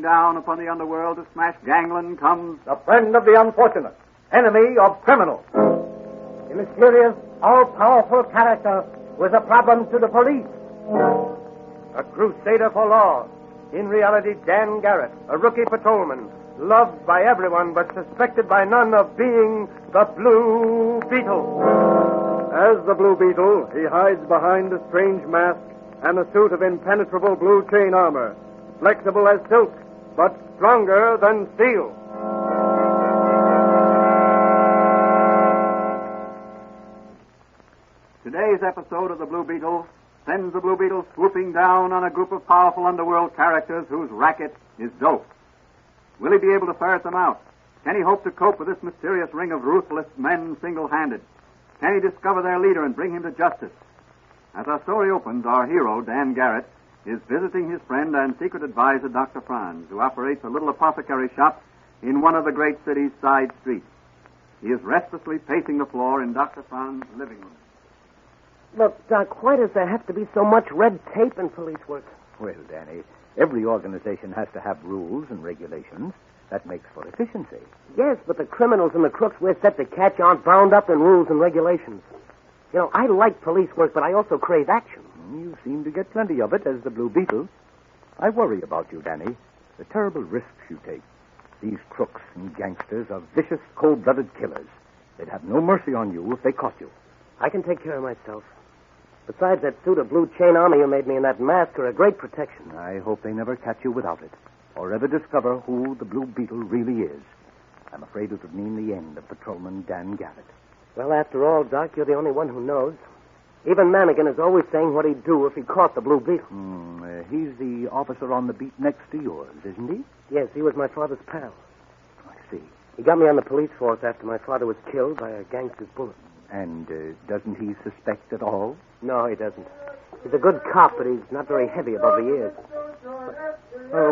down upon the underworld to smash gangland comes the friend of the unfortunate, enemy of criminals. The mysterious, all-powerful character was a problem to the police. A crusader for law. In reality, Dan Garrett, a rookie patrolman, loved by everyone but suspected by none of being the Blue Beetle. As the Blue Beetle, he hides behind a strange mask and a suit of impenetrable blue chain armor, flexible as silk, but stronger than steel. Today's episode of the Blue Beetle sends the Blue Beetle swooping down on a group of powerful underworld characters whose racket is dope. Will he be able to ferret them out? Can he hope to cope with this mysterious ring of ruthless men single-handed? Can he discover their leader and bring him to justice? As our story opens, our hero, Dan Garrett, is visiting his friend and secret advisor, Dr. Franz, who operates a little apothecary shop in one of the great city's side streets. He is restlessly pacing the floor in Dr. Franz's living room. Look, Doc, why does there have to be so much red tape in police work? Well, Danny, every organization has to have rules and regulations. That makes for efficiency. Yes, but the criminals and the crooks we're set to catch aren't bound up in rules and regulations. You know, I like police work, but I also crave action. You seem to get plenty of it as the Blue Beetle. I worry about you, Danny. The terrible risks you take. These crooks and gangsters are vicious, cold-blooded killers. They'd have no mercy on you if they caught you. I can take care of myself. Besides, that suit of blue chain armor you made me in that mask are a great protection. I hope they never catch you without it, or ever discover who the Blue Beetle really is. I'm afraid it would mean the end of Patrolman Dan Garrett. Well, after all, Doc, you're the only one who knows. Even Manigan is always saying what he'd do if he caught the Blue Beetle. He's the officer on the beat next to yours, isn't he? Yes, he was my father's pal. I see. He got me on the police force after my father was killed by a gangster's bullet. And doesn't he suspect at all? No, he doesn't. He's a good cop, but he's not very heavy above the ears.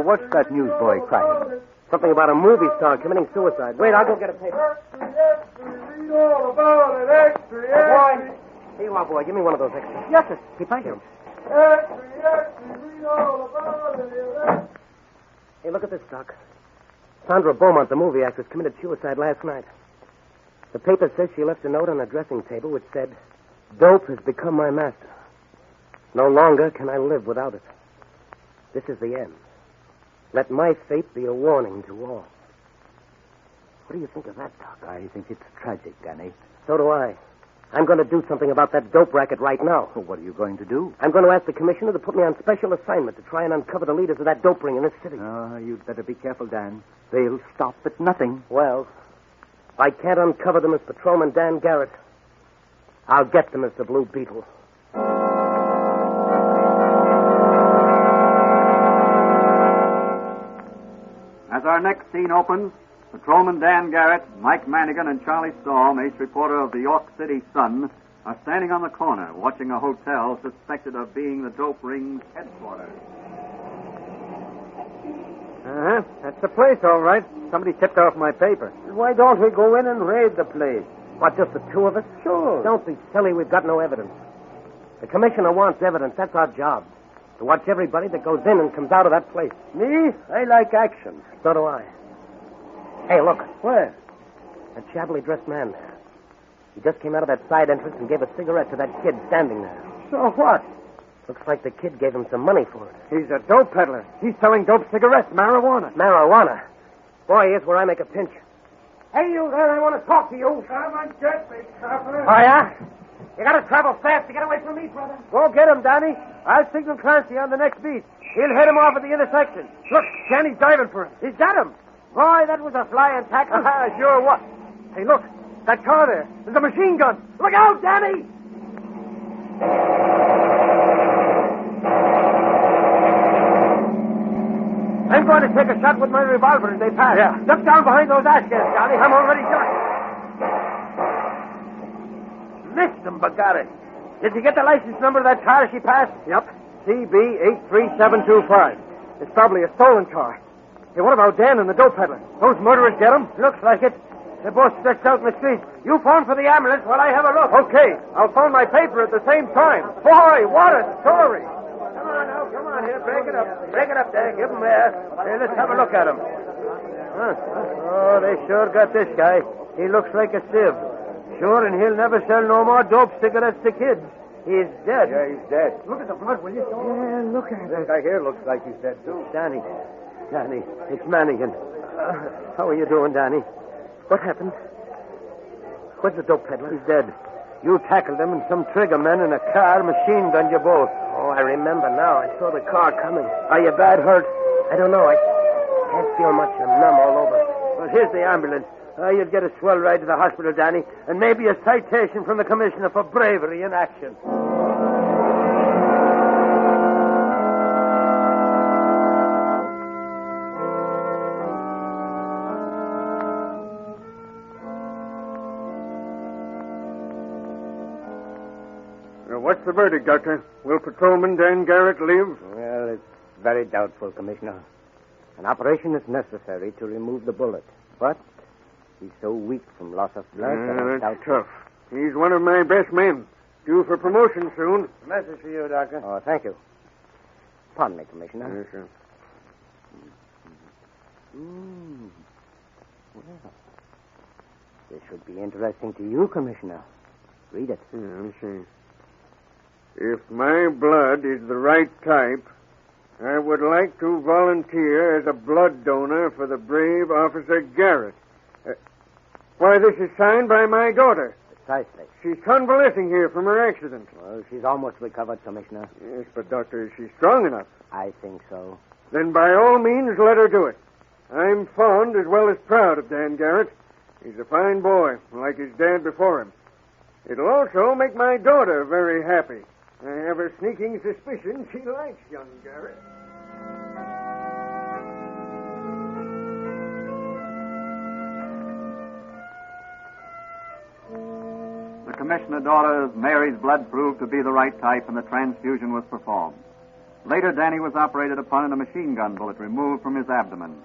What's that newsboy crying? Something about a movie star committing suicide. Wait, I'll go get a paper. Read all about it, extra. Here you are, boy. Give me one of those extras. Yes, sir. Thank you. Read all about it. Hey, look at this, Doc. Sandra Beaumont, the movie actress, committed suicide last night. The paper says she left a note on a dressing table which said, "Dope has become my master. No longer can I live without it. This is the end. Let my fate be a warning to all." What do you think of that, Doc? I think it's tragic, Danny. So do I. I'm going to do something about that dope racket right now. Well, what are you going to do? I'm going to ask the commissioner to put me on special assignment to try and uncover the leaders of that dope ring in this city. You'd better be careful, Dan. They'll stop at nothing. Well, if I can't uncover them as Patrolman Dan Garrett, I'll get them as the Blue Beetle. As our next scene opens, Patrolman Dan Garrett, Mike Manigan, and Charlie Storm, ace reporter of the York City Sun, are standing on the corner watching a hotel suspected of being the dope ring's headquarters. That's the place, all right. Somebody tipped off my paper. Why don't we go in and raid the place? What, just the two of us? Sure. Don't be silly. We've got no evidence. The commissioner wants evidence. That's our job. To watch everybody that goes in and comes out of that place. Me? I like action. So do I. Hey, look. Where? That shabbily dressed man there. He just came out of that side entrance and gave a cigarette to that kid standing there. So what? Looks like the kid gave him some money for it. He's a dope peddler. He's selling dope cigarettes, marijuana. Marijuana? Boy, here's where I make a pinch. Hey, you there, I want to talk to you. Come and get me, Copper. Oh, yeah? You gotta travel fast to get away from me, brother. Go get him, Danny. I'll signal Clancy on the next beat. He'll head him off at the intersection. Look, Danny's diving for him. He's got him. Boy, that was a flying tackle. Sure what? Hey, look. That car there. There's a machine gun. Look out, Danny! I'm going to take a shot with my revolver as they pass. Yeah. Duck down behind those ash cans, Johnny. I'm already shot. Missed him, but got it. Did you get the license number of that car she passed? Yep. CB83725. It's probably a stolen car. Hey, what about Dan and the dope peddler? Those murderers get him? Looks like it. They're both stretched out in the street. You phone for the ambulance while I have a look. Okay. I'll phone my paper at the same time. Boy, what a story. Come on here. Break it up. Break it up there. Give him there. Hey, let's have a look at him. Huh. Oh, they sure got this guy. He looks like a sieve. Sure, and he'll never sell no more dope cigarettes to kids. He's dead. Yeah, he's dead. Look at the blood, will you? Yeah, look at it. This guy here looks like he's dead, too. Danny, it's Mannigan. How are you doing, Danny? What happened? Where's the dope peddler? He's dead. You tackled him, and some trigger men in a car machine gunned you both. Oh, I remember now. I saw the car coming. Are you bad hurt? I don't know. I can't feel much. I'm numb all over. Well, here's the ambulance. You'd get a swell ride to the hospital, Danny, and maybe a citation from the commissioner for bravery in action. What's the verdict, Doctor? Will Patrolman Dan Garrett live? Well, it's very doubtful, Commissioner. An operation is necessary to remove the bullet, but he's so weak from loss of blood that that's tough. He's one of my best men. Due for promotion soon. A message for you, Doctor. Oh, thank you. Pardon me, Commissioner. Yes, sir. Well, this should be interesting to you, Commissioner. Read it. Yeah, let me see. If my blood is the right type, I would like to volunteer as a blood donor for the brave Officer Garrett. Why, this is signed by my daughter. Precisely. She's convalescing here from her accident. Well, she's almost recovered, Commissioner. Yes, but, Doctor, is she strong enough? I think so. Then by all means, let her do it. I'm fond as well as proud of Dan Garrett. He's a fine boy, like his dad before him. It'll also make my daughter very happy. I have a sneaking suspicion she likes young Garrett. The commissioner daughter Mary's blood proved to be the right type, and the transfusion was performed. Later, Danny was operated upon and a machine gun bullet removed from his abdomen.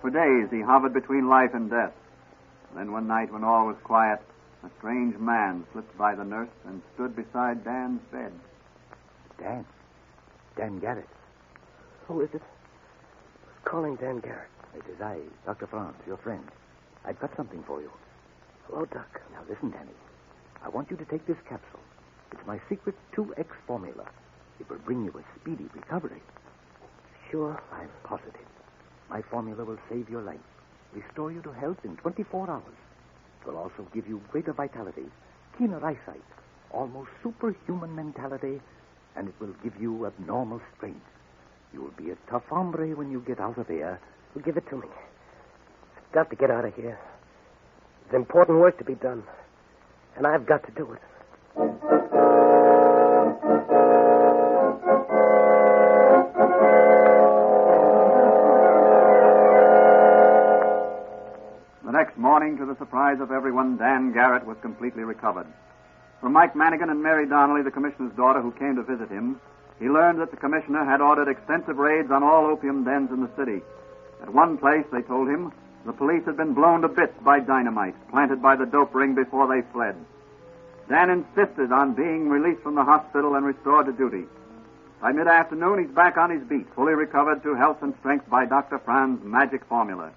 For days, he hovered between life and death. Then one night, when all was quiet, a strange man slipped by the nurse and stood beside Dan's bed. Dan Garrett. Who is it? Who's calling Dan Garrett? It is I, Dr. Franz, your friend. I've got something for you. Hello, Doc. Now, listen, Danny. I want you to take this capsule. It's my secret 2X formula. It will bring you a speedy recovery. Sure? I'm positive. My formula will save your life, restore you to health in 24 hours. It will also give you greater vitality, keener eyesight, almost superhuman mentality, and it will give you abnormal strength. You will be a tough hombre when you get out of here. Well, give it to me. I've got to get out of here. There's important work to be done, and I've got to do it. The next morning, to the surprise of everyone, Dan Garrett was completely recovered. From Mike Mannigan and Mary Donnelly, the commissioner's daughter, who came to visit him, he learned that the commissioner had ordered extensive raids on all opium dens in the city. At one place, they told him, the police had been blown to bits by dynamite planted by the dope ring before they fled. Dan insisted on being released from the hospital and restored to duty. By mid-afternoon, he's back on his beat, fully recovered to health and strength by Dr. Franz's magic formula.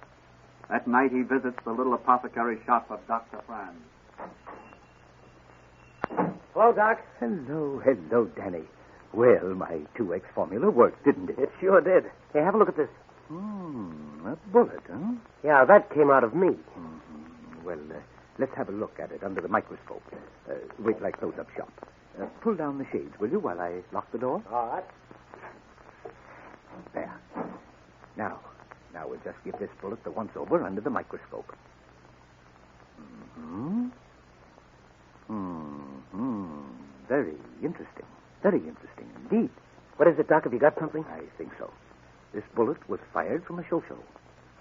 That night, he visits the little apothecary shop of Dr. Franz. Hello, Doc. Hello, Danny. Well, my 2X formula worked, didn't it? It sure did. Hey, have a look at this. A bullet, huh? Yeah, that came out of me. Well, let's have a look at it under the microscope. Wait till I close up shop. Pull down the shades, will you, while I lock the door? All right. There. Now we'll just give this bullet the once-over under the microscope. Very interesting. Very interesting indeed. What is it, Doc? Have you got something? I think so. This bullet was fired from a show-show.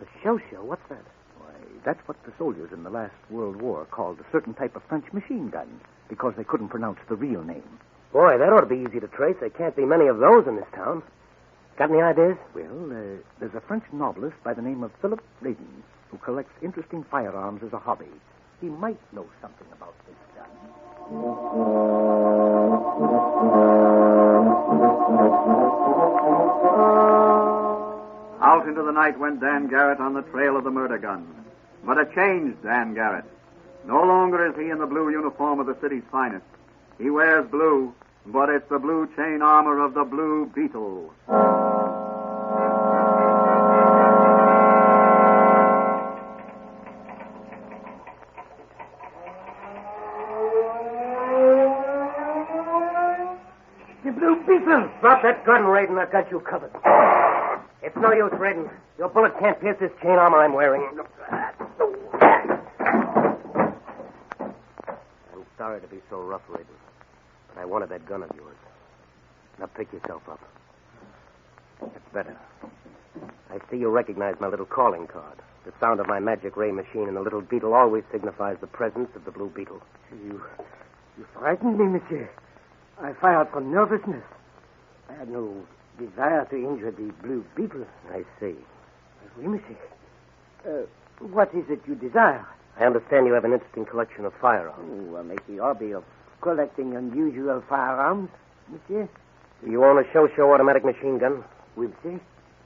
A show-show? What's that? Why, that's what the soldiers in the last World War called a certain type of French machine gun, because they couldn't pronounce the real name. Boy, that ought to be easy to trace. There can't be many of those in this town. Got any ideas? Well, there's a French novelist by the name of Philip Radin who collects interesting firearms as a hobby. He might know something about this gun. night went Dan Garrett on the trail of the murder gun. But a changed Dan Garrett. No longer is he in the blue uniform of the city's finest. He wears blue, but it's the blue chain armor of the Blue Beetle. The Blue Beetle! Drop that gun, Raiden. I've got you covered. It's no use, Raiden. Your bullet can't pierce this chain armor I'm wearing. I'm sorry to be so rough, Raiden, but I wanted that gun of yours. Now pick yourself up. That's better. I see you recognize my little calling card. The sound of my magic ray machine and the little beetle always signifies the presence of the Blue Beetle. You frightened me, monsieur. I fired from nervousness. I had no desire to injure the Blue Beetle. I see. Oui, monsieur. What is it you desire? I understand you have an interesting collection of firearms. Oh, I make the hobby of collecting unusual firearms, monsieur. Do you own a show automatic machine gun? Oui, monsieur.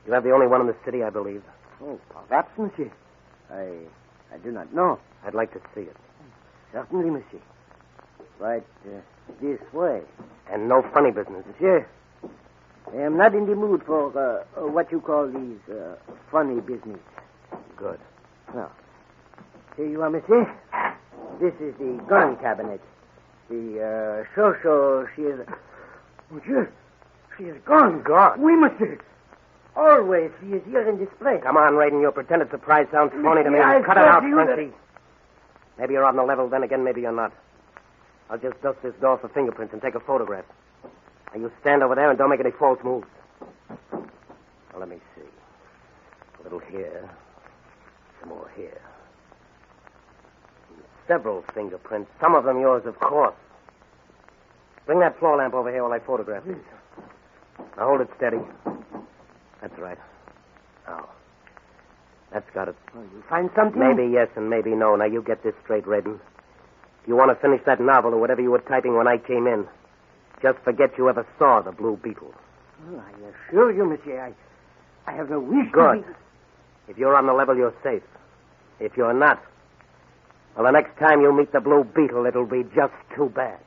You have the only one in the city, I believe. Oh, perhaps, monsieur. I do not know. I'd like to see it. Certainly, monsieur. Right this way. And no funny business. Monsieur, I am not in the mood for what you call these funny business. Good. Now, here you are, monsieur. This is the gun cabinet. The show, she is... Monsieur, she is gone. Gone? Oui, monsieur. Always, she is here in this place. Come on, Raiden. Your pretended surprise sounds phony to me. I Cut it out, told you Frenchie. Maybe you're on the level, then again, maybe you're not. I'll just dust this door for fingerprints and take a photograph. Now, you stand over there and don't make any false moves. Now, let me see. A little here. Some more here. Several fingerprints. Some of them yours, of course. Bring that floor lamp over here while I photograph these. Now, hold it steady. That's right. Now, that's got it. Oh, you find something? Maybe yes and maybe no. Now, you get this straight, Raiden. If you want to finish that novel or whatever you were typing when I came in, just forget you ever saw the Blue Beetle. Well, I assure you, monsieur, I have no wish Good. to be... If you're on the level, you're safe. If you're not, well, the next time you meet the Blue Beetle, it'll be just too bad.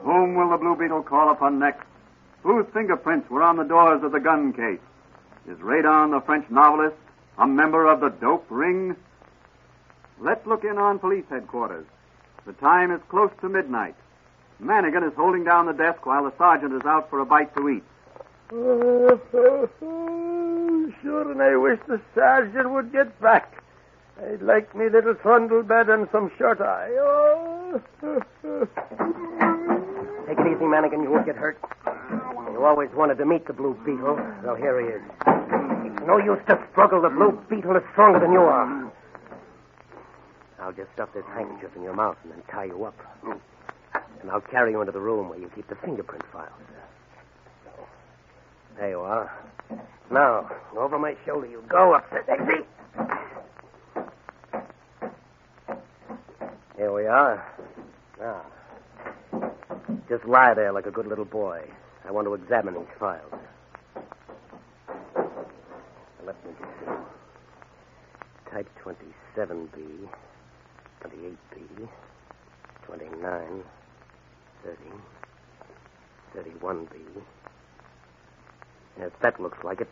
Whom will the Blue Beetle call upon next? Whose fingerprints were on the doors of the gun case? Is Radon, the French novelist, a member of the dope ring? Let's look in on police headquarters. The time is close to midnight. Manigan is holding down the desk while the sergeant is out for a bite to eat. Sure, and I wish the sergeant would get back. I'd like me little trundle bed and some shut eye. Oh. Take it easy, Manigan. You won't get hurt. You always wanted to meet the Blue Beetle. Well, here he is. It's no use to struggle. The Blue Beetle is stronger than you are. I'll just stuff this handkerchief in your mouth and then tie you up. And I'll carry you into the room where you keep the fingerprint files. There you are. Now, over my shoulder you go up the exit. Here we are. Now, just lie there like a good little boy. I want to examine these files. Let me see. Type 27B, 28B, 29, 30, 31B. Yes, that looks like it.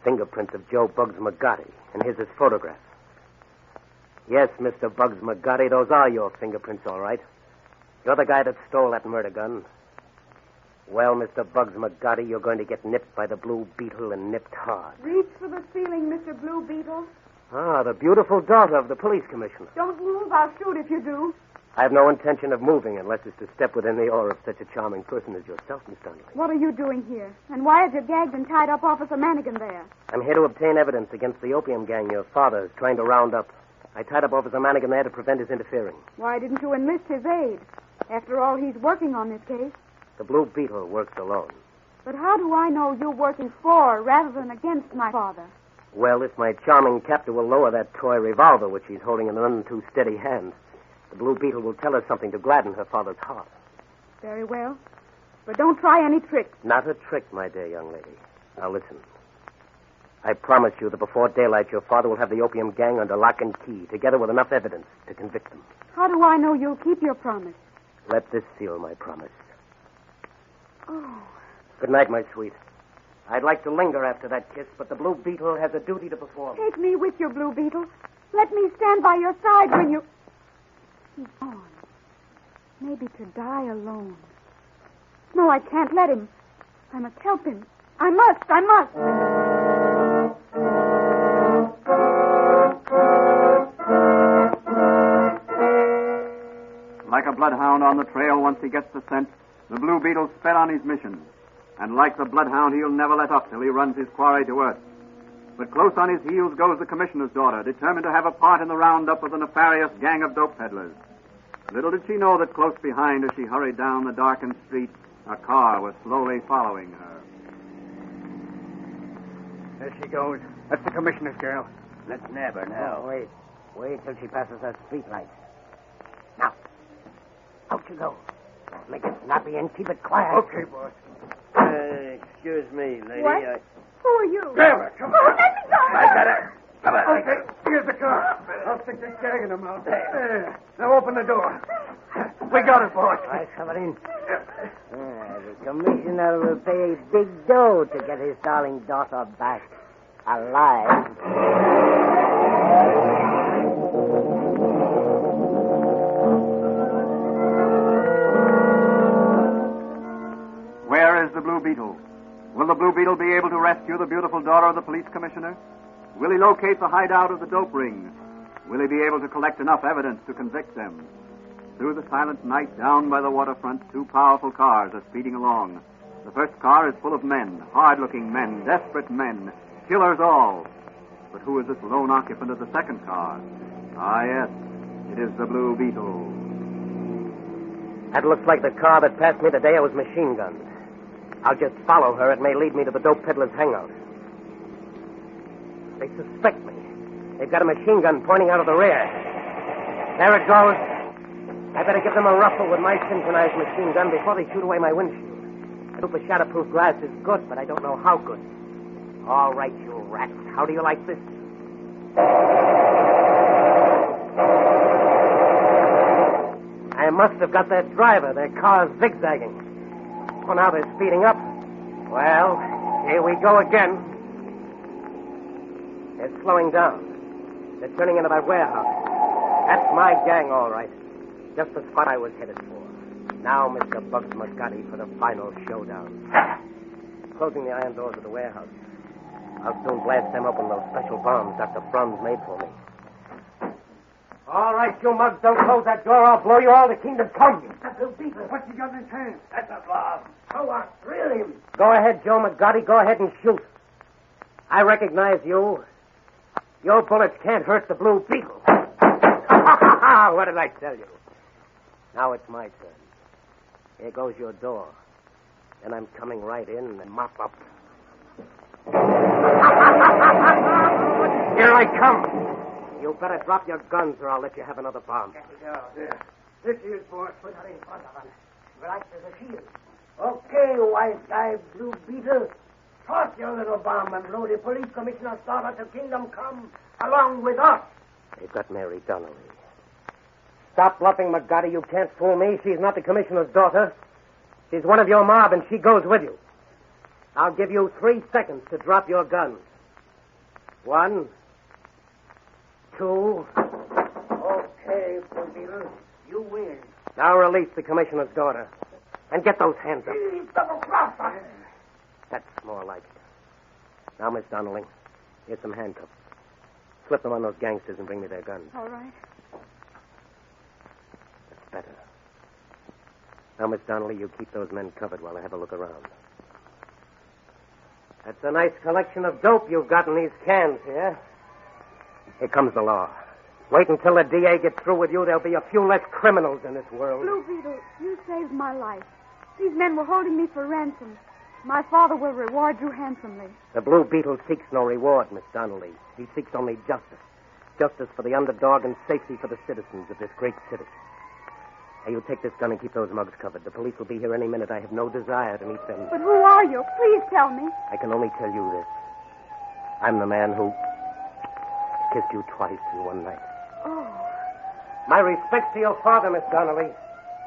Fingerprints of Joe Bugs McGotti, and here's his photograph. Yes, Mr. Bugs McGotti, those are your fingerprints, all right. You're the guy that stole that murder gun. Well, Mr. Bugs McGotti, you're going to get nipped by the Blue Beetle and nipped hard. Reach for the ceiling, Mr. Blue Beetle. Ah, the beautiful daughter of the police commissioner. Don't move. I'll shoot if you do. I have no intention of moving unless it's to step within the aura of such a charming person as yourself, Miss Donnelly. What are you doing here? And why is you gagged and tied up Officer Manigan there? I'm here to obtain evidence against the opium gang your father is trying to round up. I tied up Officer Manigan there to prevent his interfering. Why didn't you enlist his aid? After all, he's working on this case. The Blue Beetle works alone. But how do I know you're working for rather than against my father? Well, if my charming captor will lower that toy revolver which she's holding in an none too steady hand, the Blue Beetle will tell her something to gladden her father's heart. Very well. But don't try any tricks. Not a trick, my dear young lady. Now listen. I promise you that before daylight, your father will have the opium gang under lock and key, together with enough evidence to convict them. How do I know you'll keep your promise? Let this seal my promise. Oh. Good night, my sweet. I'd like to linger after that kiss, but the Blue Beetle has a duty to perform. Take me with you, Blue Beetle. Let me stand by your side when you... He's gone. Maybe to die alone. No, I can't let him. I must help him. I must. Like a bloodhound on the trail, once he gets the scent, the Blue Beetle's sped on his mission. And like the bloodhound, he'll never let up till he runs his quarry to earth. But close on his heels goes the commissioner's daughter, determined to have a part in the roundup of the nefarious gang of dope peddlers. Little did she know that close behind, as she hurried down the darkened street, a car was slowly following her. There she goes. That's the commissioner's girl. Let's nab her now. Oh, wait till she passes our street lights. Now, out you go. Make it snappy and keep it quiet. Okay, boss. Excuse me, lady. What? Who are you? Grab her. Come Oh, on. let me go. I got her. Come on. Okay, here's the car. I'll stick this gag in her mouth. There. Now open the door. We got her, boss. All right, come on in. The commissioner will pay a big dough to get his darling daughter back alive. Where is the Blue Beetle? Will the Blue Beetle be able to rescue the beautiful daughter of the police commissioner? Will he locate the hideout of the dope ring? Will he be able to collect enough evidence to convict them? Through the silent night, down by the waterfront, two powerful cars are speeding along. The first car is full of men, hard-looking men, desperate men, killers all. But who is this lone occupant of the second car? Ah, yes, it is the Blue Beetle. That looks like the car that passed me the day I was machine gunned. I'll just follow her. It may lead me to the dope peddler's hangout. They suspect me. They've got a machine gun pointing out of the rear. There it goes. I better give them a ruffle with my synchronized machine gun before they shoot away my windshield. Super shatterproof glass is good, but I don't know how good. All right, you rat. How do you like this? I must have got that driver. Their car's zigzagging. Well, now they're speeding up. Well, here we go again. They're slowing down. They're turning into that warehouse. That's my gang, all right. Just the spot I was headed for. Now, Mr. Bugs Muscati, for the final showdown. Closing the iron doors of the warehouse. I'll soon blast them open, those special bombs Dr. Frum's made for me. All right, you mugs, don't close that door. I'll blow you all to kingdom come. Blue Beetle. What's he got in his hand? That's a bomb. Go on, drill him. Go ahead, Joe McGotti. Go ahead and shoot. I recognize you. Your bullets can't hurt the Blue Beetle. What did I tell you? Now it's my turn. Here goes your door. Then I'm coming right in and mop up. Here I come. You better drop your guns or I'll let you have another bomb. There. This is, boss. Put her in front of us. Right as a shield. Okay, wise guy, Blue Beetle. Toss your little bomb and blow the police commissioner's daughter to kingdom come along with us. They've got Mary Donnelly. Stop bluffing, McGotti. You can't fool me. She's not the commissioner's daughter. She's one of your mob, and she goes with you. I'll give you 3 seconds to drop your guns. 1, 2. Okay, Blue Beetle. You win. Now release the commissioner's daughter. And get those hands up. Double cross her. That's more like it. Now, Miss Donnelly, here's some handcuffs. Slip them on those gangsters and bring me their guns. All right. That's better. Now, Miss Donnelly, you keep those men covered while I have a look around. That's a nice collection of dope you've got in these cans here. Here comes the law. Wait until the DA gets through with you. There'll be a few less criminals in this world. Blue Beetle, you saved my life. These men were holding me for ransom. My father will reward you handsomely. The Blue Beetle seeks no reward, Miss Donnelly. He seeks only justice. Justice for the underdog and safety for the citizens of this great city. Now, you take this gun and keep those mugs covered. The police will be here any minute. I have no desire to meet them. But who are you? Please tell me. I can only tell you this. I'm the man who kissed you twice in one night. Oh. My respects to your father, Miss Donnelly.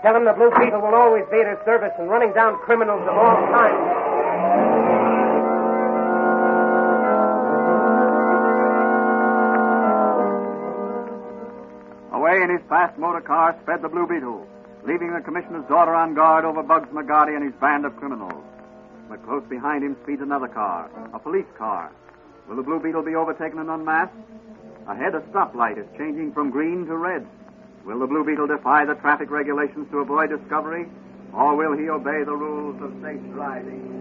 Tell him the Blue Beetle will always be at his service in running down criminals of all kinds. Away in his fast motor car sped the Blue Beetle, leaving the commissioner's daughter on guard over Bugs McGarty and his band of criminals. But close behind him speeds another car, a police car. Will the Blue Beetle be overtaken and unmasked? Ahead, a stoplight is changing from green to red. Will the Blue Beetle defy the traffic regulations to avoid discovery, or will he obey the rules of safe driving?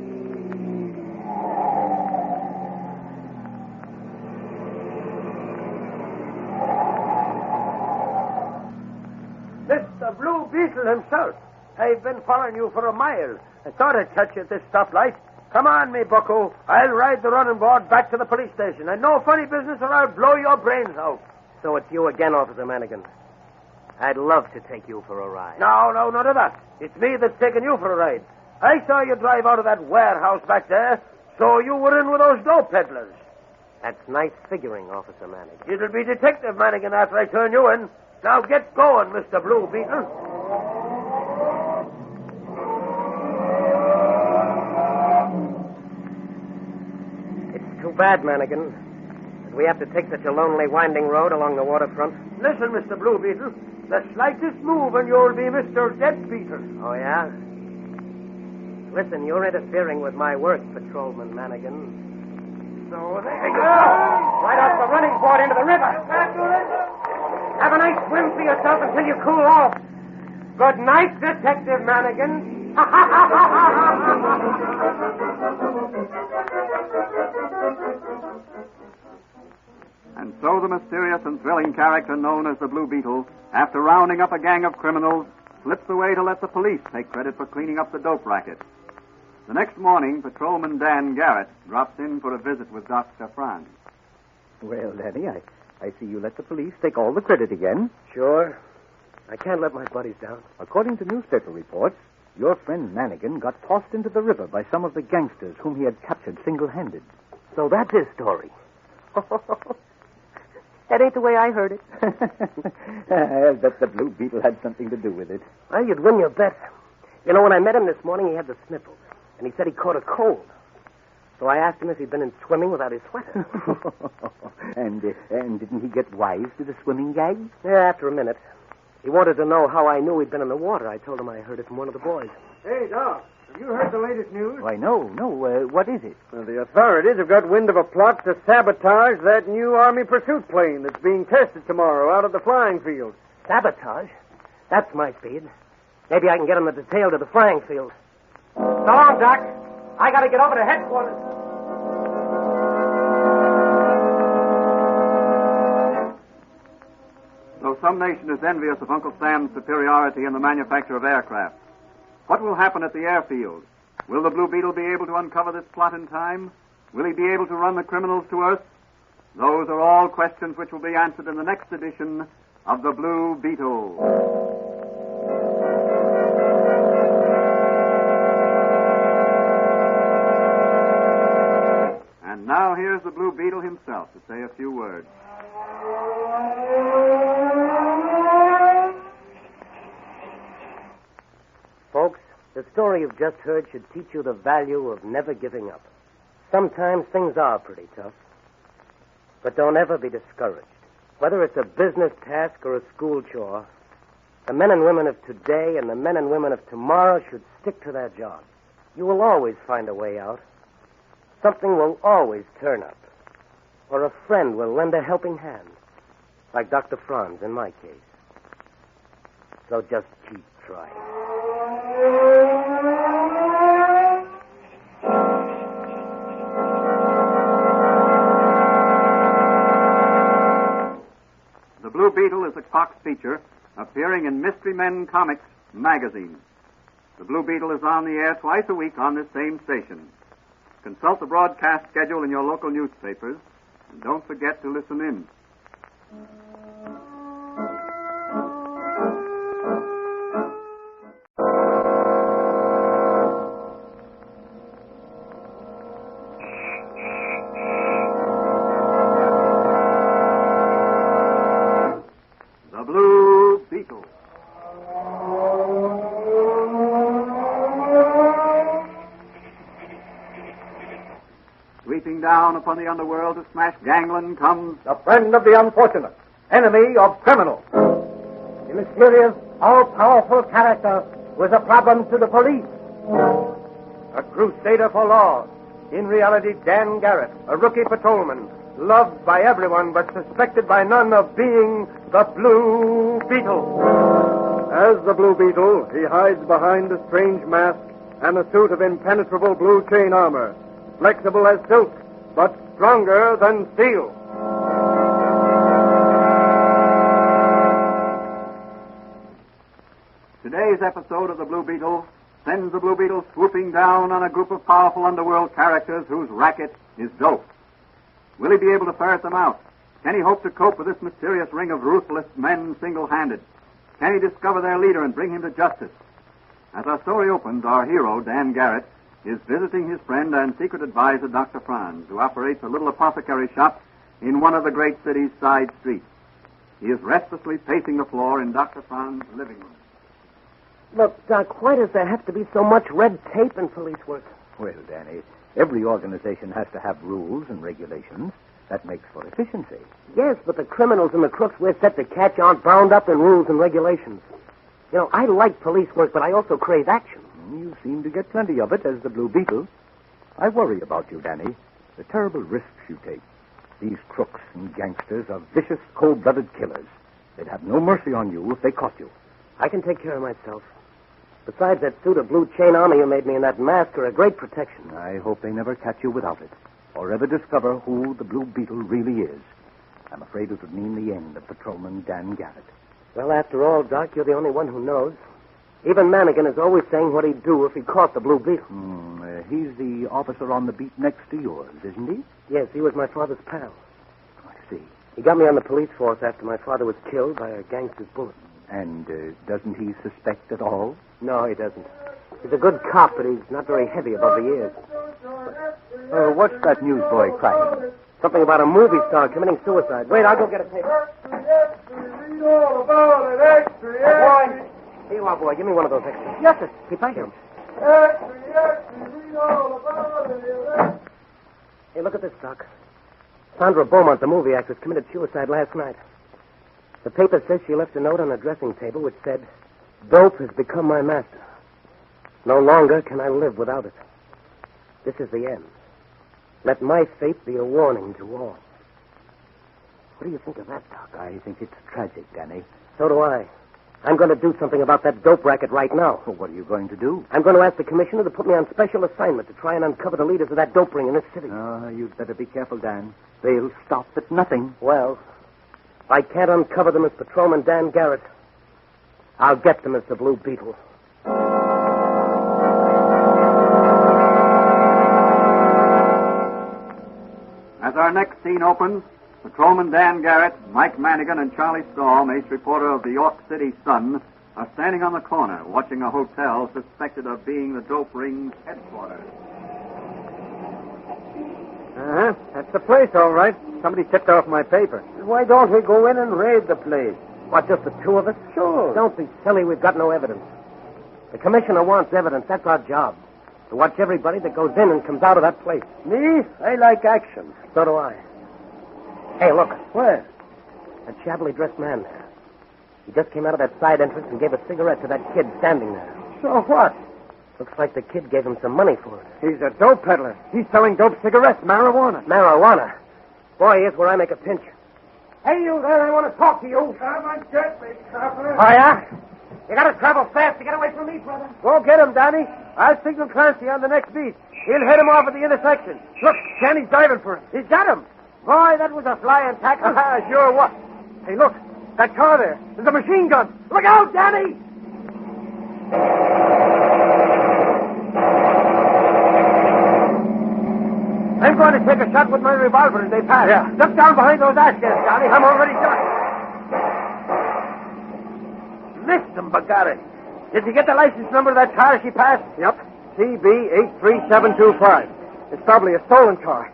Mr. Blue Beetle himself. I've been following you for a mile. I thought I'd catch you at this stoplight. Come on, me bucko. I'll ride the running board back to the police station. And no funny business or I'll blow your brains out. So it's you again, Officer Manigan. I'd love to take you for a ride. No, none of that. It's me that's taking you for a ride. I saw you drive out of that warehouse back there, so you were in with those dope peddlers. That's nice figuring, Officer Manigan. It'll be Detective Manigan after I turn you in. Now get going, Mr. Blue Beetle. It's too bad, Manigan, that we have to take such a lonely, winding road along the waterfront. Listen, Mr. Blue Beetle. The slightest move and you'll be Mr. Dead Beetle. Oh, yeah? Listen, you're interfering with my work, Patrolman Manigan. So there you go. Right off the running board into the river. Have a nice swim for yourself until you cool off. Good night, Detective Manigan. And so the mysterious and thrilling character known as the Blue Beetle, after rounding up a gang of criminals, slips away to let the police take credit for cleaning up the dope racket. The next morning, Patrolman Dan Garrett drops in for a visit with Dr. Franz. Well, Danny, I see you let the police take all the credit again. Sure. I can't let my buddies down. According to newspaper reports, your friend Manigan got tossed into the river by some of the gangsters whom he had captured single-handed. So that's his story. That ain't the way I heard it. I'll bet the Blue Beetle had something to do with it. Well, you'd win your bet. You know, when I met him this morning, he had the sniffles. And he said he caught a cold. So I asked him if he'd been in swimming without his sweater. And didn't he get wise to the swimming gag? Yeah, after a minute. He wanted to know how I knew he'd been in the water. I told him I heard it from one of the boys. Hey, Doc, have you heard the latest news? Why, no. What is it? Well, the authorities have got wind of a plot to sabotage that new Army pursuit plane that's being tested tomorrow out of the flying field. Sabotage? That's my speed. Maybe I can get him the detail to the flying field. So long, Doc. I gotta get over to headquarters. Though some nation is envious of Uncle Sam's superiority in the manufacture of aircraft, what will happen at the airfield? Will the Blue Beetle be able to uncover this plot in time? Will he be able to run the criminals to earth? Those are all questions which will be answered in the next edition of The Blue Beetle. And now here's the Blue Beetle himself to say a few words. Folks, the story you've just heard should teach you the value of never giving up. Sometimes things are pretty tough. But don't ever be discouraged. Whether it's a business task or a school chore, the men and women of today and the men and women of tomorrow should stick to their jobs. You will always find a way out. Something will always turn up. Or a friend will lend a helping hand. Like Dr. Franz in my case. So just keep trying. The Blue Beetle is a Cox feature appearing in Mystery Men Comics magazine. The Blue Beetle is on the air twice a week on this same station. Consult the broadcast schedule in your local newspapers, and don't forget to listen in. Beetle. Sweeping down upon the underworld to smash gangland comes The friend of the unfortunate, enemy of criminals. The mysterious, all-powerful character was a problem to the police. A crusader for law. In reality, Dan Garrett, a rookie patrolman, loved by everyone but suspected by none of being the Blue Beetle. As the Blue Beetle, he hides behind a strange mask and a suit of impenetrable blue chain armor, flexible as silk, but stronger than steel. Today's episode of the Blue Beetle sends the Blue Beetle swooping down on a group of powerful underworld characters whose racket is dope. Will he be able to ferret them out? Can he hope to cope with this mysterious ring of ruthless men single-handed? Can he discover their leader and bring him to justice? As our story opens, our hero, Dan Garrett, is visiting his friend and secret advisor, Dr. Franz, who operates a little apothecary shop in one of the great city's side streets. He is restlessly pacing the floor in Dr. Franz's living room. Look, Doc, why does there have to be so much red tape in police work? Well, Danny, every organization has to have rules and regulations. That makes for efficiency. Yes, but the criminals and the crooks we're set to catch aren't bound up in rules and regulations. You know, I like police work, but I also crave action. You seem to get plenty of it as the Blue Beetle. I worry about you, Danny. The terrible risks you take. These crooks and gangsters are vicious, cold-blooded killers. They'd have no mercy on you if they caught you. I can take care of myself. Besides, that suit of blue chain armor you made me and that mask are a great protection. I hope they never catch you without it, or ever discover who the Blue Beetle really is. I'm afraid it would mean the end of Patrolman Dan Garrett. Well, after all, Doc, you're the only one who knows. Even Mannigan is always saying what he'd do if he caught the Blue Beetle. He's the officer on the beat next to yours, isn't he? Yes, he was my father's pal. I see. He got me on the police force after my father was killed by a gangster's bullet. And doesn't he suspect at all? No, he doesn't. He's a good cop, but he's not very heavy above the ears. What's that newsboy crying? Something about a movie star committing suicide. Wait, I'll go get a paper. Read all about it, extra, Boy. Here you are, boy. Give me one of those extras. Yes, sir. Keep thank you. read all about it. Hey, look at this, Doc. Sandra Beaumont, the movie actress, committed suicide last night. The paper says she left a note on a dressing table which said, "Dope has become my master. No longer can I live without it. This is the end. Let my fate be a warning to all." What do you think of that, Doc? I think it's tragic, Danny. So do I. I'm going to do something about that dope racket right now. Well, what are you going to do? I'm going to ask the commissioner to put me on special assignment to try and uncover the leaders of that dope ring in this city. You'd better be careful, Dan. They'll stop at nothing. Well, if I can't uncover them as Patrolman Dan Garrett, I'll get them as the Blue Beetle. As our next scene opens, Patrolman Dan Garrett, Mike Mannigan, and Charlie Storm, ace reporter of the York City Sun, are standing on the corner watching a hotel suspected of being the dope ring's headquarters. Uh-huh. That's the place, all right. Somebody tipped off my paper. Why don't we go in and raid the place? What, just the two of us? Sure. Don't be silly. We've got no evidence. The commissioner wants evidence. That's our job. To watch everybody that goes in and comes out of that place. Me? I like action. So do I. Hey, look. Where? That shabbily dressed man there. He just came out of that side entrance and gave a cigarette to that kid standing there. So what? Looks like the kid gave him some money for it. He's a dope peddler. He's selling dope cigarettes, marijuana. Marijuana? Boy, here's where I make a pinch. Hey, you there, I want to talk to you. Come on, get me, copper. Oh, yeah? You gotta travel fast to get away from me, brother. Go get him, Danny. I'll signal Clancy on the next beat. He'll head him off at the intersection. Look, Danny's diving for him. He's got him. Boy, that was a flying tackle. Sure was. Hey, look, that car there. There's a machine gun. Look out, Danny! I'm going to take a shot with my revolver as they pass. Yeah. Duck down behind those ash cans, Johnny. I'm already shot. Missed him, Bagari. Did you get the license number of that car she passed? Yep. CB83725. It's probably a stolen car.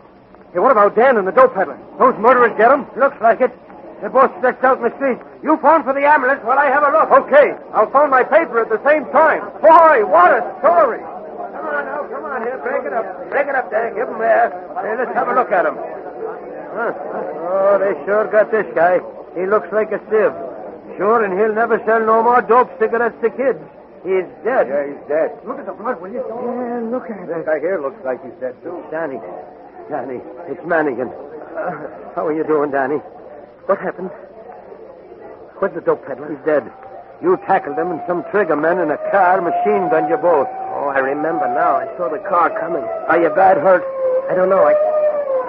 Hey, what about Dan and the dope peddler? Those murderers get him? Looks like it. They're both stretched out in the street. You phone for the ambulance while I have a look. Okay. I'll phone my paper at the same time. Boy, what a story. Come on now, come on here. Break it up. Break it up there. Give them there. Hey, let's have a look at him. Huh. Oh, they sure got this guy. He looks like a sieve. Sure, and he'll never sell no more dope cigarettes to kids. He's dead. Yeah, he's dead. Look at the blood, will you? Yeah, look at it. This guy here looks like he's dead, too. Danny, it's Mannigan. How are you doing, Danny? What happened? Where's the dope peddler? He's dead. You tackled him, and some trigger men in a car machine gunned you both. Oh, I remember now. I saw the car coming. Are you bad hurt? I don't know. I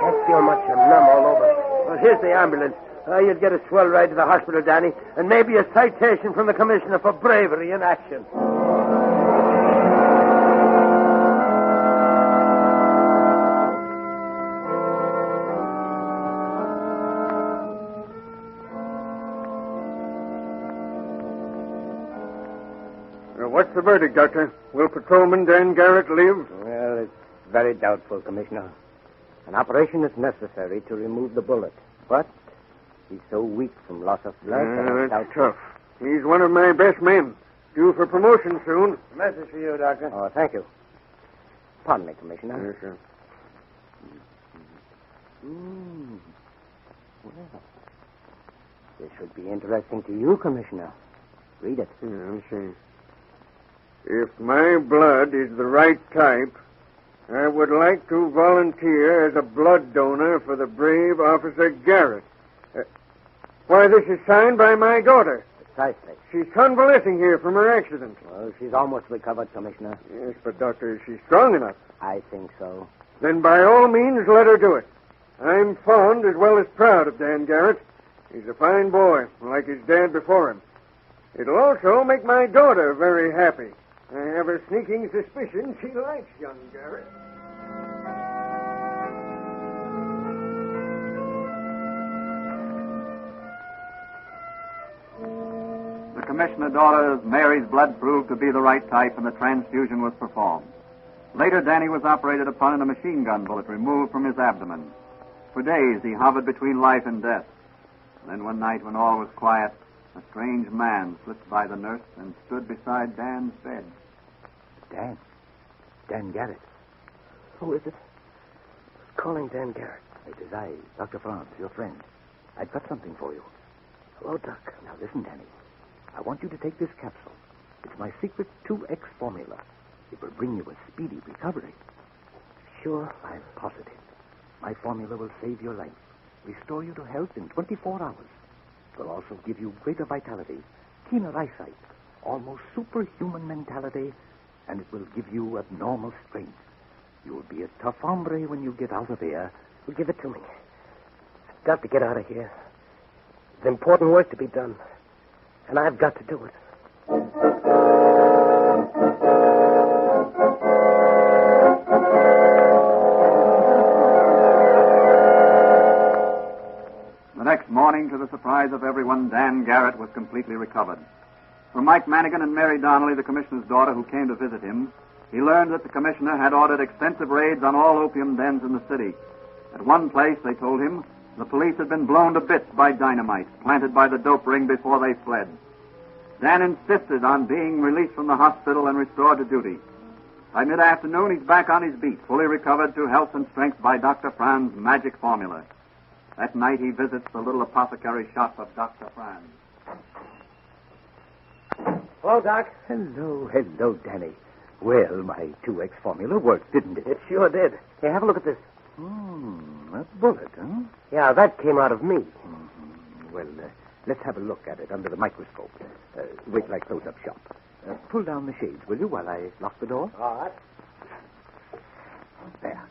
can't feel much. I'm numb all over. Well, here's the ambulance. You'd get a swell ride to the hospital, Danny, and maybe a citation from the commissioner for bravery in action. What's the verdict, Doctor? Will Patrolman Dan Garrett live? Well, it's very doubtful, Commissioner. An operation is necessary to remove the bullet. But he's so weak from loss of blood. That's tough. He's one of my best men. Due for promotion soon. Message for you, Doctor. Oh, thank you. Pardon me, Commissioner. Yes, sir. Well, this should be interesting to you, Commissioner. Read it. Yeah, let me see. If my blood is the right type, I would like to volunteer as a blood donor for the brave Officer Garrett. Why, this is signed by my daughter. Precisely. She's convalescing here from her accident. Well, she's almost recovered, Commissioner. Yes, but, Doctor, is she strong enough? I think so. Then by all means, let her do it. I'm fond as well as proud of Dan Garrett. He's a fine boy, like his dad before him. It'll also make my daughter very happy. I have a sneaking suspicion she likes young Garrett. The commissioner daughter Mary's blood proved to be the right type, and the transfusion was performed. Later, Danny was operated upon and a machine gun bullet removed from his abdomen. For days, he hovered between life and death. Then one night, when all was quiet, a strange man slipped by the nurse and stood beside Dan's bed. Dan Garrett. Who is it? Calling Dan Garrett. It is I, Dr. Franz, your friend. I've got something for you. Hello, Doc. Now listen, Danny. I want you to take this capsule. It's my secret 2X formula. It will bring you a speedy recovery. Sure? I'm positive. My formula will save your life, restore you to health in 24 hours. It will also give you greater vitality, keener eyesight, almost superhuman mentality, and it will give you abnormal strength. You will be a tough hombre when you get out of here. Well, give it to me. I've got to get out of here. There's important work to be done, and I've got to do it. The next morning, to the surprise of everyone, Dan Garrett was completely recovered. From Mike Mannigan and Mary Donnelly, the commissioner's daughter, who came to visit him, he learned that the commissioner had ordered extensive raids on all opium dens in the city. At one place, they told him, the police had been blown to bits by dynamite planted by the dope ring before they fled. Dan insisted on being released from the hospital and restored to duty. By mid-afternoon, he's back on his beat, fully recovered to health and strength by Dr. Franz's magic formula. That night, he visits the little apothecary shop of Dr. Franz. Hello, Doc. Hello, Danny. Well, my 2X formula worked, didn't it? It sure did. Hey, have a look at this. A bullet, huh? Yeah, that came out of me. Mm-hmm. Well, let's have a look at it under the microscope. Wait till I close up shop. Pull down the shades, will you, while I lock the door? All right. There.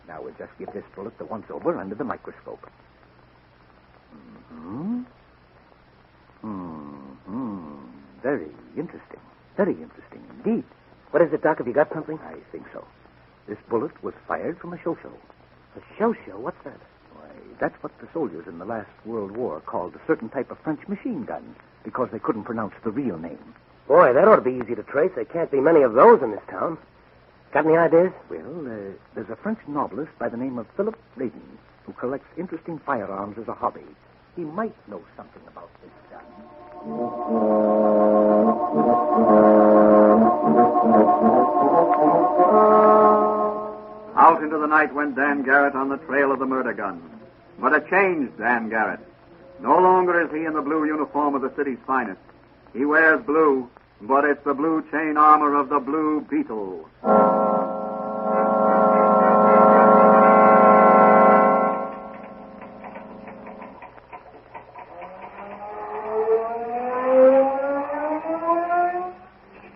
Now we'll just give this bullet the once-over under the microscope. Very interesting. Very interesting indeed. What is it, Doc? Have you got something? I think so. This bullet was fired from a show-show. A show-show? What's that? Why, that's what the soldiers in the last World War called a certain type of French machine gun, because they couldn't pronounce the real name. Boy, that ought to be easy to trace. There can't be many of those in this town. Got any ideas? Well, there's a French novelist by the name of Philip Layton who collects interesting firearms as a hobby. He might know something about this gun. Out into the night went Dan Garrett on the trail of the murder gun. But a changed Dan Garrett. No longer is he in the blue uniform of the city's finest. He wears blue, but it's the blue chain armor of the Blue Beetle.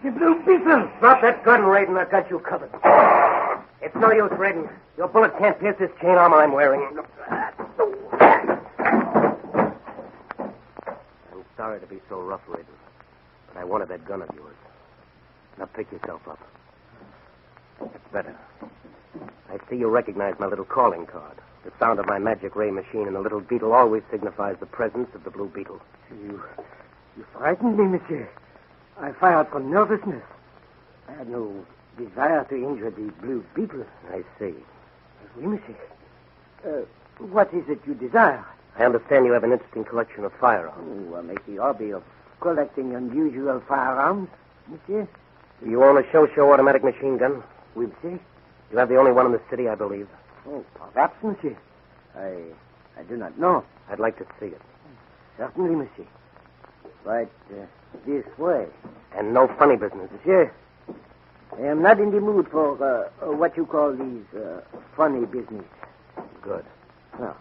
The Blue Beetle! Drop that gun, Raiden. I've got you covered. It's no use, Raiden. Your bullet can't pierce this chain armor I'm wearing. I'm sorry to be so rough, Raiden, but I wanted that gun of yours. Now pick yourself up. That's better. I see you recognize my little calling card. The sound of my magic ray machine and the little beetle always signifies the presence of the Blue Beetle. You frightened me, monsieur. I fired from nervousness. I had no desire to injure the Blue Beetle. I see. Oui, monsieur. What is it you desire? I understand you have an interesting collection of firearms. Oh, I make the hobby of collecting unusual firearms, monsieur. Do you own a show automatic machine gun? Oui, monsieur. You have the only one in the city, I believe. Oh, perhaps, monsieur. I do not know. I'd like to see it. Certainly, monsieur. But this way. And no funny business. Monsieur, I am not in the mood for what you call these funny business. Good. Now,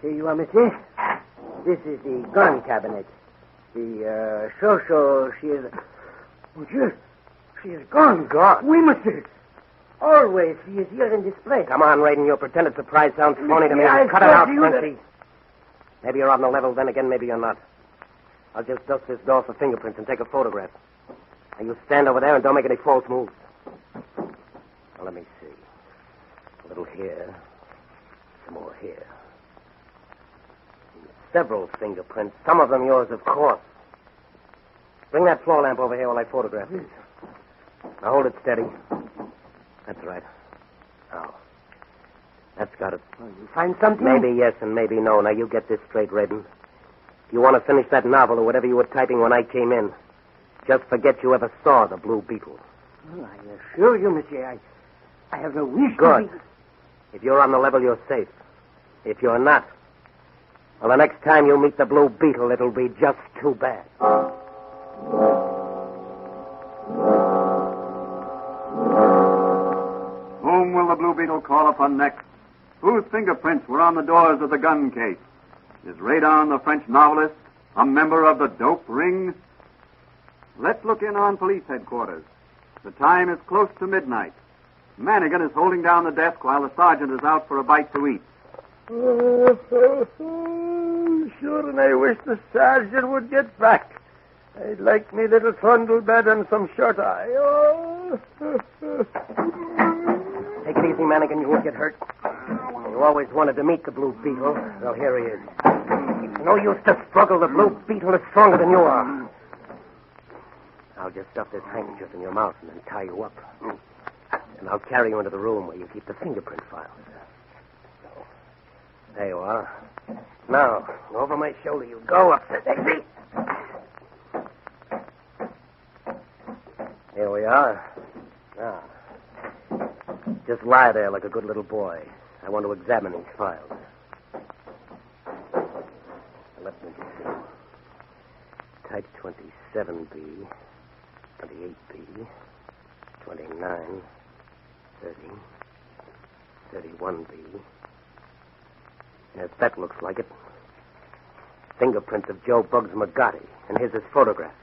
here you are, monsieur. This is the gun cabinet. The show, she is... Monsieur, she is gone. Gone? Oui, monsieur. Always, she is here in this place. Come on, Raiden. Your pretended surprise sounds phony to me. I Cut it out, you Frenchie. Maybe you're on the level, then again, maybe you're not. I'll just dust this door for fingerprints and take a photograph. Now, you stand over there and don't make any false moves. Now, let me see. A little here. Some more here. Several fingerprints. Some of them yours, of course. Bring that floor lamp over here while I photograph these. Now, hold it steady. That's right. Now, that's got it. Oh, you find something? Maybe yes and maybe no. Now, you get this straight, Raiden. If you want to finish that novel or whatever you were typing when I came in, just forget you ever saw the Blue Beetle. Well, I assure you, monsieur, I have no wish Good. to be... If you're on the level, you're safe. If you're not, well, the next time you meet the Blue Beetle, it'll be just too bad. Whom will the Blue Beetle call upon next? Whose fingerprints were on the doors of the gun case? Is Radon, the French novelist, a member of the dope ring? Let's look in on police headquarters. The time is close to midnight. Manigan is holding down the desk while the sergeant is out for a bite to eat. Sure, and I wish the sergeant would get back. I'd like me little trundle bed and some shut eye. Take it easy, Manigan. You won't get hurt. You always wanted to meet the Blue Beetle. Well, here he is. It's no use to struggle. The Blue Beetle is stronger than you are. I'll just stuff this handkerchief in your mouth and then tie you up. And I'll carry you into the room where you keep the fingerprint files. There you are. Now, over my shoulder you go up the daisy. Here we are. Now, just lie there like a good little boy. I want to examine these files. Let me see. Type 27B, 28B, 29, 30, 31B. Yes, that looks like it. Fingerprints of Joe Bugs McGotti, and here's his photograph.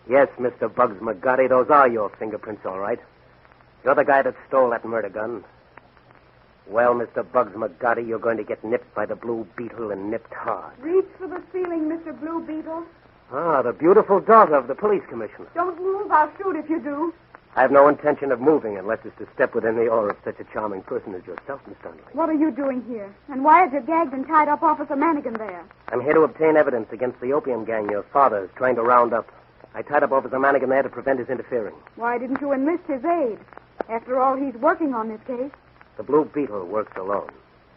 Yes, Mr. Bugs McGotti, those are your fingerprints, all right. You're the guy that stole that murder gun. Well, Mr. Bugs McGotti, you're going to get nipped by the Blue Beetle and nipped hard. Reach for the ceiling, Mr. Blue Beetle. Ah, the beautiful daughter of the police commissioner. Don't move. I'll shoot if you do. I have no intention of moving unless it's to step within the aura of such a charming person as yourself, Miss Donnelly. What are you doing here? And why is you gagged and tied up Officer Manigan there? I'm here to obtain evidence against the opium gang your father is trying to round up. I tied up Officer Manigan there to prevent his interfering. Why didn't you enlist his aid? After all, he's working on this case. The Blue Beetle works alone.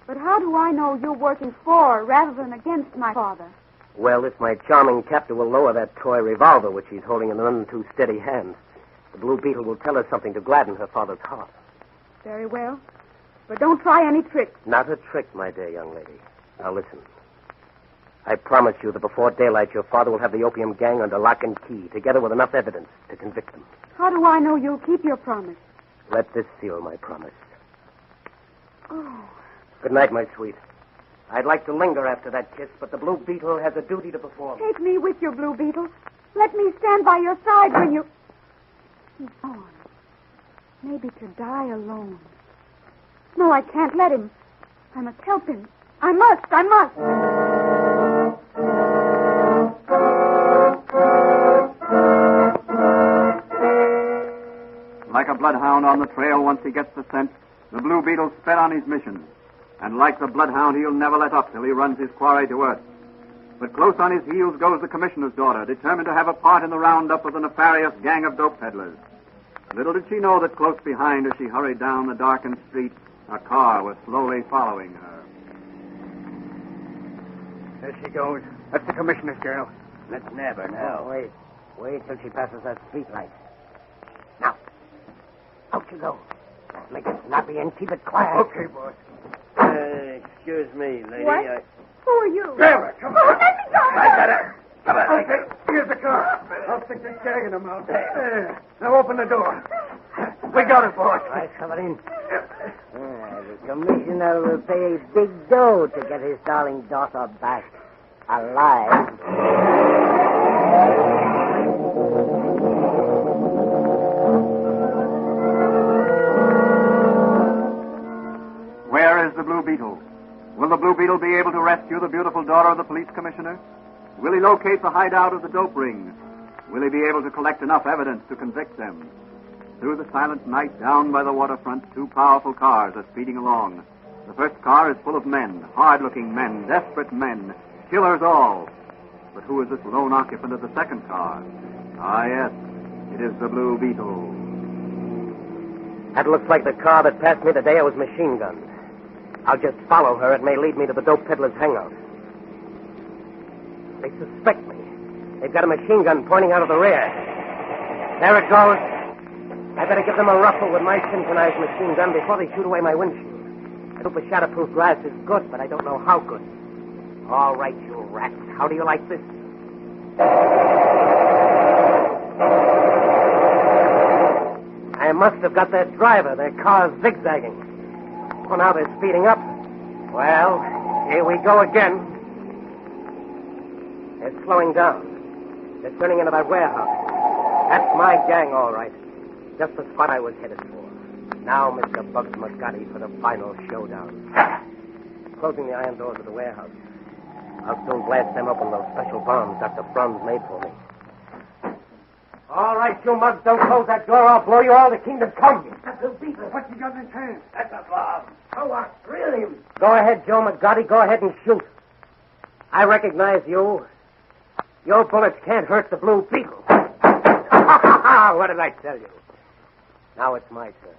But how do I know you're working for rather than against my father? Well, if my charming captor will lower that toy revolver which she's holding in an none too steady hand, the Blue Beetle will tell her something to gladden her father's heart. Very well. But don't try any tricks. Not a trick, my dear young lady. Now listen. I promise you that before daylight your father will have the opium gang under lock and key, together with enough evidence to convict them. How do I know you'll keep your promise? Let this seal my promise. Oh. Good night, my sweet. I'd like to linger after that kiss, but the Blue Beetle has a duty to perform. Take me with you, Blue Beetle. Let me stand by your side when you... He's gone. Maybe to die alone. No, I can't let him. I must help him. I must. Like a bloodhound on the trail once he gets the scent, the Blue Beetle sped on his mission. And like the bloodhound, he'll never let up till he runs his quarry to earth. But close on his heels goes the commissioner's daughter, determined to have a part in the roundup of the nefarious gang of dope peddlers. Little did she know that close behind, as she hurried down the darkened street, a car was slowly following her. There she goes. That's the commissioner's girl. Let's nab her now. Oh, wait till she passes that street light. Now, out you go. Make it snappy and keep it quiet. Okay, boss. Excuse me, lady. What? Who are you? Grab her. Come on. Let me go. I got her. Come on. Okay, here's the car. I'll stick this gag in her mouth. There. Now open the door. We got her, boss. Right, Severin. The commissioner will pay big dough to get his darling daughter back alive. Where is the Blue Beetle? Will the Blue Beetle be able to rescue the beautiful daughter of the police commissioner? Will he locate the hideout of the dope ring? Will he be able to collect enough evidence to convict them? Through the silent night, down by the waterfront, two powerful cars are speeding along. The first car is full of men, hard-looking men, desperate men, killers all. But who is this lone occupant of the second car? Ah, yes, it is the Blue Beetle. That looks like the car that passed me the day I was machine gunned. I'll just follow her. It may lead me to the dope peddler's hangout. They suspect me. They've got a machine gun pointing out of the rear. There it goes. I better give them a ruffle with my synchronized machine gun before they shoot away my windshield. I hope a shatterproof glass is good, but I don't know how good. All right, you rats. How do you like this? I must have got their driver. Their car's zigzagging. Oh, now they're speeding up. Well, here we go again. They're slowing down. They're turning into that warehouse. That's my gang, all right. Just the spot I was headed for. Now, Mr. Bugs McGotty, for the final showdown. Closing the iron doors of the warehouse. I'll soon blast them open those special bombs Dr. Franz made for me. All right, you mugs, don't close that door. I'll blow you all to kingdom come. What's he got in his hand? That's a bomb. Go on, drill him. Go ahead, Joe McGotty. Go ahead and shoot. I recognize you. Your bullets can't hurt the Blue Beetle. What did I tell you? Now it's my turn.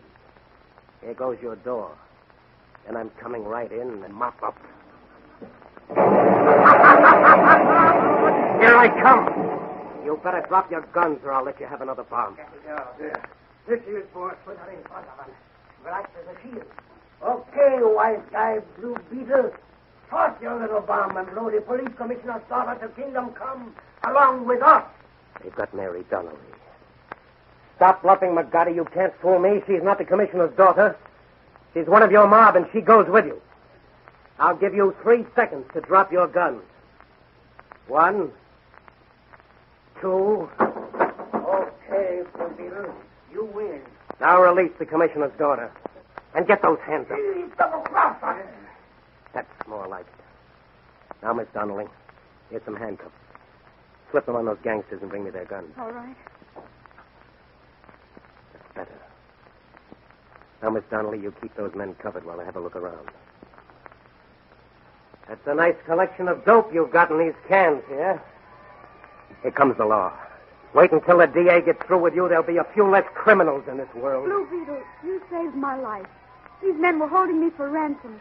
Here goes your door. And I'm coming right in and mop up. Here I come. You better drop your guns or I'll let you have another bomb. Yeah. Here she is, boss. Put her in front of us. Relax as a shield. Okay, wise guy, Blue Beetle. Toss your little bomb and blow the police commissioner's daughter to kingdom come along with us. They've got Mary Donnelly. Stop bluffing, McGotty. You can't fool me. She's not the commissioner's daughter. She's one of your mob, and she goes with you. I'll give you 3 seconds to drop your guns. 1, 2. Okay, Blue Beetle. You win. Now release the commissioner's daughter. And get those hands up. Double cross on it. That's more like it. Now, Miss Donnelly, here's some handcuffs. Slip them on those gangsters and bring me their guns. All right. That's better. Now, Miss Donnelly, you keep those men covered while I have a look around. That's a nice collection of dope you've got in these cans here. Here comes the law. Wait until the DA gets through with you. There'll be a few less criminals in this world. Blue Beetle, you saved my life. These men were holding me for ransom.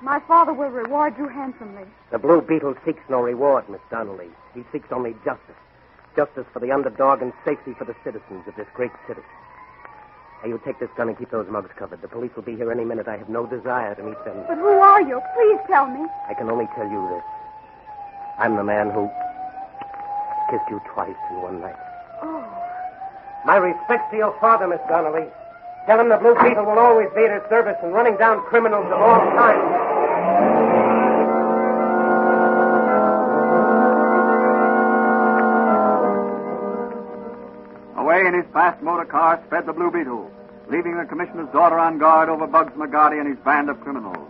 My father will reward you handsomely. The Blue Beetle seeks no reward, Miss Donnelly. He seeks only justice. Justice for the underdog and safety for the citizens of this great city. Hey, you take this gun and keep those mugs covered. The police will be here any minute. I have no desire to meet them. But who are you? Please tell me. I can only tell you this. I'm the man who kissed you twice in one night. Oh. My respects to your father, Miss Donnelly. Tell him the Blue Beetle will always be at his service in running down criminals of all kinds. Away in his fast motor car sped the Blue Beetle, leaving the commissioner's daughter on guard over Bugs McGarty and his band of criminals.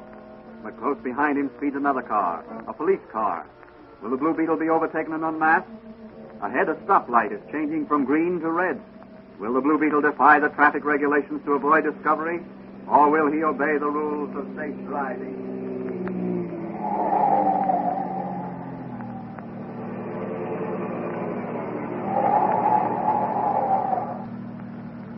But close behind him speeds another car, a police car. Will the Blue Beetle be overtaken and unmasked? Ahead, a stoplight is changing from green to red. Will the Blue Beetle defy the traffic regulations to avoid discovery, or will he obey the rules of safe driving?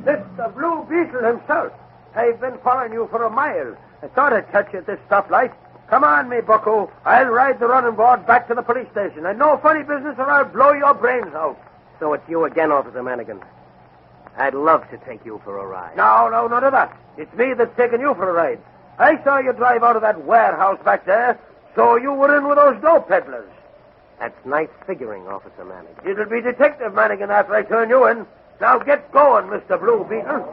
Mr. Blue Beetle himself. I've been following you for a mile. I thought I'd catch you at this stoplight. Come on, me bucko. I'll ride the running board back to the police station. And no funny business or I'll blow your brains out. So it's you again, Officer Manigan. I'd love to take you for a ride. No, none of that. It's me that's taking you for a ride. I saw you drive out of that warehouse back there, so you were in with those dope peddlers. That's nice figuring, Officer Manigan. It'll be Detective Manigan after I turn you in. Now get going, Mr. Blue Beetle.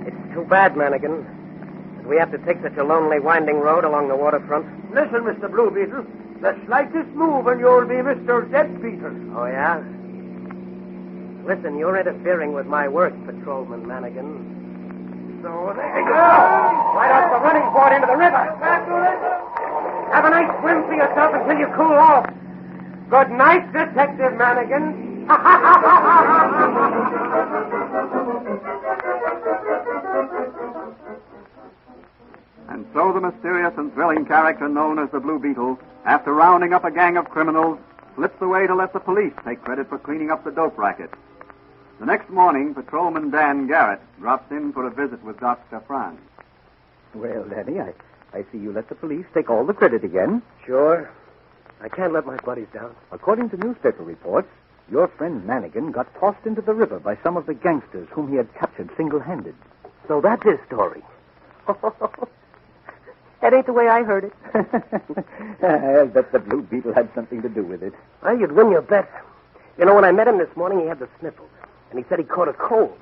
It's too bad, Manigan, that we have to take such a lonely, winding road along the waterfront. Listen, Mr. Blue Beetle. The slightest move and you'll be Mr. Dead Beetle. Oh, yeah? Listen, you're interfering with my work, Patrolman Manigan. So there you go. Right off the running board into the river. Have a nice swim for yourself until you cool off. Good night, Detective Manigan. And so the mysterious and thrilling character known as the Blue Beetle, after rounding up a gang of criminals, slips away to let the police take credit for cleaning up the dope racket. The next morning, Patrolman Dan Garrett drops in for a visit with Dr. Franz. Well, Danny, I see you let the police take all the credit again. Sure. I can't let my buddies down. According to newspaper reports, your friend Manigan got tossed into the river by some of the gangsters whom he had captured single-handed. So that's his story. That ain't the way I heard it. I'll bet the Blue Beetle had something to do with it. Well, you'd win your bet. You know, when I met him this morning, he had the sniffles. And he said he caught a cold.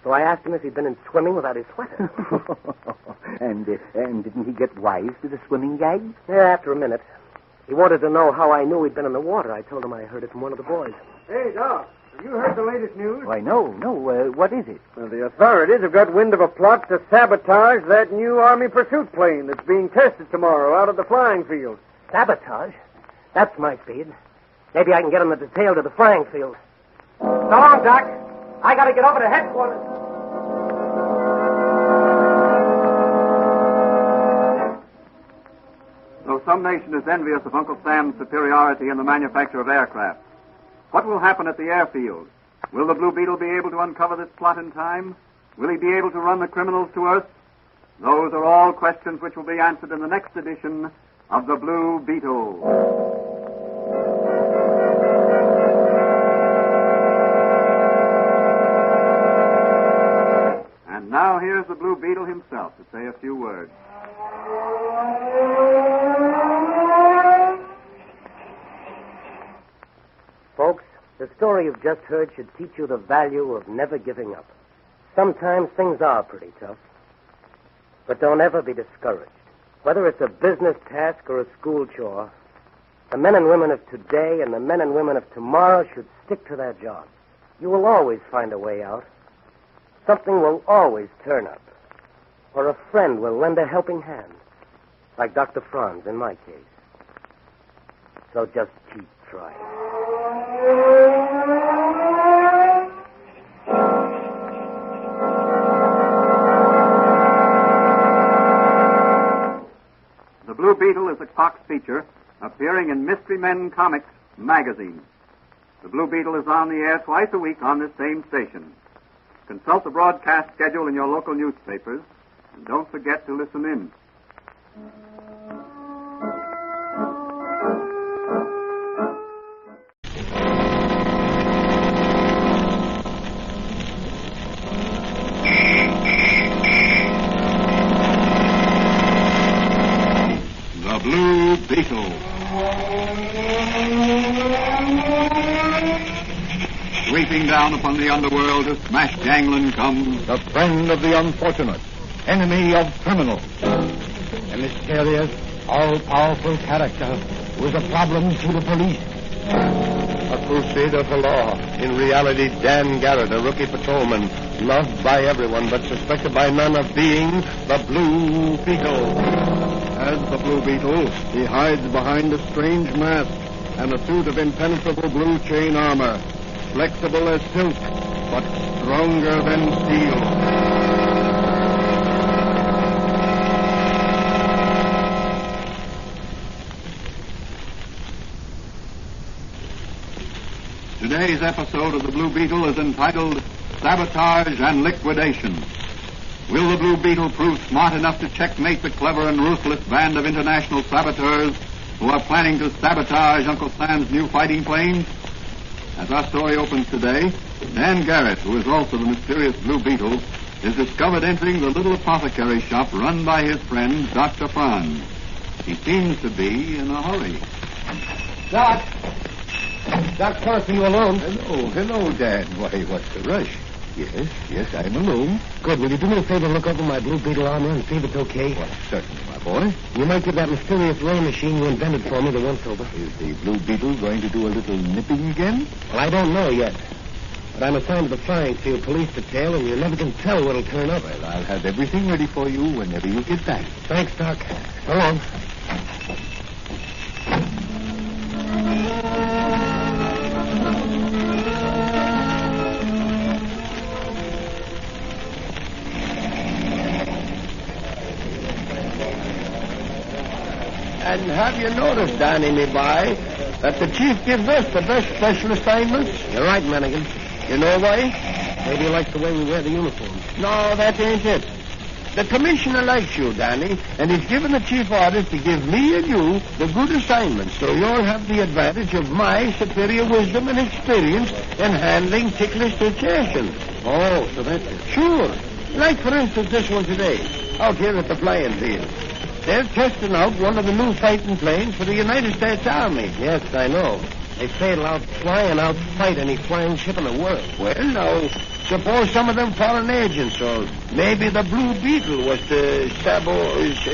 So I asked him if he'd been in swimming without his sweater. And didn't he get wise to the swimming gag? Yeah, after a minute. He wanted to know how I knew he'd been in the water. I told him I heard it from one of the boys. Hey, Doc, have you heard the latest news? Why, no. What is it? Well, the authorities have got wind of a plot to sabotage that new Army pursuit plane that's being tested tomorrow out of the flying field. Sabotage? That's my speed. Maybe I can get him the detail to the flying field. So long, Doc. I gotta get over to headquarters. Though some nation is envious of Uncle Sam's superiority in the manufacture of aircraft, what will happen at the airfield? Will the Blue Beetle be able to uncover this plot in time? Will he be able to run the criminals to earth? Those are all questions which will be answered in the next edition of The Blue Beetle. And now here's the Blue Beetle himself to say a few words. Folks, the story you've just heard should teach you the value of never giving up. Sometimes things are pretty tough. But don't ever be discouraged. Whether it's a business task or a school chore, the men and women of today and the men and women of tomorrow should stick to their jobs. You will always find a way out. Something will always turn up. Or a friend will lend a helping hand. Like Dr. Franz in my case. So just keep trying. The Blue Beetle is a Cox feature appearing in Mystery Men Comics magazine. The Blue Beetle is on the air twice a week on this same station. Consult the broadcast schedule in your local newspapers, and don't forget to listen in. The Blue Beetle. Sweeping down upon the underworld to smash gangland comes The friend of the unfortunate, enemy of criminals. A mysterious, all-powerful character who is a problem to the police. A crusader for law. In reality, Dan Garrett, a rookie patrolman, loved by everyone but suspected by none of being the Blue Beetle. As the Blue Beetle, he hides behind a strange mask and a suit of impenetrable blue chain armor, flexible as silk, but stronger than steel. Today's episode of the Blue Beetle is entitled Sabotage and Liquidation. Will the Blue Beetle prove smart enough to checkmate the clever and ruthless band of international saboteurs who are planning to sabotage Uncle Sam's new fighting planes? As our story opens today, Dan Garrett, who is also the mysterious Blue Beetle, is discovered entering the little apothecary shop run by his friend, Dr. Franz. He seems to be in a hurry. Doc! Doc Franz, are you alone? Hello, Dan. Why, what's the rush? Yes, I'm alone. Good. Will you do me a favor and look over my Blue Beetle armor and see if it's okay? Why, certainly, my boy. You might give that mysterious ray machine you invented for me the once-over. Is the Blue Beetle going to do a little nipping again? Well, I don't know yet. But I'm assigned to the flying field police detail, and you never can tell what'll turn up. Well, I'll have everything ready for you whenever you get back. Thanks, Doc. So long. And have you noticed, Danny, me boy, that the chief gives us the best special assignments? You're right, Manigan. You know why? Maybe he likes the way we wear the uniforms. No, that ain't it. The commissioner likes you, Danny, and he's given the chief orders to give me and you the good assignments, so you'll have the advantage of my superior wisdom and experience in handling ticklish situations. Oh, so that's it. Sure. Like, for instance, this one today, out here at the flying field. They're testing out one of the new fighting planes for the United States Army. Yes, I know. They say it'll outfly and outfight any flying ship in the world. Well, now, suppose some of them foreign agents, or maybe the Blue Beetle was to Sabotage.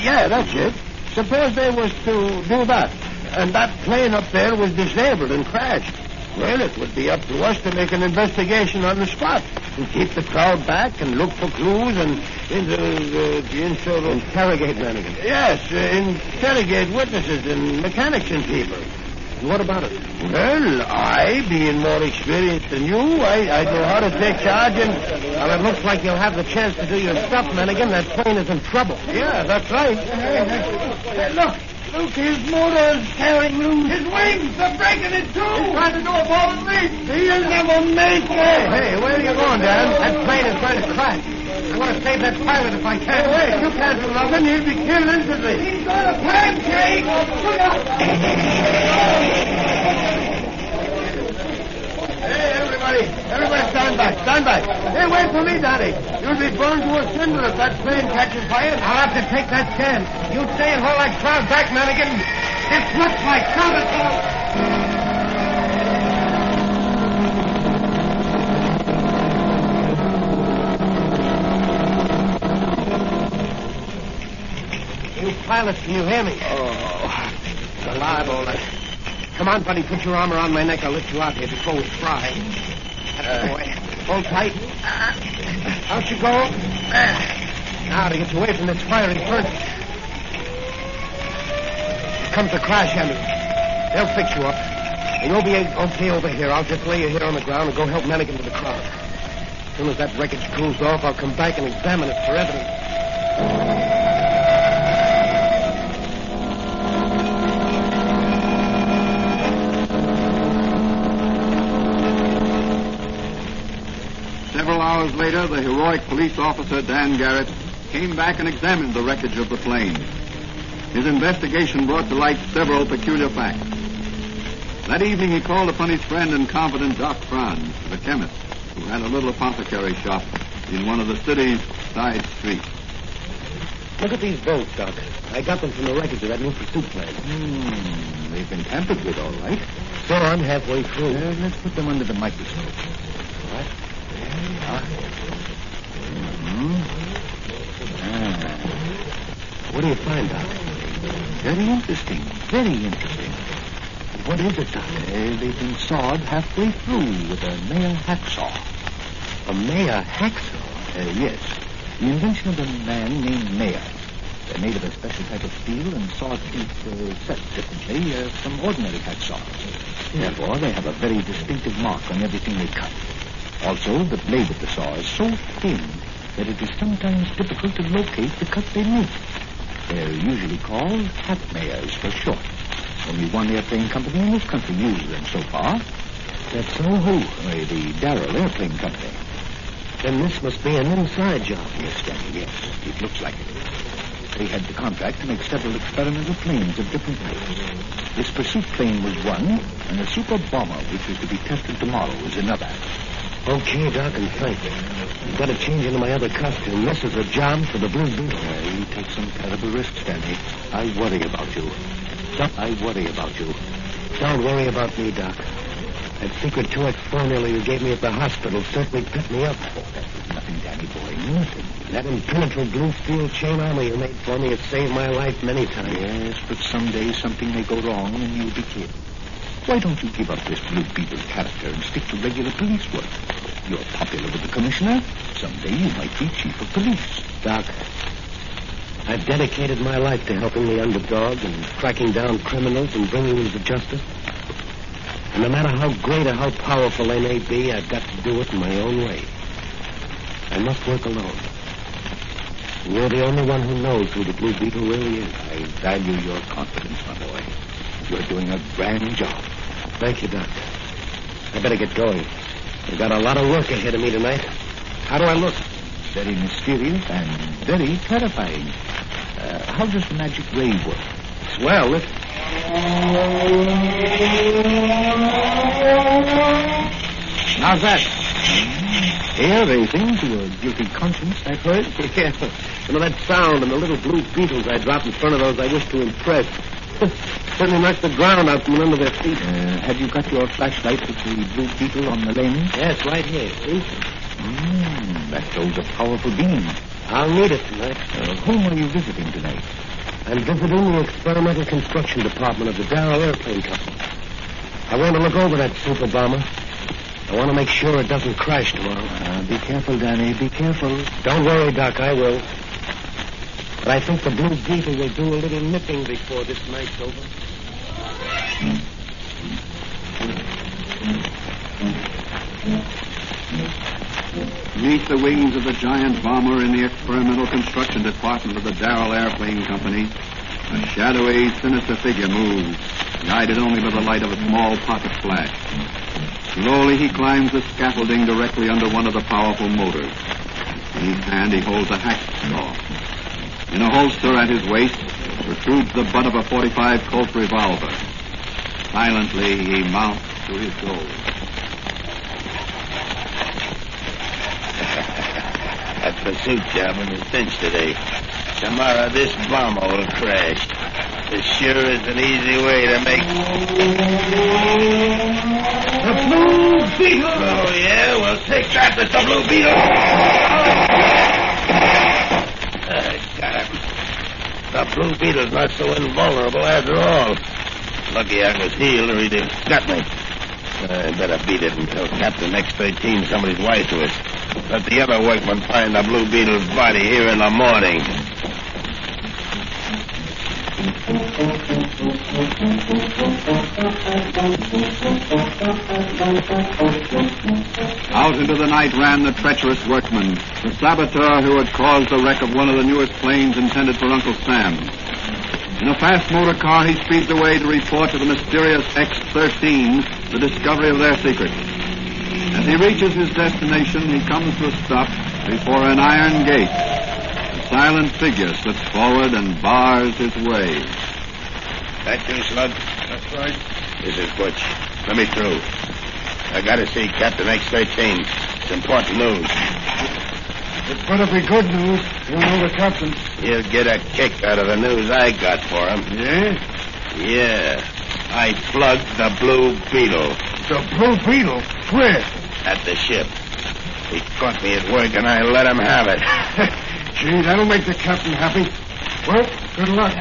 Yeah, that's it. Suppose they was to do that, and that plane up there was disabled and crashed. Well, it would be up to us to make an investigation on the spot and keep the crowd back and look for clues and interrogate Manigan. Yes, interrogate witnesses and mechanics and people. And what about it? Well, I, being more experienced than you, I know how to take charge and... Well, it looks like you'll have the chance to do your stuff, Manigan. That plane is in trouble. Yeah, that's right. Hey, look, his motor's tearing loose. His wings are breaking in two. He's trying to do a ball and leap. He'll never make it. Hey, where are you going, Dan? That plane is going to crash. I want to save that pilot if I can. Wait, you can't do nothing. He'll be killed instantly. He's got a pancake. Hey, everybody stand back. Hey, wait for me, Daddy. You'll be burned to a cinder if that plane catches fire. I'll have to take that chance. You stay and hold that crowd back, Manigan. This looks like sabotage. You pilots, can you hear me? Oh, it's alive, all right. Come on, buddy, put your armor on my neck. I'll lift you out here before we fry. That's boy. Hold tight. Out you go. Now to get you away from this firing furnace. Here comes the crash ambulance. They'll fix you up. And you'll be okay over here. I'll just lay you here on the ground and go help Manigan to the crowd. As soon as that wreckage cools off, I'll come back and examine it for evidence. later, the heroic police officer, Dan Garrett, came back and examined the wreckage of the plane. His investigation brought to light several peculiar facts. That evening, he called upon his friend and confidant, Doc Franz, the chemist, who had a little apothecary shop in one of the city's side streets. Look at these bolts, Doc. I got them from the wreckage of that new pursuit plane. They've been tampered with, all right. So I'm halfway through. Let's put them under the microscope. All right. There we are. What do you find, Doc? Very interesting. Very interesting. What is it, Doc? They've been sawed halfway through with a Mayer hacksaw. A Mayer hacksaw? Yes. The invention of a man named Mayer. They're made of a special type of steel and saw teeth set differently from ordinary hacksaws. Therefore, they have a very distinctive mark on everything they cut. Also, the blade of the saw is so thin that it is sometimes difficult to locate the cut they make. They're usually called Hack-Mayers for short. Only one airplane company in this country uses them so far. That's so who? The Darrell Airplane Company. Then this must be an inside job. Yes, Danny, yes. It looks like it. They had the contract to make several experimental planes of different types. This pursuit plane was one, and a super bomber, which was to be tested tomorrow, was another. Okay, Doc, and thank you. I've got to change into my other costume. This is a job for the Blue Beetle. You take some terrible risks, Danny. I worry about you. Don't worry about me, Doc. That secret 2X formula you gave me at the hospital certainly picked me up. That was nothing, Danny boy, nothing. That impenetrable blue steel chain armor you made for me has saved my life many times. Yes, but someday something may go wrong and you'll be killed. Why don't you give up this Blue Beetle character and stick to regular police work? You're popular with the commissioner. Someday you might be chief of police. Doc, I've dedicated my life to helping the underdog and tracking down criminals and bringing them to justice. And no matter how great or how powerful they may be, I've got to do it in my own way. I must work alone. And you're the only one who knows who the Blue Beetle really is. I value your confidence, my boy. You're doing a grand job. Thank you, Doc. I better get going. I've got a lot of work ahead of me tonight. How do I look? Very mysterious and very terrifying. How does the magic ray work? Swell, listen. How's that? Hair-raising to a guilty conscience, I've heard. Yeah. You know, that sound and the little blue beetles I drop in front of those I wish to impress. Certainly knocks the ground out from under their feet. Have you got your flashlight with the Blue Beetle on the lens? Yes, right here. See? That shows a powerful beam. I'll need it tonight. Whom are you visiting tonight? I'm visiting the experimental construction department of the Darrell Airplane Company. I want to look over that super bomber. I want to make sure it doesn't crash tomorrow. Be careful, Danny. Be careful. Don't worry, Doc. I will. But I think the Blue Beetle will do a little nipping before this night's over. Beneath the wings of the giant bomber in the experimental construction department of the Darrell Airplane Company, a shadowy, sinister figure moves, guided only by the light of a small pocket flash. Slowly he climbs the scaffolding directly under one of the powerful motors. In his hand he holds a hacksaw. In a holster at his waist protrudes the butt of a .45 Colt revolver. Silently he mounts to his goal. That pursuit job in the cinch today. Tomorrow this bomber will crash. It sure is an easy way to make... The Blue Beetle! Oh, yeah? We'll take that, Mr. Blue Beetle! Got him. The Blue Beetle's not so invulnerable after all. Lucky I was healed or he'd have got me. I better beat it until Captain X-13 somebody's wise to us. Let the other workmen find the Blue Beetle's body here in the morning. Out into the night ran the treacherous workman, the saboteur who had caused the wreck of one of the newest planes intended for Uncle Sam. In a fast motor car, he speeds away to report to the mysterious X-13 the discovery of their secret. As he reaches his destination, he comes to a stop before an iron gate. A silent figure slips forward and bars his way. That you, Slug? That's right. This is Butch. Let me through. I gotta see Captain X-13. It's important news. It better be good news. You know the captain. He'll get a kick out of the news I got for him. Yeah? Yeah. I plugged the Blue Beetle. The Blue Beetle? Where? At the ship. He caught me at work and I let him have it. Gee, that'll make the captain happy. Well, good luck.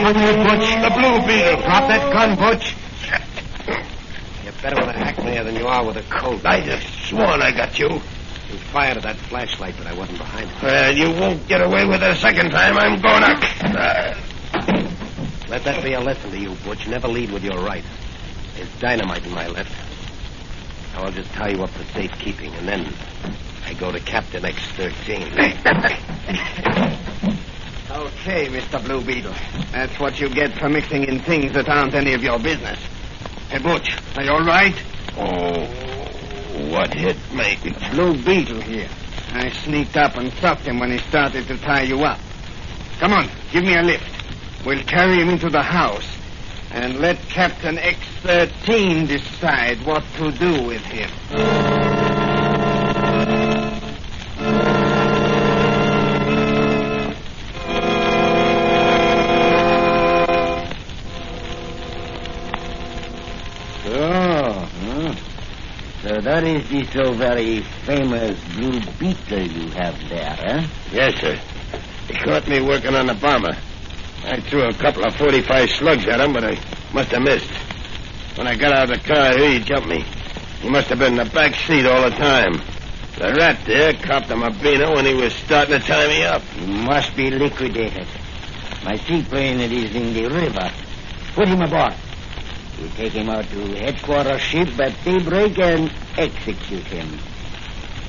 The Blue Beetle. Drop that gun, Butch. You're better with a hackmayer than you are with a coat. I just sworn I got you. You fired at that flashlight, but I wasn't behind it. Well, you won't get away with it a second time. I'm gonna... Let that be a lesson to you, Butch. Never lead with your right. There's dynamite in my left. Now I'll just tie you up for safekeeping, and then I go to Captain X-13. Okay, Mr. Blue Beetle. That's what you get for mixing in things that aren't any of your business. Hey, Butch, are you all right? Oh, what hit me? It's Blue Beetle here. I sneaked up and stopped him when he started to tie you up. Come on, give me a lift. We'll carry him into the house and let Captain X-13 decide what to do with him. So that is the so very famous Blue Beetle you have there, eh? Yes, sir. He caught me working on the bomber. I threw a couple of 45 slugs at him, but I must have missed. When I got out of the car, he jumped me. He must have been in the back seat all the time. The rat there copped him a beano when he was starting to tie me up. He must be liquidated. My seaplane is in the river. Put him aboard. We take him out to headquarters ship at daybreak and execute him.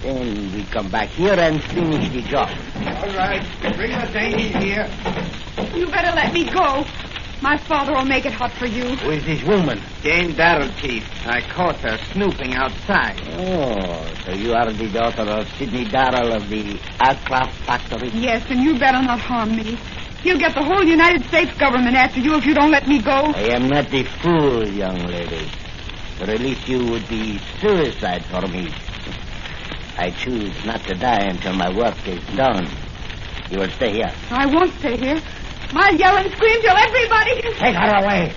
Then we come back here and finish the job. All right. Bring the dinghy here. You better let me go. My father will make it hot for you. Who is this woman? Dame Darrell, Chief. I caught her snooping outside. Oh, so you are the daughter of Sidney Darrell of the aircraft factory? Yes, and you better not harm me. You'll get the whole United States government after you if you don't let me go. I am not the fool, young lady. To release you would be suicide for me. I choose not to die until my work is done. You will stay here. I won't stay here. I'll yell and scream till everybody... Take her away.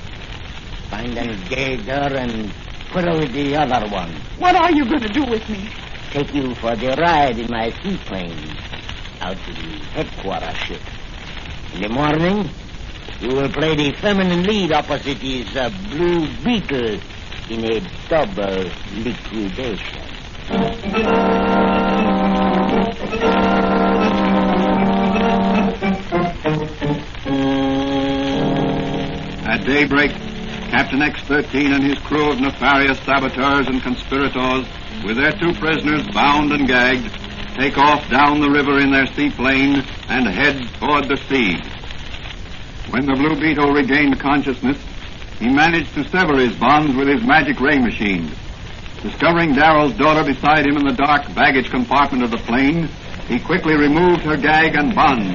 Find and gag her and put her with the other one. What are you going to do with me? Take you for the ride in my seaplane out to the headquarters ship. In the morning, you will play the feminine lead opposite his Blue Beetle in a double liquidation. At daybreak, Captain X-13 and his crew of nefarious saboteurs and conspirators, with their two prisoners bound and gagged, take off down the river in their seaplane and head toward the sea. When the Blue Beetle regained consciousness, he managed to sever his bonds with his magic ray machine. Discovering Darrell's daughter beside him in the dark baggage compartment of the plane, he quickly removed her gag and bonds.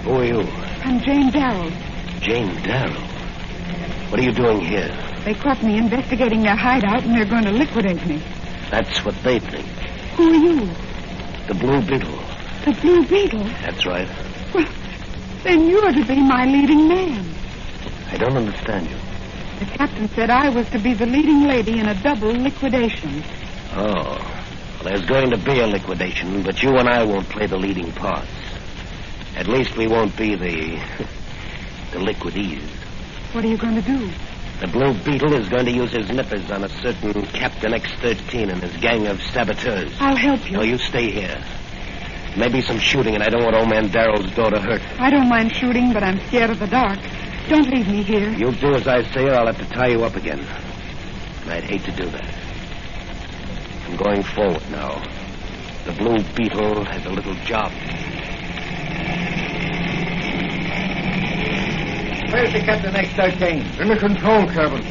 Who are you? I'm Jane Darrell. Jane Darrell. What are you doing here? They caught me investigating their hideout, and they're going to liquidate me. That's what they think. Who are you? The Blue Beetle. The Blue Beetle? That's right. Well, then you're to be my leading man. I don't understand you. The captain said I was to be the leading lady in a double liquidation. Oh. Well, there's going to be a liquidation, but you and I won't play the leading parts. At least we won't be the liquidees. What are you going to do? The Blue Beetle is going to use his nippers on a certain Captain X13 and his gang of saboteurs. I'll help you. No, you stay here. Maybe some shooting, and I don't want old man Darrell's daughter hurt. I don't mind shooting, but I'm scared of the dark. Don't leave me here. You'll do as I say, or I'll have to tie you up again. And I'd hate to do that. I'm going forward now. The Blue Beetle has a little job. Where's the Captain X13? In the control cabin.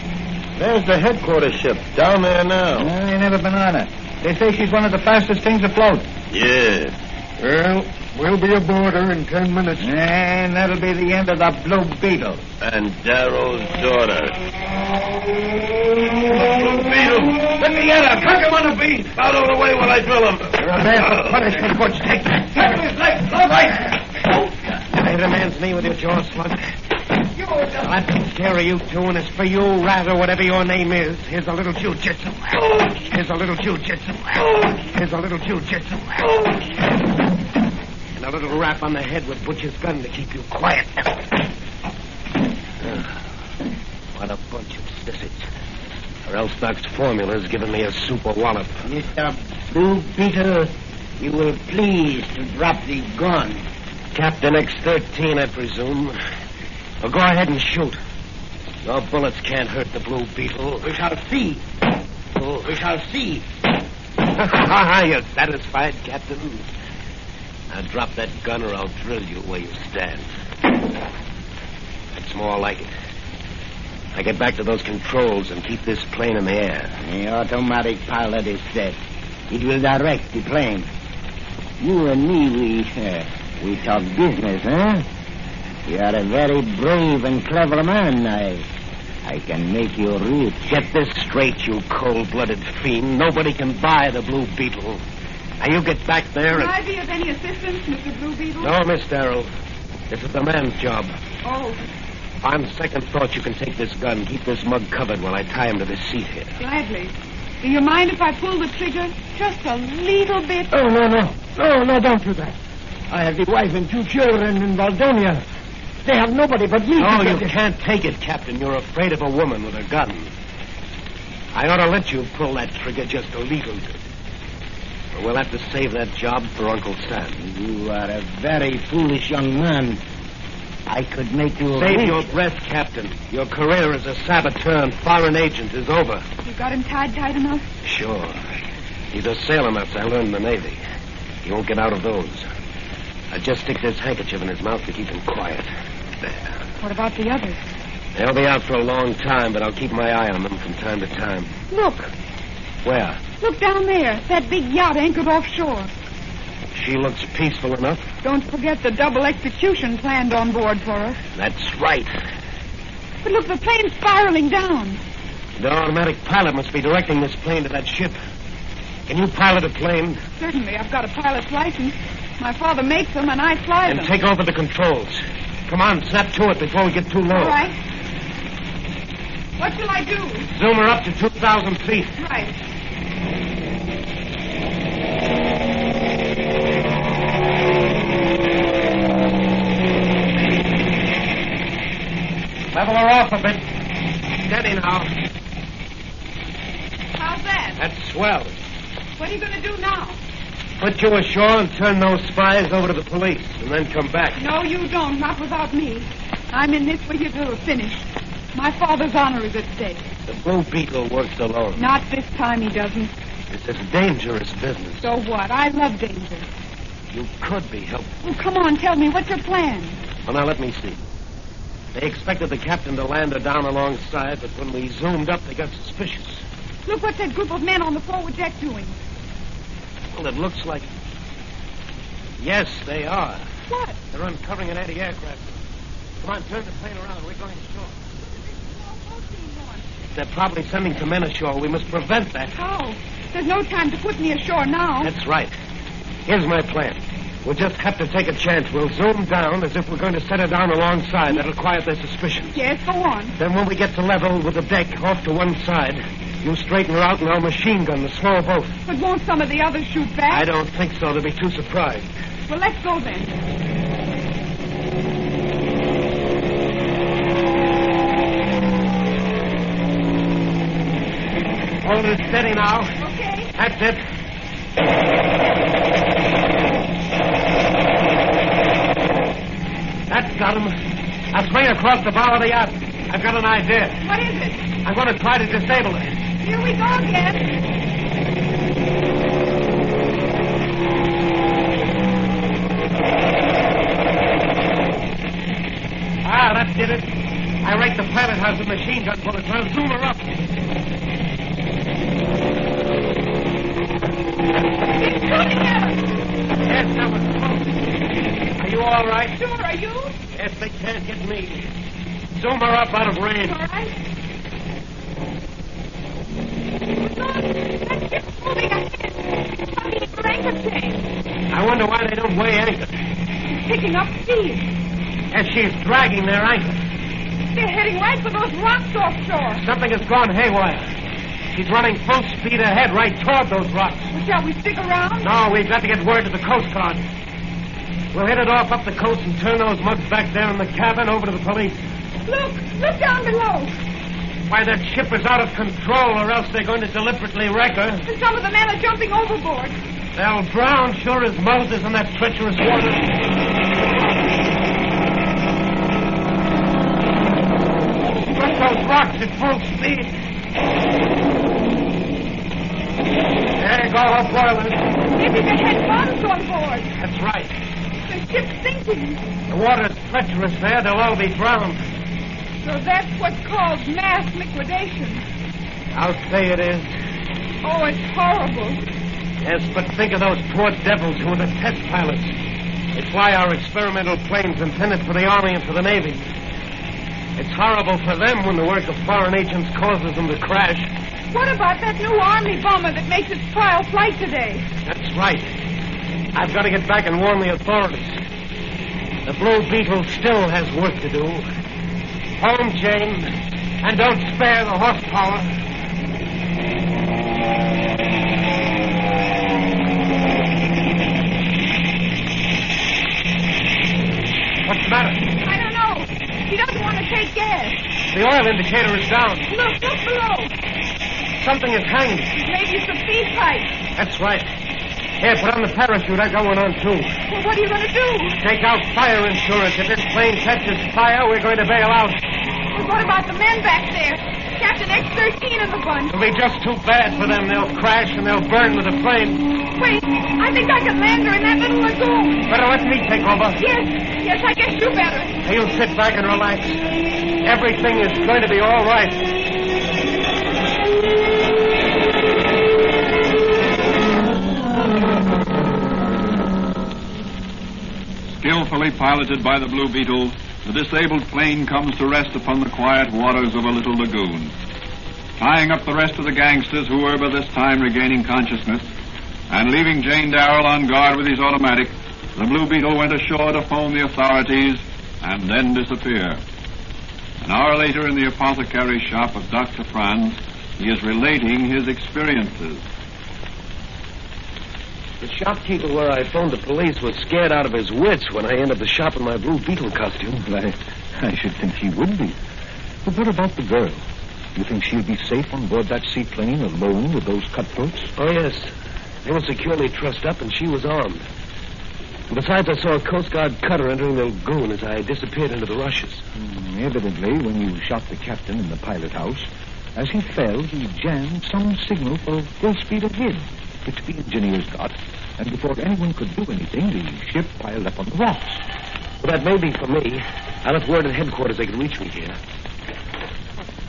There's the headquarters ship. Down there now. I never been on it. They say she's one of the fastest things afloat. Yeah. Well, we'll be aboard her in 10 minutes. And that'll be the end of the Blue Beetle. And Darrell's daughter. Blue Beetle! Let me get her! Cock him on the beam! Out of the way while I drill him. You're a man for punishment, Butch. Take that. Get his leg! All right! Hit a man's knee with your jaw slug. I've been scared of you two, and it's for you, Rat, or whatever your name is. Here's a little jiu-jitsu. Here's a little jiu-jitsu. Here's a little jiu-jitsu. And a little rap on the head with Butch's gun to keep you quiet. What a bunch of sissies. Or else Doc's formula's given me a super wallop. Mr. Blue Beetle, you will please to drop the gun. Captain X13, I presume. Well, go ahead and shoot. Your bullets can't hurt the Blue Beetle. We shall see. We shall see. You're satisfied, Captain? Now drop that gun or I'll drill you where you stand. That's more like it. I get back to those controls and keep this plane in the air. The automatic pilot is set. It will direct the plane. You and me, we talk business, huh? You are a very brave and clever man. I can make you rich. Get this straight, you cold-blooded fiend. Nobody can buy the Blue Beetle. Now you get back there Can and... I be of any assistance, Mr. Blue Beetle? No, Miss Darrell. This is the man's job. Oh, On second thought, you can take this gun, keep this mug covered while I tie him to this seat here. gladly. Do you mind if I pull the trigger just a little bit? Oh, no, don't do that. I have the wife and 2 children in Valdonia. They have nobody but me. No, you can't take it, Captain. You're afraid of a woman with a gun. I ought to let you pull that trigger just a little bit. But we'll have to save that job for Uncle Sam. You are a very foolish young man. I could make you Save rich. your breath, Captain. Your career as a saboteur and foreign agent is over. You got him tied tight enough? Sure. He's a sailor nuts I learned in the Navy. He won't get out of those. I just stick this handkerchief in his mouth to keep him quiet. There. What about the others? They'll be out for a long time, but I'll keep my eye on them from time to time. Look. Where? Look down there. That big yacht anchored offshore. She looks peaceful enough. Don't forget the double execution planned on board for us. That's right. But look, the plane's spiraling down. The automatic pilot must be directing this plane to that ship. Can you pilot a plane? Certainly, I've got a pilot's license. My father makes them, and I fly And them. take over the controls. Come on, snap to it before we get too low. All right. What shall I do? Zoom her up to 2,000 feet. Right. Level her off a bit. Steady now. How's that? That's swell. What are you going to do now? Put you ashore and turn those spies over to the police, and then come back. No, you don't. Not without me. I'm in this with you till we're finished. My father's honor is at stake. The Blue Beetle works alone. Not this time he doesn't. It's a dangerous business. So what? I love danger. You could be helpful. Oh, come on, tell me. What's your plan? Well, now, let me see. They expected the captain to land her down alongside, but when we zoomed up, they got suspicious. Look, what's that group of men on the forward deck doing? Well, it looks like... Yes, they are. What? They're uncovering an anti-aircraft. Come on, turn the plane around. We're going ashore. They're probably sending some men ashore. We must prevent that. How? There's no time to put me ashore now. That's right. Here's my plan. We'll just have to take a chance. We'll zoom down as if we're going to set her down alongside. That'll quiet their suspicions. Yes, go on. Then when we get to level with the deck off to one side, You straighten her out and I'll machine gun the small boat. But won't some of the others shoot back? I don't think so. They'll be too surprised. Well, let's go then. Hold it steady now. Okay. That's it. That's got him. I'll swing across the bow of the yacht. I've got an idea. What is it? I'm going to try to disable it. Here we go again. Ah, that did it. I raked the pilot house with machine gun bullets. I'll zoom her up. It's shooting at us. Yes, that was close. Are you all right? Sure, are you? Yes, they can't get me. Zoom her up out of range. All right. Look, that ship's moving ahead. It's coming for anchor chain. I wonder why they don't weigh anchor. It's picking up speed. Yes, she's dragging their anchor. They're heading right for those rocks offshore. Something has gone haywire. She's running full speed ahead right toward those rocks. Well, shall we stick around? No, we've got to get word to the Coast Guard. We'll head it off up the coast and turn those mugs back there in the cabin over to the police. Look down below. Why, that ship is out of control, or else they're going to deliberately wreck her. And some of the men are jumping overboard. They'll drown sure as Moses in that treacherous water. Look, those rocks at full speed. There you go, up boiling. Maybe they had bombs on board. That's right. The ship's sinking. The water's treacherous there. They'll all be drowned. So that's what's called mass liquidation. I'll say it is. Oh, it's horrible. Yes, but think of those poor devils who are the test pilots. They fly our experimental planes intended for the Army and for the Navy. It's horrible for them when the work of foreign agents causes them to crash. What about that new Army bomber that makes its trial flight today? That's right. I've got to get back and warn the authorities. The Blue Beetle still has work to do. Home, Jane, and don't spare the horsepower. What's the matter? I don't know. He doesn't want to take gas. The oil indicator is down. Look below. Something is hanging. Maybe it's a feed pipe. That's right. Here, put on the parachute. I got one on, too. Well, what are you going to do? Take out fire insurance. If this plane catches fire, we're going to bail out. Well, what about the men back there? Captain X-13 and the bunch. It'll be just too bad for them. They'll crash and they'll burn with the plane. Wait, I think I can land her in that little lagoon. Better let me take over. Yes, I guess you better. You sit back and relax. Everything is going to be all right. Skillfully piloted by the Blue Beetle, the disabled plane comes to rest upon the quiet waters of a little lagoon. Tying up the rest of the gangsters, who were by this time regaining consciousness, and leaving Jane Darrell on guard with his automatic, the Blue Beetle went ashore to phone the authorities and then disappear. An hour later, in the apothecary shop of Dr. Franz, he is relating his experiences. The shopkeeper where I phoned the police was scared out of his wits when I entered the shop in my Blue Beetle costume. I should think she would be. But what about the girl? You think she'll be safe on board that seaplane alone with those cutthroats? Oh, yes. They were securely trussed up, and she was armed. And besides, I saw a Coast Guard cutter entering the lagoon as I disappeared into the rushes. Evidently, when you shot the captain in the pilot house, as he fell, he jammed some signal for full speed ahead, which the engineers got, and before anyone could do anything, the ship piled up on the rocks. Well, that may be for me. I left word at headquarters they could reach me here.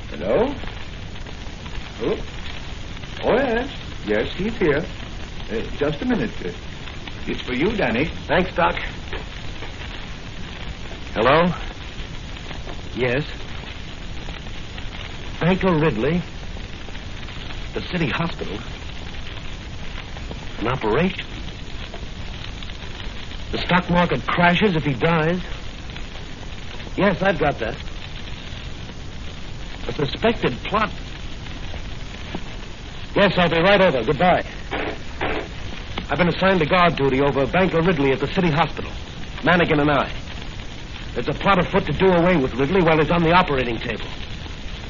Hello? Oh, yes. Yes, he's here. Just a minute. It's for you, Danny. Thanks, Doc. Hello? Yes. Michael Ridley. The city hospital. An operation. The stock market crashes if he dies. Yes, I've got that. A suspected plot. Yes, I'll be right over. Goodbye. I've been assigned to guard duty over Banker Ridley at the city hospital. Manigan and I. There's a plot afoot to do away with Ridley while he's on the operating table.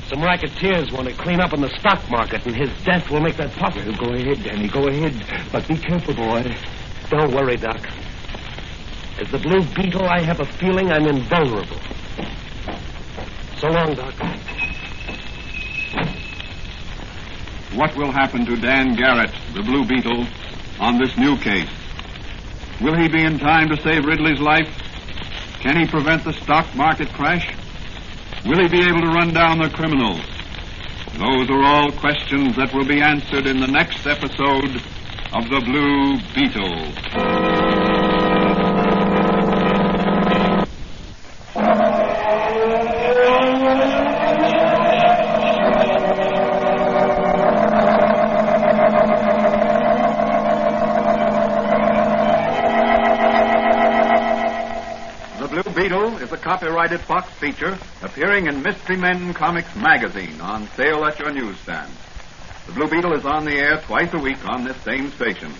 Some racketeers want to clean up on the stock market, and his death will make that possible. Well, go ahead, Danny, go ahead. But be careful, boy. Don't worry, Doc. As the Blue Beetle, I have a feeling I'm invulnerable. So long, Doc. What will happen to Dan Garrett, the Blue Beetle, on this new case? Will he be in time to save Ridley's life? Can he prevent the stock market crash? Will he be able to run down the criminals? Those are all questions that will be answered in the next episode of The Blue Beetle. Beetle is a copyrighted Fox feature appearing in Mystery Men Comics magazine on sale at your newsstand. The Blue Beetle is on the air twice a week on this same station.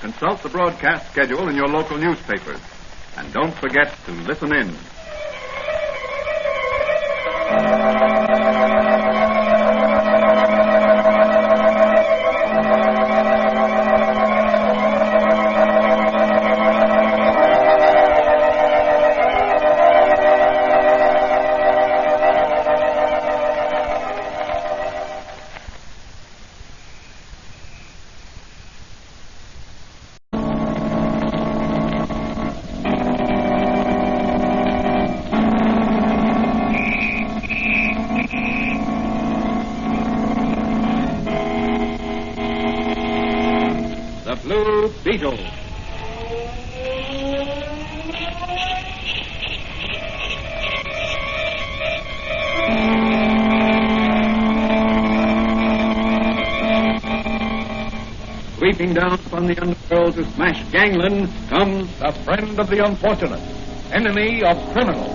Consult the broadcast schedule in your local newspapers. And don't forget to listen in. Blue Beetle. Sweeping down from the underworld to smash gangland comes the friend of the unfortunate, enemy of criminals.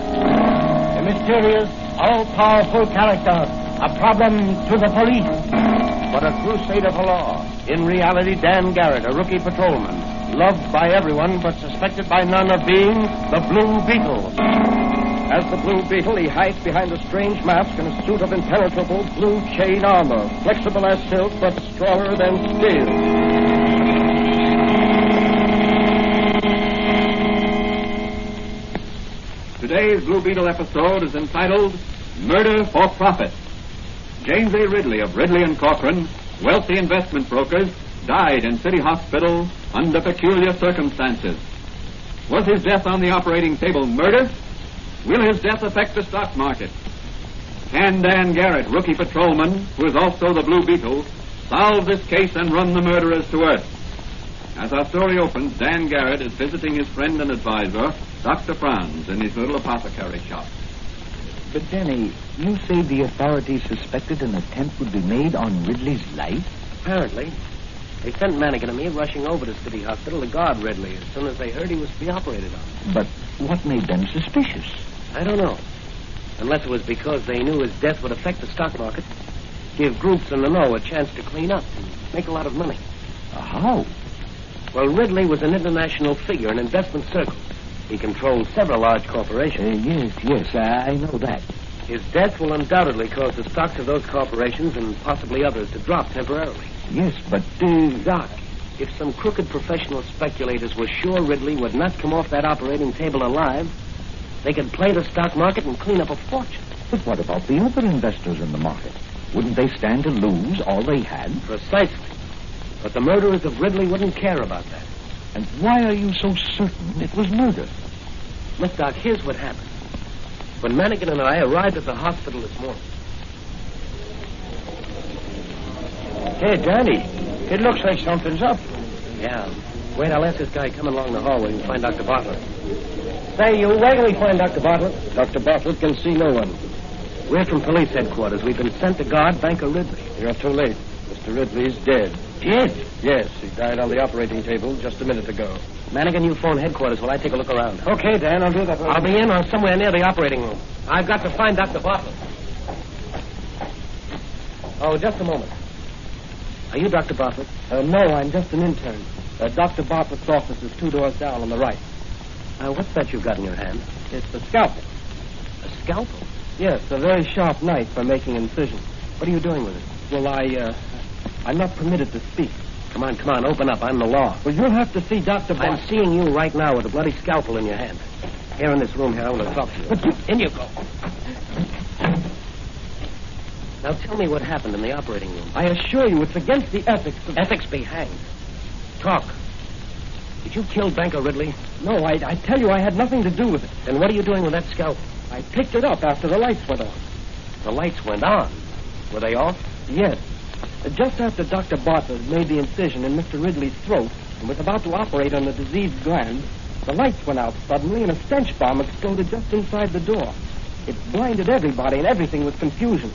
A mysterious, all-powerful character, a problem to the police. But a crusader for law. In reality, Dan Garrett, a rookie patrolman, loved by everyone but suspected by none of being the Blue Beetle. As the Blue Beetle, he hides behind a strange mask and a suit of impenetrable blue chain armor, flexible as silk but stronger than steel. Today's Blue Beetle episode is entitled Murder for Profit. James A. Ridley of Ridley & Corcoran, wealthy investment brokers, died in City Hospital under peculiar circumstances. Was his death on the operating table murder? Will his death affect the stock market? Can Dan Garrett, rookie patrolman, who is also the Blue Beetle, solve this case and run the murderers to earth? As our story opens, Dan Garrett is visiting his friend and advisor, Dr. Franz, in his little apothecary shop. But, Danny, you say the authorities suspected an attempt would be made on Ridley's life? Apparently. They sent Manigan and me rushing over to City Hospital to guard Ridley as soon as they heard he was to be operated on. But what made them suspicious? I don't know. Unless it was because they knew his death would affect the stock market, give groups in the know a chance to clean up and make a lot of money. How? Well, Ridley was an international figure in investment circles. He controlled several large corporations. Yes, I know that. His death will undoubtedly cause the stocks of those corporations and possibly others to drop temporarily. Yes, but, Doc, if some crooked professional speculators were sure Ridley would not come off that operating table alive, they could play the stock market and clean up a fortune. But what about the other investors in the market? Wouldn't they stand to lose all they had? Precisely. But the murderers of Ridley wouldn't care about that. And why are you so certain it was murder? Look, Doc, here's what happened. When Manigan and I arrived at the hospital this morning. Hey, Danny, it looks like something's up. Yeah. Wait, I'll ask this guy coming along the hallway and find Dr. Bartlett. Say, you, where can we find Dr. Bartlett? Dr. Bartlett can see no one. We're from police headquarters. We've been sent to guard Banker Ridley. You're too late. Mr. Ridley's dead. Dead? Yes, he died on the operating table just a minute ago. Manigan, you phone headquarters while I take a look around. Okay, Dan, I'll do that. I'll be in or somewhere near the operating room. I've got to find Dr. Bartlett. Oh, just a moment. Are you Dr. Bartlett? No, I'm just an intern. Dr. Bartlett's office is 2 doors down on the right. What's that you've got in your hand? It's a scalpel. A scalpel? Yes, a very sharp knife for making incisions. What are you doing with it? Well, I'm not permitted to speak. Come on, open up. I'm the law. Well, you'll have to see Dr. Bartlett. I'm seeing you right now with a bloody scalpel in your hand. Here in this room here, I want to talk to you. In you go. Now tell me what happened in the operating room. I assure you, it's against the ethics of... Ethics be hanged. Talk. Did you kill Banker Ridley? No, I tell you I had nothing to do with it. Then what are you doing with that scalpel? I picked it up after the lights went on. The lights went on. Were they off? Yes. Just after Dr. Bartlett made the incision in Mr. Ridley's throat and was about to operate on the diseased gland, the lights went out suddenly and a stench bomb exploded just inside the door. It blinded everybody and everything was confusion.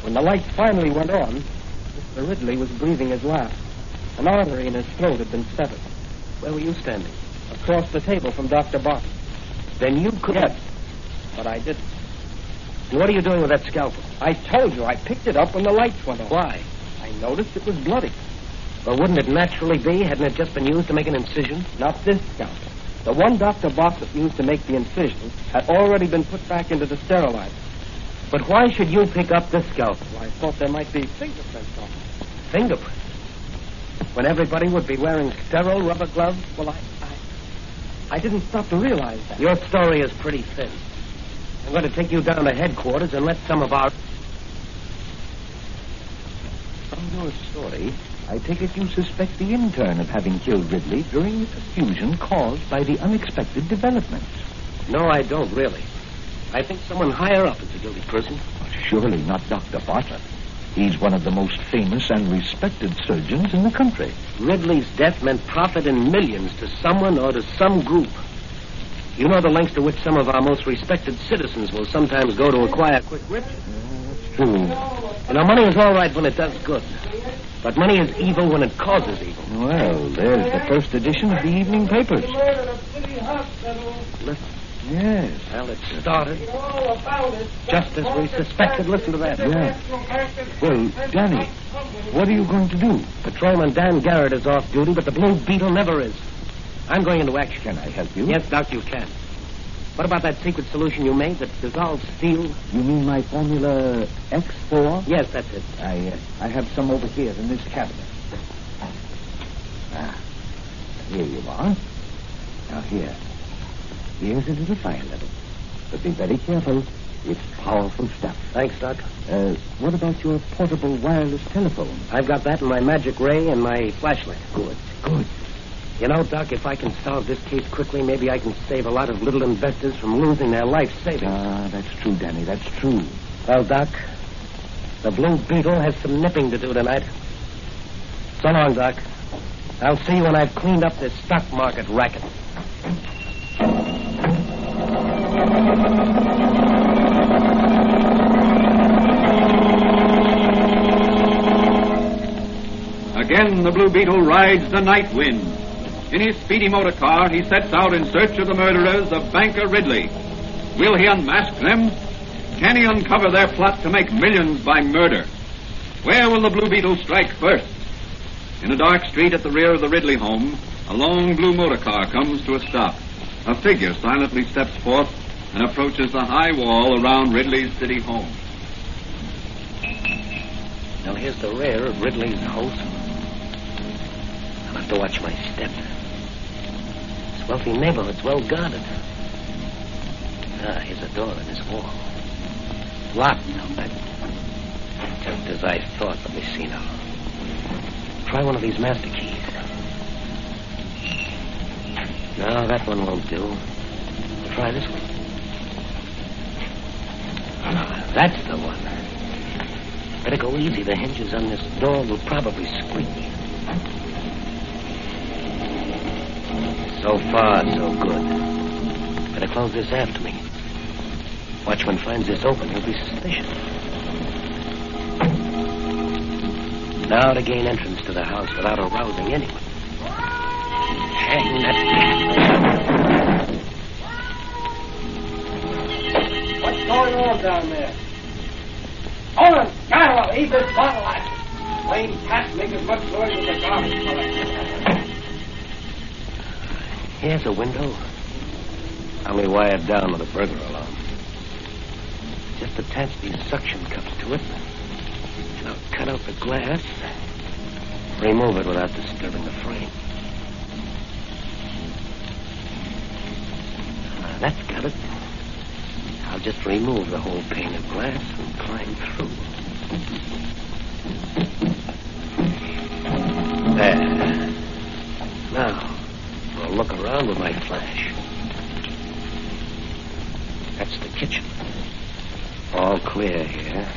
When the lights finally went on, Mr. Ridley was breathing his last. An artery in his throat had been severed. Where were you standing? Across the table from Dr. Bartlett. Then you could... Yes, but I didn't. And what are you doing with that scalpel? I told you I picked it up when the lights went on. Why? I noticed it was bloody. Well, wouldn't it naturally be? Hadn't it just been used to make an incision? Not this scalpel. The one Dr. Bartlett used to make the incision had already been put back into the sterilizer. But why should you pick up this scalpel? Well, I thought there might be fingerprints on it. Fingerprints? When everybody would be wearing sterile rubber gloves? Well, I didn't stop to realize that. Your story is pretty thin. I'm going to take you down to headquarters and let some of our... From your story, I take it you suspect the intern of having killed Ridley during the confusion caused by the unexpected developments. No, I don't, really. I think someone higher up is a guilty person. Surely not Dr. Bartlett. He's one of the most famous and respected surgeons in the country. Ridley's death meant profit in millions to someone or to some group. You know the lengths to which some of our most respected citizens will sometimes go to acquire quick riches. That's true. You know, money is all right when it does good. But money is evil when it causes evil. Well, there's the first edition of the evening papers. Listen. Yes. Well, it started just as we suspected. Listen to that. Yeah. Well, Danny, what are you going to do? Patrolman Dan Garrett is off duty, but the Blue Beetle never is. I'm going into action. Can I help you? Yes, Doc, you can. What about that secret solution you made that dissolves steel? You mean my formula X4? Yes, that's it. I have some over here in this cabinet. Here you are. Now here. Here's a little fire level. But be very careful. It's powerful stuff. Thanks, Doc. What about your portable wireless telephone? I've got that in my magic ray and my flashlight. Good. You know, Doc, if I can solve this case quickly, maybe I can save a lot of little investors from losing their life savings. That's true, Danny. That's true. Well, Doc, the Blue Beetle has some nipping to do tonight. So long, Doc. I'll see you when I've cleaned up this stock market racket. Again, the Blue Beetle rides the night wind. In his speedy motor car, he sets out in search of the murderers of Banker Ridley. Will he unmask them? Can he uncover their plot to make millions by murder? Where will the Blue Beetle strike first? In a dark street at the rear of the Ridley home, a long blue motor car comes to a stop. A figure silently steps forth and approaches the high wall around Ridley's city home. Now, here's the rear of Ridley's house. I'll have to watch my step. This wealthy neighborhood's well guarded. Here's a door in this wall. Locked, I'll bet. Just as I thought. Let me see now. Try one of these master keys. No, that one won't do. Try this one. That's the one. Better go easy. The hinges on this door will probably squeak. So far, so good. Better close this after me. Watchman finds this open, he'll be suspicious. Now to gain entrance to the house without arousing anyone. Hang that gate. What's going on down there? Hold on, Skylar, eat this bottle. Plain cat, make as much noise as a garbage collector. Here's a window. Only wired down with a burglar alarm. Just attach these suction cups to it. And I'll cut out the glass. Remove it without disturbing the frame. That's got it. I'll just remove the whole pane of glass and climb through. There. Now, I'll look around with my flash. That's the kitchen. All clear here.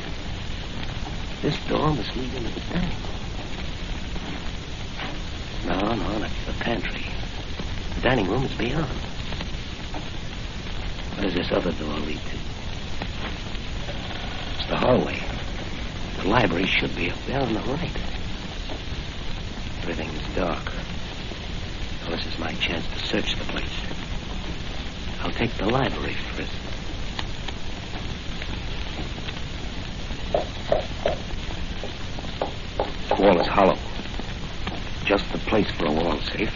This door must lead into the dining room. No, that's the pantry. The dining room is beyond. Where does this other door lead to? It's the hallway. The library should be up there on the right. Everything is dark. Well, this is my chance to search the place. I'll take the library first. The wall is hollow. Just the place for a wall safe.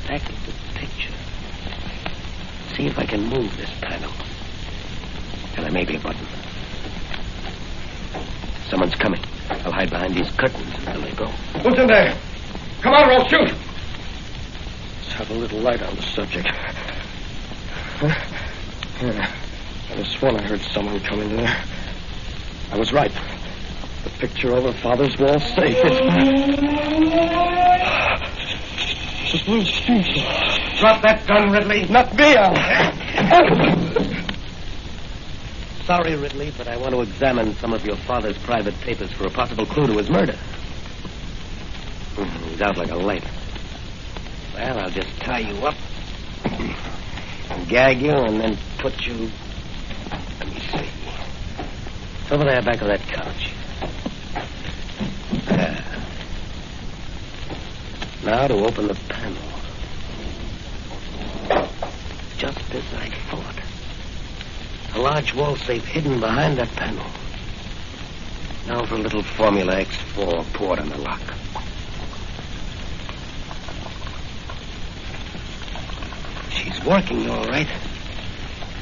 Back of the picture. See if I can move this panel. And there may be a button. Someone's coming. I'll hide behind these curtains until they go. Who's in there? Come on, or I'll shoot. Let's have a little light on the subject. Yeah. I just sworn I heard someone come in there. I was right. The picture over Father's wall safe. It's Blue Beetle. Drop that gun, Ridley. Not me. Sorry, Ridley, but I want to examine some of your father's private papers for a possible clue to his murder. He's out like a light. Well, I'll just tie you up, gag you, and then put you... Let me see. It's over there back of that couch. There. Now to open the panel. Just as I thought. A large wall safe hidden behind that panel. Now for a little Formula X4 poured on the lock. She's working all right.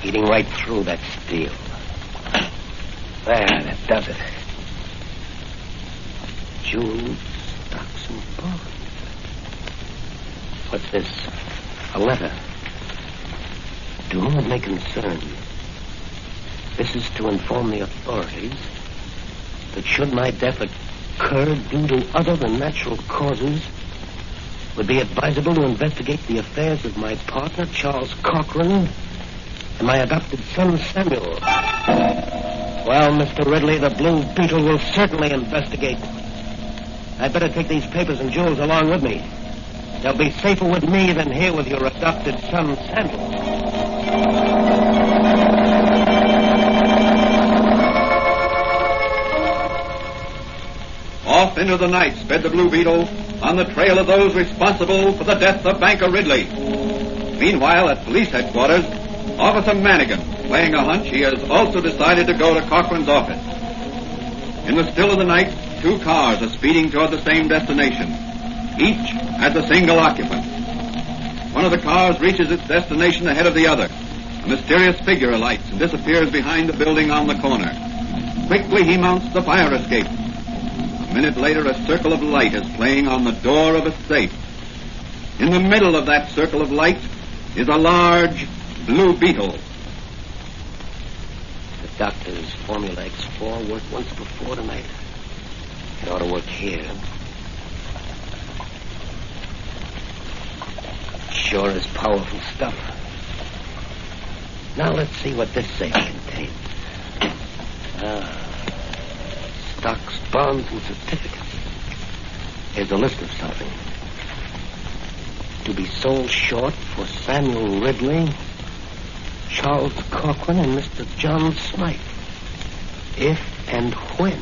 Eating right through that steel. There, that does it. Jewels, stocks, and bonds. What's this? A letter. To whom it may concern. This is to inform the authorities that should my death occur due to other than natural causes, it would be advisable to investigate the affairs of my partner, Charles Cochran, and my adopted son, Samuel. Well, Mr. Ridley, the Blue Beetle will certainly investigate. I'd better take these papers and jewels along with me. They'll be safer with me than here with your adopted son, Samuel. Off into the night sped the Blue Beetle on the trail of those responsible for the death of banker Ridley. Meanwhile, at police headquarters, Officer Manigan, playing a hunch, he has also decided to go to Cochran's office. In the still of the night, two cars are speeding toward the same destination. Each has a single occupant. One of the cars reaches its destination ahead of the other. A mysterious figure alights and disappears behind the building on the corner. Quickly he mounts the fire escape. A minute later, a circle of light is playing on the door of a safe. In the middle of that circle of light is a large Blue Beetle. The doctor's Formula X4 worked once before tonight. It ought to work here. Sure is powerful stuff. Now let's see what this safe contains. Stocks, bonds, and certificates. Here's a list of something. To be sold short for Samuel Ridley, Charles Cochran, and Mr. John Smythe. If and when.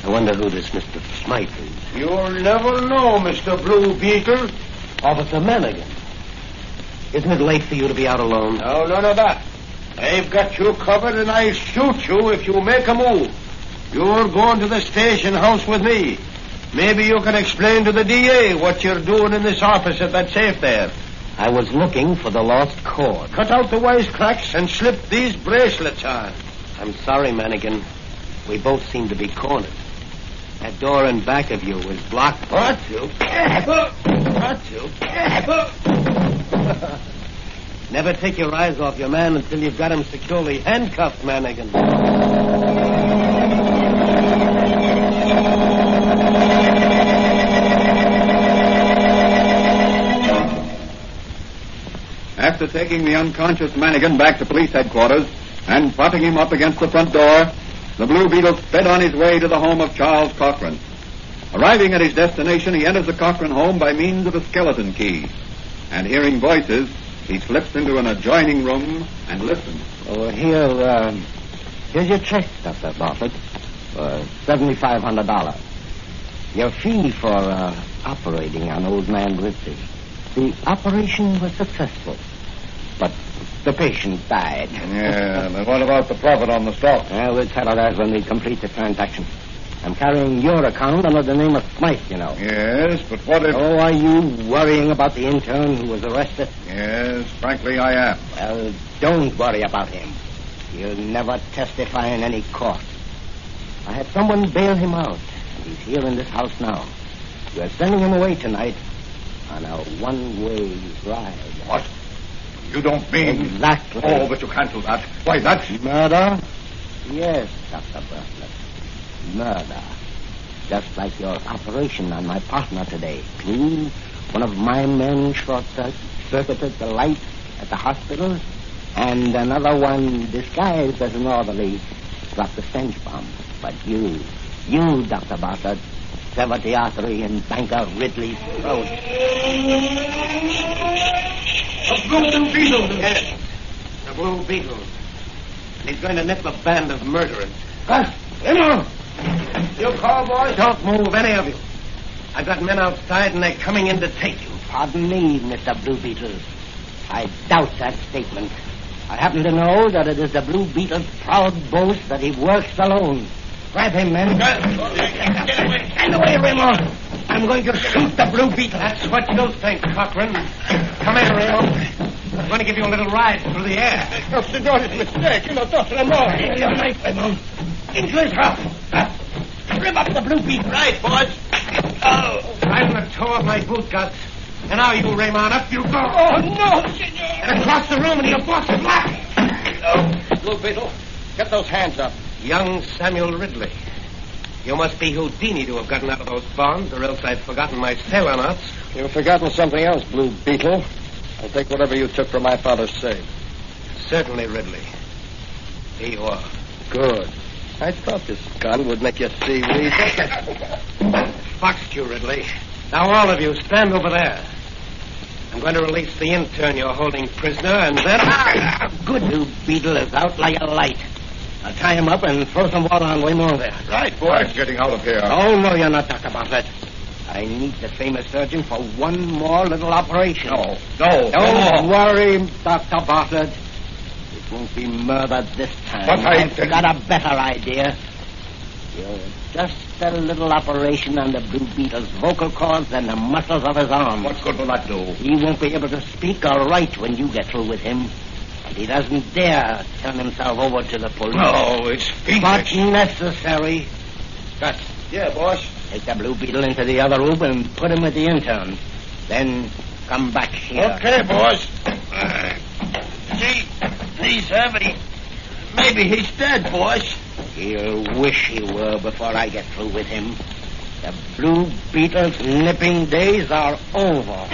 I wonder who this Mr. Smythe is. You'll never know, Mr. Blue Beetle. Officer Manigan. Isn't it late for you to be out alone? No, none of that. I've got you covered, and I shoot you if you make a move. You're going to the station house with me. Maybe you can explain to the DA what you're doing in this office at that safe there. I was looking for the lost cord. Cut out the wisecracks and slip these bracelets on. I'm sorry, Manigan. We both seem to be cornered. That door in back of you was blocked. What you? Never take your eyes off your man until you've got him securely handcuffed, Manigan. After taking the unconscious Manigan back to police headquarters and propping him up against the front door, the Blue Beetle sped on his way to the home of Charles Cochran. Arriving at his destination, he enters the Cochran home by means of a skeleton key. And hearing voices, he slips into an adjoining room and listens. Oh, here's your check, Dr. Bartlett, for $7,500. Your fee for operating on old man Ritchie. The operation was successful, but the patient died. Yeah, and what about the profit on the stock? We'll settle that when we complete the transaction. I'm carrying your account under the name of Smythe, you know. Yes, but what if... Oh, are you worrying about the intern who was arrested? Yes, frankly, I am. Well, don't worry about him. He'll never testify in any court. I had someone bail him out, and he's here in this house now. We're sending him away tonight on a one-way ride. What? You don't mean... Exactly. Oh, but you can't do that. Why, that's... Murder? Yes, Dr. Bartlett. Murder. Just like your operation on my partner today. One of my men short-circuited the light at the hospital, and another one, disguised as an orderly, dropped the stench bomb. But you, Dr. Bartlett, severed the artery in Banker Ridley's throat. The Blue Beetle! Yes, the Blue Beetle. He's going to nip a band of murderers. Emma! You cowboys? Don't move, any of you. I've got men outside, and they're coming in to take you. Pardon me, Mr. Blue Beetle. I doubt that statement. I happen to know that it is the Blue Beetle's proud boast that he works alone. Grab him, men. Stand away, Raymond. I'm going to shoot the Blue Beetle. That's what you think, Cochran. Come here, Raymond. I'm going to give you a little ride through the air. No, senor, it's a mistake. You're not talking about it. Your knife, Raymond. Into his mouth. Rip up the Blue Beetle. Right, boys. Oh. I'm the toe of my boot guts. And now you, Raymond, up you go. Oh, no, senor. And across the room, and your boss is black. Blue Beetle, get those hands up. Young Samuel Ridley. You must be Houdini to have gotten out of those bonds, or else I've forgotten my sailor knots. You've forgotten something else, Blue Beetle. I'll take whatever you took from my father's safe. Certainly, Ridley. Here you are. Good. I thought this gun would make you see reason. Foxed you, Ridley. Now, all of you, stand over there. I'm going to release the intern you're holding prisoner, and then... Good. Blue Beetle is out like a light. I'll tie him up and throw some water on Raymond there. Right, boy. I'm getting out of here. Oh, no, you're not, Dr. Bartlett. I need the famous surgeon for one more little operation. No. Don't worry, Dr. Bartlett. It won't be murder this time. But I've got a better idea. Just a little operation on the Blue Beetle's vocal cords and the muscles of his arms. What good will that do? He won't be able to speak or write when you get through with him. And he doesn't dare turn himself over to the police. No, it's fiendish. But necessary. Gus. Yeah, boss. Take the Blue Beetle into the other room and put him with the intern. Then come back here. Okay, boss. See, he's heavy. Maybe he's dead, boss. He'll wish he were before I get through with him. The Blue Beetle's nipping days are over.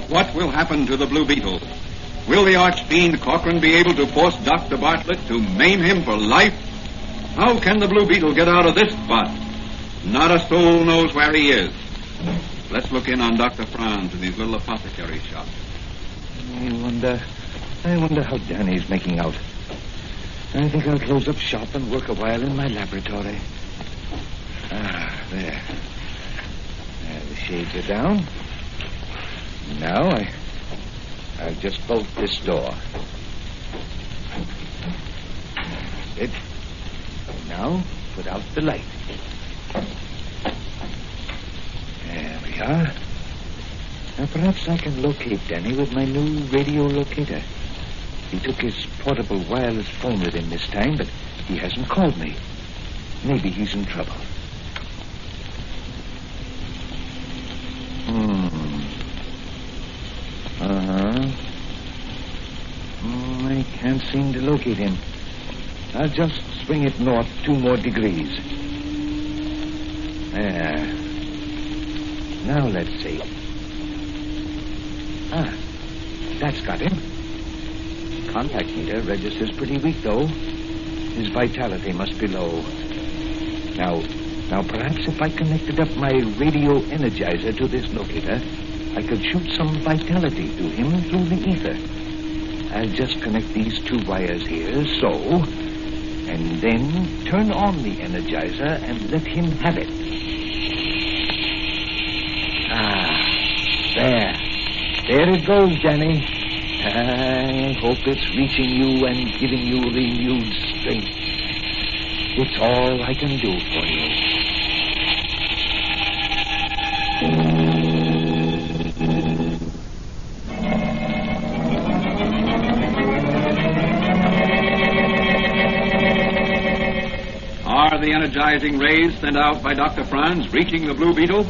What will happen to the Blue Beetle? Will the archfiend Cochran be able to force Dr. Bartlett to maim him for life? How can the Blue Beetle get out of this spot? Not a soul knows where he is. Let's look in on Dr. Franz in his little apothecary shop. I wonder how Danny's making out. I think I'll close up shop and work a while in my laboratory. There. The shades are down. Now I I'll just bolt this door. It. Now, put out the light. There we are. Now, perhaps I can locate Danny with my new radio locator. He took his portable wireless phone with him this time, but he hasn't called me. Maybe he's in trouble. I can't seem to locate him. I'll just swing it north 2 more degrees. There. Now let's see. That's got him. Contact meter registers pretty weak, though. His vitality must be low. Now perhaps if I connected up my radio energizer to this locator, I could shoot some vitality to him through the ether. I'll just connect these 2 wires here, so, and then turn on the energizer and let him have it. There it goes, Danny. I hope it's reaching you and giving you renewed strength. It's all I can do for you. Are the energizing rays sent out by Dr. Franz reaching the Blue Beetle?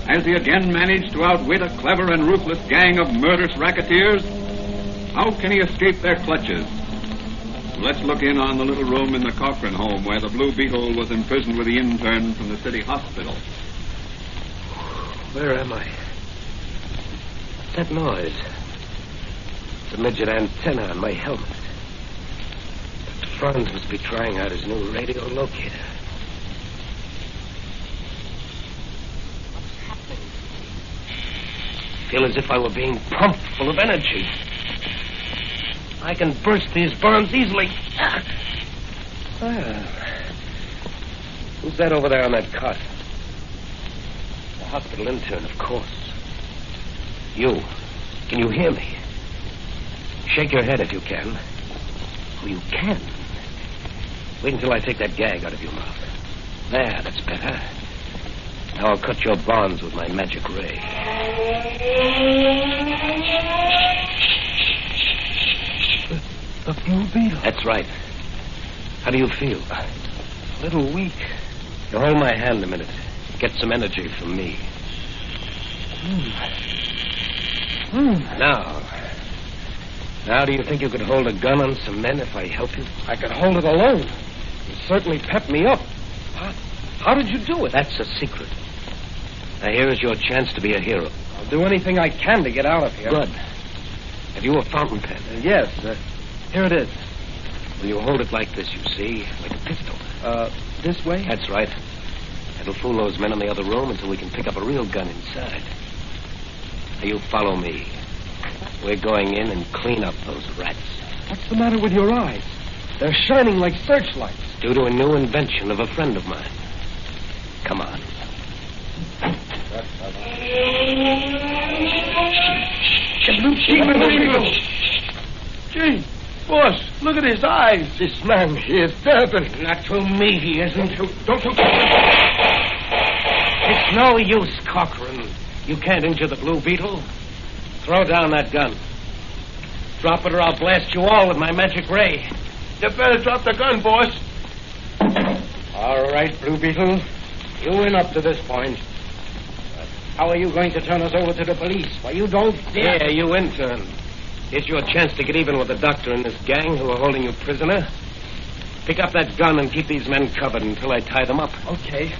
Has he again managed to outwit a clever and ruthless gang of murderous racketeers? How can he escape their clutches? Let's look in on the little room in the Cochrane home where the Blue Beetle was imprisoned with the intern from the city hospital. Where am I? What's that noise? It's a midget antenna on my helmet. Dr. Franz must be trying out his new radio locator. I feel as if I were being pumped full of energy. I can burst these bonds easily. Who's that over there on that cot? The hospital intern, of course. You. Can you hear me? Shake your head if you can. Oh, you can. Wait until I take that gag out of your mouth. There, that's better. Now I'll cut your bonds with my magic ray. The Blue Beetle. That's right. How do you feel? A little weak. You hold my hand a minute. Get some energy from me. Now, do you think you could hold a gun on some men if I help you? I could hold it alone. You certainly pepped me up. How did you do it? That's a secret. Now, here is your chance to be a hero. I'll do anything I can to get out of here. Good. Have you a fountain pen? Yes. Here it is. Will you hold it like this, you see? Like a pistol. This way? That's right. It'll fool those men in the other room until we can pick up a real gun inside. Now, you follow me. We're going in and clean up those rats. What's the matter with your eyes? They're shining like searchlights. Due to a new invention of a friend of mine. Come on. Gee, boss, look at his eyes. This man, he is dead. Not to me, he isn't. Don't you... It's no use, Cochrane. You can't injure the Blue Beetle. Throw down that gun. Drop it or I'll blast you all with my magic ray. You better drop the gun, boss. All right, Blue Beetle. You win up to this point. How are you going to turn us over to the police? Why, you don't dare... Yeah, you intern. Here's your chance to get even with the doctor and this gang who are holding you prisoner. Pick up that gun and keep these men covered until I tie them up. Okay.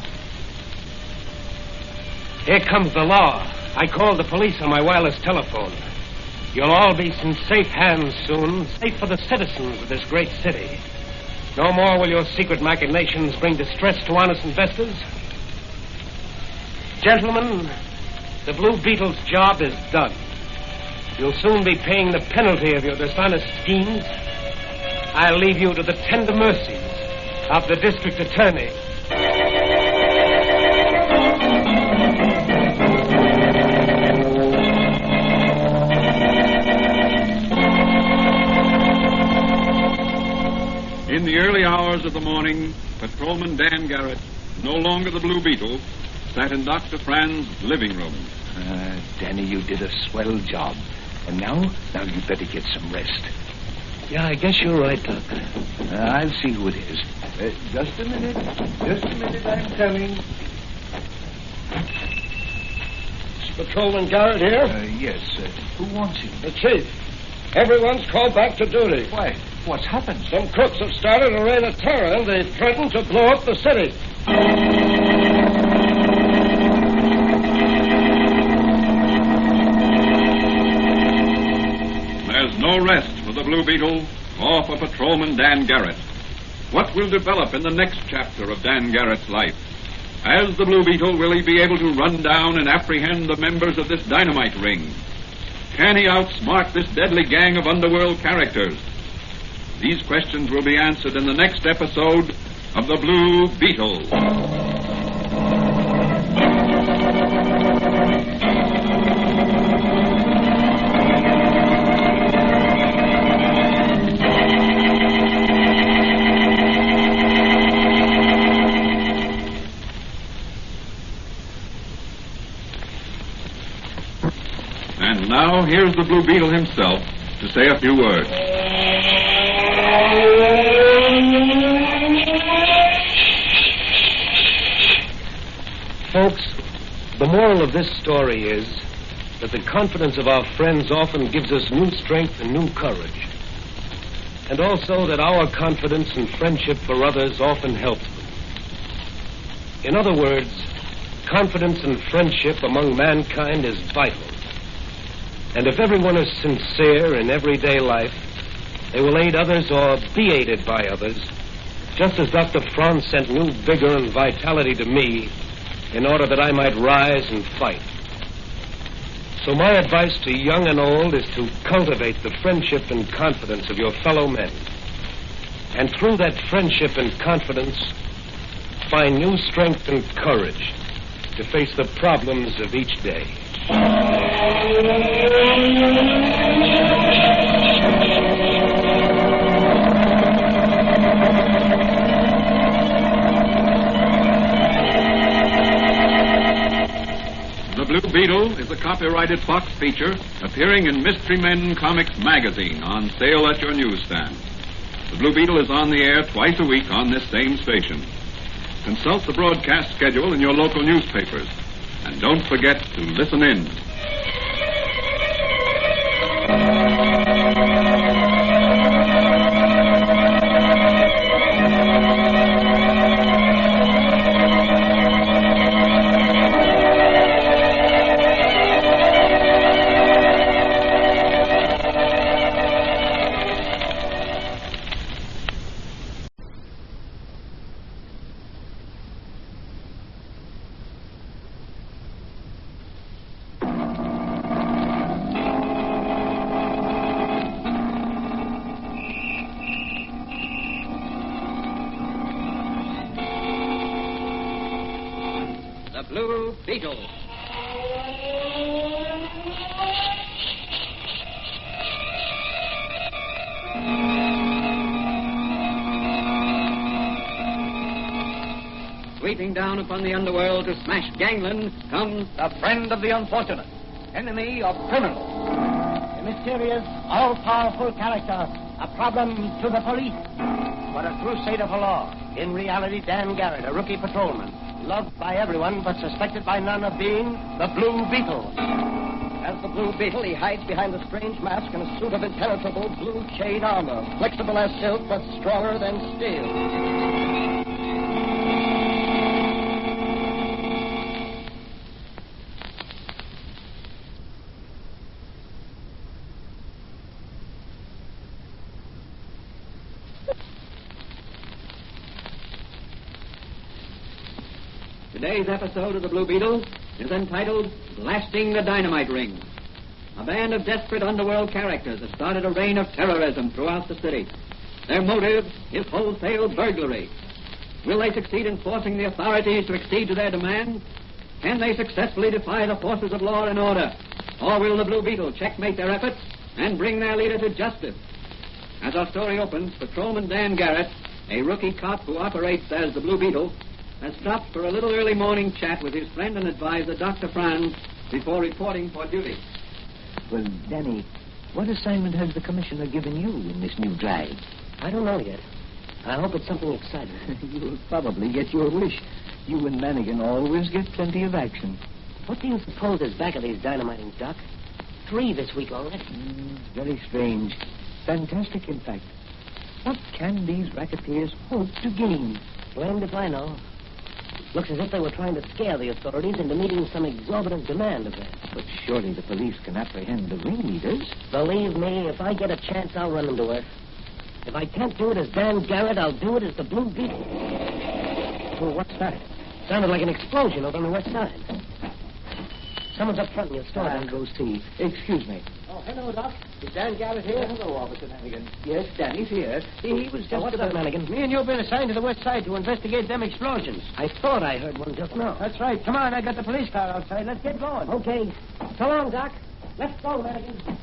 Here comes the law. I called the police on my wireless telephone. You'll all be in safe hands soon, safe for the citizens of this great city. No more will your secret machinations bring distress to honest investors. Gentlemen, the Blue Beetle's job is done. You'll soon be paying the penalty of your dishonest schemes. I'll leave you to the tender mercies of the district attorney. hours of the morning, Patrolman Dan Garrett, no longer the Blue Beetle, sat in Dr. Fran's living room. Danny, you did a swell job. And now you'd better get some rest. Yeah, I guess you're right, Doc. I'll see who it is. Just a minute, I'm coming. Is Patrolman Garrett here? Yes. Who wants him? The chief. Everyone's called back to duty. Why? What's happened? Some crooks have started a reign of terror, and they've threatened to blow up the city. There's no rest for the Blue Beetle or for Patrolman Dan Garrett. What will develop in the next chapter of Dan Garrett's life? As the Blue Beetle, will he be able to run down and apprehend the members of this Dynamite ring? Can he outsmart this deadly gang of underworld characters? These questions will be answered in the next episode of The Blue Beetle. And now, here's the Blue Beetle himself to say a few words. Folks, the moral of this story is that the confidence of our friends often gives us new strength and new courage. And also that our confidence and friendship for others often helps them. In other words, confidence and friendship among mankind is vital. And if everyone is sincere in everyday life, they will aid others or be aided by others, just as Dr. Franz sent new vigor and vitality to me in order that I might rise and fight. So my advice to young and old is to cultivate the friendship and confidence of your fellow men. And through that friendship and confidence, find new strength and courage to face the problems of each day. The Blue Beetle is a copyrighted Fox feature appearing in Mystery Men Comics magazine on sale at your newsstand. The Blue Beetle is on the air twice a week on this same station. Consult the broadcast schedule in your local newspapers. And don't forget to listen in. Blue Beetle. Sweeping down upon the underworld to smash gangland comes The friend of the unfortunate, enemy of criminals. A mysterious, all-powerful character, a problem to the police, but a crusader for law. In reality, Dan Garrett, a rookie patrolman, loved by everyone but suspected by none of being the Blue Beetle. As the Blue Beetle, he hides behind a strange mask and a suit of impenetrable blue chain armor, flexible as silk but stronger than steel. Today's episode of The Blue Beetle is entitled Blasting the Dynamite Ring. A band of desperate underworld characters has started a reign of terrorism throughout the city. Their motive is wholesale burglary. Will they succeed in forcing the authorities to accede to their demands? Can they successfully defy the forces of law and order? Or will the Blue Beetle checkmate their efforts and bring their leader to justice? As our story opens, Patrolman Dan Garrett a rookie cop who operates as the Blue Beetle, has stopped for a little early morning chat with his friend and advisor, Dr. Franz, before reporting for duty. Well, Danny, what assignment has the commissioner given you in this new drive? I don't know yet. I hope it's something exciting. You'll probably get your wish. You and Mannigan always get plenty of action. What do you suppose is back of these dynamiting, Doc? 3 this week already. Very strange. Fantastic, in fact. What can these racketeers hope to gain? Blamed if I know. Looks as if they were trying to scare the authorities into meeting some exorbitant demand of theirs. But surely the police can apprehend the ringleaders. Believe me, if I get a chance, I'll run them to earth. If I can't do it as Dan Garrett, I'll do it as the Blue Beetle. Oh, what's that? Sounded like an explosion over on the west side. Someone's up front in your store. I'll go see. Excuse me. Oh, hello, Doc. Is Dan Garrett here? Hello, Officer Mannigan. Yes, Danny's here. He was just... what's that, Mannigan? Me and you've been assigned to the west side to investigate them explosions. I thought I heard one just now. That's right. Come on, I got the police car outside. Let's get going. Okay. So long, Doc. Let's go, Mannigan.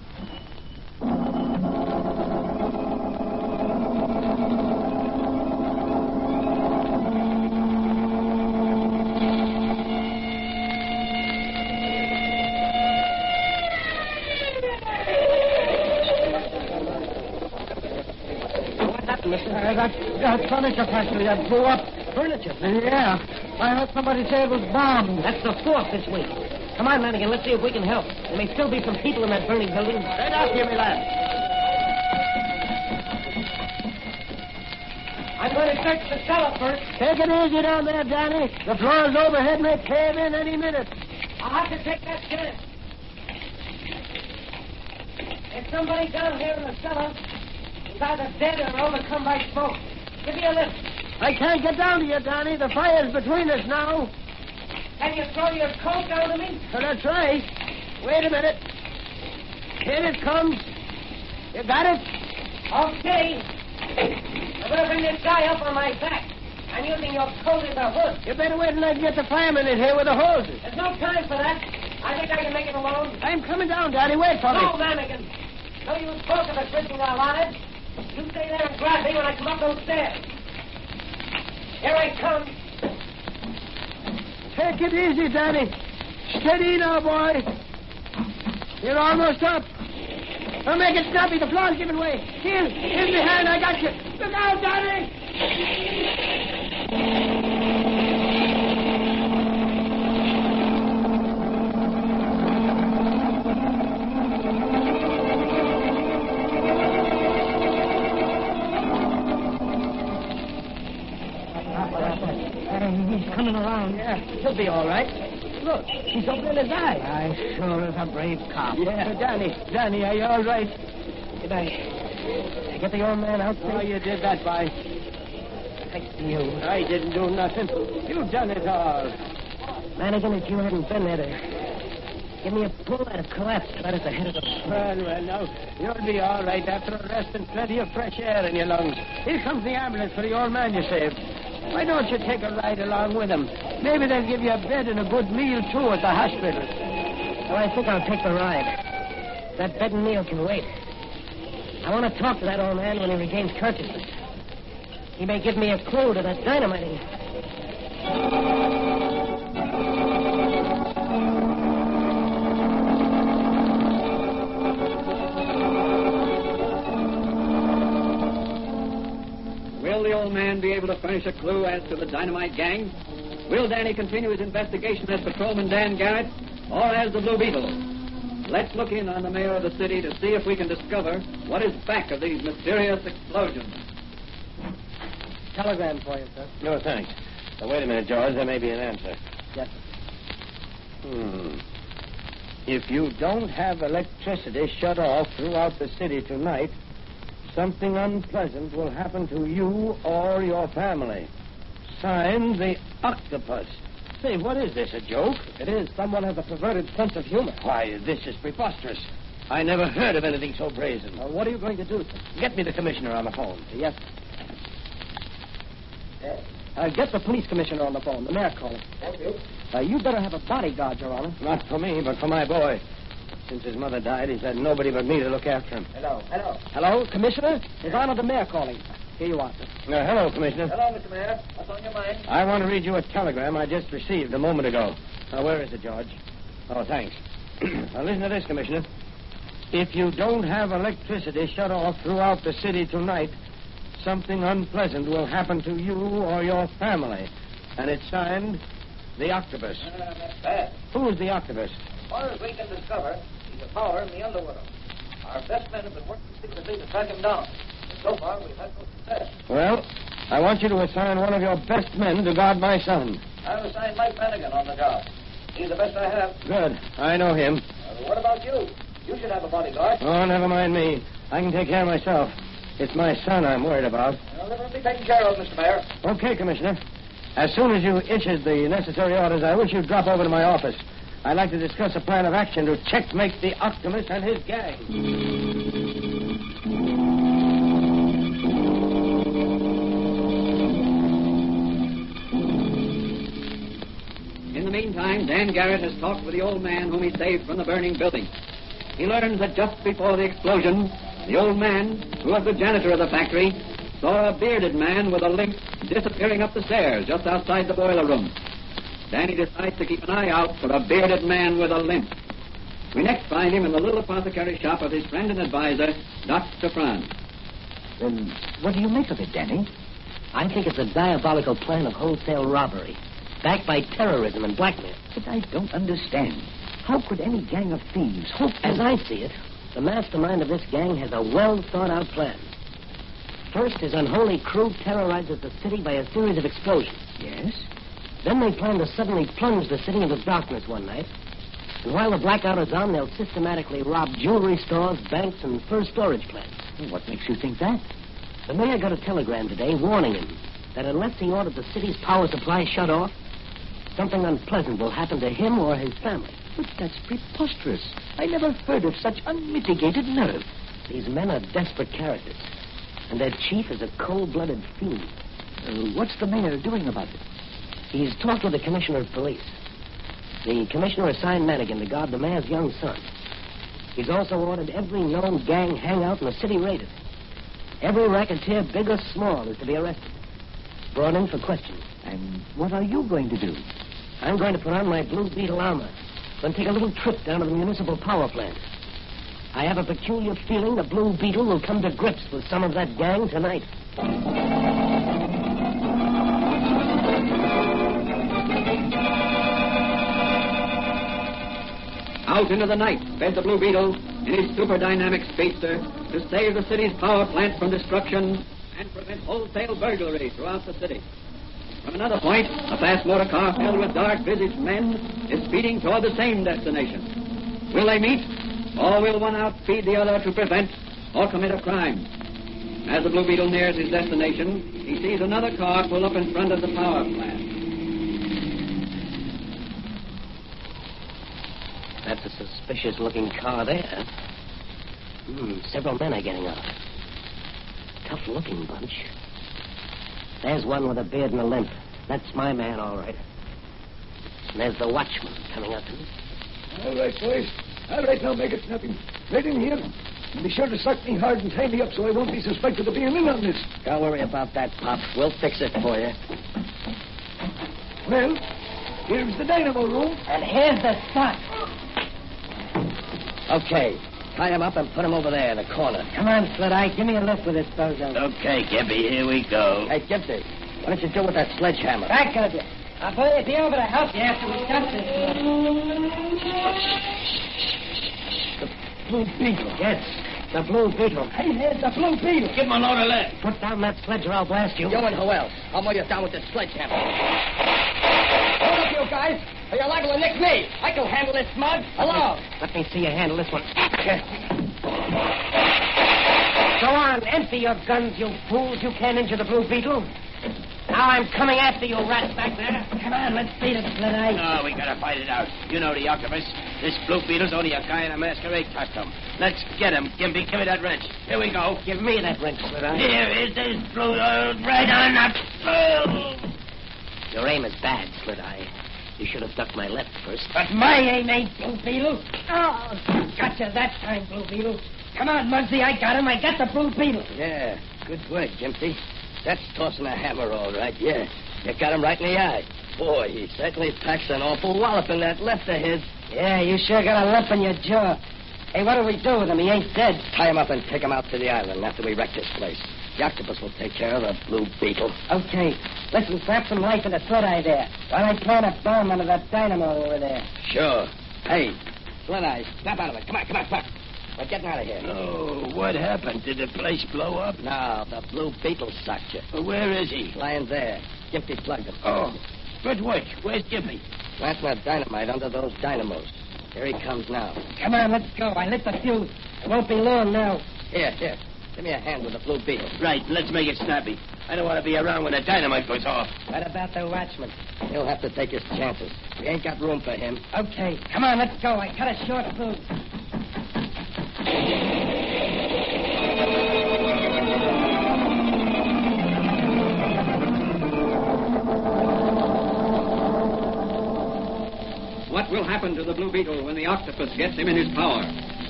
That furniture factory that blew up. Furniture? Yeah. I heard somebody say it was bombed. That's the 4th this week. Come on, Mannigan, let's see if we can help. There may still be some people in that burning building. Right out here, me lad. I'm going to search the cellar first. Take it easy down there, Danny. The floor's overhead may cave in any minute. I'll have to take that chance. There's somebody down here in the cellar. He's either dead or overcome by smoke. Give me a lift. I can't get down to you, Danny. The fire's between us now. Can you throw your coat down to me? Oh, that's right. Wait a minute. Here it comes. You got it? Okay. I'm going to bring this guy up on my back. I'm using your coat as a hood. You better wait until I get the fireman in here with the hoses. There's no time for that. I think I can make it alone. I'm coming down, Danny. Wait for me. No, Mannigan. No use talking of us risking our lives. You stay there and grab me when I come up those stairs. Here I come. Take it easy, Danny. Steady now, boy. You're almost up. Don't make it snappy. The floor's giving way. Here, in behind. I got you. Look out, Danny. He's coming around. Yeah, he'll be all right. Look, he's opening his eye. I sure is a brave cop. Yeah. Danny, are you all right? Did I get the old man out there? Oh, you did that, by. Thank you. I didn't do nothing. You done it all. Mannigan, if you hadn't been there to give me a pull, I'd have collapsed right at the head of the... Well, now, you'll be all right after a rest and plenty of fresh air in your lungs. Here comes the ambulance for the old man you saved. Why don't you take a ride along with them? Maybe they'll give you a bed and a good meal, too, at the hospital. Well, I think I'll take the ride. That bed and meal can wait. I want to talk to that old man when he regains consciousness. He may give me a clue to that dynamiting. Will the old man be able to furnish a clue as to the Dynamite gang? Will Danny continue his investigation as Patrolman Dan Garrett or as the Blue Beetle? Let's look in on the mayor of the city to see if we can discover what is back of these mysterious explosions. Telegram for you, sir. No, thanks. Now, wait a minute, George. There may be an answer. Yes, sir. If you don't have electricity shut off throughout the city tonight, something unpleasant will happen to you or your family. Signed, the Octopus. Say, what is this, a joke? It is. Someone has a perverted sense of humor. Why, this is preposterous. I never heard of anything so brazen. Well, what are you going to do, sir? Get me the commissioner on the phone. Yes, sir. Get the police commissioner on the phone. The mayor calling. Thank you. You better have a bodyguard, Your Honor. Not for me, but for my boy. Since his mother died, he's had nobody but me to look after him. Hello. Hello, Commissioner? His Honor the mayor calling. Here you are, sir. Hello, Commissioner. Hello, Mr. Mayor. What's on your mind? I want to read you a telegram I just received a moment ago. Where is it, George? Oh, thanks. Now, listen to this, Commissioner. If you don't have electricity shut off throughout the city tonight, something unpleasant will happen to you or your family. And it's signed, The Octopus. That's bad. Who's the Octopus? As far as we can discover, he's a power in the underworld. Our best men have been working secretly to track him down. So far, we've had no success. Well, I want you to assign one of your best men to guard my son. I've assigned Mike Flanagan on the job. He's the best I have. Good. I know him. What about you? You should have a bodyguard. Oh, never mind me. I can take care of myself. It's my son I'm worried about. Well, it'll be taken care of, Mr. Mayor. Okay, Commissioner. As soon as you issued the necessary orders, I wish you'd drop over to my office. I'd like to discuss a plan of action to checkmate the Optimus and his gang. In the meantime, Dan Garrett has talked with the old man whom he saved from the burning building. He learns that just before the explosion, the old man, who was the janitor of the factory, saw a bearded man with a limp disappearing up the stairs just outside the boiler room. Danny decides to keep an eye out for a bearded man with a limp. We next find him in the little apothecary shop of his friend and advisor, Dr. Franz. Then what do you make of it, Danny? I think it's a diabolical plan of wholesale robbery, backed by terrorism and blackmail. But I don't understand. How could any gang of thieves hope to... As I see it, the mastermind of this gang has a well-thought-out plan. First, his unholy crew terrorizes the city by a series of explosions. Yes? Then they plan to suddenly plunge the city into darkness one night. And while the blackout is on, they'll systematically rob jewelry stores, banks, and fur storage plants. What makes you think that? The mayor got a telegram today warning him that unless he ordered the city's power supply shut off, something unpleasant will happen to him or his family. But that's preposterous. I never heard of such unmitigated nerve. These men are desperate characters, and their chief is a cold-blooded fiend. What's the mayor doing about it? He's talked with the commissioner of police. The commissioner assigned Madigan to guard the mayor's young son. He's also ordered every known gang hangout in the city raided. Every racketeer, big or small, is to be arrested. Brought in for questioning. And what are you going to do? I'm going to put on my Blue Beetle armor, then take a little trip down to the municipal power plant. I have a peculiar feeling the Blue Beetle will come to grips with some of that gang tonight. Out into the night sped the Blue Beetle in his super dynamic speedster to save the city's power plant from destruction and prevent wholesale burglary throughout the city. From another point, a fast motor car filled with dark-visaged men is speeding toward the same destination. Will they meet, or will one outfeed the other to prevent or commit a crime? As the Blue Beetle nears his destination, he sees another car pull up in front of the power plant. That's a suspicious-looking car there. Several men are getting out. Tough-looking bunch. There's one with a beard and a limp. That's my man, all right. And there's the watchman coming up to me. All right, boys. All right, now make it snappy. Right in here. And be sure to suck me hard and tie me up so I won't be suspected of being in on this. Don't worry about that, Pop. We'll fix it for you. Well, here's the dynamo room. And here's the stock. Okay. Tie him up and put him over there in the corner. Come on, Slit-Eye. Give me a lift with this bozo. Okay, Gimpy, here we go. Hey, Gimpy, what don't you do with that sledgehammer? Back of you. I'll be over to help you after we cut this. The Blue Beetle. Yes, the Blue Beetle. Hey, here's the Blue Beetle. Give him a load of lead. Put down that sledge or I'll blast you. You and who else? I'll mow you down with this sledgehammer. Hold up, you guys. Or you're liable to nick me. I can handle this mud. Alone. Let me see you handle this one. Go on, empty your guns, you fools. You can't injure the Blue Beetle. Now I'm coming after you, rats back there. Come on, let's beat it, Slit-Eye. No, we gotta fight it out. You know the Octopus. This Blue Beetle's only a guy in a masquerade costume. Let's get him, Gimpy. Give me that wrench. Here we go. Give me that wrench, Slit-Eye. Here is this blue, right on the... Your aim is bad, Slit-Eye. You should have ducked my left first. But my aim ain't, Blue Beetle. Oh, gotcha that time, Blue Beetle. Come on, Muggsy, I got him. I got the Blue Beetle. Yeah, Good work, Gimpy. That's tossing a hammer, all right. Yeah, you got him right in the eye. Boy, he certainly packs an awful wallop in that left of his. Yeah, you sure got a lump in your jaw. Hey, what do we do with him? He ain't dead. Tie him up and take him out to the island after we wreck this place. The octopus will take care of the Blue Beetle. Okay. Listen, grab some life in the thread eye there. While I plant a bomb under that dynamo over there. Sure. Hey, Slit Eye, snap out of it. Come on. We're getting out of here. Oh, what happened? Did the place blow up? No, the Blue Beetle sucked you. Well, where is he? Lying there. Gimpy plugged him. Oh, good work. Where's Gimpy? Planting a dynamite under those dynamos. Here he comes now. Come on, let's go. I lit the fuse. It won't be long now. Here. Give me a hand with the Blue Beetle. Right, let's make it snappy. I don't want to be around when the dynamite goes off. What about the watchman? He'll have to take his chances. We ain't got room for him. Okay. Come on, let's go. I cut a short fuse. What will happen to the Blue Beetle when the octopus gets him in his power?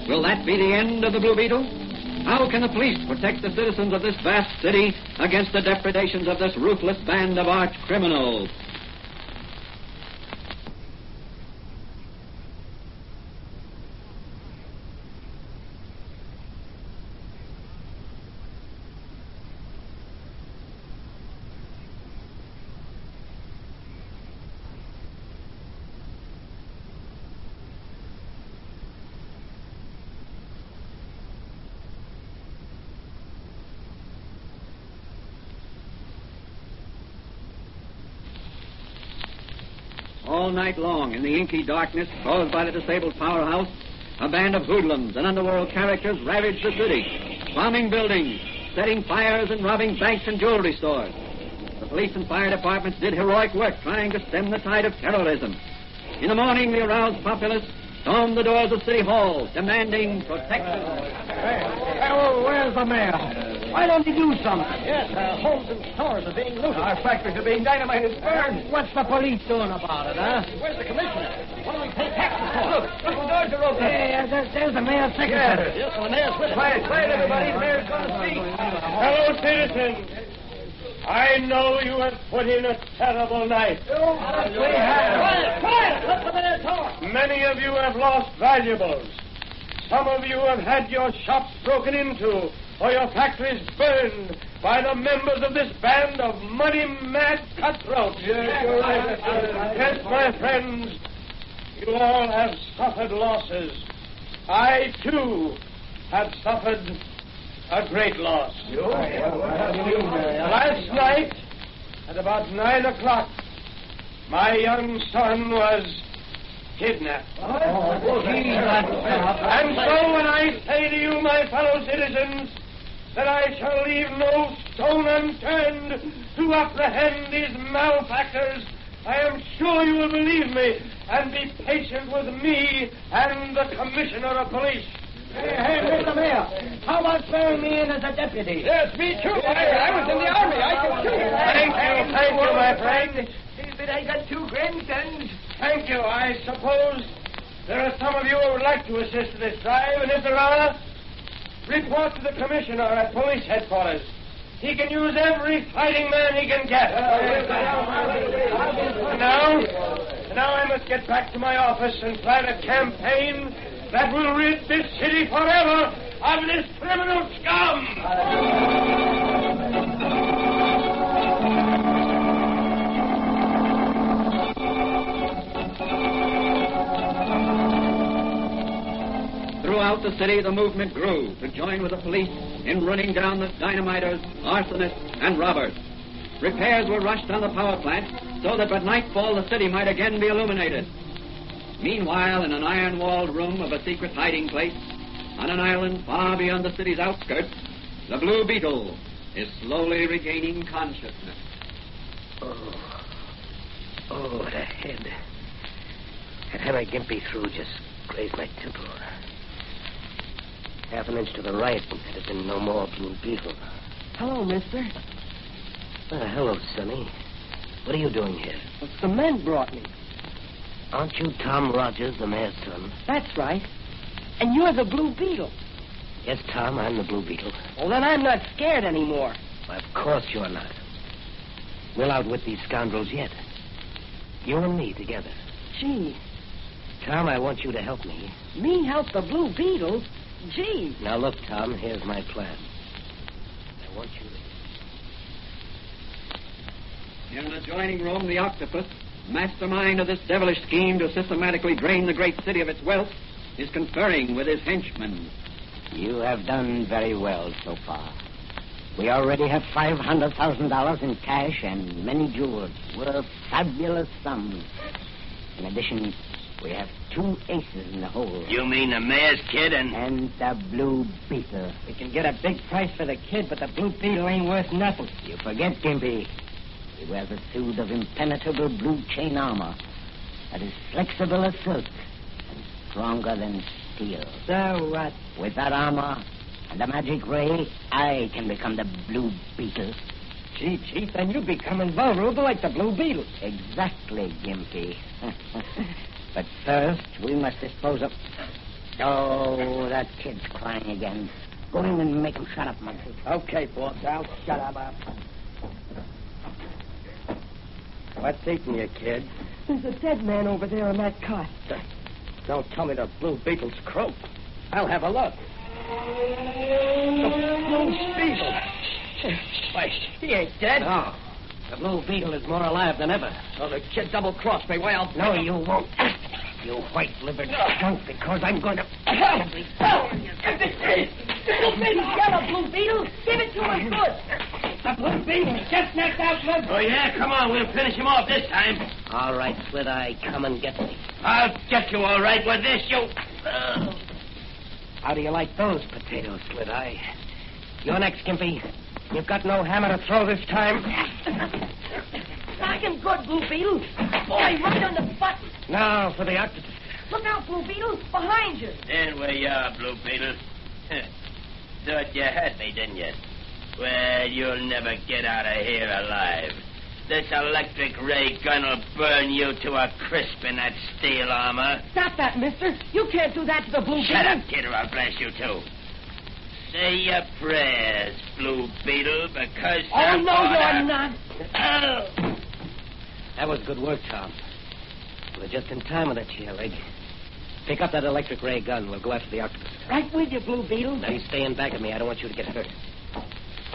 Will that be the end of the Blue Beetle? How can the police protect the citizens of this vast city against the depredations of this ruthless band of arch criminals? All night long, in the inky darkness caused by the disabled powerhouse, a band of hoodlums and underworld characters ravaged the city, bombing buildings, setting fires and robbing banks and jewelry stores. The police and fire departments did heroic work trying to stem the tide of terrorism. In the morning, the aroused populace stormed the doors of City Hall, demanding protection. Where's the mayor? Why don't you do something? Yes, homes and stores are being looted. Our factories are being dynamited, burned. What's the police doing about it, huh? Where's the commissioner? What do we pay taxes for? Look, the doors are open. Hey, there's the mayor's secretary. Yes, the mayor's with us. Quiet, everybody. The mayor's going to speak. Fellow citizens, I know you have put in a terrible night. We have. Quiet! Let the mayor talk. Many of you have lost valuables. Some of you have had your shops broken into or your factories burned by the members of this band of money-mad cutthroats. Yes, my friends, you all have suffered losses. I, too, have suffered a great loss. Last night, at about 9 o'clock, my young son was kidnapped. And so when I say to you, my fellow citizens, that I shall leave no stone unturned to apprehend these malefactors, I am sure you will believe me and be patient with me and the Commissioner of Police. Hey, Mr. Mayor, how about throwing me in as a deputy? Yes, me too. I was in the army. I can shoot. Thank you, my friend. But I got 2 grandsons. Thank you. I suppose there are some of you who would like to assist in this drive, and if there are, report to the Commissioner at Police Headquarters. He can use every fighting man he can get. Now I must get back to my office and plan a campaign that will rid this city forever of this criminal scum. Throughout the city, the movement grew to join with the police in running down the dynamiters, arsonists, and robbers. Repairs were rushed on the power plant so that by nightfall the city might again be illuminated. Meanwhile, in an iron-walled room of a secret hiding place, on an island far beyond the city's outskirts, the Blue Beetle is slowly regaining consciousness. Oh, what a head. That hammer Gimpy threw just grazed my temple. Half an inch to the right, and there'd have been no more Blue Beetle. Hello, mister. Hello, Sonny. What are you doing here? Some men brought me. Aren't you Tom Rogers, the mayor's son? That's right. And you're the Blue Beetle. Yes, Tom, I'm the Blue Beetle. Well, then I'm not scared anymore. Of course you're not. We'll outwit these scoundrels yet. You and me together. Gee. Tom, I want you to help me. Me help the Blue Beetle? Gee. Now, look, Tom, here's my plan. I want you to... In an adjoining room, the Octopus, mastermind of this devilish scheme to systematically drain the great city of its wealth, is conferring with his henchmen. You have done very well so far. We already have $500,000 in cash and many jewels worth fabulous sums. In addition, we have 2 aces in the hole. You mean the mayor's kid and the Blue Beetle. We can get a big price for the kid, but the Blue Beetle ain't worth nothing. You forget, Gimpy. He wears a suit of impenetrable blue chain armor that is flexible as silk and stronger than steel. So what? With that armor and the magic ray, I can become the Blue Beetle. Gee, Chief, then you become invulnerable like the Blue Beetle. Exactly, Gimpy. But first, we must dispose of... Oh, that kid's crying again. Go in and make him shut up, Muncie. Okay, boss, I'll shut up. What's eating you, kid? There's a dead man over there on that cot. Don't tell me the Blue Beetle's croaked. I'll have a look. The Blue Beetle. Why, he ain't dead. No. The Blue Beetle is more alive than ever. Oh, the kid double-crossed me. Why, I'll... No, you won't. You white-livered skunk, because I'm going to... He's got a Blue Beetle. Give it to him good. The Blue Beetle just knocked out Lovejoy. Oh, yeah? Come on, we'll finish him off this time. All right, Slit Eye, come and get me. I'll get you all right with this, you... How do you like those potatoes, Slit Eye? You're next, Gimpy. You've got no hammer to throw this time. Knock him good, Blue Beetle. Boy, right on the button. Now for the octopus. Look out, Blue Beetle. Behind you. There where you are, Blue Beetle. Thought you had me, didn't you? Well, you'll never get out of here alive. This electric ray gun will burn you to a crisp in that steel armor. Stop that, mister. You can't do that to the Blue Beetle. Shut up, kid, or I'll blast you, too. Say your prayers, Blue Beetle, because... Oh, no, you're not. That was good work, Tom. We're just in time with that chair leg. Pick up that electric ray gun. We'll go after the octopus. Right with you, Blue Beetle. Now, you stay in back of me. I don't want you to get hurt.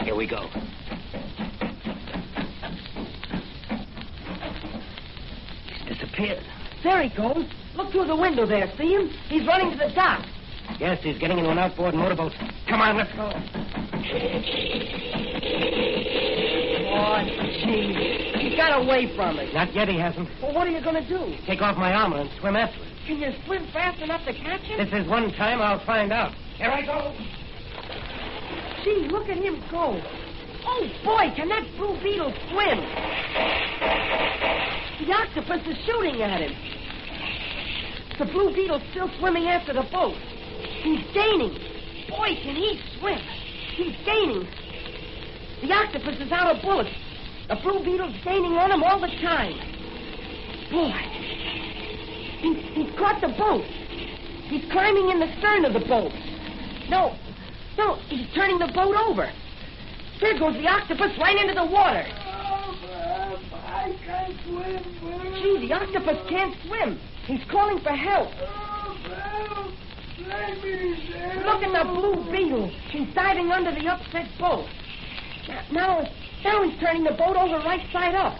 Here we go. He's disappeared. There he goes. Look through the window there. See him? He's running to the dock. Yes, he's getting into an outboard motorboat. Come on, let's go. Oh, gee. He got away from us. Not yet, he hasn't. Well, what are you going to do? Take off my armor and swim after him. Can you swim fast enough to catch him? This is one time. I'll find out. Here I go. Gee, look at him go. Oh, boy, can that Blue Beetle swim? The octopus is shooting at him. The Blue Beetle's still swimming after the boat. He's gaining. Boy, can he swim. He's gaining. The octopus is out of bullets. The Blue Beetle's gaining on him all the time. Boy, he's caught the boat. He's climbing in the stern of the boat. No, he's turning the boat over. There goes the octopus right into the water. I can't swim. Gee, the octopus can't swim. He's calling for help. Look at the Blue Beetle. He's diving under the upset boat. Now he's turning the boat over right side up.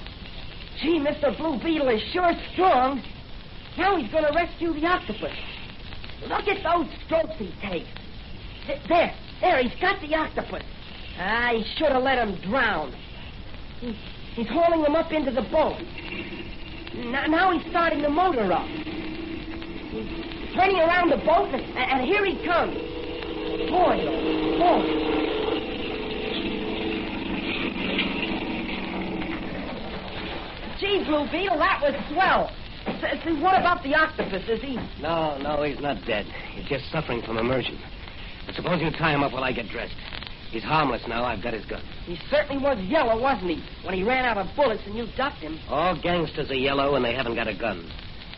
Gee, Mr. Blue Beetle is sure strong. Now he's going to rescue the octopus. Look at those strokes he takes. There, he's got the octopus. He should have let him drown. He's hauling him up into the boat. Now he's starting the motor up. He's turning around the boat, and here he comes. Boy. Gee, Blue Beetle, that was swell. See, what about the octopus? Is he... No, he's not dead. He's just suffering from immersion. But suppose you tie him up while I get dressed. He's harmless now. I've got his gun. He certainly was yellow, wasn't he? When he ran out of bullets and you ducked him. All gangsters are yellow and they haven't got a gun.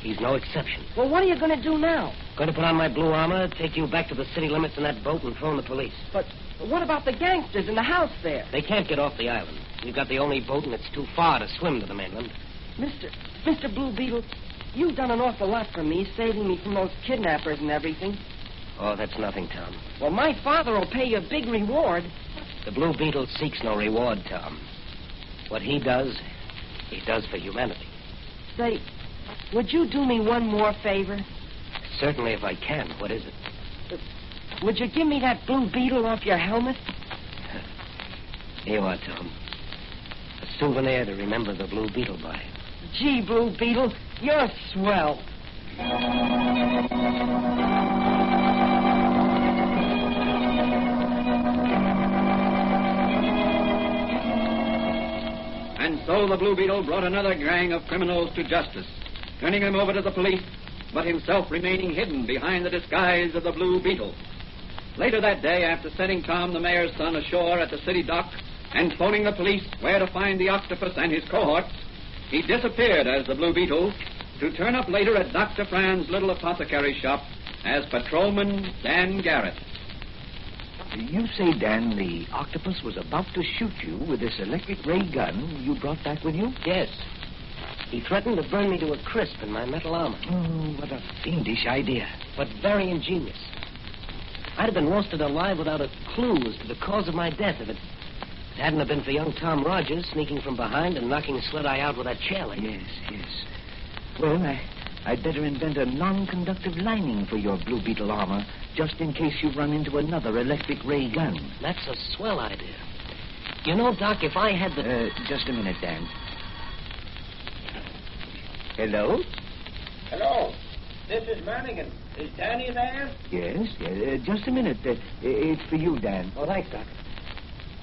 He's no exception. Well, what are you going to do now? Going to put on my blue armor, take you back to the city limits in that boat, and phone the police. But what about the gangsters in the house there? They can't get off the island. We've got the only boat, and it's too far to swim to the mainland. Mr. Blue Beetle, you've done an awful lot for me, saving me from those kidnappers and everything. Oh, that's nothing, Tom. Well, my father will pay you a big reward. The Blue Beetle seeks no reward, Tom. What he does for humanity. Say, would you do me one more favor? Certainly, if I can. What is it? Would you give me that Blue Beetle off your helmet? Here you are, Tom. A souvenir to remember the Blue Beetle by. Gee, Blue Beetle, you're swell. And so the Blue Beetle brought another gang of criminals to justice, turning them over to the police, but himself remaining hidden behind the disguise of the Blue Beetle. Later that day, after setting Tom, the mayor's son, ashore at the city dock and phoning the police where to find the octopus and his cohorts, he disappeared as the Blue Beetle to turn up later at Dr. Fran's little apothecary shop as Patrolman Dan Garrett. You say, Dan, the octopus was about to shoot you with this electric ray gun you brought back with you? Yes. He threatened to burn me to a crisp in my metal armor. Oh, what a fiendish idea. But very ingenious. I'd have been roasted alive without a clue as to the cause of my death if it hadn't have been for young Tom Rogers sneaking from behind and knocking Sled-Eye out with that chair leg. Yes. Well, I'd better invent a non-conductive lining for your Blue Beetle armor, just in case you run into another electric ray gun. That's a swell idea. You know, Doc, if I had the... Just a minute, Dan. Hello? Hello. This is Mannigan. Is Danny there? Yes. Just a minute. It's for you, Dan. Oh, thanks, Doc.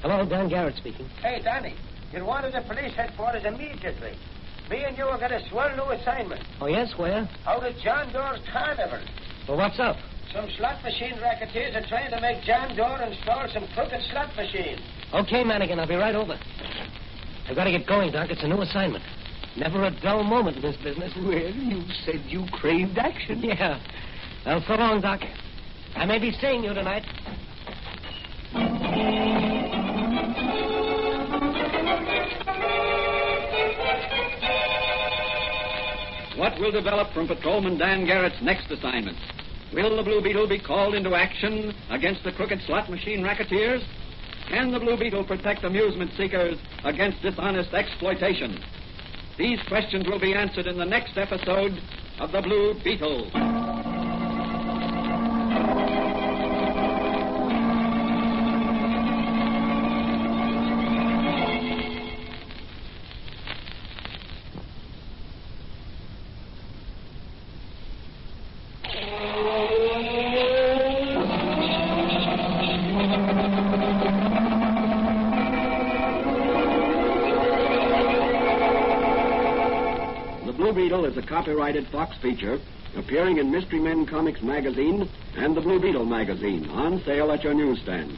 Hello, Dan Garrett speaking. Hey, Danny. Get wanted at police headquarters immediately. Me and you have got a swell new assignment. Oh, yes? Where? Out at John Doerr's carnival. Well, what's up? Some slot machine racketeers are trying to make John Doerr install some crooked slot machines. Okay, Mannigan, I'll be right over. I've got to get going, Doc. It's a new assignment. Never a dull moment in this business. Well, you said you craved action. Yeah. Well, so long, Doc. I may be seeing you tonight. What will develop from Patrolman Dan Garrett's next assignment? Will the Blue Beetle be called into action against the crooked slot machine racketeers? Can the Blue Beetle protect amusement seekers against dishonest exploitation? These questions will be answered in the next episode of The Blue Beetle. Is a copyrighted Fox feature appearing in Mystery Men Comics magazine and the Blue Beetle magazine, on sale at your newsstand.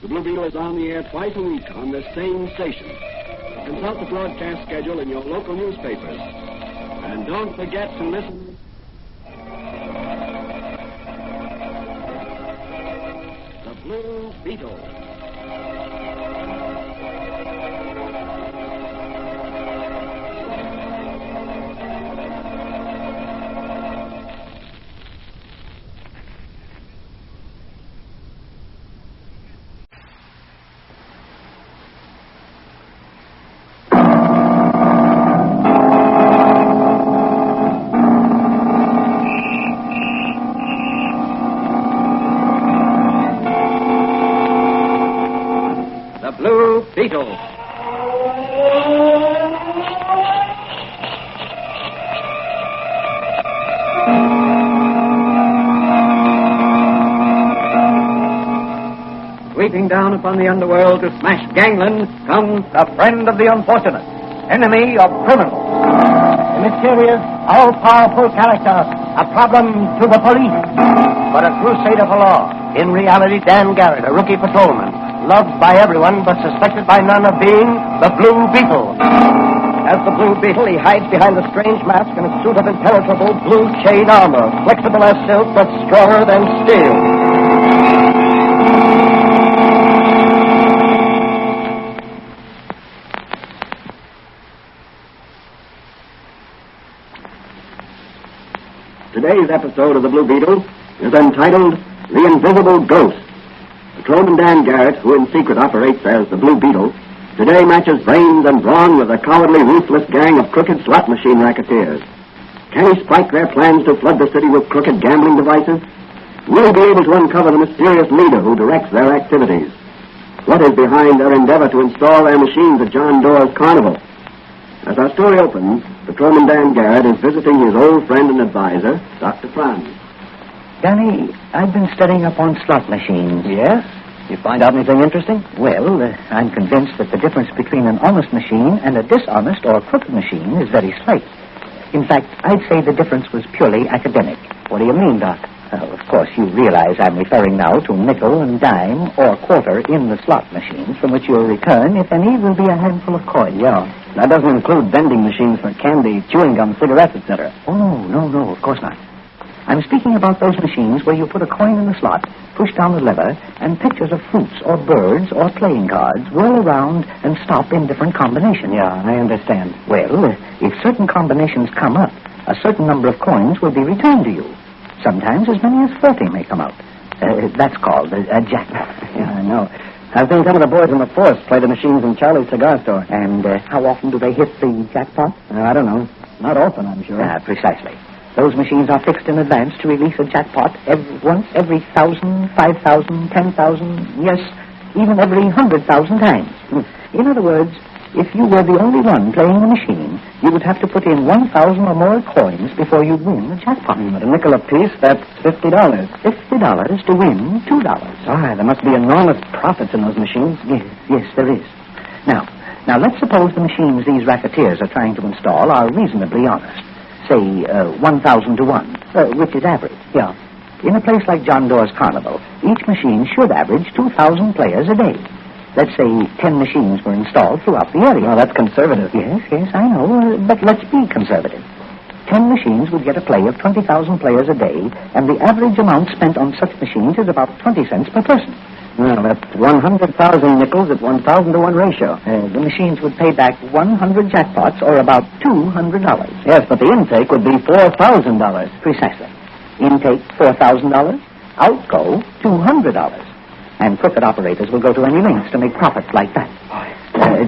The Blue Beetle is on the air twice a week on this same station. Consult the broadcast schedule in your local newspapers. And don't forget to listen. The Blue Beetle. Beetle. Sweeping down upon the underworld to smash gangland comes the friend of the unfortunate, enemy of criminals. A mysterious, all-powerful character, a problem to the police, but a crusader for law. In reality, Dan Garrett, a rookie patrolman, loved by everyone but suspected by none of being the Blue Beetle. As the Blue Beetle, he hides behind the strange mask in a suit of impenetrable blue chain armor, flexible as silk but stronger than steel. Today's episode of the Blue Beetle is entitled The Invisible Ghost. Patrolman Dan Garrett, who in secret operates as the Blue Beetle, today matches brains and brawn with a cowardly, ruthless gang of crooked slot machine racketeers. Can he spike their plans to flood the city with crooked gambling devices? Will he be able to uncover the mysterious leader who directs their activities? What is behind their endeavor to install their machines at John Doerr's carnival? As our story opens, Patrolman Dan Garrett is visiting his old friend and advisor, Dr. Franz. Danny, I've been studying up on slot machines. Yes? You find out anything interesting? Well, I'm convinced that the difference between an honest machine and a dishonest or crooked machine is very slight. In fact, I'd say the difference was purely academic. What do you mean, Doc? Of course, you realize I'm referring now to nickel and dime or quarter in the slot machines, from which your return, if any, will be a handful of coins. Yeah. That doesn't include vending machines for candy, chewing gum, cigarettes, etc. Oh, no, of course not. I'm speaking about those machines where you put a coin in the slot, push down the lever, and pictures of fruits or birds or playing cards whirl around and stop in different combinations. Yeah, I understand. Well, if certain combinations come up, a certain number of coins will be returned to you. Sometimes as many as 40 may come out. That's called a jackpot. Yeah, I know. I think some of the boys in the force play the machines in Charlie's cigar store. And how often do they hit the jackpot? I don't know. Not often, I'm sure. Precisely. Those machines are fixed in advance to release a jackpot once every 1,000, 5,000, 10,000, yes, even every 100,000 times. In other words, if you were the only one playing the machine, you would have to put in 1,000 or more coins before you'd win the jackpot. But a nickel apiece, that's $50. $50 to win $2. There must be enormous profits in those machines. Yes, there is. Now, let's suppose the machines these racketeers are trying to install are reasonably honest. Say, 1,000 to 1, which is average. Yeah. In a place like John Doerr's Carnival, each machine should average 2,000 players a day. Let's say 10 machines were installed throughout the area. Oh, that's conservative. Yes, I know, but let's be conservative. 10 machines would get a play of 20,000 players a day, and the average amount spent on such machines is about 20 cents per person. Well, that's 100,000 nickels at 1,000 to 1 ratio. The machines would pay back 100 jackpots, or about $200. Yes, but the intake would be $4,000. Precisely. Intake $4,000, outgo $200. And crooked operators will go to any lengths to make profits like that.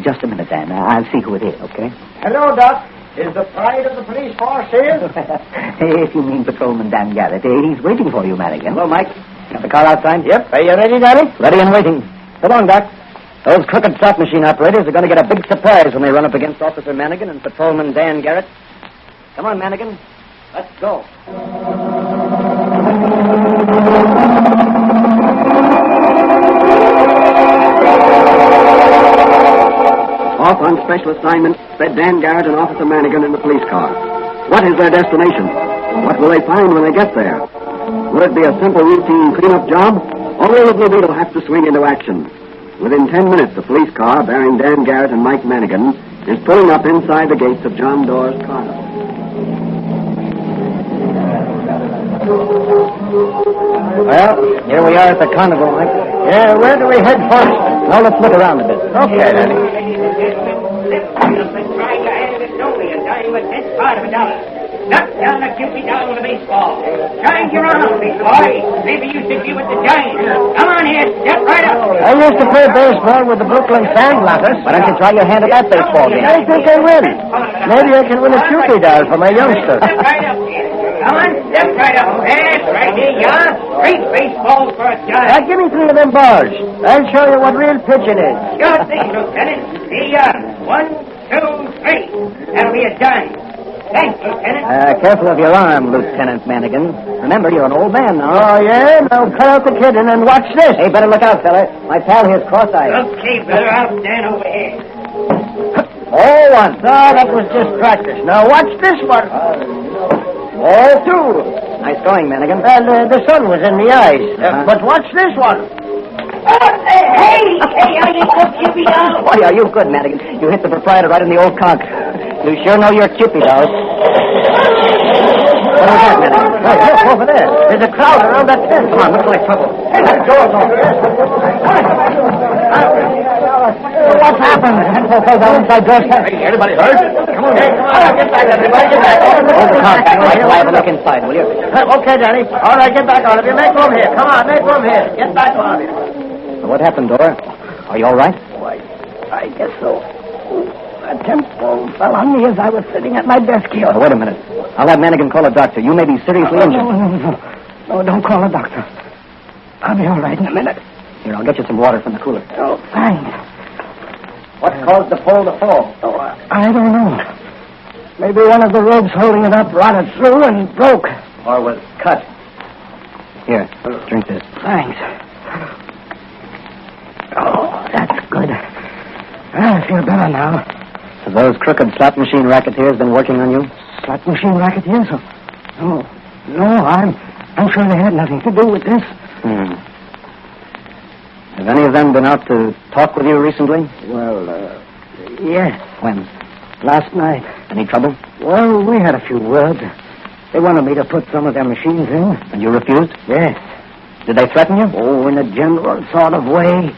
Just a minute, Dan. I'll see who it is, okay? Hello, Doc. Is the pride of the police force here? If you mean Patrolman Dan Garrett, he's waiting for you, Madigan. Hello, Mike. Got the car outside? Yep. Are you ready, Daddy? Ready and waiting. Come on, Doc. Those crooked slot machine operators are going to get a big surprise when they run up against Officer Manigan and Patrolman Dan Garrett. Come on, Manigan. Let's go. Off on special assignment, sped Dan Garrett and Officer Manigan in the police car. What is their destination? What will they find when they get there? Will it be a simple routine cleanup job? Or will the Blue Beetle have to swing into action? Within 10 minutes, the police car bearing Dan Garrett and Mike Manigan is pulling up inside the gates of John Doerr's carnival. Well, here we are at the carnival, Mike. Yeah, where do we head first? Well, let's look around a bit. Okay, Daddy. Trying to hand it to me and dying with $10. Knock down the guilty down with a baseball. Giant, you're on, big boy. Maybe you should be with the Giants. Come on here, step right up. I used to play baseball with the Brooklyn Sandblockers. Why don't you try your hand at that baseball game? I think I win. Maybe I can win a Cupid doll for my youngster. Step right up here. Come on, step right up. That's right, here you are. Great baseball for a Giant. Now, give me 3 of them bars. I'll show you what real pitching is. Sure thing, Lieutenant. Here you are. 1, 2, 3. That'll be a Giant. Thanks, Lieutenant. Careful of your arm, Lieutenant Manigan. Remember, you're an old man now. Oh, yeah? Now cut out the kidding and watch this. Hey, better look out, fella. My pal here's cross-eyed. Okay, brother, I'll stand over here. All 1. No, that was just practice. Now watch this one. All 2. Nice going, Manigan. Well, the sun was in the eyes. But watch this one. Hey, are you good, Jimmy? Boy, are you good, Madigan. You hit the proprietor right in the old conch. You sure know your Cupid, though. What was that, Manny? Hey, look, over there. There's a crowd around that tent. Come on, looks like trouble. Hey, that door's open. What's happened? Handful fell down inside Door's tent. Hey, anybody hurt? Come on, hey, come on. Get back, everybody. Get back. Hold the car back. I'll have a look inside, will you? Okay, Danny. All right, get back, all of you. Make room here. Come on, make room here. Get back, all of you. What happened, Dora? Are you all right? Why, I guess so. A tent pole fell on me as I was sitting at my desk here. Oh, wait a minute. I'll have Manigan call a doctor. You may be seriously injured. No, don't call a doctor. I'll be all right in a minute. Here, I'll get you some water from the cooler. Oh, thanks. What caused the pole to fall? Oh, I don't know. Maybe one of the ropes holding it up rotted through and broke. Or was cut. Here, drink this. Thanks. Oh, that's good. I feel better now. Have those crooked slot machine racketeers been working on you? Slot machine racketeers? Oh, no, I'm sure they had nothing to do with this. Have any of them been out to talk with you recently? Well, yes. When? Last night. Any trouble? Well, we had a few words. They wanted me to put some of their machines in. And you refused? Yes. Did they threaten you? Oh, in a general sort of way.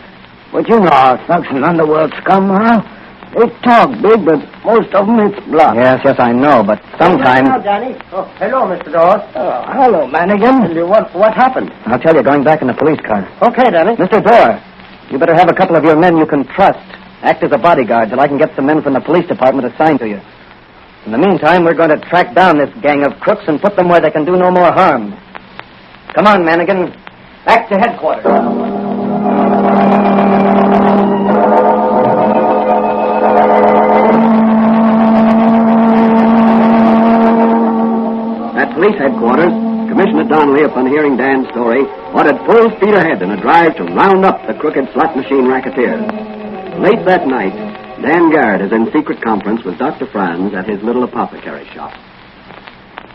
But you know how thugs and underworld scum are. They talk big, but most of them it's bluff. Yes, I know, but sometimes... Hello, Danny. Oh, hello, Mr. Dawes. Oh, hello, Manigan. What happened? I'll tell you, going back in the police car. Okay, Danny. Mr. Dorr, you better have a couple of your men you can trust act as a bodyguard till I can get some men from the police department assigned to you. In the meantime, we're going to track down this gang of crooks and put them where they can do no more harm. Come on, Manigan. Back to headquarters. At police headquarters, Commissioner Donnelly, upon hearing Dan's story, ordered full speed ahead in a drive to round up the crooked slot machine racketeers. Late that night, Dan Garrett is in secret conference with Dr. Franz at his little apothecary shop.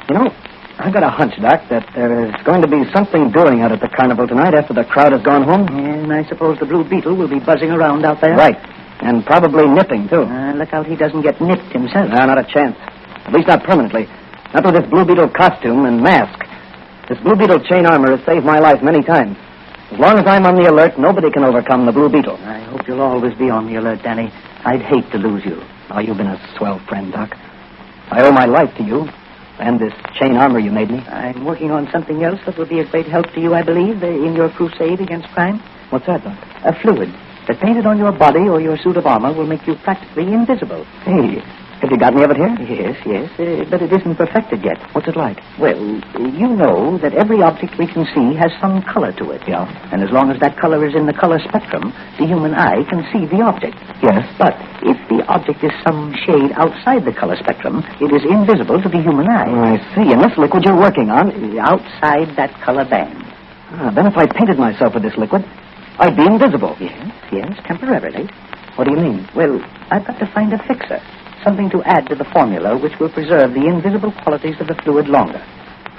You know, I've got a hunch, Doc, that there is going to be something doing out at the carnival tonight after the crowd has gone home. And I suppose the Blue Beetle will be buzzing around out there. Right. And probably nipping, too. Look out he doesn't get nipped himself. No, not a chance. At least not permanently. Not with this Blue Beetle costume and mask. This Blue Beetle chain armor has saved my life many times. As long as I'm on the alert, nobody can overcome the Blue Beetle. I hope you'll always be on the alert, Danny. I'd hate to lose you. Oh, you've been a swell friend, Doc. I owe my life to you. And this chain armor you made me. I'm working on something else that will be a great help to you, I believe, in your crusade against crime. What's that, Doc? A fluid that painted on your body or your suit of armor will make you practically invisible. Hey, have you got any of it here? Yes, but it isn't perfected yet. What's it like? Well, you know that every object we can see has some color to it. Yeah. And as long as that color is in the color spectrum, the human eye can see the object. Yes. But if the object is some shade outside the color spectrum, it is invisible to the human eye. Oh, I see. And this liquid you're working on... Outside that color band. Then if I painted myself with this liquid, I'd be invisible. Yes, temporarily. What do you mean? Well, I've got to find a fixer. Something to add to the formula which will preserve the invisible qualities of the fluid longer.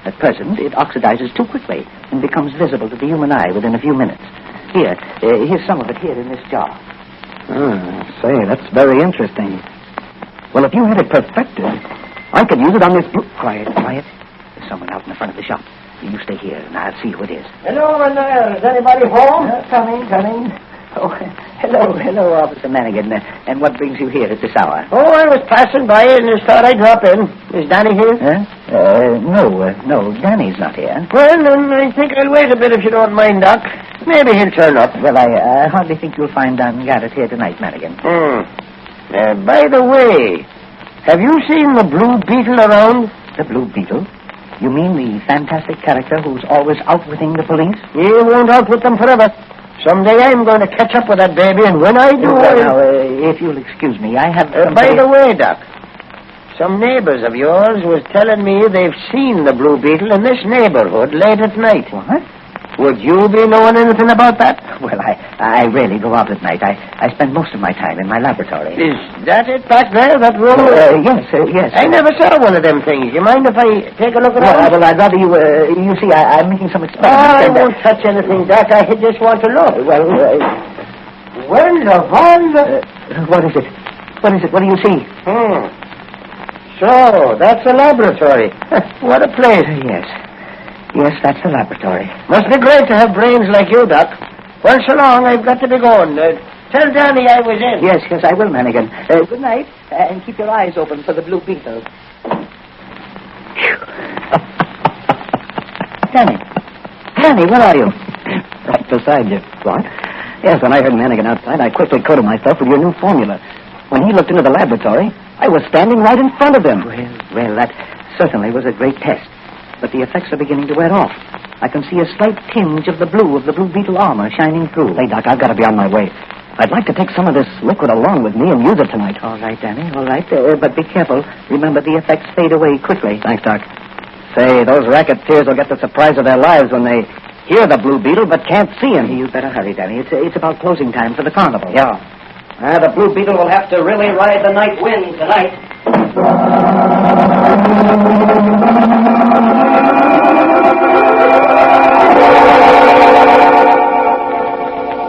At present, it oxidizes too quickly and becomes visible to the human eye within a few minutes. Here's some of it here in this jar. Say, that's very interesting. Well, if you had it perfected, I could use it on this... Quiet. There's someone out in the front of the shop. You stay here, and I'll see who it is. Hello in there. Is anybody home? Coming. Oh, hello, Officer Manigan. And what brings you here at this hour? Oh, I was passing by and just thought I'd drop in. Is Danny here? No, Danny's not here. Well, then I think I'll wait a bit if you don't mind, Doc. Maybe he'll turn up. Well, I hardly think you'll find Dan Garrett here tonight, Manigan. By the way, have you seen the Blue Beetle around? The Blue Beetle? You mean the fantastic character who's always outwitting the police? He won't outwit them forever. Someday I'm going to catch up with that baby, and when I do... Now, if you'll excuse me, I have... By the way, Doc, some neighbors of yours was telling me they've seen the Blue Beetle in this neighborhood late at night. What? Would you be knowing anything about that? Well, I rarely go out at night. I spend most of my time in my laboratory. Is that it back there, that room? Yes. I never saw one of them things. You mind if I take a look at it? Well, I'd rather you see, I'm making some experiments. I won't touch anything, Doc. I just want to look. Well, Lavanda. What is it? What do you see? So, that's a laboratory. What a place. Yes. Yes, that's the laboratory. Must be great to have brains like you, Doc. Well, so long, I've got to be going. Tell Danny I was in. Yes, I will, Manigan. Good night, and keep your eyes open for the Blue Beetle. Danny, where are you? Right beside you. What? Yes, when I heard Manigan outside, I quickly coated myself with your new formula. When he looked into the laboratory, I was standing right in front of him. Well, that certainly was a great test. But the effects are beginning to wear off. I can see a slight tinge of the Blue Beetle armor shining through. Hey, Doc, I've got to be on my way. I'd like to take some of this liquid along with me and use it tonight. All right, Danny, all right. But be careful. Remember, the effects fade away quickly. Thanks, Doc. Say, those racketeers will get the surprise of their lives when they hear the Blue Beetle but can't see him. You'd better hurry, Danny. It's about closing time for the carnival. Yeah. The Blue Beetle will have to really ride the night wind tonight.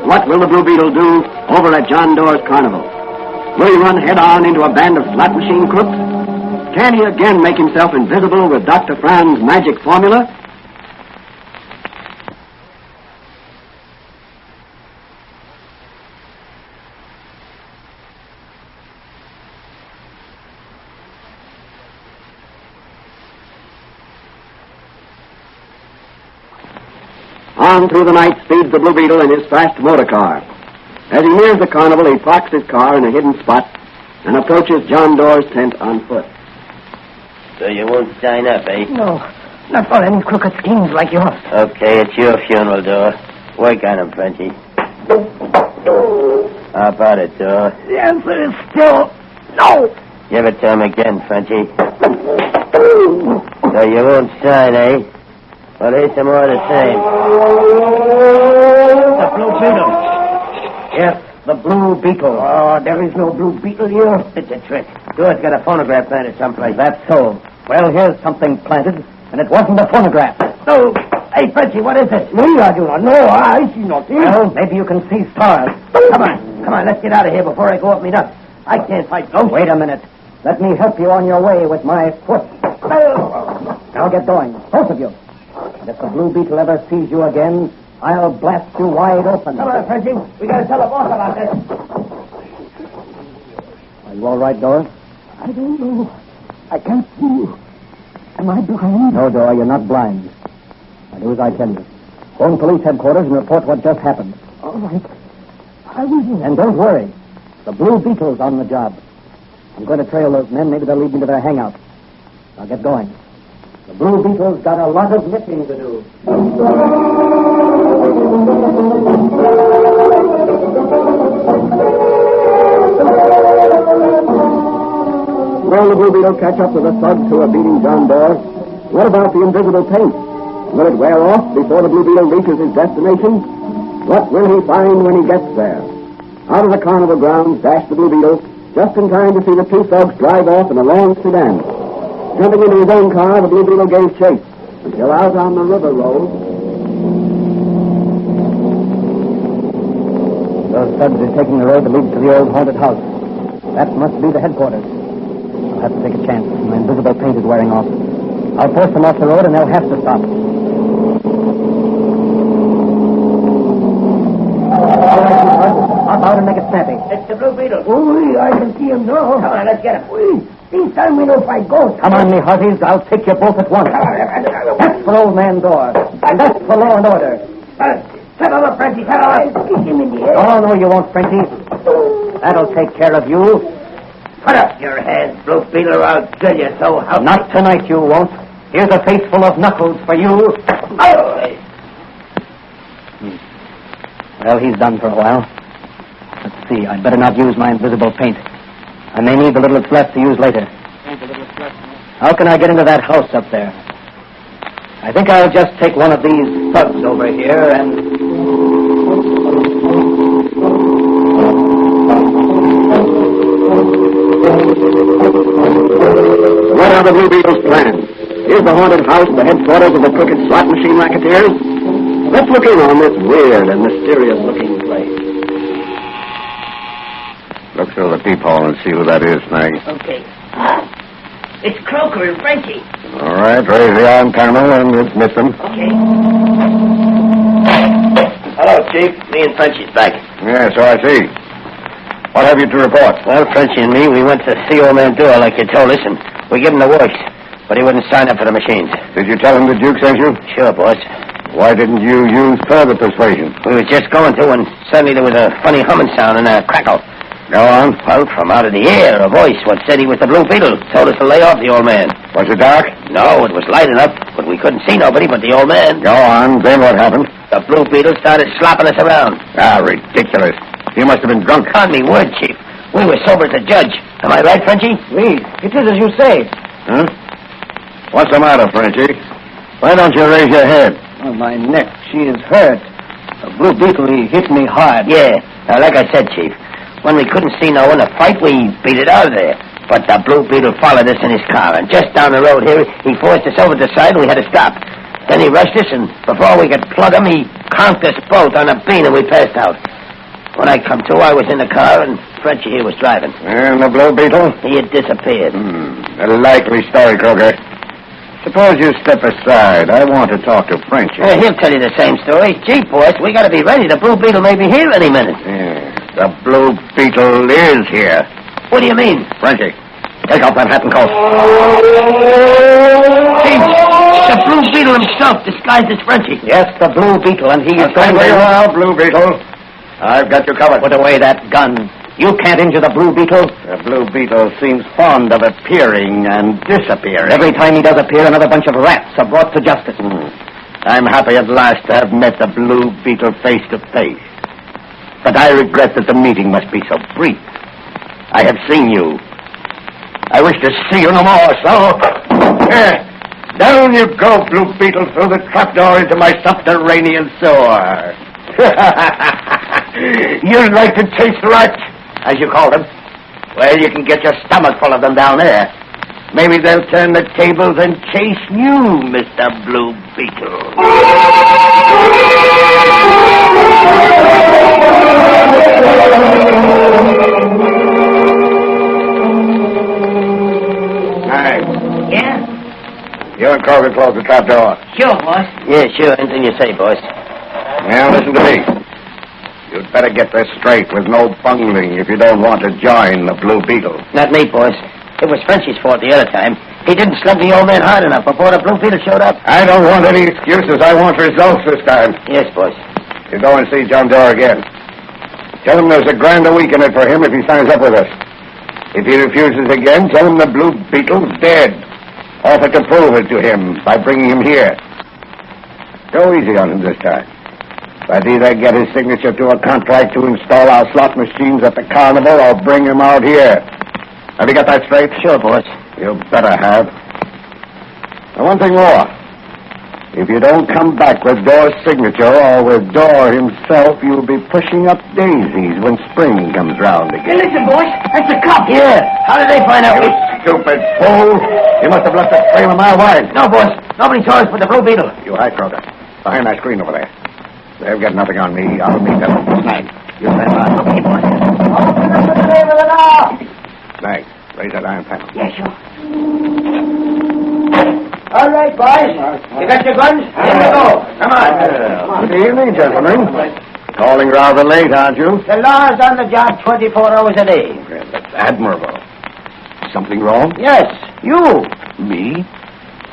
What will the Blue Beetle do over at John Doerr's carnival? Will he run head-on into a band of slot machine crooks? Can he again make himself invisible with Dr. Fran's magic formula? On through the night speeds the Blue Beetle in his fast motor car. As he nears the carnival, he parks his car in a hidden spot and approaches John Doerr's tent on foot. So you won't sign up, eh? No, not for any crooked schemes like yours. Okay, it's your funeral, Doerr. Work on him, Frenchie. How about it, Doerr? The answer is still no. Give it to him again, Frenchie. So you won't sign, eh? Well, here's some more of the same. The Blue Beetle. Yes, the Blue Beetle. Oh, there is no Blue Beetle here. It's a trick. Doerr's got a phonograph planted someplace. That's so. Well, here's something planted, and it wasn't a phonograph. No. Hey, Frenchie, what is it? Me, I do not know. I see nothing. Well, maybe you can see stars. Come on, let's get out of here before I go up me nuts. I can't fight ghosts. Wait a minute. Let me help you on your way with my foot. Now get going, both of you. And if the Blue Beetle ever sees you again, I'll blast you wide open. Come on, Frenchie. We got to tell the boss about this. Are you all right, Doerr? I don't know. I can't see. Am I blind? No, Doerr, you're not blind. Now do as I tell you. Phone police headquarters and report what just happened. All right. I will. And don't worry. The Blue Beetle's on the job. I'm going to trail those men. Maybe they'll lead me to their hangout. Now get going. The Blue Beetle's got a lot of nipping to do. Will the Blue Beetle catch up with the thugs who are beating John Doerr? What about the invisible paint? Will it wear off before the Blue Beetle reaches his destination? What will he find when he gets there? Out of the carnival grounds dashed the Blue Beetle, just in time to see the two thugs drive off in a long sedan. Jumping into his own car, the Blue Beetle gave chase until out on the river road. Those thugs are taking the road that leads to the old haunted house. That must be the headquarters. I'll have to take a chance. My invisible paint is wearing off. I'll force them off the road, and they'll have to stop. Hop out and make it snappy. It's the Blue Beetle. Oh, I can see him now. Come on, let's get him. This time we don't fight ghosts. Come on, me hearties. I'll take you both at once. That's for old man Doerr. And that's for law and order. Settle up, Frenchie. Settle up. Kick him in the air. Oh, no, you won't, Frenchie. That'll take care of you. Put up your hands, Blue Beetle, or I'll drill you so help. Not tonight, you won't. Here's a face full of knuckles for you. Well, he's done for a while. Let's see. I'd better not use my invisible paint. I may need the little that's left to use later. How can I get into that house up there? I think I'll just take one of these thugs over here and... What are the Blue Beetle's plans? Here's the haunted house, the headquarters of the crooked slot machine racketeers. Let's look in on this weird and mysterious-looking place. Look through the peephole and see who that is, Mag. Okay. It's Croker and Frenchie. All right, raise the arm panel and admit them. Okay. Hello, Chief. Me and Frenchie's back. Yeah, so I see. What have you to report? Well, Frenchie and me, we went to see old man Drear like you told us, and we gave him the works. But he wouldn't sign up for the machines. Did you tell him the Duke sent you? Sure, boss. Why didn't you use further persuasion? We were just going to, when suddenly there was a funny humming sound and a crackle. Go on. Well, from out of the air, a voice what said he was the Blue Beetle told us to lay off the old man. Was it dark? No, it was light enough, but we couldn't see nobody but the old man. Go on. Then what happened? The Blue Beetle started slapping us around. Ah, ridiculous. You must have been drunk. On me word, Chief. We were sober to judge. Am I right, Frenchie? Oui. It is as you say. Huh? What's the matter, Frenchie? Why don't you raise your head? Oh, my neck. She is hurt. The Blue Beetle, he hit me hard. Yeah. Like I said, Chief, when we couldn't see no one to fight, we beat it out of there. But the Blue Beetle followed us in his car, and just down the road here, he forced us over the side, and we had to stop. Then he rushed us, and before we could plug him, he conked us both on a bean, and we passed out. When I come to, I was in the car, and Frenchie here was driving. And the Blue Beetle? He had disappeared. A likely story, Croker. Suppose you step aside. I want to talk to Frenchie. He'll tell you the same story. Gee, boys, we got to be ready. The Blue Beetle may be here any minute. Yeah, the Blue Beetle is here. What do you mean? Frenchie, take off that hat and coat. Gee, the Blue Beetle himself disguised as Frenchie. Yes, the Blue Beetle, and he is going to... Well, Blue Beetle. I've got you covered. Put away that gun. You can't injure the Blue Beetle. The Blue Beetle seems fond of appearing and disappearing. Every time he does appear, another bunch of rats are brought to justice. I'm happy at last to have met the Blue Beetle face to face. But I regret that the meeting must be so brief. I have seen you. I wish to see you no more, so... Down you go, Blue Beetle, through the trapdoor into my subterranean sewer. You'd like to taste rats, as you call them. Well, you can get your stomach full of them down there. Maybe they'll turn the tables and chase you, Mr. Blue Beetle. Hi. Yeah? You and Croker close the trapdoor. Sure, boss. Yeah, sure. Anything you say, boss. Now, listen to me. You'd better get this straight with no bungling if you don't want to join the Blue Beetle. Not me, boss. It was Frenchie's fault the other time. He didn't slug the old man hard enough before the Blue Beetle showed up. I don't want any excuses. I want results this time. Yes, boss. You go and see John Doe again. Tell him there's $1,000 a week in it for him if he signs up with us. If he refuses again, tell him the Blue Beetle's dead. Offer to prove it to him by bringing him here. Go easy on him this time. But either get his signature to a contract to install our slot machines at the carnival or bring him out here. Have you got that straight? Sure, boss. You better have. And one thing more. If you don't come back with Doe's signature or with Doe himself, you'll be pushing up daisies when spring comes round again. Hey, listen, boys. That's a cop. Yeah. How did they find out? You stupid fool. You must have left that frame a mile wide. No, boss. Nobody saw us but the Blue Beetle. You hide, Croker. Behind that screen over there. They've got nothing on me. I'll meet them. Snag. You stand by. Okay, boss. Open up the name of the law. Snag. Raise that iron panel. Yeah, sure. All right, boys. You got your guns? Here we go. Come on. Good evening, gentlemen. Calling rather late, aren't you? The law's on the job 24 hours a day. That's admirable. Something wrong? Yes, you. Me?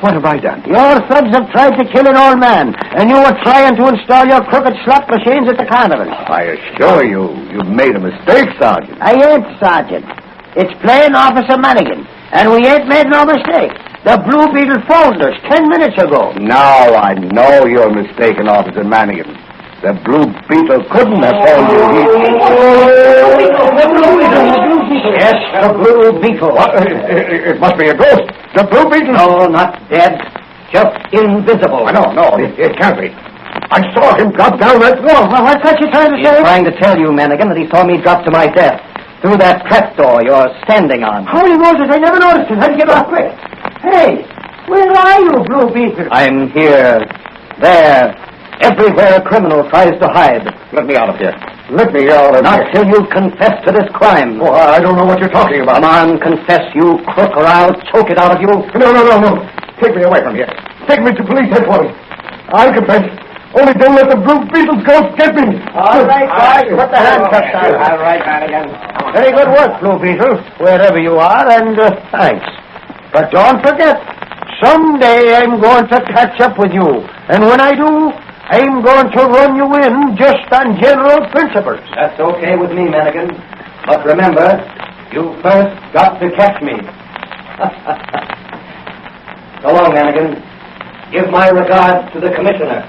What have I done? Your thugs have tried to kill an old man, and you were trying to install your crooked slot machines at the carnival. I assure you, you've made a mistake, Sergeant. I ain't, Sergeant. It's plain Officer Manigan, and we ain't made no mistake. The Blue Beetle phoned us 10 minutes ago. Now I know you're mistaken, Officer Manigan. The Blue Beetle couldn't have phoned you. The Blue Beetle. Yes, the Blue Beetle. What? It must be a ghost. The Blue Beetle? No, not dead. Just invisible. No, it can't be. I saw him drop down that wall. Well, what's that you trying to say? He's trying to tell you, Manigan, that he saw me drop to my death through that trapdoor you're standing on. Holy Moses, I never noticed it. Let's get off quick. Hey, where are you, Blue Beetle? I'm here. There. Everywhere a criminal tries to hide. Let me out of here. Let me hear all of Not this. till you confess to this crime. Oh, I don't know what you're talking about. Come on, confess, you crook, or I'll choke it out of you. No. Take me away from here. Take me to police headquarters. I confess. Only don't let the Blue Beetle's ghost get me. All right, guys, put the handcuffs on. All right, Madigan. Very good work, Blue Beetle, wherever you are, and thanks. But don't forget, someday I'm going to catch up with you. And when I do, I'm going to run you in just on general principles. That's okay with me, Madigan. But remember, you first got to catch me. So long, Madigan. Give my regards to the commissioner.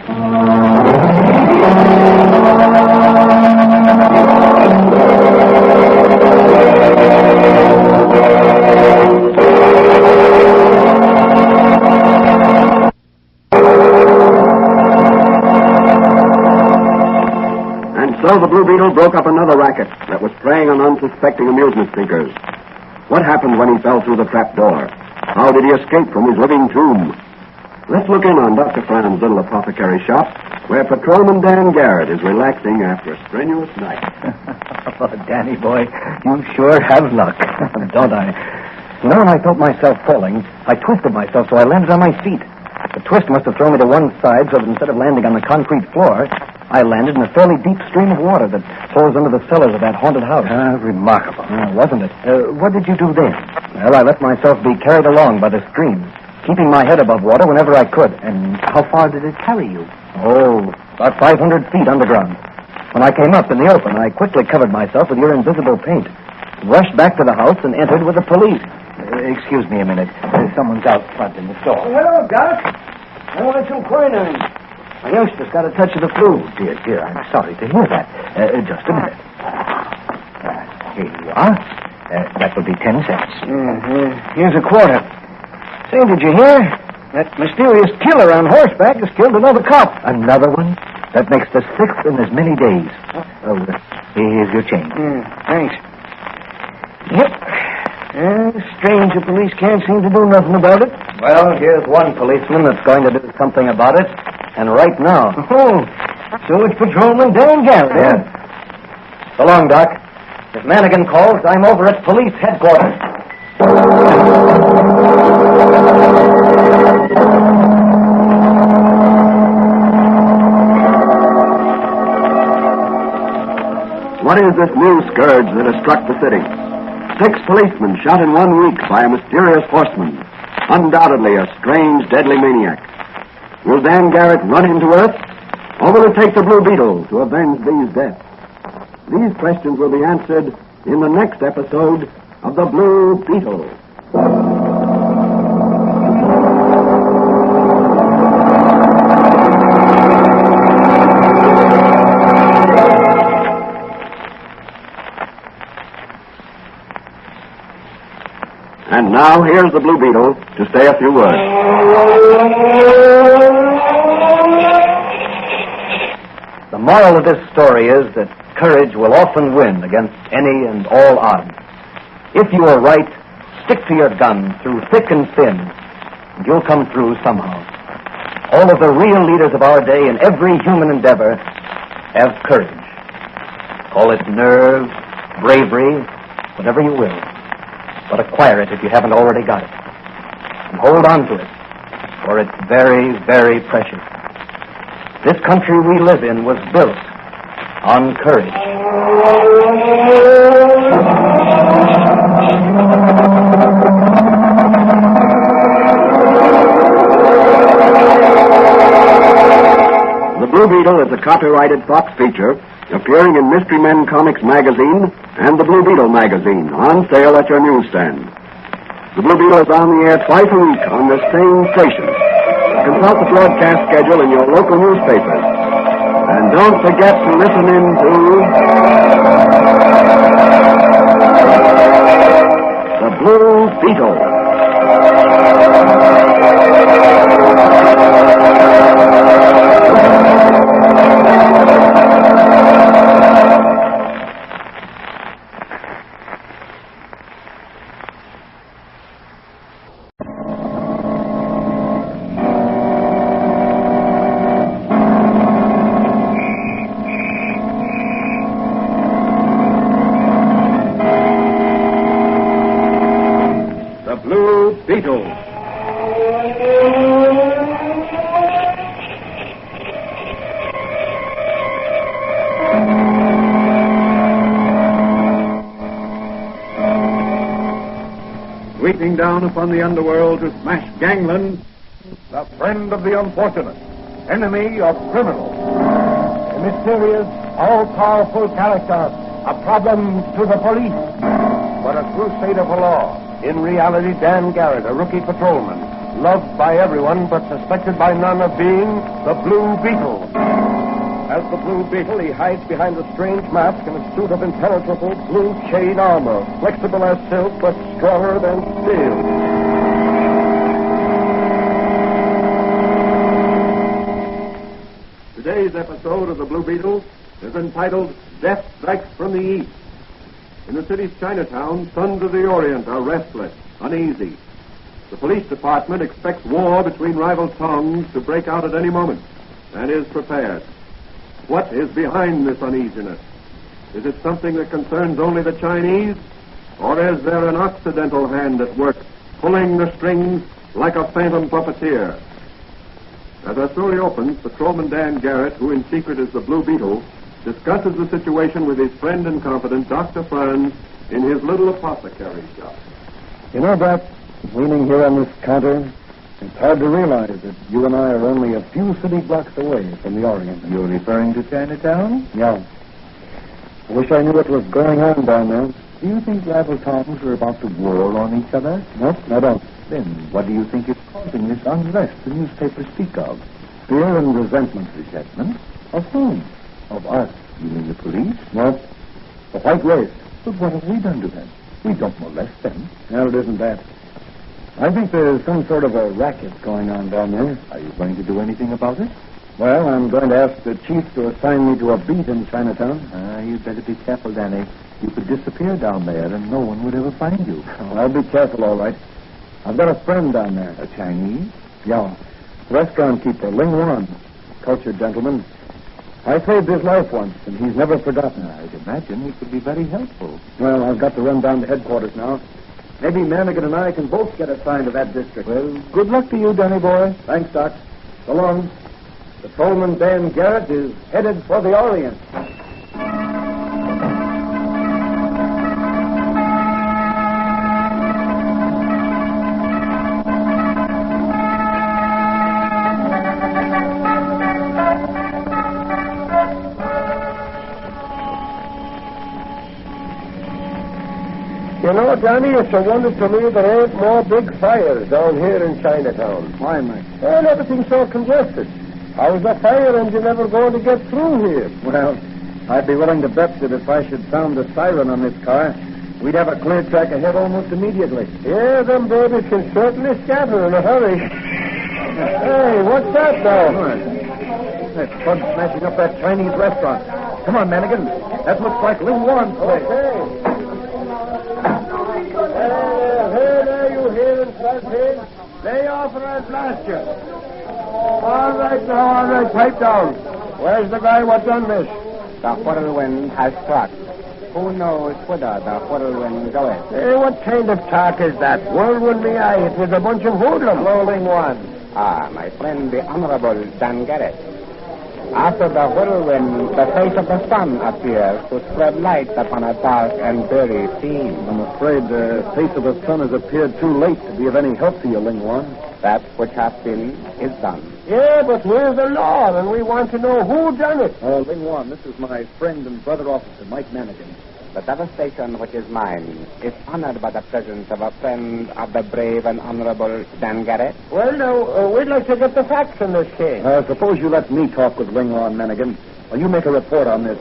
So the Blue Beetle broke up another racket that was preying on unsuspecting amusement seekers. What happened when he fell through the trap door? How did he escape from his living tomb? Let's look in on Dr. Fran's little apothecary shop, where Patrolman Dan Garrett is relaxing after a strenuous night. Oh, Danny boy, you sure have luck, don't I? You know, when I felt myself falling, I twisted myself so I landed on my feet. The twist must have thrown me to one side so that instead of landing on the concrete floor, I landed in a fairly deep stream of water that pours into the cellars of that haunted house. Remarkable. Wasn't it? What did you do then? Well, I let myself be carried along by the stream, keeping my head above water whenever I could. And how far did it carry you? Oh, about 500 feet underground. When I came up in the open, I quickly covered myself with your invisible paint, rushed back to the house, and entered with the police. Excuse me a minute. Someone's out front in the store. Oh, hello, Doc. I want some quinine. My youngster's got a touch of the flu. Dear, I'm sorry to hear that. Just a minute. Here you are. That will be 10 cents. Here's a quarter. Say, did you hear? That mysterious killer on horseback has killed another cop. Another one? That makes the 6th in as many days. Oh, here's your change. Thanks. Yep. Strange the police can't seem to do nothing about it. Well, here's one policeman that's going to do something about it. And right now. Oh, so it's Patrolman Dan Garrett. Yeah. So long, Doc. If Madigan calls, I'm over at police headquarters. What is this new scourge that has struck the city? 6 policemen shot in 1 week by a mysterious horseman. Undoubtedly a strange, deadly maniac. Will Dan Garrett run him to earth? Or will it take the Blue Beetle to avenge these deaths? These questions will be answered in the next episode of The Blue Beetle. And now, here's the Blue Beetle to say a few words. The moral of this story is that courage will often win against any and all odds. If you are right, stick to your gun through thick and thin, and you'll come through somehow. All of the real leaders of our day in every human endeavor have courage. Call it nerve, bravery, whatever you will. But acquire it if you haven't already got it. And hold on to it, for it's very, very precious. This country we live in was built on courage. The Blue Beetle is a copyrighted Fox feature appearing in Mystery Men Comics magazine and the Blue Beetle magazine, on sale at your newsstand. The Blue Beetle is on the air twice a week on this same station. Consult the broadcast schedule in your local newspapers. And don't forget to listen in to The Blue Beetle. Beetle. Sweeping down upon the underworld to smash gangland, the friend of the unfortunate, enemy of criminals. A mysterious, all-powerful character, a problem to the police, but a crusader for law. In reality, Dan Garrett, a rookie patrolman, loved by everyone but suspected by none of being the Blue Beetle. As the Blue Beetle, he hides behind a strange mask and a suit of impenetrable blue chain armor, flexible as silk but stronger than steel. Today's episode of the Blue Beetle is entitled Death Strikes from the East. In the city's Chinatown, sons of the Orient are restless, uneasy. The police department expects war between rival tongues to break out at any moment, and is prepared. What is behind this uneasiness? Is it something that concerns only the Chinese? Or is there an Occidental hand at work, pulling the strings like a phantom puppeteer? As our story opens, Patrolman Dan Garrett, who in secret is the Blue Beetle, discusses the situation with his friend and confidant, Dr. Franz, in his little apothecary shop. You know, Doc, leaning here on this counter, it's hard to realize that you and I are only a few city blocks away from the Orient. You're referring to Chinatown? Yeah. I wish I knew what was going on down there. Do you think rival towns are about to war on each other? Nope, I don't. Then what do you think is causing this unrest the newspapers speak of? Fear and resentment. Resentment? Of whom? Of us. You mean the police? Nope. The white race. But what have we done to them? We don't molest them. No, it isn't that. I think there's some sort of a racket going on down there. Are you going to do anything about it? Well, I'm going to ask the chief to assign me to a beat in Chinatown. You'd better be careful, Danny. You could disappear down there and no one would ever find you. Oh, I'll be careful, all right. I've got a friend down there. A Chinese? Yeah. Restaurant keeper, Ling Wan. Cultured gentleman. I saved his life once, and he's never forgotten. I'd imagine he could be very helpful. Well, I've got to run down to headquarters now. Maybe Manigan and I can both get assigned to that district. Well, good luck to you, Danny boy. Thanks, Doc. So long. Patrolman Dan Garrett is headed for the Orient. You know, Johnny, it's a wonder to me there ain't more big fires down here in Chinatown. Why, Mike? Well, everything's so congested. How's the fire engine ever going to get through here? Well, I'd be willing to bet that if I should sound the siren on this car, we'd have a clear track ahead almost immediately. Yeah, them babies can certainly scatter in a hurry. Hey, what's that now? That bug smashing up that Chinese restaurant. Come on, Manigan. That looks like Ling Wan's place. Okay. Hey, you hearing, Serpent? Lay off or I'll blast you. All right, pipe down. Where's the guy what done this? The whirlwind has struck. Who knows whither the whirlwind goeth? Hey, what kind of talk is that? Whirlwind me eye, it was a bunch of hoodlums. Rolling one. Ah, my friend, the Honorable Dan Garrett. After the whirlwind, the face of the sun appears to spread light upon a dark and dreary scene. I'm afraid the face of the sun has appeared too late to be of any help to you, Ling Wan. That which hath been is done. Yeah, but we're the law, and we want to know who done it. Oh, Ling Wan, this is my friend and brother officer, Mike Manigan. The devastation which is mine is honored by the presence of a friend of the brave and honorable Dan Garrett. Well, now, we'd like to get the facts in this case. Suppose you let me talk with Ling Wan, Manigan, while you make a report on this.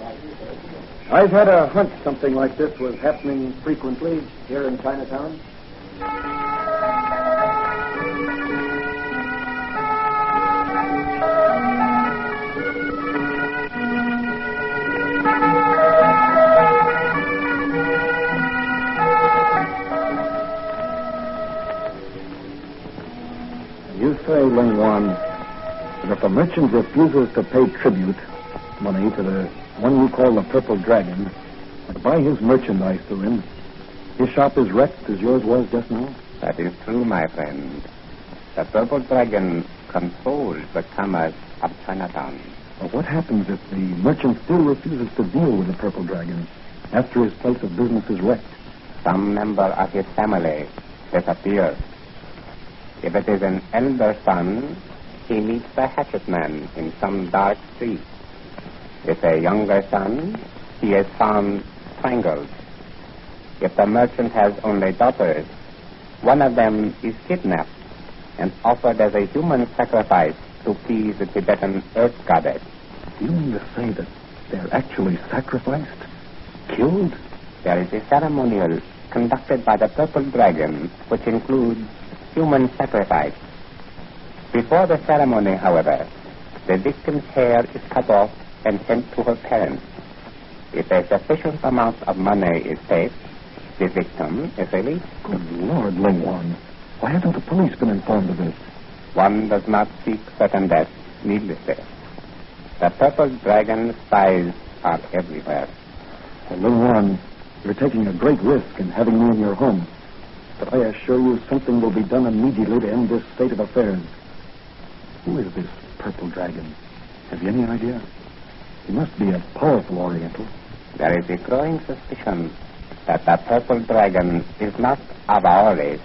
I've had a hunch something like this was happening frequently here in Chinatown. You say, Ling Wan, that if a merchant refuses to pay tribute money to the one you call the Purple Dragon, and to buy his merchandise through him, his shop is wrecked as yours was just now? That is true, my friend. The Purple Dragon controls the commerce of Chinatown. Well, what happens if the merchant still refuses to deal with the Purple Dragon after his place of business is wrecked? Some member of his family disappears. If it is an elder son, he meets the hatchet man in some dark street. If a younger son, he is found strangled. If the merchant has only daughters, one of them is kidnapped and offered as a human sacrifice to please the Tibetan earth goddess. Do you mean to say that they're actually sacrificed? Killed? There is a ceremonial conducted by the Purple Dragon which includes human sacrifice. Before the ceremony, however, the victim's hair is cut off and sent to her parents. If a sufficient amount of money is paid, the victim is released. Good Lord, Lingwan. Why haven't the police been informed of this? One does not seek certain death needlessly. The Purple Dragon spies are everywhere. Well, Lingwan, you're taking a great risk in having me in your home. But I assure you something will be done immediately to end this state of affairs. Who is this Purple Dragon? Have you any idea? He must be a powerful Oriental. There is a growing suspicion that the Purple Dragon is not of our race,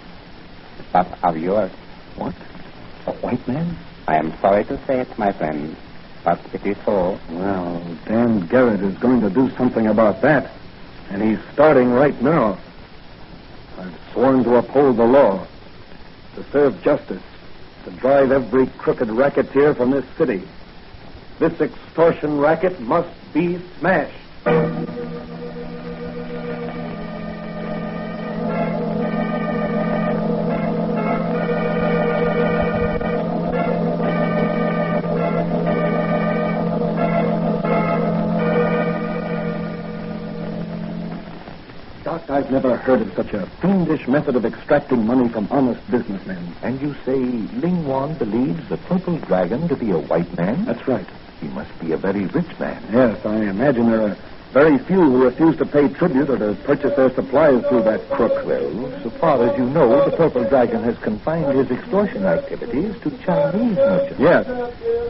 but of yours. What? A white man? I am sorry to say it, my friend, but it is so. Well, Dan Garrett is going to do something about that, and he's starting right now. I've sworn to uphold the law, to serve justice, to drive every crooked racketeer from this city. This extortion racket must be smashed. Doc, I've never heard of such a fiendish method of extracting money from honest businessmen. And you say Ling Wan believes the Purple Dragon to be a white man? That's right. He must be a very rich man. Yes, I imagine there are very few who refuse to pay tribute or to purchase their supplies through that crook. Well, so far as you know, the Purple Dragon has confined his extortion activities to Chinese merchants. Yes.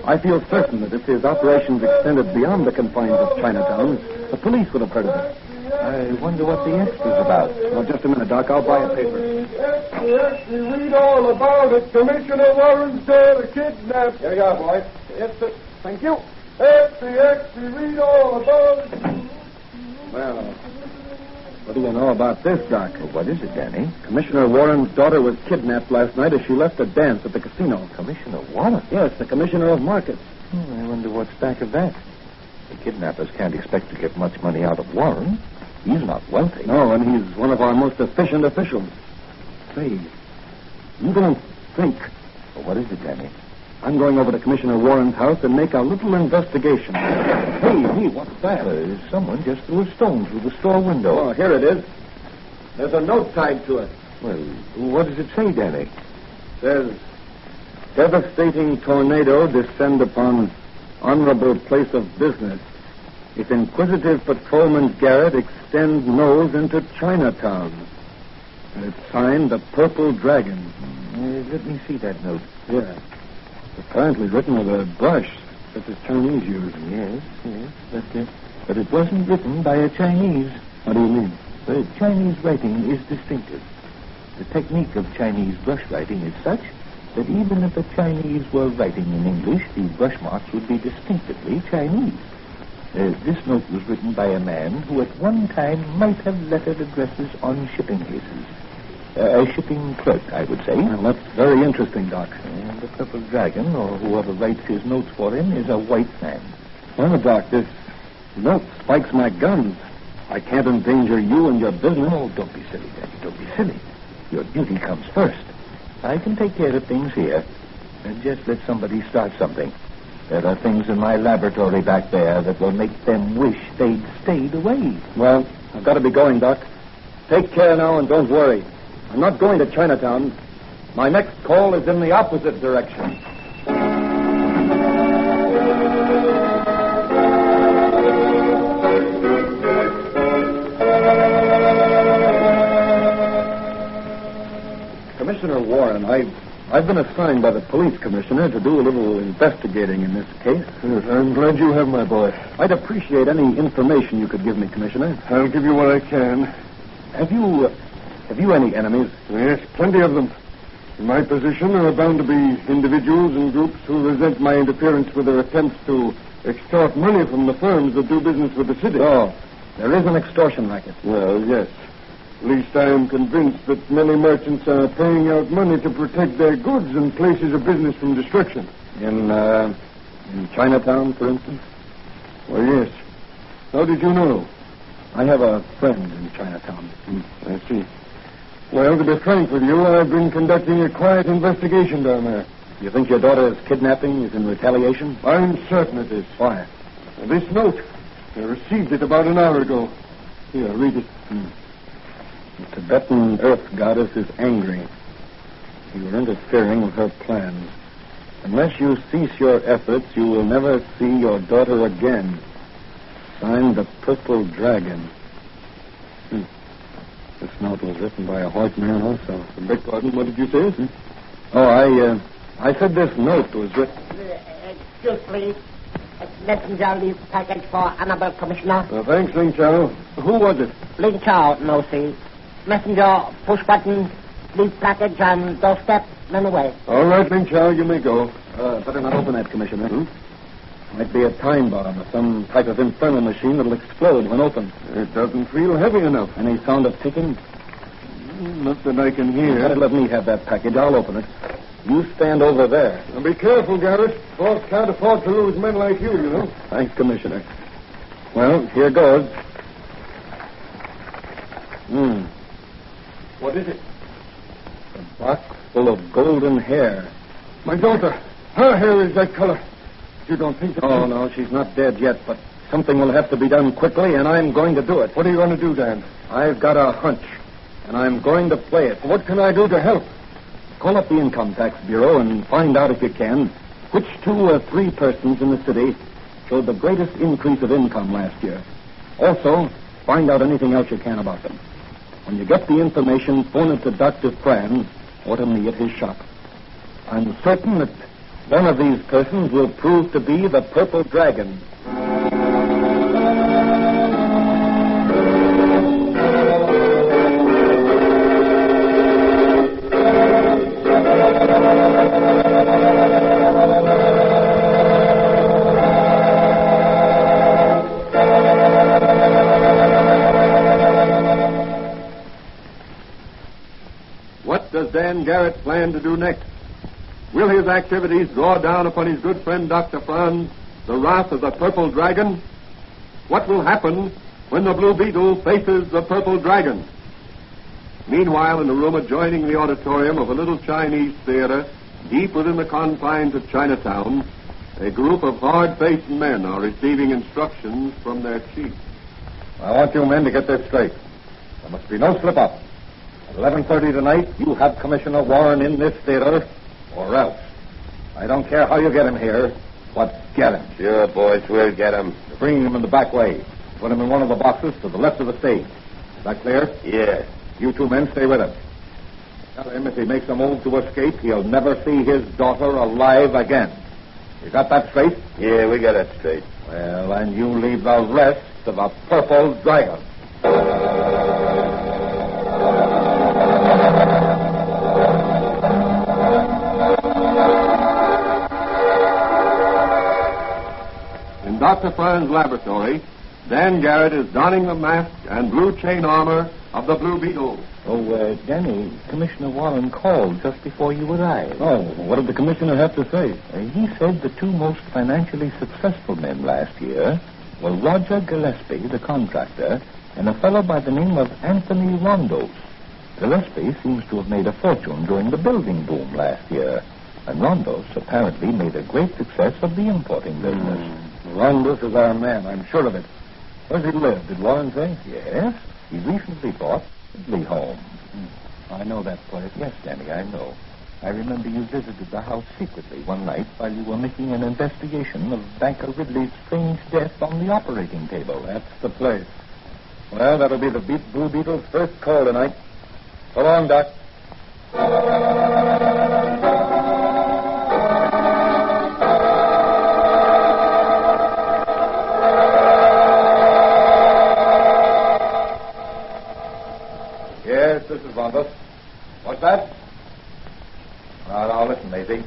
I feel certain that if his operations extended beyond the confines of Chinatown, the police would have heard of it. I wonder what the extra's about. Well, just a minute, Doc. I'll buy a paper. Yes, we read all about it. Commissioner Warren's daughter kidnapped. Here you are, boy. Yes, sir. Thank you. X, we read all about it. Well, what do you know about this, Doc? Well, what is it, Danny? Commissioner Warren's daughter was kidnapped last night as she left a dance at the casino. Commissioner Warren? Yes, the Commissioner of Markets. I wonder what's back of that. The kidnappers can't expect to get much money out of Warren. He's not wealthy. No, and he's one of our most efficient officials. Say, you don't think... Well, what is it, Danny? I'm going over to Commissioner Warren's house and make a little investigation. Hey, what's that? Someone just threw a stone through the store window. Oh, here it is. There's a note tied to it. Well, what does it say, Danny? It says, devastating tornado descend upon honorable place of business. If Inquisitive Patrolman Garrett extends nose into Chinatown. And it's signed the Purple Dragon. Let me see that note. Yeah. Apparently written with a brush, such as Chinese use. Yes. But it wasn't written by a Chinese. What do you mean? The Chinese writing is distinctive. The technique of Chinese brush writing is such that even if the Chinese were writing in English, the brush marks would be distinctively Chinese. This note was written by a man who at one time might have lettered addresses on shipping cases. A shipping clerk, I would say. Well, that's very interesting, Doc. And the Purple Dragon, or whoever writes his notes for him, is a white man. Well, Doc, this note spikes my guns. I can't endanger you and your business. Oh, don't be silly, Daddy. Don't be silly. Your duty comes first. I can take care of things here. And just let somebody start something. There are things in my laboratory back there that will make them wish they'd stayed away. Well, I've got to be going, Doc. Take care now and don't worry. I'm not going to Chinatown. My next call is in the opposite direction. Commissioner Warren, I've been assigned by the police commissioner to do a little investigating in this case. Yes, I'm glad you have, my boy. I'd appreciate any information you could give me, Commissioner. I'll give you what I can. Have you any enemies? Yes, plenty of them. In my position, there are bound to be individuals and groups who resent my interference with their attempts to extort money from the firms that do business with the city. Oh, there is an extortion racket. Well, yes. At least I am convinced that many merchants are paying out money to protect their goods and places of business from destruction. In Chinatown, for instance? Well, yes. How did you know? I have a friend in Chinatown. I see. Well, to be frank with you, I've been conducting a quiet investigation down there. You think your daughter's kidnapping is in retaliation? I'm certain it is. Why? This note. I received it about an hour ago. Here, read it. The Tibetan Earth Goddess is angry. You are interfering with her plans. Unless you cease your efforts, you will never see your daughter again. Signed, the Purple Dragon. This note was written by a white man also. Beg pardon, what did you say? Oh, I said this note was written... Excuse, please. Messenger leave package for Honorable Commissioner. Thanks, Ling Chao. Who was it? Ling Chao, no see. Messenger, push button, leave package on doorstep, run away. All right, Ling Chao, you may go. Better not open that, Commissioner. Might be a time bomb or some type of infernal machine that'll explode when opened. It doesn't feel heavy enough. Any sound of ticking? Not that I can hear. Let me have that package. I'll open it. You stand over there. Now be careful, Garrett. Boss can't afford to lose men like you know. Thanks, Commissioner. Well, here goes. What is it? A box full of golden hair. My daughter. Her hair is that color. You don't think that... Oh, no, she's not dead yet, but something will have to be done quickly, and I'm going to do it. What are you going to do, Dan? I've got a hunch, and I'm going to play it. What can I do to help? Call up the Income Tax Bureau and find out, if you can, which 2 or 3 persons in the city showed the greatest increase of income last year. Also, find out anything else you can about them. When you get the information, phone it to Dr. Franz or to me at his shop. I'm certain that one of these persons will prove to be the Purple Dragon. What does Dan Garrett plan to do next? Will his activities draw down upon his good friend Dr. Franz the wrath of the Purple Dragon? What will happen when the Blue Beetle faces the Purple Dragon? Meanwhile, in a room adjoining the auditorium of a little Chinese theater deep within the confines of Chinatown, a group of hard-faced men are receiving instructions from their chief. I want you men to get this straight. There must be no slip-up. At 11:30 tonight, you have Commissioner Warren in this theater, or else. I don't care how you get him here, but get him. Sure, boys, we'll get him. You're bringing him in the back way. Put him in one of the boxes to the left of the stage. Is that clear? Yeah. You 2 men stay with him. Tell him if he makes a move to escape, he'll never see his daughter alive again. You got that straight? Yeah, we got it straight. Well, and you leave the rest to the Purple Dragon. In Dr. Franz's laboratory, Dan Garrett is donning the mask and blue chain armor of the Blue Beetle. Oh, Danny, Commissioner Warren called just before you arrived. Oh, what did the commissioner have to say? He said the 2 most financially successful men last year were Roger Gillespie, the contractor, and a fellow by the name of Anthony Rondos. Gillespie seems to have made a fortune during the building boom last year, and Rondos apparently made a great success of the importing business. Rondos is our man, I'm sure of it. Where does he live, did Warren say? Yes, he recently bought Ridley home. I know that place. Yes, Danny, I know. I remember you visited the house secretly one night while you were making an investigation of Banker Ridley's strange death on the operating table. That's the place. Well, that'll be the Blue Beetle's first call tonight. So long, Doc. Yes, this is Rondos. What's that? Now, listen, Maisie.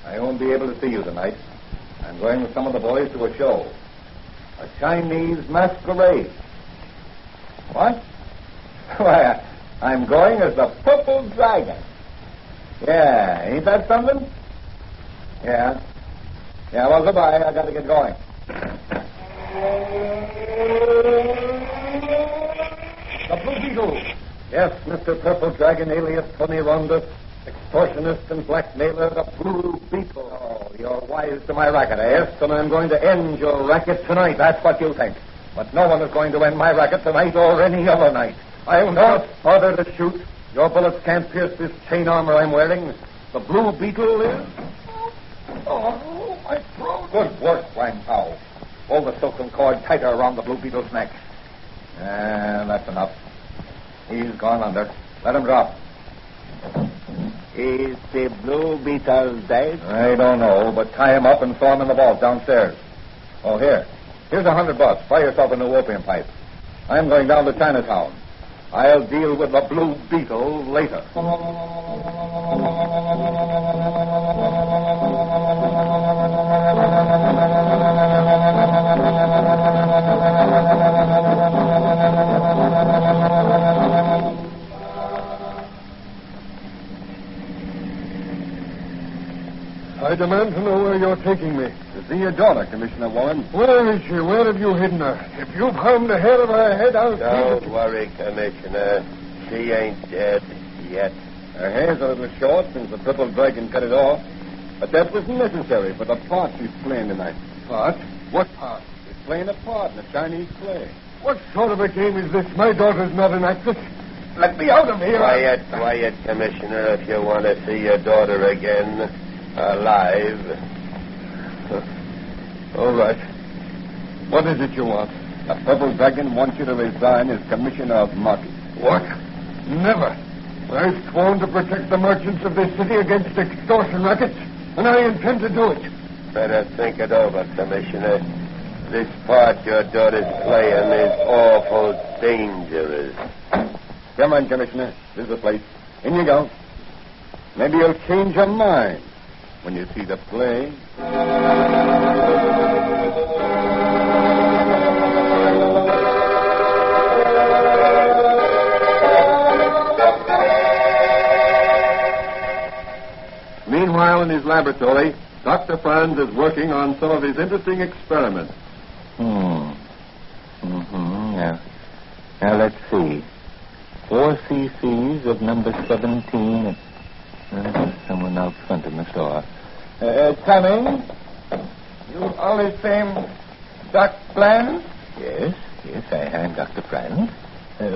I won't be able to see you tonight. I'm going with some of the boys to a show. A Chinese masquerade. What? Why, I'm going as the Purple Dragon. Yeah, ain't that something? Yeah. Yeah, well, goodbye. I got to get going. The Blue Beetle. Yes, Mr. Purple Dragon, alias Tony Rondos, extortionist and blackmailer, the Blue Beetle. Oh, you're wise to my racket, yes, and I'm going to end your racket tonight. That's what you think. But no one is going to end my racket tonight or any other night. I'll not bother to shoot. Your bullets can't pierce this chain armor I'm wearing. The Blue Beetle is... Oh, my throat. Good work, Wang Pao. Pull the silken cord tighter around the Blue Beetle's neck. That's enough. He's gone under. Let him drop. Is the Blue Beetle dead? I don't know, but tie him up and throw him in the vault downstairs. Oh, here. Here's $100. Buy yourself a new opium pipe. I'm going down to Chinatown. I'll deal with the Blue Beetle later. I demand to know where you're taking me. To see your daughter, Commissioner Warren. Where is she? Where have you hidden her? If you've harmed the hair of her head, I'll... Don't worry, Commissioner. She ain't dead yet. Her hair's a little short since the Purple Dragon cut it off. But that was necessary for the part she's playing tonight. Part? What part? She's playing a part in a Chinese play. What sort of a game is this? My daughter's not an actress. Let me out of here. Quiet, Commissioner, if you want to see your daughter again alive. All right. What is it you want? The Purple Dragon wants you to resign as Commissioner of Markets. What? Never. I've sworn to protect the merchants of this city against extortion rackets, and I intend to do it. Better think it over, Commissioner. This part your daughter's playing is awful dangerous. Come on, Commissioner. This is the place. In you go. Maybe you'll change your mind when you see the play. Meanwhile, in his laboratory, Dr. Franz is working on some of his interesting experiments. Yeah. Now, let's see. 4 cc's of number 17. Someone out front in the store. Coming. You always same Doc Franz? Yes, I am Dr. Franz.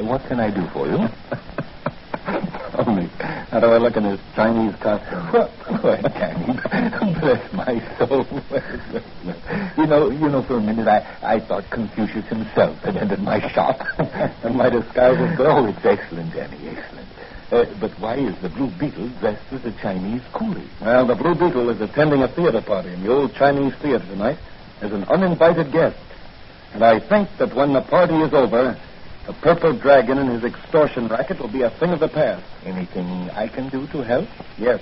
What can I do for you? Only, how do I look in this Chinese costume? Why, Danny, bless my soul. You know, for a minute I thought Confucius himself had entered my shop. And my disguise was good. Oh, it's excellent, Danny, excellent. But why is the Blue Beetle dressed as a Chinese coolie? Well, the Blue Beetle is attending a theater party in the old Chinese theater tonight as an uninvited guest. And I think that when the party is over, the Purple Dragon and his extortion racket will be a thing of the past. Anything I can do to help? Yes.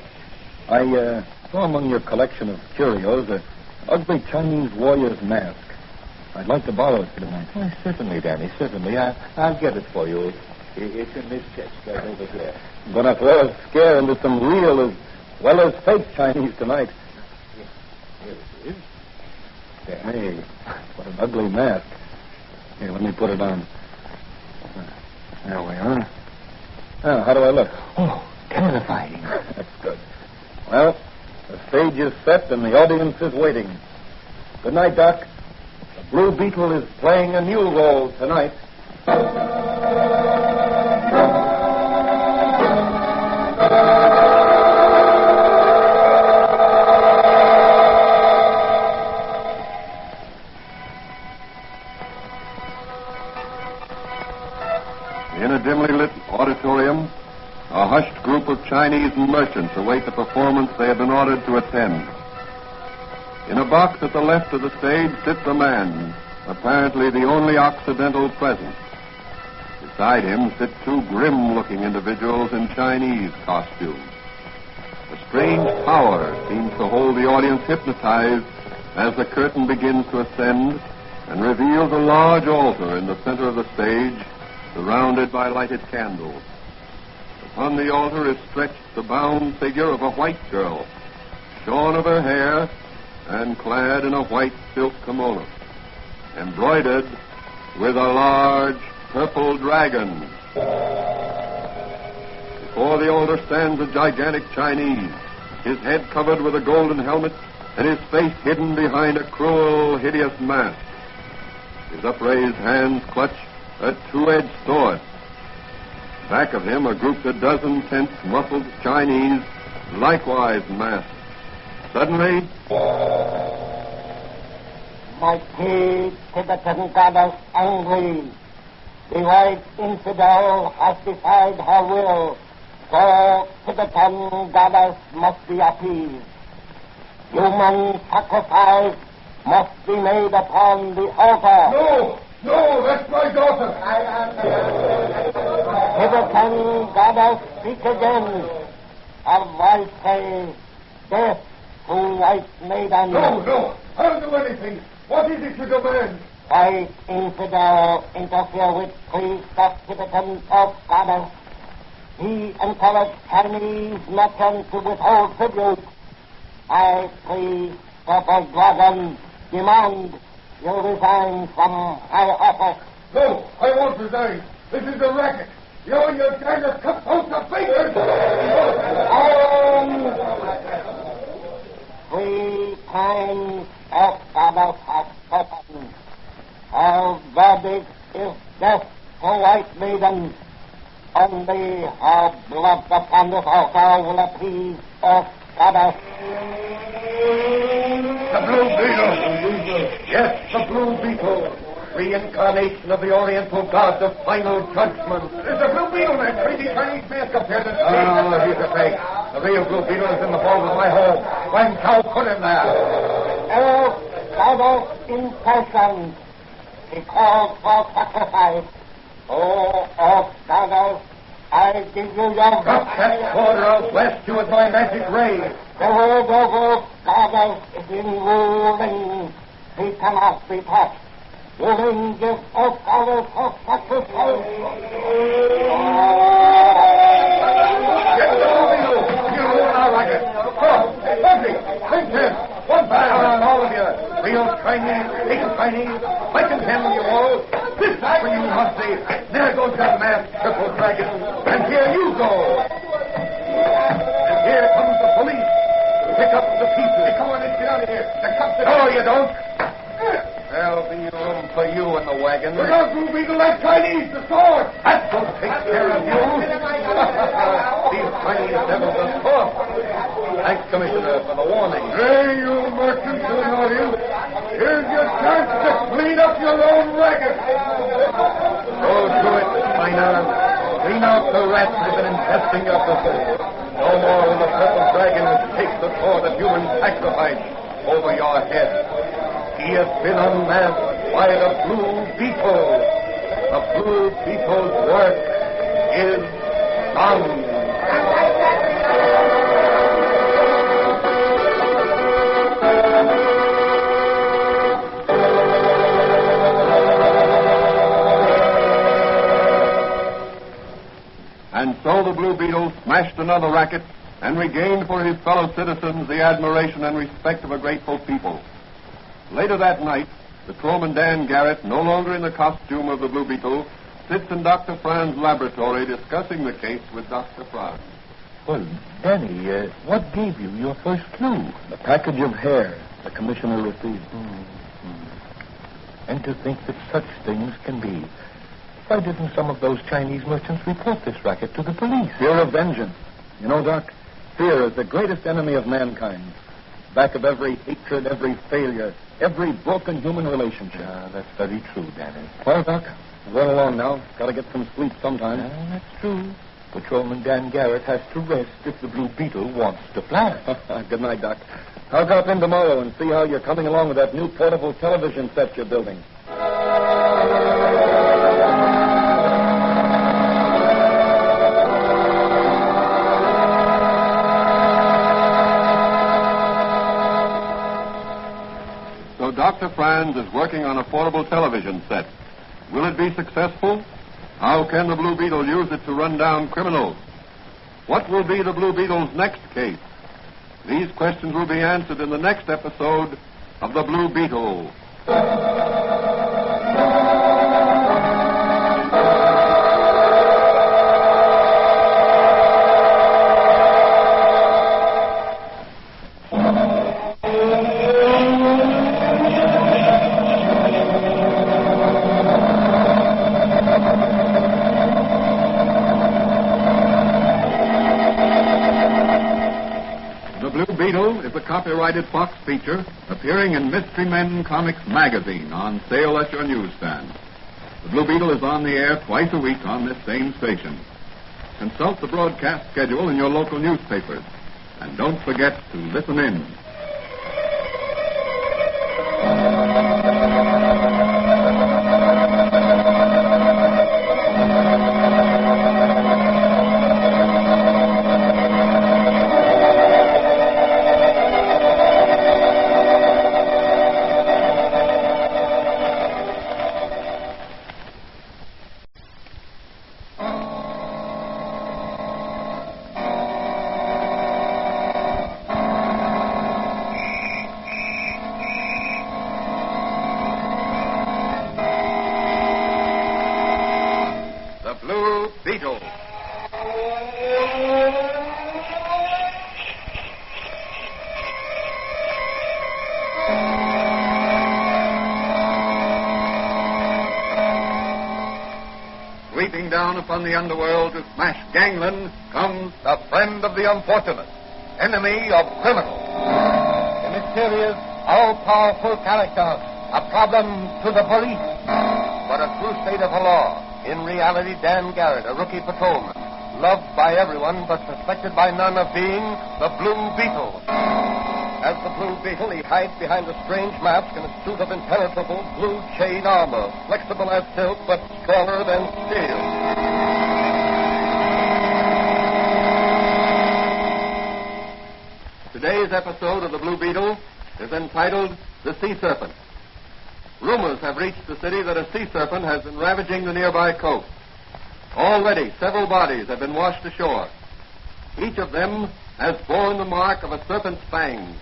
I saw among your collection of curios an ugly Chinese warrior's mask. I'd like to borrow it for tonight. Oh, certainly, Danny, certainly. I'll get it for you. It's in this chest right over there. I'm going to throw a scare into some real as well as fake Chinese tonight. Here it is. There. Hey, what an ugly mask. Here, let me put it on. There we are. Now, how do I look? Oh, terrifying. That's good. Well, the stage is set and the audience is waiting. Good night, Doc. The Blue Beetle is playing a new role tonight. In a dimly lit auditorium, a hushed group of Chinese merchants await the performance they have been ordered to attend. In a box at the left of the stage sits a man, apparently the only Occidental present. Beside him sit two grim-looking individuals in Chinese costume. A strange power seems to hold the audience hypnotized as the curtain begins to ascend and reveals a large altar in the center of the stage, surrounded by lighted candles. Upon the altar is stretched the bound figure of a white girl, shorn of her hair and clad in a white silk kimono, embroidered with a large purple dragon. Before the altar stands a gigantic Chinese, his head covered with a golden helmet and his face hidden behind a cruel, hideous mask. His upraised hands clutch a two-edged sword. Back of him are grouped a dozen tense, muffled Chinese, likewise masked. Suddenly, mighty Tibetan goddess angry, the white infidel has defied her will, so Tibetan goddess must be appeased. Human sacrifice must be made upon the altar. No, that's my daughter. Tibetan goddess speak again. Her voice says, death to white maiden. No, I'll do anything. What is it you demand? White infidel interfere with priest of Tibetan of goddess. He encouraged Chinese merchants to withhold tribute. I, priest of a dragon, demand you resign from high office. No, I won't resign. This is a racket. You and your gang of cut out the fingers. 3 times of goddess has spoken. Her verdict is death to white maiden. Only her blood upon this altar will appease of goddess. The Blue Beetle. Yes, the Blue Beetle. Reincarnation of the Oriental God, the final judgment. There's the Blue Beetle, that crazy Chinese mask up here. Oh, he's a fake. The real Blue Beetle is in the vault of my home. When Cow put him there. Oh, goddess in person. He calls for sacrifice. Oh, goddess, I give you your... Drop that sword or I'll blast you with my magic ray. The word of goddess is in ruling. He cannot be touched. Ruling gives us goddess of sacrifice. Get the Blue Beetle. You ruin our racket. Come, Bugsy, bring him. One fire on all of you. Real Chinese, fake Chinese. I can handle you all. This is for you, Mustang. There goes that masked triple dragon. And here you go. And here comes the police. Pick up the pieces. Hey, come on, let's get out of here. The cops are... Oh, you don't? There'll be room for you in the wagon. Look out, Blue Beetle, that Chinese, the sword. That will take care of you. These Chinese devils are soft. Thanks, Commissioner, for the warning. Hey, you merchants in the audience. Here's your chance to clean up your own racket. Go to it, China. Clean out the rats that have been infesting your facility. No more will the purple dragon take the sword of human sacrifice over your head. He has been unmasked by the Blue Beetle. The Blue Beetle's work is done. And so the Blue Beetle smashed another racket and regained for his fellow citizens the admiration and respect of a grateful people. Later that night, the crewman Dan Garrett, no longer in the costume of the Blue Beetle, sits in Dr. Franz's laboratory discussing the case with Dr. Franz. Well, Danny, what gave you your first clue? The package of hair the commissioner received. And to think that such things can be. Why didn't some of those Chinese merchants report this racket to the police? Fear of vengeance. You know, Doc, fear is the greatest enemy of mankind. Back of every hatred, every failure, every broken human relationship. That's very true, Danny. Well, Doc, run along now. Got to get some sleep sometime. That's true. Patrolman Dan Garrett has to rest if the Blue Beetle wants to fly. Good night, Doc. I'll drop in tomorrow and see how you're coming along with that new portable television set you're building. So Dr. Franz is working on a portable television set. Will it be successful? How can the Blue Beetle use it to run down criminals? What will be the Blue Beetle's next case? These questions will be answered in the next episode of The Blue Beetle. Is a copyrighted Fox feature appearing in Mystery Men Comics magazine on sale at your newsstand. The Blue Beetle is on the air twice a week on this same station. Consult the broadcast schedule in your local newspapers. And don't forget to listen in. Sweeping down upon the underworld to smash gangland comes the friend of the unfortunate, enemy of criminals. A mysterious, all-powerful character, a problem to the police. But a crusader for law. In reality, Dan Garrett, a rookie patrolman, loved by everyone but suspected by none of being the Blue Beetle. As the Blue Beetle, he hides behind a strange mask in a suit of impenetrable blue chain armor, flexible as silk but stronger than steel. Today's episode of The Blue Beetle is entitled The Sea Serpent. Rumors have reached the city that a sea serpent has been ravaging the nearby coast. Already, several bodies have been washed ashore. Each of them has borne the mark of a serpent's fangs.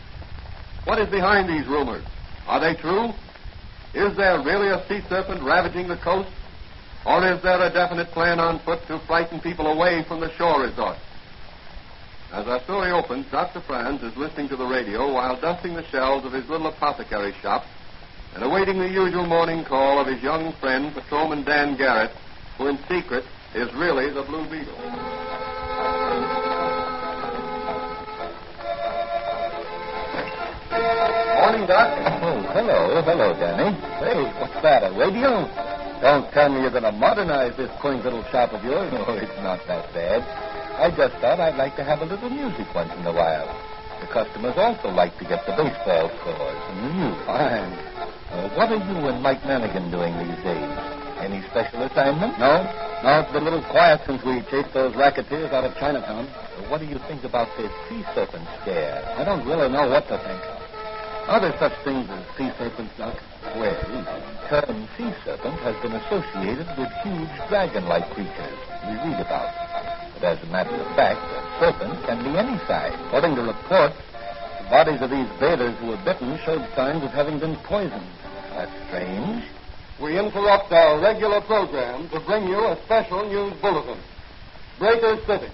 What is behind these rumors? Are they true? Is there really a sea serpent ravaging the coast? Or is there a definite plan on foot to frighten people away from the shore resort? As our story opens, Dr. Franz is listening to the radio while dusting the shelves of his little apothecary shop and awaiting the usual morning call of his young friend, Patrolman Dan Garrett, who in secret is really the Blue Beetle. Morning, Doc. Oh, hello, Danny. Hey, what's that, a radio? Don't tell me you're going to modernize this quaint little shop of yours. No, it's not that bad. I just thought I'd like to have a little music once in a while. The customers also like to get the baseball scores and the news. Fine. What are you and Mike Manigan doing these days? Any special assignment? No, it's been a little quiet since we chased those racketeers out of Chinatown. What do you think about this sea serpent scare? I don't really know what to think. Are there such things as sea serpents, Doc? Well, the term sea serpent has been associated with huge dragon-like creatures we read about. But as a matter of fact, a serpent can be any size. According to reports, the bodies of these bathers who were bitten showed signs of having been poisoned. That's strange. We interrupt our regular program to bring you a special news bulletin. Breaker City.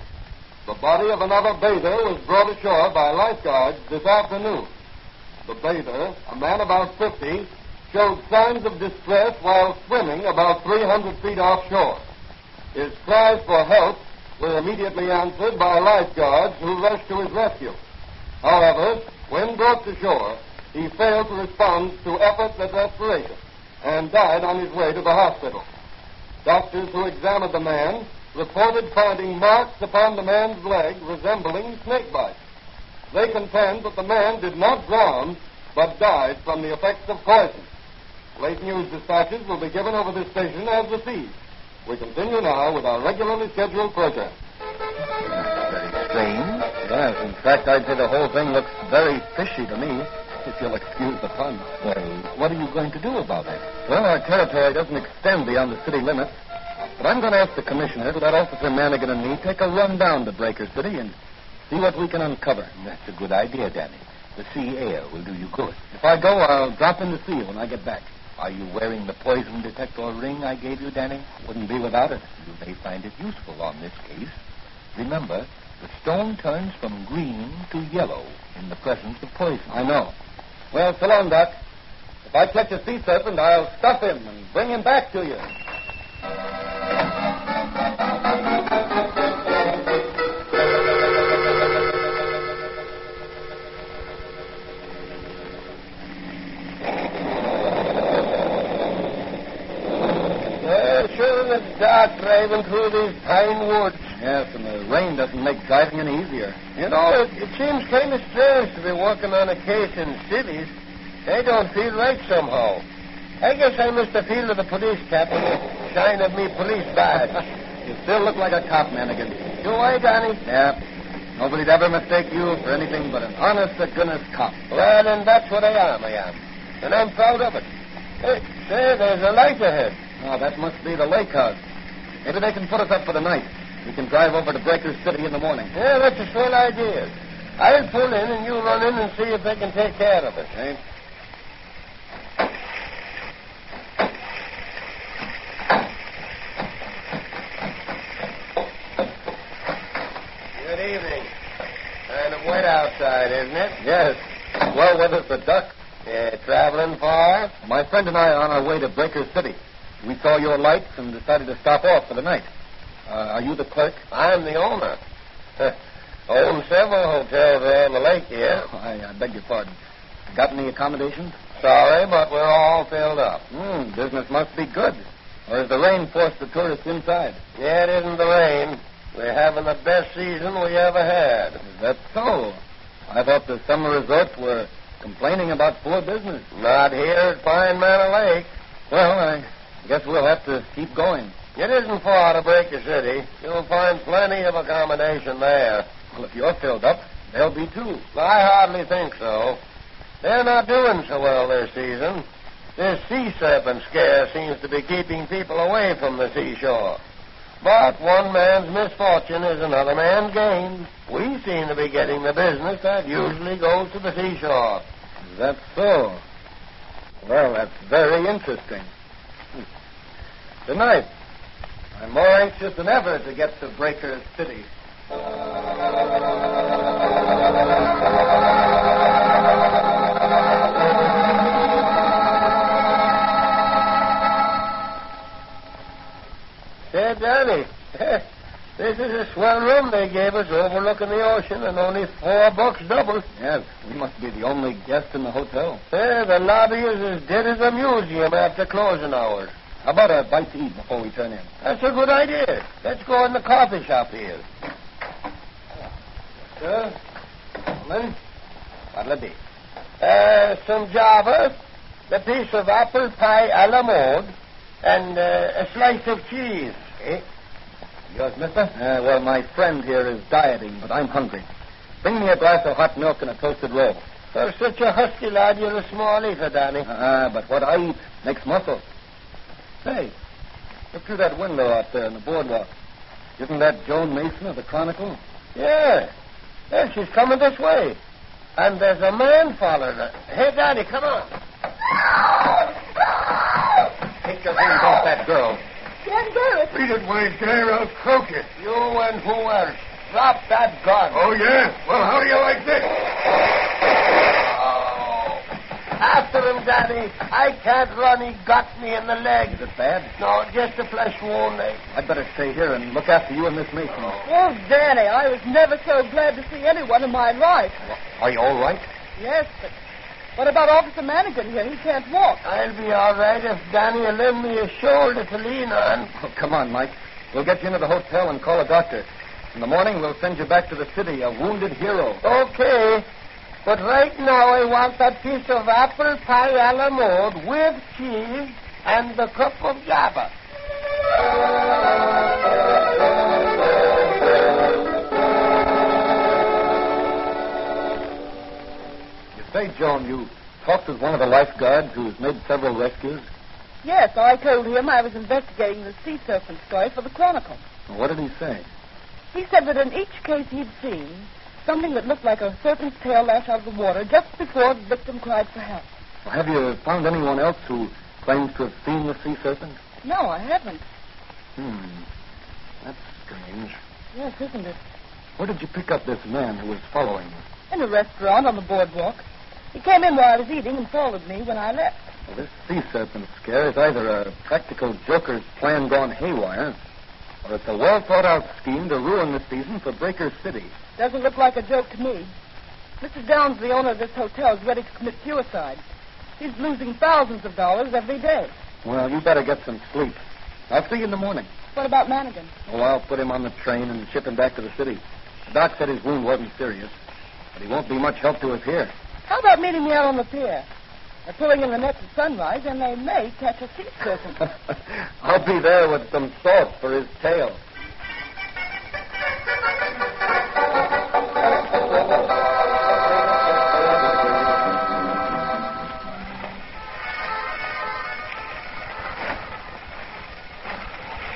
The body of another bather was brought ashore by lifeguards this afternoon. The bather, a man about 50, showed signs of distress while swimming about 300 feet offshore. His cries for help were immediately answered by lifeguards who rushed to his rescue. However, when brought to shore, he failed to respond to efforts at respiration and died on his way to the hospital. Doctors who examined the man reported finding marks upon the man's leg resembling snake bites. They contend that the man did not drown, but died from the effects of poison. Late news dispatches will be given over this station as received. We continue now with our regularly scheduled program. Very strange. Yes, in fact, I'd say the whole thing looks very fishy to me, if you'll excuse the pun. Well, what are you going to do about it? Well, our territory doesn't extend beyond the city limits. But I'm going to ask the commissioner to let Officer Manigan and me take a run down to Breaker City and see what we can uncover. That's a good idea, Danny. The sea air will do you good. If I go, I'll drop in to see you when I get back. Are you wearing the poison detector ring I gave you, Danny? Wouldn't be without it. You may find it useful on this case. Remember, the stone turns from green to yellow in the presence of poison. I know. Well, so long, Doc. If I catch a sea serpent, I'll stuff him and bring him back to you. Sure, it's dark driving through these pine woods. Yes, and the rain doesn't make driving any easier. You know, it seems kind of strange to be working on a case in cities. They don't feel right somehow. I guess I must have feel of the police captain shine of me police badge. You still look like a cop, Manigan. Do I, Danny? Yeah. Nobody'd ever mistake you for anything but an honest-to-goodness cop. Well, and that's what I am. And I'm proud of it. Hey, say, there's a light ahead. Oh, that must be the lake house. Maybe they can put us up for the night. We can drive over to Breaker City in the morning. Yeah, that's a swell idea. I'll pull in and you run in and see if they can take care of it. Okay. Good evening. Kind of wet outside, isn't it? Yes. Well, weather for duck. Yeah, traveling far? My friend and I are on our way to Breaker City. We saw your lights and decided to stop off for the night. Are you the clerk? I'm the owner. Own several hotels around the lake here. I beg your pardon. Got any accommodations? Sorry, but we're all filled up. Business must be good. Or has the rain forced the tourists inside? Yeah, it isn't the rain. We're having the best season we ever had. Is that so? I thought the summer resorts were complaining about poor business. Not here at Pine Manor Lake. Well, I guess we'll have to keep going. It isn't far to Breaker City. You'll find plenty of accommodation there. Well, if you're filled up, they'll be too. I hardly think so. They're not doing so well this season. This sea serpent scare seems to be keeping people away from the seashore. But one man's misfortune is another man's gain. We seem to be getting the business that usually goes to the seashore. Is that so? Well, that's very interesting. Good night. I'm more anxious than ever to get to Breaker City. Say, Danny, this is a swell room they gave us overlooking the ocean and only $4 double. Yes, we must be the only guest in the hotel. The lobby is as dead as a museum after closing hours. How about a bite to eat before we turn in? That's a good idea. Let's go in the coffee shop here. Sir? Gentlemen? What'll it be? Some Java, a piece of apple pie a la mode, and a slice of cheese. Okay. Yours, mister? Well, my friend here is dieting, but I'm hungry. Bring me a glass of hot milk and a toasted roll. For such a husky lad, you're a small eater, Danny. But what I eat makes muscle. Hey, look through that window out there on the boardwalk. Isn't that Joan Mason of the Chronicle? Yeah. Yeah, she's coming this way. And there's a man following her. Hey, Danny, come on. Take your hands off that girl. Dan Garrett. Beat it, Wayne Dare. I'll croak you. You and who else? Drop that gun. Oh, yeah? Well, how do you like this? After him, Daddy. I can't run. He got me in the leg. Is it bad? No, just a flesh wound. I'd better stay here and look after you and Miss Mason. Oh, Danny, I was never so glad to see anyone in my life. Are you all right? Yes, but what about Officer Manigan here? He can't walk. I'll be all right if Danny will lend me a shoulder to lean on. Oh, come on, Mike. We'll get you into the hotel and call a doctor. In the morning, we'll send you back to the city, a wounded hero. Okay. But right now, I want that piece of apple pie a la mode with cheese and the cup of java. You say, Joan, you talked with one of the lifeguards who's made several rescues? Yes, I told him I was investigating the sea serpent story for the Chronicle. What did he say? He said that in each case he'd seen, something that looked like a serpent's tail lash out of the water just before the victim cried for help. Well, have you found anyone else who claims to have seen the sea serpent? No, I haven't. That's strange. Yes, isn't it? Where did you pick up this man who was following you? In a restaurant on the boardwalk. He came in while I was eating and followed me when I left. Well, this sea serpent scare is either a practical joker's plan gone haywire, or it's a well-thought-out scheme to ruin the season for Breaker City. Doesn't look like a joke to me. Mr. Downs, the owner of this hotel, is ready to commit suicide. He's losing thousands of dollars every day. Well, you better get some sleep. I'll see you in the morning. What about Manigan? Oh, I'll put him on the train and ship him back to the city. The doc said his wound wasn't serious, but he won't be much help to us here. How about meeting me out on the pier? They're pulling in the nets at sunrise, and they may catch a sea serpent. I'll be there with some salt for his tail.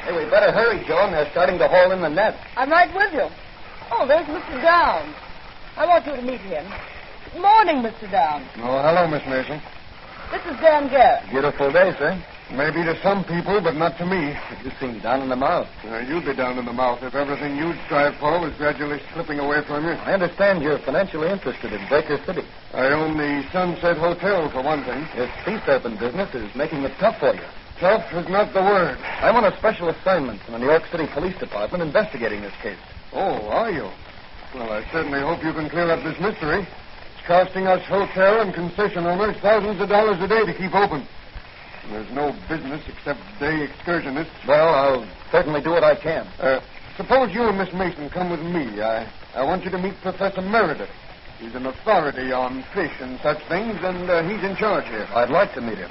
Hey, we better hurry, Joan. They're starting to haul in the net. I'm right with you. Oh, there's Mr. Downs. I want you to meet him. Good morning, Mr. Downs. Oh, hello, Miss Mason. This is Dan Garrett. Beautiful day, sir. Maybe to some people, but not to me. You seem down in the mouth. You'd be down in the mouth if everything you'd strive for was gradually slipping away from you. I understand you're financially interested in Breaker City. I own the Sunset Hotel, for one thing. This sea serpent business is making it tough for you. Tough is not the word. I'm on a special assignment from the New York City Police Department investigating this case. Oh, are you? Well, I certainly hope you can clear up this mystery. It's costing us hotel and concession owners thousands of dollars a day to keep open. And there's no business except day excursionists. Well, I'll certainly do what I can. Suppose you and Miss Mason come with me. I want you to meet Professor Meredith. He's an authority on fish and such things, and he's in charge here. I'd like to meet him.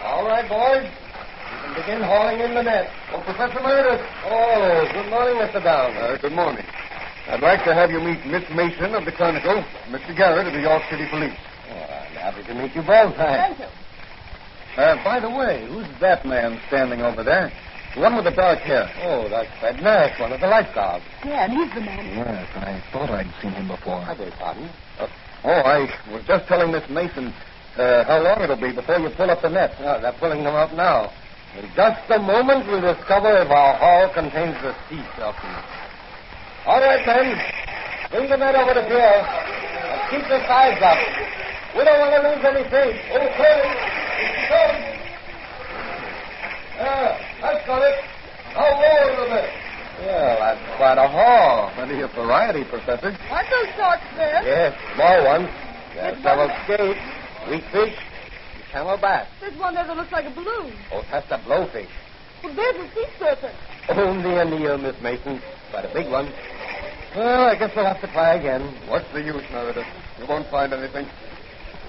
All right, boys. You can begin hauling in the net. Oh, Professor Meredith. Oh, good morning, Mr. Downs. Good morning. I'd like to have you meet Miss Mason of the Chronicle, Mr. Garrett of the York City Police. Oh, I'm happy to meet you both. Thank you. By the way, who's that man standing over there? The one with the dark hair. Oh, that's Fred Nash, one of the lifeguards. Yeah, and he's the man. Yes, I thought I'd seen him before. I beg pardon? I was just telling Miss Mason how long it'll be before you pull up the net. Oh, they're pulling them up now. In just a moment, we'll discover if our haul contains the sea serpent. All right, then. Bring the net over to here. And keep the sides up. We don't want to lose any fish. Okay. That's got it. Now lower it a bit. Well, that's quite a haul. Plenty of variety, Professor. Aren't those sharks there? Yes, small ones. There's several skate, weak fish, and camelback. There's one there that looks like a balloon. Oh, that's a blowfish. Well, there's a sea serpent. Only a near, Miss Mason. But a big one. Well, I guess we'll have to try again. What's the use, Meredith? You won't find anything.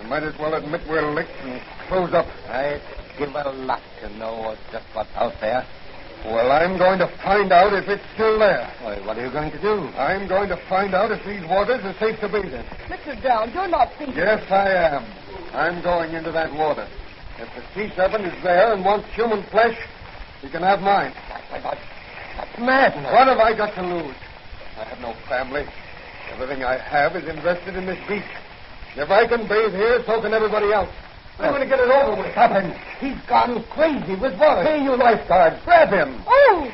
We might as well admit we're licked and close up. I'd give a lot to know just what's out there. Well, I'm going to find out if it's still there. Well, what are you going to do? I'm going to find out if these waters are safe to bathe in. Mr. Downs, you're not thinking... Yes, I am. I'm going into that water. If the sea serpent is there and wants human flesh, he can have mine. That's madness. What have I got to lose? I have no family. Everything I have is invested in this beach. If I can bathe here, so can everybody else. I'm going to get it over with. Stop him. He's gone crazy with water. Hey, you lifeguards, grab him. Oh,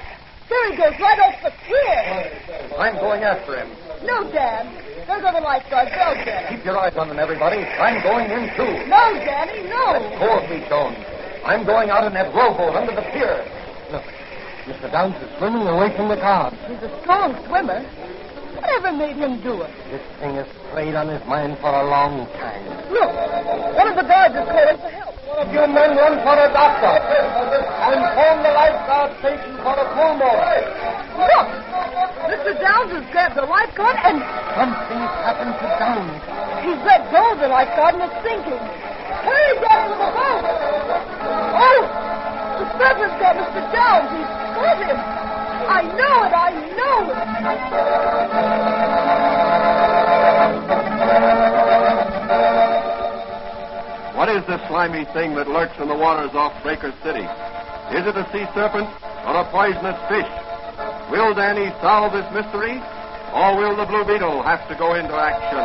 there he goes, right off the pier. I'm going after him. No, Dad. There's other lifeguards. They'll get him. Keep your eyes on them, everybody. I'm going in, too. No, Daddy, no. Let go of me, Jones. I'm going out in that rowboat under the pier. Look, Mr. Downs is swimming away from the car. He's a strong swimmer. Whatever made him do it? This thing has preyed on his mind for a long time. Look, one of the guards is calling for help. One of you men run for a doctor and phone the lifeguard station for a pulmotor. Look! Mr. Downs has grabbed the lifeguard and... Something's happened to Downs. He's let go of the lifeguard and it's sinking. Hurry, get to the boat! Oh! The Serpent's got Mr. Downs. He's got him. I know it. I know it. What is this slimy thing that lurks in the waters off Breaker City? Is it a sea serpent or a poisonous fish? Will Danny solve this mystery, or will the Blue Beetle have to go into action?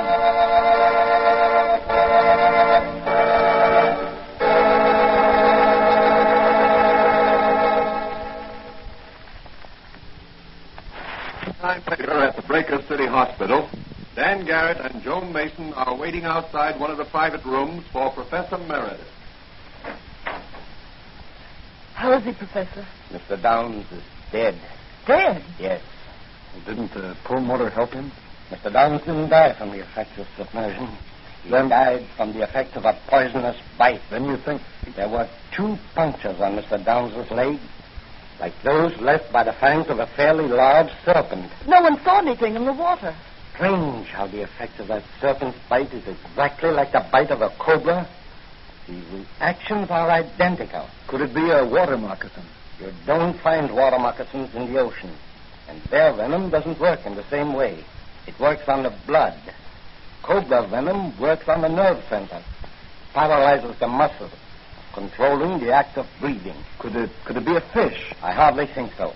Time later at the Breaker City Hospital, Dan Garrett and Joan Mason are waiting outside one of the private rooms for Professor Meredith. How is he, Professor? Mr. Downs is dead. Dead? Yes. Didn't the pulmotor help him? Mr. Downs didn't die from the effects of submersion. He died from the effects of a poisonous bite. Then you think... There were 2 punctures on Mr. Downs' leg, like those left by the fangs of a fairly large serpent. No one saw anything in the water. Strange how the effect of that serpent's bite is exactly like the bite of a cobra. The reactions are identical. Could it be a water moccasin? You don't find water moccasins in the ocean, and their venom doesn't work in the same way. It works on the blood. Cobra venom works on the nerve center, paralyzes the muscles, controlling the act of breathing. Could it be a fish? I hardly think so.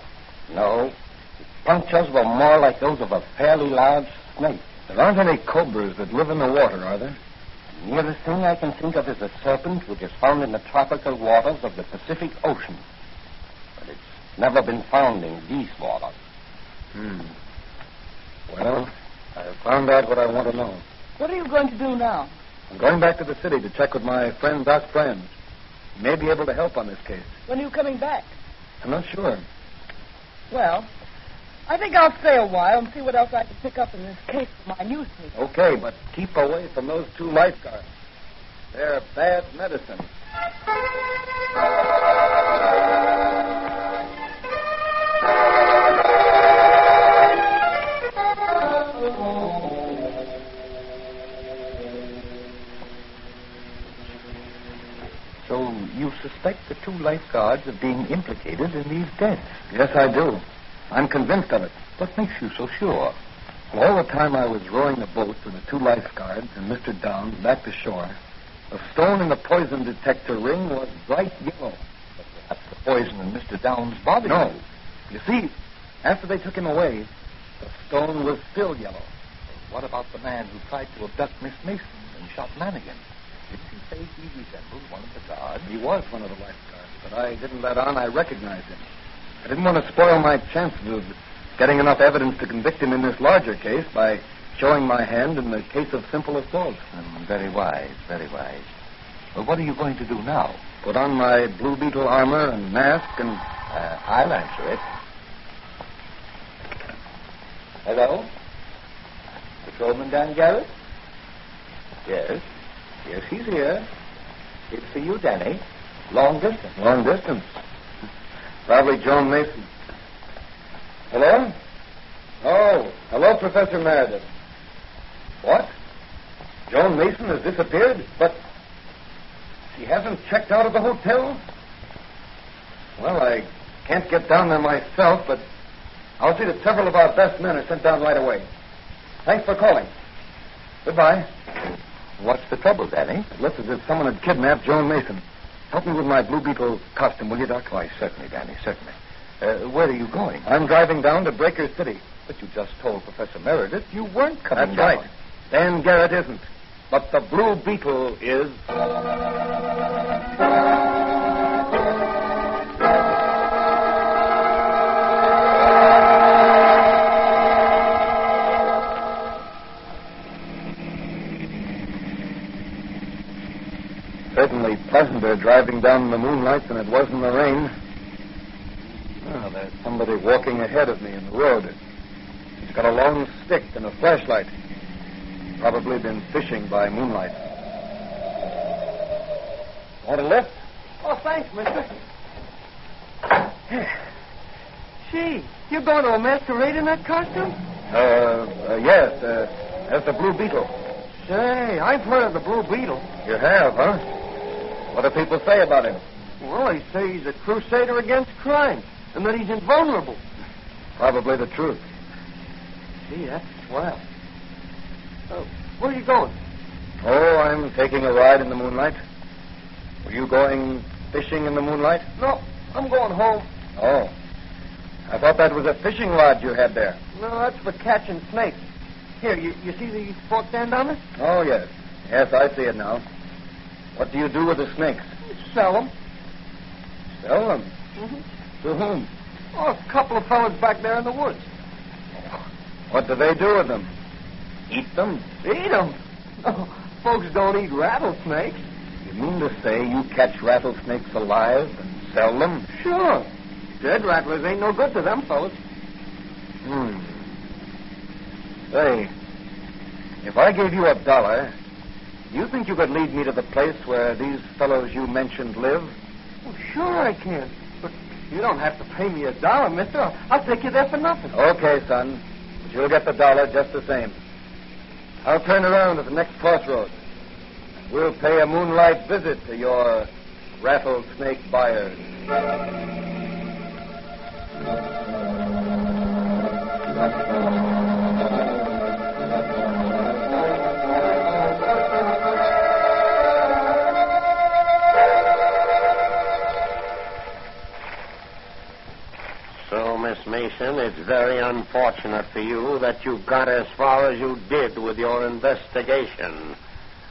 No. The punctures were more like those of a fairly large snake. There aren't any cobras that live in the water, are there? The nearest thing I can think of is a serpent which is found in the tropical waters of the Pacific Ocean. But it's never been found in these waters. Well, I've found out what I want to know. What are you going to do now? I'm going back to the city to check with my friend Doc Friends. He may be able to help on this case. When are you coming back? I'm not sure. Well, I think I'll stay a while and see what else I can pick up in this case for my newspaper. Okay, but keep away from those 2 lifeguards. They're bad medicine. So you suspect the 2 lifeguards of being implicated in these deaths? Yes, I do. I'm convinced of it. What makes you so sure? All the time I was rowing the boat with the 2 lifeguards and Mr. Downs back to shore, the stone in the poison detector ring was bright yellow. But perhaps the poison in Mr. Downs' body. No. You see, after they took him away, the stone was still yellow. What about the man who tried to abduct Miss Mason and shot Lanigan? Didn't you say he resembled one of the guards? He was one of the lifeguards, but I didn't let on I recognized him. I didn't want to spoil my chances of getting enough evidence to convict him in this larger case by showing my hand in the case of simple assault. Very wise, very wise. Well, what are you going to do now? Put on my Blue Beetle armor and mask and... I'll answer it. Hello? Patrolman Dan Garrett? Yes. Yes, he's here. It's for you, Danny. Long distance. Long distance. Probably Joan Mason. Hello? Oh, hello, Professor Meredith. What? Joan Mason has disappeared? But she hasn't checked out of the hotel? Well, I can't get down there myself, but I'll see that several of our best men are sent down right away. Thanks for calling. Goodbye. What's the trouble, Danny? It looks as if someone had kidnapped Joan Mason. Help me with my Blue Beetle costume, will you, Doc? Why, certainly, Danny, certainly. Where are you going? I'm driving down to Breaker City. But you just told Professor Meredith you weren't coming down. That's right. Dan Garrett isn't. But the Blue Beetle is. Certainly pleasanter driving down in the moonlight than it was in the rain. Oh, there's somebody walking ahead of me in the road. He's got a long stick and a flashlight. Probably been fishing by moonlight. Want a lift? Oh, thanks, mister. Gee, you going to a masquerade in that costume? Yes. That's the Blue Beetle. Say, I've heard of the Blue Beetle. You have, huh? What do people say about him? Well, they say he's a crusader against crime, and that he's invulnerable. Probably the truth. Gee, that's swell. Where are you going? Oh, I'm taking a ride in the moonlight. Were you going fishing in the moonlight? No, I'm going home. Oh. I thought that was a fishing rod you had there. No, that's for catching snakes. Here, you see the fork stand down there? Oh, yes. Yes, I see it now. What do you do with the snakes? Sell them. Sell them? Mm-hmm. To whom? Oh, a couple of fellas back there in the woods. What do they do with them? Eat them? Eat them? Oh, folks don't eat rattlesnakes. You mean to say you catch rattlesnakes alive and sell them? Sure. Dead rattlers ain't no good to them fellas. Say, if I gave you $1, do you think you could lead me to the place where these fellows you mentioned live? Well, sure I can. But you don't have to pay me $1, mister. I'll take you there for nothing. Okay, son. But you'll get the $1 just the same. I'll turn around at the next crossroads. We'll pay a moonlight visit to your rattlesnake buyers. So, Miss Mason, it's very unfortunate for you that you got as far as you did with your investigation.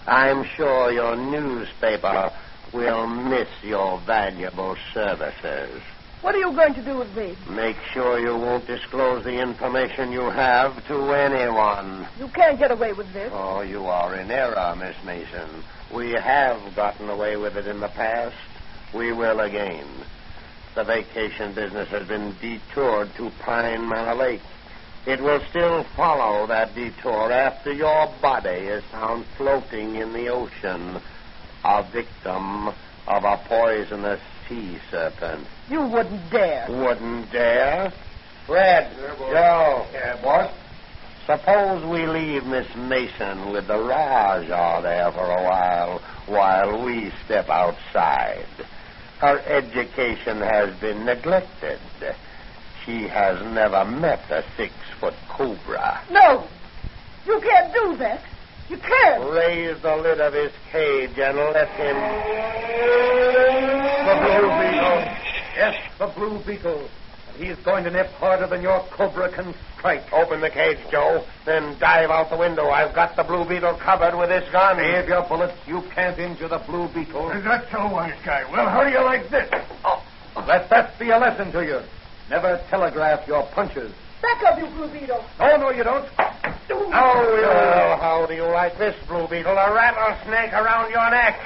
I'm sure your newspaper will miss your valuable services. What are you going to do with me? Make sure you won't disclose the information you have to anyone. You can't get away with this. Oh, you are in error, Miss Mason. We have gotten away with it in the past. We will again. The vacation business has been detoured to Pine Manor Lake. It will still follow that detour after your body is found floating in the ocean, a victim of a poisonous sea serpent. You wouldn't dare. Wouldn't dare? Fred, Joe. Yeah, boss? Suppose we leave Miss Mason with the Rajah there for a while we step outside. Her education has been neglected. She has never met a 6-foot cobra. No! You can't do that. You can't. Raise the lid of his cage and let him... The Blue Beetle. Yes, the Blue Beetle. And he's going to nip harder than your cobra can strike. Open the cage, Joe. Then dive out the window. I've got the Blue Beetle covered with this gun. Save your bullets. You can't injure the Blue Beetle. Is that so, wise guy? Well, how do you like this? Oh, let that be a lesson to you. Never telegraph your punches. Back up, you Blue Beetle. No, you don't. Well, how do you like this, Blue Beetle? A rattlesnake around your neck.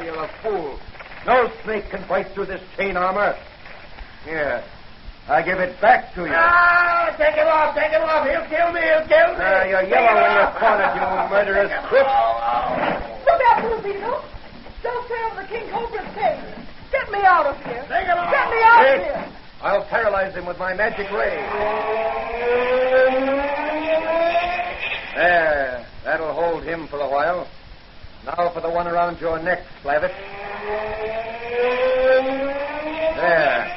You're a fool. No snake can bite through this chain armor. Here, I give it back to you. Ah, take it off. He'll kill me. You're yellow when you're cornered, you murderous crook. Look out, Blue Beetle. Don't tear the King Cobra's cage. Get me out of here. Get me out of here. I'll paralyze him with my magic ray. There. That'll hold him for a while. Now for the one around your neck, Slavitt. There.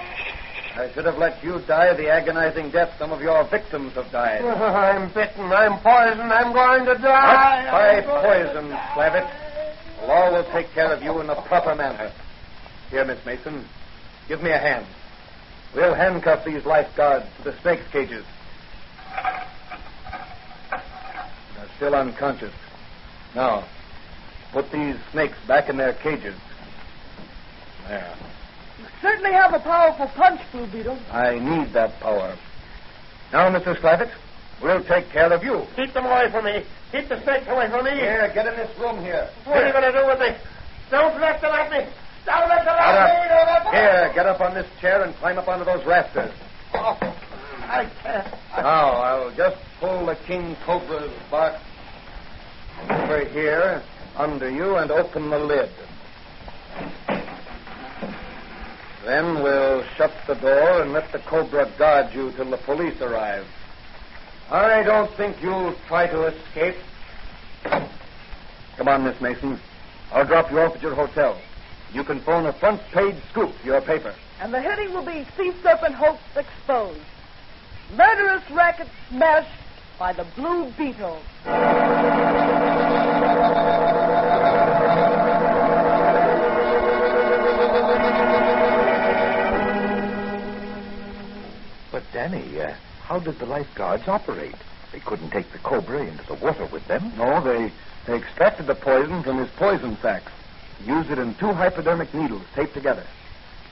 I should have let you die the agonizing death some of your victims have died. I'm bitten. I'm poisoned. I'm going to die. Not by poison, Slavitt. The law will take care of you in the proper manner. Here, Miss Mason. Give me a hand. We'll handcuff these lifeguards to the snake's cages. They're still unconscious. Now, put these snakes back in their cages. There. You certainly have a powerful punch, Blue Beetle. I need that power. Now, Mr. Slavitt, we'll take care of you. Keep them away from me. Keep the snakes away from me. Here, get in this room here. What are you going to do with me? Don't let them at me. Don't let them at me. Here, get up on this chair and climb up onto those rafters. Oh, I can't. Now, I'll just pull the King Cobra's box over here, under you, and open the lid. Then we'll shut the door and let the Cobra guard you till the police arrive. I don't think you'll try to escape. Come on, Miss Mason. I'll drop you off at your hotel. You can phone a front-page scoop to your paper. And the heading will be Sea Serpent Hoax Exposed. Murderous racket smashed by the Blue Beetle. But, Danny, how did the lifeguards operate? They couldn't take the Cobra into the water with them. No, they extracted the poison from his poison sacs. Used it in 2 hypodermic needles taped together.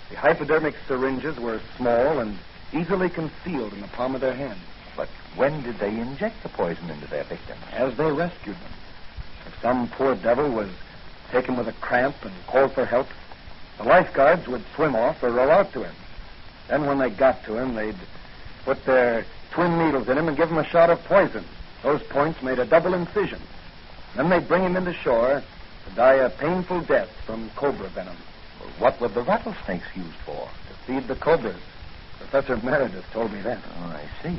The hypodermic syringes were small and easily concealed in the palm of their hand. But when did they inject the poison into their victims? As they rescued them. If some poor devil was taken with a cramp and called for help, the lifeguards would swim off or row out to him. Then when they got to him, they'd put their twin needles in him and give him a shot of poison. Those points made a double incision. Then they'd bring him into shore to die a painful death from cobra venom. Well, what were the rattlesnakes used for? To feed the cobras. Professor Meredith told me that. Oh, I see.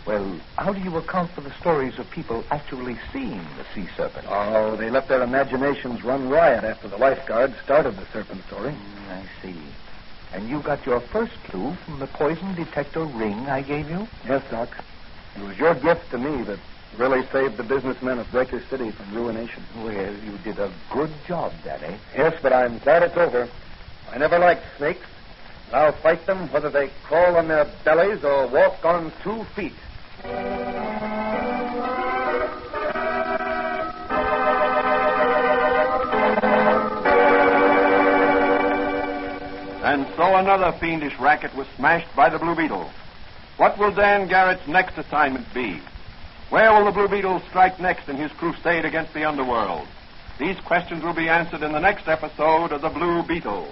Well, how do you account for the stories of people actually seeing the sea serpent? Oh, they let their imaginations run riot after the lifeguards started the serpent story. I see. And you got your first clue from the poison detector ring I gave you? Yes, Doc. It was your gift to me that really saved the businessmen of Breaker City from ruination. Well, you did a good job, Danny. Yes, but I'm glad it's over. I never liked snakes. And I'll fight them whether they crawl on their bellies or walk on 2 feet. And so another fiendish racket was smashed by the Blue Beetle. What will Dan Garrett's next assignment be? Where will the Blue Beetle strike next in his crusade against the Underworld? These questions will be answered in the next episode of the Blue Beetle.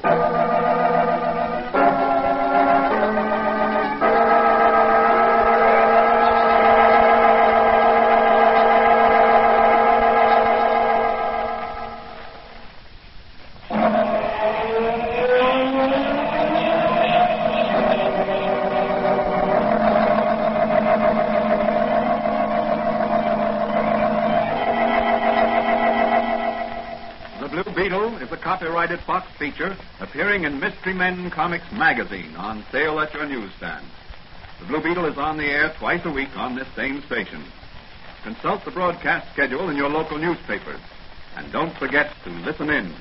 Copyrighted Fox feature appearing in Mystery Men Comics magazine on sale at your newsstand. The Blue Beetle is on the air twice a week on this same station. Consult the broadcast schedule in your local newspapers. And don't forget to listen in.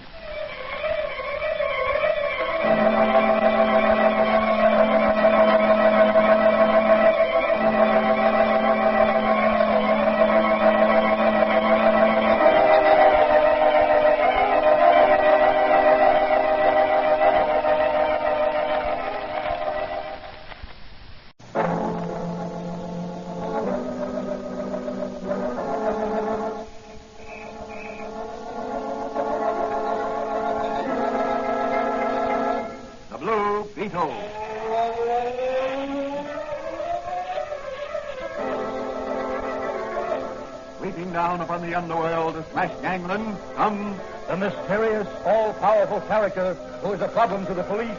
Sweeping down upon the underworld to smash gangland comes the mysterious, all-powerful character who is a problem to the police,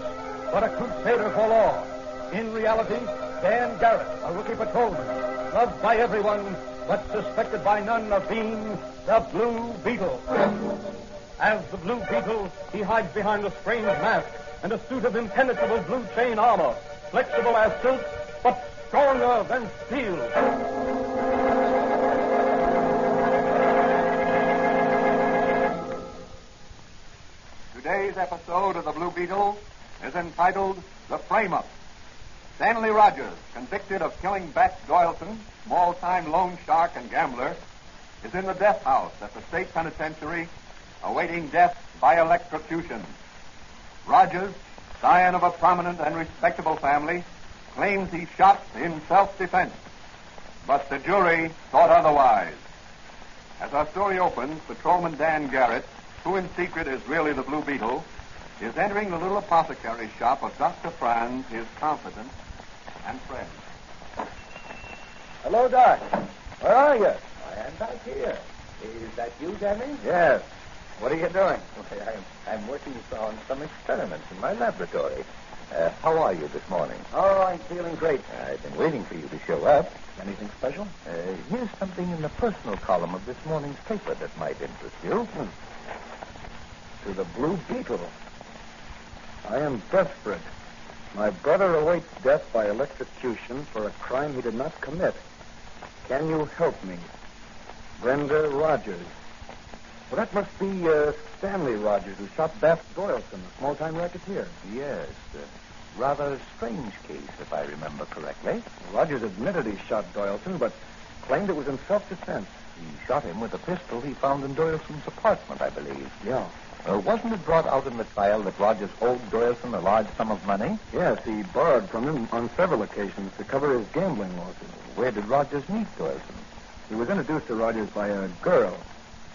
but a crusader for law. In reality, Dan Garrett, a rookie patrolman, loved by everyone, but suspected by none of being the Blue Beetle. As the Blue Beetle, he hides behind a strange mask and a suit of impenetrable blue chain armor, flexible as silk, but stronger than steel. Today's episode of the Blue Beetle is entitled The Frame-Up. Stanley Rogers, convicted of killing Bat Doyleson, small-time loan shark and gambler, is in the death house at the state penitentiary, awaiting death by electrocution. Rogers, scion of a prominent and respectable family, claims he shot in self-defense. But the jury thought otherwise. As our story opens, Patrolman Dan Garrett, who in secret is really the Blue Beetle, is entering the little apothecary shop of Dr. Franz, his confidant and friend. Hello, Doc. Where are you? I am back here. Is that you, Danny? Yes. What are you doing? I'm working on some experiments in my laboratory. How are you this morning? Oh, I'm feeling great. I've been waiting for you to show up. Anything special? Here's something in the personal column of this morning's paper that might interest you. To the Blue Beetle. I am desperate. My brother awaits death by electrocution for a crime he did not commit. Can you help me? Brenda Rogers. Well, that must be Stanley Rogers, who shot Bath Doyleson, a small-time racketeer. Yes. Rather strange case, if I remember correctly. Rogers admitted he shot Doyleson, but claimed it was in self-defense. He shot him with a pistol he found in Doyleson's apartment, I believe. Yeah. Wasn't it brought out in the trial that Rogers owed Doyleson a large sum of money? Yes, he borrowed from him on several occasions to cover his gambling losses. Where did Rogers meet Doyleson? He was introduced to Rogers by a girl,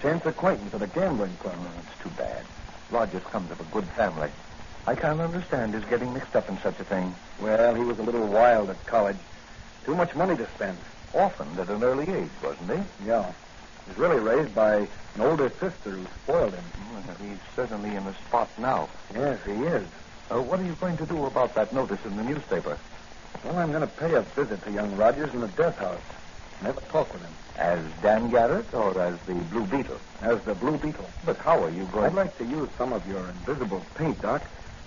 chance acquaintance at a gambling club. Oh, it's too bad. Rogers comes of a good family. I can't understand his getting mixed up in such a thing. Well, he was a little wild at college. Too much money to spend. Orphaned at an early age, wasn't he? Yeah. He was really raised by an older sister who spoiled him. Well, he's certainly in a spot now. Yes, he is. What are you going to do about that notice in the newspaper? Well, I'm going to pay a visit to young Rogers in the death house. Never talk with him. As Dan Garrett or as the Blue Beetle? As the Blue Beetle. But how are you going? I'd like to use some of your invisible paint, Doc,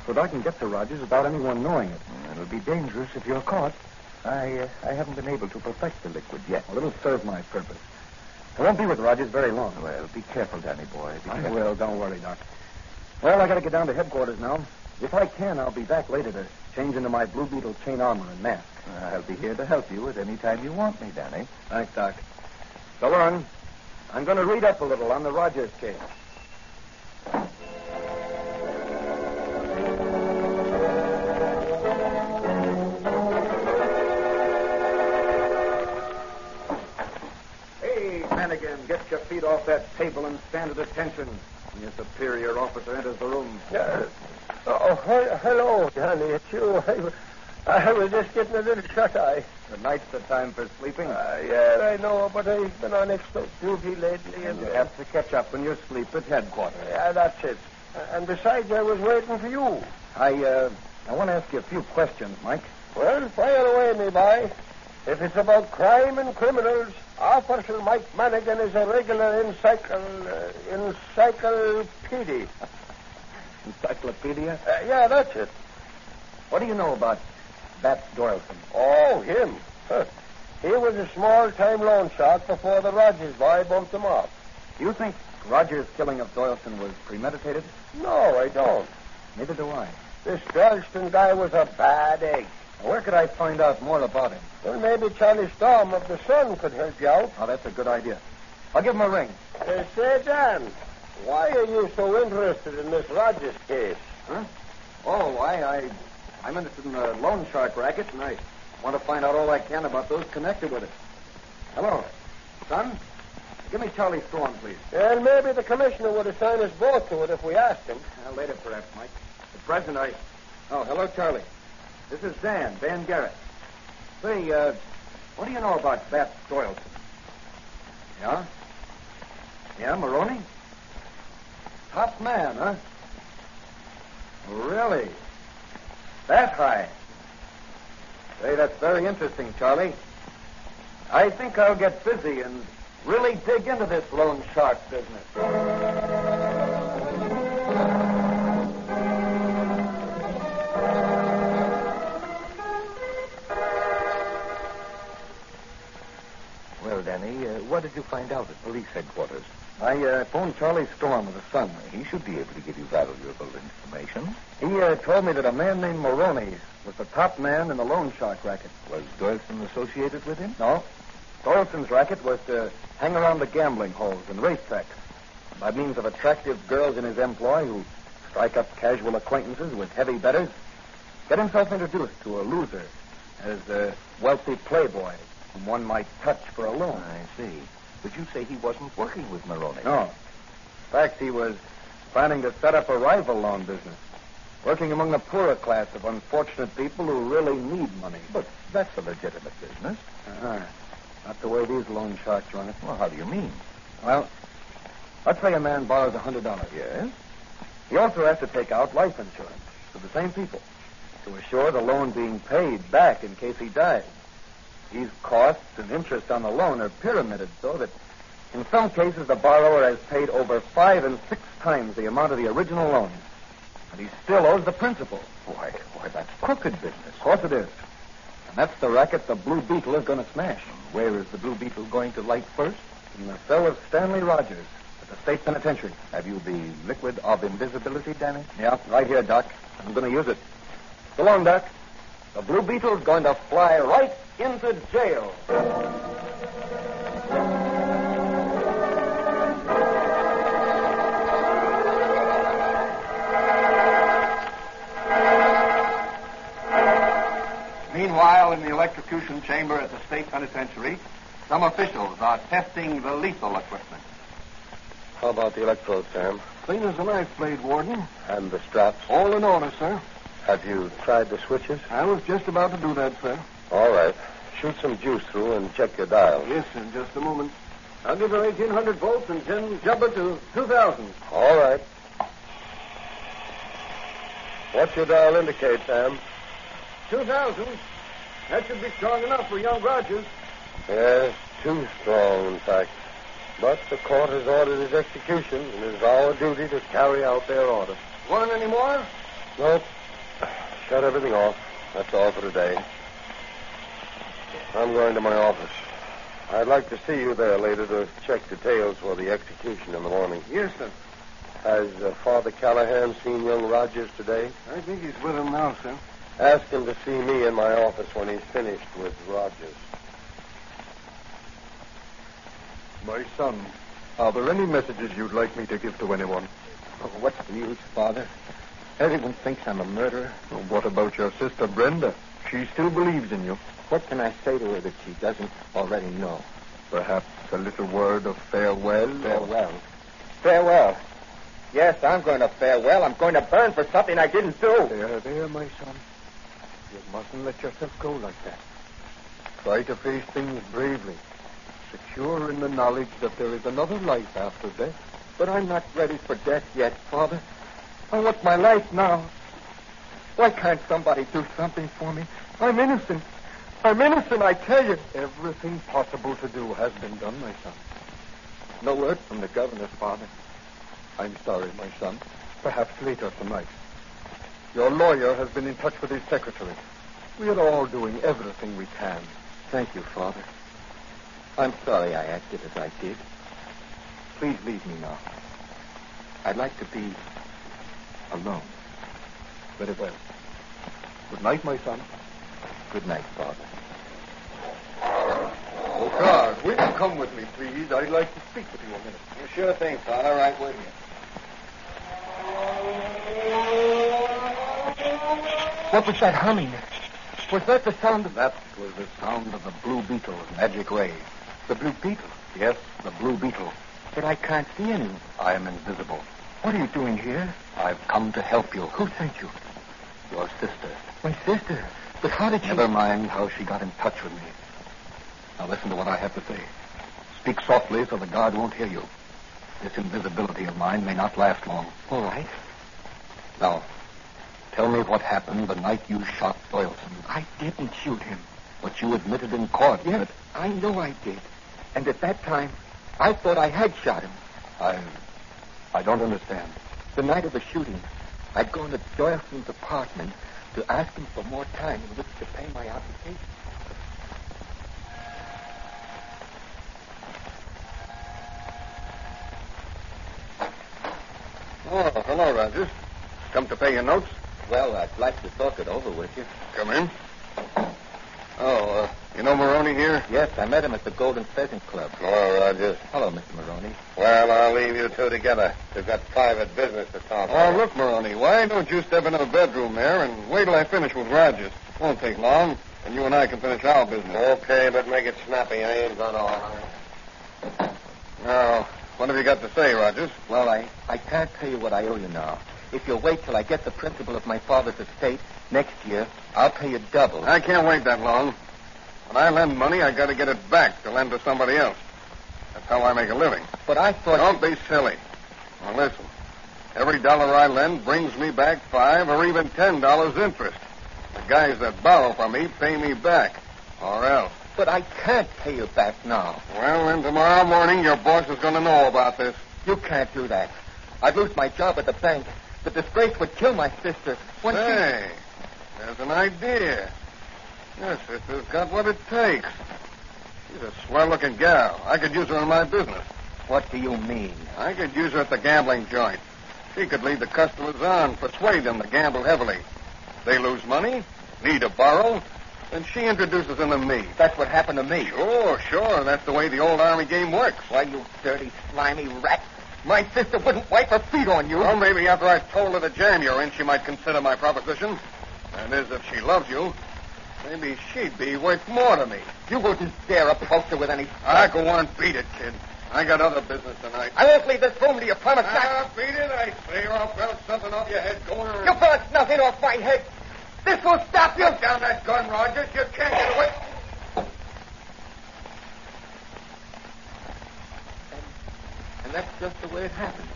so that I can get to Rogers without anyone knowing it. It'll be dangerous if you're caught. I haven't been able to perfect the liquid yet. Well, it'll serve my purpose. I won't be with Rogers very long. Well, be careful, Danny boy. I will. Don't worry, Doc. Well, I got to get down to headquarters now. If I can, I'll be back later to change into my Blue Beetle chain armor and mask. I'll be here to help you at any time you want me, Danny. Thanks, Doc. So long. I'm going to read up a little on the Rogers case. Hey, Flanagan, get your feet off that table and stand at attention when your superior officer enters the room. Hello, Danny. It's you. I was just getting a little shut-eye. The night's the time for sleeping. Yeah, I know, but I've been on extra duty lately. And you have to catch up when you sleep at headquarters. Yeah, that's it. And besides, I was waiting for you. I want to ask you a few questions, Mike. Well, fire away, me boy. If it's about crime and criminals, Officer Mike Manigan is a regular encyclopedia. Encyclopedia? Yeah, that's it. What do you know about Bat Doyleson? Oh, him. He was a small-time loan shark before the Rogers boy bumped him off. Do you think Rogers' killing of Doyleson was premeditated? No, I don't. Neither do I. This Doyleson guy was a bad egg. Now, where could I find out more about him? Well, maybe Charlie Storm of the Sun could help you out. Oh, that's a good idea. I'll give him a ring. Say, Dan, why are you so interested in this Rogers case? Huh? Oh, I'm interested in the loan shark racket, and I want to find out all I can about those connected with it. Hello, son? Give me Charlie Storm, please. And maybe the commissioner would assign us both to it if we asked him. Later, perhaps, Mike. At present, Oh, hello, Charlie. This is Dan Garrett. Say, what do you know about Bat Doyleson? Yeah? Yeah, Maroney? Top man, huh? Really? That high? Say, that's very interesting, Charlie. I think I'll get busy and really dig into this loan shark business. Well, Danny, what did you find out at police headquarters? I phoned Charlie Storm of the Sun. He should be able to give you valuable information. He told me that a man named Maroney was the top man in the loan shark racket. Was Doyleson associated with him? No. Doyleson's racket was to hang around the gambling halls and racetracks by means of attractive girls in his employ who strike up casual acquaintances with heavy bettors, get himself introduced to a loser as a wealthy playboy whom one might touch for a loan. I see. But you say he wasn't working with Maroney. No. In fact, he was planning to set up a rival loan business, working among the poorer class of unfortunate people who really need money. But that's a legitimate business. Not the way these loan sharks run it. Well, how do you mean? Well, Let's say a man borrows $100. Yes? He also has to take out life insurance to the same people to assure the loan being paid back in case he dies. These costs and interest on the loan are pyramided so that in some cases the borrower has paid over 5 and 6 times the amount of the original loan. And he still owes the principal. Why, that's crooked business. Of course it is. And that's the racket the Blue Beetle is going to smash. Where is the Blue Beetle going to light first? In the cell of Stanley Rogers at the state penitentiary. Have you the liquid of invisibility, Danny? Yeah, right here, Doc. I'm going to use it. So long, Doc. The Blue Beetle's going to fly right into jail. Meanwhile, in the electrocution chamber at the state penitentiary, some officials are testing the lethal equipment. How about the electrodes, Sam? Clean as a knife blade, Warden. And the straps? All in order, sir. Have you tried the switches? I was just about to do that, sir. All right. Shoot some juice through and check your dial. Yes, sir, in just a moment. I'll give her 1,800 volts and 10 jump it to 2,000. All right. What's your dial indicate, Sam? 2,000. That should be strong enough for young Rogers. Yes, too strong, in fact. But the court has ordered his execution, and it is our duty to carry out their order. Want any more? Nope. Shut everything off. That's all for today. I'm going to my office. I'd like to see you there later to check details for the execution in the morning. Yes, sir. Has Father Callahan seen young Rogers today? I think he's with him now, sir. Ask him to see me in my office when he's finished with Rogers. My son, are there any messages you'd like me to give to anyone? Oh, what's the use, Father? Everyone thinks I'm a murderer. Well, what about your sister, Brenda? She still believes in you. What can I say to her that she doesn't already know? Perhaps a little word of farewell? Farewell? Farewell? Yes, I'm going to farewell. I'm going to burn for something I didn't do. There, my son. You mustn't let yourself go like that. Try to face things bravely, secure in the knowledge that there is another life after death. But I'm not ready for death yet, Father. I want my life now. Why can't somebody do something for me? I'm innocent. I'm innocent, I tell you. Everything possible to do has been done, my son. No word from the governor, Father. I'm sorry, my son. Perhaps later tonight. Your lawyer has been in touch with his secretary. We are all doing everything we can. Thank you, Father. I'm sorry I acted as I did. Please leave me now. I'd like to be alone. Very well. Good night, my son. Good night, Father. Oh, God, will you come with me, please? I'd like to speak with you a minute. Sure thing, Father. Right with you. What was that humming? Was that the sound of... That was the sound of the Blue Beetle's magic ray. The Blue Beetle? Yes, the Blue Beetle. But I can't see any. I am invisible. What are you doing here? I've come to help you. Who sent you? Your sister. My sister? But how did she... Never mind how she got in touch with me. Now listen to what I have to say. Speak softly so the guard won't hear you. This invisibility of mine may not last long. All right. Now, tell me what happened the night you shot Doyleson. I didn't shoot him. But you admitted in court Yes, I know I did. And at that time, I thought I had shot him. I don't understand. The night of the shooting, I'd gone to Doyleson's apartment to ask him for more time in which to pay my obligation. Oh, hello, Rogers. Come to pay your notes? Well, I'd like to talk it over with you. Come in. Oh, you know Maroney here? Yes, I met him at the Golden Pheasant Club. Hello, Rogers. Hello, Mr. Maroney. Well, I'll leave you two together. We've got private business to talk about. Oh, look, Maroney, why don't you step into the bedroom there and wait till I finish with Rogers? Won't take long, and you and I can finish our business. Okay, but make it snappy. I ain't done all. Now, what have you got to say, Rogers? Well, I can't tell you what I owe you now. If you'll wait till I get the principal of my father's estate next year, I'll pay you double. I can't wait that long. When I lend money, I got to get it back to lend to somebody else. That's how I make a living. But I thought... Don't be silly. Now, listen. Every dollar I lend brings me back $5 or even $10 interest. The guys that borrow from me pay me back. Or else. But I can't pay you back now. Well, then tomorrow morning your boss is going to know about this. You can't do that. I'd lose my job at the bank. The disgrace would kill my sister. Hey, there's an idea. Your sister's got what it takes. She's a swell-looking gal. I could use her in my business. What do you mean? I could use her at the gambling joint. She could lead the customers on, persuade them to gamble heavily. They lose money, need to borrow, and she introduces them to me. That's what happened to me. Sure. That's the way the old Army game works. Why, you dirty, slimy rat. My sister wouldn't wipe her feet on you. Well, maybe after I've told her the jam you're in, she might consider my proposition. That is, if she loves you. Maybe she'd be worth more to me. You wouldn't dare approach her with any... Go on, beat it, kid. I got other business tonight. I won't leave this room, do you promise that? Beat it, I say, or I'll bounce something off your head. Go on. You bounce nothing off my head. This will stop you. Put down that gun, Rogers. You can't get away. And that's just the way it happened.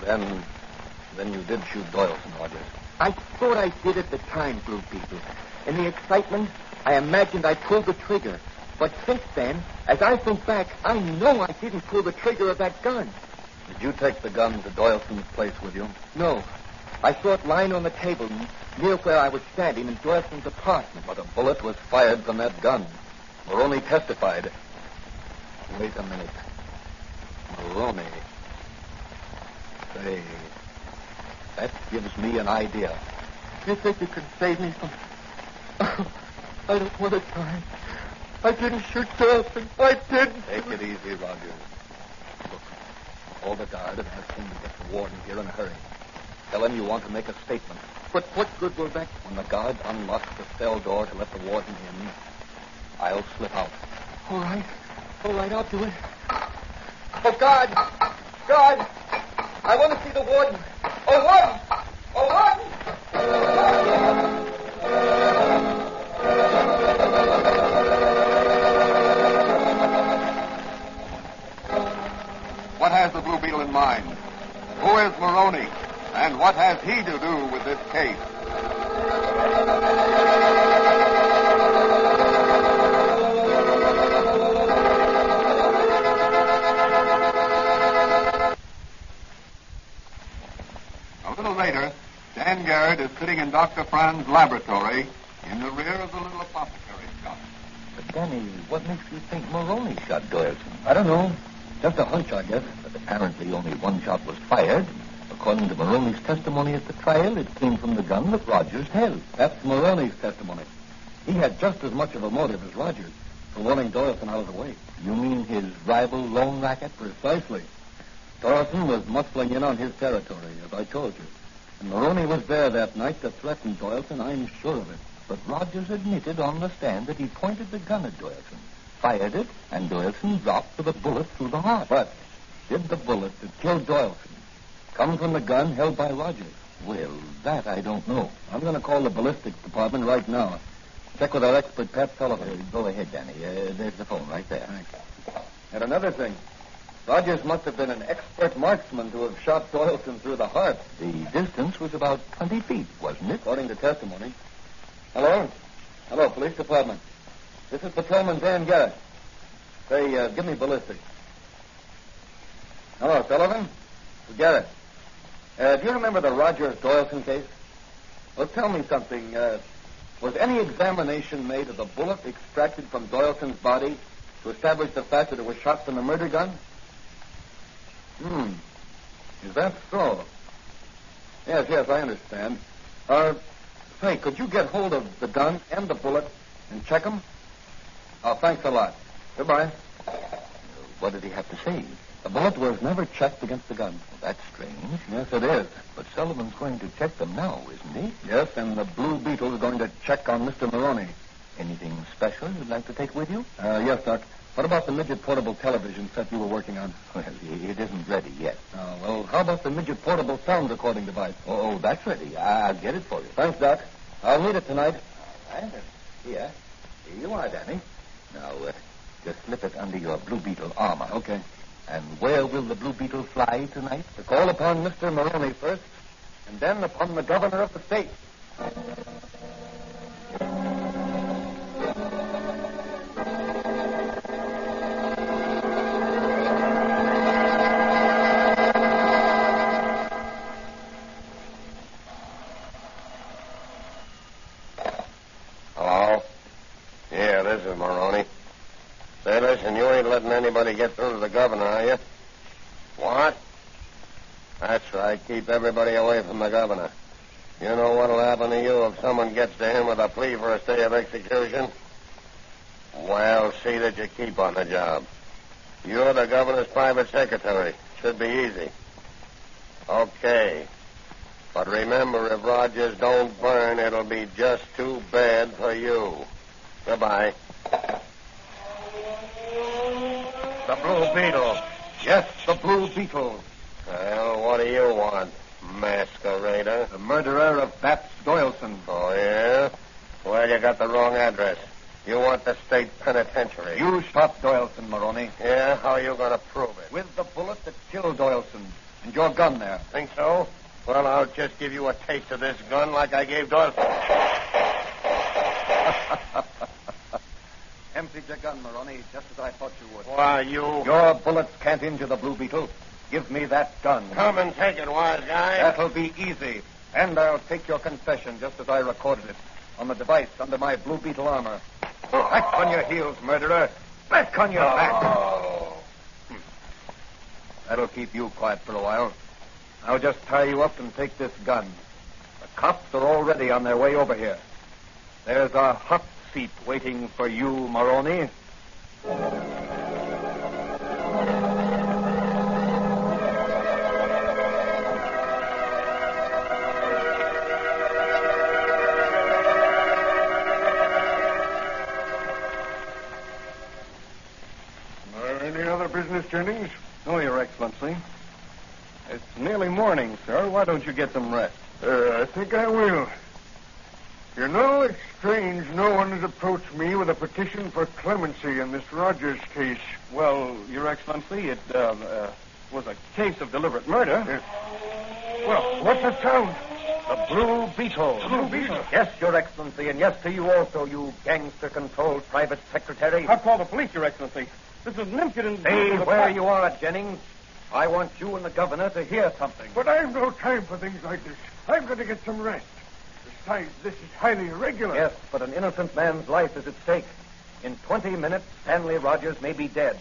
Then you did shoot Doyleson, Rogers. I thought I did at the time, Blue Beetle. In the excitement, I imagined I pulled the trigger. But since then, as I think back, I know I didn't pull the trigger of that gun. Did you take the gun to Doyleson's place with you? No. I saw it lying on the table near where I was standing in Doyleson's apartment. But a bullet was fired from that gun. Maroney testified. Wait a minute. Maroney. Say, that gives me an idea. You think you can save me from... Oh, I don't want to die. I didn't shoot Doyleson. I didn't. Take it easy, Rogers. Look, call the guard and ask him to get the warden here in a hurry. Tell him you want to make a statement. But what good will that... When the guard unlocks the cell door to let the warden in, I'll slip out. All right, I'll do it. Oh, guard! Guard! I want to see the warden. Oh, warden! Oh, warden! What has the Blue Beetle in mind? Who is Maroney? And what has he to do with this case? A little later, Dan Garrett is sitting in Dr. Franz's laboratory in the rear of the little apothecary shop. But, Danny, what makes you think Maroney shot Doyleson? I don't know. Just a hunch, I guess. But apparently only one shot was fired. According to Maroney's testimony at the trial, it came from the gun that Rogers held. That's Maroney's testimony. He had just as much of a motive as Rogers for wanting Doyleson out of the way. You mean his rival lone racket? Precisely. Doyleson was muscling in on his territory, as I told you. And Maroney was there that night to threaten Doyleson, I'm sure of it. But Rogers admitted on the stand that he pointed the gun at Doyleson, fired it, and Doyleson dropped with a bullet through the heart. But did the bullet that killed Doyleson come from the gun held by Rogers? Well, that I don't know. I'm going to call the ballistics department right now. Check with our expert, Pat Sullivan. Go ahead, Danny. There's the phone right there. Thanks. And another thing. Rogers must have been an expert marksman to have shot Doyleson through the heart. The distance was about 20 feet, wasn't it? According to testimony. Hello? Hello, police department. This is Patrolman Dan Garrett. Say, give me ballistics. Hello, Sullivan? Garrett. Do you remember the Rogers Doyleson case? Well, tell me something. Was any examination made of the bullet extracted from Doyleson's body to establish the fact that it was shot from a murder gun? Is that so? Yes, I understand. Say, could you get hold of the gun and the bullet and check them? Oh, thanks a lot. Goodbye. What did he have to say? The bullet was never checked against the gun. Well, that's strange. Yes, it is. But Sullivan's going to check them now, isn't he? Yes, and the Blue Beetle is going to check on Mr. Maroney. Anything special you'd like to take with you? Yes, Doc. What about the midget portable television set you were working on? Well, it isn't ready yet. Well, how about the midget portable sound recording device? Oh, that's ready. I'll get it for you. Thanks, Doc. I'll need it tonight. Here you are, Danny. Now, Just slip it under your Blue Beetle armor. Okay. And where will the Blue Beetle fly tonight? To call upon Mr. Maroney first, and then upon the governor of the state. Hello? Yeah, this is Maroney. Say, listen, you ain't letting anybody get through to the governor, are you? What? That's right. Keep everybody away from the governor. You know what'll happen to you if someone gets to him with a plea for a stay of execution? Well, see that you keep on the job. You're the governor's private secretary. Should be easy. Okay. But remember, if Rogers don't burn, it'll be just too bad for you. Goodbye. The Blue Beetle. Yes, the Blue Beetle. Well, what do you want, masquerader? The murderer of Bats Doyleson. Oh, yeah? Well, you got the wrong address. You want the state penitentiary. You shot Doyleson, Maroney. Yeah? How are you going to prove it? With the bullet that killed Doyleson. And your gun there. Think so? Well, I'll just give you a taste of this gun like I gave Doyleson. Emptied your gun, Maroney, just as I thought you would. Why, you... Your bullets can't injure the Blue Beetle. Give me that gun. Come and take it, wise guy. That'll be easy. And I'll take your confession just as I recorded it on the device under my Blue Beetle armor. Back on your heels, murderer. Back on your back. That'll keep you quiet for a while. I'll just tie you up and take this gun. The cops are already on their way over here. There's a hot seat waiting for you, Maroney. Any other business, Jennings? No, Your Excellency. It's nearly morning, sir. Why don't you get some rest? I think I will. You know, it's strange no one has approached me with a petition for clemency in this Rogers case. Well, Your Excellency, it was a case of deliberate murder. Well, what's the sound? The Blue Beetle. Blue Beetle? Yes, Your Excellency, and yes to you also, you gangster-controlled private secretary. I'll call the police, Your Excellency. This is an impudent... Stay where you are, Jennings. I want you and the governor to hear something. But I've no time for things like this. I've got to get some rest. Besides, this is highly irregular. Yes, but an innocent man's life is at stake. In 20 minutes, Stanley Rogers may be dead.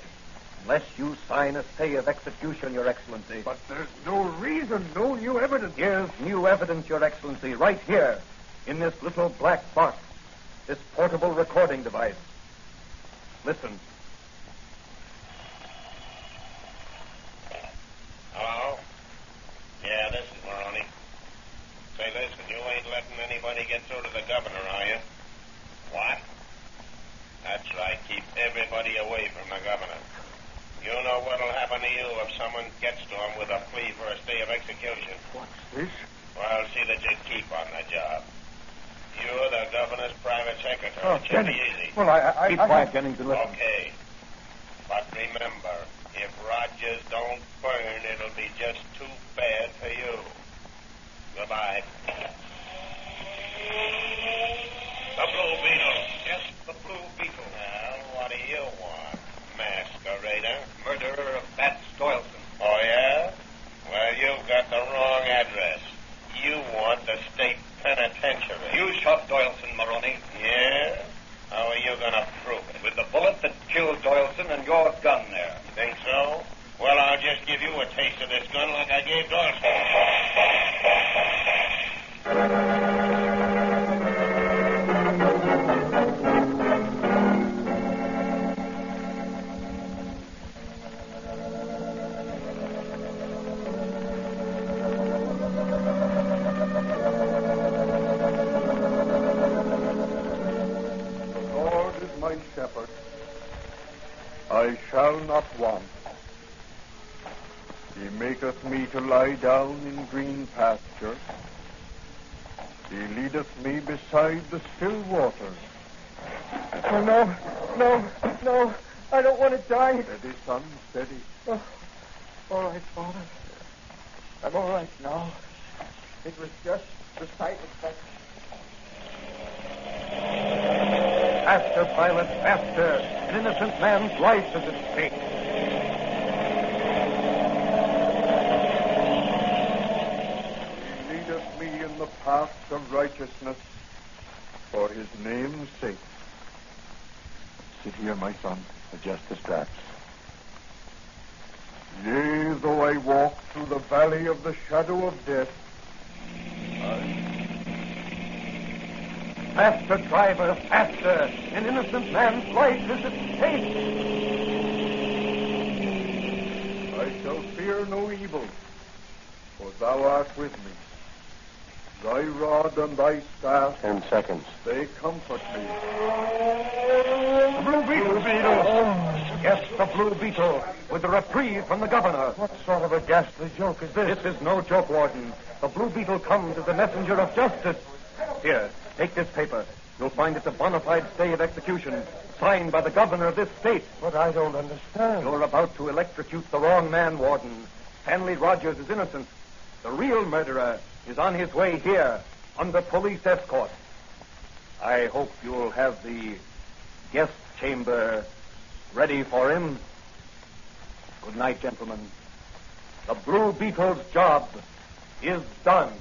Unless you sign a stay of execution, Your Excellency. But there's no reason, no new evidence. Here's new evidence, Your Excellency, right here, in this little black box, this portable recording device. Listen. Hello? Yeah, this is Maroney. Say, listen, you ain't letting anybody get through to the governor, are you? What? That's right. Keep everybody away from the governor. You know what'll happen to you if someone gets to him with a plea for a stay of execution. What's this? Well, see that you keep on the job. You're the governor's private secretary. Oh, It should be Jennings. easy. Well, Keep quiet, Jennings, and listen. Okay. But remember, if Rogers don't burn, it'll be just too bad for you. Goodbye. The Blue Beetle. Yes, the Blue Beetle. Well, what do you want, masquerader? Murderer of Bats Doyleson. Oh, yeah? Well, you've got the wrong address. You want the state penitentiary. You shot Doyleson, Maroney. Yeah? How are you going to prove it? With the bullet that killed Doyleson and your gun there. Think so? Well, I'll just give you a taste of this gun like I gave Doyleson. Lord is my shepherd. I shall not want. He maketh me to lie down in green pasture. He leadeth me beside the still waters. Oh, no. I don't want to die. Steady, son, steady. Oh, all right, Father. I'm all right now. It was just the sight effect. Faster, pilot, faster. An innocent man's life is at stake. He leadeth me in the paths of righteousness for his name's sake. Sit here, my son. Adjust the straps. Yea, though I walk through the valley of the shadow of death, Faster, driver, faster. An innocent man's life is at stake. I shall fear no evil, for thou art with me. Thy rod and thy staff, 10 seconds. they comfort me. The Blue Beetle! Yes, the Blue Beetle, with the reprieve from the governor. What sort of a ghastly joke is this? This is no joke, Warden. The Blue Beetle comes as the messenger of justice. Here, take this paper. You'll find it's a bona fide stay of execution, signed by the governor of this state. But I don't understand. You're about to electrocute the wrong man, Warden. Stanley Rogers is innocent. The real murderer is on his way here, under police escort. I hope you'll have the guest chamber ready for him. Good night, gentlemen. The Blue Beetle's job is done.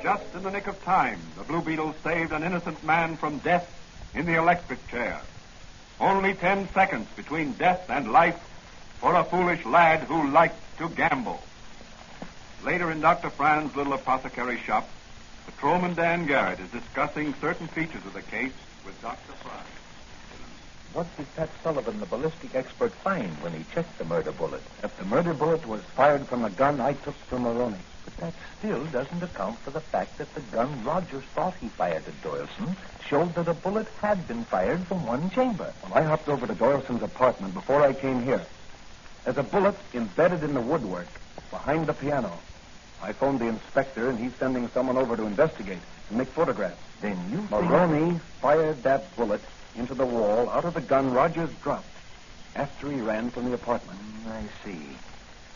Just in the nick of time, the Blue Beetle saved an innocent man from death in the electric chair. Only 10 seconds between death and life for a foolish lad who liked to gamble. Later in Dr. Fran's little apothecary shop, Patrolman Dan Garrett is discussing certain features of the case with Dr. Fran. What did Pat Sullivan, the ballistic expert, find when he checked the murder bullet? That the murder bullet was fired from a gun I took from Maroney. But that still doesn't account for the fact that the gun Rogers thought he fired at Doyleson showed that a bullet had been fired from one chamber. Well, I hopped over to Doyleson's apartment before I came here. There's a bullet embedded in the woodwork behind the piano. I phoned the inspector, and he's sending someone over to investigate and make photographs. Then you Maroney fired that bullet into the wall out of the gun Rogers dropped after he ran from the apartment. I see.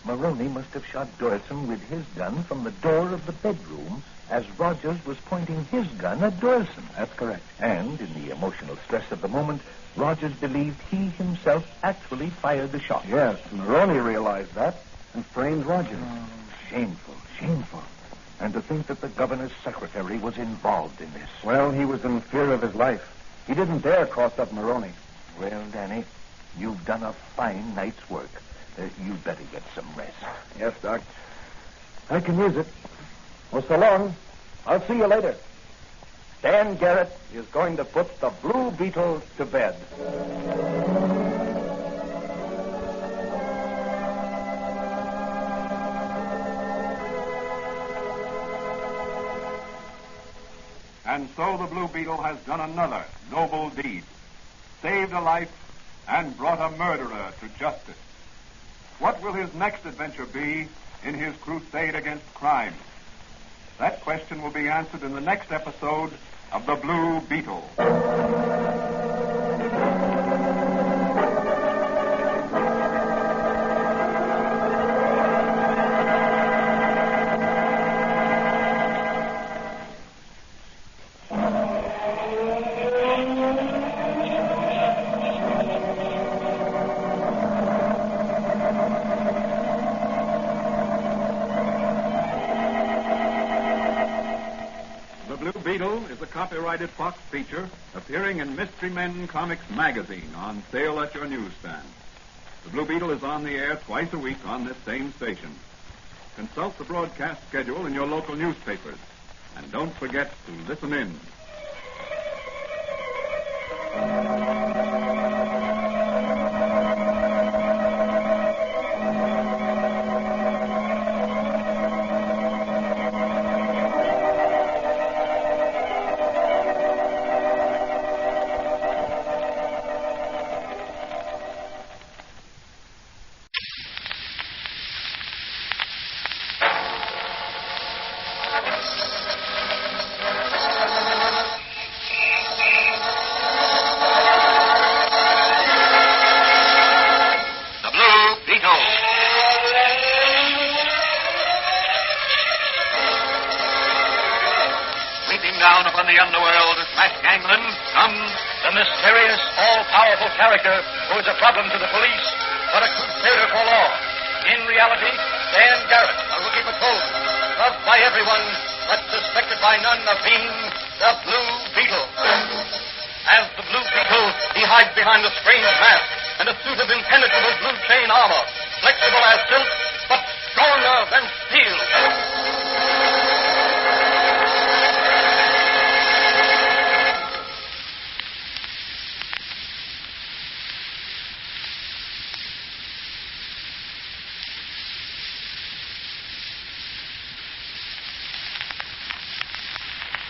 Maroney must have shot Doyleson with his gun from the door of the bedroom as Rogers was pointing his gun at Doyleson. That's correct. And in the emotional stress of the moment, Rogers believed he himself actually fired the shot. Yes, Maroney realized that and framed Rogers. Oh, shameful, shameful. And to think that the governor's secretary was involved in this. Well, he was in fear of his life. He didn't dare cross up Maroney. Well, Danny, you've done a fine night's work. You'd better get some rest. Yes, Doc. I can use it. Well, so long. I'll see you later. Dan Garrett is going to put the Blue Beetle to bed. And so the Blue Beetle has done another noble deed, saved a life, and brought a murderer to justice. What will his next adventure be in his crusade against crime? That question will be answered in the next episode of The Blue Beetle. Copyrighted Fox feature appearing in Mystery Men Comics magazine on sale at your newsstand. The Blue Beetle is on the air twice a week on this same station. Consult the broadcast schedule in your local newspapers. And don't forget to listen in. down upon the underworld as mass gangland comes the mysterious, all-powerful character who is a problem to the police, but a crusader for law. In reality, Dan Garrett, a rookie patrolman, loved by everyone, but suspected by none of being the Blue Beetle. As the Blue Beetle, he hides behind a strange mask and a suit of impenetrable blue chain armor, flexible as silk, but stronger than steel.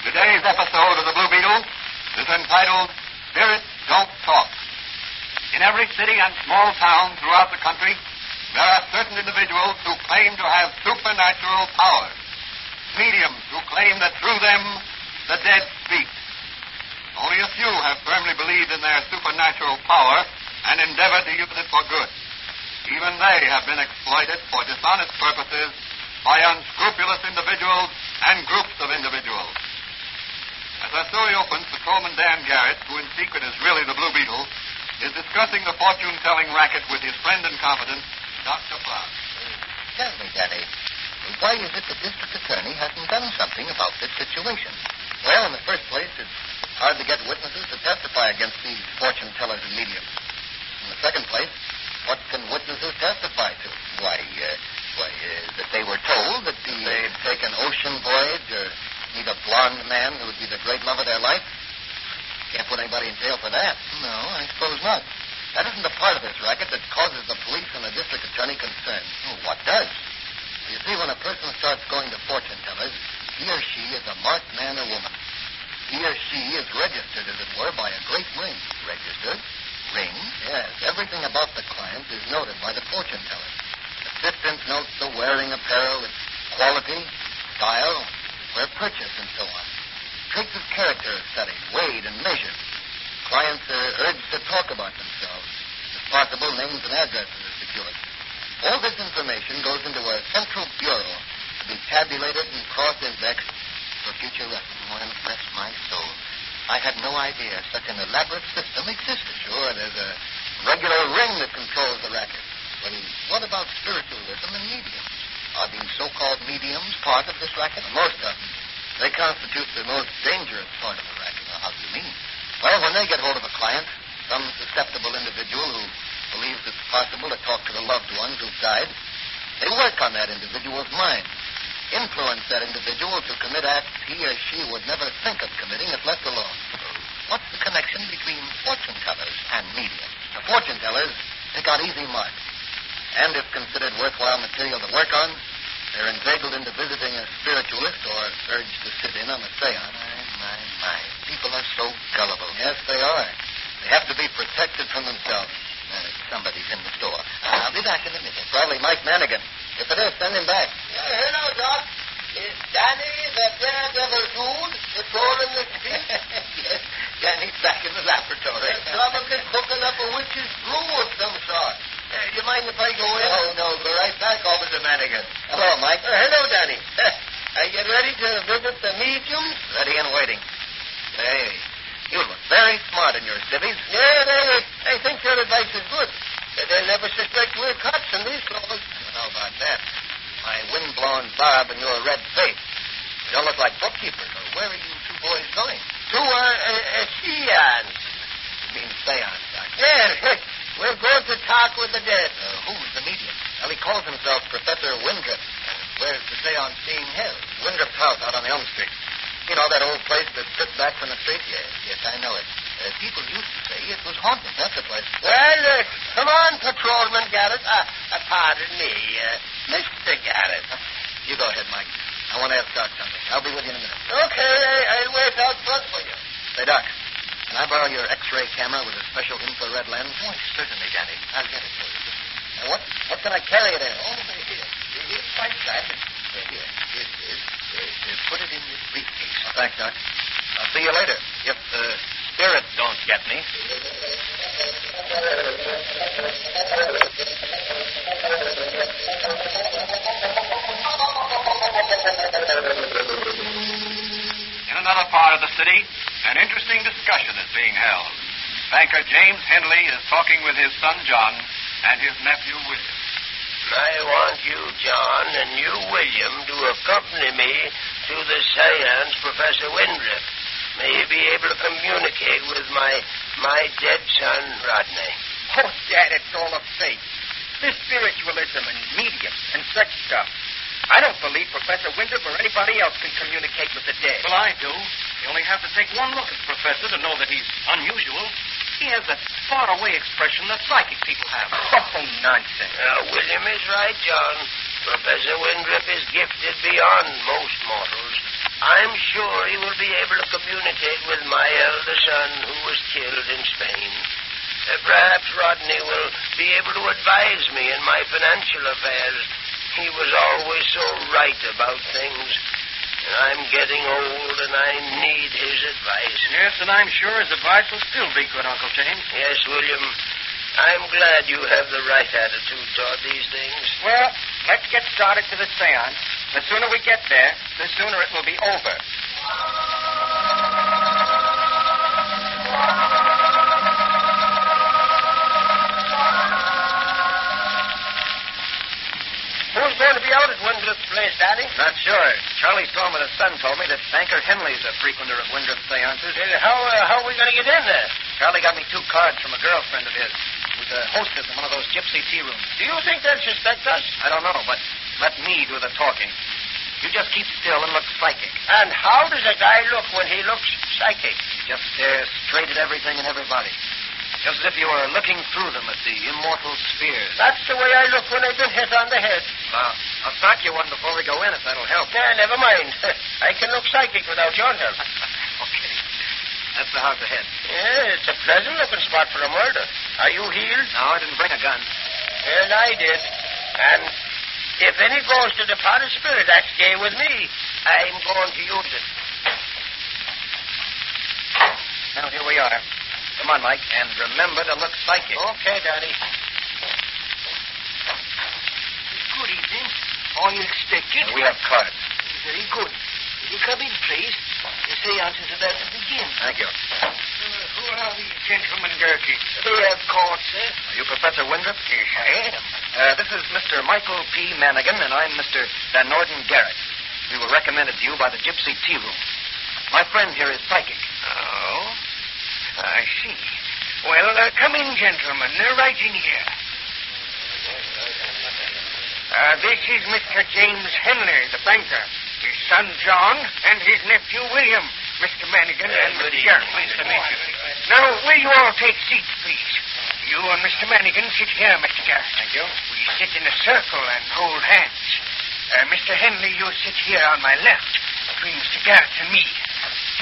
Today's episode of the Blue Beetle is entitled Spirits Don't Talk. In every city and small town throughout the country, there are certain individuals who claim to have supernatural powers. Mediums who claim that through them the dead speak. Only a few have firmly believed in their supernatural power and endeavored to use it for good. Even they have been exploited for dishonest purposes by unscrupulous individuals and groups of individuals. As our story opens, Patrolman Dan Garrett, who in secret is really the Blue Beetle, is discussing the fortune-telling racket with his friend and confidant, Dr. Brown. Tell me, Danny, why is it the district attorney hasn't done something about this situation? Well, in the first place, it's hard to get witnesses to testify against these fortune-tellers and mediums. In the second place, what can witnesses testify to? Why, that they were told that they'd take an ocean voyage or meet a blonde man who would be the great love of their life. Can't put anybody in jail for that. No, I suppose not. That isn't the part of this racket that causes the police and the district attorney concern. What does? You see, when a person starts going to fortune tellers, he or she is a marked man or woman. He or she is registered, as it were, by a great ring. Registered? Ring? Yes. Everything about the client is noted by the fortune teller. Assistant notes the wearing apparel, its quality, style, where purchased, and so on. Traits of character are studied, weighed, and measured. Clients are urged to talk about themselves. If possible, names and addresses are secured. All this information goes into a central bureau to be tabulated and cross-indexed for future reference. Well, bless my soul. I had no idea such an elaborate system existed. Sure, there's a regular ring that controls the racket. But what about spiritualism and mediums? Are these so-called mediums part of this racket? Most of them. They constitute the most dangerous part of the racket. Now, how do you mean? Well, when they get hold of a client, some susceptible individual who believes it's possible to talk to the loved ones who've died, they work on that individual's mind, influence that individual to commit acts he or she would never think of committing if left alone. What's the connection between fortune tellers and mediums? The fortune tellers pick out easy marks. And if considered worthwhile material to work on, they're inveigled into visiting a spiritualist or urged to sit in on a seance. My. People are so gullible. Yes, they are. They have to be protected from themselves. Somebody's in the store. I'll be back in a minute. Probably Mike Manigan. If it is, send him back. Hello, Doc. Is Danny the daredevil dude patrolling the street? Yes, Danny's back in the laboratory. Probably cooking up a witch's brew of some sort. You mind if I go in? Oh, no. Go right back, Officer Manigan. Hello, Mike. Hello, Danny. Are you ready to visit the mediums? Ready and waiting. Hey, you look very smart in your civvies. Yeah, I think your advice is good. They'll never suspect we're cops in these clothes. How about that? My wind-blown barb and your red face. You don't look like bookkeepers. Where are you two boys going? To a seance. You mean seance, Doctor? Yes. We're going to talk with the dead. Who's the medium? Well, he calls himself Professor Windrip. Where's the seance being held? Windrip's house out on Elm Street. You know that old place that sits back from the street? Yes, I know it. People used to say it was haunted. That's the place. Well, come on, Patrolman Garrett. Pardon me, Mr. Garrett. You go ahead, Mike. I want to ask Doc something. I'll be with you in a minute. Okay, I'll wait out front for you. Say, Doc, can I borrow your X-ray camera with a special infrared lens? Oh, certainly, Danny. I'll get it for you. What can I carry it in? Oh, here. It's quite flat. Here. Put it in this briefcase. Oh, thanks, Doc. I'll see you later. If the spirits don't get me. In another part of City, an interesting discussion is being held. Banker James Henley is talking with his son John and his nephew William. I want you, John, and you, William, to accompany me to the seance, Professor Windrip. May he be able to communicate with my dead son, Rodney. Oh, Dad, it's all a fake. This spiritualism and mediums and such stuff. I don't believe Professor Windrip or anybody else can communicate with the dead. Well, I do. You only have to take one look at the Professor to know that he's unusual. He has that far-away expression that psychic people have. Oh, nonsense. William is right, John. Professor Windrip is gifted beyond most mortals. I'm sure he will be able to communicate with my elder son who was killed in Spain. Perhaps Rodney will be able to advise me in my financial affairs. He was always so right about things. I'm getting old, and I need his advice. Yes, and I'm sure his advice will still be good, Uncle James. Yes, William. I'm glad you have the right attitude toward these things. Well, let's get started to the seance. The sooner we get there, the sooner it will be over. Who's going to be out at Windrip's place, Daddy? Not sure. Charlie Storm and his son told me that Banker Henley's a frequenter of Windrip's seances. How are we going to get in there? Charlie got me 2 cards from a girlfriend of his who's a hostess in one of those gypsy tea rooms. Do you think they'll suspect us? I don't know, but let me do the talking. You just keep still and look psychic. And how does a guy look when he looks psychic? He just stares straight at everything and everybody. Just as if you were looking through them at the immortal spheres. That's the way I look when I've been hit on the head. Well, I'll start you one before we go in, if that'll help. Never mind. I can look psychic without your help. Okay. That's the house ahead. Yeah, it's a pleasant-looking spot for a murder. Are you healed? No, I didn't bring a gun. And I did. And if any goes to depart a spirit, that's gay with me. I'm going to use it. Now, here we are. Come on, Mike, and remember to look psychic. Okay, Daddy. Good evening. All you expected? We have cards. Very good. Will you come in, please? The seance is about to begin. Thank you. Who are these gentlemen, Gertie? They have cards, sir. Are you Professor Windrip? Yes, I am. This is Mr. Michael P. Manigan, and I'm Mr. Van Garrett. We were recommended to you by the Gypsy Tea Room. My friend here is psychic. Oh? I see. Well, come in, gentlemen. Right in here. This is Mr. James Henley, the banker. His son, John, and his nephew, William. Mr. Manigan and Mr. Garrett. Nice to meet you. Now, will you all take seats, please? You and Mr. Manigan sit here, Mr. Garrett. Thank you. We sit in a circle and hold hands. Mr. Henley, you sit here on my left, between Mr. Garrett and me.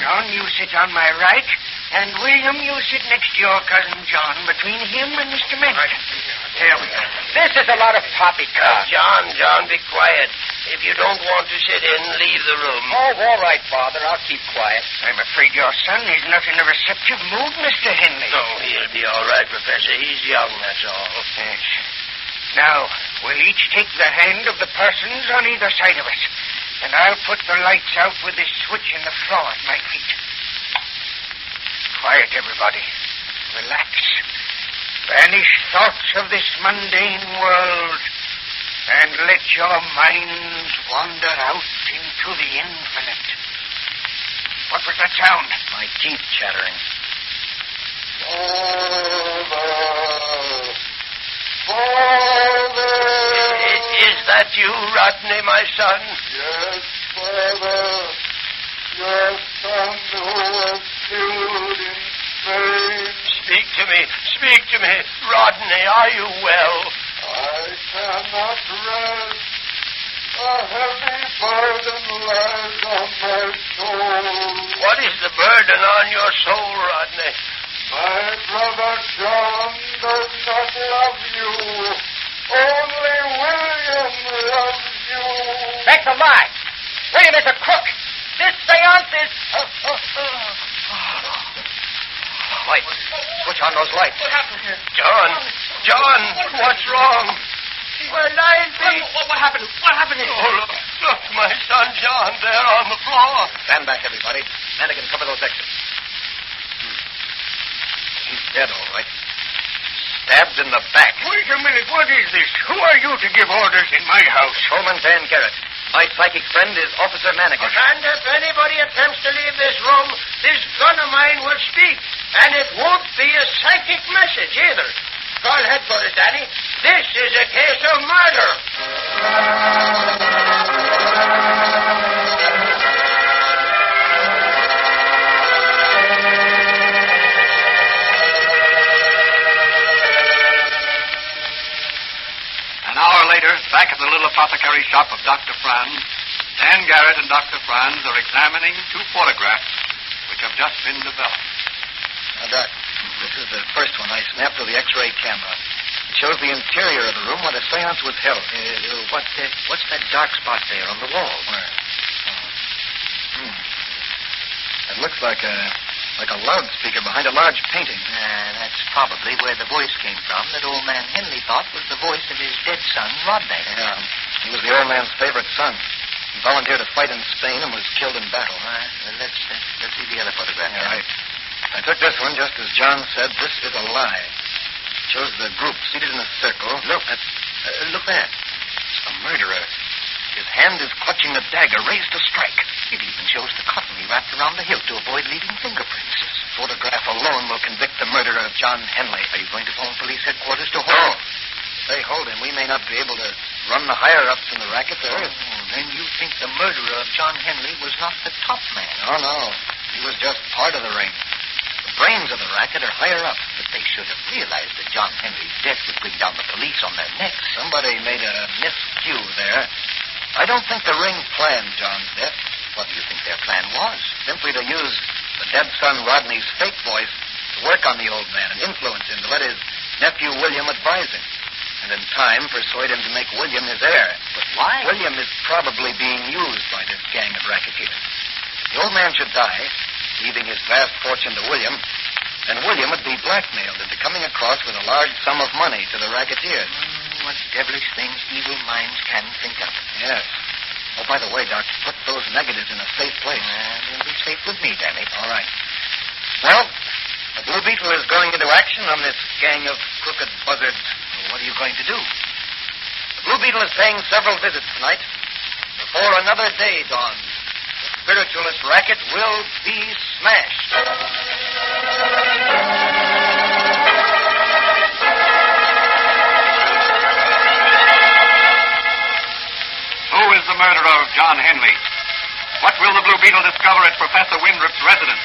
John, you sit on my right. And, William, you sit next to your cousin John, between him and Mr. Manigan. There we are. This is a lot of poppycock. John, be quiet. If you don't want to sit in, leave the room. Oh, all right, Father. I'll keep quiet. I'm afraid your son is not in a receptive mood, Mr. Henley. No, he'll be all right, Professor. He's young, that's all. Yes. Now, we'll each take the hand of the persons on either side of us. And I'll put the lights out with this switch in the floor at my feet. Quiet, everybody. Relax. Banish thoughts of this mundane world and let your minds wander out into the infinite. What was that sound? My teeth chattering. Father! Is that you, Rodney, my son? Yes, Father. Your son who was killed in Spain. Speak to me. Rodney, are you well? I cannot rest. A heavy burden lies on my soul. What is the burden on your soul, Rodney? My brother John does not love you. Only William loves you. That's a lie. William is a crook. This seance is... Light. Switch on those lights. What happened here? John, what's wrong? We're 9 feet. What happened? What happened here? Oh, look, my son John there on the floor. Stand back, everybody. Mannequin, cover those exits. He's dead, all right. Stabbed in the back. Wait a minute. What is this? Who are you to give orders in my house? Patrolman Dan Garrett. My psychic friend is Officer Mannequin. And if anybody attempts to leave this room, this gun of mine will speak. And it won't be a psychic message either. Call headquarters, Danny. This is a case of murder. An hour later, back at the little apothecary shop of Dr. Franz, Dan Garrett and Dr. Franz are examining two photographs which have just been developed. Now, Doc, this is the first one I snapped with the X-ray camera. It shows the interior of the room where the seance was held. What's that dark spot there on the wall? Where? It looks like a loudspeaker behind a large painting. That's probably where the voice came from that old man Henley thought was the voice of his dead son, Rodney. Yeah, he was the old man's favorite son. He volunteered to fight in Spain and was killed in battle. Let's see the other photograph. Yeah, right. I took this one just as John said. This is a lie. It shows the group seated in a circle. Look there. It's the murderer. His hand is clutching the dagger, raised to strike. It even shows the cotton he wrapped around the hilt to avoid leaving fingerprints. This photograph alone will convict the murderer of John Henley. Are you going to phone police headquarters to hold him? If they hold him, we may not be able to run the higher-ups in the racket there. Then you think the murderer of John Henley was not the top man? Oh, no. He was just part of the ring. The brains of the racket are higher up. But they should have realized that John Henley's death would bring down the police on their necks. Somebody made a miscue there. I don't think the ring planned John's death. What do you think their plan was? Simply to use the dead son Rodney's fake voice to work on the old man and influence him, to let his nephew William advise him. And in time, persuade him to make William his heir. But why? William is probably being used by this gang of racketeers. The old man should die, leaving his vast fortune to William, and William would be blackmailed into coming across with a large sum of money to the racketeers. What devilish things evil minds can think up. Yes. Oh, by the way, Doc, put those negatives in a safe place. They'll be safe with me, Danny. All right. Well, the Blue Beetle is going into action on this gang of crooked buzzards. Well, what are you going to do? The Blue Beetle is paying several visits tonight. Before another day dawns, the spiritualist racket will be smashed. Who is the murderer of John Henley? What will the Blue Beetle discover at Professor Windrip's residence?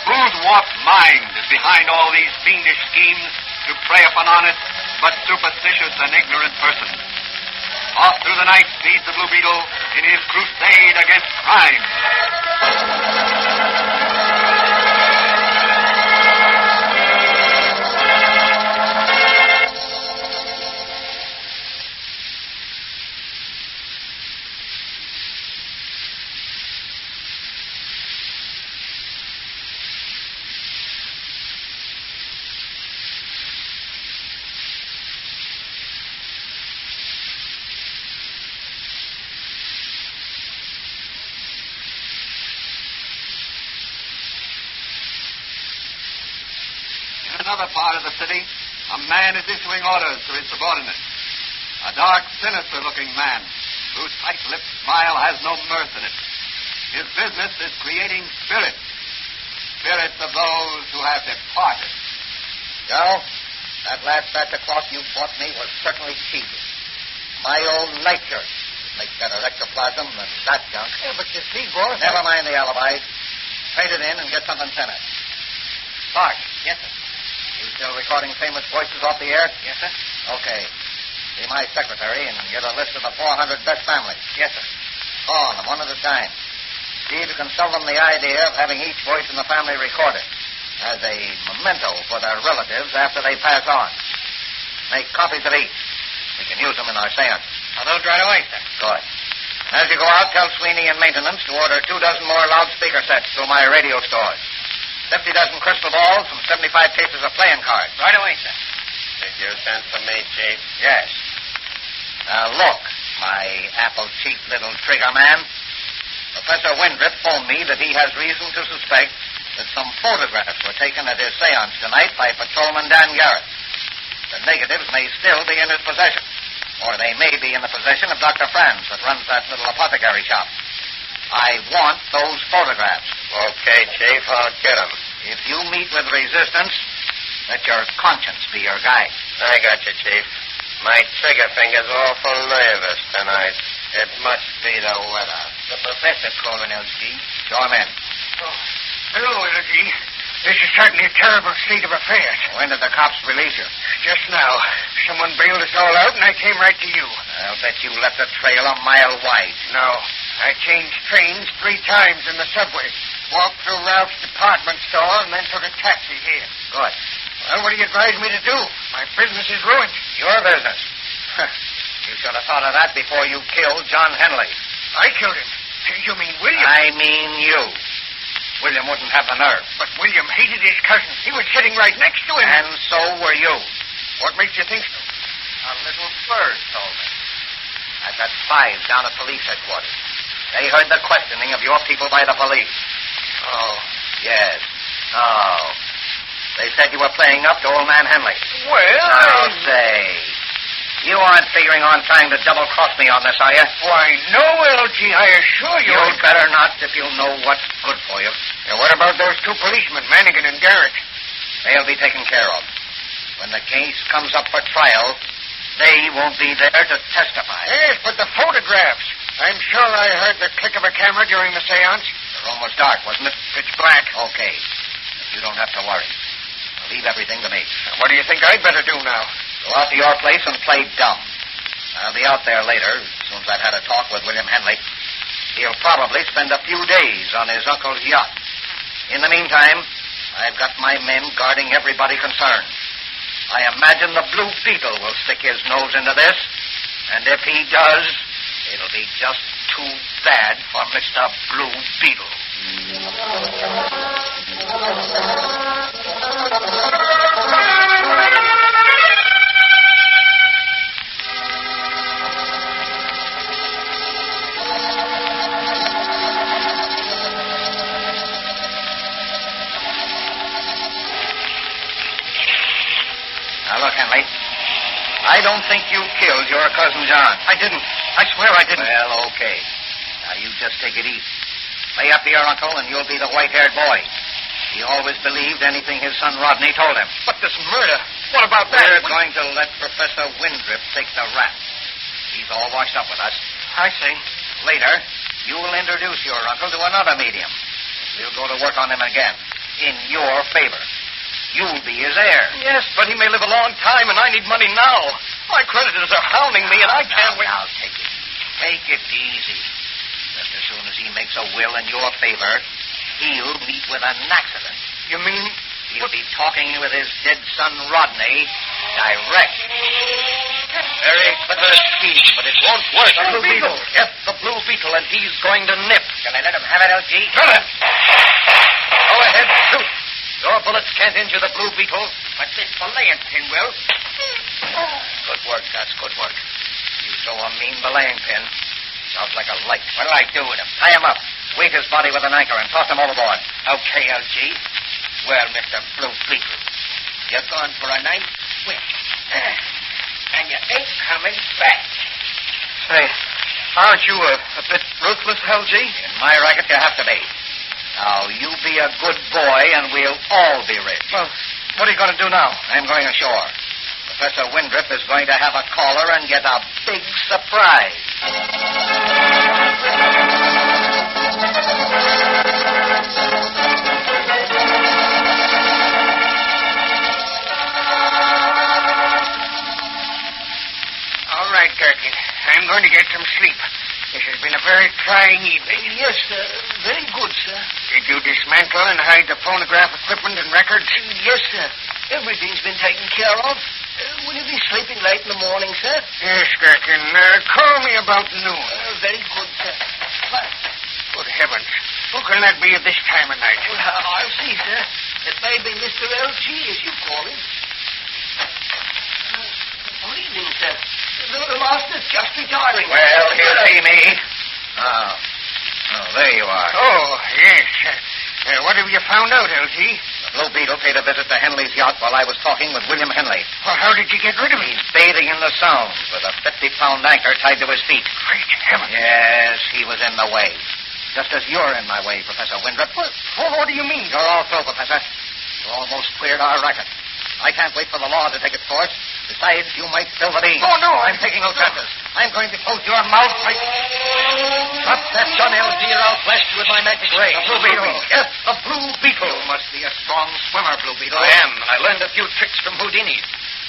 Whose warped mind is behind all these fiendish schemes to prey upon honest but superstitious and ignorant persons? Off through the night speeds the Blue Beetle in his crusade against crime. Another part of the city, a man is issuing orders to his subordinates. A dark, sinister-looking man whose tight-lipped smile has no mirth in it. His business is creating spirits. Spirits of those who have departed. Joe, that last batch of cloth you bought me was certainly cheap. My old nightshirt makes better ectoplasm than that junk. Yeah, but you see, boss... Never mind the alibis. Trade it in and get something finished. Sarge. Yes, sir. You still recording famous voices off the air? Yes, sir. Okay. Be my secretary and get a list of the 400 best families. Yes, sir. Call them one at a time. See if you can sell them the idea of having each voice in the family recorded as a memento for their relatives after they pass on. Make copies of each. We can use them in our seance. I'll do it right away, sir. Good. As you go out, tell Sweeney and maintenance to order 2 dozen more loudspeaker sets through my radio stores. 50 dozen crystal balls and 75 cases of playing cards. Right away, sir. Did you send for me, Chief? Yes. Now, look, my apple-cheeked little trigger man. Professor Windrip phoned me that he has reason to suspect that some photographs were taken at his seance tonight by Patrolman Dan Garrett. The negatives may still be in his possession, or they may be in the possession of Dr. Franz that runs that little apothecary shop. I want those photographs. Okay, Chief, I'll get them. If you meet with resistance, let your conscience be your guide. I got you, Chief. My trigger finger's awful nervous tonight. It must be the weather. The professor calling, LG. Show him in. Oh, hello, LG. This is certainly a terrible state of affairs. When did the cops release you? Just now. Someone bailed us all out, and I came right to you. I'll bet you left a trail a mile wide. No. I changed trains 3 times in the subway. Walked through Ralph's department store, and then took a taxi here. Good. Well, what do you advise me to do? My business is ruined. Your business? You should have thought of that before you killed John Henley. I killed him. You mean William? I mean you. William wouldn't have the nerve. But William hated his cousin. He was sitting right next to him. And so were you. What makes you think so? A little bird told me. I've got spies down at police headquarters. They heard the questioning of your people by the police. Oh. Yes. Oh. They said you were playing up to old man Henley. Well, Now, say, you aren't figuring on trying to double-cross me on this, are you? Why, no, LG, I assure you. You'd better not if you'll know what's good for you. Now, what about those 2 policemen, Mannigan and Garrett? They'll be taken care of. When the case comes up for trial, they won't be there to testify. Yes, but the photographs. I'm sure I heard the click of a camera during the seance. It was almost dark, wasn't it? Pitch black. Okay. You don't have to worry. I'll leave everything to me. What do you think I'd better do now? Go out to your place and play dumb. I'll be out there later, as soon as I've had a talk with William Henley. He'll probably spend a few days on his uncle's yacht. In the meantime, I've got my men guarding everybody concerned. I imagine the Blue Beetle will stick his nose into this, and if he does, it'll be just too bad for Mr. Blue Beetle. Now, look, Henley. I don't think you killed your cousin John. I didn't. I swear I didn't. Well, okay. Now, you just take it easy. Lay up to your uncle, and you'll be the white-haired boy. He always believed anything his son Rodney told him. But this murder, what about that? We're going to let Professor Windrip take the rap. He's all washed up with us. I see. Later, you will introduce your uncle to another medium. We'll go to work on him again, in your favor. You'll be his heir. Yes, but he may live a long time, and I need money now. My creditors are hounding me, and I can't wait. Now, take it. Take it easy. Just as soon as he makes a will in your favor, he'll meet with an accident. You mean? He'll be talking with his dead son, Rodney, direct. Very clever scheme, but it won't work. The Blue Beetle. Yep, the Blue Beetle, and he's going to nip. Can I let him have it, LG? Go ahead. Go ahead, shoot. Your bullets can't injure the Blue Beetle, but this belaying pin will. Good work, Gus, good work. You throw a mean belaying pin. Sounds like a light. What'll I do with him? Tie him up. Weight his body with an anchor and toss him overboard. Okay, LG. Well, Mr. Blue Beetle, you're gone for a night swim. And you ain't coming back. Say, aren't you a bit ruthless, LG? In my racket, you have to be. Now, you be a good boy, and we'll all be rich. Well, what are you going to do now? I'm going ashore. Professor Windrip is going to have a caller and get a big surprise. All right, Gherkin. I'm going to get some sleep. This has been a very trying evening. Yes, sir. Very good, sir. Did you dismantle and hide the phonograph equipment and records? Yes, sir. Everything's been taken care of. Will you be sleeping late in the morning, sir? Yes, Gherkin. Call me about noon. Very good, sir. Good heavens. Who can that be at this time of night? Well, I'll see, sir. It may be Mr. L.G., as you call him. Good evening, sir. The master's just retiring. Well, he'll see me. Oh. Oh, there you are. Oh, yes. What have you found out, LG? The Blue Beetle paid a visit to Henley's yacht while I was talking with William Henley. Well, how did you get rid of him? He's bathing in the Sound with a 50-pound anchor tied to his feet. Great heavens. Yes, he was in the way. Just as you're in my way, Professor Windrip. What do you mean? You're all through, Professor. You almost cleared our racket. I can't wait for the law to take its course. Besides, you might spill the beans. Oh, no. I'm taking no chances. I'm going to close your mouth right... Drop that gun, LG, or I'll blast you with my magic ray. A Blue Beetle. Yes, a Blue Beetle. You must be a strong swimmer, Blue Beetle. I am. I learned a few tricks from Houdini.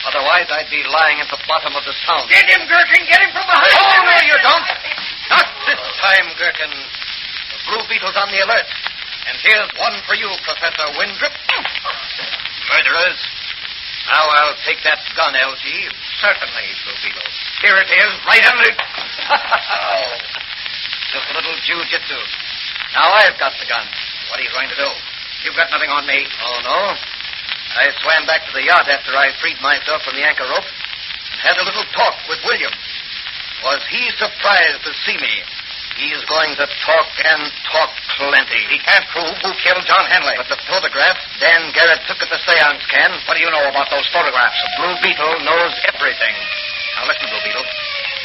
Otherwise, I'd be lying at the bottom of the Sound. Get him, Gherkin. Get him from behind. Oh, no, you don't. Not this time, Gherkin. The Blue Beetle's on the alert. And here's one for you, Professor Windrip. Murderers. Now I'll take that gun, LG. Certainly, Blue Beetle. Here it is, right under... Just a little jiu-jitsu. Now I've got the gun. What are you going to do? You've got nothing on me. Oh, no? I swam back to the yacht after I freed myself from the anchor rope and had a little talk with William. Was he surprised to see me? He is going to talk and talk plenty. He can't prove who killed John Henley. But the photographs Dan Garrett took at the seance can, what do you know about those photographs? The Blue Beetle knows everything. Now listen, Blue Beetle.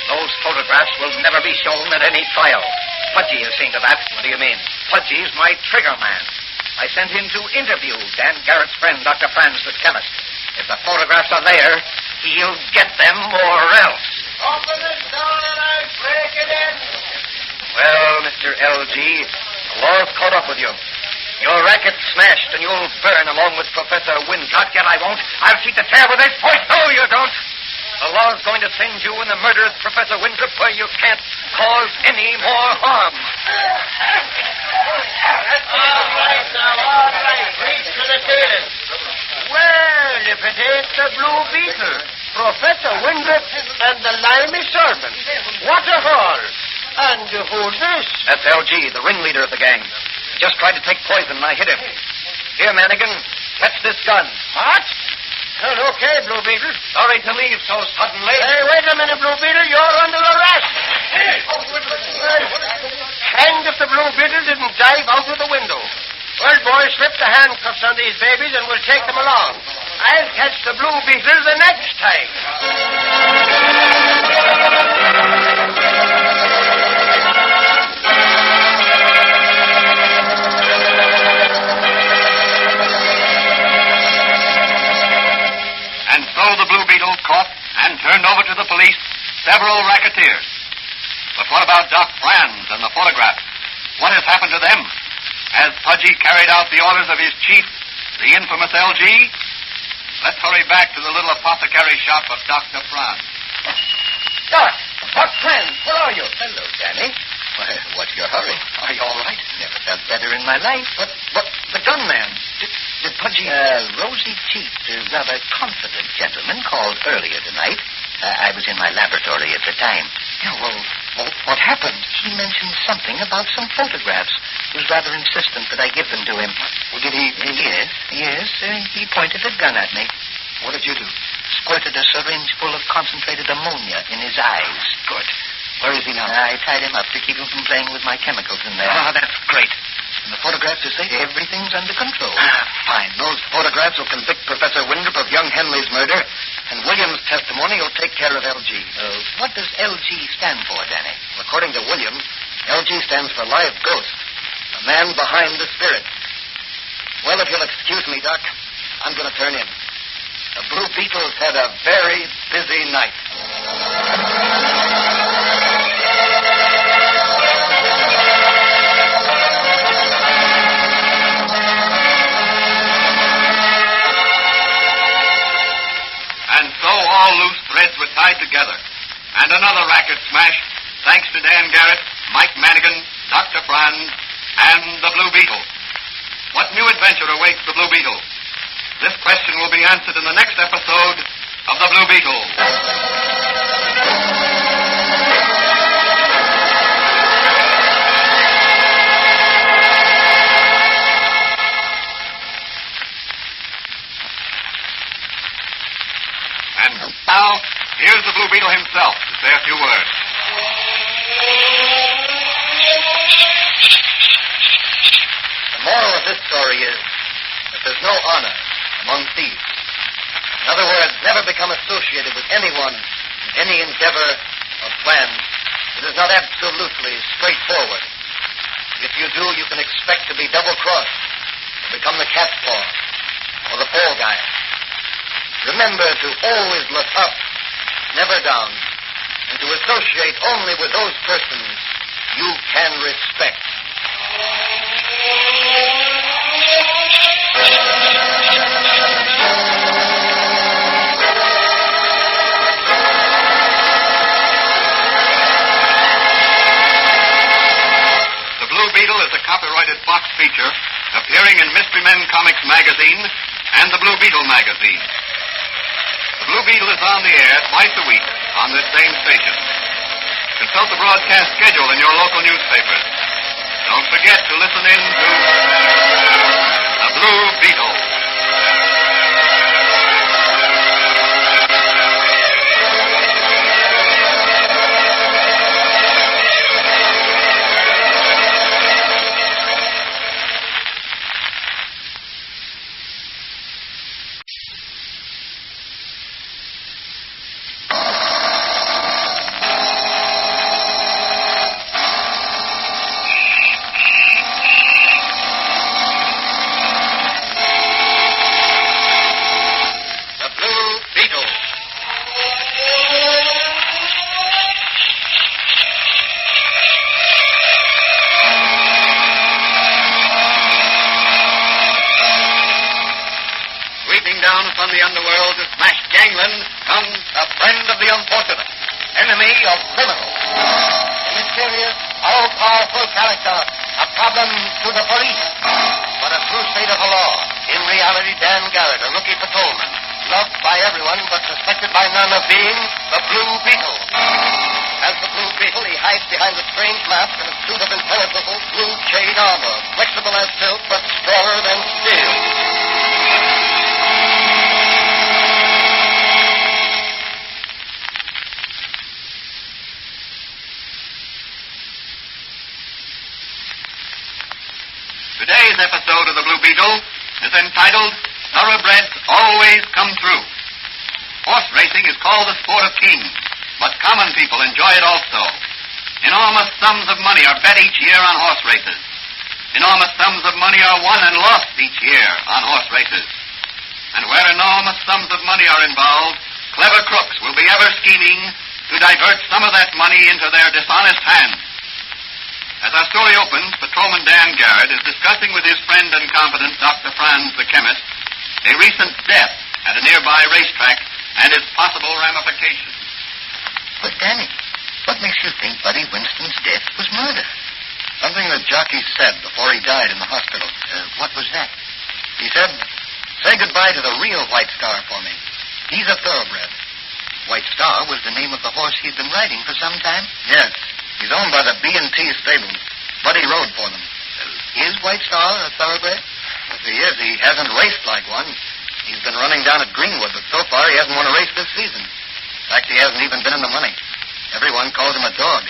Those photographs will never be shown at any trial. Pudgy has seen to that. What do you mean? Pudgy's my trigger man. I sent him to interview Dan Garrett's friend, Dr. Franz, the chemist. If the photographs are there, he'll get them or else. Open this door and I'll break it in. Well, Mr. LG, the law's caught up with you. Your racket's smashed, and you'll burn along with Professor Windrip. Not yet, I won't. I'll shoot the chair with this point. No, you don't. The law's going to send you and the murderous Professor Windrip where you can't cause any more harm. All right, now, all right. Reach to the ceiling. Well, if it ain't the Blue Beetle, Professor Windrip and the limey Serpent. What a haul. And who's this? That's LG, the ringleader of the gang. He just tried to take poison, and I hit him. Here, Manigan, catch this gun. What? Well, okay, Blue Beetle. Sorry to leave so suddenly. Hey, wait a minute, Blue Beetle. You're under arrest. Hanged if the Blue Beetle didn't dive out of the window. Well, boys, slip the handcuffs on these babies and we'll take them along. I'll catch the Blue Beetle the next time. And so the Blue Beetle caught and turned over to the police several racketeers. But what about Doc Franz and the photographs? What has happened to them? Has Pudgy carried out the orders of his chief, the infamous LG? Let's hurry back to the little apothecary shop of Dr. Franz. Doc Franz, where are you? Hello, Danny. Why, what's your hurry? Are you all right? Never felt better in my life. But the gunman. Did Pudgy... Rosy-cheeked, rather confident gentleman called earlier tonight. I was in my laboratory at the time. Yeah, well, what happened? He mentioned something about some photographs. He was rather insistent that I give them to him. Well, did he... Yes. He pointed a gun at me. What did you do? Squirted a syringe full of concentrated ammonia in his eyes. Good. Where is he now? I tied him up to keep him from playing with my chemicals in there. Ah, that's great. And the photographs, you say? Everything's under control. Fine. Those photographs will convict Professor Windrip of young Henley's murder, and William's testimony will take care of LG. What does LG stand for, Danny? According to William, LG stands for live ghost, the man behind the spirit. Well, if you'll excuse me, Doc, I'm going to turn in. The Blue Beetle's had a very busy night. And so all loose threads were tied together, and another racket smashed, thanks to Dan Garrett, Mike Manigan, Dr. Franz, and the Blue Beetle. What new adventure awaits the Blue Beetle? This question will be answered in the next episode of the Blue Beetle. And now, here's the Blue Beetle himself to say a few words. moral of this story is that there's no honor among thieves. In other words, never become associated with anyone in any endeavor or plan that is not absolutely straightforward. If you do, you can expect to be double-crossed, to become the cat's paw or the fall guy. Remember to always look up, never down, and to associate only with those persons you can respect. The Blue Beetle is a copyrighted Fox feature appearing in Mystery Men Comics magazine and the Blue Beetle magazine. The Blue Beetle is on the air twice a week on this same station. Consult the broadcast schedule in your local newspapers. Don't forget to listen in to the Blue Beetle. From the Underworld to smash gangland comes a friend of the unfortunate, enemy of criminals. A mysterious, all-powerful character, a problem to the police, but a crusader for law. In reality, Dan Garrett, a rookie patrolman, loved by everyone but suspected by none of being the Blue Beetle. As the Blue Beetle, he hides behind a strange mask and a suit of impenetrable blue chain armor, flexible as silk but stronger than steel. Today's episode of the Blue Beetle is entitled Thoroughbreds Always Come Through. Horse racing is called the sport of kings, but common people enjoy it also. Enormous sums of money are bet each year on horse races. Enormous sums of money are won and lost each year on horse races. And where enormous sums of money are involved, clever crooks will be ever scheming to divert some of that money into their dishonest hands. As our story opens, Patrolman Dan Garrett is discussing with his friend and confidant, Dr. Franz the chemist, a recent death at a nearby racetrack and its possible ramifications. But, Danny, what makes you think Buddy Winston's death was murder? Something the jockey said before he died in the hospital. What was that? He said, "Say goodbye to the real White Star for me. He's a thoroughbred." White Star was the name of the horse he'd been riding for some time? Yes. He's owned by the B&T stables. Buddy rode for them. Is White Star a thoroughbred? If he is, he hasn't raced like one. He's been running down at Greenwood, but so far he hasn't won a race this season. In fact, he hasn't even been in the money. Everyone calls him a dog.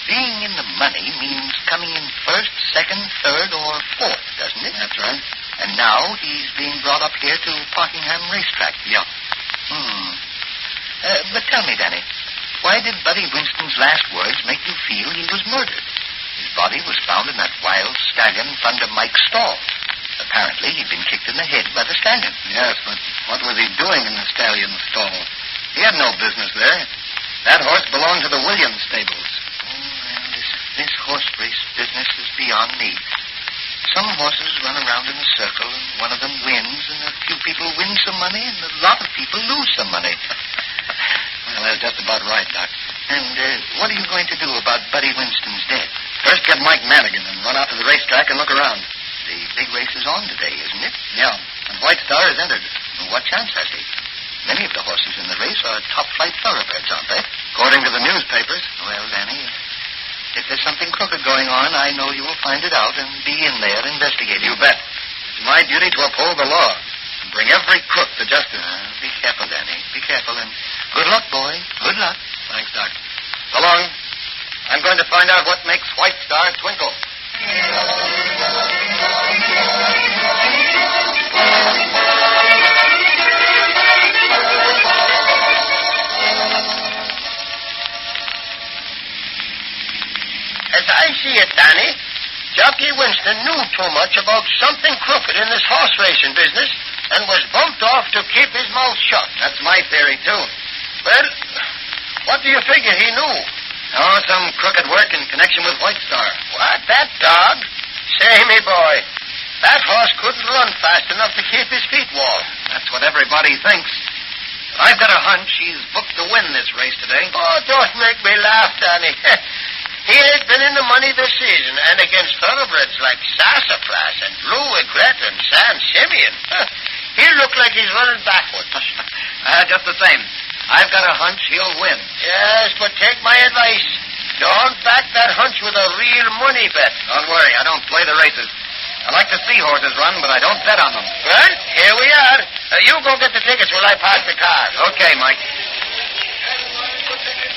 Being in the money means coming in first, second, third, or fourth, doesn't it? That's right. And now he's being brought up here to Parkingham Racetrack. Yeah. But tell me, Danny, why did Buddy Winston's last words make you feel he was murdered? His body was found in that wild stallion under Mike's stall. Apparently, he'd been kicked in the head by the stallion. Yes, but what was he doing in the stallion's stall? He had no business there. That horse belonged to the Williams stables. Oh, well, this horse race business is beyond me. Some horses run around in a circle, and one of them wins, and a few people win some money, and a lot of people lose some money. Well, that's just about right, Doc. And what are you going to do about Buddy Winston's death? First, get Mike Madigan and run out to the racetrack and look around. The big race is on today, isn't it? Yeah, and White Star is entered. Well, what chance has he? Many of the horses in the race are top-flight thoroughbreds, aren't they? According to the newspapers. Well, Danny, if there's something crooked going on, I know you will find it out and be in there investigating. You bet. It's my duty to uphold the law and bring every crook to justice. Be careful, Danny. Be careful, and good luck, boy. Good luck. Thanks, Doc. So long. I'm going to find out what makes White Star twinkle. As I see it, Danny, Jockey Winston knew too much about something crooked in this horse racing business and was bumped off to keep his mouth shut. That's my theory, too. Well, what do you figure he knew? Oh, some crooked work in connection with White Star. What, that dog? Say, me boy, that horse couldn't run fast enough to keep his feet warm. That's what everybody thinks. But I've got a hunch he's booked to win this race today. Oh, don't make me laugh, Danny. He ain't been in the money this season, and against Thoroughbreds like Sassafras and Blue Beetle and San Simeon. He looked like he's running backwards. Just the same. I've got a hunch he'll win. Yes, but take my advice. Don't back that hunch with a real money bet. Don't worry, I don't play the races. I like to see horses run, but I don't bet on them. Well, here we are. You go get the tickets while I pass the car. Okay, Mike.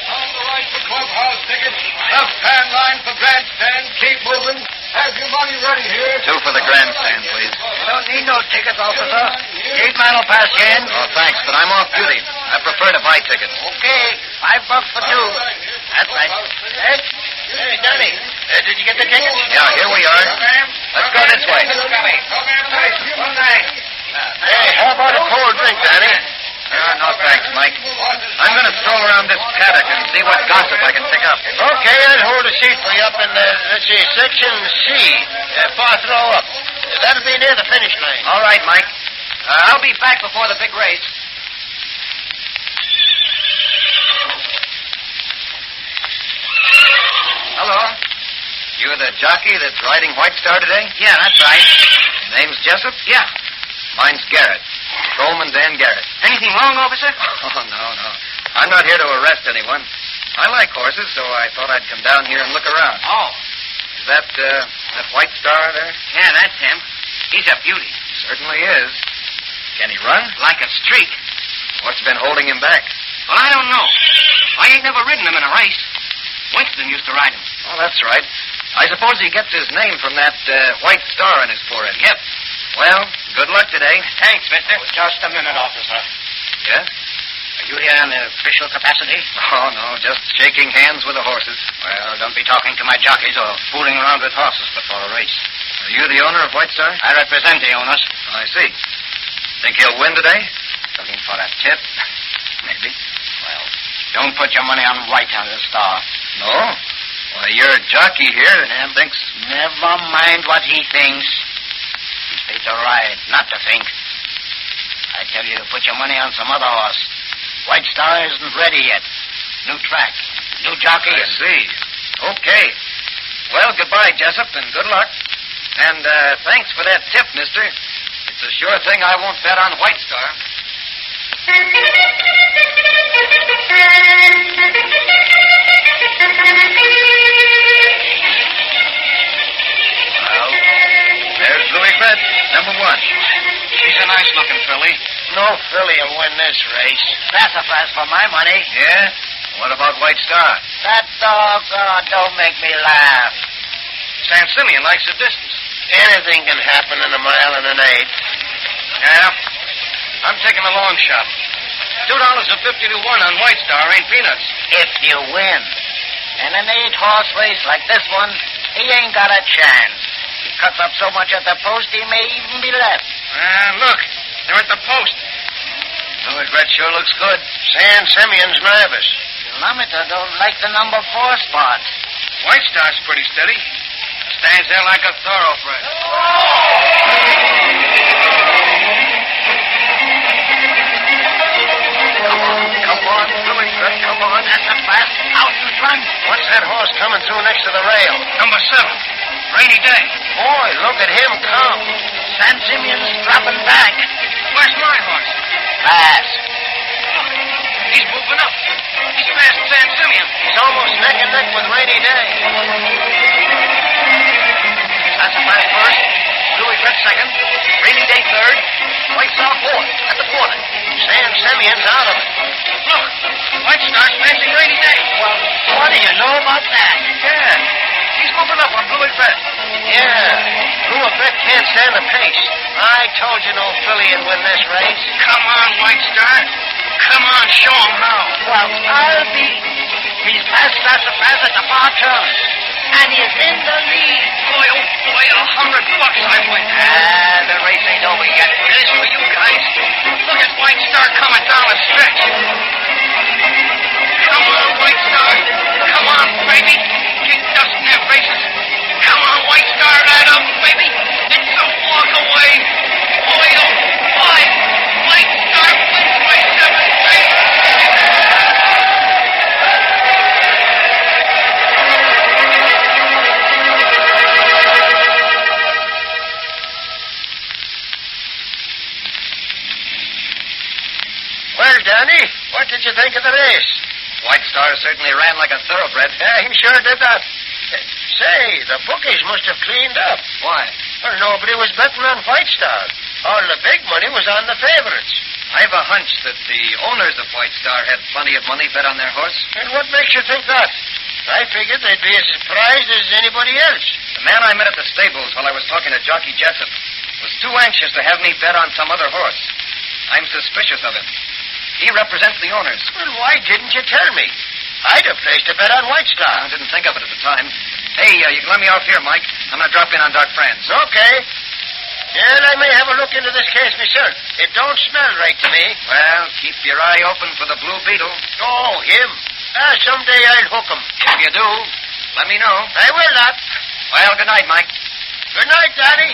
On the right for clubhouse tickets. Left-hand line for grandstand. Keep moving. Have your money ready here. 2 for the grandstand, please. You don't need no tickets, officer. Gate man will pass you in. Oh, thanks, but I'm off duty. I prefer to buy tickets. Okay, $5 for 2. That's right. Hey, Danny, did you get the tickets? Yeah, here we are. Let's go this way. Hey, how about a cold drink, Danny? No, thanks, Mike. I'm going to stroll around this paddock and see what gossip I can pick up. Okay, I'll hold a seat for you up in, section C. Fourth row up. That'll be near the finish line. All right, Mike. I'll be back before the big race. Hello. You're the jockey that's riding White Star today? Yeah, that's right. Name's Jessup? Yeah. Mine's Garrett. Patrolman Dan Garrett. Anything wrong, officer? Oh, no. I'm not here to arrest anyone. I like horses, so I thought I'd come down here and look around. Oh. Is that White Star there? Yeah, that's him. He's a beauty. Certainly is. Can he run? Like a streak. What's been holding him back? Well, I don't know. I ain't never ridden him in a race. Winston used to ride him. Oh, that's right. I suppose he gets his name from that white star on his forehead. Yep. Well, good luck today. Thanks, mister. Oh, just a minute, officer. Yes? Are you here in the official capacity? Oh, no, just shaking hands with the horses. Well, don't be talking to my jockeys or fooling around with horses before a race. Are you the owner of White Star? I represent the owners. I see. Think he'll win today? Looking for a tip? Maybe. Well, don't put your money on White Star. No? Why, your jockey here thinks... Never mind what he thinks. He's paid to ride, not to think. I tell you to put your money on some other horse. White Star isn't ready yet. New track, new jockey. I see. Okay. Well, goodbye, Jessup, and good luck. And thanks for that tip, mister. It's a sure thing I won't bet on White Star. Well, there's Louis Fred, number 1. She's a nice-looking filly. No filly will win this race. Sassafras for my money. Yeah? What about White Star? That dog, don't make me laugh. San Simeon likes the distance. Anything can happen in a mile and an eighth. Yeah? I'm taking a long shot. $2.50 to 1 on White Star ain't peanuts. If you win. In an 8-horse race like this one, he ain't got a chance. He cuts up so much at the post, he may even be left. Look, they're at the post. Louis Red sure looks good. San Simeon's nervous. Kilometer don't like the number 4 spot. White Star's pretty steady. Stands there like a thoroughbred. Come on, Louis Red, come on. That's a fast out in front. What's that horse coming through next to the rail? Number 7. Rainy day. Boy, look at him come. San Simeon's dropping back. Where's my horse? Fast. He's moving up. He's past San Simeon. He's almost neck and neck with Rainy Day. Sassafras first. Louis Red second. Rainy Day third. White Star fourth at the corner. San Simeon's out of it. Look, White Star's passing Rainy Day. Well, what do you know about that? Yeah. He's moving up on Louis Red. Yeah. Louis Red can't stand the pace. I told you no filly would win this race. Come on, White Star. Come on, show him how. Well, I'll be... He's past Sassafras at the far turn. and is in the lead. Boy, oh boy, $100 I win. The race ain't over yet. It is for you guys. Look at White Star coming down the stretch. Come on, White Star. Come on, baby. Keep dusting their faces. Come on, White Star, right up, baby. It's a walk away. Boy, oh boy. White Star wins by 7 feet. Well, Danny, what did you think of the race? White Star certainly ran like a thoroughbred. Yeah, he sure did that. Say, the bookies must have cleaned up. Why? Well, nobody was betting on White Star. All the big money was on the favorites. I've a hunch that the owners of White Star had plenty of money bet on their horse. And what makes you think that? I figured they'd be as surprised as anybody else. The man I met at the stables while I was talking to Jockey Jessup was too anxious to have me bet on some other horse. I'm suspicious of him. He represents the owners. Well, why didn't you tell me? I'd have placed a bet on White Star. I didn't think of it at the time. Hey, you can let me off here, Mike. I'm going to drop in on Doc Franz. Okay. And I may have a look into this case myself. It don't smell right to me. Well, keep your eye open for the Blue Beetle. Oh, him? Someday I'll hook him. If you do, let me know. I will not. Well, good night, Mike. Good night, Daddy.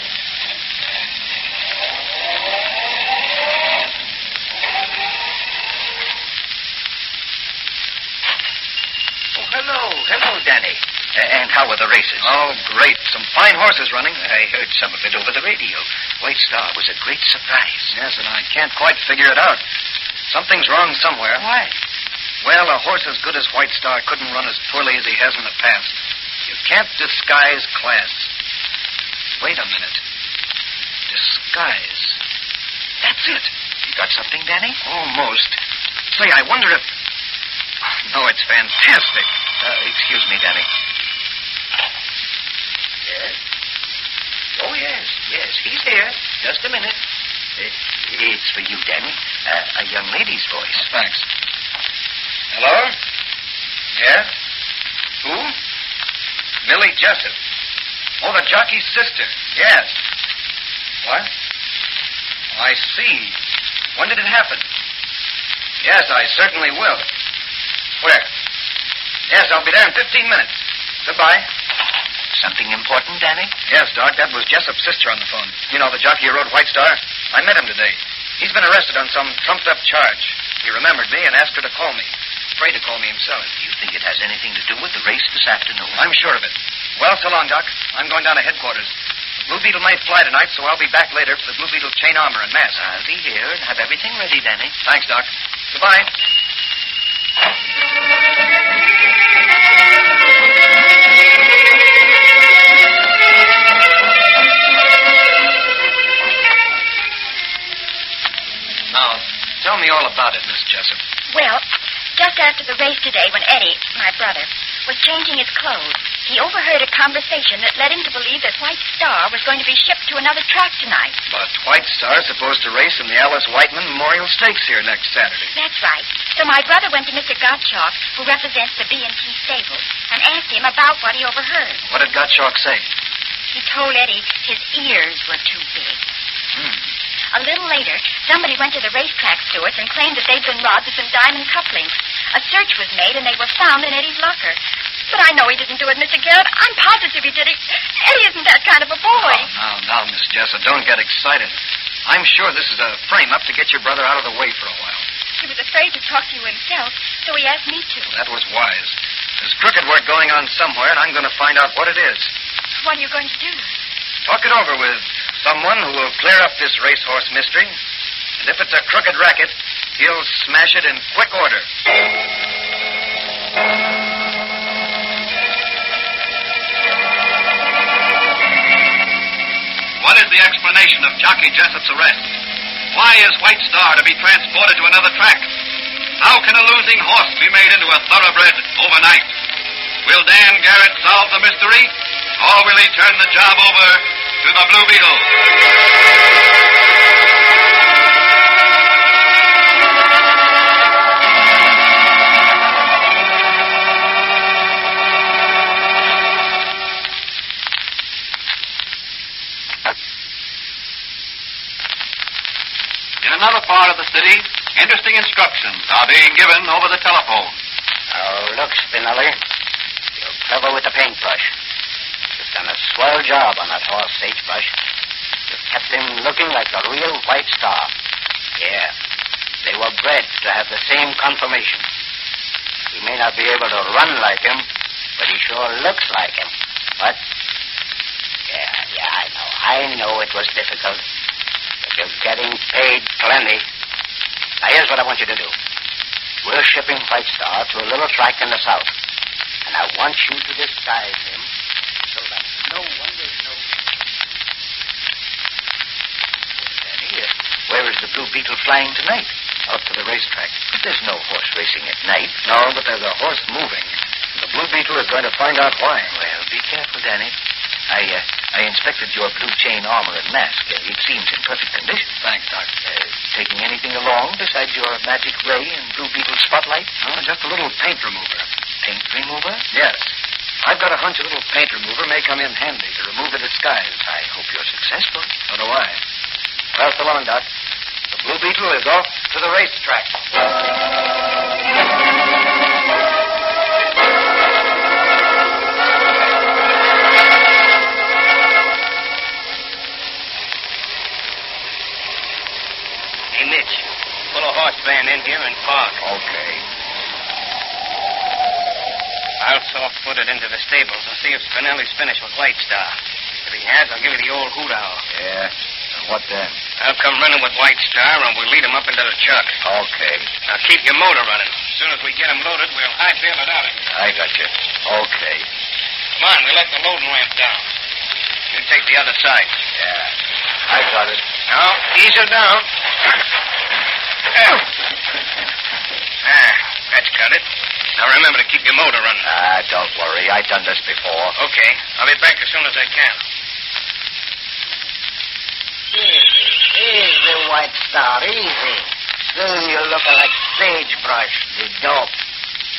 Hello, Danny. And how were the races? Oh, great. Some fine horses running. I heard some of it over the radio. White Star was a great surprise. Yes, and I can't quite figure it out. Something's wrong somewhere. Why? Well, a horse as good as White Star couldn't run as poorly as he has in the past. You can't disguise class. Wait a minute. Disguise. That's it. You got something, Danny? Almost. Say, I wonder if... No, it's fantastic. Excuse me, Danny. Yes? Oh, yes. Yes, he's here. Just a minute. It's for you, Danny. A young lady's voice. Oh, thanks. Hello? Yeah? Who? Millie Jessup. Oh, the jockey's sister. Yes. What? Oh, I see. When did it happen? Yes, I certainly will. Where? Yes, I'll be there in 15 minutes. Goodbye. Something important, Danny? Yes, Doc. That was Jessup's sister on the phone. You know, the jockey who rode White Star. I met him today. He's been arrested on some trumped-up charge. He remembered me and asked her to call me. Afraid to call me himself. Do you think it has anything to do with the race this afternoon? I'm sure of it. Well, so long, Doc. I'm going down to headquarters. The Blue Beetle may fly tonight, so I'll be back later for the Blue Beetle chain armor and mask. I'll be here and have everything ready, Danny. Thanks, Doc. Goodbye. Now, tell me all about it, Miss Jessup. Well, just after the race today, when Eddie, my brother, was changing his clothes, he overheard a conversation that led him to believe that White Star was going to be shipped to another track tonight. But White Star's supposed to race in the Alice Whiteman Memorial Stakes here next Saturday. That's right. So my brother went to Mr. Gottschalk, who represents the B&T stables, and asked him about what he overheard. What did Gottschalk say? He told Eddie his ears were too big. A little later, somebody went to the racetrack stewards and claimed that they'd been robbed of some diamond cufflinks. A search was made, and they were found in Eddie's locker. But I know he didn't do it, Mr. Garrett. I'm positive he did it. Eddie isn't that kind of a boy. Oh, now, Miss Jessup, don't get excited. I'm sure this is a frame-up to get your brother out of the way for a while. He was afraid to talk to you himself, so he asked me to. Well, that was wise. There's crooked work going on somewhere, and I'm going to find out what it is. What are you going to do? Talk it over with someone who will clear up this racehorse mystery. And if it's a crooked racket, he'll smash it in quick order. What is the explanation of Jockey Jessup's arrest? Why is White Star to be transported to another track? How can a losing horse be made into a thoroughbred overnight? Will Dan Garrett solve the mystery, or will he turn the job over to the Blue Beetle? another part of the city, interesting instructions are being given over the telephone. Oh, look, Spinelli. You're clever with the paintbrush. You've done a swell job on that horse, Sagebrush. You've kept him looking like a real white star. Yeah. They were bred to have the same conformation. He may not be able to run like him, but he sure looks like him. What? Yeah, I know it was difficult. But you're getting paid plenty. Now, here's what I want you to do. We're shipping White Star to a little track in the south. And I want you to disguise him so that no one will know. Danny, where is the Blue Beetle flying tonight? Out to the racetrack. But there's no horse racing at night. No, but there's a horse moving. The Blue Beetle is going to find out why. Well, be careful, Danny. I inspected your blue chain armor and mask. It seems in perfect condition. Thanks, Doc. Taking anything along besides your magic ray and Blue Beetle spotlight? No, just a little paint remover. Paint remover? Yes. I've got a hunch a little paint remover may come in handy to remove the disguise. I hope you're successful. So do I. Well, so long, Doc. The Blue Beetle is off to the racetrack. Hey, Mitch, pull a horse van in here and park. Okay. I'll soft-foot it into the stables and see if Spinelli's finished with White Star. If he has, I'll give you the old hoot owl. Yeah? And what then? I'll come running with White Star, and we'll lead him up into the truck. Okay. Now, keep your motor running. As soon as we get him loaded, we'll high-bail it out of here. I got you. Okay. Come on, we let the loading ramp down. You take the other side. Yeah. I got it. Now, ease her down. That's got it. Now, remember to keep your motor running. Don't worry. I've done this before. Okay. I'll be back as soon as I can. Easy, White Star, easy. Soon you're looking like Sagebrush, the dope.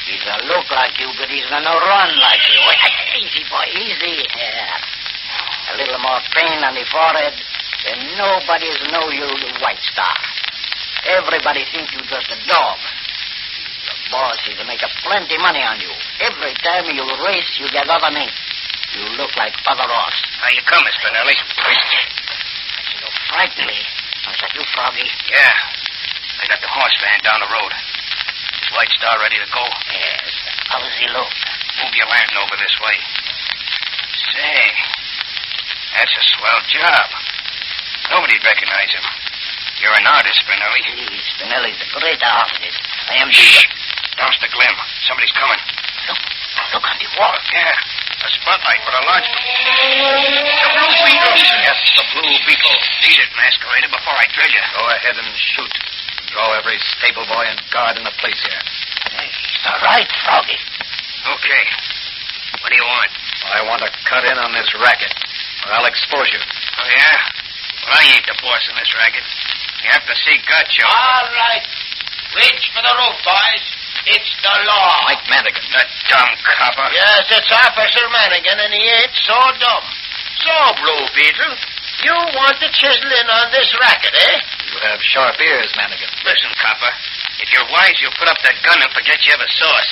He's gonna look like you, but he's gonna run like you. Easy, boy, easy. Yeah. A little more pain on the forehead, then nobody's know you the White Star. Everybody thinks you just a dog. The boss is to make a plenty money on you. Every time you race, you get other men. You look like Father Ross. How you coming, Spinelli? You frighten me. Was that you, Froggy? Yeah. I got the horse van down the road. Is White Star ready to go? Yes. How does he look? Move your lantern over this way. Say, that's a swell job. Nobody'd recognize him. You're an artist, Spinelli. Spinelli's a great artist. I am Shh! Douse the glim. Somebody's coming. Look on the wall. Yeah. A spotlight with a large... The Blue Beetle. Yes, the Blue Beetle. Beat it, masquerader, before I drill you. Go ahead and shoot. Draw every stable boy and guard in the place here. It's all right, Froggy. Okay. What do you want? I want to cut in on this racket, or I'll expose you. Oh, yeah? Well, I ain't the boss in this racket. You have to see gut show. All right. Reach for the roof, boys. It's the law. Mike Madigan. That dumb copper. Yes, it's Officer Manigan, and he ain't so dumb. So, Blue Beetle, you want to chisel in on this racket, eh? You have sharp ears, Madigan. Listen, copper. If you're wise, you'll put up that gun and forget you ever saw us.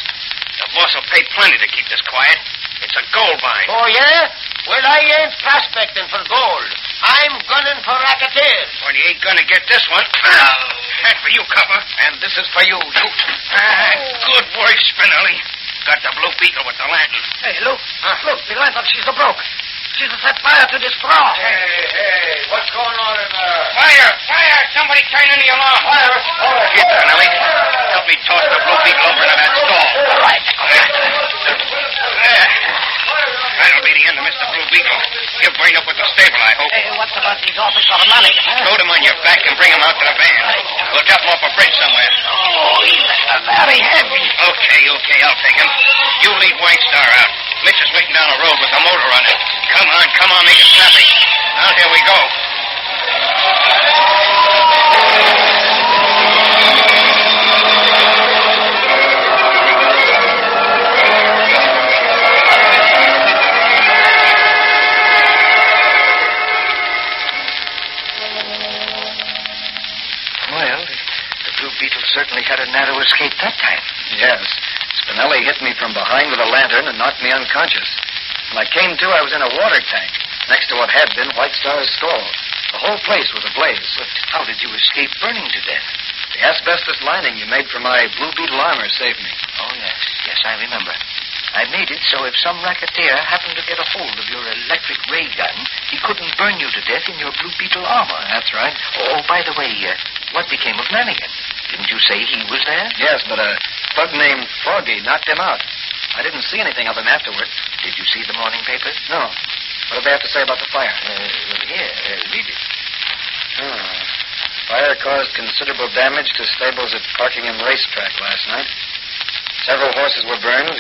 The boss will pay plenty to keep this quiet. It's a gold mine. Oh, yeah? Well, I ain't prospecting for gold. I'm gunning for racketeers. Well, you ain't gonna get this one. That's for you, copper. And this is for you, Good work, Spinelli. Got the Blue Beetle with the lantern. Hey, look. Look, the lantern, she's broke. She's set fire to this straw. Hey, what's going on in there? Fire! Somebody turn in the alarm. Fire! Here, Spinelli. Help me toss the Blue Beetle over to that stall. All right. There. That'll be the end of Mr. Blue Beetle. He'll bring up with the stable, I hope. Hey, what's about these Officer Manigan? Load him on your back and bring him out to the van. We'll drop him off a bridge somewhere. Oh, he's very heavy. Okay, I'll take him. You lead White Star out. Mitch is waiting down the road with the motor running. Come on, make it snappy. Now, here we go. escaped that time. Yes. Spinelli hit me from behind with a lantern and knocked me unconscious. When I came to, I was in a water tank next to what had been White Star's stall. The whole place was ablaze. But how did you escape burning to death? The asbestos lining you made for my Blue Beetle armor saved me. Oh, yes. Yes, I remember. I made it so if some racketeer happened to get a hold of your electric ray gun, he couldn't burn you to death in your Blue Beetle armor. That's right. Oh, by the way, what became of Lanigan? Didn't you say he was there? Yes, but a thug named Froggy knocked him out. I didn't see anything of him afterward. Did you see the morning papers? No. What did they have to say about the fire? Here, read it. Fire caused considerable damage to stables at Parking and Racetrack last night. Several horses were burned.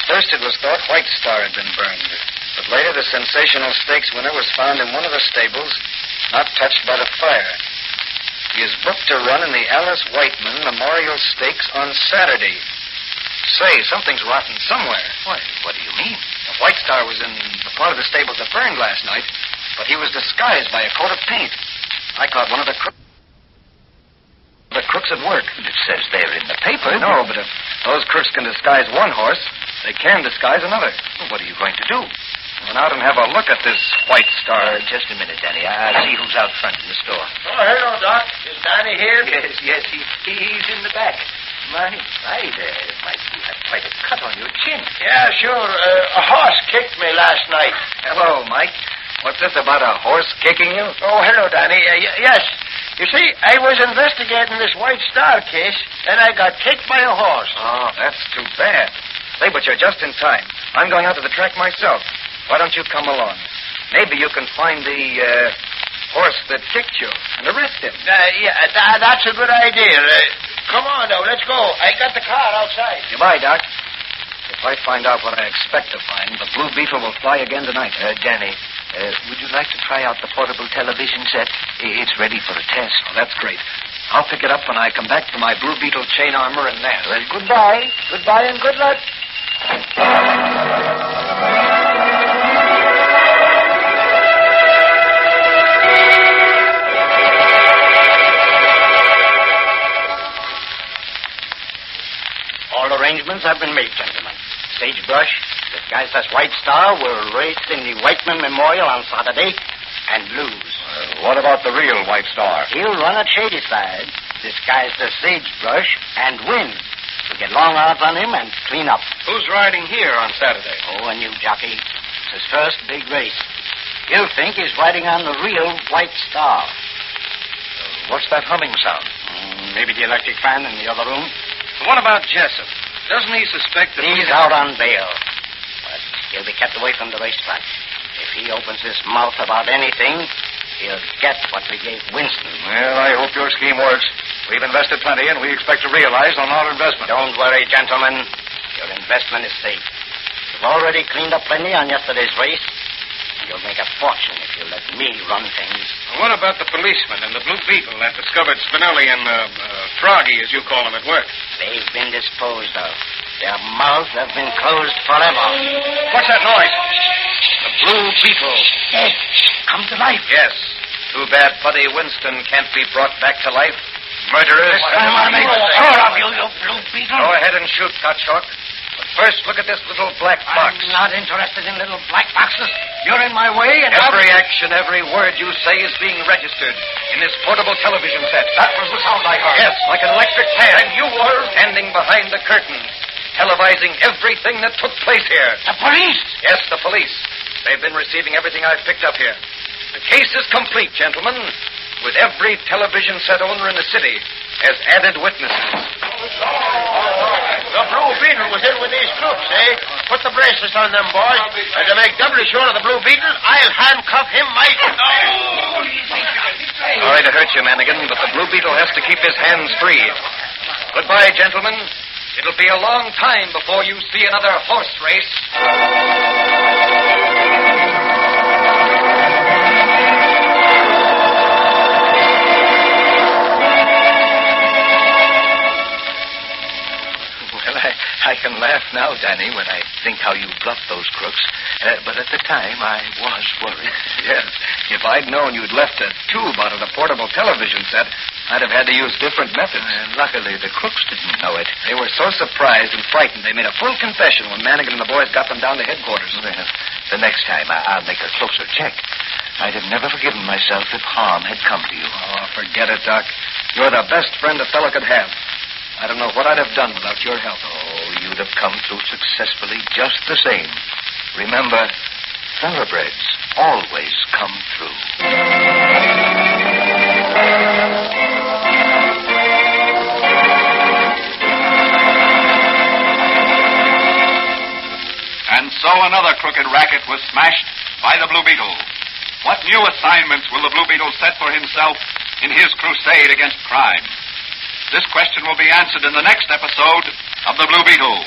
First, it was thought White Star had been burned. But later, the sensational stakes winner was found in one of the stables, not touched by the fire. He is booked to run in the Alice Whiteman Memorial Stakes on Saturday. Say, something's rotten somewhere. What do you mean? The White Star was in the part of the stables that burned last night, but he was disguised by a coat of paint. I caught one of the crooks at work. It says there in the paper. No, but if those crooks can disguise one horse, they can disguise another. Well, what are you going to do? Run out and have a look at this White Star. Just a minute, Danny. I'll see who's out front in the store. Oh, hello, Doc. Is Danny here? Yes, he's in the back. My, there might be quite a cut on your chin. Yeah, sure. A horse kicked me last night. Hello, Mike. What's this about a horse kicking you? Oh, hello, Danny. Yes. You see, I was investigating this White Star case, and I got kicked by a horse. Oh, that's too bad. Say, but you're just in time. I'm going out to the track myself. Why don't you come along? Maybe you can find the horse that kicked you and arrest him. That's a good idea. Come on, now, let's go. I got the car outside. Goodbye, Doc. If I find out what I expect to find, the Blue Beetle will fly again tonight. Danny, would you like to try out the portable television set? It's ready for a test. Oh, that's great. I'll pick it up when I come back for my Blue Beetle chain armor and net. Well, goodbye. Goodbye and good luck. All arrangements have been made, gentlemen. Sagebrush, disguised as White Star, will race in the Whiteman Memorial on Saturday and lose. What about the real White Star? He'll run at Shadyside, disguised as Sagebrush, and win. We'll get long odds on him and clean up. Who's riding here on Saturday? Oh, a new jockey. It's his first big race. He'll think he's riding on the real White Star. What's that humming sound? Maybe the electric fan in the other room. What about Jessup? Doesn't he suspect that he's out on bail? But he'll be kept away from the racetrack. If he opens his mouth about anything, he'll get what we gave Winston. Well, I hope your scheme works. We've invested plenty, and we expect to realize on our investment. Don't worry, gentlemen. Your investment is safe. You've already cleaned up plenty on yesterday's race. You'll make a fortune if you let me run things. What about the policeman and the Blue Beetle that discovered Spinelli and Froggy, as you call him, at work? They've been disposed of. Their mouths have been closed forever. What's that noise? The Blue Beetle. Yes, come to life. Yes. Too bad Buddy Winston can't be brought back to life. Murderers. I'll make a sword of you, you Blue Beetle. Go ahead and shoot, Gottschalk. But first, look at this little black box. I'm not interested in little black boxes. You're in my way, and every action, every word you say is being registered in this portable television set. That was the sound I heard. Yes, like an electric fan. And you were standing behind the curtain, televising everything that took place here. The police? Yes, the police. They've been receiving everything I've picked up here. The case is complete, gentlemen, with every television set owner in the city as added witnesses. The Blue Beetle was in with these crooks, eh? Put the bracelets on them, boys. And to make doubly sure of the Blue Beetle, I'll handcuff him myself. Sorry to hurt you, Manigan, but the Blue Beetle has to keep his hands free. Goodbye, gentlemen. It'll be a long time before you see another horse race. I can laugh now, Danny, when I think how you bluffed those crooks. But at the time, I was worried. Yes. If I'd known you'd left a tube out of the portable television set, I'd have had to use different methods. And luckily, the crooks didn't know it. They were so surprised and frightened, they made a full confession when Manigan and the boys got them down to headquarters. Well, the next time, I'll make a closer check. I'd have never forgiven myself if harm had come to you. Oh, forget it, Doc. You're the best friend a fellow could have. I don't know what I'd have done without your help. Oh, you'd have come through successfully just the same. Remember, Thoroughbreds always come through. And so another crooked racket was smashed by the Blue Beetle. What new assignments will the Blue Beetle set for himself in his crusade against crime? This question will be answered in the next episode of The Blue Beetle.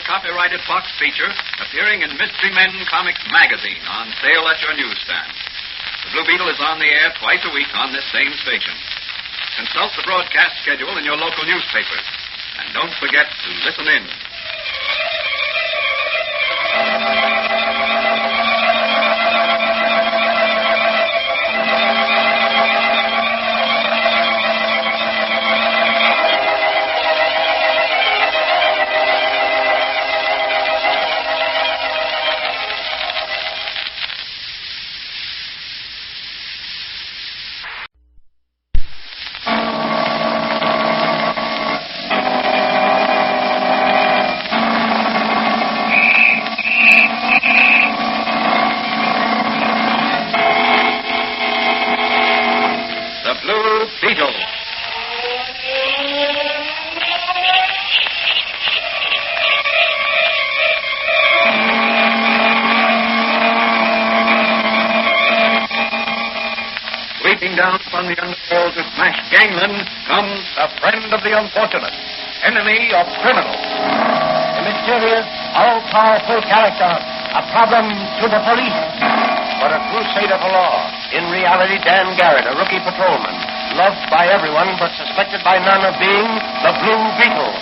Copyrighted box feature appearing in Mystery Men Comics magazine on sale at your newsstand. The Blue Beetle is on the air twice a week on this same station. Consult the broadcast schedule in your local newspapers. And don't forget to listen in. Down from the underworld to smash gangland comes the friend of the unfortunate, enemy of criminals. A mysterious, all-powerful character, a problem to the police. But a crusader for law. In reality, Dan Garrett, a rookie patrolman, loved by everyone but suspected by none of being the Blue Beetle.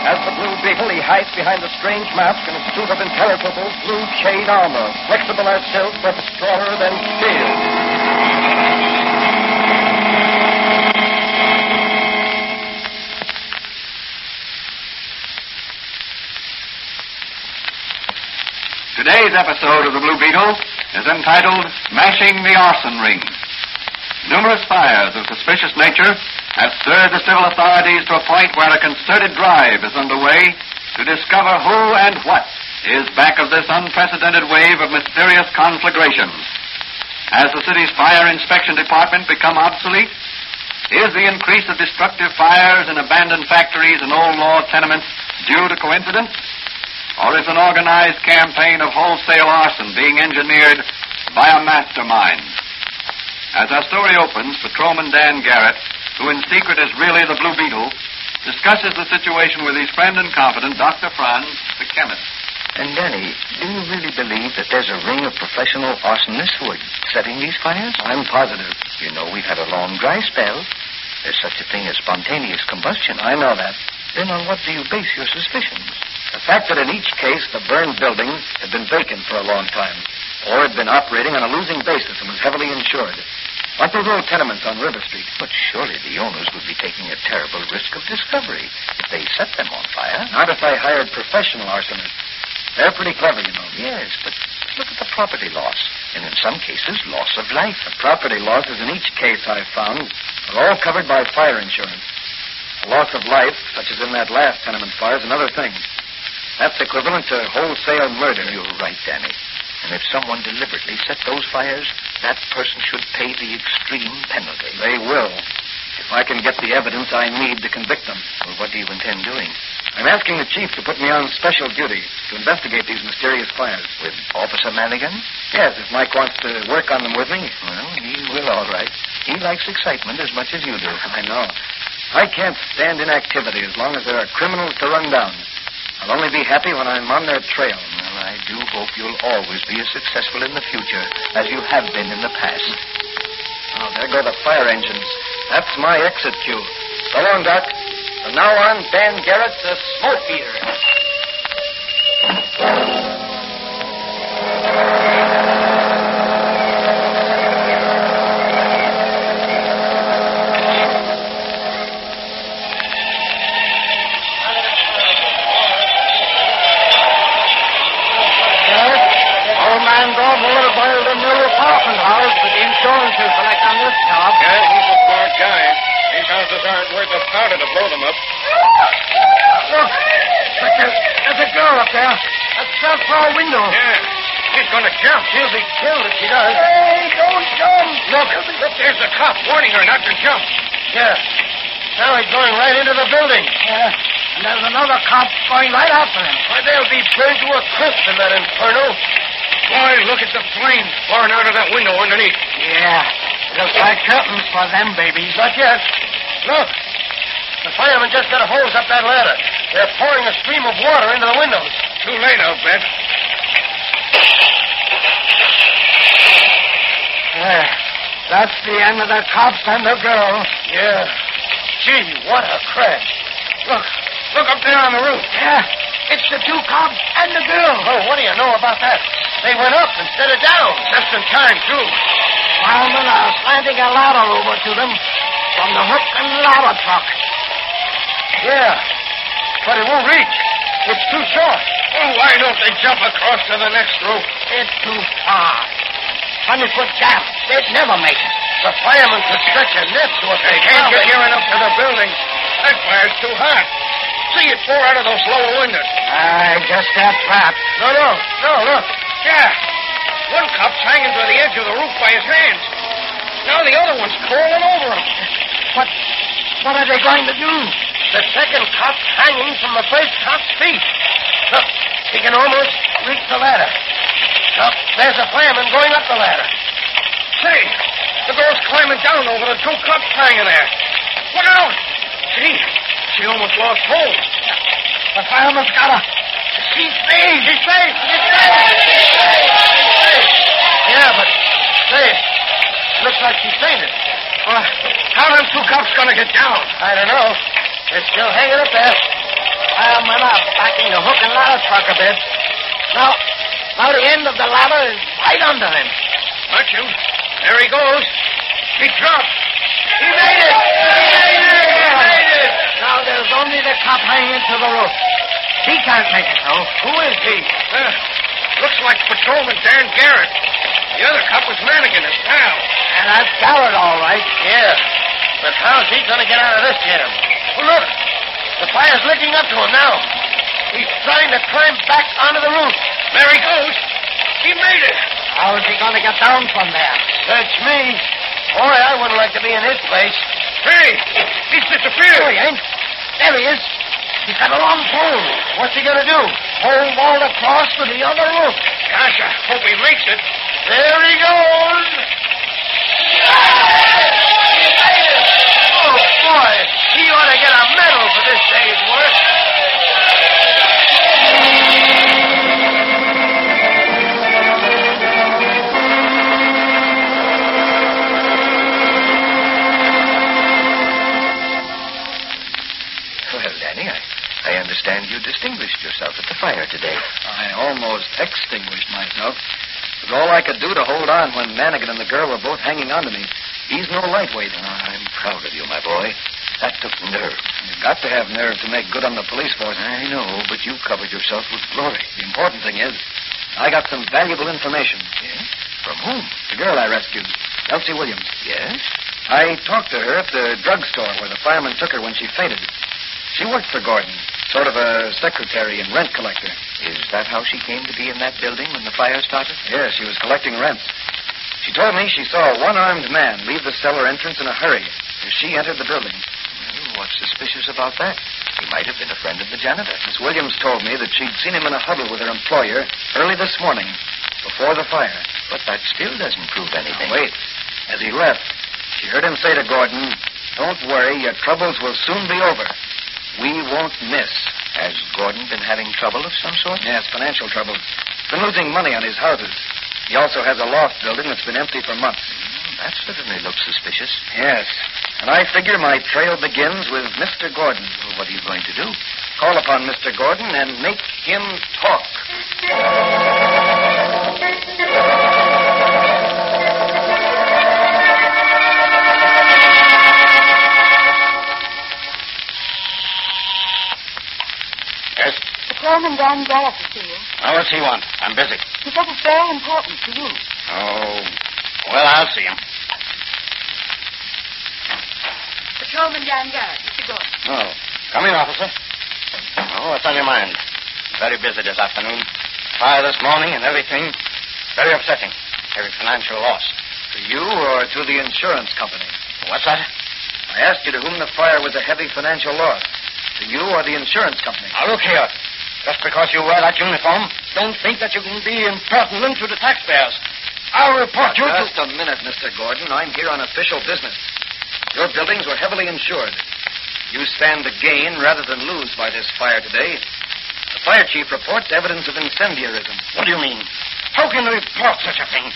As the Blue Beetle, he hides behind a strange mask and a suit of impenetrable blue chain armor, flexible as silk but stronger than steel. Today's episode of The Blue Beetle is entitled Smashing the Arson Ring. Numerous fires of suspicious nature have stirred the civil authorities to a point where a concerted drive is underway to discover who and what is back of this unprecedented wave of mysterious conflagrations. Has the city's fire inspection department become obsolete? Is the increase of destructive fires in abandoned factories and old law tenements due to coincidence? Or is an organized campaign of wholesale arson being engineered by a mastermind? As our story opens, Patrolman Dan Garrett, who in secret is really the Blue Beetle, discusses the situation with his friend and confidant, Dr. Franz, the chemist. And, Danny, do you really believe that there's a ring of professional arsonists who are setting these fires? I'm positive. You know, we've had a long dry spell. There's such a thing as spontaneous combustion. I know that. Then on what do you base your suspicions? The fact that in each case the burned building had been vacant for a long time, or had been operating on a losing basis and was heavily insured. Like those old tenements on River Street. But surely the owners would be taking a terrible risk of discovery if they set them on fire. Not if I hired professional arsonists. They're pretty clever, you know. Yes, but look at the property loss. And in some cases, loss of life. The property losses in each case I've found are all covered by fire insurance. A loss of life, such as in that last tenement fire, is another thing. That's equivalent to wholesale murder. You're right, Danny. And if someone deliberately set those fires, that person should pay the extreme penalty. They will. If I can get the evidence I need to convict them. Well, what do you intend doing? I'm asking the chief to put me on special duty to investigate these mysterious fires. With Officer Madigan? Yes, if Mike wants to work on them with me. Well, he will, all right. He likes excitement as much as you do. I know. I can't stand inactivity as long as there are criminals to run down. I'll only be happy when I'm on their trail. Well, I do hope you'll always be as successful in the future as you have been in the past. Oh, there go the fire engines. That's my exit cue. So long, Doc. From now on, Dan Garrett, the smoke eater. Aren't worth a powder to blow them up. Look, there's a girl up there. At the south far window. Yeah, she's going to jump. She'll be killed if she does. Hey, don't jump. Look, there's the cop warning her not to jump. Yeah. Now he's going right into the building. Yeah. And there's another cop going right after him. Why, they'll be burned to a crisp in that inferno. Boy, look at the flames pouring out of that window underneath. Yeah. Looks like curtains for them babies. Not yet. Look, the firemen just got a hose up that ladder. They're pouring a stream of water into the windows. Too late, I'll bet. Yeah, that's the end of the cops and the girl. Yeah. Gee, what a crash. Look up there on the roof. Yeah, it's the two cops and the girl. Oh, what do you know about that? They went up instead of down. Just in time, too. Firemen are slanting a ladder over to them from the hook and ladder truck. Yeah, but it won't reach. It's too short. Oh, why don't they jump across to the next roof? It's too far. 20-foot gap. They'd never make it. The firemen could stretch a net to it. They can't get near enough to the building. That fire's too hot. See it pour out of those lower windows. I guess they're trapped. No, look. Yeah. One cop's hanging to the edge of the roof by his hands. Now the other one's crawling over him. What are they going to do? The second cop's hanging from the first cop's feet. Look, he can almost reach the ladder. Look, there's a fireman going up the ladder. Say, the girl's climbing down over the two cops hanging there. Look out! See, she almost lost hold. The fireman's got her. She's safe. She's safe. Yeah, but say, looks like she fainted. How them two cops gonna get down? I don't know. They're still hanging up there. Firemen are backing the hook and ladder truck a bit. Now the end of the ladder is right under him. Watch him. There he goes. He dropped. He made it. Now there's only the cop hanging to the roof. He can't make it, though. Who is he? Looks like Patrolman Dan Garrett. The other cop was Madigan, his pal. And that's Garrett, all right. Yeah. But how's he going to get out of this jam? Oh, look. The fire's licking up to him now. He's trying to climb back onto the roof. There he goes. He made it. How's he going to get down from there? Search me. Boy, I wouldn't like to be in his place. Hey, he's disappeared. No, he ain't. There he is. He's got a long pole. What's he going to do? Pole walled across to the other roof. Gosh, I hope he makes it. There he goes. Oh, boy. He ought to get a medal for this day's work. Well, Danny, I understand you distinguished yourself at the fire today. I almost extinguished myself. It was all I could do to hold on when Madigan and the girl were both hanging on to me. He's no lightweight. I'm proud of you, my boy. That took nerve. You've got to have nerve to make good on the police force. I know, but you covered yourself with glory. The important thing is, I got some valuable information. Yes? From whom? The girl I rescued, Elsie Williams. Yes? I talked to her at the drugstore where the fireman took her when she fainted. She worked for Gordon. Sort of a secretary and rent collector. Is that how she came to be in that building when the fire started? Yes, she was collecting rent. She told me she saw a one-armed man leave the cellar entrance in a hurry as she entered the building. Well, what's suspicious about that? He might have been a friend of the janitor. Miss Williams told me that she'd seen him in a huddle with her employer early this morning, before the fire. But that still doesn't prove anything. Now, wait. As he left, she heard him say to Gordon, "Don't worry, your troubles will soon be over. We won't miss." Has Gordon been having trouble of some sort? Yes, financial trouble. Been losing money on his houses. He also has a loft building that's been empty for months. That certainly looks suspicious. Yes. And I figure my trail begins with Mr. Gordon. Well, what are you going to do? Call upon Mr. Gordon and make him talk. Yes? Patrolman Dan Garrett to see you. Oh, what's he want? I'm busy. He says it's very important to you. Oh, well, I'll see him. Patrolman Dan Garrett, Mr. Gordon. Oh, come in, officer. Oh, what's on your mind? Very busy this afternoon. Fire this morning and everything. Very upsetting. Heavy financial loss. To you or to the insurance company? What's that? I asked you to whom the fire was a heavy financial loss. To you or the insurance company? Now, look here. Just because you wear that uniform, don't think that you can be impertinent to the taxpayers. I'll report you Just a minute, Mr. Gordon. I'm here on official business. Your buildings were heavily insured. You stand to gain rather than lose by this fire today. The fire chief reports evidence of incendiarism. What do you mean? How can you report such a thing?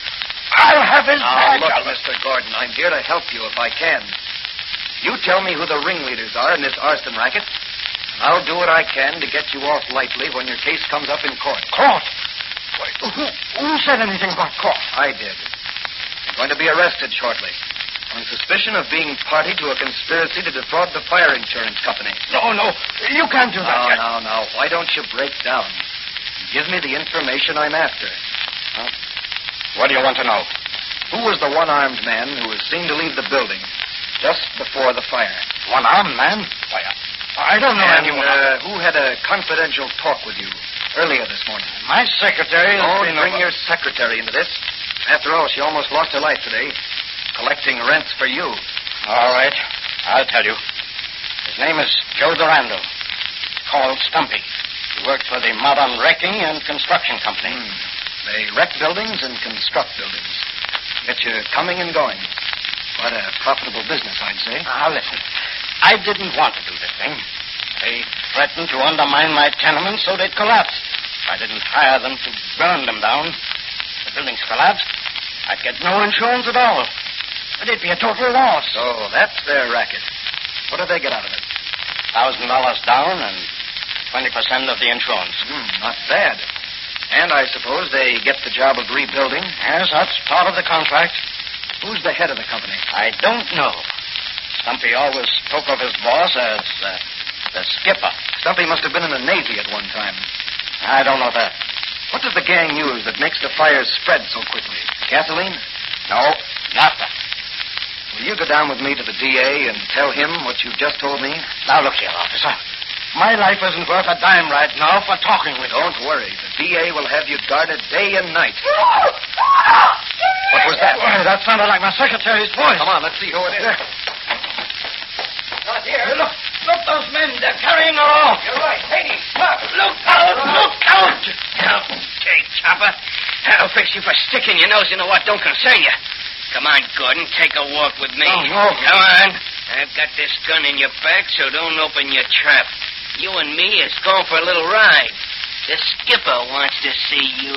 I'll have his badge. Look, Mr. Gordon, I'm here to help you if I can. You tell me who the ringleaders are in this arson racket, and I'll do what I can to get you off lightly when your case comes up in court. Court? Who said anything about court? I did. You're going to be arrested shortly on suspicion of being party to a conspiracy to defraud the fire insurance company. No, you can't do that yet. No. Why don't you break down? Give me the information I'm after. Huh? What do you want to know? Who was the one-armed man who was seen to leave the building just before the fire? One-armed man? Why, I don't know anyone. Who had a confidential talk with you earlier this morning? My secretary. Don't bring your secretary into this. After all, she almost lost her life today, collecting rents for you. All right. I'll tell you. His name is Joe Durando. Called Stumpy. He works for the Modern Wrecking and Construction Company. They wreck buildings and construct buildings. Get you coming and going. Quite a profitable business, I'd say. Now, listen. I didn't want to do this thing. They threatened to undermine my tenements so they'd collapse. If I didn't hire them to burn them down, the buildings collapsed, I'd get no insurance at all. It'd be a total loss. So that's their racket. What did they get out of it? $1,000 down and 20% of the insurance. Not bad. And I suppose they get the job of rebuilding? Yes, that's part of the contract. Who's the head of the company? I don't know. Stumpy always spoke of his boss as the skipper. Stumpy must have been in the Navy at one time. I don't know that. What does the gang use that makes the fires spread so quickly? Gasoline? No, naphtha. Will you go down with me to the DA and tell him what you've just told me? Now, look here, officer. My life isn't worth a dime right now for talking with you. Don't worry. The DA will have you guarded day and night. What was that? Well, that sounded like my secretary's voice. Come on, let's see who it is. Not here. Look, those men. They're carrying her off. You're right. Hey, Look out! Look out! Okay, chopper. I'll fix you for sticking your nose into what don't concern you. Come on, Gordon. Take a walk with me. Oh, no. Come on. I've got this gun in your back, so don't open your trap. You and me is going for a little ride. The skipper wants to see you.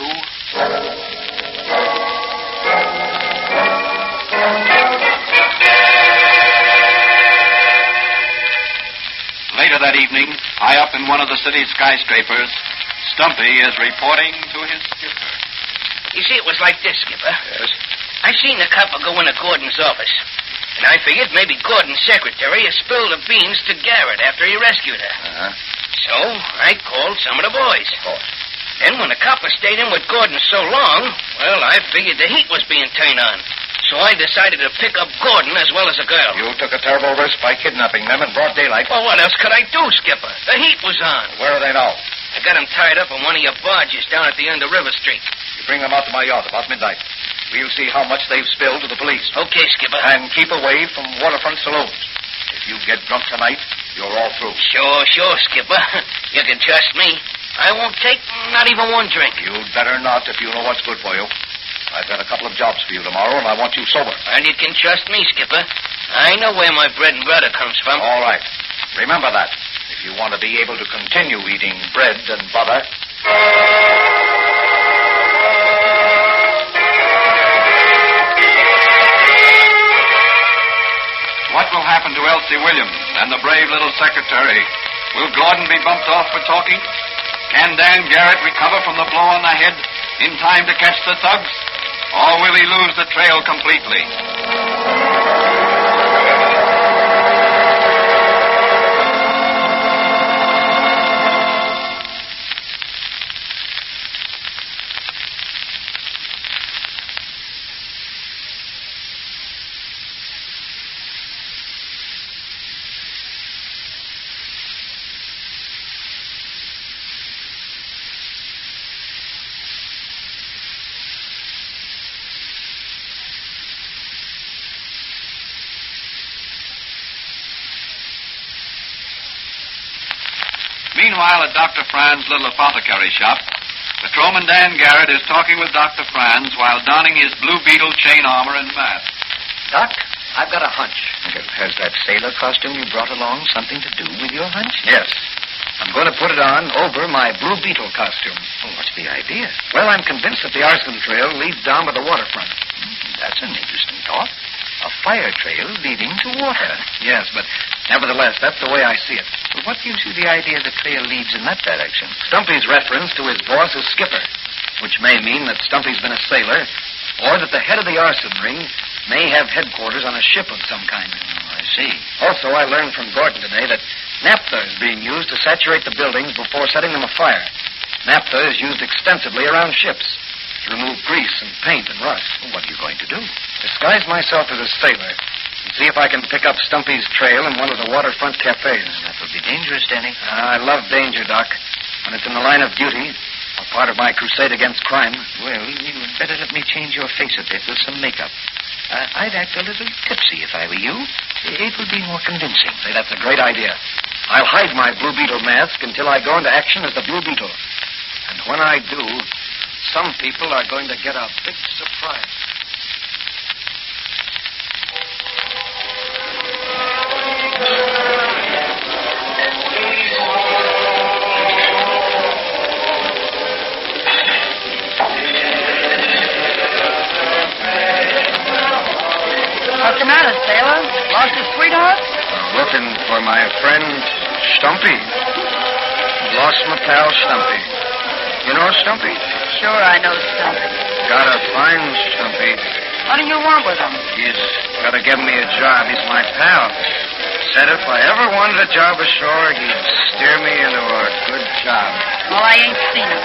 Later that evening, high up in one of the city's skyscrapers, Stumpy is reporting to his skipper. You see, it was like this, Skipper. Yes? I seen the copper go into Gordon's office, and I figured maybe Gordon's secretary had spilled the beans to Garrett after he rescued her. Uh-huh. So I called some of the boys. Oh. Then when the copper stayed in with Gordon so long, well, I figured the heat was being turned on. So I decided to pick up Gordon as well as a girl. You took a terrible risk by kidnapping them in broad daylight. Well, what else could I do, Skipper? The heat was on. Where are they now? I got them tied up on one of your barges down at the end of River Street. You bring them out to my yacht about midnight. We'll see how much they've spilled to the police. Okay, Skipper. And keep away from waterfront saloons. If you get drunk tonight, you're all through. Sure, Skipper. You can trust me. I won't take not even one drink. You'd better not if you know what's good for you. I've got a couple of jobs for you tomorrow, and I want you sober. And you can trust me, Skipper. I know where my bread and butter comes from. All right. Remember that, if you want to be able to continue eating bread and butter. What will happen to Elsie Williams and the brave little secretary? Will Gordon be bumped off for talking? Can Dan Garrett recover from the blow on the head in time to catch the thugs? Or will he lose the trail completely? Meanwhile, at Dr. Franz's little apothecary shop, patrolman Dan Garrett is talking with Dr. Franz while donning his Blue Beetle chain armor and mask. Doc, I've got a hunch. Has that sailor costume you brought along something to do with your hunch? Yes. I'm going to put it on over my Blue Beetle costume. Oh, what's the idea? Well, I'm convinced that the Arson trail leads down to the waterfront. That's an interesting thought. A fire trail leading to water. Yes, but nevertheless, that's the way I see it. Well, what gives you the idea the trail leads in that direction? Stumpy's reference to his boss as skipper, which may mean that Stumpy's been a sailor, or that the head of the arson ring may have headquarters on a ship of some kind. Oh, I see. Also, I learned from Gordon today that naphtha is being used to saturate the buildings before setting them afire. Naphtha is used extensively around ships to remove grease and paint and rust. Well, what are you going to do? Disguise myself as a sailor and see if I can pick up Stumpy's trail in one of the waterfront cafes. That would be dangerous, Danny. I love danger, Doc. When it's in the line of duty, or part of my crusade against crime. Well, you'd better let me change your face a bit with some makeup. I'd act a little tipsy if I were you. It would be more convincing. Say, that's a great idea. I'll hide my Blue Beetle mask until I go into action as the Blue Beetle. And when I do, some people are going to get a big surprise. What's the matter, sailor? Lost your sweetheart? Looking for my friend Stumpy. Lost my pal Stumpy. You know Stumpy? Sure, I know Stumpy. Gotta find Stumpy. What do you want with him? He's gotta give me a job. He's my pal. Said if I ever wanted a job ashore, he'd steer me into a good job. Well, I ain't seen him.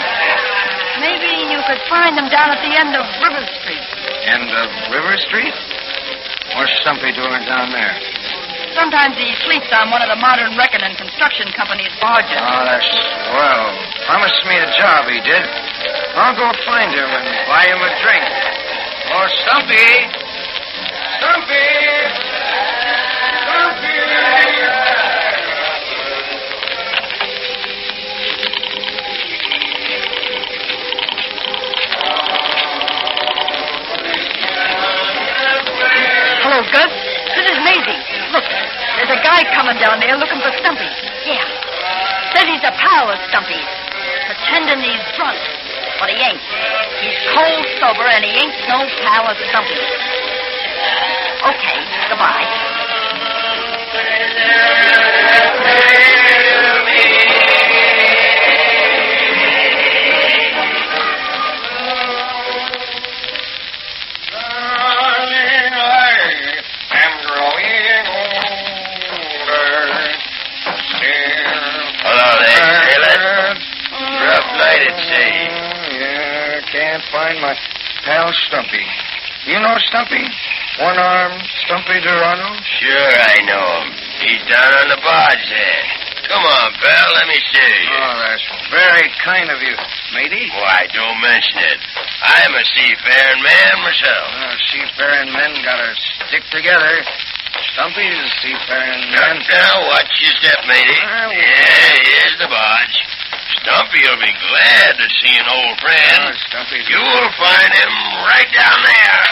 Maybe you could find him down at the end of River Street. End of River Street? What's Stumpy doing down there? Sometimes he sleeps on one of the modern wrecking and construction company's barges. Oh, that's swell. Promised me a job, he did. I'll go find him and buy him a drink. Oh, Stumpy! Stumpy! Stumpy! Hello, Gus. This is Maisie. Look, there's a guy coming down there looking for Stumpy. Yeah. Says he's a pal of Stumpy's. Pretending he's drunk. But he ain't. He's cold sober, and he ain't no pal of Stumpy's. Okay, goodbye. Find my pal Stumpy. You know Stumpy? One-armed Stumpy Durano? Sure, I know him. He's down on the barge there. Come on, pal, let me see you. Oh, that's very kind of you, matey. Why, don't mention it. I'm a seafaring man myself. Seafaring men gotta stick together. Stumpy's a seafaring man. Now, watch your step, matey. Yeah, here's the barge. Stumpy'll be glad to see an old friend. Stumpy's... You'll find him right down there.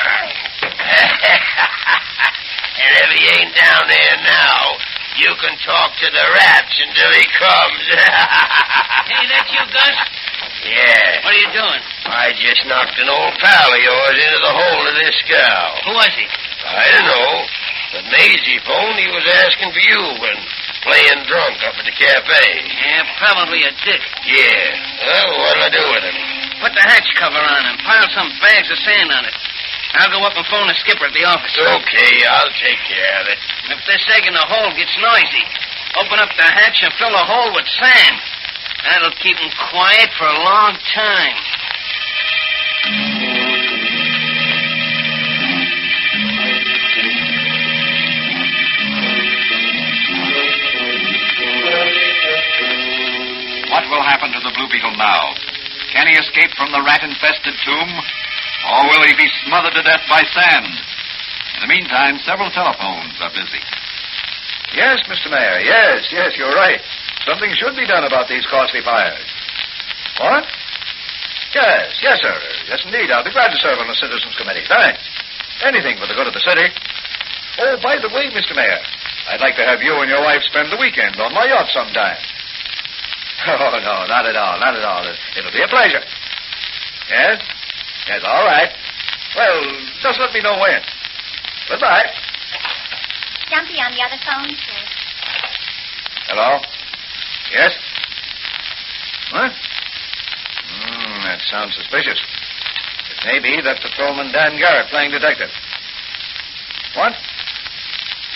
And if he ain't down there now, you can talk to the rats until he comes. Hey, that's you, Gus? Yeah. What are you doing? I just knocked an old pal of yours into the hold of this scow. Who was he? I don't know. But Maisie phoned he was asking for you when playing drunk up at the cafe. Yeah, probably a dick. Yeah. Well, what'll I do with him? Put the hatch cover on and pile some bags of sand on it. I'll go up and phone the skipper at the office. Okay, I'll take care of it. If this egg in the hole gets noisy, open up the hatch and fill the hole with sand. That'll keep him quiet for a long time. What will happen to the Blue Beetle now? Can he escape from the rat-infested tomb? Or will he be smothered to death by sand? In the meantime, several telephones are busy. Yes, Mr. Mayor. Yes, you're right. Something should be done about these costly fires. What? Yes, sir. Yes, indeed. I'll be glad to serve on the Citizens Committee. Thanks. Anything for the good of the city. Oh, by the way, Mr. Mayor, I'd like to have you and your wife spend the weekend on my yacht sometime. Oh, no, not at all. It'll be a pleasure. Yes, all right. Well, just let me know when. Goodbye. Stumpy on the other phone, sir. Hello? Yes? What? That sounds suspicious. It may be that patrolman Dan Garrett playing detective. What?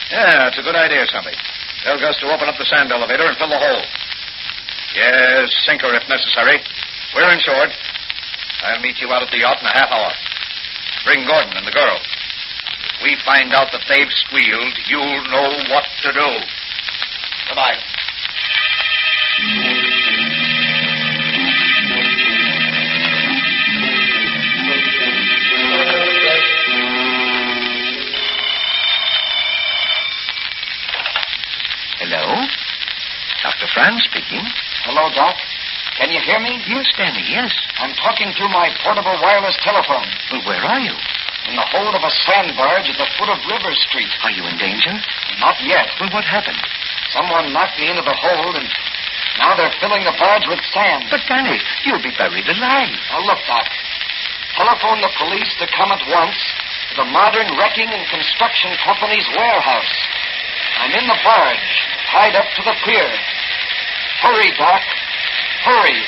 Yeah, it's a good idea, Stumpy. Tell Gus to open up the sand elevator and fill the hole. Yes, sink her if necessary. We're insured. I'll meet you out at the yacht in a half hour. Bring Gordon and the girl. If we find out that they've squealed, you'll know what to do. Goodbye. Hello? Dr. Franz speaking. Hello, Doc. Can you hear me? Yes, Danny, yes. I'm talking through my portable wireless telephone. Well, where are you? In the hold of a sand barge at the foot of River Street. Are you in danger? Not yet. Well, what happened? Someone knocked me into the hold, and now they're filling the barge with sand. But, Danny, you'll be buried alive. Now, look, Doc. Telephone the police to come at once to the Modern Wrecking and Construction Company's warehouse. I'm in the barge, tied up to the pier. Hurry, Doc. Hurry.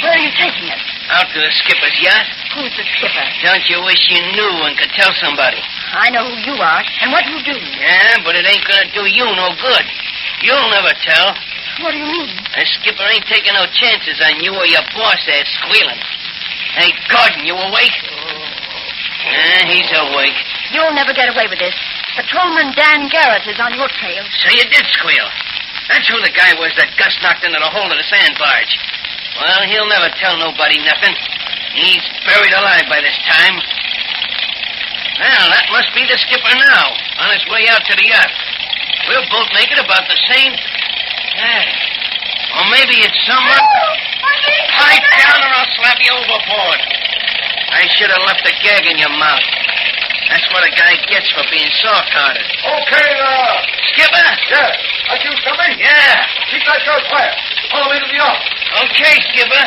Where are you taking us? Out to the skipper's yacht. Who's the skipper? Don't you wish you knew and could tell somebody? I know who you are and what you do. Yeah, but it ain't gonna do you no good. You'll never tell. What do you mean? The skipper ain't taking no chances on you or your boss there squealing. Hey, Gordon, you awake? He's awake. You'll never get away with this. Patrolman Dan Garrett is on your trail. So you did squeal. That's who the guy was that Gus knocked into the hold of the sand barge. Well, he'll never tell nobody nothing. He's buried alive by this time. Well, that must be the skipper now, on his way out to the yacht. We'll both make it about the same... Or maybe it's someone... Pipe down or I'll slap you overboard. I should have left a gag in your mouth. That's what a guy gets for being soft-hearted. Okay, Skipper? Yes. Are you coming? Yeah. Keep that girl quiet. Follow me to the yacht. Okay, Skipper.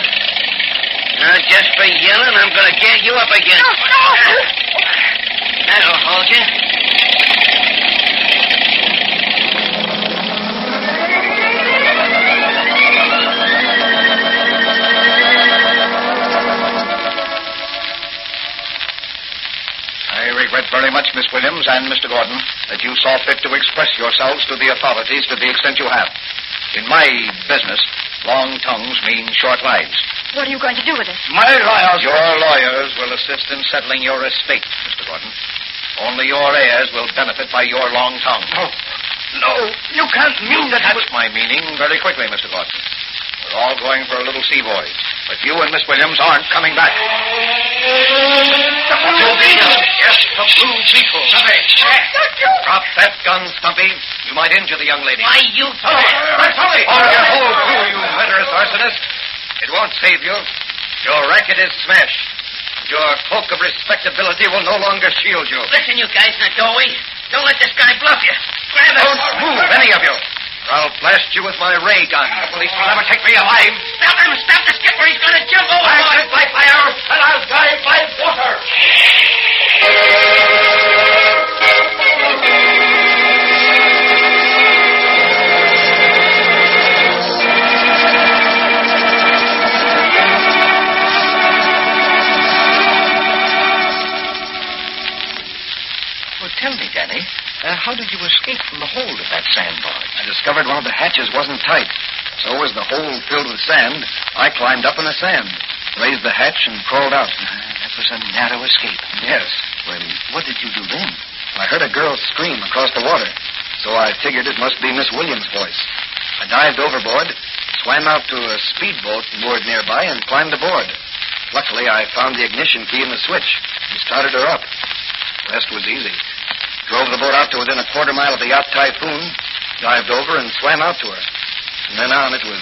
Now, just for yelling, I'm going to get you up again. No! That'll hold you. I much, Miss Williams and Mr. Gordon, that you saw fit to express yourselves to the authorities to the extent you have. In my business, long tongues mean short lives. What are you going to do with us? My lawyers... Your lawyers will assist in settling your estate, Mr. Gordon. Only your heirs will benefit by your long tongue. No, you can't mean that. That's my meaning very quickly, Mr. Gordon. We're all going for a little sea voyage, but you and Miss Williams aren't coming back. The Blue Beetle. Yes, the Blue Beetle. Drop that gun, Stumpy. You might injure the young lady. Why, you... Folly! On your hold, you murderous arsonist. It won't save you. Your racket is smashed. Your cloak of respectability will no longer shield you. Listen, you guys in the doorway. Don't let this guy bluff you. Grab it. Don't move, any of you. Or I'll blast you with my ray gun. The police will never take me alive. Stop him. Stop the skipper. He's going to jump overboard. I'll live by fire, and I'll die by water. Tell me, Danny, how did you escape from the hold of that sandbar? I discovered one of the hatches wasn't tight. So as the hole filled with sand, I climbed up in the sand, raised the hatch, and crawled out. That was a narrow escape. Yes. Well, what did you do then? I heard a girl scream across the water, so I figured it must be Miss Williams' voice. I dived overboard, swam out to a speedboat moored nearby, and climbed aboard. Luckily, I found the ignition key in the switch and started her up. The rest was easy. Drove the boat out to within a quarter mile of the yacht Typhoon, dived over, and swam out to her. From then on, it was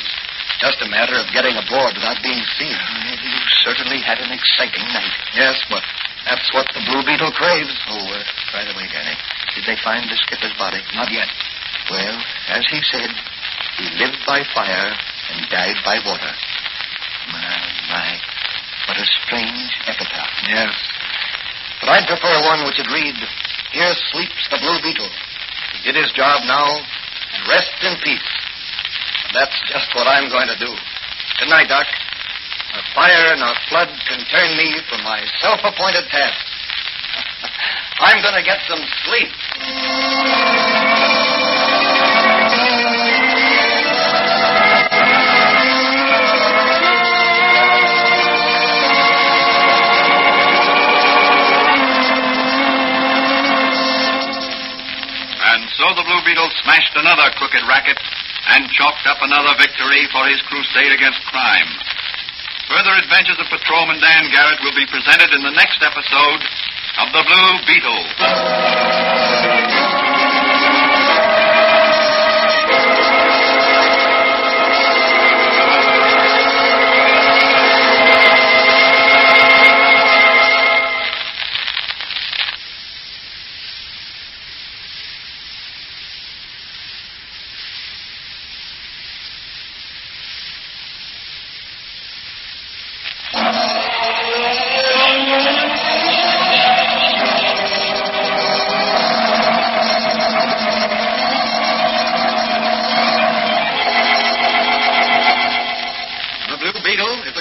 just a matter of getting aboard without being seen. You certainly had an exciting night. Yes, but that's what the Blue Beetle craves. Oh, by the way, Danny, did they find the skipper's body? Not yet. Well, as he said, he lived by fire and died by water. My, what a strange epitaph. Yes. But I'd prefer one which would read, "Here sleeps the Blue Beetle. He did his job now, and rest in peace." And that's just what I'm going to do. Good night, Doc. A fire and a flood can turn me from my self-appointed task. I'm going to get some sleep. So the Blue Beetle smashed another crooked racket and chalked up another victory for his crusade against crime. Further adventures of Patrolman Dan Garrett will be presented in the next episode of The Blue Beetle.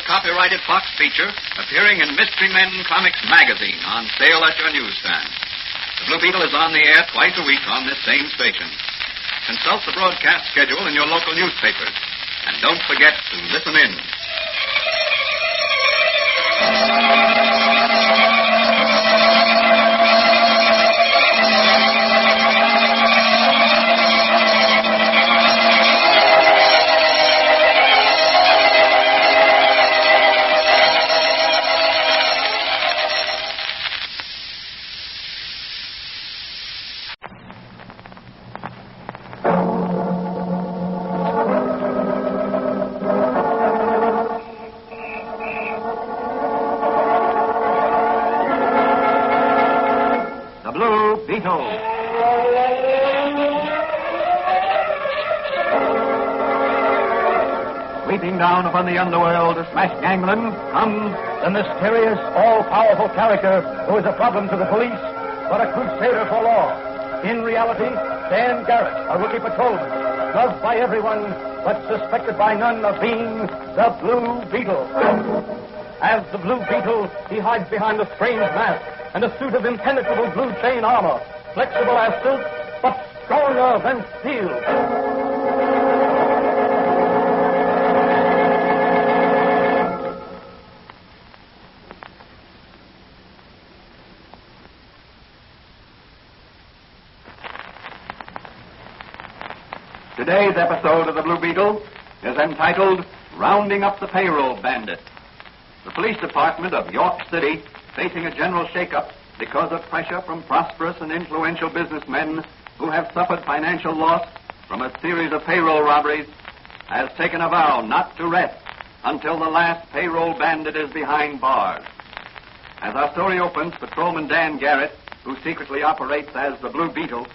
Copyrighted Fox feature appearing in Mystery Men Comics magazine on sale at your newsstand. The Blue Beetle is on the air twice a week on this same station. Consult the broadcast schedule in your local newspapers. And don't forget to listen in. Sweeping down upon the underworld to smash gangland comes the mysterious, all-powerful character who is a problem to the police, but a crusader for law. In reality, Dan Garrett, a rookie patrolman, loved by everyone, but suspected by none of being the Blue Beetle. As the Blue Beetle, he hides behind a strange mask and a suit of impenetrable blue chain armor, flexible as silk, but stronger than steel. Today's episode of the Blue Beetle is entitled Rounding Up the Payroll Bandits. The police department of York City, facing a general shakeup because of pressure from prosperous and influential businessmen who have suffered financial loss from a series of payroll robberies, has taken a vow not to rest until the last payroll bandit is behind bars. As our story opens, Patrolman Dan Garrett, who secretly operates as the Blue Beetle,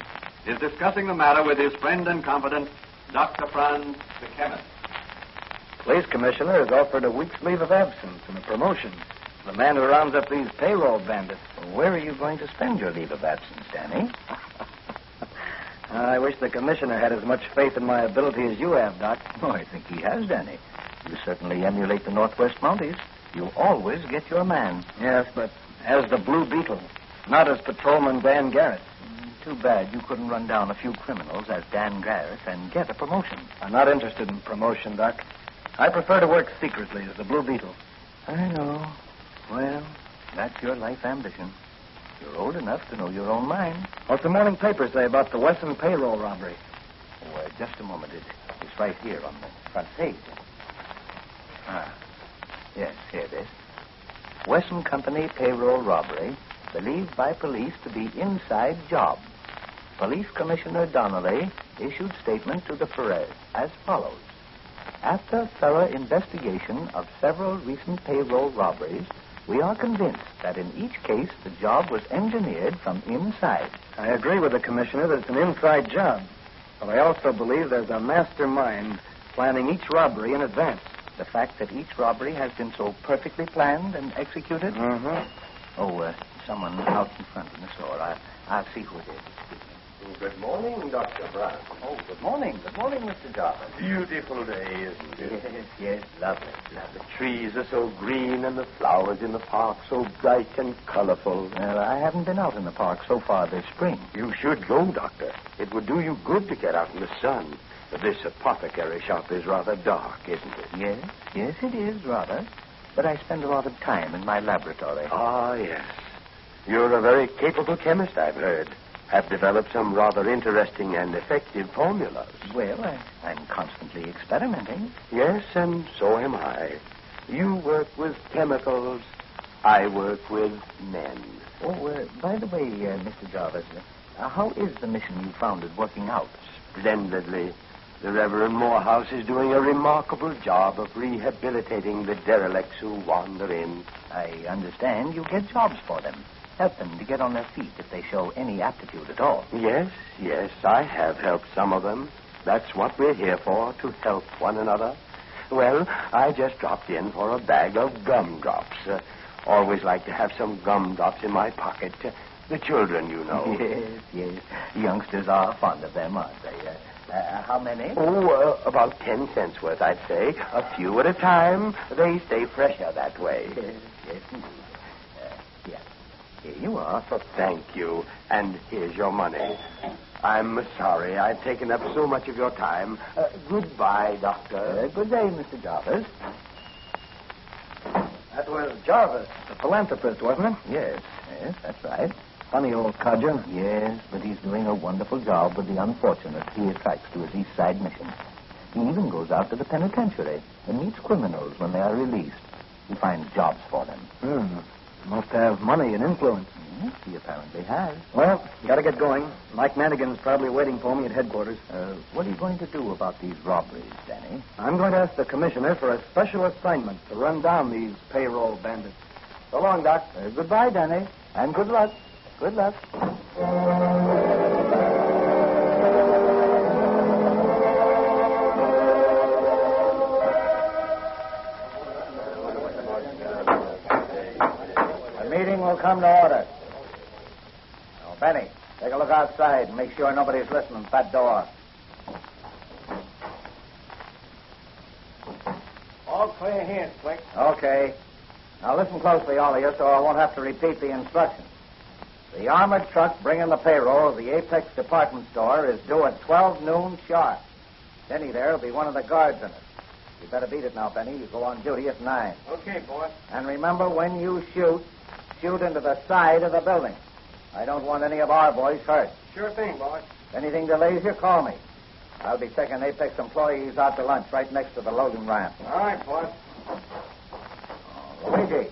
is discussing the matter with his friend and confidant, Dr. Franz, the chemist. Police commissioner has offered a week's leave of absence and a promotion to the man who rounds up these payroll bandits. Where are you going to spend your leave of absence, Danny? I wish the commissioner had as much faith in my ability as you have, Doc. Oh, I think he has, Danny. You certainly emulate the Northwest Mounties. You always get your man. Yes, but as the Blue Beetle, not as Patrolman Dan Garrett. Too bad you couldn't run down a few criminals as Dan Garrett and get a promotion. I'm not interested in promotion, Doc. I prefer to work secretly as the Blue Beetle. I know. Well, that's your life ambition. You're old enough to know your own mind. What's the morning paper say about the Wesson payroll robbery? Oh, just a moment. It's right here on the front page. Yes, here it is. Wesson Company payroll robbery believed by police to be inside job. Police Commissioner Donnelly issued statement to the press as follows. After thorough investigation of several recent payroll robberies, we are convinced that in each case the job was engineered from inside. I agree with the commissioner that it's an inside job, but I also believe there's a mastermind planning each robbery in advance. The fact that each robbery has been so perfectly planned and executed? Mm-hmm. Oh, someone out in front in the store. I'll see who it is. Good morning, Dr. Brown. Oh, good morning. Good morning, Mr. Jarvis. Beautiful day, isn't it? Yes, lovely. The trees are so green and the flowers in the park so bright and colorful. Well, I haven't been out in the park so far this spring. You should go, Doctor. It would do you good to get out in the sun. This apothecary shop is rather dark, isn't it? Yes, it is, rather. But I spend a lot of time in my laboratory. Ah, yes. You're a very capable chemist, I've heard. Have developed some rather interesting and effective formulas. Well, I'm constantly experimenting. Yes, and so am I. You work with chemicals. I work with men. Oh, by the way, Mr. Jarvis, how is the mission you founded working out? Splendidly. The Reverend Morehouse is doing a remarkable job of rehabilitating the derelicts who wander in. I understand you get jobs for them. Help them to get on their feet if they show any aptitude at all. Yes, I have helped some of them. That's what we're here for, to help one another. Well, I just dropped in for a bag of gumdrops. Always like to have some gumdrops in my pocket. The children, you know. Yes. Youngsters are fond of them, aren't they? How many? Oh, about 10 cents worth, I'd say. A few at a time. They stay fresher that way. Yes, indeed. Here you are. Thank you. And here's your money. I'm sorry I've taken up so much of your time. Goodbye, Doctor. Good day, Mr. Jarvis. That was Jarvis, the philanthropist, wasn't it? Yes, that's right. Funny old codger. Yes, but he's doing a wonderful job with the unfortunate he attracts to his East Side mission. He even goes out to the penitentiary and meets criminals when they are released. He finds jobs for them. Must have money and influence. He apparently has. Well, got to get going. Mike Manigan's probably waiting for me at headquarters. What are you going to do about these robberies, Danny? I'm going to ask the commissioner for a special assignment to run down these payroll bandits. So long, Doc. Goodbye, Danny. And good luck. Good luck. Will come to order. Now, Benny, take a look outside and make sure nobody's listening at that door. All clear here, Slick. Okay. Now listen closely, all of you, so I won't have to repeat the instructions. The armored truck bringing the payroll of the Apex department store is due at 12 noon sharp. Benny there will be one of the guards in it. You better beat it now, Benny. You go on duty at 9. Okay, boss. And remember, when you shoot into the side of the building. I don't want any of our boys hurt. Sure thing, boss. If anything delays you, call me. I'll be taking Apex employees out to lunch right next to the loading ramp. All right, boss. Luigi,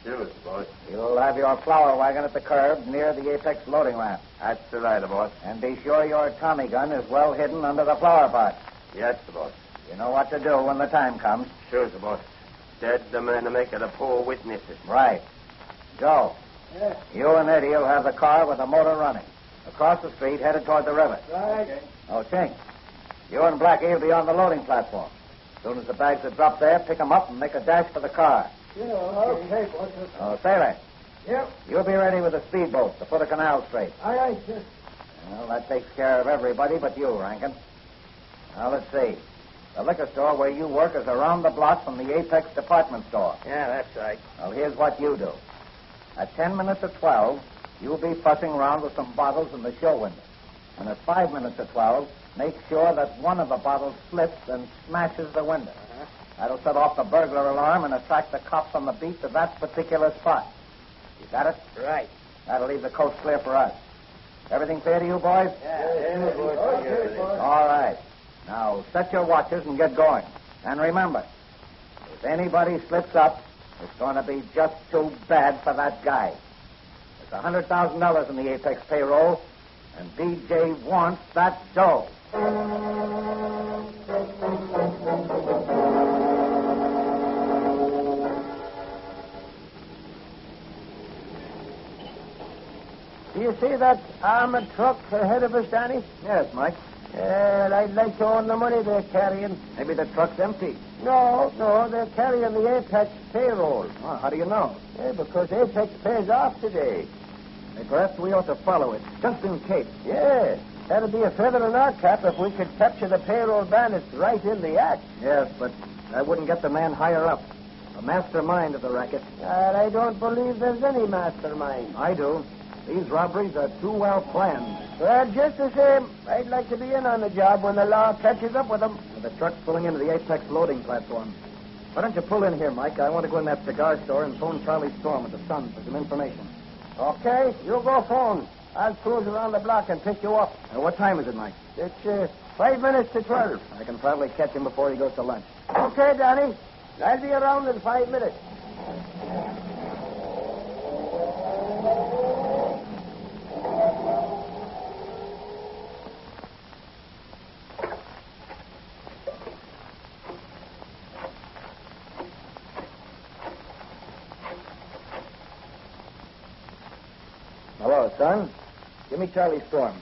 Sure, boss. you'll have your flour wagon at the curb near the Apex loading ramp. That's the right, boss. And be sure your Tommy gun is well hidden under the flour pot. Yes, boss. You know what to do when the time comes. Sure, boss. Dead the man to make it a poor witnesses. Right. Joe, Yes. you and Eddie will have the car with the motor running. Across the street, headed toward the river. Right. Oh, Chink, you and Blackie will be on the loading platform. As soon as the bags are dropped there, pick them up and make a dash for the car. Yeah, okay, boss. Oh, Sailor, Yep. you'll be ready with the speedboat to put the canal straight. All right, sir. Well, that takes care of everybody but you, Rankin. Now, let's see. The liquor store where you work is around the block from the Apex department store. Yeah, that's right. Well, here's what you do. At 10 minutes to 12, you'll be fussing around with some bottles in the show window. And at 5 minutes to 12, make sure that one of the bottles slips and smashes the window. That'll set off the burglar alarm and attract the cops on the beat to that particular spot. You got it? Right. That'll leave the coast clear for us. Everything clear to you, boys? Yeah, boss. Okay, boss. All right. Now, set your watches and get going. And remember, if anybody slips up, it's going to be just too bad for that guy. There's $100,000 in the Apex payroll, and BJ wants that dough. Do you see that armored truck ahead of us, Danny? Yes, Mike. I'd like to own the money they're carrying. Maybe the truck's empty. No, they're carrying the Apex payroll. Oh, how do you know? Because Apex pays off today. Hey, perhaps we ought to follow it, just in case. Yeah, that'd be a feather in our cap if we could capture the payroll bandits right in the act. Yes, but that wouldn't get the man higher up. The mastermind of the racket. I don't believe there's any mastermind. I do. These robberies are too well planned. Well, just the same, I'd like to be in on the job when the law catches up with them. The truck's pulling into the Apex loading platform. Why don't you pull in here, Mike? I want to go in that cigar store and phone Charlie Storm at the Sun for some information. Okay, you go phone. I'll cruise around the block and pick you up. What time is it, Mike? It's 5 minutes to 12. I can probably catch him before he goes to lunch. Okay, Danny. I'll be around in 5 minutes. Hello, son. Give me Charlie Storm.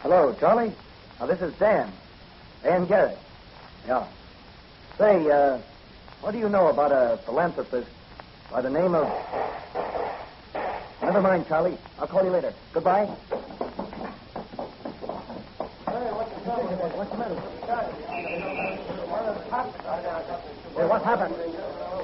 Hello, Charlie. This is Dan. Dan Garrett. Yeah. Say, what do you know about a philanthropist by the name of... Never mind, Charlie. I'll call you later. Goodbye. What's the matter? Hey, what happened?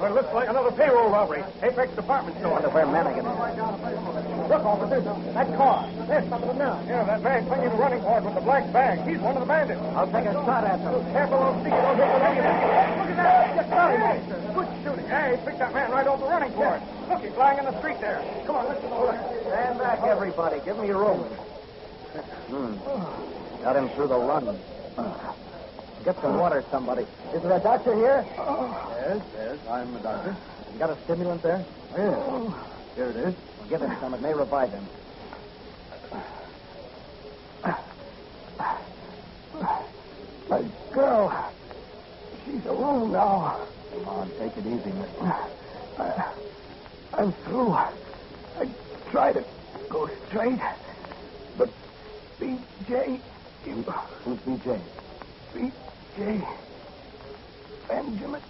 Well, it looks like another payroll robbery. Apex department store. Wonder where Manigan is. Look, officer. That car. There's some of them now. Yeah, that man clinging to running board with the black bag. He's one of the bandits. I'll take a shot at him. Careful, don't see you. Don't hit with any of them. Look at that. Just got him, officer. Good shooting. Yeah, he picked that man right off the running board. Look, he's lying in the street there. Come on, let's go. Stand back, everybody. Give me room. Got him through the run. Get some water, somebody. Is there a doctor here? Yes, I'm the doctor. You got a stimulant there? Yes. Here it is. Well, give him some. It may revive him. My girl. She's alone now. Come on, take it easy, mister. I'm through. I try to go straight, but B.J. Who's B.J.? B.J. Benjamin.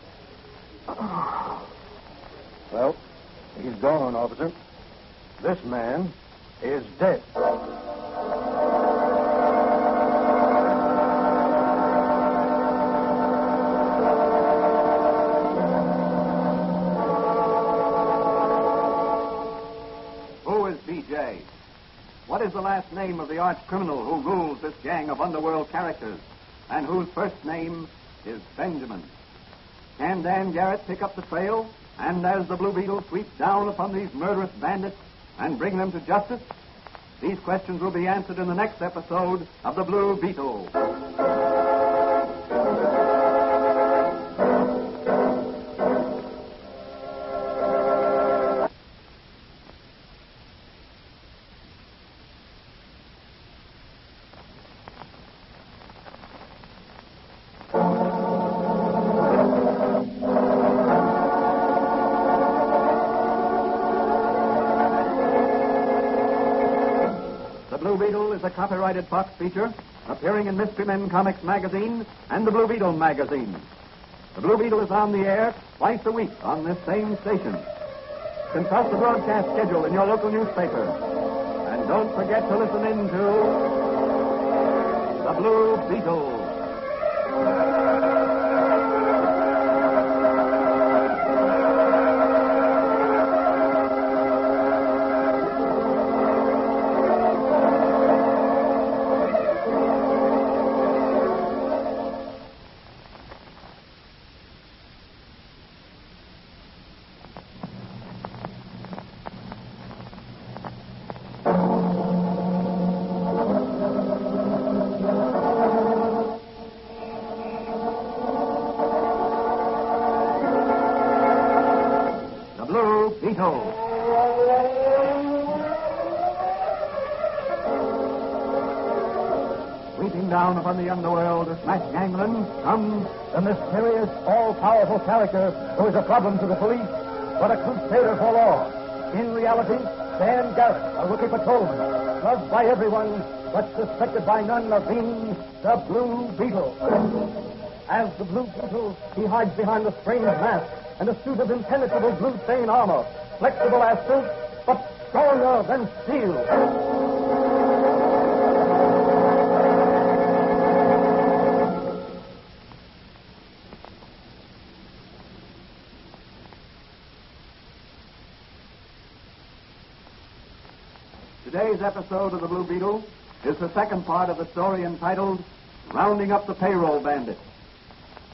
Well, he's gone, officer. This man is dead. the last name of the arch criminal who rules this gang of underworld characters, and whose first name is Benjamin? Can Dan Garrett pick up the trail, and as the Blue Beetle sweeps down upon these murderous bandits and bring them to justice? These questions will be answered in the next episode of The Blue Beetle. A copyrighted Fox feature appearing in Mystery Men Comics magazine and the Blue Beetle magazine. The Blue Beetle is on the air twice a week on this same station. Consult the broadcast schedule in your local newspaper. And don't forget to listen in to The Blue Beetle. Sweeping down upon the underworld to smash gangland comes the mysterious, all-powerful character who is a problem to the police, but a crusader for law. In reality, Dan Garrett, a rookie patrolman, loved by everyone, but suspected by none of being the Blue Beetle. As the Blue Beetle, he hides behind a strange mask and a suit of impenetrable blue-stained armor, flexible as silk, but stronger than steel. Today's episode of The Blue Beetle is the second part of the story entitled Rounding Up the Payroll Bandits.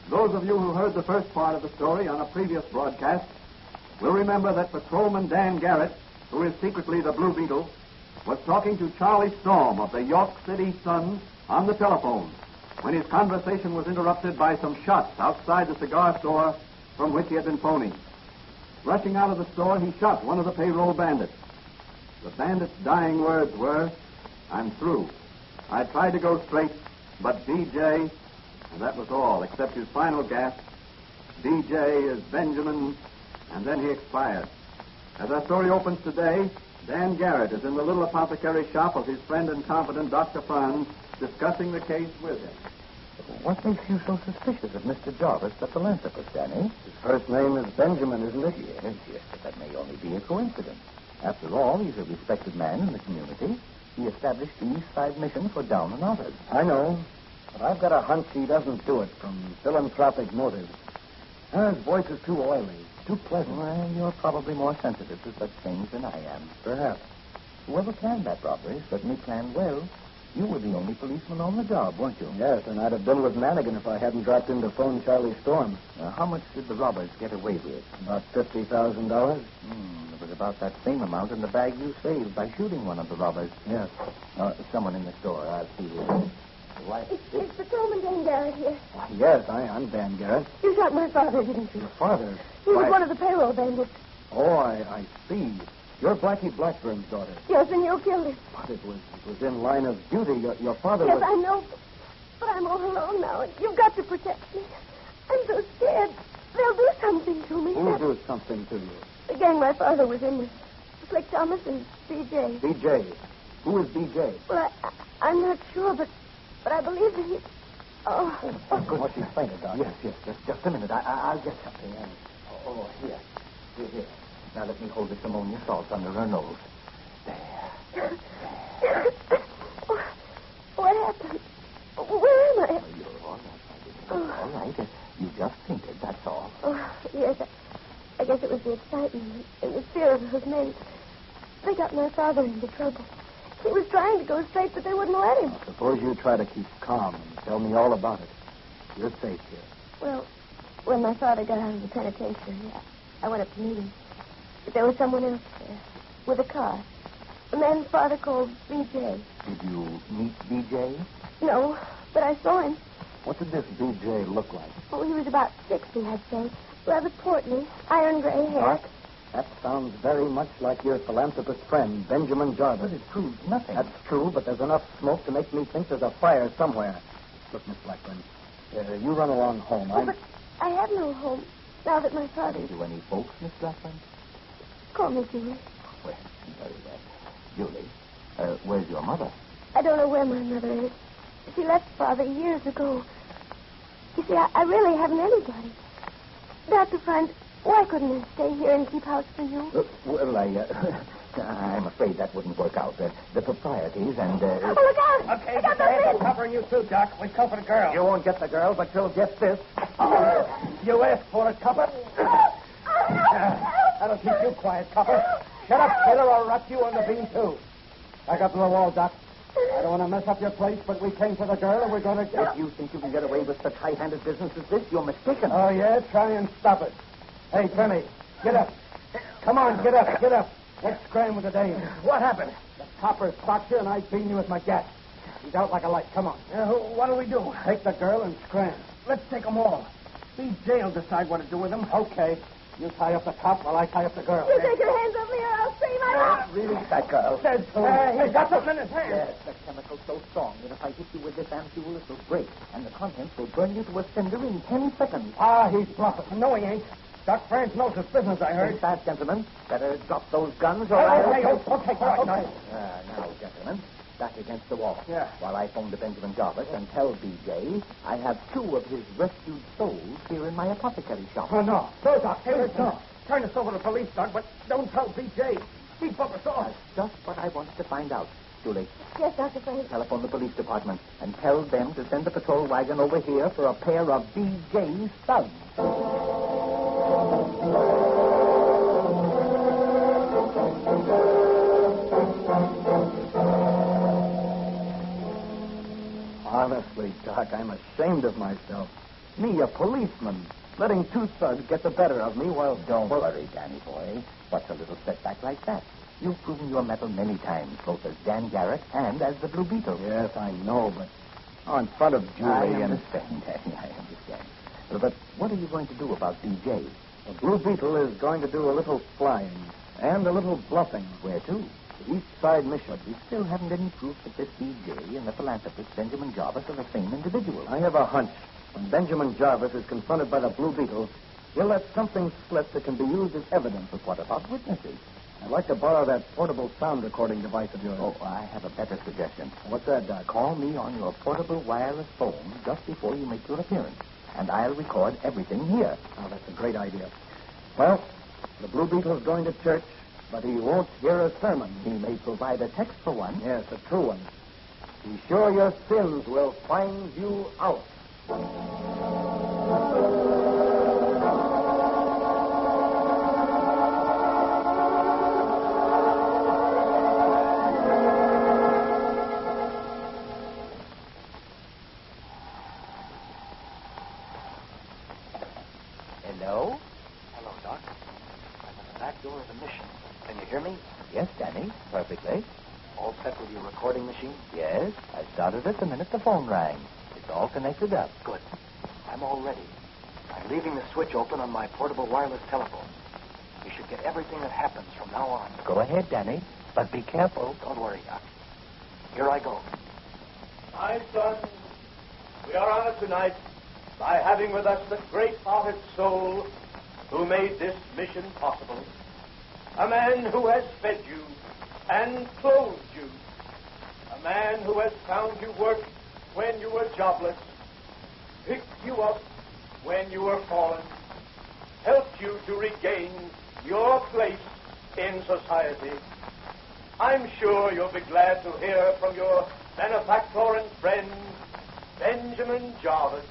Those of you who heard the first part of the story on a previous broadcast will remember that Patrolman Dan Garrett, who is secretly the Blue Beetle, was talking to Charlie Storm of the York City Sun on the telephone when his conversation was interrupted by some shots outside the cigar store from which he had been phoning. Rushing out of the store, he shot one of the payroll bandits. The bandit's dying words were, "I'm through. I tried to go straight, but DJ," and that was all, except his final gasp, "DJ is Benjamin," and then he expired. As our story opens today, Dan Garrett is in the little apothecary shop of his friend and confidant, Dr. Franz, discussing the case with him. What makes you so suspicious of Mr. Jarvis, the philanthropist, Danny? His first name is Benjamin, isn't it? Yes, but that may only be a coincidence. After all, he's a respected man in the community. He established the East Side Mission for down and outers. I know, but I've got a hunch he doesn't do it from philanthropic motives. His voice is too oily, too pleasant. Well, you're probably more sensitive to such things than I am. Perhaps. Whoever planned that robbery certainly planned well. You were the only policeman on the job, weren't you? Yes, and I'd have been with Manigan if I hadn't dropped in to phone Charlie Storm. How much did the robbers get away with? About $50,000. It was about that same amount in the bag you saved by shooting one of the robbers. Yes. Someone in the store. I'll see you. Is Patrolman Dan Garrett here? Yes, I'm Dan Garrett. You shot my father, didn't you? Your father? He was one of the payroll bandits. Oh, I see. You're Blackie Blackburn's daughter. Yes, and you killed him. But it was in line of duty. Your father Yes, was... I know. But I'm all alone now, and you've got to protect me. I'm so scared. They'll do something to me. Who'll do something to you? The gang my father was in with. Slick Thomas and DJ. DJ? Who is DJ? Well, I'm not sure, but I believe that he... Oh, goodness, she's fainted, Doctor. Yes. Just a minute. I'll get something. Here. Now let me hold this ammonia salt under her nose. There. What happened? Where am I? You're all right, my dear. All right. You just fainted, that's all. Oh, yes. I guess it was the excitement and the fear of those men. They got my father into trouble. He was trying to go straight, but they wouldn't let him. Suppose you try to keep calm and tell me all about it. You're safe here. Well, when my father got out of the penitentiary, I went up to meet him. But there was someone else there, with a car. A man Father called B.J. Did you meet B.J.? No, but I saw him. What did this B.J. look like? Oh, he was about 60, I'd say. Rather portly, iron gray hair. Doc, that sounds very much like your philanthropist friend, Benjamin Jarvis. But it proves nothing. That's true, but there's enough smoke to make me think there's a fire somewhere. Look, Miss Blackburn, you run along home. Oh, but I have no home now that my father... Have you any folks, Miss Blackburn? Call me Julie. Well, very well. Julie, where's your mother? I don't know where my mother is. She left Father years ago. You see, I really haven't anybody. Dr. Frank, why couldn't I stay here and keep house for you? Well, I'm afraid that wouldn't work out. The proprieties and... Oh, look out! Okay, just ahead. They're covering you too, Doc. We come for the girl. You won't get the girl, but you'll get this. You asked for it, copper. That'll keep you quiet, copper. Shut up, kid, or I'll rot you on the beam, too. Back up to the wall, Doc. I don't want to mess up your place, but we came for the girl, and we're going to get... If you think you can get away with such high-handed business as this, you're mistaken. Oh, yeah? Try and stop it. Hey, Penny, get up. Come on, get up, get up. Let's scram with the dame. What happened? The copper spots you, and I beam you with my gat. He's out like a light. Come on. What do we do? Take the girl and scram. Let's take them all. B.J. will decide what to do with them. Okay. You tie up the cop while I tie up the girl. You take your hands off me or I'll scream. I won't. Really? That girl. Dead too. He's got something in his hand. Yes, the chemical's so strong that if I hit you with this ampule, it will break, and the contents will burn you to a cinder in 10 seconds. Ah, he's bluffing. No, he ain't. Doc France knows his business, I heard. Think fast, gentlemen. Better drop those guns or Okay, I'll... okay. Now, gentlemen, back against the wall. Yeah. While I phone to Benjamin Jarvis and tell B.J. I have 2 of his rescued souls here in my apothecary shop. Oh, no. No, Doc. No. Turn us over to the police, Doc, but don't tell B.J. He'd bump us off. Just what I wanted to find out. Julie, Yes, Dr. Frank. telephone the police department and tell them to send the patrol wagon over here for a pair of B.J.'s studs. Honestly, Doc, I'm ashamed of myself. Me, a policeman, letting 2 thugs get the better of me while... Don't worry, Danny boy. What's a little setback like that? You've proven your mettle many times, both as Dan Garrett and as the Blue Beetle. Yes, I know, but in front of Julie I and... understand, Danny, I understand. But what are you going to do about B.J.? The Blue Beetle is going to do a little flying and a little bluffing. Where to? The East Side Mission. We still haven't any proof that this B.J. and the philanthropist Benjamin Jarvis are the same individual. I have a hunch. When Benjamin Jarvis is confronted by the Blue Beetle, he'll let something slip that can be used as evidence. But what about witnesses? I'd like to borrow that portable sound recording device of yours. Oh, I have a better suggestion. What's that, Doc? Call me on your portable wireless phone just before you make your appearance, and I'll record everything here. Oh, that's a great idea. Well, the Blue Beetle's going to church, but he won't hear a sermon. He may provide a text for one. Yes, a true one. Be sure your sins will find you out. Hello? Hello, Doc. I'm at the back door of the mission. Can you hear me? Yes, Danny. Perfectly. All set with your recording machine? Yes, I started it the minute the phone rang. It's all connected up. Good. I'm all ready. I'm leaving the switch open on my portable wireless telephone. You should get everything that happens from now on. Go ahead, Danny, but be careful. Don't worry, Doc. Here I go. My sons, we are honored tonight by having with us the great-hearted soul who made this mission possible. A man who has fed you and clothed you. A man who has found you work when you were jobless, picked you up when you were fallen, helped you to regain your place in society. I'm sure you'll be glad to hear from your benefactor and friend, Benjamin Jarvis.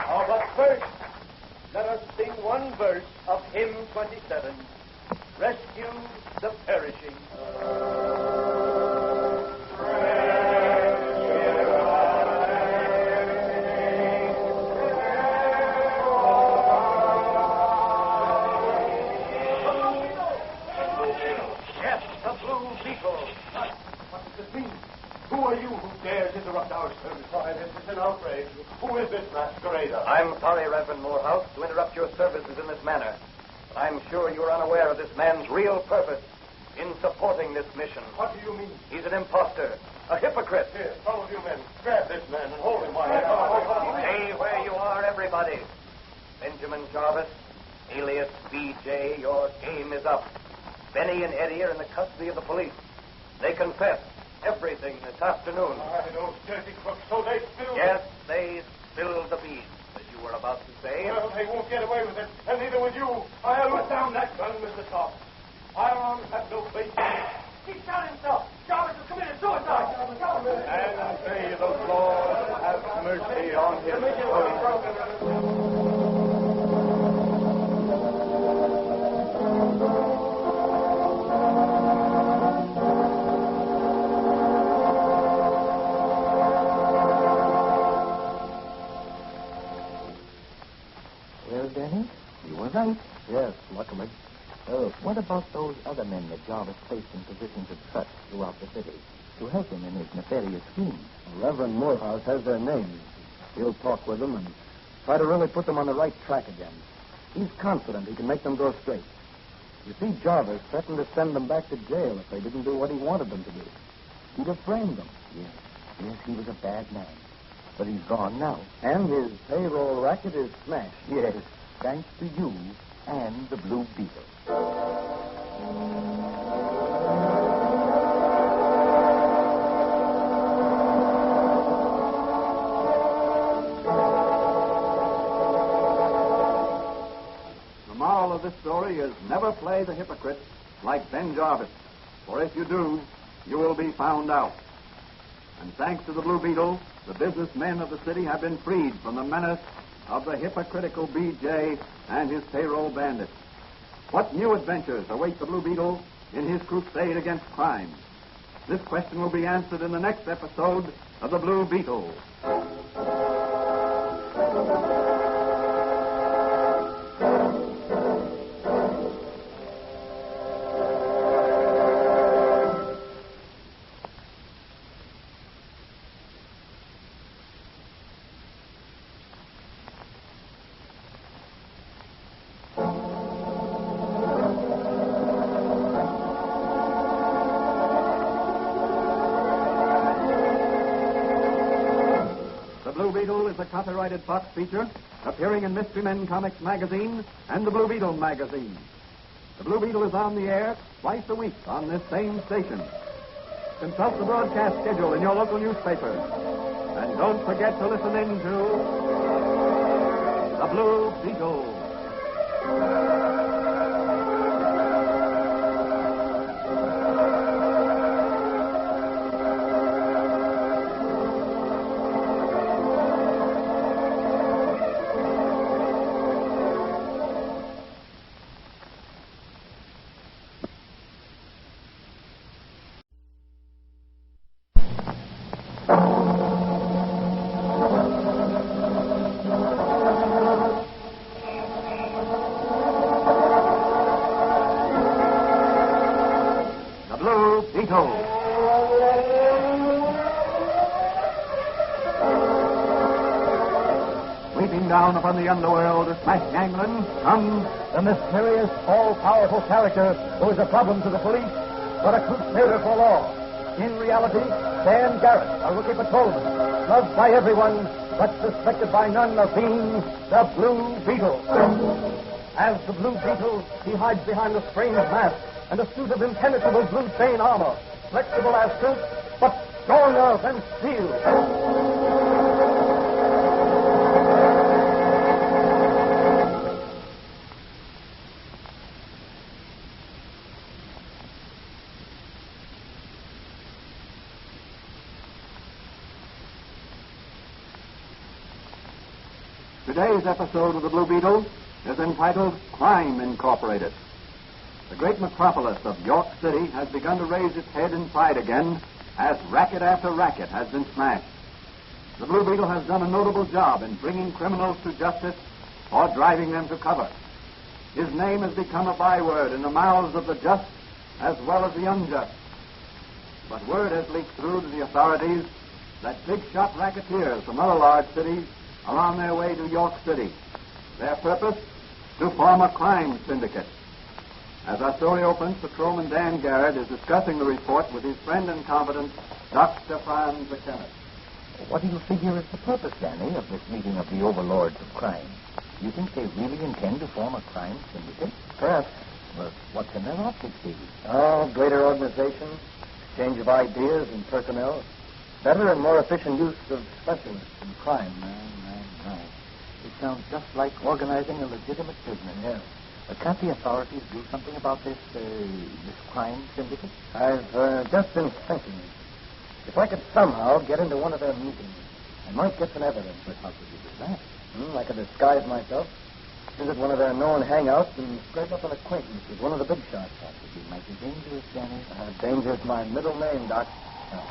Oh, but first, let us sing one verse of Hymn 27, Rescue the perishing. Yes, the Blue Beetle. What does this mean? Who are you who dares interrupt our service? Why, this is an outrage. Who is this masquerader? I'm sorry, Reverend Morehouse, to interrupt your services in this manner. But I'm sure you're unaware of this man's real purpose in supporting this mission. What do you mean? He's an imposter, a hypocrite. Here, some of you men, grab this man and hold him while Stay where you are, everybody. Benjamin Jarvis, alias B.J., your game is up. Benny and Eddie are in the custody of the police. They confessed everything this afternoon. Why, those dirty crooks, so they spilled... Yes, they spilled the beans, as you were about to say. Well, they won't get away with it, and neither will you. I'll put down that gun, Mr. Top. Firearms have no place in it. He shot himself. Jarvis has committed suicide. And may the Lord have mercy on his soul. Well, Danny, you were right. Yes, luckily. What about those other men that Jarvis placed in positions of trust throughout the city to help him in his nefarious schemes? Reverend Morehouse has their names. He'll talk with them and try to really put them on the right track again. He's confident he can make them go straight. You see, Jarvis threatened to send them back to jail if they didn't do what he wanted them to do. He'd have framed them. Yes, he was a bad man. But he's gone now. And his payroll racket is smashed. Yes, thanks to you and the Blue Beetle. The moral of this story is never play the hypocrite like Ben Jarvis, for if you do, you will be found out. And thanks to the Blue Beetle, the businessmen of the city have been freed from the menace of the hypocritical B.J. and his payroll bandits. What new adventures await the Blue Beetle in his crusade against crime? This question will be answered in the next episode of the Blue Beetle. Is a copyrighted Fox feature appearing in Mystery Men Comics magazine and the Blue Beetle magazine. The Blue Beetle is on the air twice a week on this same station. Consult the broadcast schedule in your local newspaper. And don't forget to listen in to the Blue Beetle. Sweeping down upon the underworld to smash gangland comes the mysterious, all-powerful character who is a problem to the police, but a crusader for law. In reality, Dan Garrett, a rookie patrolman, loved by everyone, but suspected by none of being the Blue Beetle. As the Blue Beetle, he hides behind a strange mask and a suit of impenetrable blue chain armor, flexible as silk, but stronger than steel. Today's episode of the Blue Beetle is entitled Crime Incorporated. The great metropolis of York City has begun to raise its head in pride again as racket after racket has been smashed. The Blue Beetle has done a notable job in bringing criminals to justice or driving them to cover. His name has become a byword in the mouths of the just as well as the unjust. But word has leaked through to the authorities that big-shot racketeers from other large cities are on their way to York City. Their purpose? To form a crime syndicate. As our story opens, Patrolman Dan Garrett is discussing the report with his friend and confidant, Dr. Franz the chemist. What do you figure is the purpose, Danny, of this meeting of the overlords of crime? You think they really intend to form a crime syndicate? Perhaps. Well, what can their object be? Oh, greater organization, exchange of ideas and personnel, better and more efficient use of specialists in crime. Right. It sounds just like organizing a legitimate business. Yeah. But can't the authorities do something about this crime syndicate? I've just been thinking. If I could somehow get into one of their meetings, I might get some evidence. But how could you do that? I could disguise myself, visit one of their known hangouts, and scrape up an acquaintance with one of the big shots. That would be mighty dangerous, Danny. Danger's my middle name, Doc.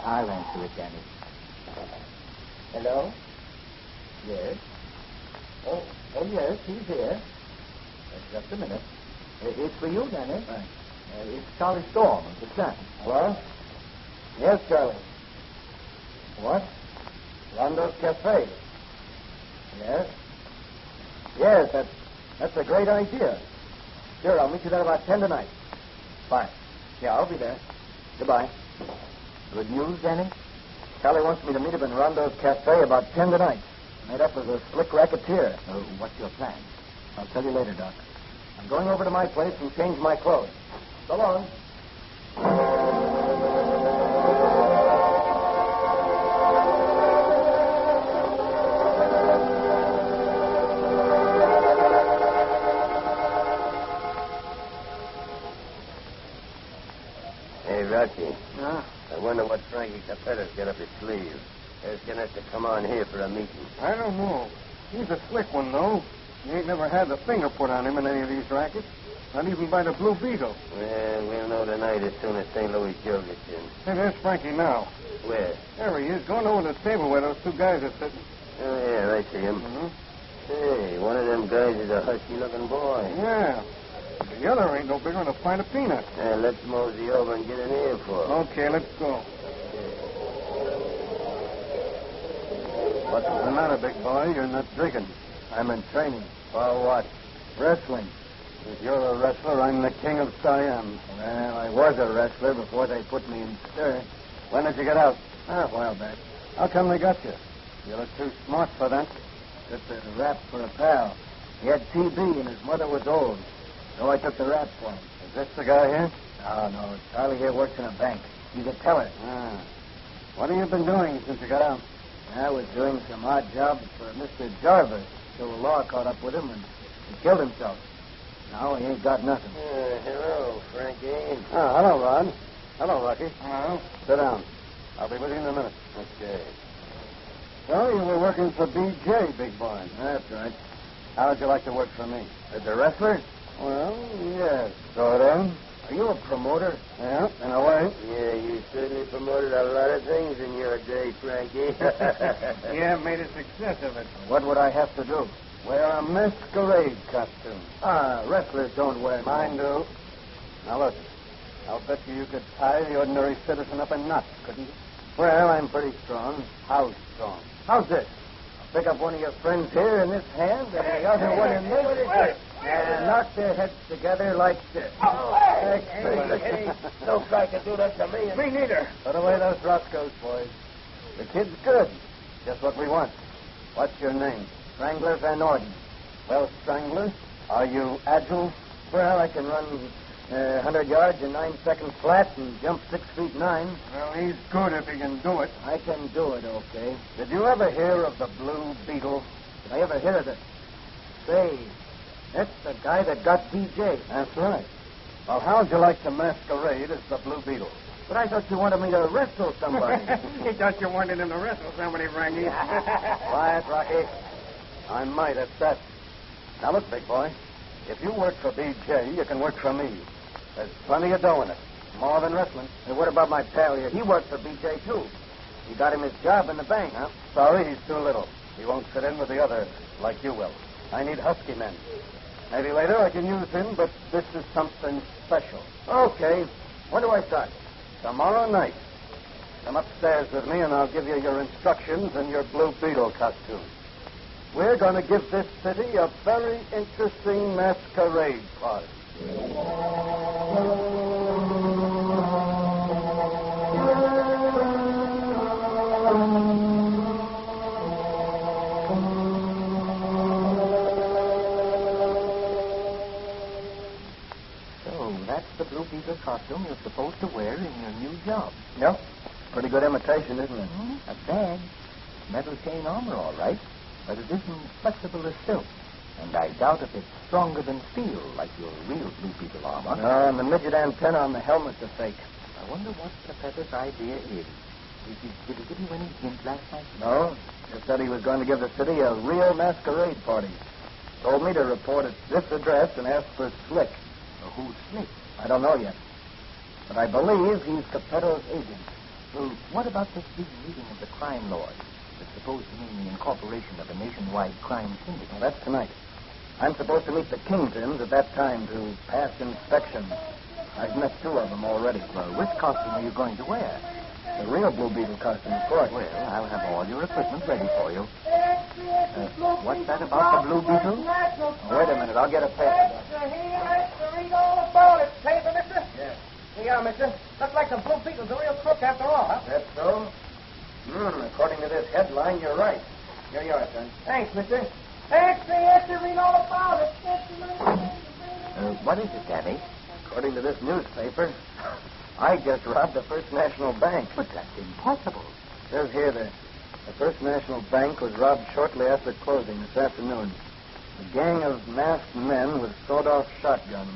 I'll answer it, Danny. Hello? Yes? Oh, yes, he's here. Just a minute. It's for you, Danny. Thanks. It's Charlie Storm of the Sun. Hello? Yes, Charlie. What? Rondo's Cafe. Yes? Yes, that's a great idea. Sure, I'll meet you there about 10 tonight. Fine. Yeah, I'll be there. Goodbye. Good news, Danny? Charlie wants me to meet him in Rondo's Cafe about 10 tonight. Made up as a slick racketeer. What's your plan? I'll tell you later, Doc. I'm going over to my place and change my clothes. So long. Hey, Rocky. Huh? I wonder what Frankie Capetta's got up his sleeve. Asking us to come on here for a meeting. I don't know. He's a slick one, though. He ain't never had a finger put on him in any of these rackets. Not even by the Blue Beetle. Well, we'll know tonight as soon as St. Louis Joe gets in. Hey, there's Frankie now. Where? There he is, going over to the table where those two guys are sitting. Oh, yeah, I see him. Mm-hmm. Hey, one of them guys is a husky-looking boy. Yeah. The other ain't no bigger than a pint of peanut. Let's mosey over and get an earful. Okay, let's go. What's the matter, big boy? You're not drinking. I'm in training. For what? Wrestling. If you're a wrestler, I'm the king of Siam. Well, I was a wrestler before they put me in stir. When did you get out? A while back. How come they got you? You look too smart for that. Just a rap for a pal. He had TB and his mother was old. So I took the rap for him. Is this the guy here? No. Charlie here works in a bank. He's a teller. What have you been doing since you got out? I was doing some odd jobs for Mr. Jarvis till the law caught up with him and he killed himself. Now he ain't got nothing. Hello, Frankie. Oh, hello, Rod. Hello, Rocky. Hello. Sit down. I'll be with you in a minute. Okay. So you were working for BJ, big boy. That's right. How'd you like to work for me? As a wrestler? Well, yes, sort of. Are you a promoter? Yeah, in a way. Yeah, you certainly promoted a lot of things in your day, Frankie. Yeah, made a success of it. What would I have to do? Wear a masquerade costume. Wrestlers don't wear... Mine do. Now, look. I'll bet you could tie the ordinary citizen up in knots, couldn't you? Well, I'm pretty strong. How strong? How's this? I'll pick up one of your friends here in this hand and the other one in this, and knock their heads together like this. No guy can do that to me. Me neither. Put away those Roscoe's, boys. The kid's good. Just what we want. What's your name? Strangler Van Orden. Well, Strangler, are you agile? Well, I can run 100 yards in 9 seconds flat and jump 6 feet 9. Well, he's good if he can do it. I can do it, okay. Did you ever hear of the Blue Beetle? Did I ever hear of it? Say, that's the guy that got BJ. That's right. Well, how'd you like to masquerade as the Blue Beetle? But I thought you wanted me to wrestle somebody. He thought you wanted him to wrestle somebody, Frankie. Quiet, Rocky. I might at that. Now, look, big boy. If you work for BJ, you can work for me. There's plenty of dough in it. More than wrestling. And what about my pal here? He worked for BJ, too. You got him his job in the bank, huh? Sorry, he's too little. He won't fit in with the others like you will. I need husky men. Maybe later I can use him, but this is something special. Okay. When do I start? Tomorrow night. Come upstairs with me, and I'll give you your instructions and your Blue Beetle costume. We're going to give this city a very interesting masquerade party. So, that's the Blue Beetle costume you're supposed to wear in your new job. Yep. Pretty good imitation, isn't it? Not bad. Metal chain armor, all right, but it isn't flexible as silk. And I doubt if it's stronger than steel, like your real Blue Beetle armor. No, and the midget antenna on the helmet's a fake. I wonder what Professor's idea is. Did he give you any hint last night? No, just said he was going to give the city a real masquerade party. Told me to report at this address and ask for Slick. Well, who's Slick? I don't know yet. But I believe he's Capetto's agent. Well, what about this big meeting of the crime lords? It's supposed to mean the incorporation of a nationwide crime syndicate. Well, that's tonight. I'm supposed to meet the kingpins at that time to pass inspection. I've met two of them already. Well, which costume are you going to wear? The real Blue Beetle costume, of course. Well, I'll have all your equipment ready for you. What's that about the Blue Beetle? Oh, wait a minute. I'll get a paper. Read all about it, paper, mister. Yes. Yeah, mister. Looks like the Blue Beetle's a real crook after all, huh? That's so? According to this headline, you're right. Here you are, son. Thanks, mister. Extra, read all about it. What is it, Danny? According to this newspaper, I just robbed the First National Bank. But that's impossible. It says here the First National Bank was robbed shortly after closing this afternoon. A gang of masked men with sawed-off shotguns,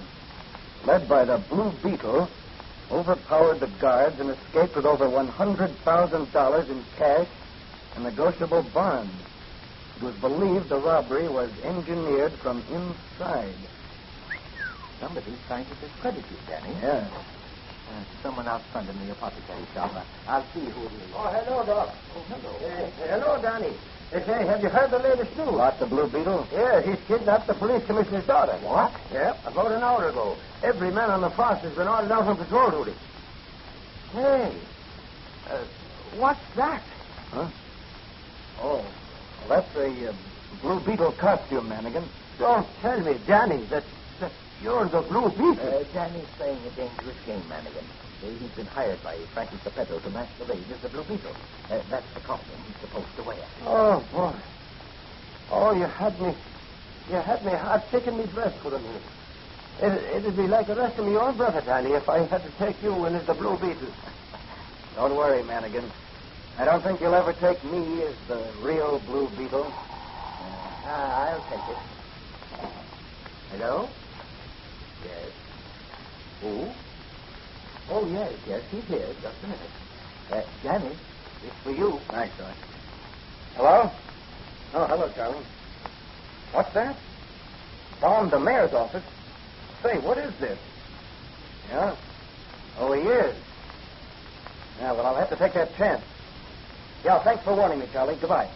led by the Blue Beetle, overpowered the guards and escaped with over $100,000 in cash and negotiable bonds. It was believed the robbery was engineered from inside. Somebody's trying to discredit you, Danny. Yeah. Someone out front in the apothecary shop. I'll see who it is. Oh, hello, Doc. Oh, hello. Hello, Danny. Say, have you heard the latest news? About the Blue Beetle? Yeah, he's kidnapped the police commissioner's daughter. What? Yeah, about an hour ago. Every man on the force has been ordered out on patrol duty. Hey, what's that? Huh? Oh, well, that's a Blue Beetle costume, Manigan. Don't tell me, Danny, that you're the Blue Beetle. Danny's playing a dangerous game, Manigan. He's been hired by Frankie Capetto to masquerade as the Blue Beetle. That's the costume he's supposed to wear. Oh, boy. Oh, you had me heart sick and me breath for a minute. It'd be like arresting me own brother, Danny, if I had to take you in as the Blue Beetle. Don't worry, Manigan. I don't think you'll ever take me as the real Blue Beetle. I'll take it. Hello? Yes. Who? Oh, yes, he's here. Just a minute. Danny, it's for you. Thanks, Doc. Hello? Oh, hello, Charlie. What's that? Bomb the mayor's office? Say, what is this? Yeah? Oh, he is. Yeah, well, I'll have to take that chance. Yeah, thanks for warning me, Charlie. Goodbye.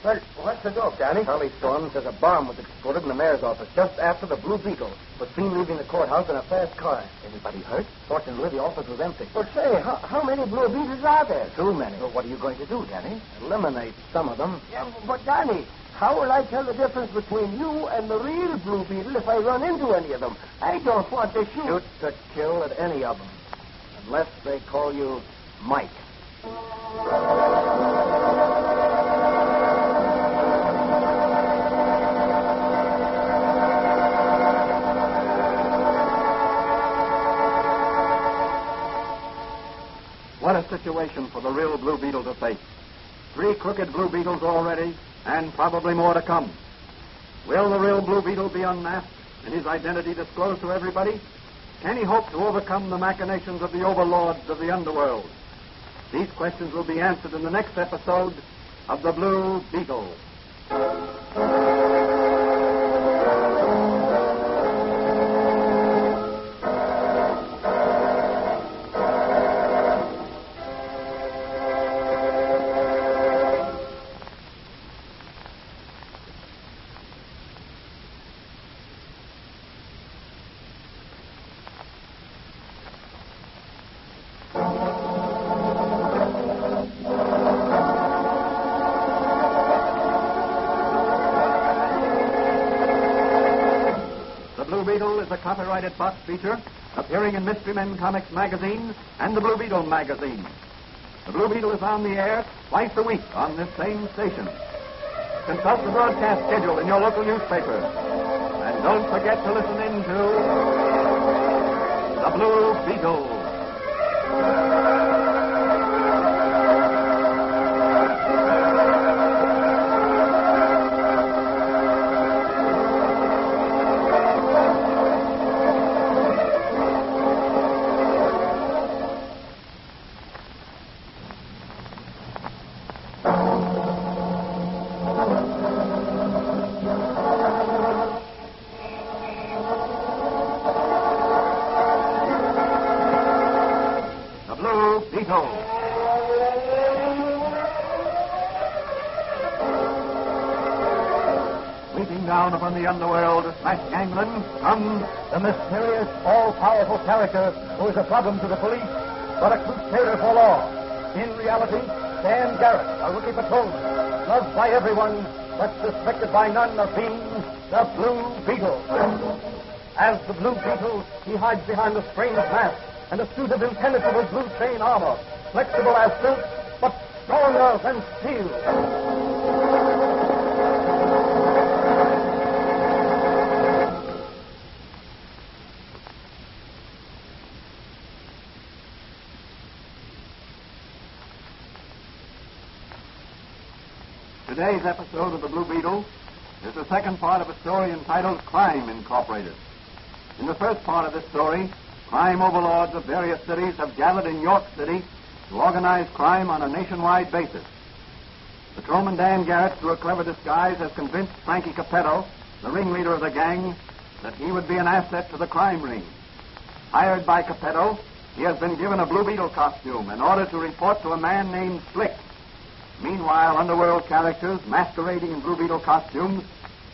Well, what's the dope, Danny? Charlie Storm says a bomb was exploded in the mayor's office just after the Blue Beetle was seen leaving the courthouse in a fast car. Anybody hurt? Fortunately, the office was empty. Well, say, how many Blue Beetles are there? Too many. Well, what are you going to do, Danny? Eliminate some of them. Yeah, but, Danny, how will I tell the difference between you and the real Blue Beetle if I run into any of them? I don't want to shoot. Shoot to kill at any of them. Unless they call you Mike. What a situation for the real Blue Beetle to face. 3 crooked Blue Beetles already, and probably more to come. Will the real Blue Beetle be unmasked and his identity disclosed to everybody? Can he hope to overcome the machinations of the overlords of the Underworld? These questions will be answered in the next episode of The Blue Beetle. a copyrighted box feature appearing in Mystery Men Comics magazine and the Blue Beetle magazine. The Blue Beetle is on the air twice a week on this same station. Consult the broadcast schedule in your local newspaper. And don't forget to listen in to the Blue Beetle. Upon the Underworld slash gangland comes the mysterious, all-powerful character who is a problem to the police, but a crusader for law. In reality, Dan Garrett, a rookie patrolman, loved by everyone, but suspected by none of being the Blue Beetle. As the Blue Beetle, he hides behind a strange mask and a suit of impenetrable blue chain armor, flexible as silk, but stronger than steel. Today's episode of the Blue Beetle is the second part of a story entitled Crime Incorporated. In the first part of this story, crime overlords of various cities have gathered in York City to organize crime on a nationwide basis. Patrolman Dan Garrett, through a clever disguise, has convinced Frankie Capetto, the ringleader of the gang, that he would be an asset to the crime ring. Hired by Capetto, he has been given a Blue Beetle costume in order to report to a man named Slick. Meanwhile, Underworld characters masquerading in Blue Beetle costumes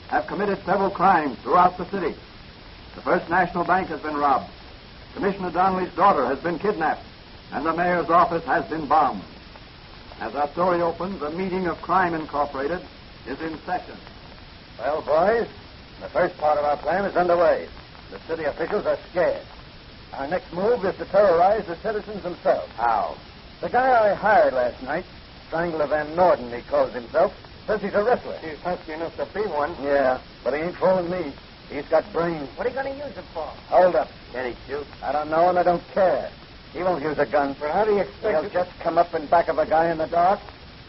have committed several crimes throughout the city. The First National Bank has been robbed. Commissioner Donnelly's daughter has been kidnapped, and the mayor's office has been bombed. As our story opens, a meeting of Crime Incorporated is in session. Well, boys, the first part of our plan is underway. The city officials are scared. Our next move is to terrorize the citizens themselves. How? The guy I hired last night, Strangler Van Norden, he calls himself, says he's a wrestler. He's husky enough to be one. Yeah, but he ain't fooling me. He's got brains. What are you going to use it for? Hold up. Can he shoot? I don't know, and I don't care. He won't use a gun. Well, how do you expect He'll just come up in back of a guy in the dark,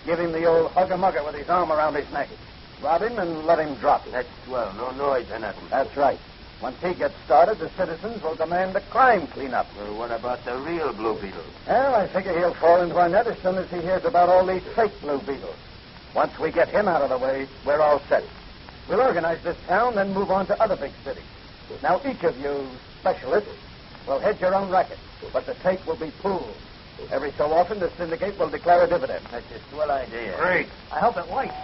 give him the old hugger-mugger with his arm around his neck, rob him, and let him drop. That's swell. No noise or nothing. That's right. Once he gets started, the citizens will demand the crime cleanup. Well, what about the real Blue Beetle? Well, I figure he'll fall into our net as soon as he hears about all these fake Blue Beetles. Once we get him out of the way, we're all set. We'll organize this town, then move on to other big cities. Now, each of you specialists will head your own racket, but the take will be pooled. Every so often, the syndicate will declare a dividend. That's a swell idea. Great. I hope it works.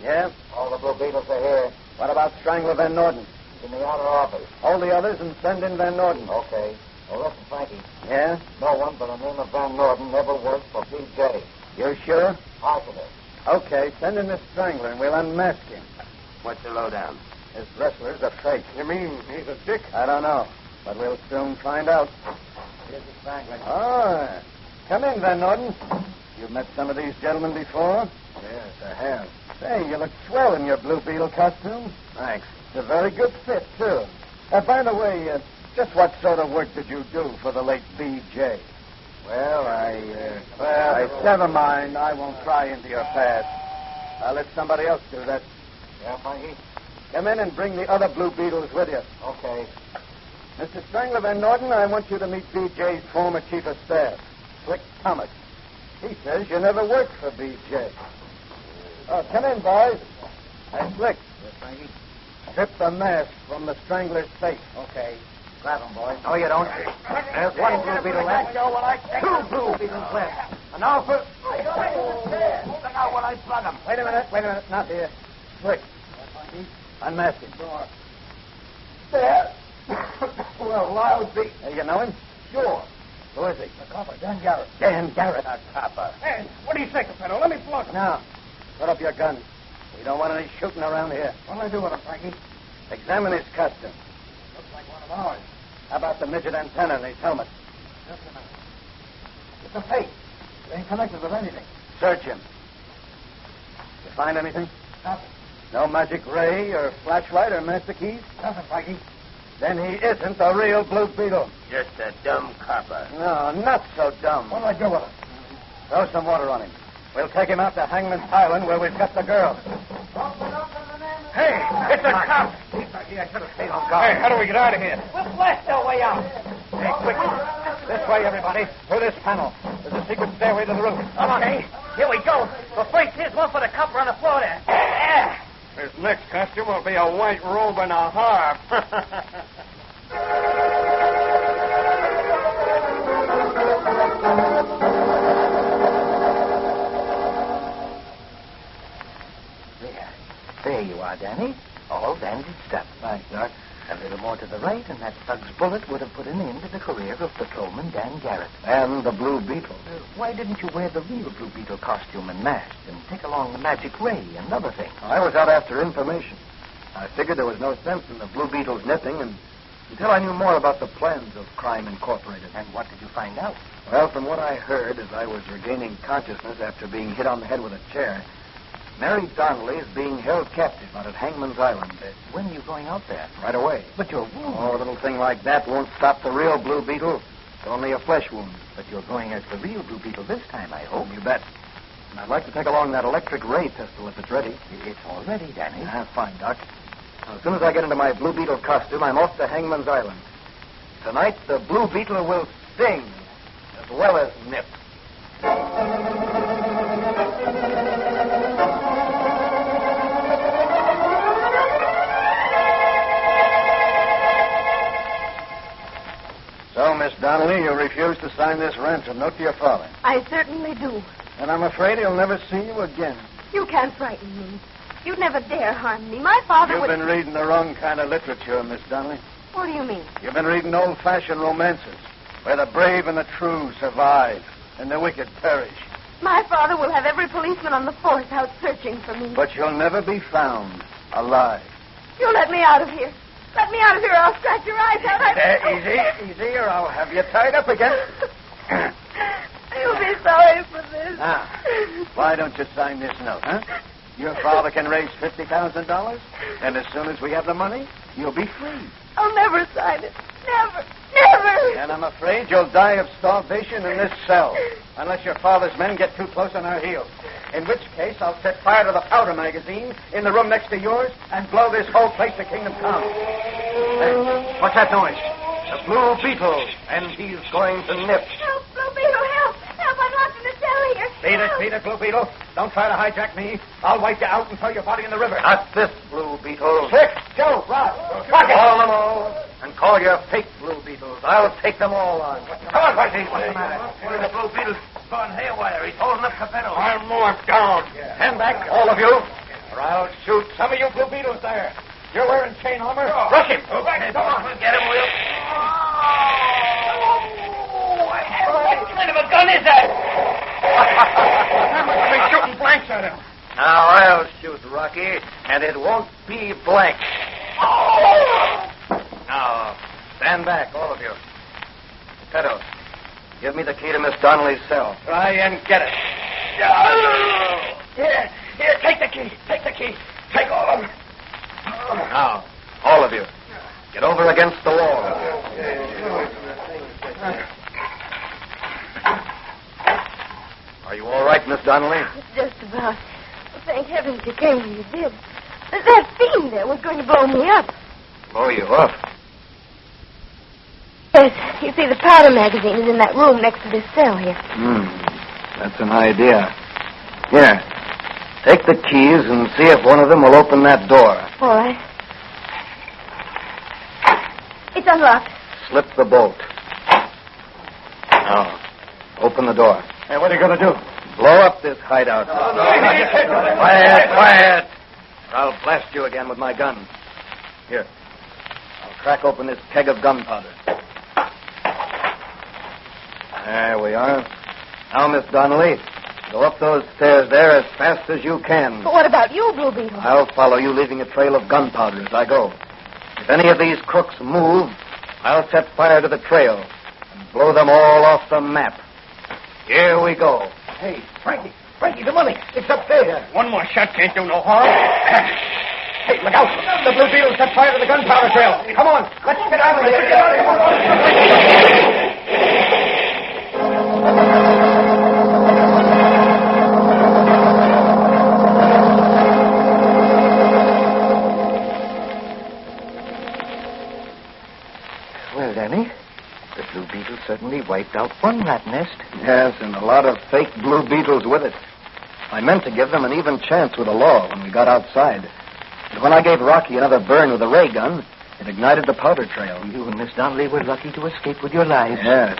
Yeah? All the Blue Beetles are here. What about Strangler Van Norden? In the outer office. Hold the others and send in Van Norden. Okay. Well, listen, Frankie. Yeah? No one by the name of Van Norden ever worked for B.J. You're sure? Positive. Okay, send in this Strangler and we'll unmask him. What's the lowdown? This wrestler's a fake. You mean he's a dick? I don't know, but we'll soon find out. Here's the Strangler. Oh, come in, Van Norden. You've met some of these gentlemen before? Yes, I have. Say, you look swell in your Blue Beetle costume. Thanks. It's a very good fit, too. By the way, just what sort of work did you do for the late B.J.? Well, Never mind. I won't pry into your past. I'll let somebody else do that. Yeah, Frankie? Come in and bring the other Blue Beetles with you. Okay. Mr. Strangler Van Norden, I want you to meet B.J.'s former chief of staff, Slick Thomas. He says you never worked for B.J. Oh, come in, boys. Hey, Slick. Yes, Frankie? Strip the mask from the Strangler's face. Okay. Grab him, boys. No, you don't. There's one Blue Beetle left. Two Blue Beetles left. And now for... Look out when I plug him. Wait a minute. Not here. Slick. Unmask him. There. Well, lousy. Hey, you know him? Sure. Who is he? The copper, Dan Garrett. Dan Garrett. A copper. Hey, what do you think, Capetto? Let me plug him. Now, put up your gun. We don't want any shooting around here. What'll I do with him, Frankie? Examine his costume. Oh, how about the midget antenna in his helmet? Just a minute. It's a fake. It ain't connected with anything. Search him. You find anything? Nothing. No magic ray or flashlight or master keys? Nothing, Mikey. Then he isn't the real Blue Beetle. Just a dumb copper. No, not so dumb. What do I do with it? Throw some water on him. We'll take him out to Hangman's Island where we've got the girl. Hey, it's a cop. I should have stayed on guard. Hey, how do we get out of here? We'll blast our way out. Hey, quick. This way, everybody. Through this panel. There's a secret stairway to the roof. Okay, here we go. But first, here's one for the copper on the floor there. This next costume will be a white robe and a harp. There you are, Danny. All banded stuff. Thanks, Doc. A little more to the right, and that thug's bullet would have put an end to the career of Patrolman Dan Garrett. And the Blue Beetle. Why didn't you wear the real Blue Beetle costume and mask and take along the magic ray and other things? I was out after information. I figured there was no sense in the Blue Beetle's nipping until I knew more about the plans of Crime Incorporated. And what did you find out? Well, from what I heard as I was regaining consciousness after being hit on the head with a chair, Mary Donnelly is being held captive out at Hangman's Island. When are you going out there? Right away. But you're wounded. Oh, a little thing like that won't stop the real Blue Beetle. It's only a flesh wound. But you're going as the real Blue Beetle this time, I hope. You bet. And I'd like to take along that electric ray pistol if it's ready. It's all ready, Danny. Fine, Doc. Now, as soon as I get into my Blue Beetle costume, I'm off to Hangman's Island. Tonight, the Blue Beetle will sting as well as nip. So, Miss Donnelly, you refuse to sign this ransom note to your father. I certainly do. And I'm afraid he'll never see you again. You can't frighten me. You'd never dare harm me. My father You've would... been reading the wrong kind of literature, Miss Donnelly. What do you mean? You've been reading old-fashioned romances where the brave and the true survive and the wicked perish. My father will have every policeman on the force out searching for me. But you'll never be found alive. You let me out of here. Let me out of here or I'll scratch your eyes out. Easy, or I'll have you tied up again. You'll be sorry for this. Now, why don't you sign this note, huh? Your father can raise $50,000, and as soon as we have the money, you'll be free. I'll never sign it. Never. Never. And I'm afraid you'll die of starvation in this cell, unless your father's men get too close on our heels. In which case, I'll set fire to the powder magazine in the room next to yours and blow this whole place to kingdom come. Hey, what's that noise? The Blue Beetle, and he's going to nip. Help, Blue Beetle, help. Help, I'm locked in the cell here. Beat it, Blue Beetle. Don't try to hijack me. I'll wipe you out and throw your body in the river. Not this Blue Beetle. Slick, Joe, Rod, Racket. Call them all, and call your fake Blue Beetles. I'll take them all on. Come on, Whitey. What's the matter? The Blue Beetle's gone haywire. He's holding up Capetto. I'm more down. Stand back, all of you, or I'll shoot some of you Blue Beetles there. You're wearing chain armor. Rush him. Come on. We'll get him, Will. What kind of a gun is that? I'll be shooting blanks at him. Now I'll shoot, Rocky, and it won't be blank. Now, stand back, all of you. Capetto, give me the key to Miss Donnelly's cell. Try and get it. Here, take the key. Take the key. Take all of them. Now, all of you, get over against the wall. Are you all right, Miss Donnelly? Just about. Thank heavens you came when you did. That fiend there was going to blow me up. Blow you up? Yes, you see, the powder magazine is in that room next to this cell here. That's an idea. Here, take the keys and see if one of them will open that door. All right. It's unlocked. Slip the bolt. Now, open the door. Hey, what are you going to do? Blow up this hideout. Quiet. Or I'll blast you again with my gun. Here. I'll crack open this keg of gunpowder. There we are. Now, Miss Donnelly, go up those stairs there as fast as you can. But what about you, Blue Beetle? I'll follow you, leaving a trail of gunpowder as I go. If any of these crooks move, I'll set fire to the trail and blow them all off the map. Here we go. Hey, Frankie, the money. It's up there. One more shot can't do no harm. Hey, look out. The Blue Beetle set fire to the gunpowder trail. Come on, let's get out of here. Well, Danny, the Blue Beetle certainly wiped out one rat nest. Yes, and a lot of fake Blue Beetles with it. I meant to give them an even chance with the law when we got outside. But when I gave Rocky another burn with a ray gun, it ignited the powder trail. You and Miss Donnelly were lucky to escape with your lives. Yes.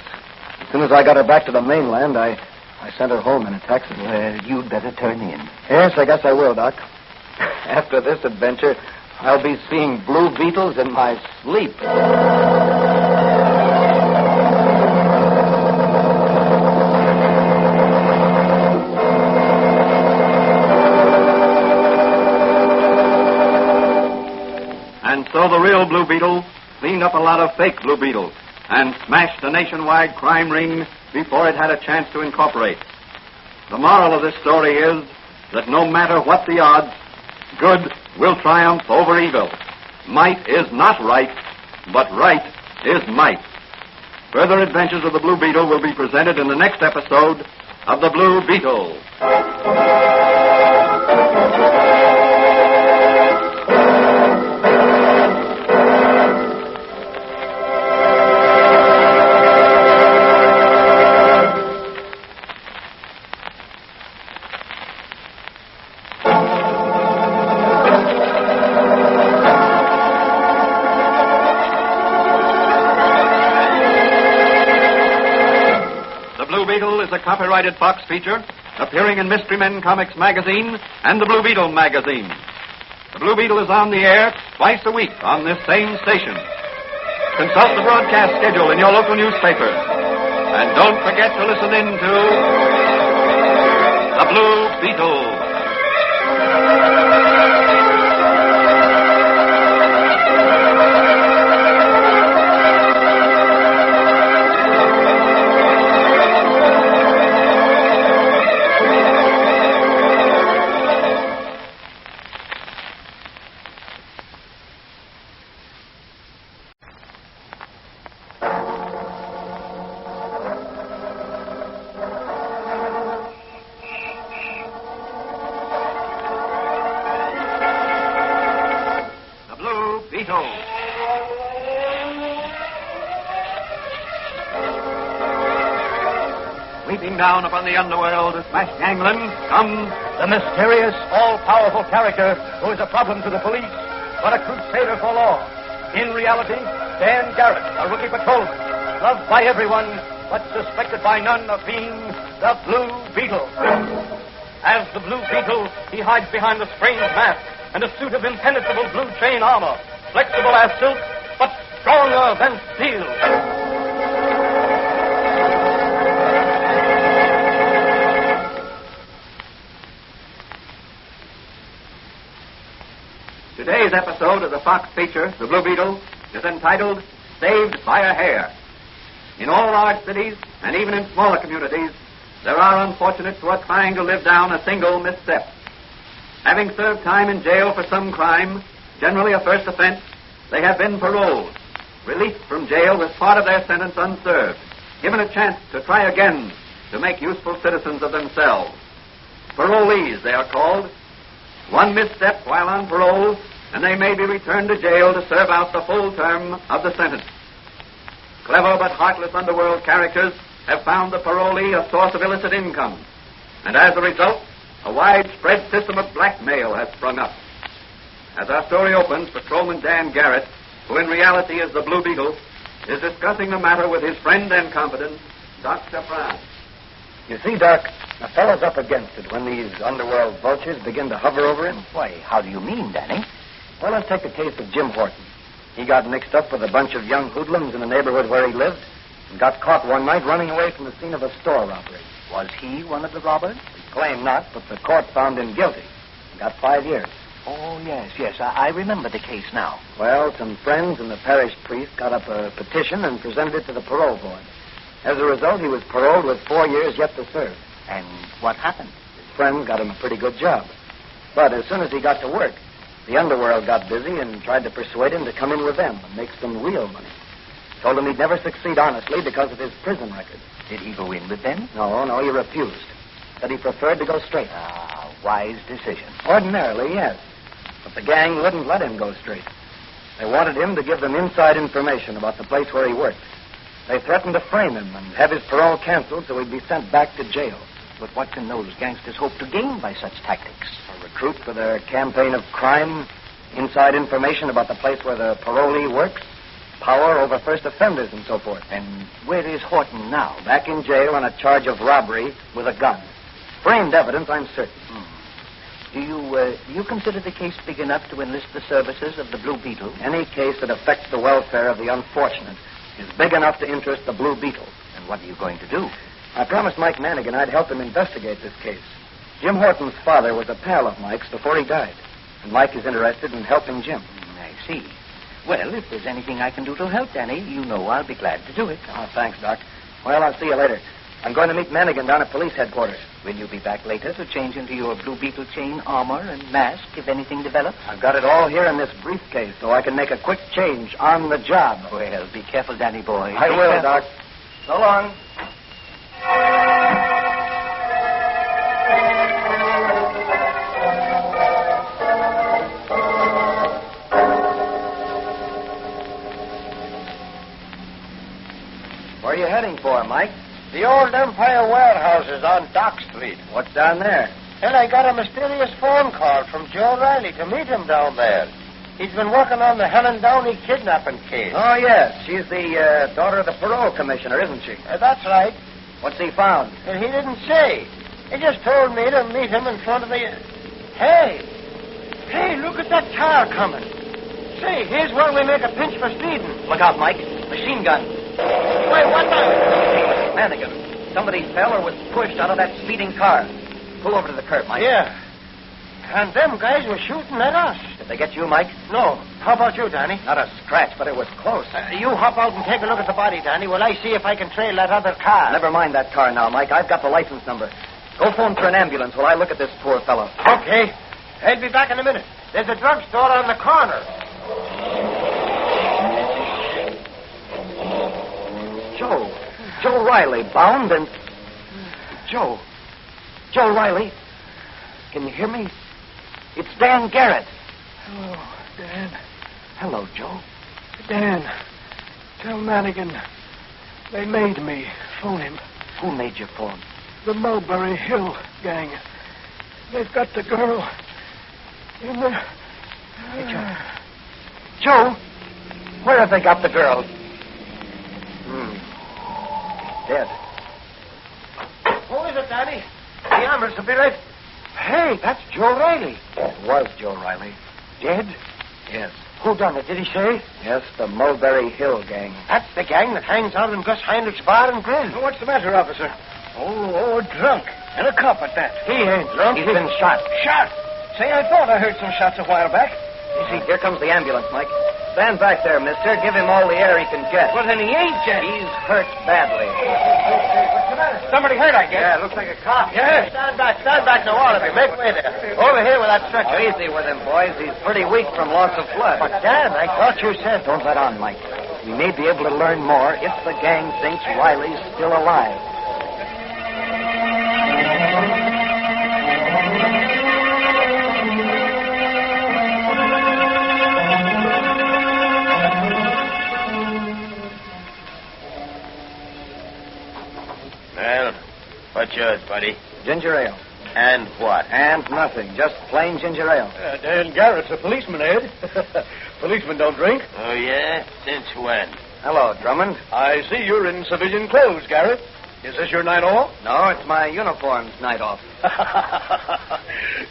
As soon as I got her back to the mainland, I sent her home in a taxi. Well, you'd better turn in. Yes, I guess I will, Doc. After this adventure, I'll be seeing Blue Beetles in my sleep. And so the real Blue Beetle cleaned up a lot of fake Blue Beetles and smashed a nationwide crime ring before it had a chance to incorporate. The moral of this story is that no matter what the odds, good will triumph over evil. Might is not right, but right is might. Further adventures of the Blue Beetle will be presented in the next episode of The Blue Beetle. Is a copyrighted Fox feature appearing in Mystery Men Comics magazine and the Blue Beetle magazine. The Blue Beetle is on the air twice a week on this same station. Consult the broadcast schedule in your local newspaper. And don't forget to listen in to The Blue Beetle. Sweeping down upon the underworld, smash gangland, comes the mysterious, all-powerful character who is a problem to the police, but a crusader for law. In reality, Dan Garrett, a rookie patrolman, loved by everyone, but suspected by none of being the Blue Beetle. As the Blue Beetle, he hides behind a strange mask and a suit of impenetrable blue chain armor, flexible as silk, but stronger than steel. Today's episode of the Fox feature, The Blue Beetle, is entitled Saved by a Hair. In all large cities, and even in smaller communities, there are unfortunates who are trying to live down a single misstep. Having served time in jail for some crime, generally a first offense, they have been paroled, released from jail with part of their sentence unserved, given a chance to try again to make useful citizens of themselves. Parolees, they are called. One misstep while on parole, and they may be returned to jail to serve out the full term of the sentence. Clever but heartless underworld characters have found the parolee a source of illicit income, and as a result, a widespread system of blackmail has sprung up. As our story opens, Patrolman Dan Garrett, who in reality is the Blue Beetle, is discussing the matter with his friend and confidant, Dr. Brown. You see, Doc, a fellow's up against it when these underworld vultures begin to hover over him. Why, how do you mean, Danny? Well, let's take the case of Jim Horton. He got mixed up with a bunch of young hoodlums in the neighborhood where he lived and got caught one night running away from the scene of a store robbery. Was he one of the robbers? He claimed not, but the court found him guilty and got 5 years. Oh, yes. I remember the case now. Well, some friends and the parish priest got up a petition and presented it to the parole board. As a result, he was paroled with 4 years yet to serve. And what happened? His friends got him a pretty good job. But as soon as he got to work, the Underworld got busy and tried to persuade him to come in with them and make some real money. Told him he'd never succeed honestly because of his prison record. Did he go in with them? No, he refused. Said he preferred to go straight. Wise decision. Ordinarily, yes. But the gang wouldn't let him go straight. They wanted him to give them inside information about the place where he worked. They threatened to frame him and have his parole canceled so he'd be sent back to jail. But what can those gangsters hope to gain by such tactics? A recruit for their campaign of crime, inside information about the place where the parolee works, power over first offenders, and so forth. And where is Horton now? Back in jail on a charge of robbery with a gun. Framed evidence, I'm certain. Do you consider the case big enough to enlist the services of the Blue Beetle? Any case that affects the welfare of the unfortunate is big enough to interest the Blue Beetle. And what are you going to do? I promised Mike Manigan I'd help him investigate this case. Jim Horton's father was a pal of Mike's before he died. And Mike is interested in helping Jim. I see. Well, if there's anything I can do to help Danny, you know I'll be glad to do it. Oh, thanks, Doc. Well, I'll see you later. I'm going to meet Manigan down at police headquarters. Will you be back later to change into your Blue Beetle chain armor and mask if anything develops? I've got it all here in this briefcase, so I can make a quick change on the job. Well, be careful, Danny boy. I will, Doc. So long. Where are you heading for, Mike? The old Empire warehouses on Dock Street. What's down there? And I got a mysterious phone call from Joe Riley to meet him down there. He's been working on the Helen Downey kidnapping case. Oh, yes. She's the daughter of the parole commissioner, isn't she? That's right. What's he found? And he didn't say. He just told me to meet him in front of the... Hey, look at that car coming. Say, here's where we make a pinch for speeding. Look out, Mike. Machine gun. Wait, what the... Manigan. Somebody fell or was pushed out of that speeding car. Pull over to the curb, Mike. Yeah. And them guys were shooting at us. Did they get you, Mike? No. How about you, Danny? Not a scratch, but it was close. You hop out and take a look at the body, Danny, while I see if I can trail that other car. Never mind that car now, Mike. I've got the license number. Go phone for an ambulance while I look at this poor fellow. Okay. I'll be back in a minute. There's a drugstore on the corner. Joe Riley, bound and... Joe Riley. Can you hear me? It's Dan Garrett. Hello, Dan. Hello, Joe. Dan, tell Manigan they made me phone him. Who made you phone? The Mulberry Hill gang. They've got the girl in the... Joe, where have they got the girl? Dead. Who is it, Danny? The ambulance will be right... Hey, that's Joe Riley. It was Joe Riley. Dead? Yes. Who done it, did he say? Yes, the Mulberry Hill gang. That's the gang that hangs out in Gus Heinrich's bar and grill. What's the matter, officer? Oh, drunk. And a cop at that. He ain't drunk. He's been shot. Shot? Say, I thought I heard some shots a while back. You see, here comes the ambulance, Mike. Stand back there, mister. Give him all the air he can get. Well, then he ain't dead. He's hurt badly. What's the matter? Somebody hurt, I guess. Yeah, looks like a cop. Yeah. Stand back now, all of you. Make way there. Over here with that stretcher. Oh, easy with him, boys. He's pretty weak from loss of blood. But, Dan, I thought you said... Don't let on, Mike. We may be able to learn more if the gang thinks Riley's still alive. Well, what's yours, buddy? Ginger ale. And what? And nothing. Just plain ginger ale. Dan Garrett's a policeman, Ed. Policemen don't drink. Oh, yeah? Since when? Hello, Drummond. I see you're in civilian clothes, Garrett. Is this your night off? No, it's my uniform's night off.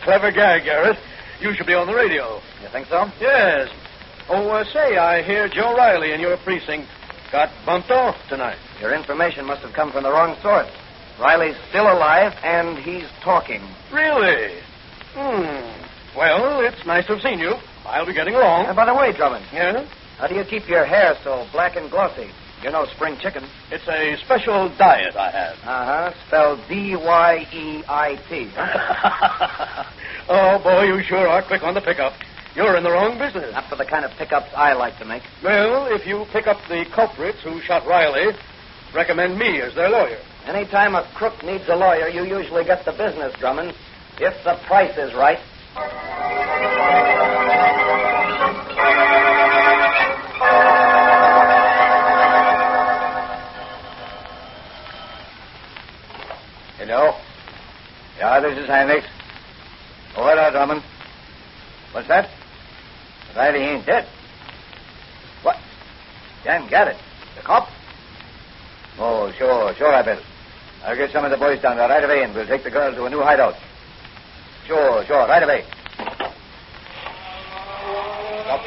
Clever guy, Garrett. You should be on the radio. You think so? Yes. Oh, say, I hear Joe Riley in your precinct got bumped off tonight. Your information must have come from the wrong source. Riley's still alive, and he's talking. Really? Well, it's nice to have seen you. I'll be getting along. And by the way, Drummond. Yeah? How do you keep your hair so black and glossy? You're no spring chicken. It's a special diet I have. Spelled D-Y-E-I-T. Oh, boy, you sure are quick on the pickup. You're in the wrong business. Not for the kind of pickups I like to make. Well, if you pick up the culprits who shot Riley, recommend me as their lawyer. Anytime a crook needs a lawyer, you usually get the business, Drummond. If the price is right. Hello? Yeah, this is Heinrich. Oh, hello, Drummond. What's that? Riley ain't dead. What? Dan Garrett? The cop? Oh, sure I will. I'll get some of the boys down there right away, and we'll take the girls to a new hideout. Sure, right away. The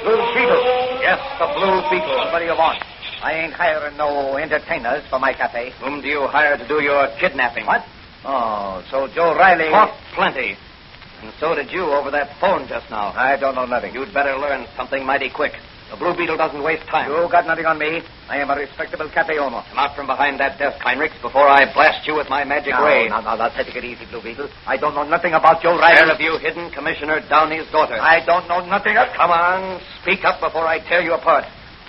Blue Beetle. Yes, the Blue Beetle. What do you want? I ain't hiring no entertainers for my cafe. Whom do you hire to do your kidnapping? What? Oh, so Joe Riley... Talk plenty. And so did you over that phone just now. I don't know nothing. You'd better learn something mighty quick. The Blue Beetle doesn't waste time. You got nothing on me. I am a respectable cafe owner. Come out from behind that desk, Heinrich, before I blast you with my magic ray. Now, take it easy, Blue Beetle. I don't know nothing about Joe Riley. Where have you hidden Commissioner Downey's daughter? I don't know nothing of... Come on, speak up before I tear you apart.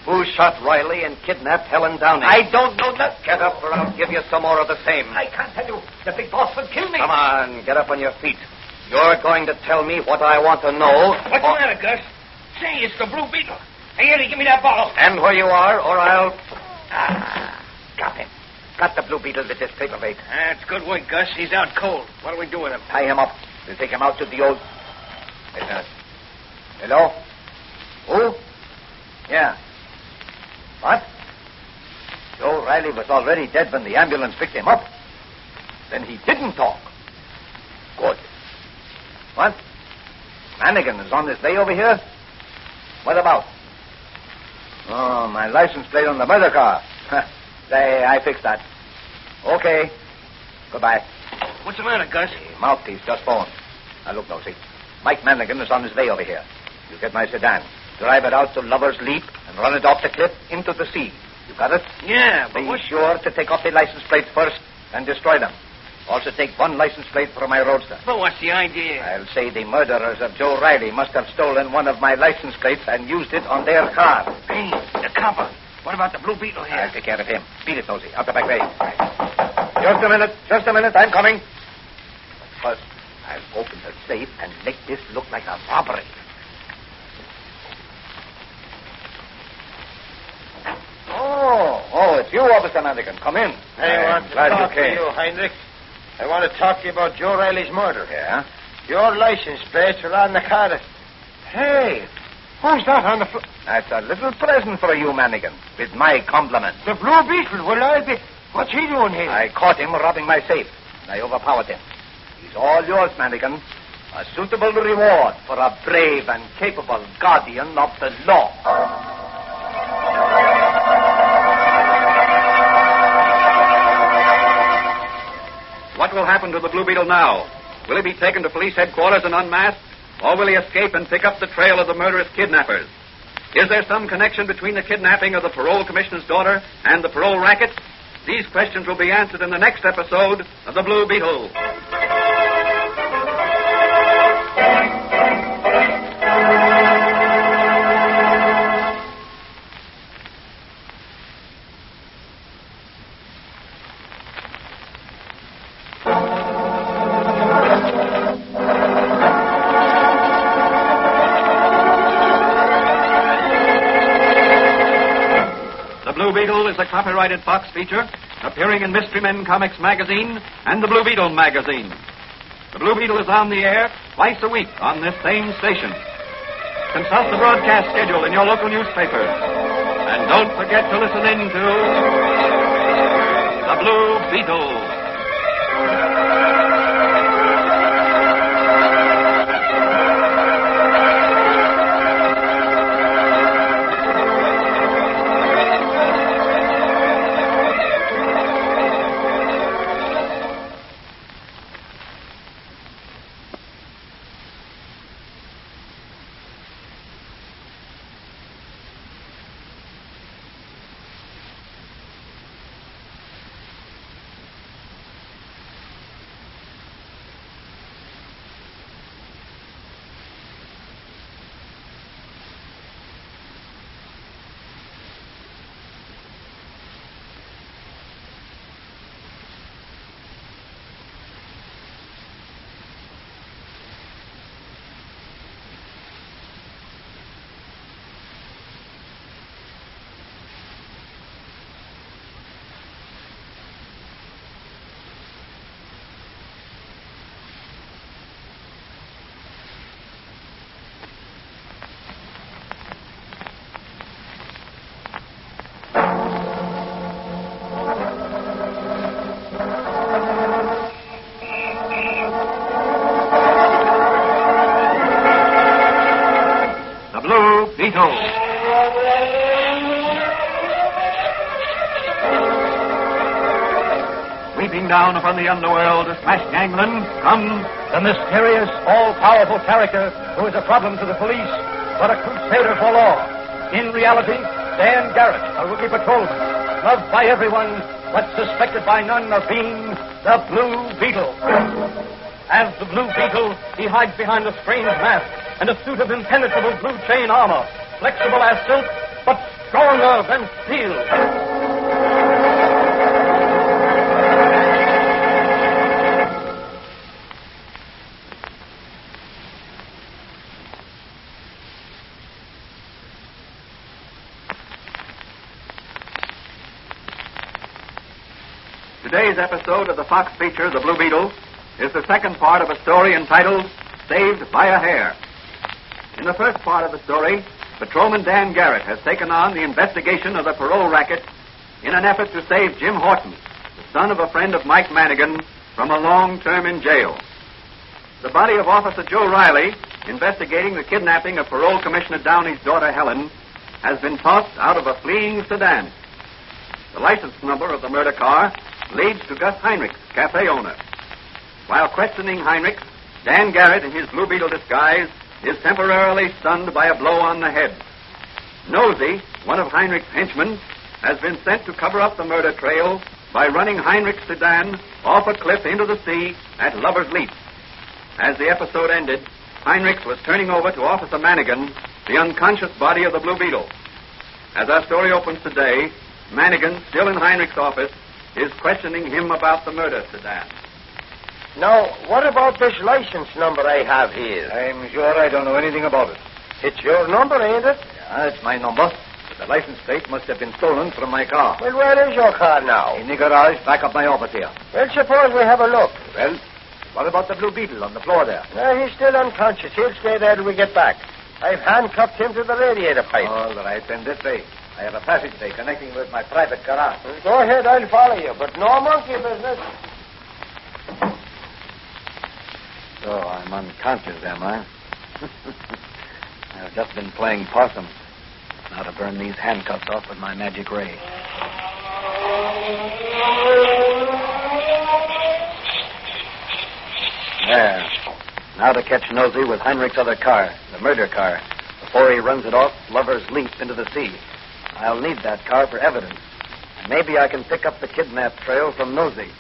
Who shot Riley and kidnapped Helen Downey? I don't know nothing. Get up or I'll give you some more of the same. I can't tell you. The big boss would kill me. Come on, get up on your feet. You're going to tell me what I want to know. What's the matter, Gus? Say, it's the Blue Beetle. Hey, Eddie, give me that bottle. And where you are, or I'll... Got him. Got the Blue Beetle with this paperweight. That's good work, Gus. He's out cold. What do we do with him? Tie him up. We'll take him out to the old... Wait a minute. Hello? Who? Yeah. What? Joe Riley was already dead when the ambulance picked him up. Then he didn't talk. Good. What? Mannigan is on his way over here? What about? Oh, my license plate on the murder car. Say, I fixed that. Okay. Goodbye. What's the matter, Gus? The mouthpiece just phoned. Now, look, Nosey. Mike Mannigan is on his way over here. You get my sedan. Drive it out to Lover's Leap and run it off the cliff into the sea. You got it? Yeah, but Be sure to take off the license plates first and destroy them. Also take one license plate for my roadster. But what's the idea? I'll say the murderers of Joe Riley must have stolen one of my license plates and used it on their car. Hey, the copper. What about the Blue Beetle here? I'll take care of him. Beat it, Nosey. Out the back way. Just a minute. I'm coming. But first, I'll open the safe and make this look like a robbery. Oh, it's you, Officer Mannigan. Come in. I want to glad talk you to came. you, Heinrich. I want to talk to you about Joe Riley's murder. Yeah? Your license plates are on the car. Hey, who's that on the floor? That's a little present for you, Mannigan, with my compliments. The Blue Beetle. Well, I'll be... What's he doing here? I caught him robbing my safe, and I overpowered him. He's all yours, Mannigan. A suitable reward for a brave and capable guardian of the law. What will happen to the Blue Beetle now? Will he be taken to police headquarters and unmasked? Or will he escape and pick up the trail of the murderous kidnappers? Is there some connection between the kidnapping of the parole commissioner's daughter and the parole racket? These questions will be answered in the next episode of The Blue Beetle. Beetle is a copyrighted Fox feature appearing in Mystery Men Comics magazine and the Blue Beetle magazine. The Blue Beetle is on the air twice a week on this same station. Consult the broadcast schedule in your local newspapers. And don't forget to listen in to The Blue Beetle. Beetle. Sweeping down upon the underworld to smash gangland comes The mysterious, all-powerful character who is a problem to the police, but a crusader for law. In reality, Dan Garrett, a rookie patrolman, loved by everyone, but suspected by none of being the Blue Beetle. As the Blue Beetle, he hides behind a strange mask and a suit of impenetrable blue chain armor, flexible as silk, but stronger than steel. Today's episode of the Fox feature, The Blue Beetle, is the second part of a story entitled Saved by a Hair. In the first part of the story, Patrolman Dan Garrett has taken on the investigation of the Payroll Racket in an effort to save Jim Horton, the son of a friend of Mike Manigan, from a long term in jail. The body of Officer Joe Riley, investigating the kidnapping of Parole Commissioner Downey's daughter Helen, has been tossed out of a fleeing sedan. The license number of the murder car leads to Gus Heinrichs, cafe owner. While questioning Heinrichs, Dan Garrett, in his Blue Beetle disguise, is temporarily stunned by a blow on the head. Nosy, one of Heinrichs' henchmen, has been sent to cover up the murder trail by running Heinrichs' sedan off a cliff into the sea at Lover's Leap. As the episode ended, Heinrichs was turning over to Officer Manigan the unconscious body of the Blue Beetle. As our story opens today, Manigan, still in Heinrichs' office, is questioning him about the murder sedan. Now, what about this license number I have here? I'm sure I don't know anything about it. It's your number, ain't it? Yeah, it's my number. The license plate must have been stolen from my car. Well, where is your car now? In the garage back of my office here. Well, suppose we have a look. Well, what about the Blue Beetle on the floor there? He's still unconscious. He'll stay there till we get back. I've handcuffed him to the radiator pipe. All right, then this way. I have a passageway connecting with my private garage. Well, go ahead, I'll follow you, but no monkey business. So I'm unconscious, am I? I've just been playing possum. Now to burn these handcuffs off with my magic ray. There. Now to catch Nosy with Heinrich's other car, the murder car, before he runs it off Lover's Leap into the sea. I'll need that car for evidence. Maybe I can pick up the kidnap trail from Nosy.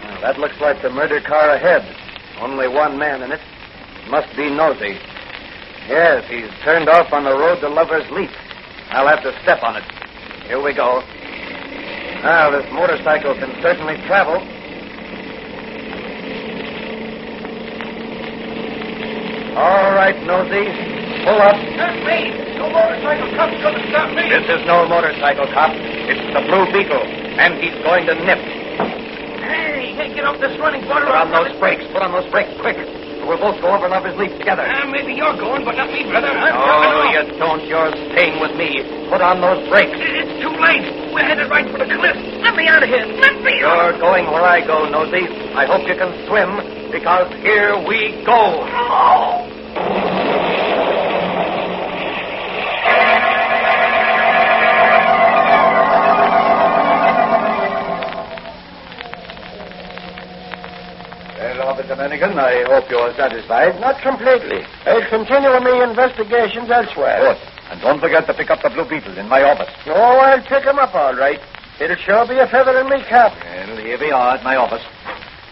Well, that looks like the murder car ahead. Only one man in it. It must be Nosy. Yes, he's turned off on the road to Lover's Leap. I'll have to step on it. Here we go. Now, this motorcycle can certainly travel. All right, Nosy. Pull up. Not me. No motorcycle cop's going to stop me. This is no motorcycle cop. It's the Blue Beetle, and he's going to nip. Hey, get off this running board. Put on those brakes. Put on those brakes, quick. We'll both go over Lover's Leap together. Maybe you're going, but not me, brother. No, you don't. You're staying with me. Put on those brakes. It's too late. We're headed right for the cliff. Let me out of here. Let me You're going where I go, Nosy. I hope you can swim, because here we go. Oh. Officer Manigan, I hope you're satisfied. Not completely. I'll continue with my investigations elsewhere. Good. And don't forget to pick up the Blue Beetle in my office. Oh, I'll pick him up all right. It'll sure be a feather in my cap. Well, here we are at my office.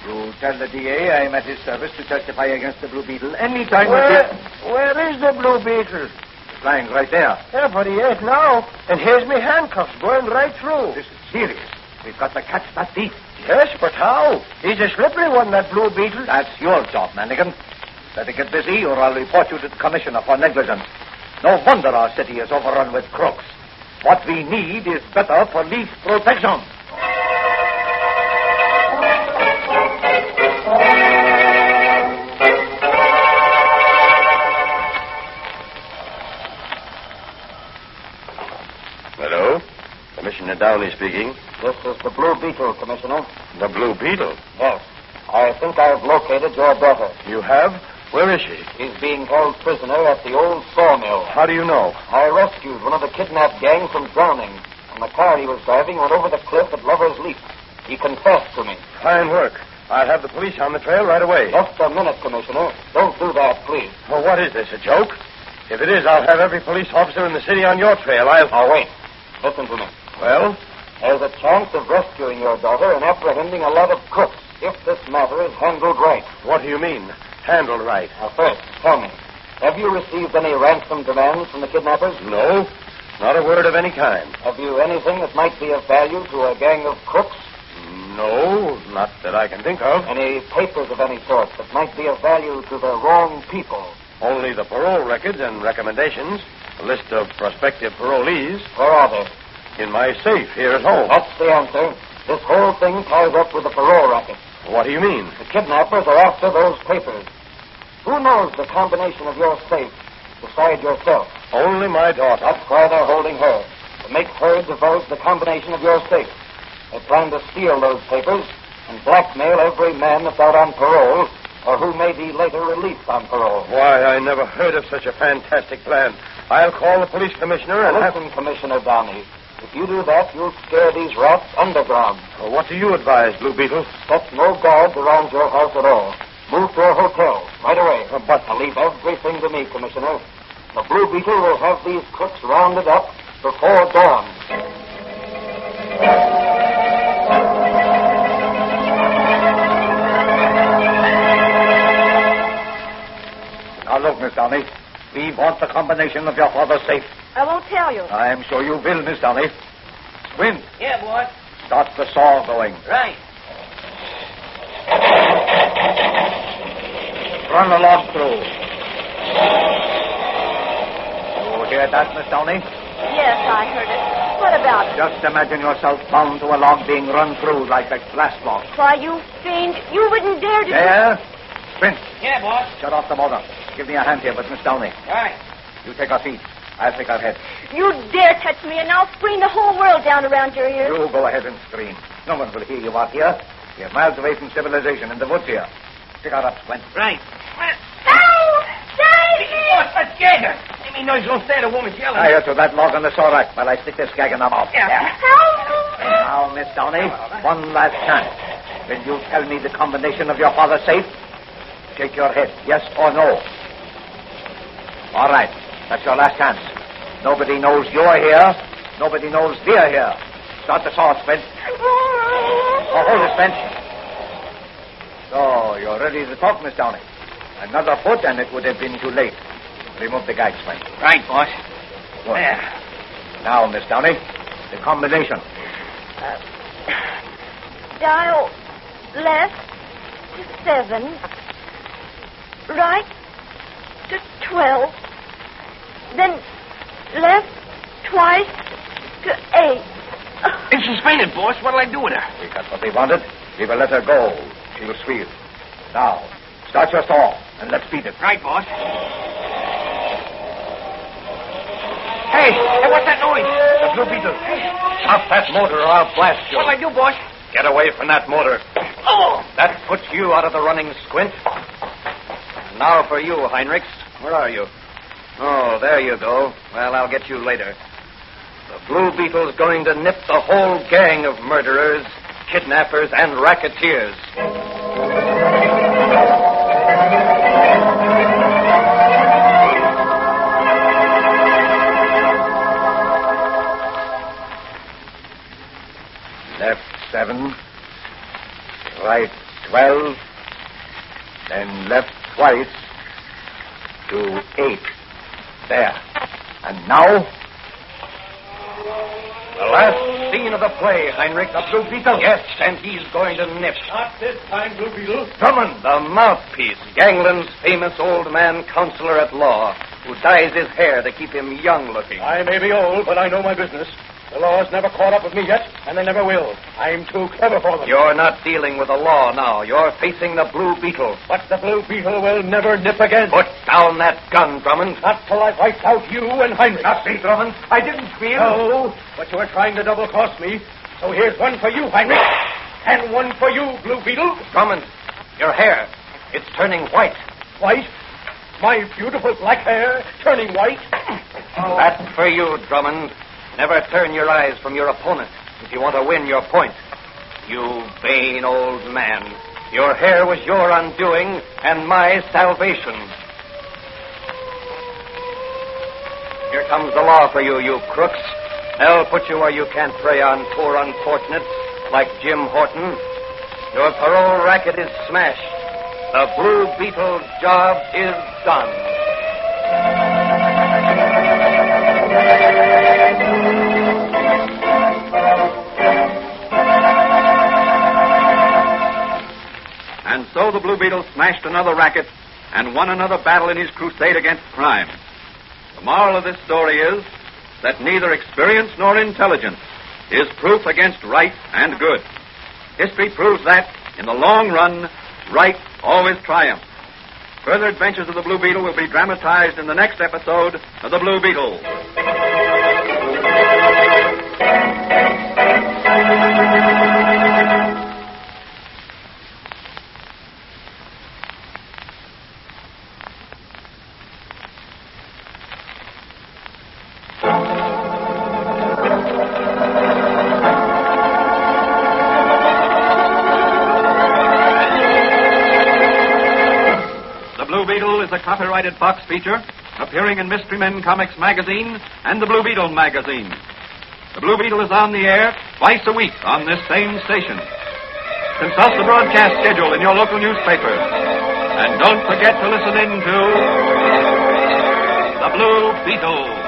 You tell the DA I'm at his service to testify against the Blue Beetle any time. Where is the Blue Beetle? He's lying right there. Yeah, but he ain't now. And here's me handcuffs going right through. This is serious. We've got to catch that thief. Yes, but how? He's a slippery one, that Blue Beetle. That's your job, Manigan. Better get busy, or I'll report you to the commissioner for negligence. No wonder our city is overrun with crooks. What we need is better police protection. Commissioner Downey speaking. This is the Blue Beetle, Commissioner. The Blue Beetle? Yes. I think I've located your daughter. You have? Where is she? She's being held prisoner at the old sawmill. How do you know? I rescued one of the kidnapped gang from drowning, and the car he was driving went over the cliff at Lover's Leap. He confessed to me. Fine work. I'll have the police on the trail right away. Just a minute, Commissioner. Don't do that, please. Well, what is this, a joke? If it is, I'll have every police officer in the city on your trail. Now, wait. Listen to me. Well? There's a chance of rescuing your daughter and apprehending a lot of crooks if this matter is handled right. What do you mean, handled right? Now, first, tell me, have you received any ransom demands from the kidnappers? No, not a word of any kind. Have you anything that might be of value to a gang of crooks? No, not that I can think of. Any papers of any sort that might be of value to the wrong people? Only the parole records and recommendations, a list of prospective parolees. Where are they? In my safe here at home. That's the answer. This whole thing ties up with the parole racket. What do you mean? The kidnappers are after those papers. Who knows the combination of your safe besides yourself? Only my daughter. That's why they're holding her, to make her divulge the combination of your safe. They plan to steal those papers and blackmail every man that's out on parole or who may be later released on parole. Why, I never heard of such a fantastic plan. I'll call the police commissioner and Listen, Commissioner Downey. If you do that, you'll scare these rats underground. Well, what do you advise, Blue Beetle? Set no guards around your house at all. Move to a hotel right away. But I'll leave everything to me, Commissioner. The Blue Beetle will have these crooks rounded up before dawn. Now, look, Miss Downey. We want the combination of your father's safe. I won't tell you. I'm sure you will, Miss Downey. Squint. Yeah, boy. Start the saw going. Right. Run the log through. You hear that, Miss Downey? Yes, I heard it. What about it? Just imagine yourself bound to a log being run through like a glass block. Why, you fiend, you wouldn't dare to... There. Squint. Yeah, boss. Shut off the motor. Give me a hand here, but Miss Downey. Right. You take our feet. I'll take our head. You dare touch me, and I'll scream the whole world down around your ears. You go ahead and scream. No one will hear you out here. We're miles away from civilization in the woods here. Pick her up, Squint. Right. Oh, save me! Boss, let's get her. Any noise don't stand a woman's yelling. Tie her to that log on the saw rack while I stick this gag in her mouth. Yeah. Now, Miss Downey, one last chance. Will you tell me the combination of your father's safe? Shake your head, yes or no. All right. That's your last chance. Nobody knows you're here. Nobody knows we're here. Start the saw, Spence. Oh, hold it, Spence. So, you're ready to talk, Miss Downey. Another foot, and it would have been too late. Remove the gag, Spence. Right, boss. Good. There. Now, Miss Downey, the combination. Dial left to 7. Right to 12. Then left twice to 8. It's suspended, boss. What'll I do with her? We got what we wanted. We will let her go. She'll squeal. Now, start your saw, and let's beat it. Right, boss. Hey, what's that noise? The Blue Beetle. Stop that motor or I'll blast you. What'll I do, boss? Get away from that motor. Oh! That puts you out of the running, Squint. And now for you, Heinrichs. Where are you? Oh, there you go. Well, I'll get you later. The Blue Beetle's going to nip the whole gang of murderers, kidnappers, and racketeers. Left 7. Right 12. Then left twice to 8. There. And now? The last scene of the play, Heinrich. The Blue Beetle? Yes, and he's going to nip. Not this time, Blue Beetle. Drummond, the mouthpiece, Gangland's famous old man counselor at law, who dyes his hair to keep him young-looking. I may be old, but I know my business. The law's never caught up with me yet, and they never will. I'm too clever for them. You're not dealing with the law now. You're facing the Blue Beetle. But the Blue Beetle will never nip again. Put down that gun, Drummond. Not till I've wiped out you and Heinrich. Not me, Drummond. I didn't squeal. No, but you were trying to double-cross me. So here's one for you, Heinrich. And one for you, Blue Beetle. Drummond, your hair. It's turning white. White? My beautiful black hair turning white? That's for you, Drummond. Never turn your eyes from your opponent if you want to win your point. You vain old man. Your hair was your undoing and my salvation. Here comes the law for you, you crooks. They'll put you where you can't prey on poor unfortunates like Jim Horton. Your parole racket is smashed. The Blue Beetle's job is done. And so the Blue Beetle smashed another racket and won another battle in his crusade against crime. The moral of this story is that neither experience nor intelligence is proof against right and good. History proves that, in the long run, right always triumphs. Further adventures of the Blue Beetle will be dramatized in the next episode of the Blue Beetle. Is a copyrighted Fox feature appearing in Mystery Men Comics magazine and the Blue Beetle magazine. The Blue Beetle is on the air twice a week on this same station. Consult the broadcast schedule in your local newspaper. And don't forget to listen in to the Blue Beetle.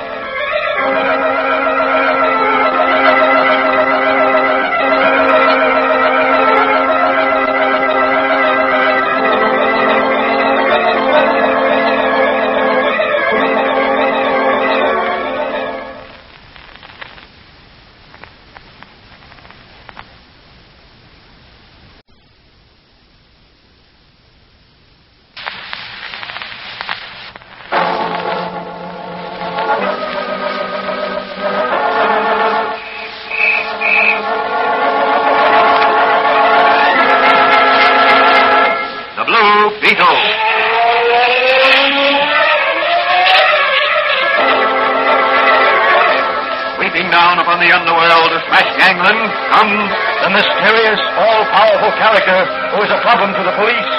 From the Underworld to smash gangland comes the mysterious, all-powerful character who is a problem to the police,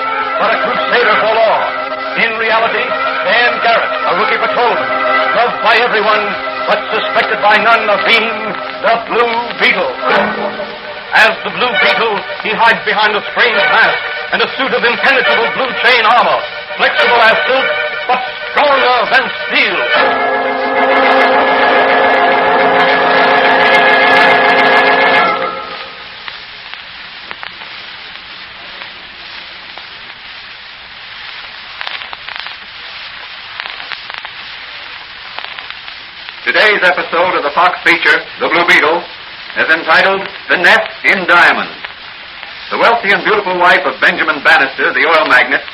but a crusader for law. In reality, Dan Garrett, a rookie patrolman, loved by everyone, but suspected by none of being the Blue Beetle. As the Blue Beetle, he hides behind a strange mask and a suit of impenetrable blue chain armor, flexible as silk, but stronger than steel. Today's episode of the Fox feature, The Blue Beetle, is entitled Finesse in Diamonds. The wealthy and beautiful wife of Benjamin Bannister, the oil magnate,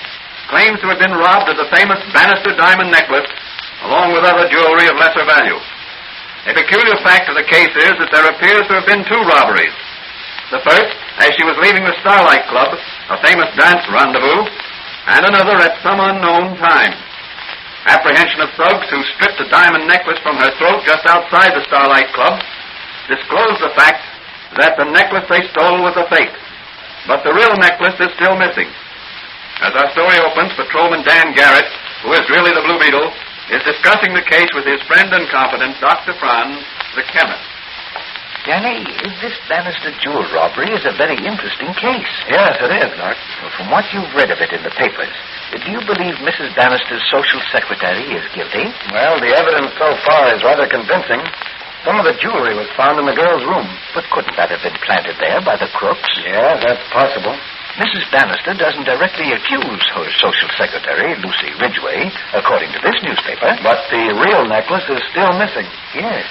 claims to have been robbed of the famous Bannister diamond necklace, along with other jewelry of lesser value. A peculiar fact of the case is that there appears to have been two robberies. The first, as she was leaving the Starlight Club, a famous dance rendezvous, and another at some unknown time. Apprehension of thugs who stripped the diamond necklace from her throat just outside the Starlight Club disclosed the fact that the necklace they stole was a fake. But the real necklace is still missing. As our story opens, Patrolman Dan Garrett, who is really the Blue Beetle, is discussing the case with his friend and confidant, Dr. Franz, the chemist. Danny, this Bannister jewel robbery is a very interesting case. Yes, it is, Doc. Well, from what you've read of it in the papers, do you believe Mrs. Bannister's social secretary is guilty? Well, the evidence so far is rather convincing. Some of the jewelry was found in the girl's room. But couldn't that have been planted there by the crooks? Yeah, that's possible. Mrs. Bannister doesn't directly accuse her social secretary, Lucy Ridgway, according to this newspaper. But the real necklace is still missing. Yes.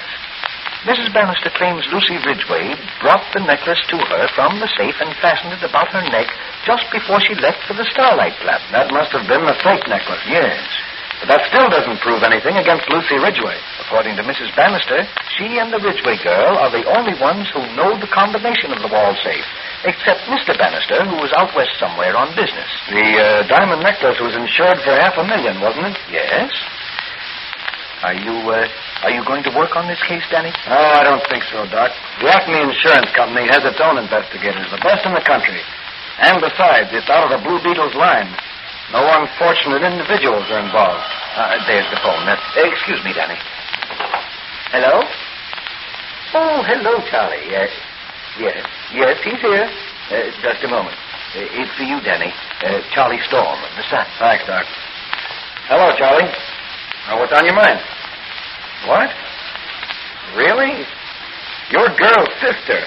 Mrs. Bannister claims Lucy Ridgway brought the necklace to her from the safe and fastened it about her neck just before she left for the Starlight Club. That must have been the fake necklace. Yes. But that still doesn't prove anything against Lucy Ridgway. According to Mrs. Bannister, she and the Ridgway girl are the only ones who know the combination of the wall safe, except Mr. Bannister, who was out west somewhere on business. The diamond necklace was insured for $500,000, wasn't it? Yes. Are you going to work on this case, Danny? Oh, I don't think so, Doc. The Acme Insurance Company has its own investigators, the best in the country. And besides, it's out of the Blue Beetle's line. No unfortunate individuals are involved. There's the phone. Excuse me, Danny. Hello? Oh, hello, Charlie. Yes, he's here. Just a moment. It's for you, Danny. Charlie Storm of the Sun. Thanks, Doc. Hello, Charlie. What's on your mind? What? Really? Your girl's sister?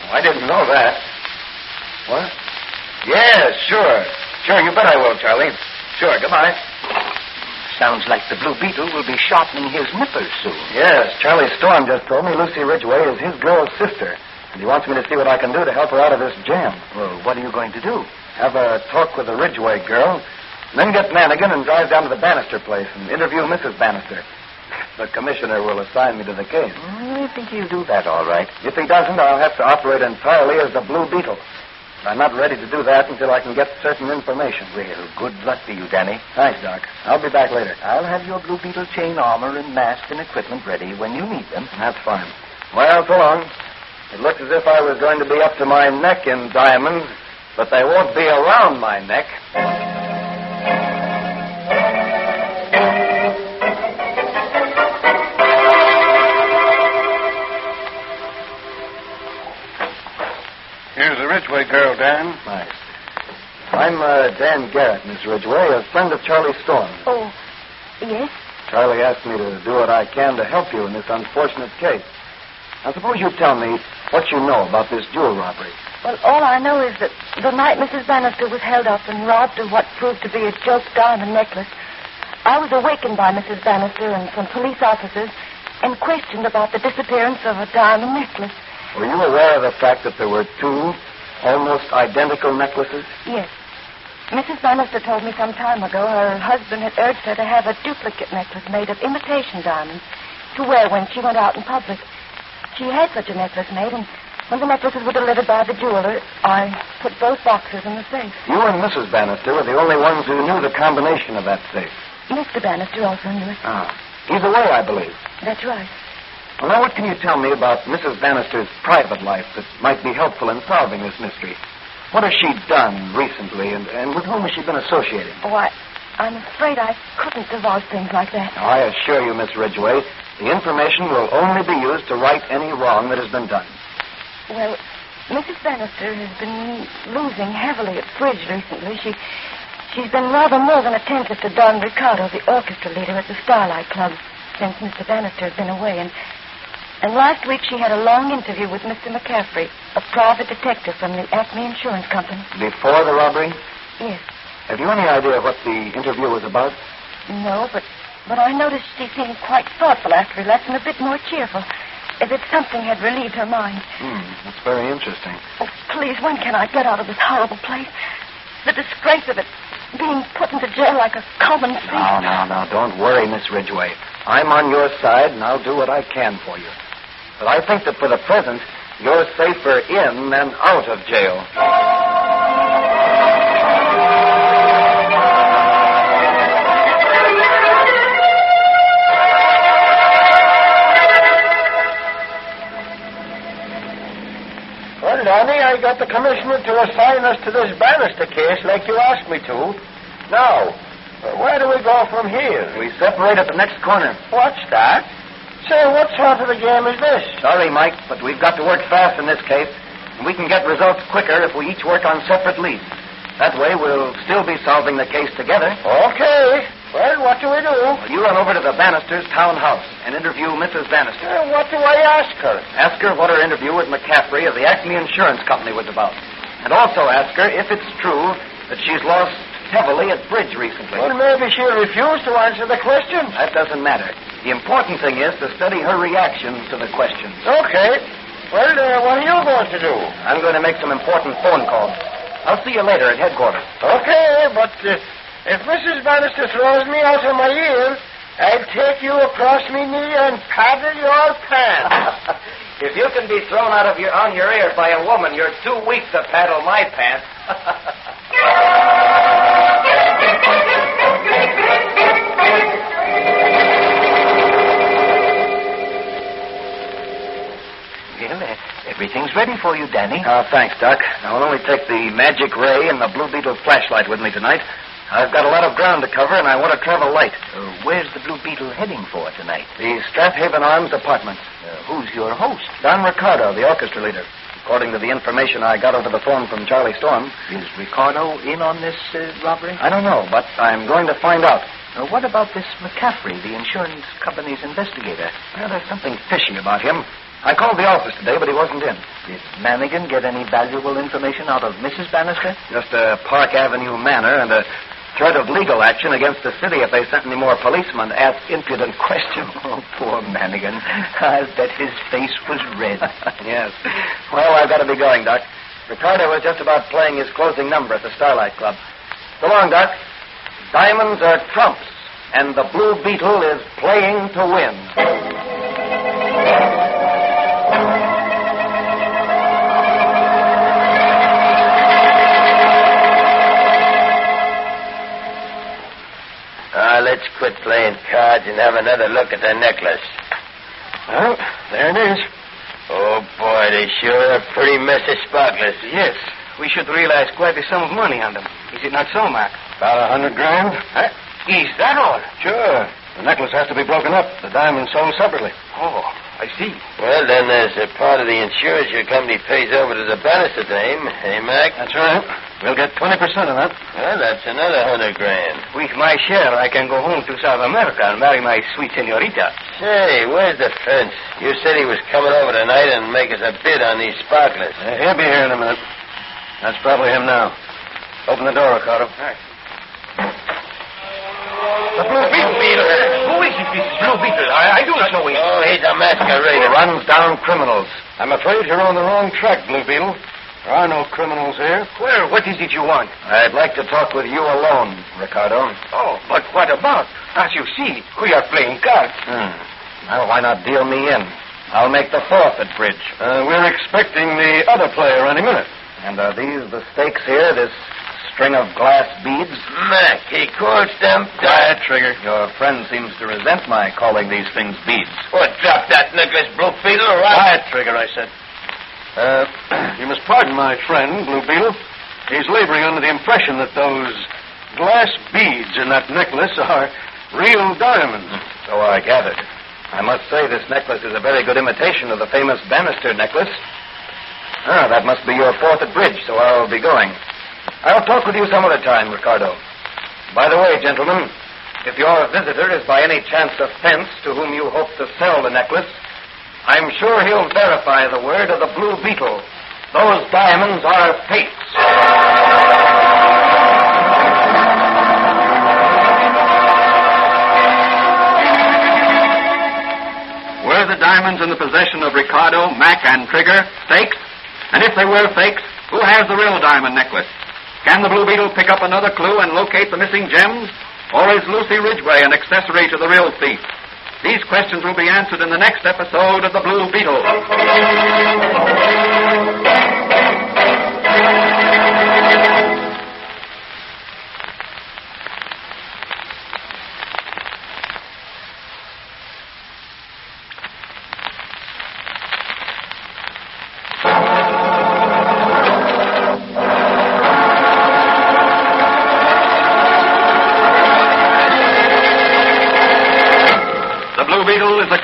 Oh, I didn't know that. What? Yeah, sure. Sure, you bet I will, Charlie. Sure, goodbye. Sounds like the Blue Beetle will be sharpening his nippers soon. Yes, Charlie Storm just told me Lucy Ridgway is his girl's sister, and he wants me to see what I can do to help her out of this jam. Well, what are you going to do? Have a talk with the Ridgway girl, and then get Manigan and drive down to the Bannister place and interview Mrs. Bannister. The commissioner will assign me to the case. I think he'll do that all right. If he doesn't, I'll have to operate entirely as the Blue Beetle. I'm not ready to do that until I can get certain information. Well, good luck to you, Danny. Thanks, Doc. I'll be back later. I'll have your Blue Beetle chain armor and mask and equipment ready when you need them. That's fine. Well, so long. It looks as if I was going to be up to my neck in diamonds, but they won't be around my neck. Here's the Ridgway girl, Dan. Nice. I'm Dan Garrett, Miss Ridgway, a friend of Charlie Storm. Oh, yes? Charlie asked me to do what I can to help you in this unfortunate case. Now, suppose you tell me what you know about this jewel robbery. Well, all I know is that the night Mrs. Bannister was held up and robbed of what proved to be a joke diamond necklace, I was awakened by Mrs. Bannister and some police officers and questioned about the disappearance of a diamond necklace. Were you aware of the fact that there were two almost identical necklaces? Yes. Mrs. Bannister told me some time ago her husband had urged her to have a duplicate necklace made of imitation diamonds to wear when she went out in public. She had such a necklace made, and when the necklaces were delivered by the jeweler, I put both boxes in the safe. You and Mrs. Bannister were the only ones who knew the combination of that safe. Mr. Bannister also knew it. Ah. He's away, I believe. That's right. Well, now, what can you tell me about Mrs. Bannister's private life that might be helpful in solving this mystery? What has she done recently, and with whom has she been associating? Oh, I'm afraid I couldn't divulge things like that. Now, I assure you, Miss Ridgway, the information will only be used to right any wrong that has been done. Well, Mrs. Bannister has been losing heavily at bridge recently. She's been rather more than attentive to Don Ricardo, the orchestra leader at the Starlight Club, since Mr. Bannister has been away, and last week she had a long interview with Mr. McCaffrey, a private detective from the Acme Insurance Company. Before the robbery? Yes. Have you any idea what the interview was about? No, but I noticed she seemed quite thoughtful after he left and a bit more cheerful, as if something had relieved her mind. That's very interesting. Oh, please, when can I get out of this horrible place? The disgrace of it, being put into jail like a common thief. No, don't worry, Miss Ridgway. I'm on your side, and I'll do what I can for you. But I think that for the present, you're safer in than out of jail. Well, Danny, I got the commissioner to assign us to this Bannister case like you asked me to. Now, where do we go from here? We separate at the next corner. What's that? Say, what sort of a game is this? Sorry, Mike, but we've got to work fast in this case, and we can get results quicker if we each work on separate leads. That way, we'll still be solving the case together. Okay. Well, what do we do? Well, you run over to the Bannisters' townhouse and interview Mrs. Bannister. What do I ask her? Ask her what her interview with McCaffrey of the Acme Insurance Company was about. And also ask her if it's true that she's lost heavily at bridge recently. Well, maybe she'll refuse to answer the questions. That doesn't matter. The important thing is to study her reactions to the questions. Okay. Well, what are you going to do? I'm going to make some important phone calls. I'll see you later at headquarters. Okay, but if Mrs. Bannister throws me out of my ear, I'll take you across me knee and paddle your pants. If you can be thrown on your ear by a woman, you're too weak to paddle my pants. Well, everything's ready for you, Danny. Oh, thanks, Doc. I'll only take the magic ray and the Blue Beetle flashlight with me tonight. I've got a lot of ground to cover, and I want to travel light. Where's the Blue Beetle heading for tonight? The Strathaven Arms apartments. Who's your host? Don Ricardo, the orchestra leader. According to the information I got over the phone from Charlie Storm. Is Ricardo in on this robbery? I don't know, but I'm going to find out. What about this McCaffrey, the insurance company's investigator? Well, there's something fishy about him. I called the office today, but he wasn't in. Did Manigan get any valuable information out of Mrs. Bannister? Just a Park Avenue manor and a threat of legal action against the city if they sent any more policemen to ask impudent questions. Oh, poor Manigan. I'll bet his face was red. Yes. Well, I've got to be going, Doc. Ricardo was just about playing his closing number at the Starlight Club. So long, Doc. Diamonds are trumps, and the Blue Beetle is playing to win. Let's quit playing cards and have another look at the necklace. Well, there it is. Oh, boy, they sure are pretty mess of sparklers. Yes. We should realize quite a sum of money on them. Is it not so, Mac? About $100,000. Huh? Is that all? Sure. The necklace has to be broken up. The diamonds sold separately. Oh, I see. Well, then there's a part of the insurance your company pays over to the Bannister name. Hey, Mac? That's right. We'll get 20% of that. Well, that's another $100,000. With my share, I can go home to South America and marry my sweet senorita. Say, where's the fence? You said he was coming over tonight and make us a bid on these sparklers. He'll be here in a minute. That's probably him now. Open the door, Ricardo. All right. The Blue Beetle. Who is it, this Blue Beetle? I do not know him. Oh, he's a masquerader. He runs down criminals. I'm afraid you're on the wrong track, Blue Beetle. There are no criminals here. Well, what is it you want? I'd like to talk with you alone, Ricardo. Oh, but what about? As you see, we are playing cards. Well, why not deal me in? I'll make the fourth at bridge. We're expecting the other player any minute. And are these the stakes here, this string of glass beads? Mac, he calls them... Quiet, Trigger. Your friend seems to resent my calling these things beads. What, drop that necklace, Blue Beetle, or Quiet, Trigger, I said. You must pardon my friend, Blue Beetle. He's laboring under the impression that those glass beads in that necklace are real diamonds. So I gathered. I must say this necklace is a very good imitation of the famous Bannister necklace. That must be your fourth at bridge, so I'll be going. I'll talk with you some other time, Ricardo. By the way, gentlemen, if your visitor is by any chance a fence to whom you hope to sell the necklace, I'm sure he'll verify the word of the Blue Beetle. Those diamonds are fakes. Were the diamonds in the possession of Ricardo, Mac, and Trigger fakes? And if they were fakes, who has the real diamond necklace? Can the Blue Beetle pick up another clue and locate the missing gems? Or is Lucy Ridgway an accessory to the real thief? These questions will be answered in the next episode of The Blue Beetle.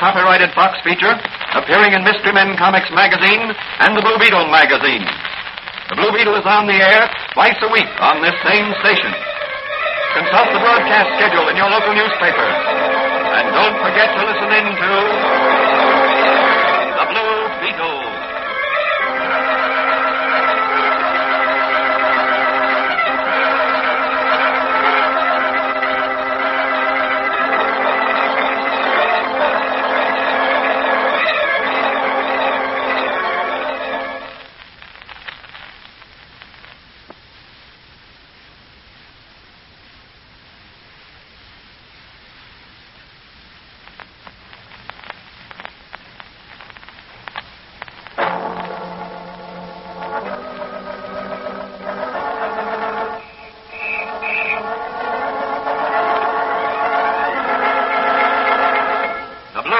Copyrighted Fox feature appearing in Mystery Men Comics magazine and the Blue Beetle magazine. The Blue Beetle is on the air twice a week on this same station. Consult the broadcast schedule in your local newspaper. And don't forget to listen in to The Blue Beetle.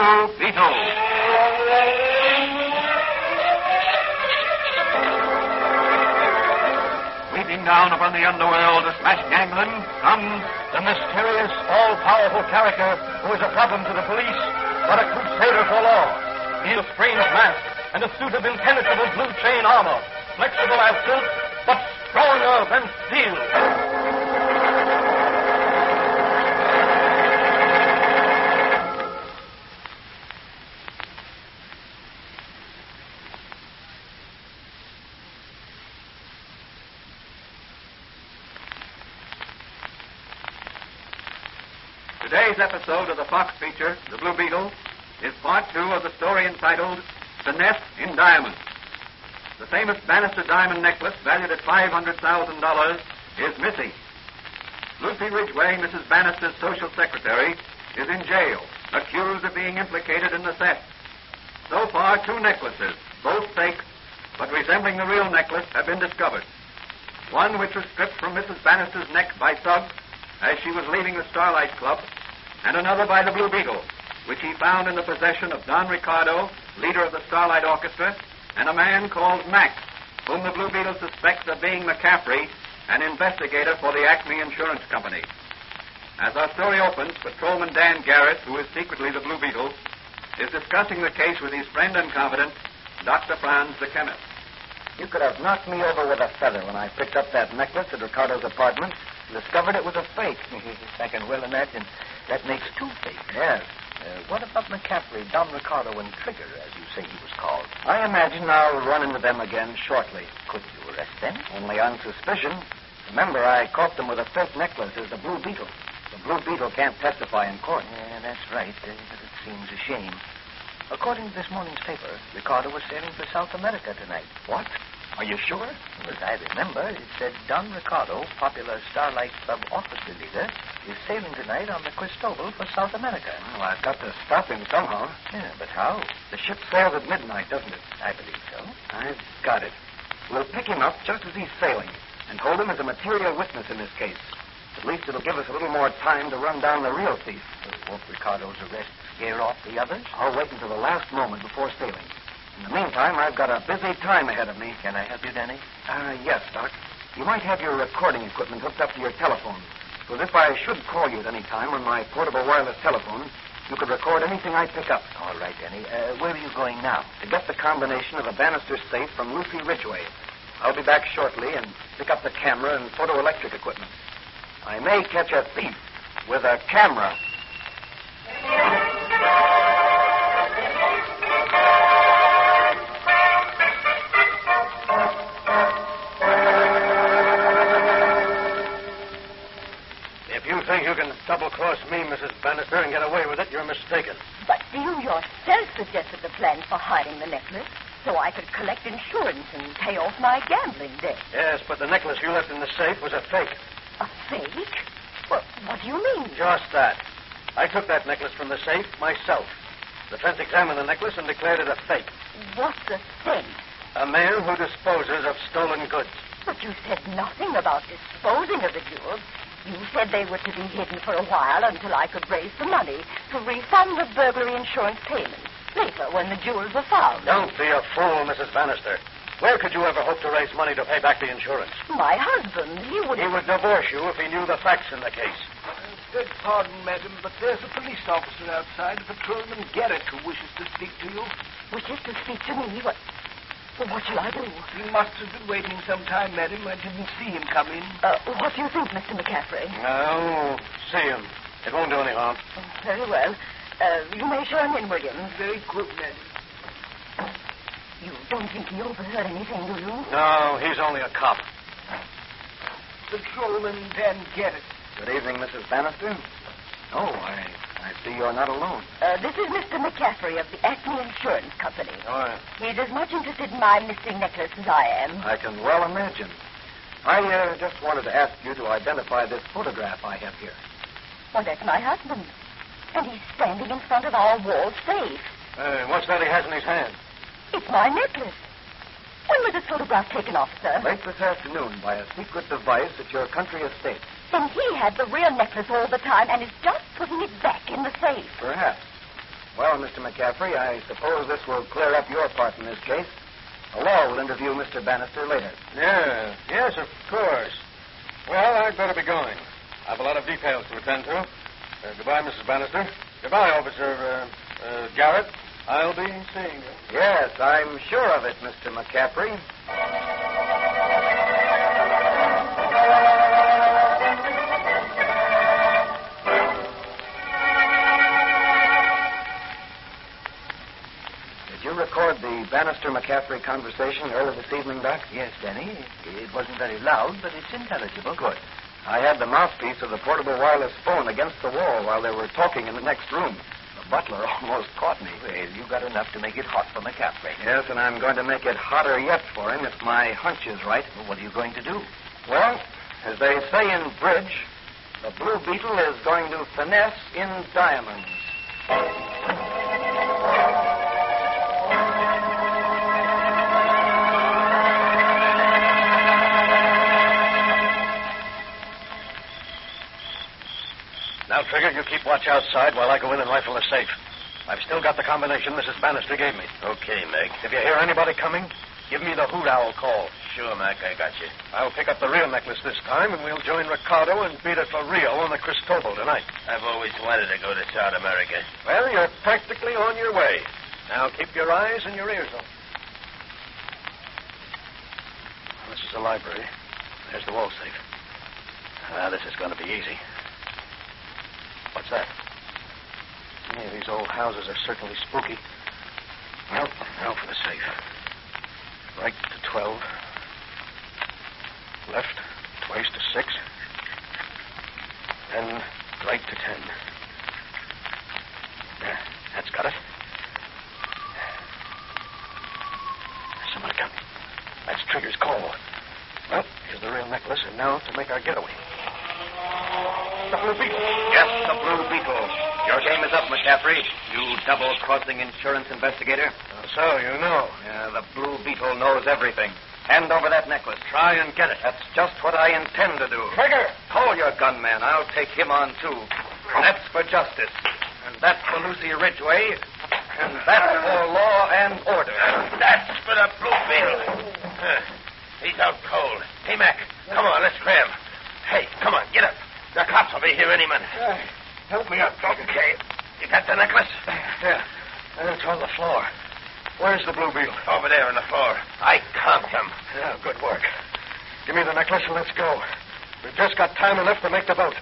Blue Beetle. Sweeping down upon the underworld to smash gangland comes the mysterious, all-powerful character who is a problem to the police, but a crusader for law. He has a strange mask and a suit of impenetrable blue chain armor, flexible as silk, but stronger than steel. Today's episode of the Fox feature, The Blue Beetle, is part 2 of the story entitled Finesse in Diamonds. The famous Bannister diamond necklace, valued at $500,000, is missing. Lucy Ridgway, Mrs. Bannister's social secretary, is in jail, accused of being implicated in the theft. So far, 2 necklaces, both fake, but resembling the real necklace, have been discovered. One which was stripped from Mrs. Bannister's neck by thugs as she was leaving the Starlight Club, and another by the Blue Beetle, which he found in the possession of Don Ricardo, leader of the Starlight Orchestra, and a man called Max, whom the Blue Beetle suspects of being McCaffrey, an investigator for the Acme Insurance Company. As our story opens, Patrolman Dan Garrett, who is secretly the Blue Beetle, is discussing the case with his friend and confidant, Dr. Franz, the chemist. You could have knocked me over with a feather when I picked up that necklace at Ricardo's apartment and discovered it was a fake. I can well imagine. That makes 2 fakes. Yes. What about McCaffrey, Don Ricardo, and Trigger, as you say he was called? I imagine I'll run into them again shortly. Could you arrest them? Only on suspicion. Remember, I caught them with a fake necklace as the Blue Beetle. The Blue Beetle can't testify in court. Yeah, that's right. But it seems a shame. According to this morning's paper, Ricardo was sailing for South America tonight. What? Are you sure? As I remember, it said Don Ricardo, popular Starlight Club orchestra leader, is sailing tonight on the Cristobal for South America. Well, I've got to stop him somehow. Yeah, but how? The ship sails at midnight, doesn't it? I believe so. I've got it. We'll pick him up just as he's sailing and hold him as a material witness in this case. At least it'll give us a little more time to run down the real thief. Won't Ricardo's arrest scare off the others? I'll wait until the last moment before sailing. In the meantime, I've got a busy time ahead of me. Can I help you, Danny? Yes, Doc. You might have your recording equipment hooked up to your telephone. So that if I should call you at any time on my portable wireless telephone, you could record anything I pick up. All right, Danny. Where are you going now? To get the combination of the Bannister safe from Lucy Ridgway. I'll be back shortly and pick up the camera and photoelectric equipment. I may catch a thief with a camera. If you think you can double-cross me, Mrs. Bannister, and get away with it, you're mistaken. But you yourself suggested the plan for hiding the necklace so I could collect insurance and pay off my gambling debt. Yes, but the necklace you left in the safe was a fake. A fake? What do you mean? Just that. I took that necklace from the safe myself. The fence examined the necklace and declared it a fake. What's a fake? A man who disposes of stolen goods. But you said nothing about disposing of the jewels. You said they were to be hidden for a while until I could raise the money to refund the burglary insurance payments later when the jewels were found. Don't be a fool, Mrs. Bannister. Where could you ever hope to raise money to pay back the insurance? My husband, he would divorce you if he knew the facts in the case. Beg pardon, madam, but there's a police officer outside, Patrolman Garrett, who wishes to speak to you. Wishes to speak to me? What shall I do? He must have been waiting some time, madam. I didn't see him come in. What do you think, Mr. McCaffrey? No, see him. It won't do any harm. Very well. You may show him in, Williams. Very good, madam. You don't think he overheard anything, do you? No, he's only a cop. Patrolman Dan Garrett. Good evening, Mrs. Bannister. Oh, I see you're not alone. This is Mr. McCaffrey of the Acme Insurance Company. Oh, yeah. He's as much interested in my missing necklace as I am. I can well imagine. I just wanted to ask you to identify this photograph I have here. Well, that's my husband. And he's standing in front of our wall safe. What's that he has in his hand? It's my necklace. When was this photograph taken off, sir? Late this afternoon by a secret device at your country estate. Then he had the real necklace all the time and is just putting it back in the safe. Perhaps. Well, Mr. McCaffrey, I suppose this will clear up your part in this case. The law will interview Mr. Bannister later. Yes, of course. Well, I'd better be going. I have a lot of details to attend to. Goodbye, Mrs. Bannister. Goodbye, Officer Garrett. I'll be seeing you. Yes, I'm sure of it, Mr. McCaffrey. Did you record the Bannister-McCaffrey conversation early this evening, Doc? Yes, Danny. It wasn't very loud, but it's intelligible. Good. I had the mouthpiece of the portable wireless phone against the wall while they were talking in the next room. The butler almost caught me. Well, you got enough to make it hot for McCaffrey. Yes, and I'm going to make it hotter yet for him if my hunch is right. Well, what are you going to do? Well, as they say in bridge, the Blue Beetle is going to finesse in diamonds. Now, Trigger, you keep watch outside while I go in and rifle the safe. I've still got the combination Mrs. Bannister gave me. Okay, Meg. If you hear anybody coming, give me the hoot owl call. Sure, Mac, I got you. I'll pick up the real necklace this time, and we'll join Ricardo and beat it for Rio on the Cristobal tonight. I've always wanted to go to South America. Well, you're practically on your way. Now, keep your eyes and your ears open. This is the library. There's the wall safe. This is going to be easy. What's that? Yeah, these old houses are certainly spooky. Well, now for the safe. Right to 12. Left twice to 6. Then right to 10. There, that's got it. Somebody coming. That's Trigger's call. Well, here's the real necklace, and now to make our getaway. The Blue Beetle. Yes, the Blue Beetle. Your game is up, McCaffrey. You double-crossing insurance investigator. So you know. Yeah, the Blue Beetle knows everything. Hand over that necklace. Try and get it. That's just what I intend to do. Trigger! Hold your gun, man. I'll take him on, too. That's for justice. And that's for Lucy Ridgway. And that's for law and order. That's for the Blue Beetle. He's out cold. Hey, Mac, come on, let's grab him. Hey, come on, get up. The cops will be here any minute. Help me up, Doc. Okay. You got the necklace? Yeah. It's on the floor. Where's the Blue Beetle? Over there on the floor. I comped him. Yeah, good work. Give me the necklace and let's go. We've just got time enough to make the boat.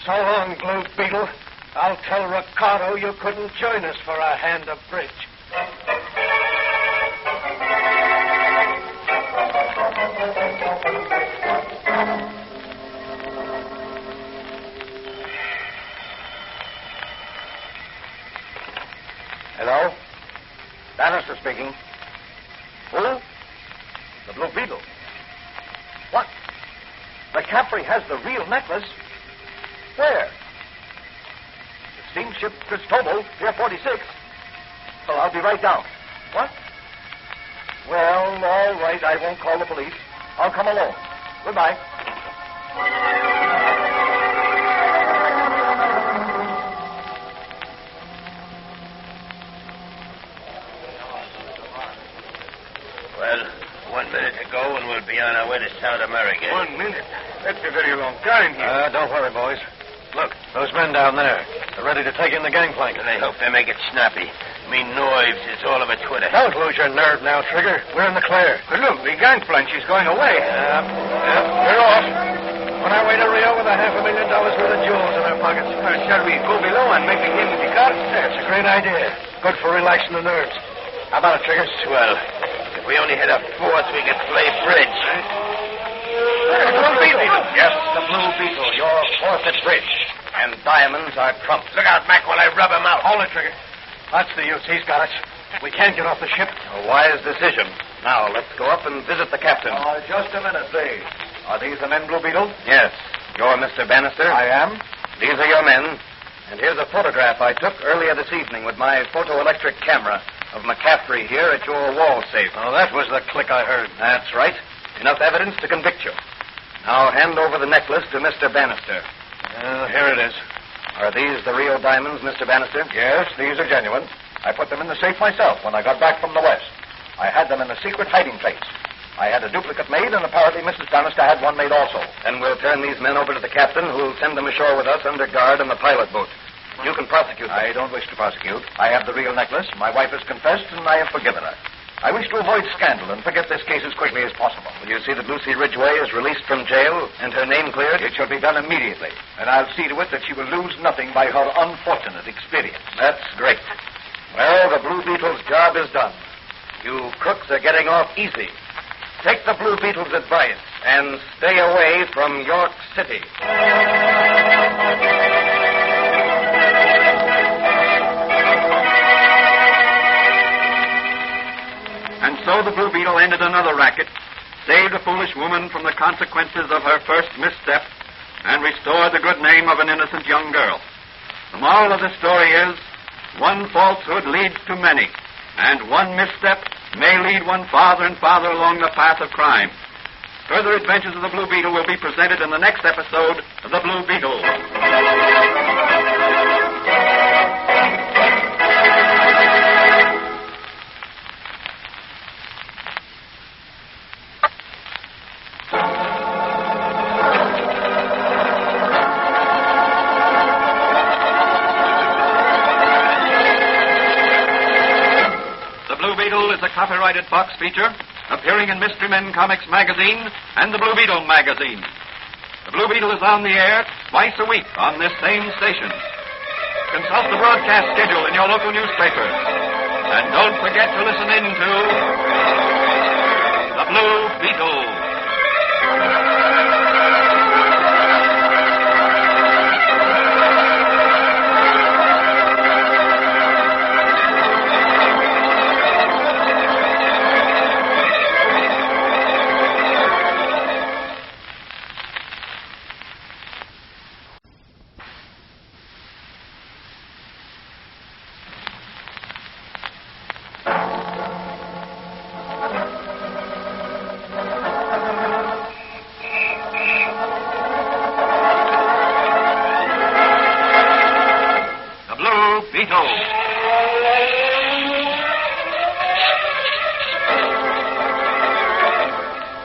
So long, Blue Beetle. I'll tell Ricardo you couldn't join us for a hand of bridge. Hello? Bannister speaking. Who? The Blue Beetle. What? McCaffrey has the real necklace? Where? The steamship Cristobal, Pier 46. Well, I'll be right down. What? Well, all right. I won't call the police. I'll come alone. Goodbye. Well, 1 minute to go and we'll be on our way to South America. 1 minute? That's a very long time here. Don't worry, boys. Look, those men down there. They're ready to take in the gangplank. And I hope they make it snappy. Me nerves is all of a twitter. Don't lose your nerve now, Trigger. We're in the clear. But look, the gangplank is going away. We're off. On our way to Rio with $500,000 worth of jewels in our pockets. Shall we go below and make a game with the cards? That's a great idea. Good for relaxing the nerves. How about it, Trigger? Swell. If we only had a fourth, we could play bridge. The Blue Beetle. Yes, the Blue Beetle. Your fourth at bridge. And diamonds are trumps. Look out, Mac, while I rub him out. Hold it, Trigger. That's the use. He's got us. We can't get off the ship. A wise decision. Now, let's go up and visit the captain. Just a minute, please. Are these the men, Blue Beetle? Yes. You're Mr. Bannister? I am. These are your men. And here's a photograph I took earlier this evening with my photoelectric camera of McCaffrey here at your wall safe. Oh, that was the click I heard. That's right. Enough evidence to convict you. Now hand over the necklace to Mr. Bannister. Here it is. Are these the real diamonds, Mr. Bannister? Yes, these are genuine. I put them in the safe myself when I got back from the West. I had them in a secret hiding place. I had a duplicate made, and apparently Mrs. Bannister had one made also. Then we'll turn these men over to the captain, who'll send them ashore with us under guard in the pilot boat. You can prosecute them. I don't wish to prosecute. I have the real necklace. My wife has confessed, and I have forgiven her. I wish to avoid scandal and forget this case as quickly as possible. Will you see that Lucy Ridgway is released from jail and her name cleared? It shall be done immediately, and I'll see to it that she will lose nothing by her unfortunate experience. That's great. Well, the Blue Beetle's job is done. You crooks are getting off easy. Take the Blue Beetle's advice and stay away from York City. And so the Blue Beetle ended another racket, saved a foolish woman from the consequences of her first misstep, and restored the good name of an innocent young girl. The moral of the story is, one falsehood leads to many, and one misstep may lead one farther and farther along the path of crime. Further adventures of the Blue Beetle will be presented in the next episode of The Blue Beetle. Is a copyrighted Fox feature appearing in Mystery Men Comics magazine and the Blue Beetle magazine. The Blue Beetle is on the air twice a week on this same station. Consult the broadcast schedule in your local newspaper. And don't forget to listen in to The Blue Beetle.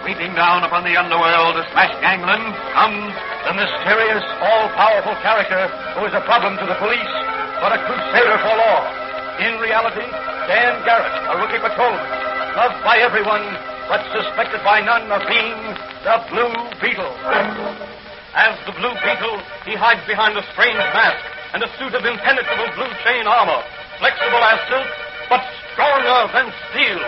Sweeping down upon the underworld to smash gangland comes the mysterious, all-powerful character who is a problem to the police, but a crusader for law. In reality, Dan Garrett, a rookie patrolman, loved by everyone, but suspected by none of being the Blue Beetle. As the Blue Beetle, he hides behind a strange mask and a suit of impenetrable blue chain armor, flexible as silk, but stronger than steel.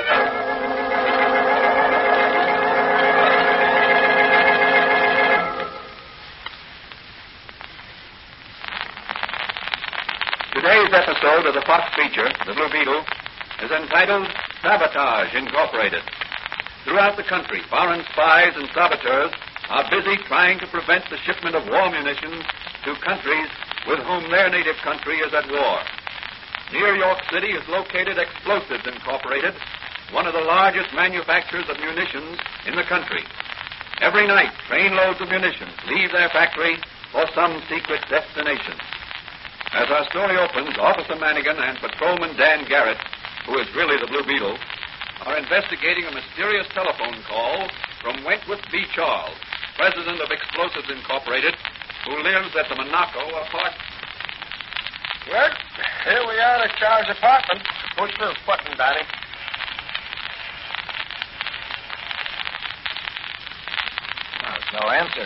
Today's episode of the Fox feature, The Blue Beetle, is entitled Sabotage Incorporated. Throughout the country, foreign spies and saboteurs are busy trying to prevent the shipment of war munitions to countries with whom their native country is at war. Near York City is located Explosives Incorporated, one of the largest manufacturers of munitions in the country. Every night, trainloads of munitions leave their factory for some secret destination. As our story opens, Officer Manigan and Patrolman Dan Garrett, who is really the Blue Beetle, are investigating a mysterious telephone call from Wentworth B. Charles, president of Explosives Incorporated, who lives at the Monaco apartment. Well, here we are at Charles' apartment. Push the button, Danny. There's no answer.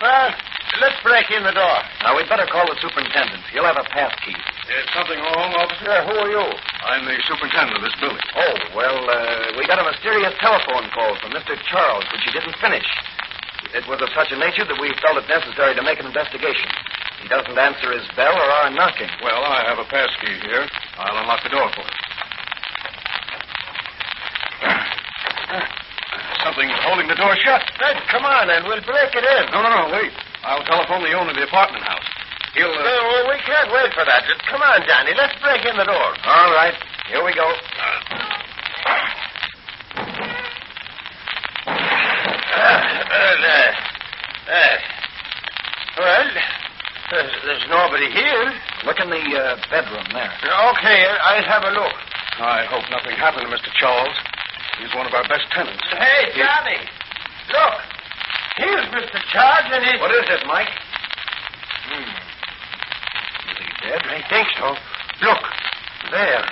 Well, let's break in the door. Now, we'd better call the superintendent. He'll have a pass key. Is something wrong, officer? Who are you? I'm the superintendent of this building. Oh, well, we got a mysterious telephone call from Mr. Charles, which he didn't finish. It was of such a nature that we felt it necessary to make an investigation. He doesn't answer his bell or our knocking. Well, I have a pass key here. I'll unlock the door for you. Something's holding the door shut. Hey, come on, then. We'll break it in. No, wait. I'll telephone the owner of the apartment house. He'll... No, we can't wait for that. Just come on, Danny. Let's break in the door. All right. Here we go. There's nobody here. Look in the bedroom there. Okay, I'll have a look. I hope nothing happened to Mr. Charles. He's one of our best tenants. Hey, Johnny. Look. Here's Mr. Charles and his... What is it, Mike? Is he dead? I think so. Look. There.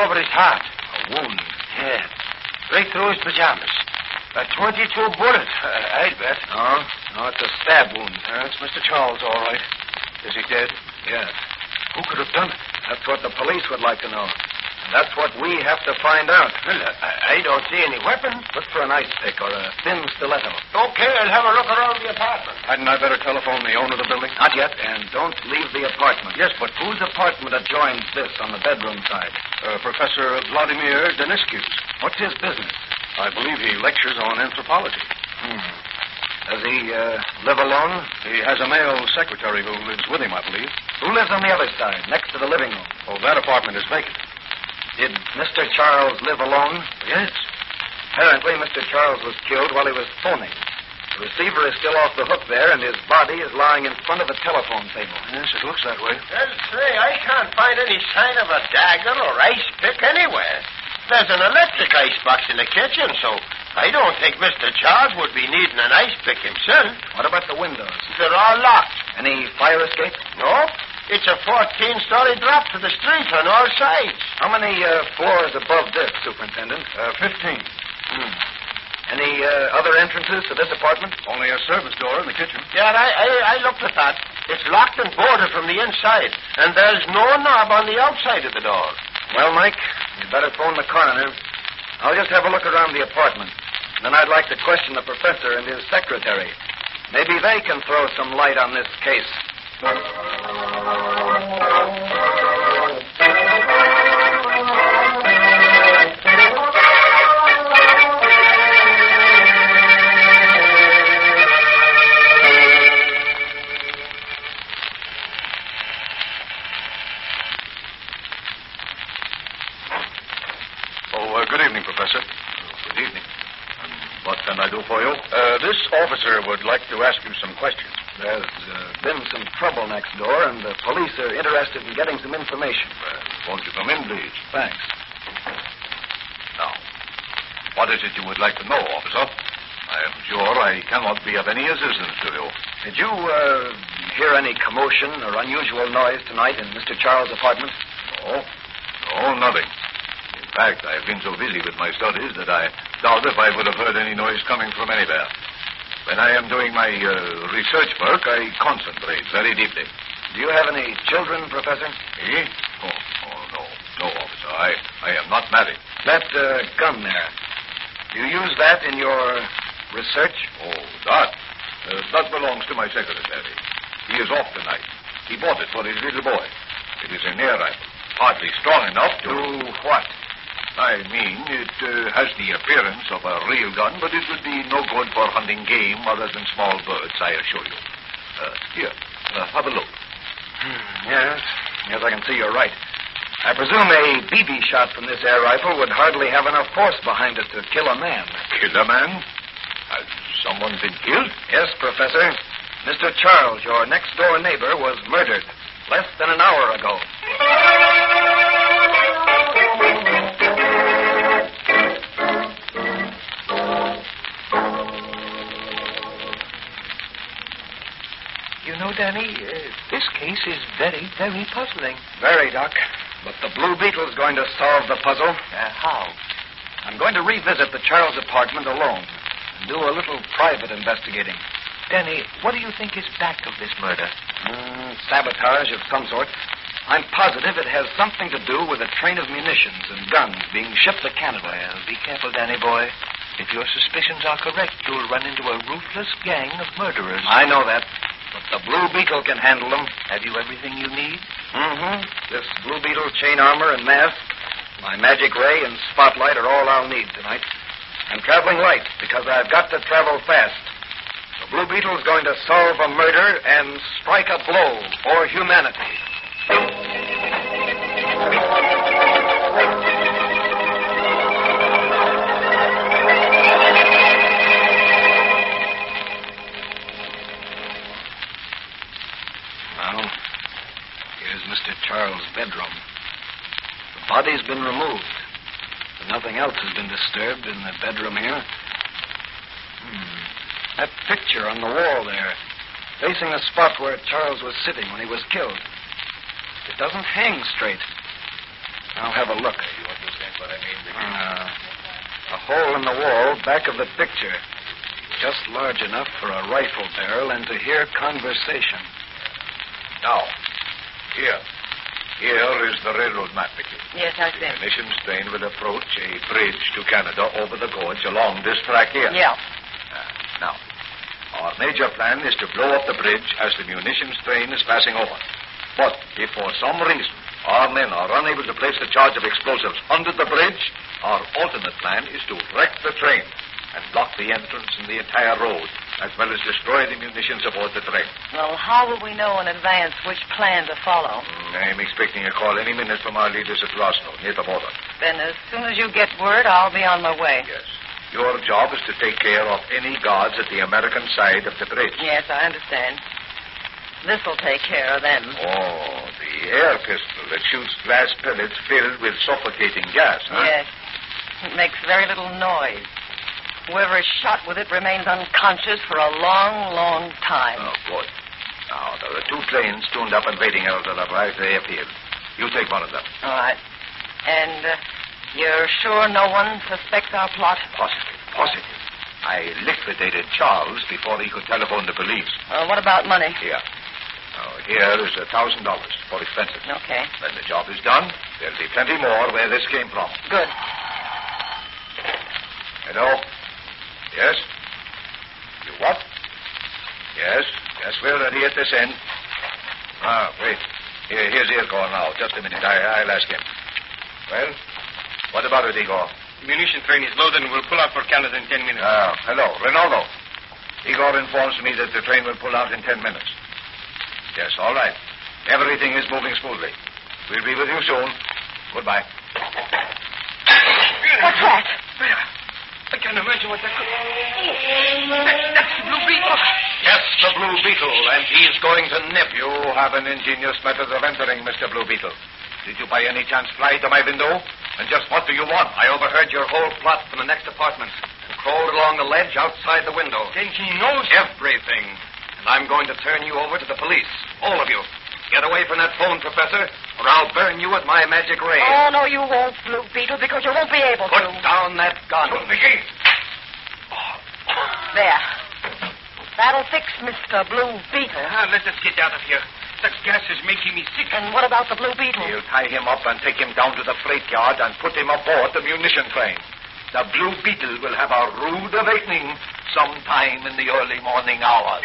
Over his heart. A wound. Yeah. Right through his pajamas. 22 bullets, I'd bet. No, it's a stab wound. That's Mr. Charles, all right. Is he dead? Yes. Who could have done it? That's what the police would like to know. And that's what we have to find out. Well, I don't see any weapons. Look for an ice pick or a thin stiletto. Okay, I'll have a look around the apartment. Hadn't I better telephone the owner of the building? Not yet, and don't leave the apartment. Yes, but whose apartment adjoins this on the bedroom side? Professor Vladimir Deniski's. What's his business? I believe he lectures on anthropology. Does he live alone? He has a male secretary who lives with him, I believe. Who lives on the other side, next to the living room? Oh, that apartment is vacant. Did Mr. Charles live alone? Yes. Apparently, Mr. Charles was killed while he was phoning. The receiver is still off the hook there, and his body is lying in front of the telephone table. Yes, it looks that way. Well, say, I can't find any sign of a dagger or ice pick anywhere. There's an electric icebox in the kitchen, so I don't think Mr. Charles would be needing an ice pick himself. What about the windows? They're all locked. Any fire escape? Nope. It's a 14-story drop to the street on all sides. How many floors above this, Superintendent? 15. Any other entrances to this apartment? Only a service door in the kitchen. Yeah, I looked at that. It's locked and boarded from the inside, and there's no knob on the outside of the door. Well, Mike, you'd better phone the coroner. I'll just have a look around the apartment. Then I'd like to question the professor and his secretary. Maybe they can throw some light on this case. Good evening, Professor. Good evening. What can I do for you? This officer would like to ask you some questions. There's been some trouble next door, and the police are interested in getting some information. Won't you come in, please? Thanks. Now, what is it you would like to know, officer? I am sure I cannot be of any assistance to you. Did you hear any commotion or unusual noise tonight in Mr. Charles' apartment? No, nothing. In fact, I've been so busy with my studies that I doubt if I would have heard any noise coming from anywhere. When I am doing my research work, I concentrate very deeply. Do you have any children, Professor? Me? No, officer. I am not married. That gun there, do you use that in your research? Oh, that belongs to my secretary. He is off tonight. He bought it for his little boy. It is an air rifle, hardly strong enough to... Do what? I mean, it has the appearance of a real gun, but it would be no good for hunting game other than small birds, I assure you. Here, have a look. Yes, I can see you're right. I presume a BB shot from this air rifle would hardly have enough force behind it to kill a man. Kill a man? Has someone been killed? Yes, Professor. Mr. Charles, your next-door neighbor, was murdered less than an hour ago. You know, Danny, this case is very, very puzzling. Very, Doc. But the Blue Beetle's going to solve the puzzle. How? I'm going to revisit the Charles apartment alone and do a little private investigating. Danny, what do you think is back of this murder? Sabotage of some sort. I'm positive it has something to do with a train of munitions and guns being shipped to Canada. Well, be careful, Danny boy. If your suspicions are correct, you'll run into a ruthless gang of murderers. I know that. But the Blue Beetle can handle them. Have you everything you need? This Blue Beetle chain armor and mask, my magic ray and spotlight are all I'll need tonight. I'm traveling light because I've got to travel fast. The Blue Beetle's going to solve a murder and strike a blow for humanity. Mr. Charles' bedroom. The body's been removed, but nothing else has been disturbed in the bedroom here. That picture on the wall there, facing the spot where Charles was sitting when he was killed. It doesn't hang straight. I'll have a look. You understand what I mean, Vicky? A hole in the wall back of the picture. Just large enough for a rifle barrel and to hear conversation. Now, here. Here is the railroad map, Vicky. Yes, I see. The munitions train will approach a bridge to Canada over the gorge along this track here. Yeah. Now, our major plan is to blow up the bridge as the munitions train is passing over. But if for some reason our men are unable to place the charge of explosives under the bridge, our alternate plan is to wreck the train and block the entrance and the entire road, as well as destroy the munitions aboard the train. Well, how will we know in advance which plan to follow? I'm expecting a call any minute from our leaders at Rosno, near the border. Then as soon as you get word, I'll be on my way. Yes. Your job is to take care of any guards at the American side of the bridge. Yes, I understand. This'll take care of them. Oh, the air pistol that shoots glass pellets filled with suffocating gas, huh? Yes. It makes very little noise. Whoever is shot with it remains unconscious for a long, long time. Oh, good. Now, there are two trains tuned up and waiting out of the right they appear. You take one of them. All right. And you're sure no one suspects our plot? Positive. I liquidated Charles before he could telephone the police. What about money? Here. Here is $1,000 for expenses. Okay. When the job is done, there'll be plenty more where this came from. Good. Hello? Yes? You what? Yes, we're ready at this end. Wait. Here's Igor now. Just a minute. I'll ask him. Well, what about it, Igor? The munition train is loaded and will pull out for Canada in 10 minutes. Hello. Rinaldo. Igor informs me that the train will pull out in 10 minutes. Yes, all right. Everything is moving smoothly. We'll be with you soon. Goodbye. What's that? I can't imagine what that could be. That's the Blue Beetle. Yes, the Blue Beetle, and he's going to nip. You have an ingenious method of entering, Mr. Blue Beetle. Did you by any chance fly to my window? And just what do you want? I overheard your whole plot from the next apartment and crawled along the ledge outside the window. Then he knows everything. And I'm going to turn you over to the police. All of you. Get away from that phone, Professor, or I'll burn you with my magic ray. Oh, no, you won't, Blue Beetle, because you won't be able to. Put down that gun. Vicky! There. That'll fix Mr. Blue Beetle. Let us get out of here. That gas is making me sick. And what about the Blue Beetle? We'll tie him up and take him down to the freight yard and put him aboard the munition train. The Blue Beetle will have a rude awakening sometime in the early morning hours.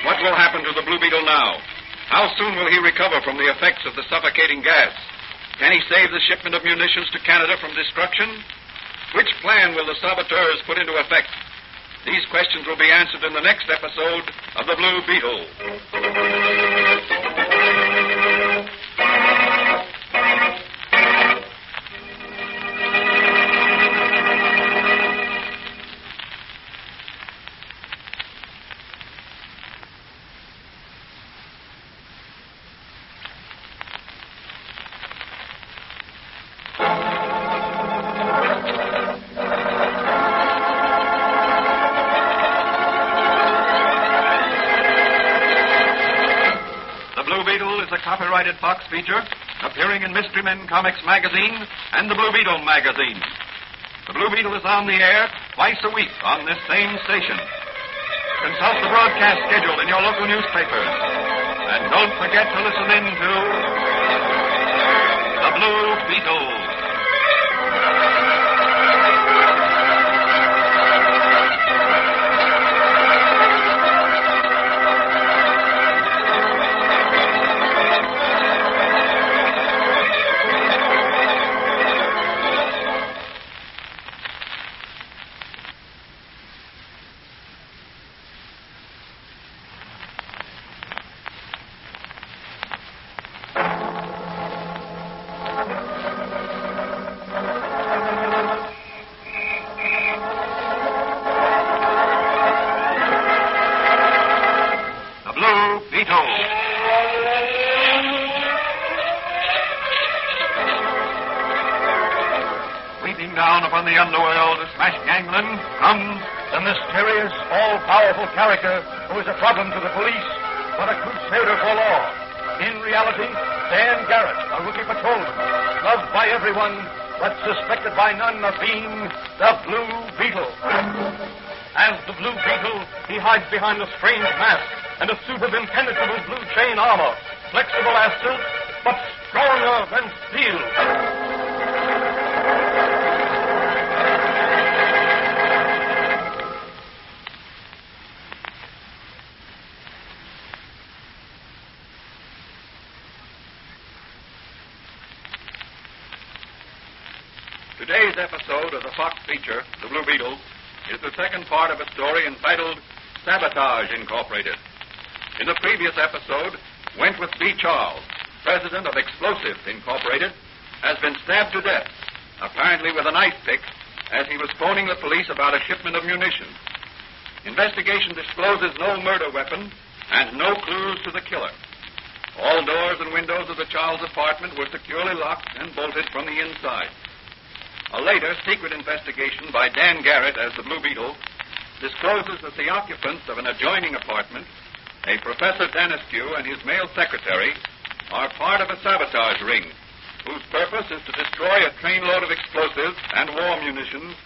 What will happen to the Blue Beetle now? How soon will he recover from the effects of the suffocating gas? Can he save the shipment of munitions to Canada from destruction? Which plan will the saboteurs put into effect? These questions will be answered in the next episode of The Blue Beetle. Copyrighted Fox feature appearing in Mystery Men Comics magazine and the Blue Beetle magazine. The Blue Beetle is on the air twice a week on this same station. Consult the broadcast schedule in your local newspapers. And don't forget to listen in to The Blue Beetle. from the Underworld to smash gangland comes The mysterious, all-powerful character who is a problem to the police, but a crusader for law. In reality, Dan Garrett, a rookie patrolman, loved by everyone, but suspected by none of being the Blue Beetle. As the Blue Beetle, he hides behind a strange mask and a suit of impenetrable blue chain armor, flexible as silk, but stronger than steel. Today's episode of the Fox feature, The Blue Beetle, is the second part of a story entitled Sabotage Incorporated. In the previous episode, Wentworth B. Charles, president of Explosives Incorporated, has been stabbed to death, apparently with an ice pick, as he was phoning the police about a shipment of munitions. Investigation discloses no murder weapon and no clues to the killer. All doors and windows of the Charles apartment were securely locked and bolted from the inside. A later secret investigation by Dan Garrett as the Blue Beetle discloses that the occupants of an adjoining apartment, a Professor Danescu and his male secretary, are part of a sabotage ring whose purpose is to destroy a trainload of explosives and war munitions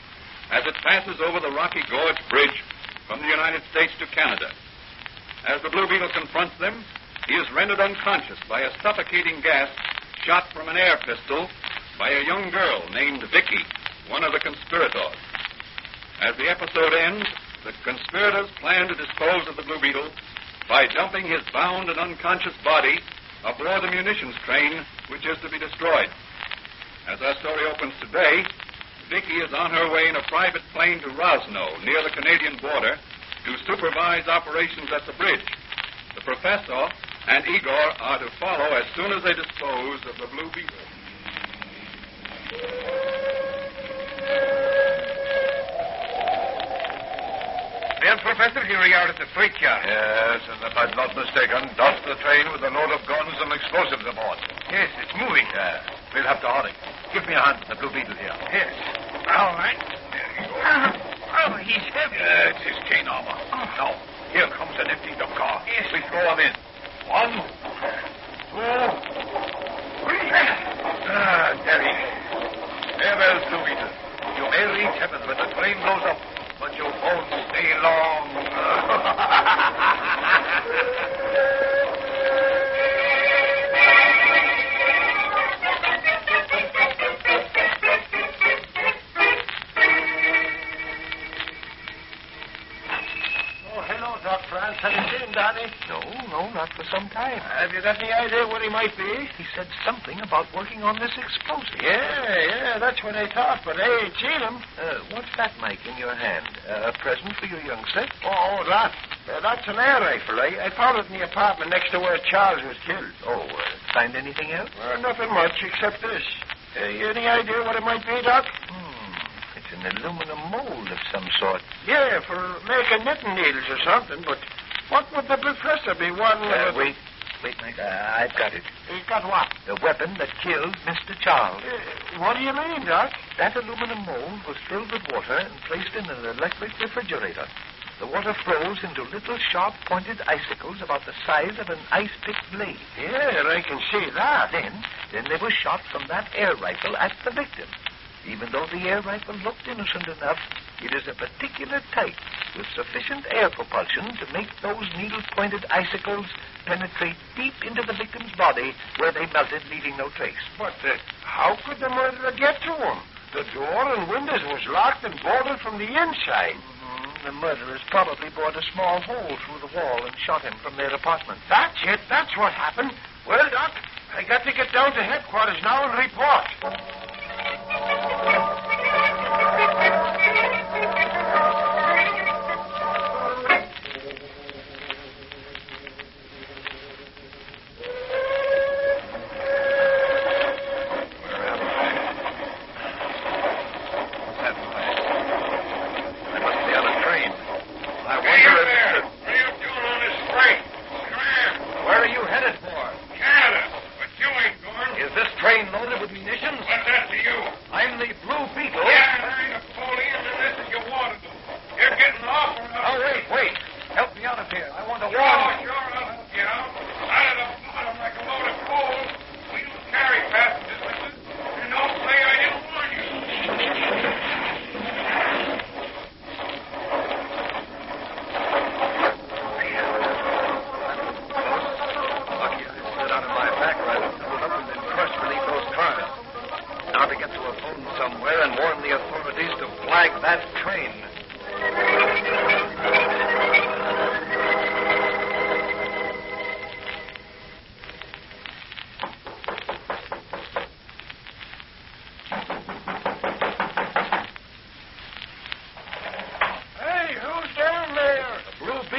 as it passes over the Rocky Gorge Bridge from the United States to Canada. As the Blue Beetle confronts them, he is rendered unconscious by a suffocating gas shot from an air pistol by a young girl named Vicky, one of the conspirators. As the episode ends, the conspirators plan to dispose of the Blue Beetle by dumping his bound and unconscious body aboard the munitions train, which is to be destroyed. As our story opens today, Vicky is on her way in a private plane to Rosno, near the Canadian border, to supervise operations at the bridge. The professor and Igor are to follow as soon as they dispose of the Blue Beetle. Well, Professor, here we are at the freight yard. Yes, and if I'm not mistaken, that's the train with a load of guns and explosives aboard. Yes, it's moving. Yeah, we'll have to hurry. Give me a hand with the Blue Beetle here. Yes. All right. There you go. Oh, he's heavy. Yeah, it's his chain armor. Oh. Now, here comes an empty dump car. Yes. We throw him in. 1, 2, 3. There he is. Farewell, Blue Beetle. You may reach heaven when the train blows up, but you won't stay long. Oh, hello, Doc France. Have you seen Danny? No, not for some time. Have you got any idea what he might be? He said something about working on this explosive. Yeah, that's what I thought, but I ain't seen him. What's that, Mike, in your hand? A present for your youngster? Oh, that's an air rifle. I found it in the apartment next to where Charles was killed. Oh, find anything else? Nothing much except this. Any idea what it might be, Doc? It's an aluminum mold of some sort. Yeah, for making knitting needles or something, but what would the professor be wanting? Wait, Mike, I've got it. He's got what? The weapon that killed Mr. Charles. What do you mean, Doc? That aluminum mold was filled with water and placed in an electric refrigerator. The water froze into little sharp-pointed icicles about the size of an ice-pick blade. Yeah, I can see that. Then they were shot from that air rifle at the victim. Even though the air rifle looked innocent enough, it is a particular type with sufficient air propulsion to make those needle-pointed icicles penetrate deep into the victim's body where they melted, leaving no trace. But how could the murderer get to him? The door and windows was locked and bolted from the inside. The murderers probably bored a small hole through the wall and shot him from their apartment. That's it. That's what happened. Well, Doc, I got to get down to headquarters now and report. Loaded with munitions? What's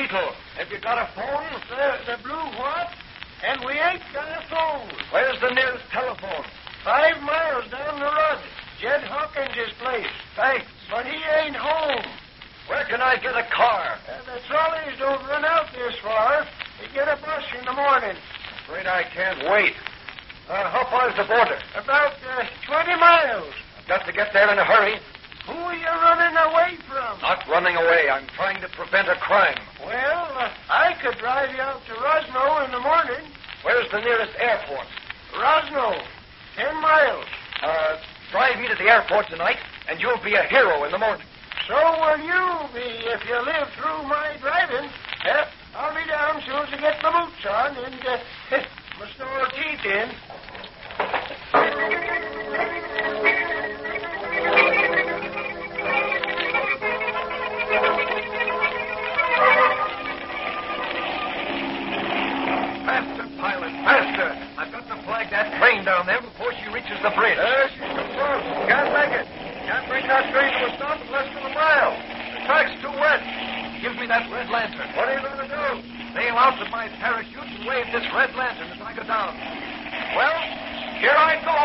Beetle. Have you got a phone? The Blue what? And we ain't got a phone. Where's the nearest telephone? 5 miles down the road. Jed Hawkins' place. Thanks. But he ain't home. Where can I get a car? The trolleys don't run out this far. You get a bus in the morning. Afraid I can't wait. How far is the border? About 20 miles. I've got to get there in a hurry. Who are you running away from? Not running away. I'm trying to prevent a crime. Well, I could drive you out to Rosno in the morning. Where's the nearest airport? Rosno. 10 miles. Drive me to the airport tonight, and you'll be a hero in the morning. So will you be if you live through my driving. I'll be down soon as I get my boots on and my store teeth in. Faster, pilot, faster. I've got to flag that train down there before she reaches the bridge. She's too close. Can't make it. Can't bring that train to a stop in less than a mile. The track's too wet. Give me that red lantern. What are you going to do? Sail out with my parachute and wave this red lantern as I go down. Well, here I go.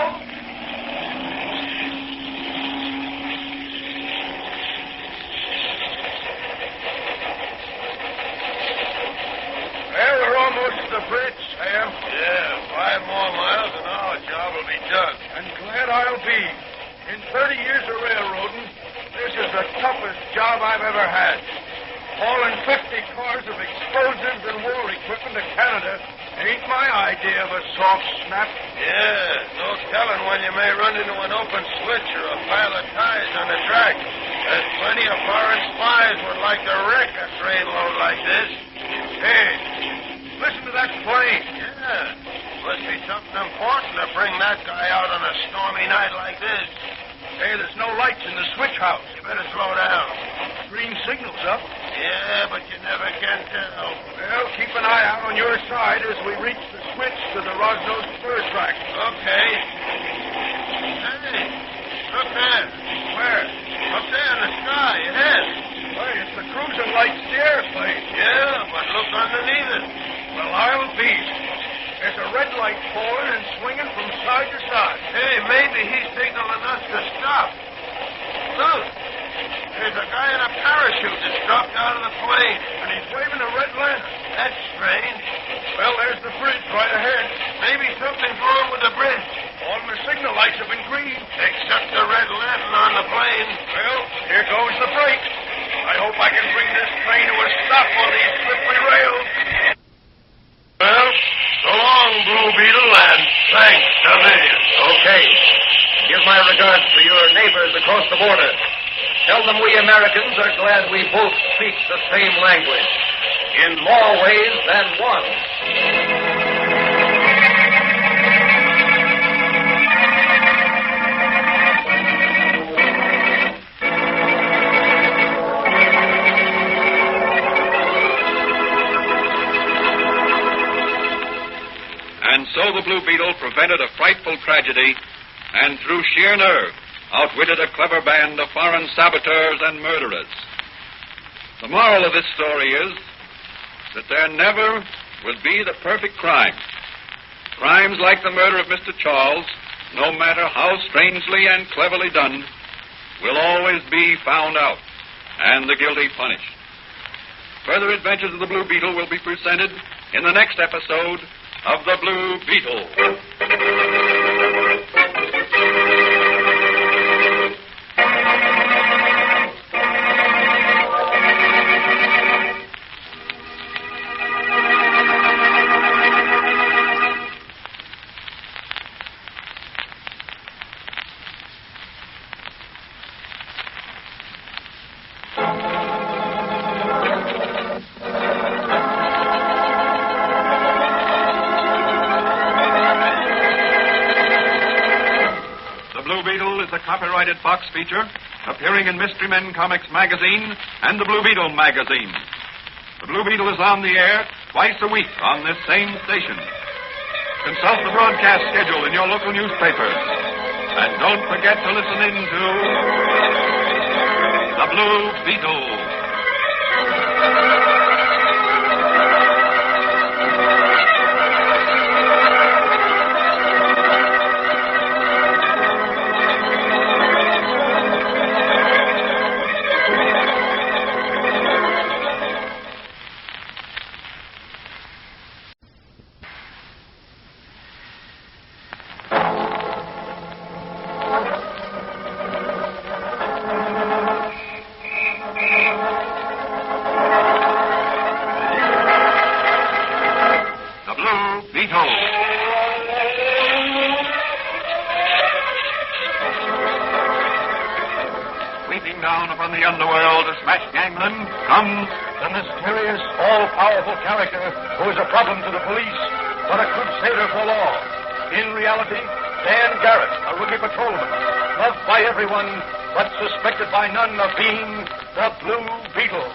Well, we're almost to the bridge, Sam. Yeah, 5 more miles and our job will be done. And glad I'll be. In 30 years of railroading, this is the toughest job I've ever had. Hauling 50 cars of explosives and war equipment to Canada ain't my idea of a soft snap. Yeah, no telling when you may run into an open switch or a pile of ties on the track. There's plenty of foreign spies would like to wreck a train load like this. Hey, listen to that plane. Yeah, must be something important to bring that guy out on a stormy night like this. Hey, there's no lights in the switch house. You better slow down. Green signal's up. Yeah, but you never can tell. Well, keep an eye out on your side as we reach the switch to the Rosno spur track. Okay. Hey, look there. Where? Up there in the sky, ahead. Why, it's the cruising lights of the airplane. Yeah, but look underneath it. Well, I'll be. There's a red light falling and swinging from side to side. Hey, maybe he's signaling us to stop. Look, there's a guy in a parachute that's dropped out of the plane, and he's waving a red lantern. That's strange. Well, there's the bridge right ahead. Maybe something's wrong with the bridge. All the signal lights have been green. Except the red lantern on the plane. Well, here goes the freight. I hope I can bring this train to a stop on these slippery rails. Well, so long, Blue Beetle, and thanks a million. Okay. Give my regards to your neighbors across the border. Tell them we Americans are glad we both speak the same language. In more ways than one. And so the Blue Beetle prevented a frightful tragedy and through sheer nerve outwitted a clever band of foreign saboteurs and murderers. The moral of this story is that there never will be the perfect crime. Crimes like the murder of Mr. Charles, no matter how strangely and cleverly done, will always be found out and the guilty punished. Further adventures of the Blue Beetle will be presented in the next episode of the Blue Beetle. Copyrighted Fox feature appearing in Mystery Men Comics magazine and the Blue Beetle magazine. The Blue Beetle is on the air twice a week on this same station. Consult the broadcast schedule in your local newspapers. And don't forget to listen in to the Blue Beetle. from the Underworld to smash gangland comes the mysterious, all-powerful character who is a problem to the police, but a crusader for law. In reality, Dan Garrett, a rookie patrolman, loved by everyone, but suspected by none of being the Blue Beetle.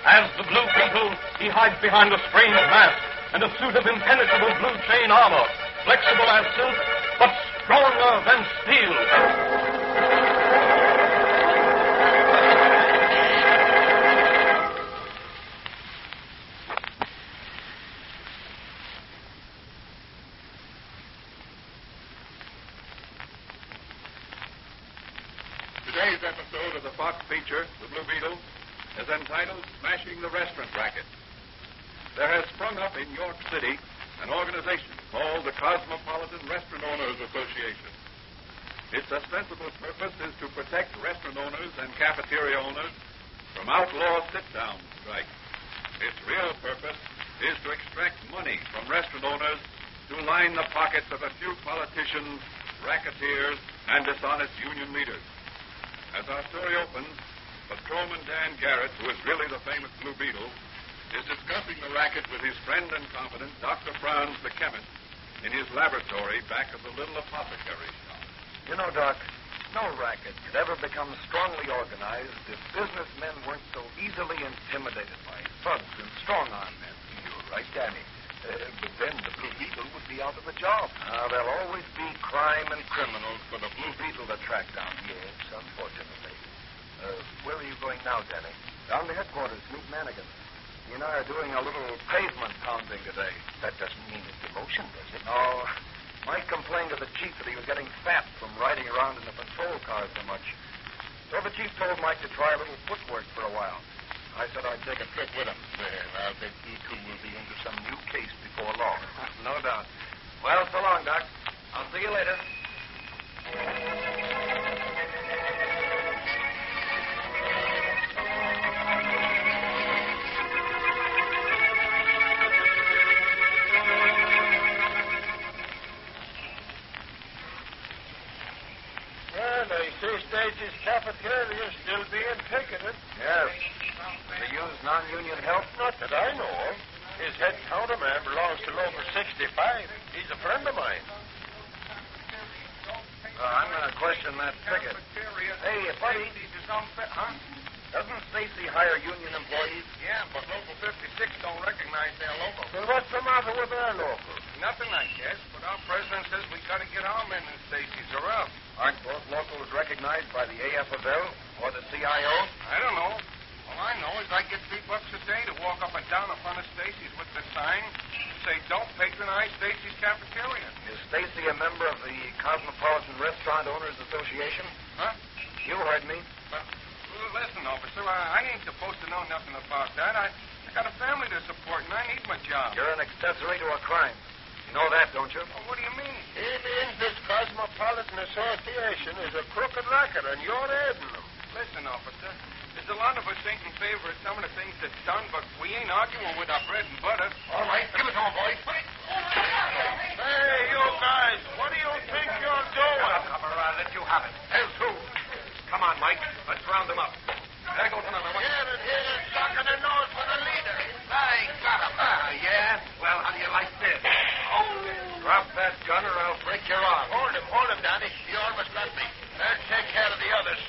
As the Blue Beetle, he hides behind a strange mask and a suit of impenetrable blue chain armor, flexible as silk, but stronger than steel. Today's episode of the Fox feature, The Blue Beetle, is entitled Smashing the Restaurant Racket. There has sprung up in York City an organization called the Cosmopolitan Restaurant Owners Association. Its ostensible purpose is to protect restaurant owners and cafeteria owners from outlaw sit-down strikes. Its real purpose is to extract money from restaurant owners to line the pockets of a few politicians, racketeers, and dishonest union leaders. As our story opens, Patrolman Dan Garrett, who is really the famous Blue Beetle, is discussing the racket with his friend and confidant, Dr. Franz, the chemist, in his laboratory back of the little apothecary shop. You know, Doc, no racket could ever become strongly organized if businessmen weren't so easily intimidated by thugs and strong-arm men. You're right, Danny. But then the Blue Beetle would be out of a job. There'll always be crime and criminals for the Blue Beetle to track down. Yes, unfortunately. Where are you going now, Danny? Down to headquarters, meet Mannigan. He and I are doing a little pavement pounding today. That doesn't mean a demotion, does it? No. Mike complained to the chief that he was getting fat from riding around in the patrol car so much. So the chief told Mike to try a little footwork for a while. I said I'd take a trip with him. Well, I'll bet he, too, will be into some new case before long. No doubt. Well, so long, Doc. I'll see you later. Well, they say Stacy's cafeteria is still being picketed. Yes. Do they use non-union help? Not that I know of. His head counterman belongs to Local 65. He's a friend of mine. I'm going to question that picket. Hey, buddy. Doesn't Stacy hire union employees? Yeah, but Local 56 don't recognize their local. Well, what's the matter with their local? Nothing, I guess, but our president says we got to get our men in Stacy's or else. Aren't both locals recognized by the AFL or the CIO? I don't know. All I know is I get $3 a day to walk up and down in front of Stacy's with the sign and say, "Don't patronize Stacy's cafeteria." Is Stacy a member of the Cosmopolitan Restaurant Owners Association? Huh? You heard me. Listen, officer, I ain't supposed to know nothing about that. I got a family to support, and I need my job. You're an accessory to a crime. You know that, don't you? Well, what do you mean? He means this Cosmopolitan Association is a crooked racket, and you're aiding them. Listen, officer, there's a lot of us ain't in favor of some of the things that's done, but we ain't arguing with our bread and butter. All right, give it to him, boys. Hey, you guys, what do you think you're doing? Cover, I'll let you have it. As who? Come on, Mike. Let's round them up. There goes another one. Here and here, sucking a nose for the leader. I got him. Yeah? Well, how do you like this? Oh! Drop that gun or I'll break your arm. Hold him, Danny. You almost got me. I'll take care of the others.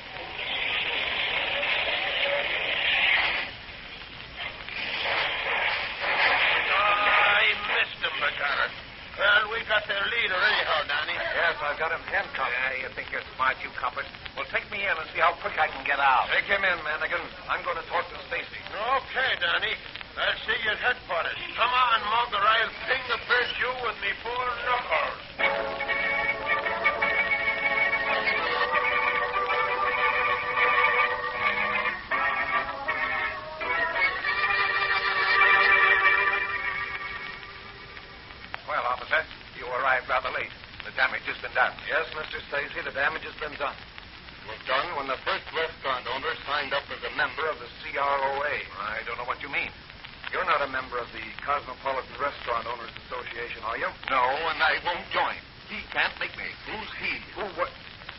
I missed him, Lieutenant. Well, we got their leader anyhow, Danny. Yes, I've got him handcuffed. Yeah, you think you're smart, you coppers? Well, take me in and see how quick I can get out. Take him in, Mannigan. I'm going to talk to Stacy. Okay, Danny. I'll see you at headquarters. Come on, Munger. I'll fingerprint you with me 4 knuckles. Well, officer, you arrived rather late. The damage has been done. Yes, Mr. Stacy, the damage has been done. It was done when the first restaurant owner signed up as a member of the CROA. I don't know what you mean. You're not a member of the Cosmopolitan Restaurant Owners Association, are you? No, and I won't join. He can't make me. Who's he? Who what?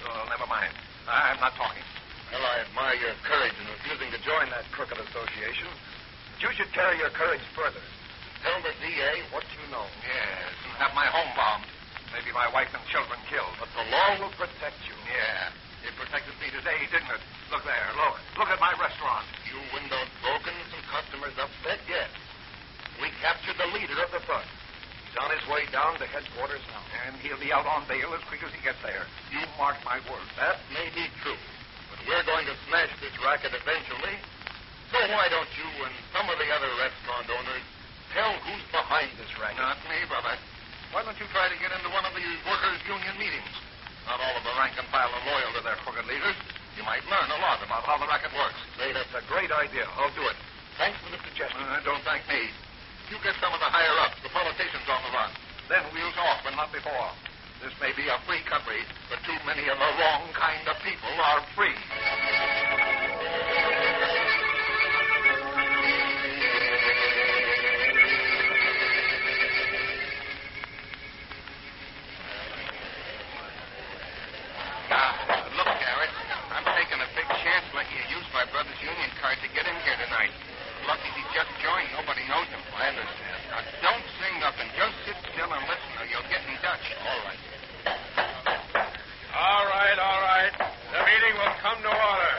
Oh, never mind. I'm not talking. Well, I admire your courage in refusing to join that crooked association. But you should carry your courage further. Tell the DA what you know. Yes, and have my home bombed. Maybe my wife and children killed. But the law will protect you. Yeah. It protected me today, didn't it? Look there. Look. Look at my restaurant. You windows broken, some customers upset, yes. We captured the leader of the front. He's on his way down to headquarters now. And he'll be out on bail as quick as he gets there. You mark my words. That may be true. But we're going to smash this racket eventually. So why don't you and some of the other restaurant owners tell who's behind this racket? Not me, brother. Why don't you try to get into one of the workers' union meetings? Not all of the rank and file are loyal to their crooked leaders. You might learn a lot about how the racket works. Say, that's a great idea. I'll do it. Thanks for the suggestion. Don't thank me. You get some of the higher-ups, the politicians on the run. Then we'll talk, but not before. This may be a free country, but too many of the wrong kind of people are free. Look, Garrett, I'm taking a big chance letting you use my brother's union card to get in here tonight. Lucky he just joined. Nobody knows him. I understand. Now, don't say nothing. Just sit still and listen or you'll get in Dutch. All right. All right. The meeting will come to order.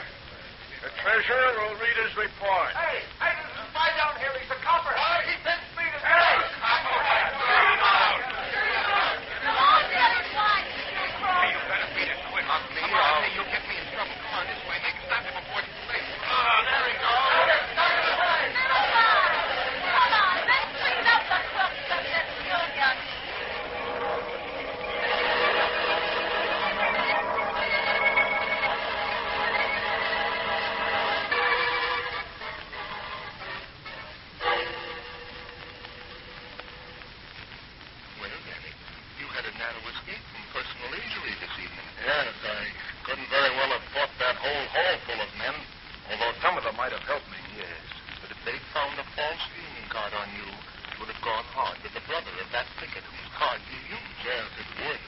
The treasurer will read his report. Hey, there's a spy down here. He's a copper. He sends me to... You better beat it quick. Come on, you'll get me in trouble. Come on, this way. Make it stop him before it's too late. There he goes. Yes, I couldn't very well have fought that whole hall full of men, although some of them might have helped me. Yes, but if they'd found a false union card on you, it would have gone hard with the brother of that picket whose card you used. Yes, it would.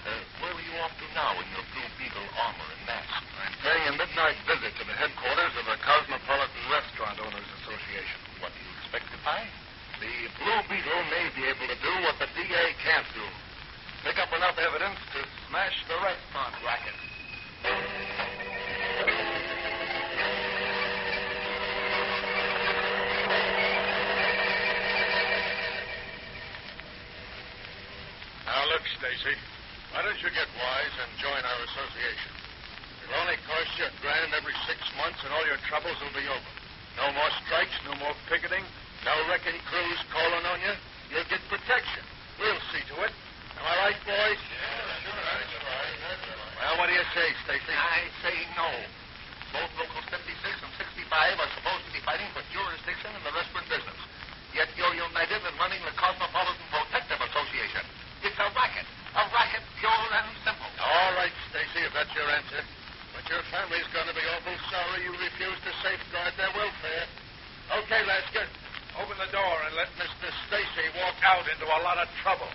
Where are you off to now in your Blue Beetle armor and mask? I'm paying a midnight visit to the headquarters of the Cosmopolitan Restaurant Owners Association. What do you expect to find? The Blue Beetle may be able to do what the DA can't do. Pick up enough evidence to smash the restaurant racket. Now, look, Stacy. Why don't you get wise and join our association? It'll only cost you $1,000 every 6 months, and all your troubles will be over. No more strikes, no more picketing, no wrecking crews calling on you. You'll get protection. We'll see to it. Am I right, boys? Yeah, sure. That's right. Well, what do you say, Stacy? I say no. Both Locals 56 and 65 are supposed to be fighting for jurisdiction in the restaurant business. Yet you're united in running the Cosmopolitan Protective Association. It's a racket pure and simple. All right, Stacy, if that's your answer. But your family's going to be awful sorry you refused to safeguard their welfare. Okay, Lasker. Open the door and let Mr. Stacy walk out into a lot of trouble.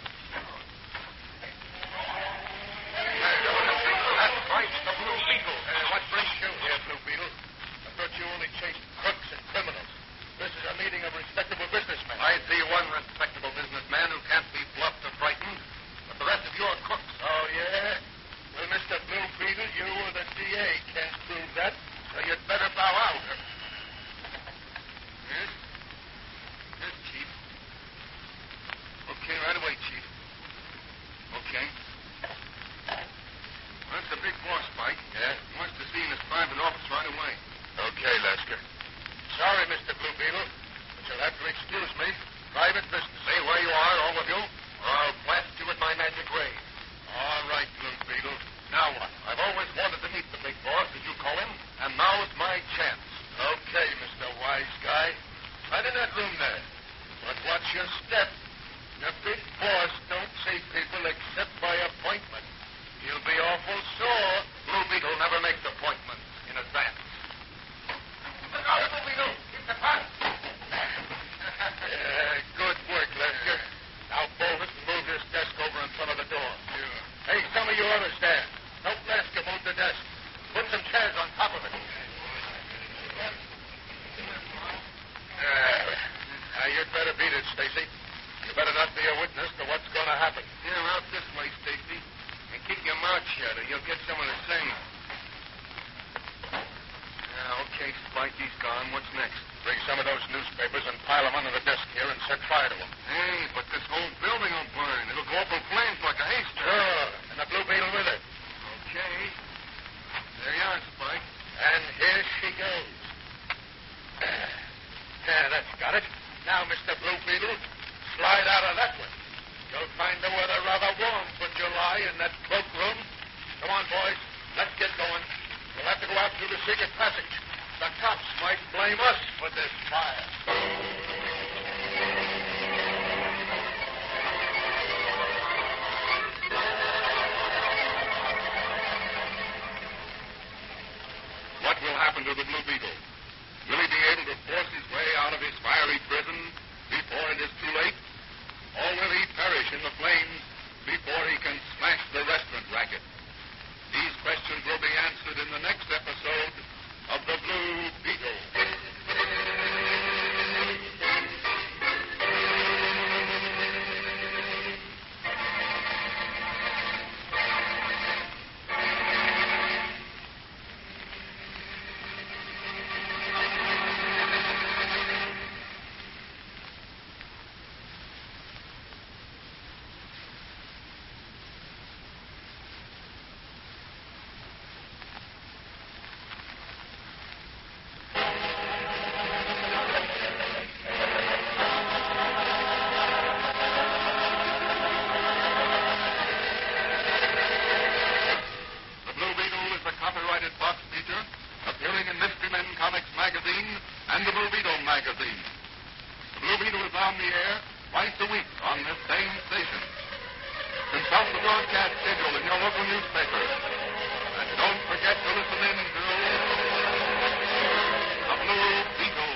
That's right, the Blue Beetle. What brings you here, Blue Beetle? I thought you only chased crooks and criminals. This is a meeting of respectable businessmen. I see one respectable businessman who can't be bluffed or frightened, but the rest of you are crooks. Oh, yeah? Well, Mr. Blue Beetle, you or the DA can't prove that, so you'd better bow out. Yes? Yes, Chief. Okay, right away, Chief. Okay. Well, that's a big boss fight. Yeah? He wants to see in his private office right away. Okay, Lasker. Sorry, Mr. Blue Beetle, but you'll have to excuse me. Private business. Stay where you are, all of you, or I'll blast you with my magic ray. All right, Blue Beetle. Now what? I've always wanted to meet the big boss, as you call him, and now's my chance. Okay, Mr. Wise Guy. Right in that room there. But watch your step. The big boss don't see people except by appointment. He'll be awful sore. Blue Beetle never makes appointments in advance. Look out, Blue Beetle. Keep the pass. Good work, Lester. Now both fire to him. Hey, but this whole building will burn. It'll go up in flames like a haystack. Sure, and the Blue Beetle with it. Okay. There you are, Spike. And here she goes. Yeah, that's got it. Now, Mr. Blue Beetle, slide out of that one. You'll find the weather rather warm for July in that cloakroom. Come on, boys. Let's get going. We'll have to go out through the secret passage. The cops might blame us for this fire. What will happen to the Blue Beetle? Will he be able to force his way out of his fiery prison before it is too late? Or will he perish in the flames before he can smash the restaurant racket? These questions will be answered in the next episode of The Blue Beetle. And the Blue Beetle magazine. The Blue Beetle is on the air twice a week on this same station. Consult the broadcast schedule in your local newspaper. And don't forget to listen in to the Blue Beetle.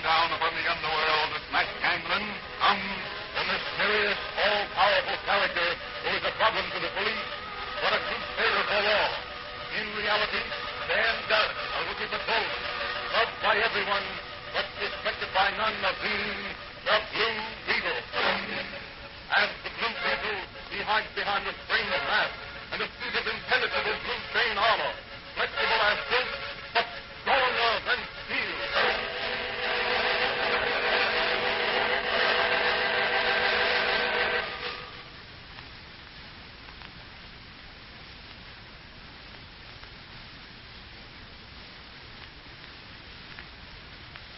Down upon the Underworld to smash gangland comes the mysterious, all-powerful character who is a problem to the police, but a crusader for law. In reality, Dan Garrett, a rookie patrolman, loved by everyone, but suspected by none of being the Blue Beetle. And the Blue Beetle, he hides behind a strange mask and a suit of impenetrable blue chain armor, flexible as silk, but stronger than steel.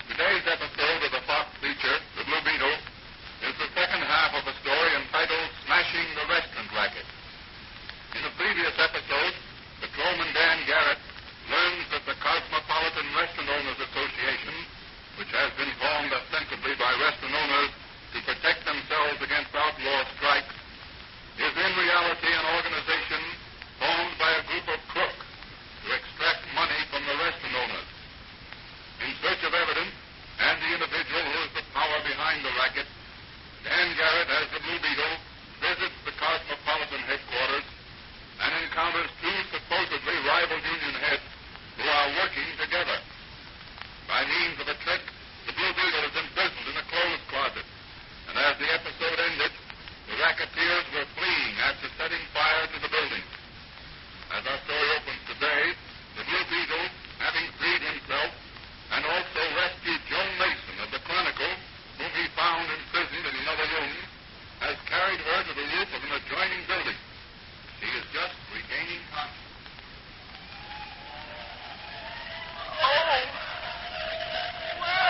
Today's episode of the Fox feature, The Blue Beetle, is the second half of a story entitled Smashing the Restaurant Racket. In the previous episode, Patrolman Dan Garrett learns that the Cosmopolitan Restaurant Owners Association, which has been formed ostensibly by restaurant owners to protect themselves against outlaw strikes, is in reality an organization formed by a group of crooks to extract money from the restaurant owners. In search of evidence and the individual who is the power behind the racket, Dan Garrett, as the Blue Beetle, visits the Cosmopolitan headquarters and encounters two supposedly rival union heads who are working together. By means of a trick, the Blue Beetle is imprisoned in a clothes closet, and as the episode ended, the racketeers were fleeing after setting fire to the building. As our story opens today, the Blue Beetle, having freed himself and also rescued Joan Mason of the Chronicle, whom he found imprisoned in another room, has carried her to the roof of an adjoining building. She is just regaining consciousness. Oh! Where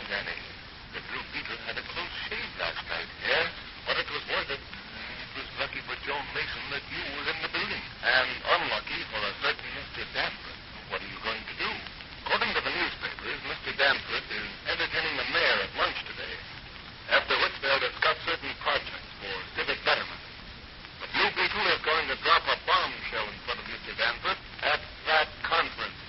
Danny. The Blue Beetle had a close shave last night. Yes? But it was worth it. It was lucky for Joe Mason that you were in the building. And unlucky for a certain Mr. Danford. What are you going to do? According to the newspapers, Mr. Danford is entertaining the mayor at lunch today. After which they'll discuss certain projects for civic betterment. The Blue Beetle is going to drop a bombshell in front of Mr. Danford at that conference.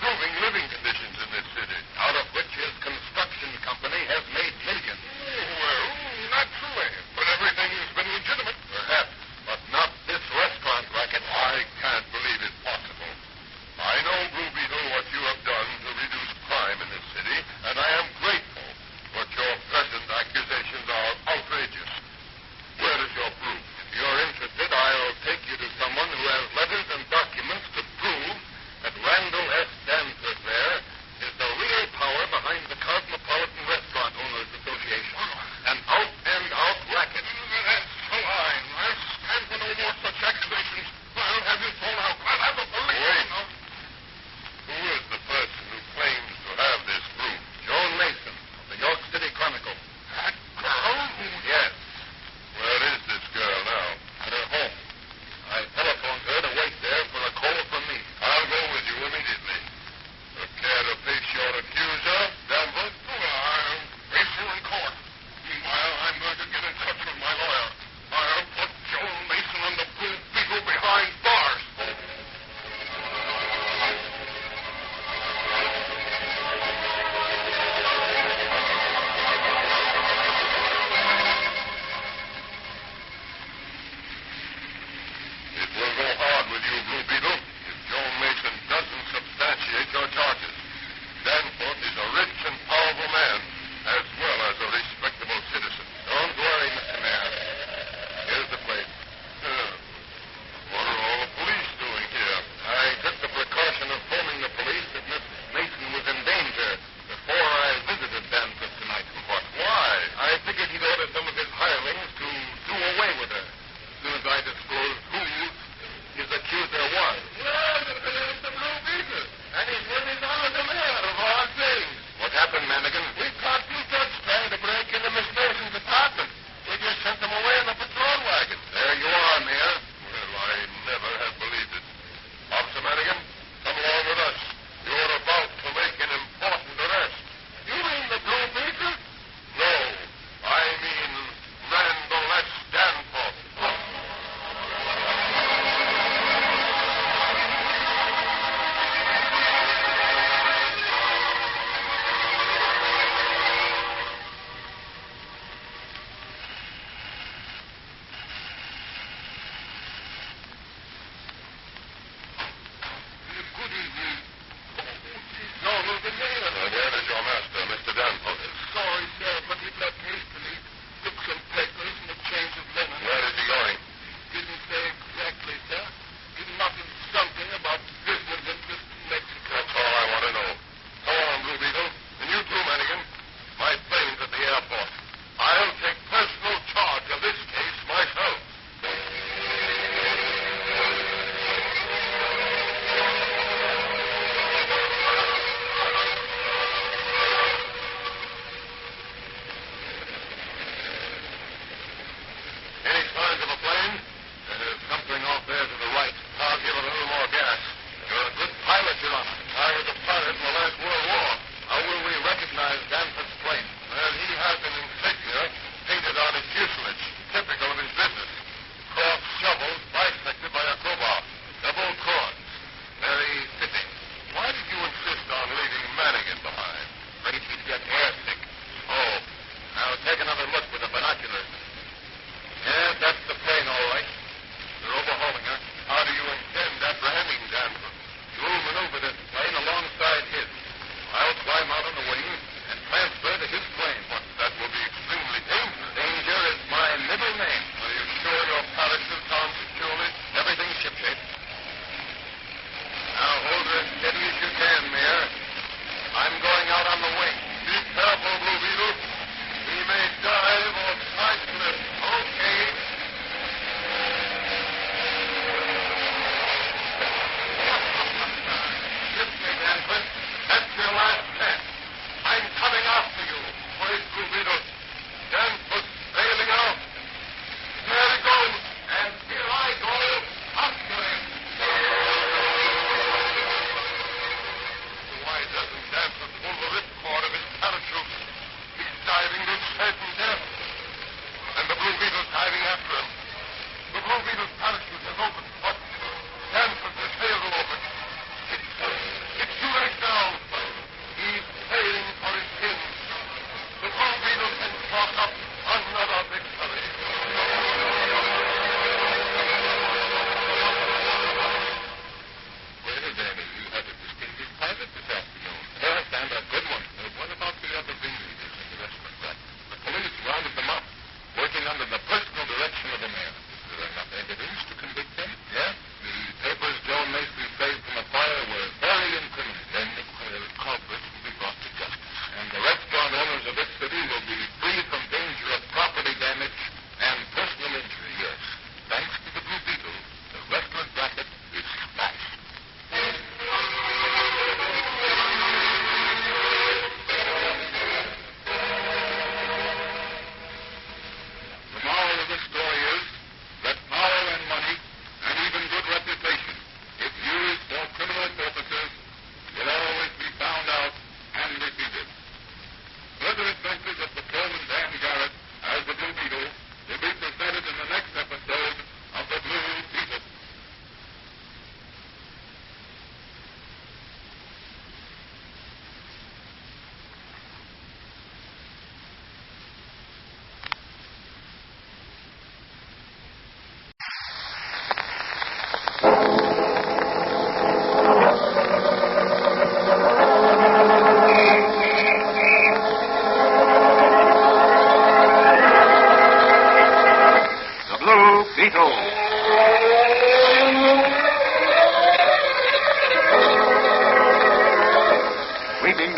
Improving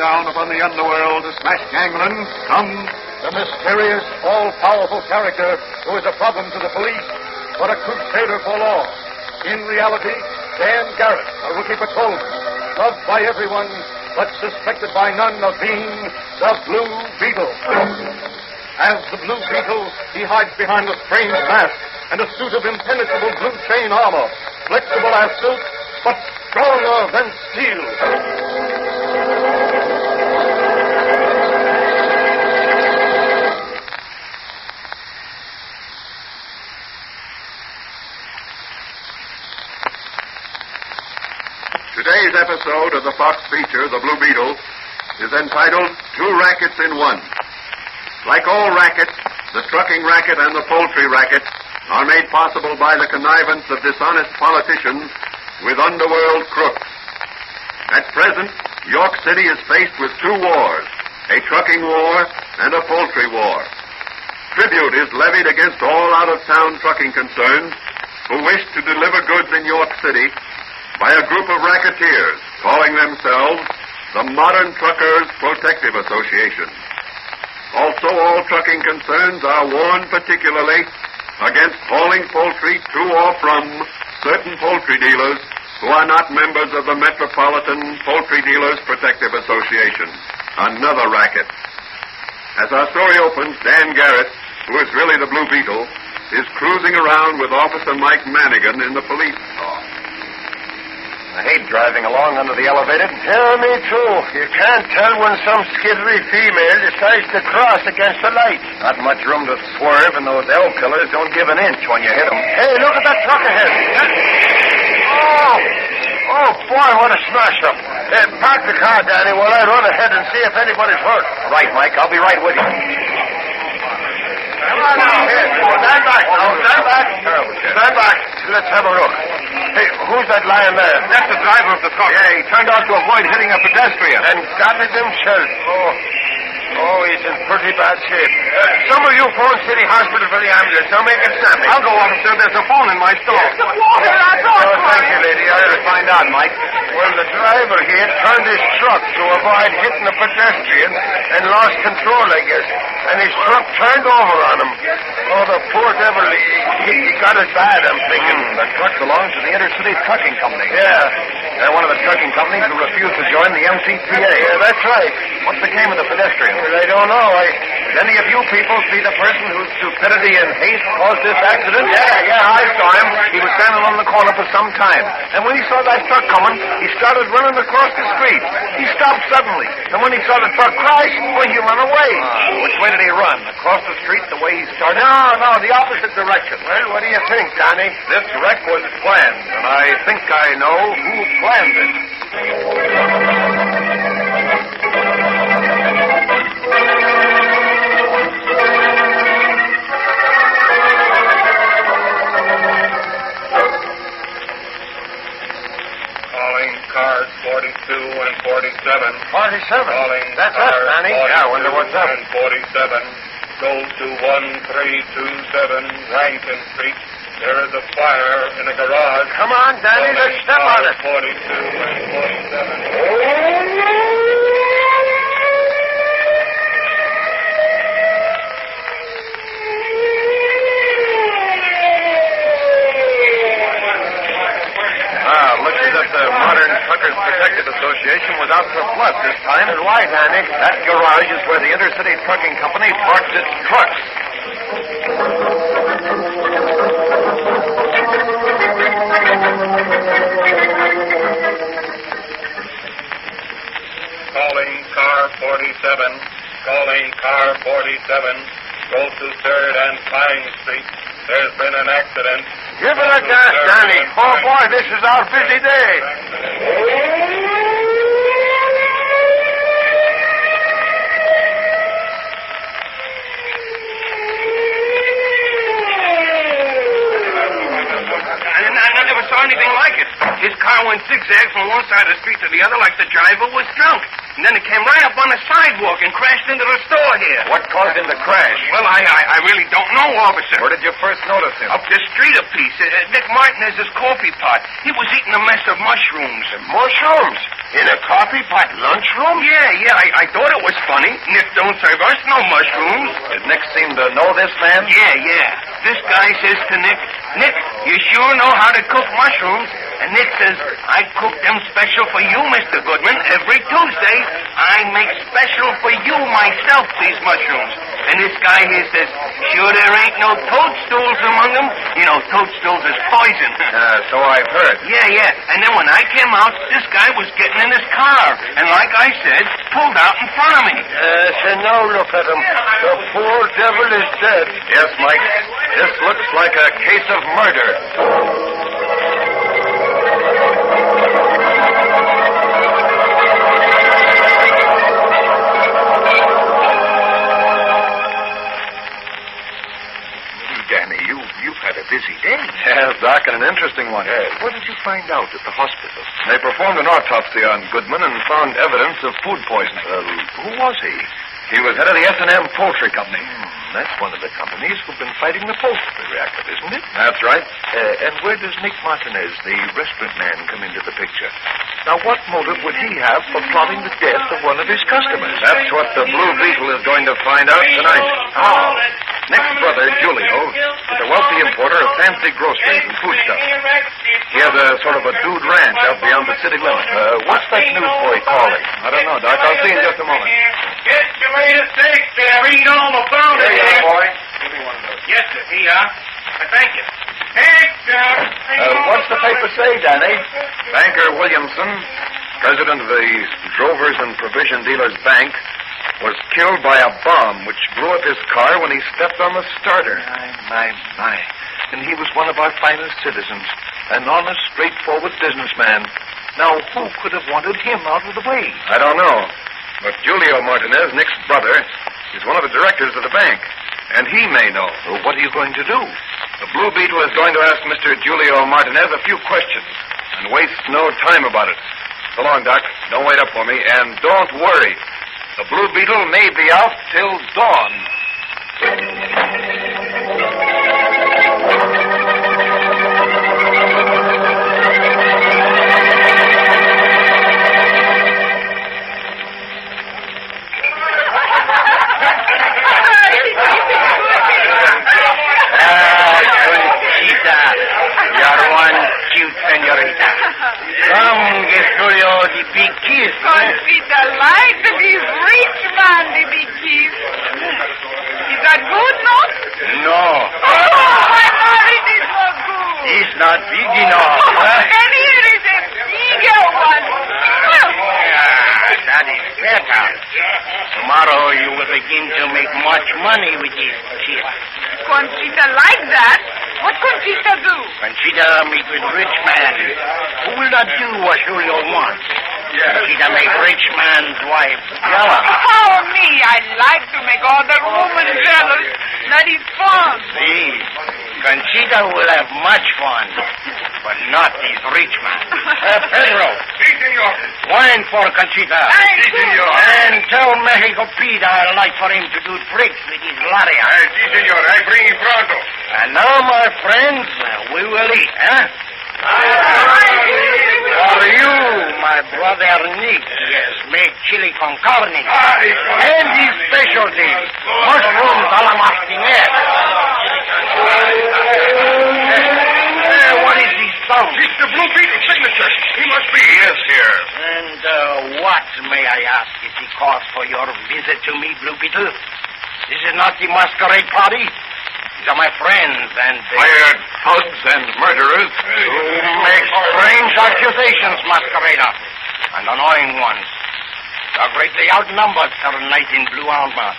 down upon the underworld to smash gangland comes the mysterious, all-powerful character who is a problem to the police, but a crusader for law. In reality, Dan Garrett, a rookie patrolman, loved by everyone, but suspected by none of being the Blue Beetle. As the Blue Beetle, he hides behind a strange mask and a suit of impenetrable blue chain armor, flexible as silk, but stronger than steel. Today's episode of the Fox feature, The Blue Beetle, is entitled Two Rackets in One. Like all rackets, the trucking racket and the poultry racket are made possible by the connivance of dishonest politicians with underworld crooks. At present, York City is faced with two wars, a trucking war and a poultry war. Tribute is levied against all out-of-town trucking concerns who wish to deliver goods in York City by a group of racketeers calling themselves the Modern Truckers Protective Association. Also, all trucking concerns are warned particularly against hauling poultry to or from certain poultry dealers who are not members of the Metropolitan Poultry Dealers Protective Association, another racket. As our story opens, Dan Garrett, who is really the Blue Beetle, is cruising around with Officer Mike Manigan in the police car. I hate driving along under the elevated. Yeah, me too. You can't tell when some skiddery female decides to cross against the light. Not much room to swerve, and those L killers don't give an inch when you hit them. Hey, look at that truck ahead. Oh, boy, what a smash-up. Park the car, Danny, while I run ahead and see if anybody's hurt. Right, Mike. I'll be right with you. Come on now. Here, stand back now. Stand back. Stand back. Let's have a look. Hey, who's that lying there? That's the driver of the truck. Yeah, he turned out to avoid hitting a pedestrian. And got it himself. Oh, he's in pretty bad shape. Some of you phone City Hospital for the ambulance. I'll make it snappy. I'll go, officer. There's a phone in my store. The water, I thought. Oh, thank you, lady. I'll just find out, Mike. Well, the driver here turned his truck to avoid hitting a pedestrian and lost control, I guess. And his truck turned over on him. Oh, the poor devil. He got it bad, I'm thinking. The truck belongs to the Intercity Trucking Company. Yeah. They're one of the trucking companies who refused to join the MCTA. Yeah, that's right. What became of the pedestrian? Well, I don't know. Did any of you people see the person whose stupidity and haste caused this accident? Yeah, I saw him. He was standing on the corner for some time. And when he saw that truck coming, he started running across the street. He stopped suddenly. And when he saw the truck crash, well, he ran away. Which way did he run? Across the street the way he started? No, the opposite direction. Well, what do you think, Johnny? This wreck was planned, and I think I know who planned it. Calling cars 42 and 47. 47? Calling That's cars us, Manny. Yeah, I wonder what's up. And 47. Go to 1327 Rankin Street. There is a fire in a garage. Come on, Danny, let's step on it. 42 and 47. Looks as if the Modern Truckers Protective Association was out for blood this time. And why, Danny? That garage is where the Intercity Trucking Company parks its trucks. Calling car 47. Calling car 47. Go to 3rd and Pine Street. There's been an accident. Give it a gas, Danny. Oh, boy, this is our busy day. I never saw anything like it. His car went zigzag from one side of the street to the other like the driver was drunk. And then it came right up on the sidewalk and crashed into the store here. What caused him to crash? Well, I really don't know, officer. Where did you first notice him? Up the street a piece. Dick Martin has his coffee pot. He was eating a mess of mushrooms. Mushrooms? In a coffee pot lunchroom? Yeah, I thought it was funny. Nick don't serve us no mushrooms. Did Nick seem to know this man? Yeah. This guy says to Nick, Nick, you sure know how to cook mushrooms? And Nick says, I cook them special for you, Mr. Goodman. Every Tuesday, I make special for you myself, these mushrooms. And this guy here says, sure there ain't no toadstools among them? You know, toadstools is poison. So I've heard. Yeah. And then when I came out, this guy was getting in his car. And like I said, pulled out in front of me. So now look at him. The poor devil is dead. Yes, Mike. This looks like a case of murder. Danny, you've had a busy day. Yes, Doc, and an interesting one. What did you find out at the hospital? They performed an autopsy on Goodman and found evidence of food poisoning. Who was he? He was head of the S&M Poultry Company. That's one of the companies who've been fighting the poultry racket, isn't it? That's right. And where does Nick Martinez, the restaurant man, come into the picture? Now, what motive would he have for plotting the death of one of his customers? That's what the Blue Beetle is going to find out tonight. How? Nick's brother, Julio, is a wealthy importer of fancy groceries and foodstuffs. He has a sort of a dude ranch out beyond the city limit. What's that newsboy calling? I don't know, Doc. I'll see in just a moment. Get your latest steak there. Read all about it. Here you go, boy. Give me one of those. Yes, sir. Here you are. Thank you. What's the paper say, Danny? Banker Williamson, president of the Drovers and Provision Dealers Bank, was killed by a bomb which blew up his car when he stepped on the starter. My. And he was one of our finest citizens, an honest, straightforward businessman. Now, who could have wanted him out of the way? I don't know. But Julio Martinez, Nick's brother, is one of the directors of the bank. And he may know. Well, what are you going to do? The Blue Beetle is going to ask Mr. Julio Martinez a few questions and waste no time about it. So long, Doc. Don't wait up for me. And don't worry. The Blue Beetle may be out till dawn. Conchita like the rich man, the big kiss. Is that good, no? No. Oh, my marriage is not good. It's not big enough. And here is a bigger one. That is better. Tomorrow you will begin to make much money with this kiss. Conchita like that? What Conchita do? Conchita meet with rich man who will not do what Julio wants. Conchita make rich man's wife jealous. Oh, me. I like to make other women jealous. That is fun. See, Conchita will have much fun, but not this rich man. Payroll. Si, senor. Wine for Conchita. Si, senor. And tell Mexico Pete I'd like for him to do tricks with his laria. Si, senor. I bring him pronto. And now, my friends, we will eat, huh? For you, my brother Nick has made chili con carne. And his specialty, mushrooms a la Martinez. What is this sound? It's the Blue Beetle signature. He must be. He is here. And what, may I ask, is the cause for your visit to me, Blue Beetle? This is not the masquerade party. These are my friends and... Hired thugs and murderers. Who make strange accusations, masquerader. And annoying ones. They are greatly outnumbered, Sir Knight in blue armor.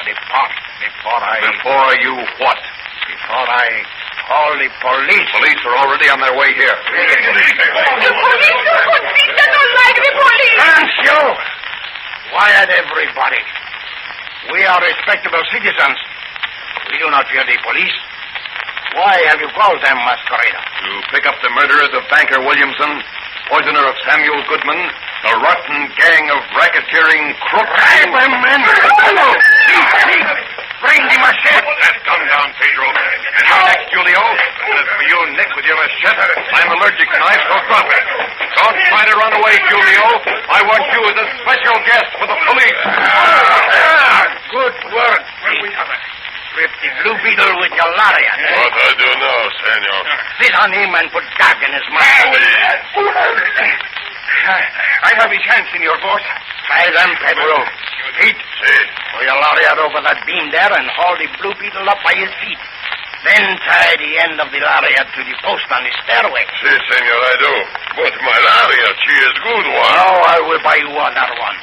Depart Before you what? Before I call the police. Police are already on their way here. The police, Conchita don't like the police. Thank you. Quiet, everybody. We are respectable citizens. We do not fear the police. Why have you called them, masquerader? To pick up the murderers of Banker Williamson, poisoner of Samuel Goodman, the rotten gang of racketeering crooks. Grab them, men! Bring the machete! Put that gun down, Pedro. And you're next, Julio. And as for you, Nick, with your machete, I'm allergic to knives, so drop it. Don't try to to run away, Julio. I want you as a special guest for the police. Good work, Pete. Rip the Blue Beetle with your lariat. What I do now, senor? Sit on him and put gag in his mouth. I have his hands, senor boss. Try them, Payroll. Pete, throw your lariat over that beam there and haul the Blue Beetle up by his feet. Then tie the end of the lariat to the post on the stairway. Si, senor, I do. But my lariat, she is good one. Now I will buy you another one.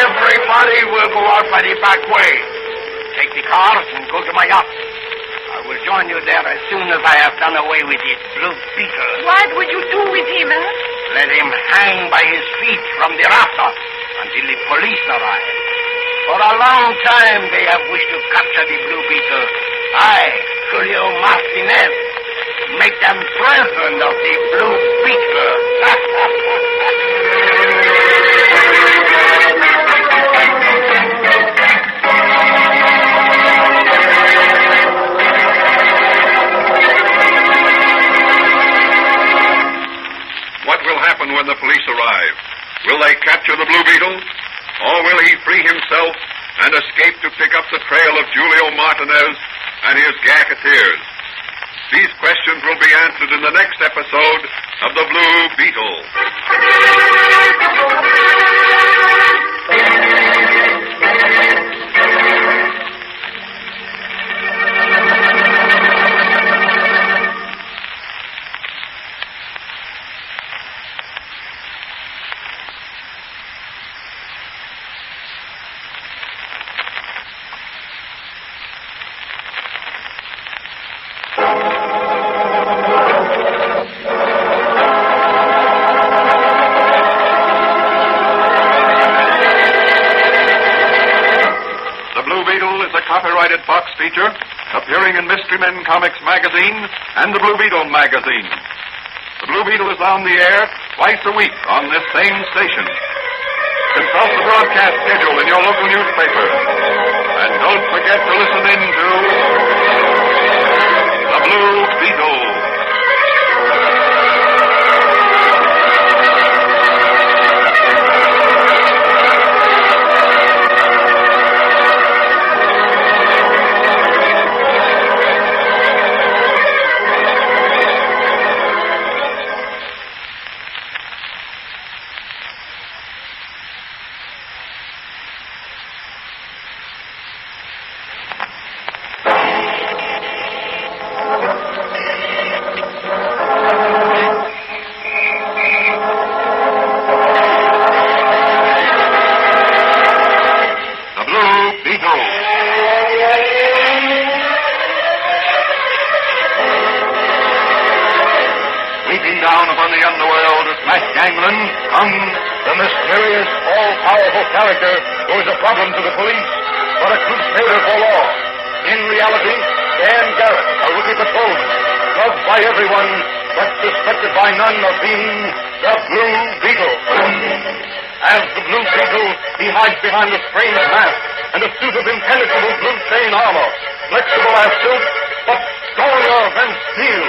Everybody will go out by the back way. Take the cars and go to my yacht. I will join you there as soon as I have done away with this Blue Beetle. What would you do with him, eh? Let him hang by his feet from the rafter until the police arrive. For a long time they have wished to capture the Blue Beetle. I, Julio Martinez, make them president of the Blue Beetle. What will happen when the police arrive? Will they capture the Blue Beetle? Or will he free himself and escape to pick up the trail of Julio Martinez and his Racketeers? These questions will be answered in the next episode of The Blue Beetle. Copyrighted Fox feature appearing in Mystery Men Comics magazine and the Blue Beetle magazine. The Blue Beetle is on the air twice a week on this same station. Consult the broadcast schedule in your local newspaper. And don't forget to listen in to The Blue Beetle. Down upon the underworld of Smash Gangland comes the mysterious, all-powerful character who is a problem to the police, but a crusader for law. In reality, Dan Garrett, a rookie patrolman, loved by everyone, but suspected by none of being the Blue Beetle. As the Blue Beetle, he hides behind a strange mask and a suit of impenetrable blue chain armor, flexible as silk, but stronger than steel.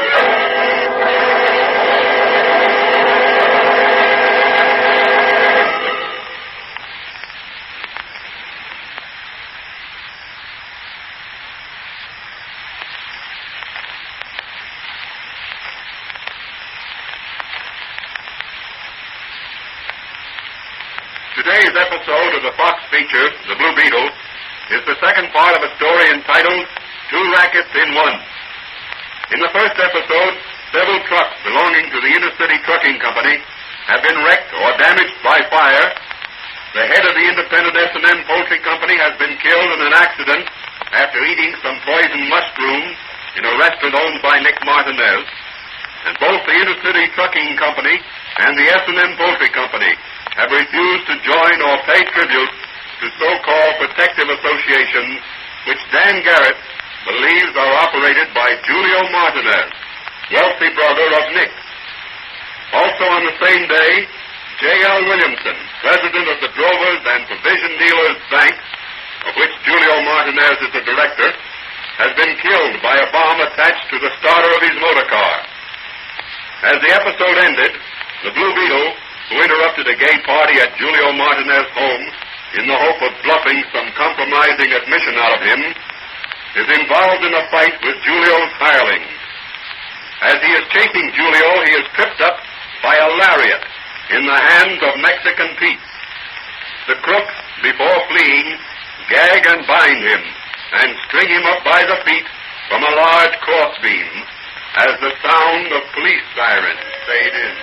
Today's episode of the Fox feature, The Blue Beetle, is the second part of a story entitled Two Rackets in One. In the first episode, several trucks belonging to the Intercity Trucking Company have been wrecked or damaged by fire. The head of the independent S&M Poultry Company has been killed in an accident after eating some poisoned mushrooms in a restaurant owned by Nick Martinez. And both the Intercity Trucking Company and the S&M Poultry Company have refused to join or pay tribute to so-called protective associations which Dan Garrett believes are operated by Julio Martinez, wealthy brother of Nick. Also on the same day, J.L. Williamson, president of the Drovers and Provision Dealers Bank, of which Julio Martinez is the director, has been killed by a bomb attached to the starter of his motor car. As the episode ended, the Blue Beetle, who interrupted a gay party at Julio Martinez's home in the hope of bluffing some compromising admission out of him, is involved in a fight with Julio's hirelings. As he is chasing Julio, he is tripped up by a lariat in the hands of Mexican Pete. The crooks, before fleeing, gag and bind him and string him up by the feet from a large crossbeam as the sound of police sirens fade in.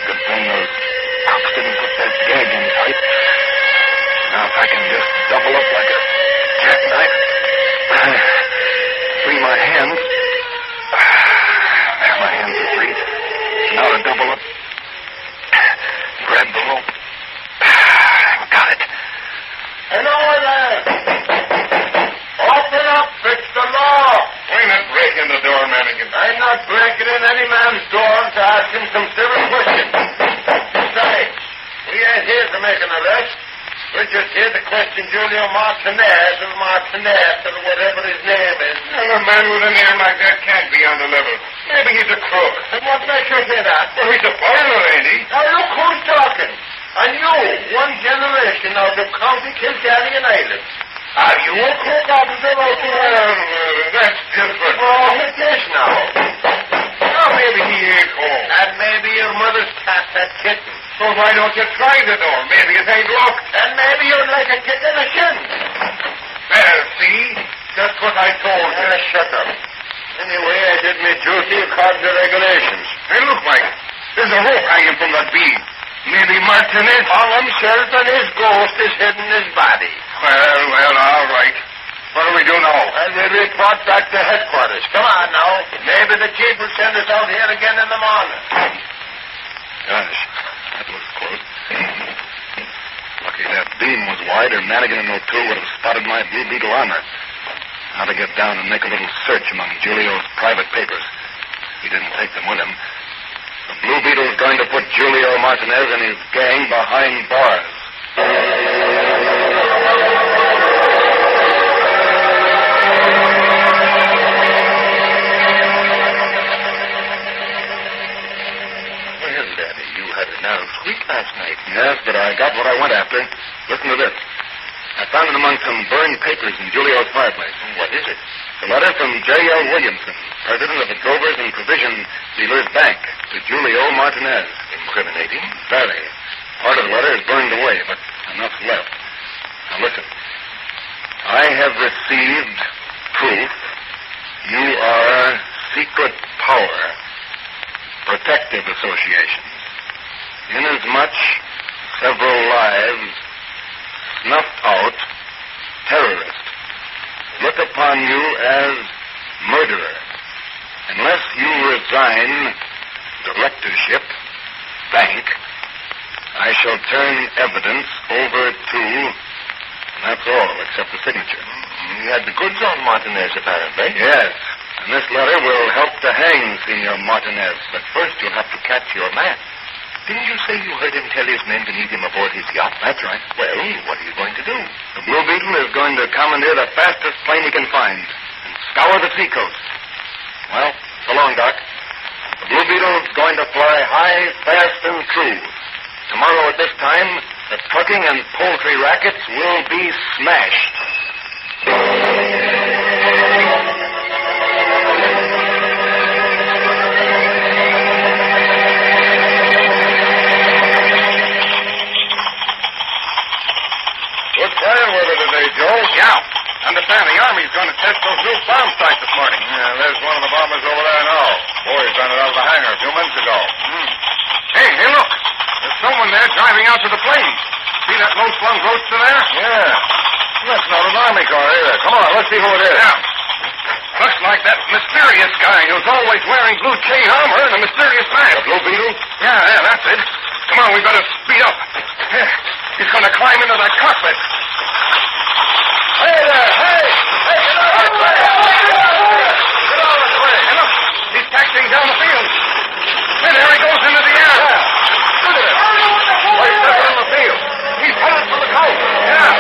Good thing those cops didn't put that gag in tight. Now if I can just double up like a jackknife, free my hands. There, my hands are free. Now to double up. Grab the rope. Got it. Hello there. Open up. It's the law. Why not break in the door, Mannigan? I'm not breaking in any man's door to ask him some civil questions. Besides, we ain't here to make an arrest. We're just here to question Julio Martinez or whatever his name is. Well, a man with a name like that can't be on the level. Maybe he's a crook. And what makes you say that? Well, he's a foreigner, ain't he? Now look who's talking. And you, one generation out of County Kilkenny and Ireland. Are you a crook out of the road? Well, that's different. Oh, it is now. Well, maybe he ain't home. And maybe your mother's cat had kitten. So why don't you try the door? Maybe it ain't locked. And maybe you'd like a kick in the shin. There, see? Just what I told you. Shut up. Anyway, I did my duty according to regulations. Hey, look, Mike. There's a rope hanging from that beam. Maybe Martinez... All I'm certain his ghost is hidden his body. Well, all right. What do we do now? And we'll report back to headquarters. Come on now. Maybe the chief will send us out here again in the morning. Gosh, that was close. Lucky that beam was wide, or Madigan and O'Toole would have spotted my Blue Beetle armor. Now to get down and make a little search among Julio's private papers. He didn't take them with him. The Blue Beetle's going to put Julio Martinez and his gang behind bars. Well, Daddy, you had a narrow squeak last night. Yes, but I got what I went after. Listen to this. I found it among some burned papers in Julio's fireplace. What is it? A letter from J.L. Williamson, president of the Drovers and Provision Dealers Bank, to Julio Martinez. Incriminating? Very. Part of the letter is burned away, but enough's left. Now listen. I have received proof you are secret power protective associations, inasmuch several lives snuffed out terrorists look upon you as murderer. Unless you resign directorship, bank, I shall turn evidence over to... That's all, except the signature. You had the goods on Martinez, apparently. Yes. And this letter will help to hang Senor Martinez. But first you'll have to catch your man. Didn't you say you heard him tell his men to meet him aboard his yacht? That's right. Well, what are you going to do? The Blue Beetle is going to commandeer the fastest plane he can find and scour the seacoast. Well, so long, Doc. The Blue Beetle's going to fly high, fast, and true. Tomorrow at this time, the trucking and poultry rackets will be smashed. Good fire weather today, Joe. Yeah. Understand, the Army's going to test those new bomb sites this morning. Yeah, there's one of the bombers over there now. Boys ran it out of the hangar a few minutes ago. Hey, look. There's someone there driving out to the plains. See that low-slung roadster there? Yeah. That's not an Army car either. Come on, let's see who it is. Yeah. Looks like that mysterious guy who's always wearing blue chain armor and a mysterious mask. The Blue Beetle? Yeah, that's it. Come on, we better speed up. Yeah. He's going to climb into that cockpit. Hey there, hey! Hey, get out of the way! Get out of the way! And look, he's taxiing down the field. Hey, there he goes into the air. Look at it. He's stepping on the field. He's headed for the coast. Yeah.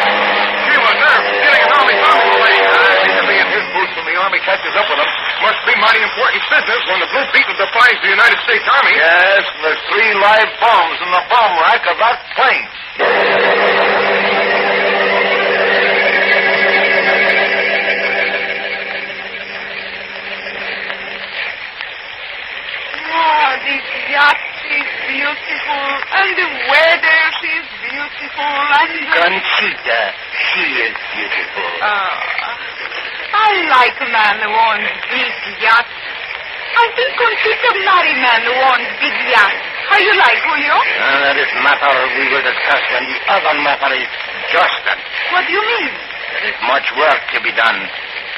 important business when the Blue Beetle defies the United States Army. Yes, there's 3 live bombs in the bomb rack of that plane. Oh, this yacht is beautiful, and the weather is beautiful, and Conchita, she is beautiful. I like a man who owns big yachts. I think Conchita marry man who owns big yachts. How you like, Julio? This matter we will discuss when the other matter is just done. What do you mean? There is much work to be done.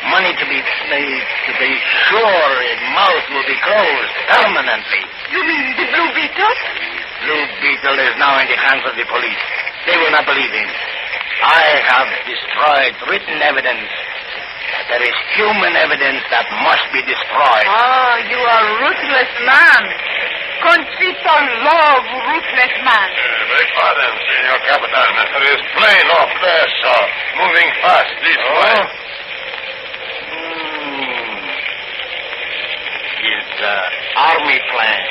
Money to be made to be sure his mouth will be closed permanently. You mean the Blue Beetle? Blue Beetle is now in the hands of the police. They will not believe him. I have destroyed written evidence. There is human evidence that must be destroyed. Oh, you are a ruthless man. Conchita love ruthless man. Beg pardon, Senor Capitan. There is plane off there, sir. Moving fast this way. Is army plane.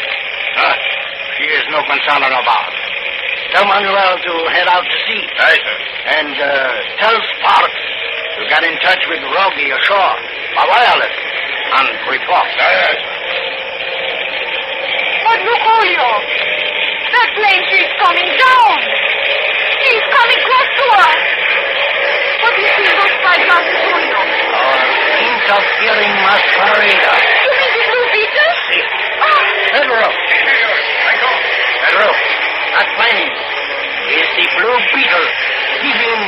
She is no concern about. Tell Manuel to head out to sea. Aye, sir. And tell Sparks to get in touch with Rogie ashore by wireless and report. Aye, sir. But look, Julio. That plane she's coming down. She's coming close to us. What do you think those 5 glasses, Julio? Interfering masquerade. You mean the Blue Beetle? See. Pedro. Pedro, that plane is the Blue Beetle. Give him,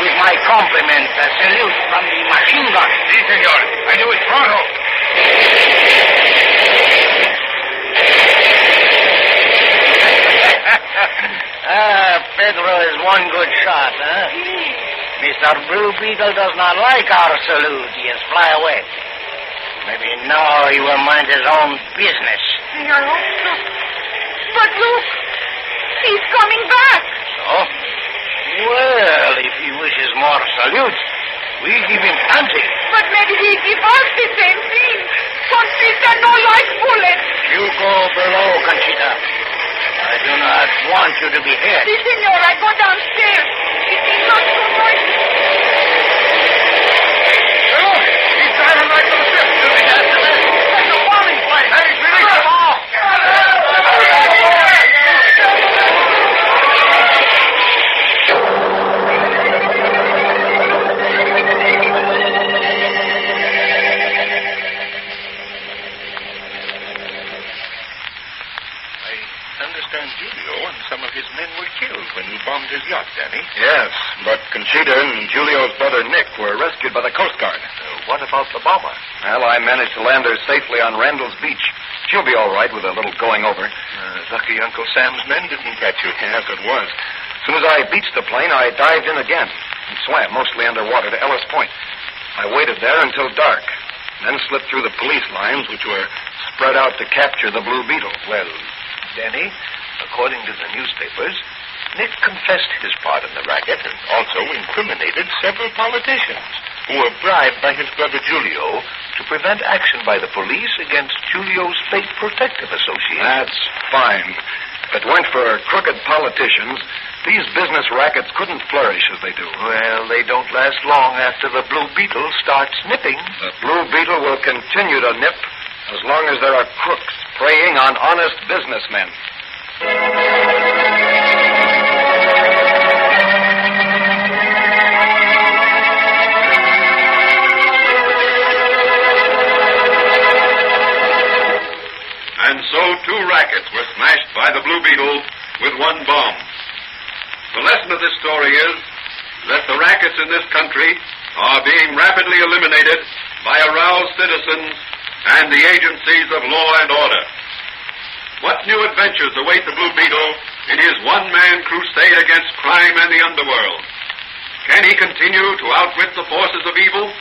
with my compliments, a salute from the machine gun. Si, senor. I do it pronto. Pedro is one good shot, huh? Mr. Blue Beetle does not like our salute. He has fly away. Maybe now he will mind his own business. I hope so. But look, he's coming back. So? Well, if he wishes more salutes, we give him plenty. But maybe he give us the same thing. Conchita no like bullets. You go below, Conchita. I do not want you to be hit. Si, senor, I go downstairs. It is not so noisy. Look, he's driving right to the ship. That's a bombing plane. Hey, release them all. Julio and some of his men were killed when you bombed his yacht, Danny. Yes, but Conchita and Julio's brother Nick were rescued by the Coast Guard. What about the bomber? Well, I managed to land her safely on Randall's Beach. She'll be all right with a little going over. Lucky Uncle Sam's men didn't catch you. Yes, it was. As soon as I beached the plane, I dived in again and swam mostly underwater to Ellis Point. I waited there until dark, then slipped through the police lines, which were spread out to capture the Blue Beetle. Well, Danny, according to the newspapers, Nick confessed his part in the racket and also incriminated several politicians who were bribed by his brother Julio to prevent action by the police against Julio's fake protective association. That's fine. If it weren't for crooked politicians, these business rackets couldn't flourish as they do. Well, they don't last long after the Blue Beetle starts nipping. The Blue Beetle will continue to nip as long as there are crooks preying on honest businessmen. And so 2 rackets were smashed by the Blue Beetle with 1 bomb. The lesson of this story is that the rackets in this country are being rapidly eliminated by aroused citizens and the agencies of law and order. What new adventures await the Blue Beetle in his one-man crusade against crime and the underworld? Can he continue to outwit the forces of evil?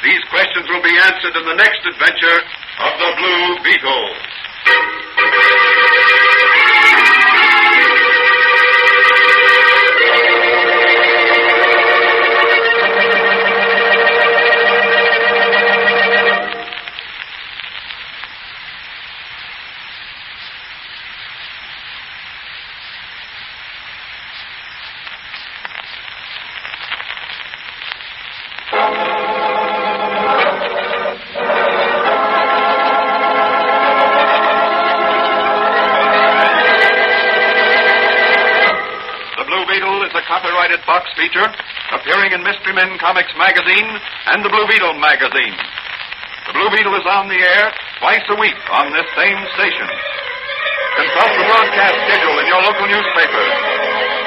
These questions will be answered in the next adventure of the Blue Beetle. copyrighted Fox feature appearing in Mystery Men Comics magazine and the Blue Beetle magazine. The Blue Beetle is on the air twice a week on this same station. Consult the broadcast schedule in your local newspaper.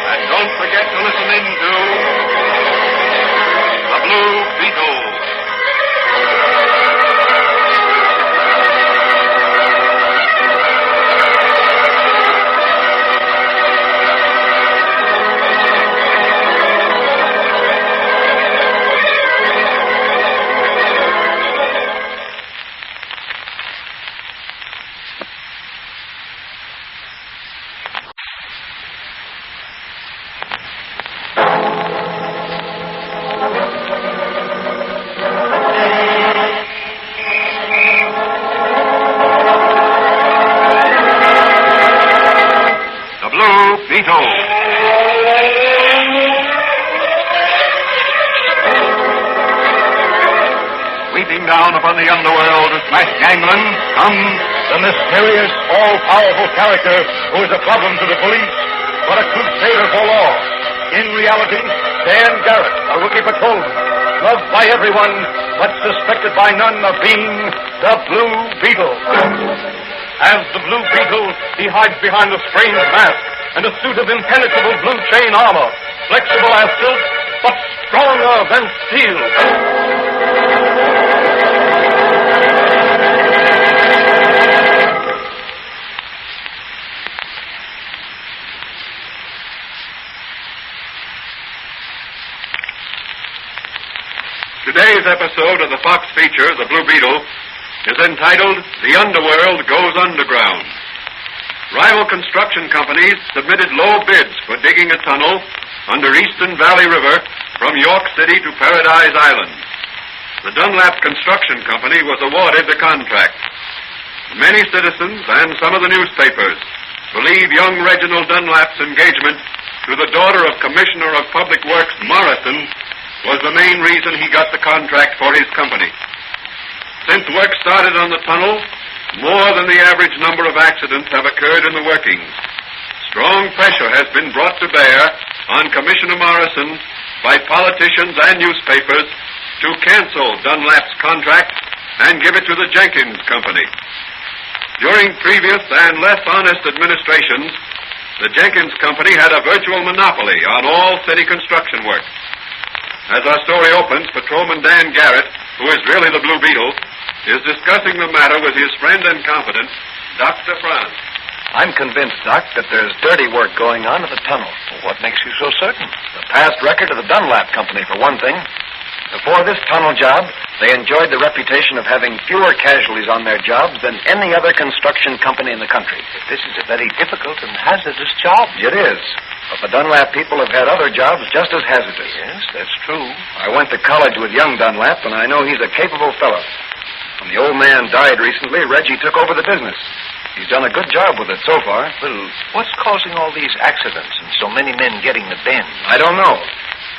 And don't forget to listen in to the Blue Beetle. Sweeping down upon the underworld to smash gangland comes the mysterious, all-powerful character who is a problem to the police, but a crusader for law. In reality, Dan Garrett, a rookie patrolman, loved by everyone, but suspected by none of being the Blue Beetle. As the Blue Beetle, he hides behind a strange mask and a suit of impenetrable blue chain armor, flexible as silk, but stronger than steel. Today's episode of the Fox feature, The Blue Beetle, is entitled The Underworld Goes Underground. Rival construction companies submitted low bids for digging a tunnel under Eastern Valley River from York City to Paradise Island. The Dunlap Construction Company was awarded the contract. Many citizens and some of the newspapers believe young Reginald Dunlap's engagement to the daughter of Commissioner of Public Works Morrison was the main reason he got the contract for his company. Since work started on the tunnel, more than the average number of accidents have occurred in the workings. Strong pressure has been brought to bear on Commissioner Morrison by politicians and newspapers to cancel Dunlap's contract and give it to the Jenkins Company. During previous and less honest administrations, the Jenkins Company had a virtual monopoly on all city construction work. As our story opens, Patrolman Dan Garrett, who is really the Blue Beetle, is discussing the matter with his friend and confidant, Dr. Franz. I'm convinced, Doc, that there's dirty work going on at the tunnel. Well, what makes you so certain? The past record of the Dunlap Company, for one thing. Before this tunnel job, they enjoyed the reputation of having fewer casualties on their jobs than any other construction company in the country. This is a very difficult and hazardous job. It is. But the Dunlap people have had other jobs just as hazardous. Yes, that's true. I went to college with young Dunlap, and I know he's a capable fellow. When the old man died recently, Reggie took over the business. He's done a good job with it so far. Well, what's causing all these accidents and so many men getting the bend? I don't know.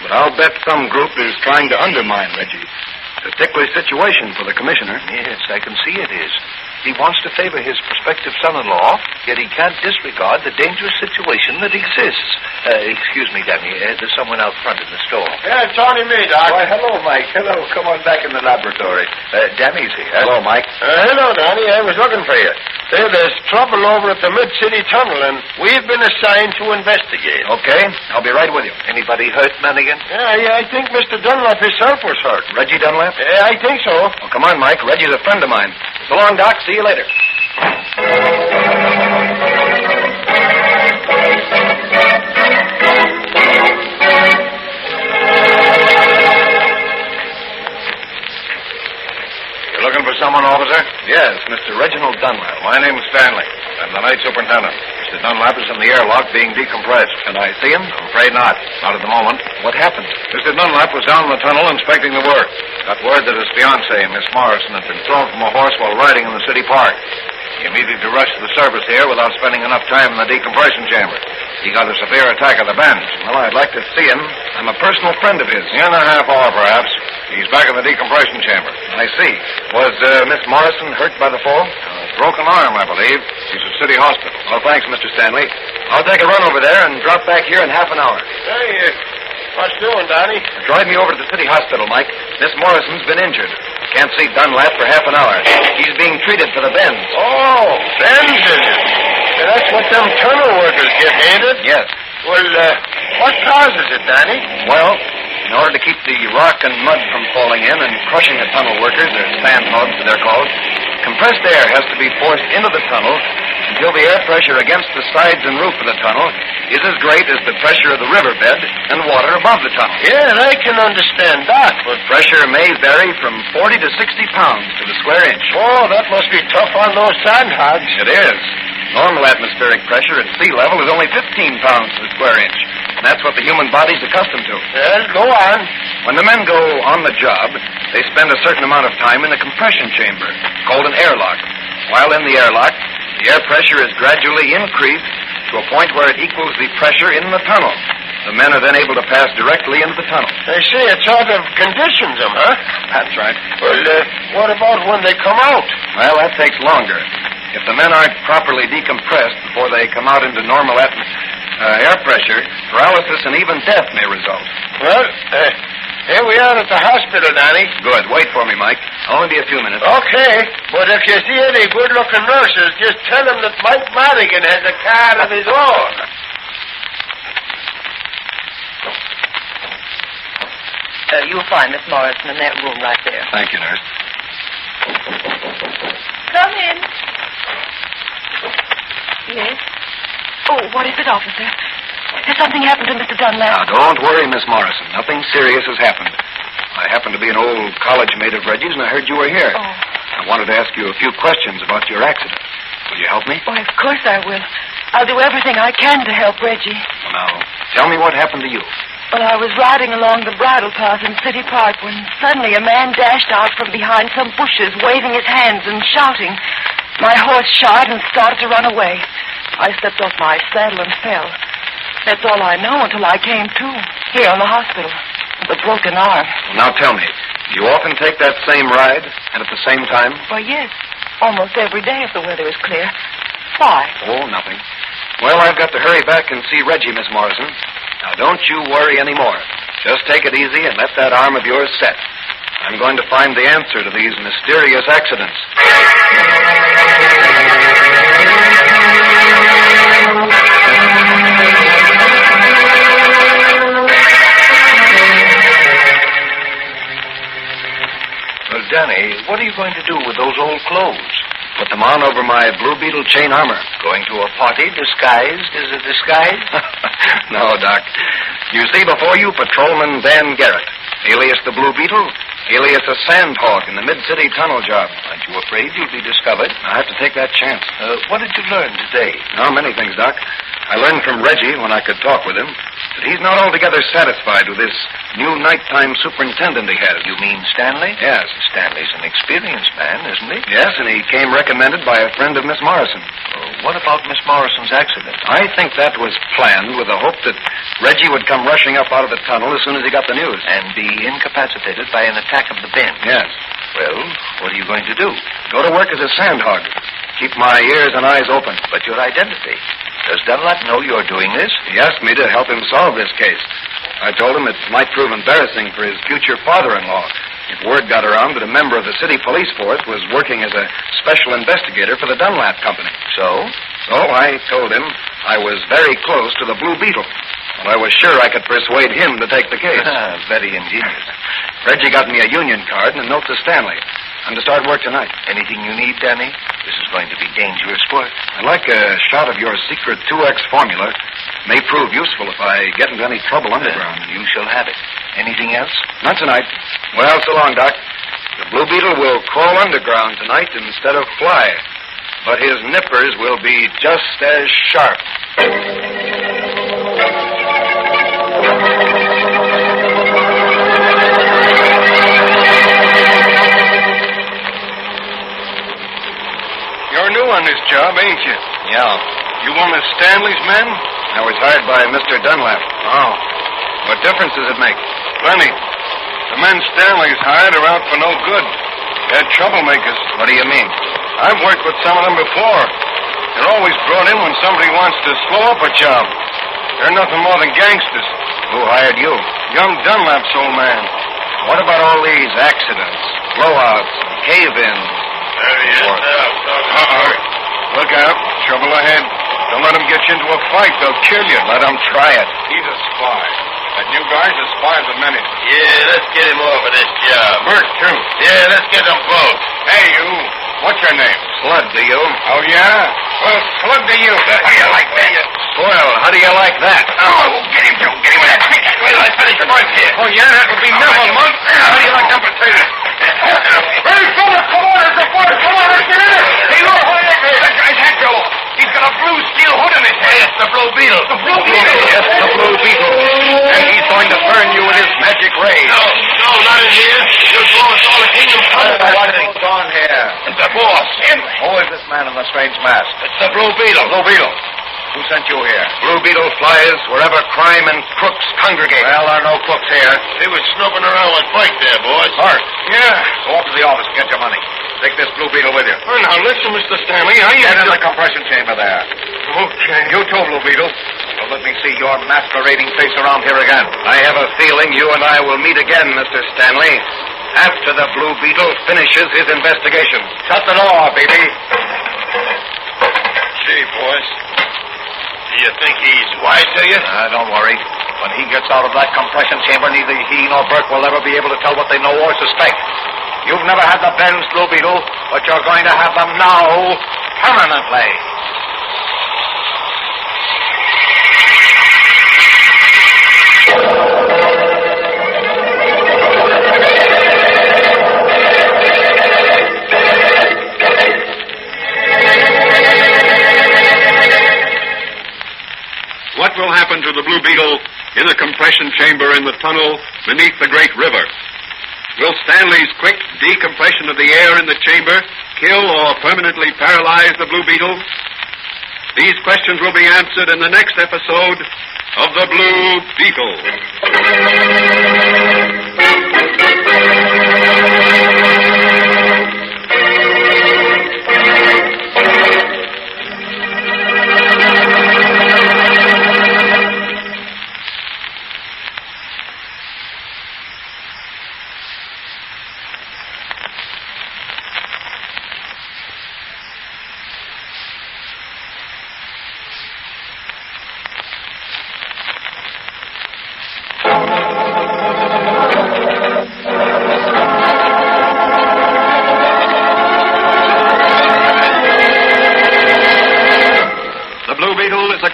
But I'll bet some group is trying to undermine Reggie. It's a ticklish situation for the commissioner. Yes, I can see it is. He wants to favor his prospective son-in-law, yet he can't disregard the dangerous situation that exists. Excuse me, Danny. There's someone out front in the store. Yeah, it's only me, Doc. Why, hello, Mike. Hello. Come on back in the laboratory. Danny's here. Hello, Mike. Hello, Danny. I was looking for you. There's trouble over at the Mid-City Tunnel, and we've been assigned to investigate. Okay. I'll be right with you. Anybody hurt, Mannigan? Yeah, I think Mr. Dunlap himself was hurt. Reggie Dunlap? Yeah, I think so. Well, come on, Mike. Reggie's a friend of mine. So long, Doc. See you later. You looking for someone, officer? Yes, Mr. Reginald Dunlap. My name's Stanley. I'm the night superintendent. Mr. Dunlap is in the airlock being decompressed. Can I see him? I'm afraid not. Not at the moment. What happened? Mr. Dunlap was down in the tunnel inspecting the work. Got word that his fiancée, Miss Morrison, had been thrown from a horse while riding in the city park. He immediately rushed to the service here without spending enough time in the decompression chamber. He got a severe attack of the bends. Well, I'd like to see him. I'm a personal friend of his. In a half hour, perhaps. He's back in the decompression chamber. I see. Was Miss Morrison hurt by the fall? Broken arm, I believe. She's at City Hospital. Well, thanks, Mr. Stanley. I'll take a run over there and drop back here in half an hour. Hey, What's doing, Donnie? Drive me over to the city hospital, Mike. Miss Morrison's been injured. Can't see Dunlap for half an hour. He's being treated for the bends. Oh, bends, is it? That's what them tunnel workers get, ain't it? Yes. Well, what causes it, Danny? Well, in order to keep the rock and mud from falling in and crushing the tunnel workers, or sandhogs as they're called, compressed air has to be forced into the tunnel until the air pressure against the sides and roof of the tunnel is as great as the pressure of the riverbed and water above the tunnel. Yeah, I can understand that, but... Pressure may vary from 40 to 60 pounds to the square inch. Oh, that must be tough on those sandhogs. It is. Normal atmospheric pressure at sea level is only 15 pounds to the square inch. And that's what the human body's accustomed to. Well, go on. When the men go on the job, they spend a certain amount of time in the compression chamber, called an airlock. While in the airlock, the air pressure is gradually increased to a point where it equals the pressure in the tunnel. The men are then able to pass directly into the tunnel. They say it sort of conditions them, huh? That's right. Well, what about when they come out? Well, that takes longer. If the men aren't properly decompressed before they come out into normal air pressure, paralysis and even death may result. Well, here we are at the hospital, Danny. Good. Wait for me, Mike. I'll only be a few minutes. Okay, but if you see any good-looking nurses, just tell them that Mike Madigan has a car of his own. You'll find Miss Morrison in that room right there. Thank you, nurse. Come in. Yes? Oh, what is it, officer? Has something happened to Mr. Dunlap? Now, don't worry, Miss Morrison. Nothing serious has happened. I happen to be an old college mate of Reggie's, and I heard you were here. Oh. I wanted to ask you a few questions about your accident. Will you help me? Why, of course I will. I'll do everything I can to help Reggie. Well, now, tell me what happened to you. Well, I was riding along the bridle path in City Park when suddenly a man dashed out from behind some bushes, waving his hands and shouting. My horse shied and started to run away. I stepped off my saddle and fell. That's all I know until I came to, here in the hospital, with a broken arm. Well, now tell me, do you often take that same ride, and at the same time? Why, yes. Almost every day if the weather is clear. Why? Oh, nothing. Well, I've got to hurry back and see Reggie, Miss Morrison. Now, don't you worry anymore. Just take it easy and let that arm of yours set. I'm going to find the answer to these mysterious accidents. Well, Danny, what are you going to do with those old clothes? Put them on over my Blue Beetle chain armor. Going to a party disguised as a disguise? No, Doc. You see before you Patrolman Dan Garrett, alias the Blue Beetle, alias a sandhog in the mid-city tunnel job. Aren't you afraid you'll be discovered? I have to take that chance. What did you learn today? Oh, many things, Doc. I learned from Reggie, when I could talk with him, that he's not altogether satisfied with this new nighttime superintendent he has. You mean Stanley? Yes. Stanley's an experienced man, isn't he? Yes, and he came recommended by a friend of Miss Morrison. What about Miss Morrison's accident? I think that was planned with the hope that Reggie would come rushing up out of the tunnel as soon as he got the news. And be incapacitated by an attack of the bend. Yes. Well, what are you going to do? Go to work as a sandhog. Keep my ears and eyes open. But your identity? Does Dunlap know you're doing this? He asked me to help him solve this case. I told him it might prove embarrassing for his future father-in-law if word got around that a member of the city police force was working as a special investigator for the Dunlap Company. So? So I told him I was very close to the Blue Beetle. But I was sure I could persuade him to take the case. Very ingenious. Reggie got me a union card and a note to Stanley. I'm to start work tonight. Anything you need, Danny? This is going to be dangerous work. I'd like a shot of your secret 2X formula. May prove useful if I get into any trouble underground. You shall have it. Anything else? Not tonight. Well, so long, Doc. The Blue Beetle will crawl underground tonight instead of fly. But his nippers will be just as sharp. You're new on this job, ain't you? Yeah. You one of Stanley's men? I was hired by Mr. Dunlap. Oh. What difference does it make? Plenty. The men Stanley's hired are out for no good. They're troublemakers. What do you mean? I've worked with some of them before. They're always brought in when somebody wants to slow up a job. They're nothing more than gangsters. Who hired you? Young Dunlap's old man. What about all these accidents, blowouts, cave-ins? There he is now. Look out. Trouble ahead. Don't let him get you into a fight. They'll kill you. Let him try it. He's a spy. That new guy's a spy of the many. Yeah, let's get him off of this job. Bert, too. Yeah, let's get them both. Hey, you. What's your name? Slug, do you? Oh, yeah? Well, slug to you. How do you like that? Well, how do you like that? Oh, get him, Joe. Get him with that quick. Wait till I finish work here. Oh, yeah? That would be never, Monk. How do you like them potatoes? Hey, fellas, come on. It's a fight. Come on, let's get in it. Hey, look. That guy's hat fell off. He's got a blue steel hood in his head. It's the Blue Beetle. The Blue Beetle? Yes, the Blue Beetle. And he's going to burn you with his magic ray. No, not in here. He'll blow us all the kingdom. What has gone here? It's the boss. Who is this man in the strange mask? It's the Blue Beetle. Blue Beetle. Who sent you here? Blue Beetle flies wherever crime and crooks congregate. Well, there are no crooks here. He was snooping around with Frank there, boys. Art. Yeah. Go up to the office and get your money. Take this Blue Beetle with you. Well, now, listen, Mr. Stanley. Get in the compression chamber there. Okay. You too, Blue Beetle. Don't let me see your masquerading face around here again. I have a feeling you and I will meet again, Mr. Stanley, after the Blue Beetle finishes his investigation. Shut the door, baby. Gee, boys. Do you think he's wise to you? Don't worry. When he gets out of that compression chamber, neither he nor Burke will ever be able to tell what they know or suspect. You've never had the bends, Blue Beetle, but you're going to have them now, permanently. What will happen to the Blue Beetle in the compression chamber in the tunnel beneath the great river? Will Stanley's quick decompression of the air in the chamber kill or permanently paralyze the Blue Beetle? These questions will be answered in the next episode of The Blue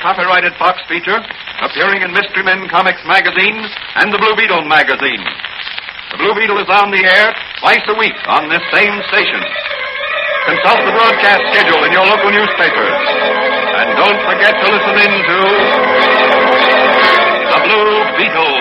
Copyrighted Fox feature appearing in Mystery Men Comics magazine and the Blue Beetle magazine. The Blue Beetle is on the air twice a week on this same station. Consult the broadcast schedule in your local newspapers. And don't forget to listen in to The Blue Beetle.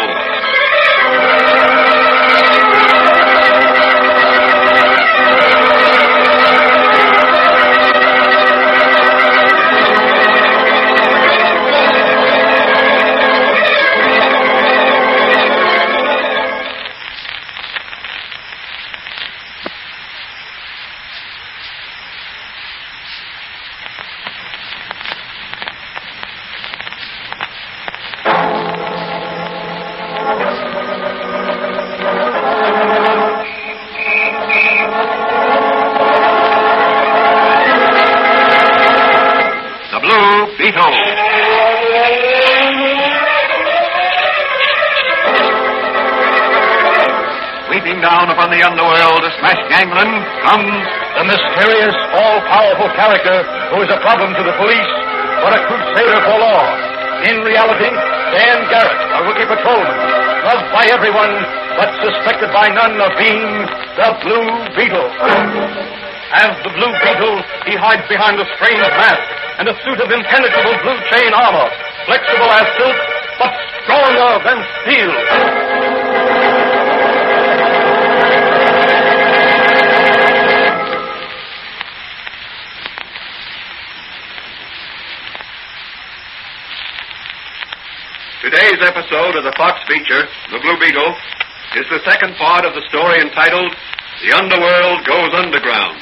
Sweeping down upon the underworld to smash gangland comes the mysterious, all-powerful character who is a problem to the police, but a crusader for law. In reality, Dan Garrett, a rookie patrolman, loved by everyone, but suspected by none of being the Blue Beetle. As the Blue Beetle, he hides behind a strange mask and a suit of impenetrable blue chain armor, flexible as silk, but stronger than steel. Today's episode of the Fox feature, The Blue Beetle, is the second part of the story entitled The Underworld Goes Underground.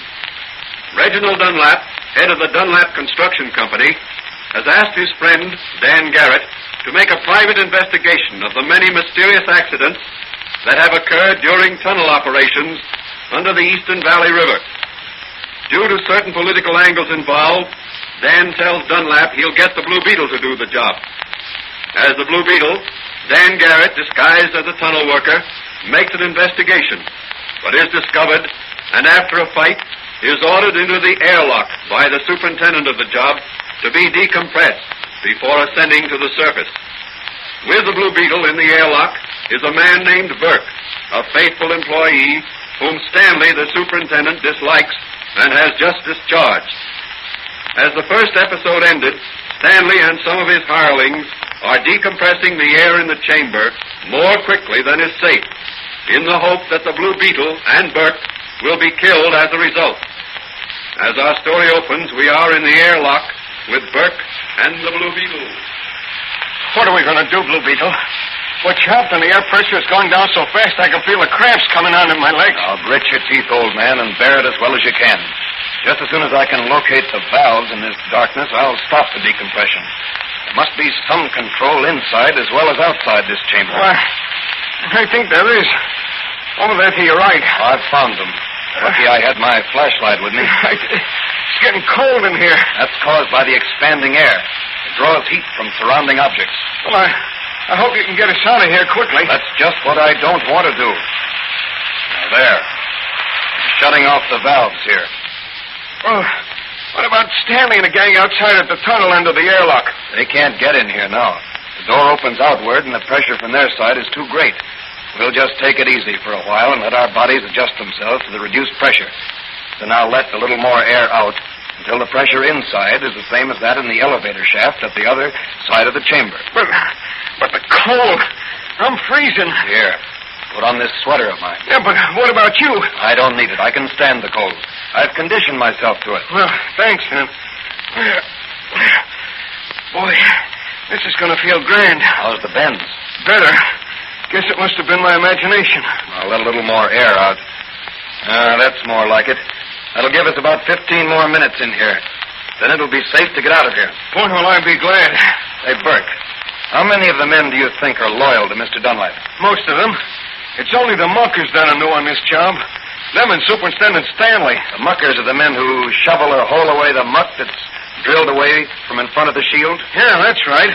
Reginald Dunlap, head of the Dunlap Construction Company, has asked his friend, Dan Garrett, to make a private investigation of the many mysterious accidents that have occurred during tunnel operations under the Eastern Valley River. Due to certain political angles involved, Dan tells Dunlap he'll get the Blue Beetle to do the job. As the Blue Beetle, Dan Garrett, disguised as a tunnel worker, makes an investigation, but is discovered, and after a fight, is ordered into the airlock by the superintendent of the job to be decompressed before ascending to the surface. With the Blue Beetle in the airlock is a man named Burke, a faithful employee whom Stanley, the superintendent, dislikes and has just discharged. As the first episode ended, Stanley and some of his hirelings are decompressing the air in the chamber more quickly than is safe, in the hope that the Blue Beetle and Burke will be killed as a result. As our story opens, we are in the airlock with Burke and the Blue Beetle. What are we going to do, Blue Beetle? Well, Charlton, the air pressure is going down so fast I can feel the cramps coming on in my legs. Now, grit your teeth, old man, and bear it as well as you can. Just as soon as I can locate the valves in this darkness, I'll stop the decompression. There must be some control inside as well as outside this chamber. Well, I think there is. Over there to your right. I've found them. Lucky I had my flashlight with me. It's getting cold in here. That's caused by the expanding air. It draws heat from surrounding objects. Well, I hope you can get us out of here quickly. That's just what I don't want to do. Now, there. Shutting off the valves here. Well, what about Stanley and the gang outside at the tunnel end of the airlock? They can't get in here now. The door opens outward, and the pressure from their side is too great. We'll just take it easy for a while and let our bodies adjust themselves to the reduced pressure. Then I'll let a little more air out until the pressure inside is the same as that in the elevator shaft at the other side of the chamber. But the cold. I'm freezing. Here, put on this sweater of mine. Yeah, but what about you? I don't need it. I can stand the cold. I've conditioned myself to it. Well, thanks, man. Boy, this is going to feel grand. How's the bends? Better. Guess it must have been my imagination. I'll let a little more air out. That's more like it. That'll give us about 15 more minutes in here. Then it'll be safe to get out of here. Boy, will I be glad. Hey, Burke, how many of the men do you think are loyal to Mr. Dunlap? Most of them. It's only the muckers that are new on this job. Them and Superintendent Stanley. The muckers are the men who shovel or hole away the muck that's drilled away from in front of the shield? Yeah, that's right.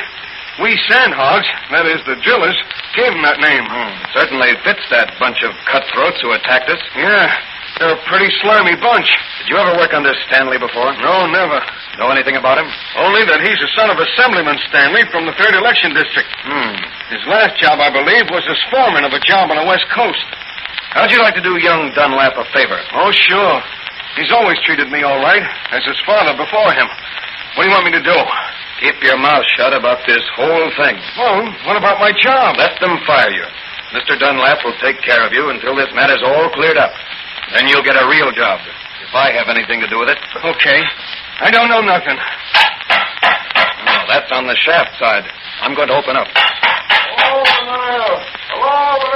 We sandhogs, that is, the drillers, gave them that name. Certainly fits that bunch of cutthroats who attacked us. Yeah, they're a pretty slimy bunch. Did you ever work under Stanley before? No, never. Know anything about him? Only that he's the son of Assemblyman Stanley from the 3rd Election District. His last job, I believe, was as foreman of a job on the West Coast. How'd you like to do young Dunlap a favor? Oh, sure. He's always treated me all right, as his father before him. What do you want me to do? Keep your mouth shut about this whole thing. Well, what about my job? Let them fire you. Mr. Dunlap will take care of you until this matter's all cleared up. Then you'll get a real job, if I have anything to do with it. Okay. I don't know nothing. No, that's on the shaft side. I'm going to open up. Hello,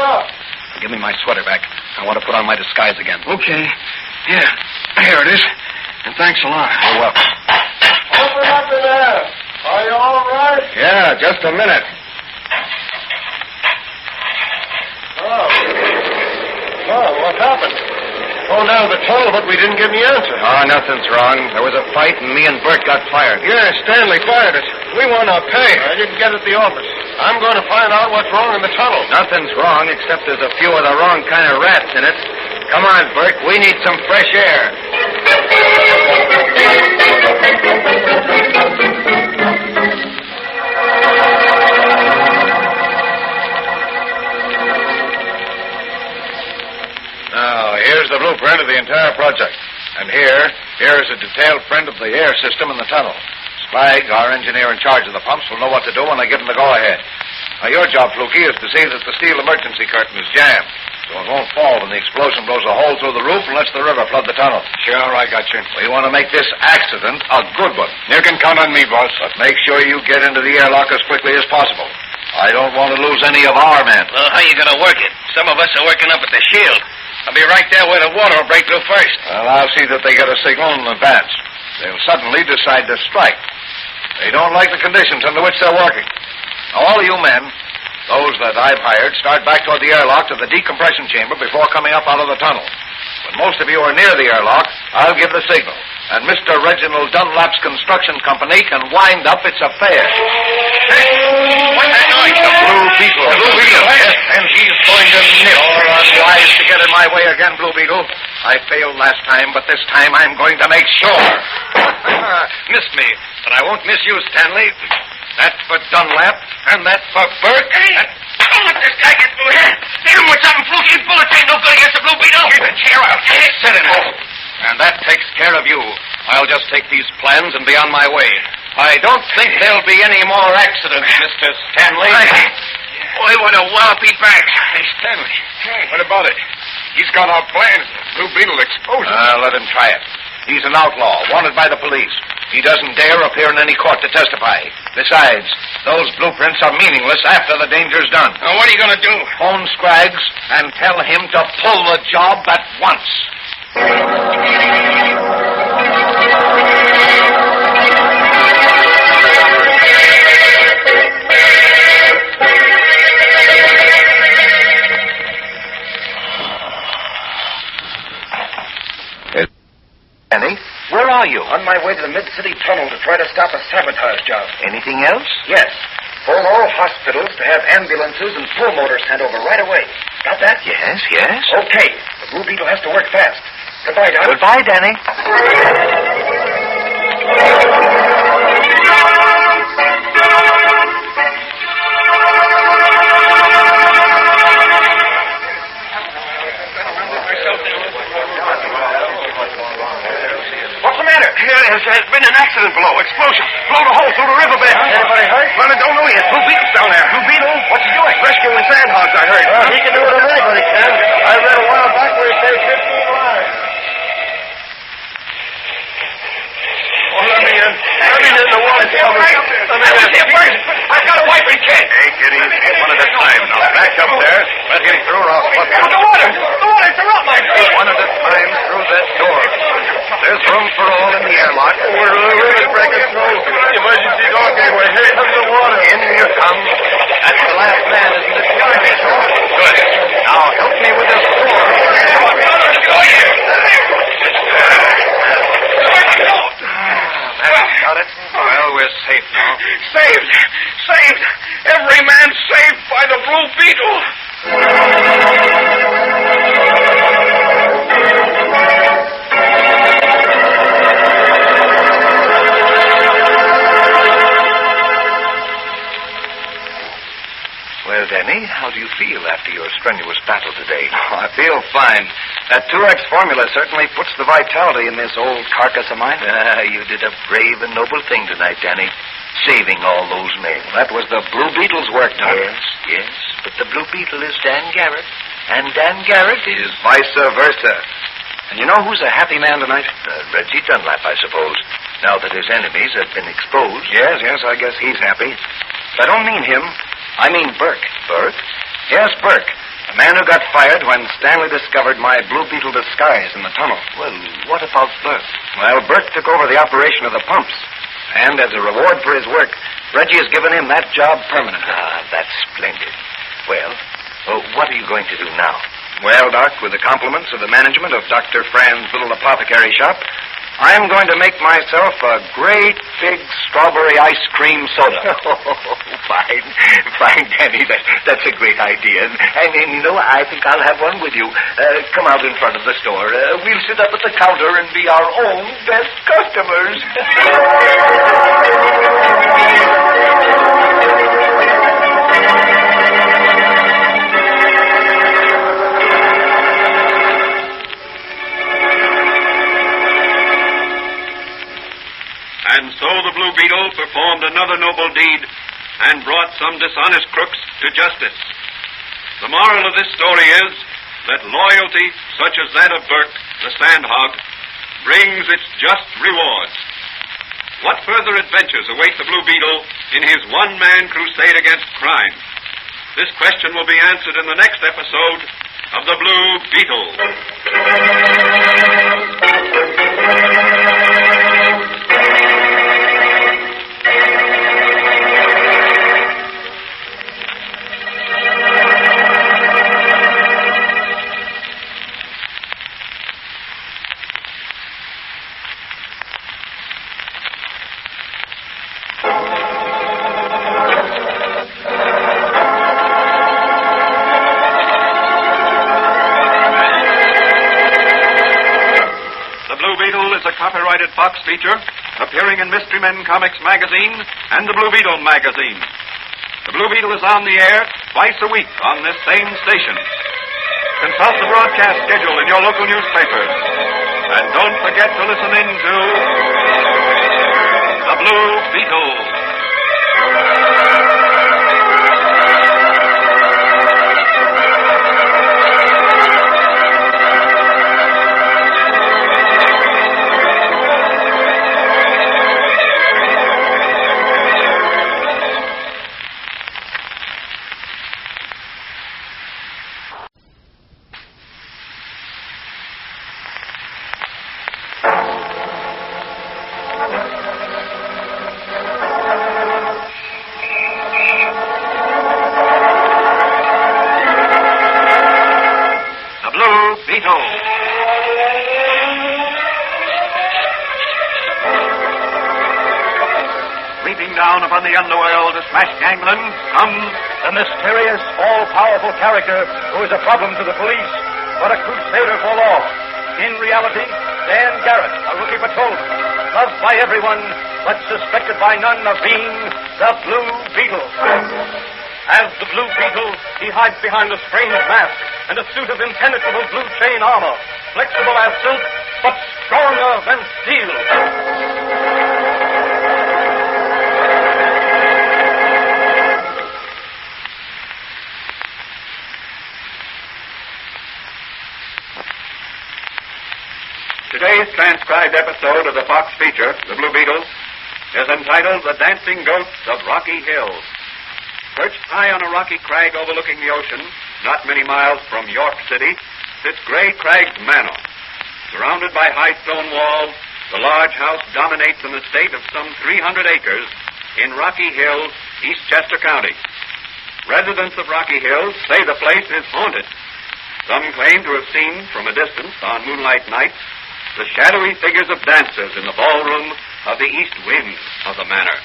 up. Give me my sweater back. I want to put on my disguise again. Okay. Yeah, here it is. And thanks a lot. You're welcome. Open up in there. Are you all right? Yeah, just a minute. Oh, what happened? Oh, now the tunnel, but we didn't get any answer. Oh, nothing's wrong. There was a fight, and me and Bert got fired. Yeah, Stanley fired us. We want our pay. I didn't get at the office. I'm going to find out what's wrong in the tunnel. Nothing's wrong, except there's a few of the wrong kind of rats in it. Come on, Bert. We need some fresh air. Now, here's the blueprint of the entire project. And here is a detailed print of the air system in the tunnel. Splag, our engineer in charge of the pumps, will know what to do when they give him the go-ahead. Now, your job, Fluky, is to see that the steel emergency curtain is jammed, so it won't fall when the explosion blows a hole through the roof and lets the river flood the tunnel. Sure, I got you. We want to make this accident a good one. You can count on me, boss. But make sure you get into the airlock as quickly as possible. I don't want to lose any of our men. Well, how you going to work it? Some of us are working up at the shield. I'll be right there where the water will break through first. Well, I'll see that they get a signal in advance. They'll suddenly decide to strike. They don't like the conditions under which they're working. Now, all of you men, those that I've hired, start back toward the airlock to the decompression chamber before coming up out of the tunnel. When most of you are near the airlock, I'll give the signal, and Mr. Reginald Dunlap's construction company can wind up its affair. Hey, what's that noise? The Blue Beetle. The Blue Beetle, Yes, and he's going to nip. You're unwise to get in my way again, Blue Beetle. I failed last time, but this time I'm going to make sure. Missed me, but I won't miss you, Stanley. That's for Dunlap, and that's for Burke. Don't let this guy get through here. Hit him with something, Fluky. Bullets ain't no good against the Blue Beetle. Keep the chair out. Sit in it. And that takes care of you. I'll just take these plans and be on my way. I don't think there'll be any more accidents, Mr. Stanley. Boy, what a wallopy back. Hey, Stanley. What about it? He's got our plans. Blue Beetle exposure. Let him try it. He's an outlaw, wanted by the police. He doesn't dare appear in any court to testify. Besides, those blueprints are meaningless after the danger's done. Now, what are you going to do? Phone Scraggs and tell him to pull the job at once. Annie, where are you? On my way to the Mid-City Tunnel to try to stop a sabotage job. Anything else? Yes. Phone all hospitals to have ambulances and pull motors sent over right away. Got that? Yes. Okay. The Blue Beetle has to work fast. Goodbye, Doc. Goodbye, Danny. What's the matter? There's been an accident below. Explosion. Blowed a hole through the riverbed. Anybody hurt? Well, I don't know yet. Blue Beetle's down there. Blue Beetle? What's he doing? Rescuing sandhogs, I heard. He can do it if anybody can. I read a while back where he saved 15 lives. Oh, let me in. Let me in the water. Let me in here first. I've got a wife and kid. Hey, kiddies, one at a time now. Back up there. Let him through or I'll bust you. The water! It's up, my friend. One at a time through that door. There's room for all in the airlock. Where the river's breaking through. Emergency door gateway. Here comes the water. In you come. That's the last man, isn't it? Good. Now help me with this door. That's got it. Well, we're safe now. Saved. Every man saved by the Blue Beetle. Well, Danny, how do you feel after your strenuous battle today? Oh, I feel fine. That 2X formula certainly puts the vitality in this old carcass of mine. You did a brave and noble thing tonight, Danny. Saving all those men. That was the Blue Beetle's work, Doc. Yes. But the Blue Beetle is Dan Garrett. And Dan Garrett is vice versa. And you know who's a happy man tonight? Reggie Dunlap, I suppose. Now that his enemies have been exposed. Yes, I guess he's happy. But I don't mean him. I mean Burke. Burke? Yes, Burke. The man who got fired when Stanley discovered my Blue Beetle disguise in the tunnel. Well, what about Burke? Well, Burke took over the operation of the pumps. And as a reward for his work, Reggie has given him that job permanently. That's splendid. Well, what are you going to do now? Well, Doc, with the compliments of the management of Dr. Fran's little apothecary shop, I'm going to make myself a great big strawberry ice cream soda. Fine, Danny. That's a great idea. And you know, I think I'll have one with you. Come out in front of the store. We'll sit up at the counter and be our own best customers. And so the Blue Beetle performed another noble deed and brought some dishonest crooks to justice. The moral of this story is that loyalty, such as that of Burke, the sandhog, brings its just rewards. What further adventures await the Blue Beetle in his one-man crusade against crime? This question will be answered in the next episode of The Blue Beetle. is a copyrighted Fox feature appearing in Mystery Men Comics magazine and the Blue Beetle magazine. The Blue Beetle is on the air twice a week on this same station. Consult the broadcast schedule in your local newspapers. And don't forget to listen in to the Blue Beetle. Down upon the underworld to smash gangland comes the mysterious, all-powerful character who is a problem to the police, but a crusader for law. In reality, Dan Garrett, a rookie patrolman, loved by everyone, but suspected by none of being the Blue Beetle. As the Blue Beetle, he hides behind a strange mask and a suit of impenetrable blue chain armor, flexible as silk, but stronger than steel. Today's transcribed episode of the Fox feature, The Blue Beetle, is entitled The Dancing Ghosts of Rocky Hill. Perched high on a rocky crag overlooking the ocean, not many miles from York City, sits Gray Crags Manor. Surrounded by high stone walls, the large house dominates an estate of some 300 acres in Rocky Hill, Eastchester County. Residents of Rocky Hill say the place is haunted. Some claim to have seen, from a distance on moonlight nights, the shadowy figures of dancers in the ballroom of the east wing of the manor.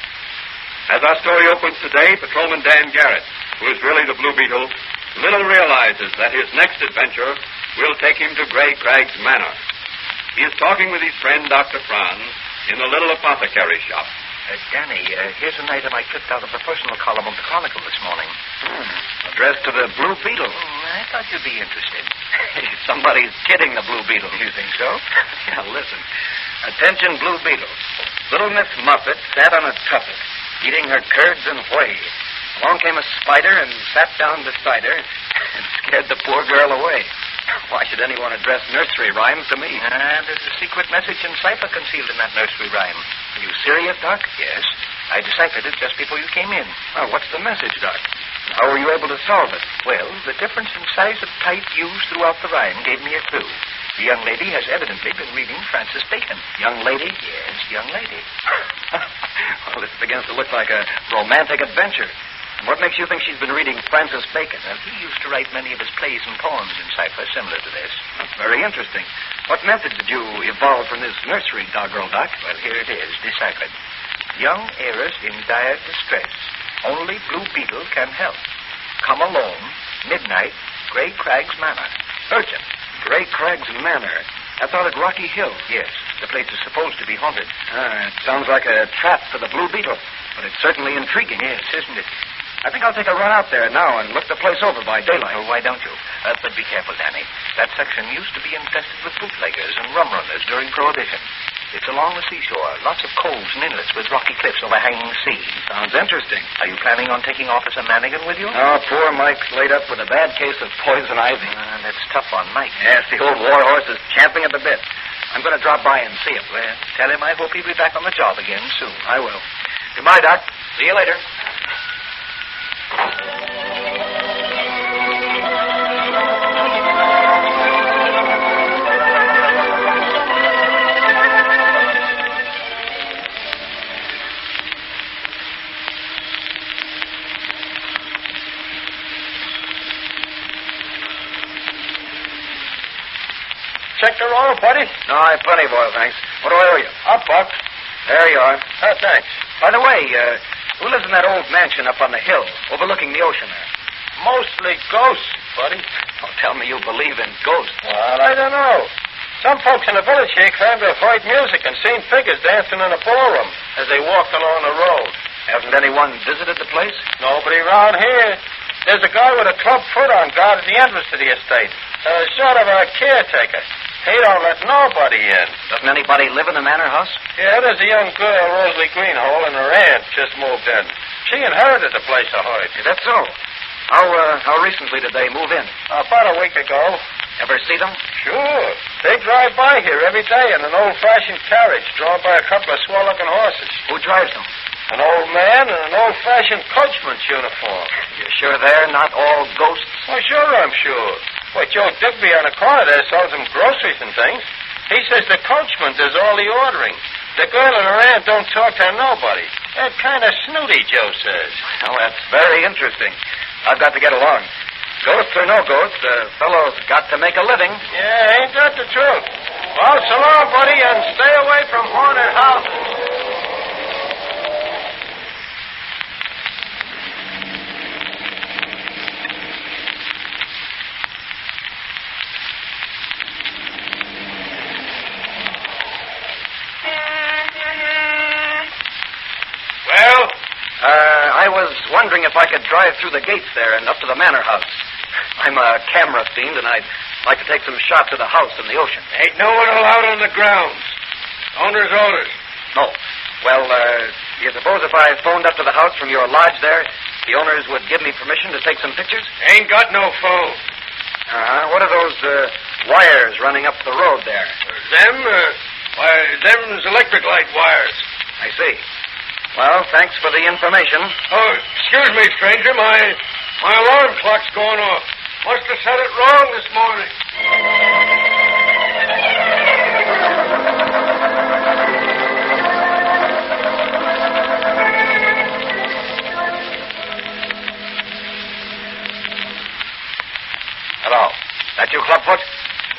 As our story opens today, Patrolman Dan Garrett, who is really the Blue Beetle, little realizes that his next adventure will take him to Gray Crags Manor. He is talking with his friend, Dr. Franz, in the little apothecary shop. Danny, here's an item I clipped out of the personal column of the Chronicle this morning. Addressed to the Blue Beetle. I thought you'd be interested. Somebody's kidding the Blue Beetle. You think so? Yeah, listen. Attention, Blue Beetle. Little Miss Muffet sat on a tuffet, eating her curds and whey. Along came a spider and sat down beside her and scared the poor girl away. Why should anyone address nursery rhymes to me? There's a secret message in cipher concealed in that nursery rhyme. Are you serious, Doc? Yes. I deciphered it just before you came in. Oh, what's the message, Doc? How were you able to solve it? Well, the difference in size of type used throughout the rhyme gave me a clue. The young lady has evidently been reading Francis Bacon. Young lady? Yes, young lady. Well, this begins to look like a romantic adventure. And what makes you think she's been reading Francis Bacon? Well, he used to write many of his plays and poems in cipher similar to this. That's very interesting. What method did you evolve from this nursery, doggerel, Doc? Well, here it is, deciphered. Young heiress in dire distress. Only Blue Beetle can help. Come alone, midnight, Gray Crags Manor. Urgent. Gray Crags Manor. That's out at Rocky Hill. Yes, the place is supposed to be haunted. It sounds like a trap for the Blue Beetle, but it's certainly intriguing. Yes, isn't it? I think I'll take a run out there now and look the place over by daylight. Oh, why don't you? But be careful, Danny. That section used to be infested with bootleggers and rum runners during Prohibition. It's along the seashore. Lots of coves and inlets with rocky cliffs overhanging the sea. Sounds interesting. Are you planning on taking Officer Mannigan with you? Oh, poor Mike's laid up with a bad case of poison ivy. That's tough on Mike. Yes, the old war horse is champing at the bit. I'm going to drop by and see him. Well, tell him I hope he'll be back on the job again soon. I will. Goodbye, Doc. See you later. Check the roll, buddy? No, I have plenty of oil, thanks. What do I owe you? $1. There you are. Oh, thanks. By the way, who lives in that old mansion up on the hill, overlooking the ocean there? Mostly ghosts, buddy. Don't tell me you believe in ghosts. Well, I don't know. Some folks in the village here claim to have heard music and seen figures dancing in a ballroom as they walked along the road. Hasn't anyone visited the place? Nobody around here. There's a guy with a club foot on guard at the entrance to the estate. Sort of a caretaker. He don't let nobody in. Doesn't anybody live in the manor house? Yeah, there's a young girl, Rosalie Greenhole, and her aunt just moved in. She inherited the place, I heard. Is that so? How recently did they move in? About a week ago. Ever see them? Sure. They drive by here every day in an old-fashioned carriage drawn by a couple of swell-looking horses. Who drives them? An old man in an old-fashioned coachman's uniform. You're sure they're not all ghosts? Oh, sure, I'm sure. Why, Joe Digby on the corner there sells them groceries and things. He says the coachman does all the ordering. The girl and her aunt don't talk to nobody. They're kind of snooty, Joe says. Well, that's very interesting. I've got to get along. Ghosts or no ghosts, the fellow's got to make a living. Yeah, ain't that the truth? Well, so long, buddy, and stay away from haunted houses. Well? I was wondering if I could drive through the gates there and up to the manor house. I'm a camera fiend, and I'd like to take some shots of the house and the ocean. Ain't no one allowed on the grounds. Owner's orders. No. Well, you suppose if I phoned up to the house from your lodge there, the owners would give me permission to take some pictures? Ain't got no phone. What are those wires running up the road there? Them's electric light wires. I see. Well, thanks for the information. Oh, excuse me, stranger. My alarm clock's going off. Must have set it wrong this morning. Hello. That you, Clubfoot?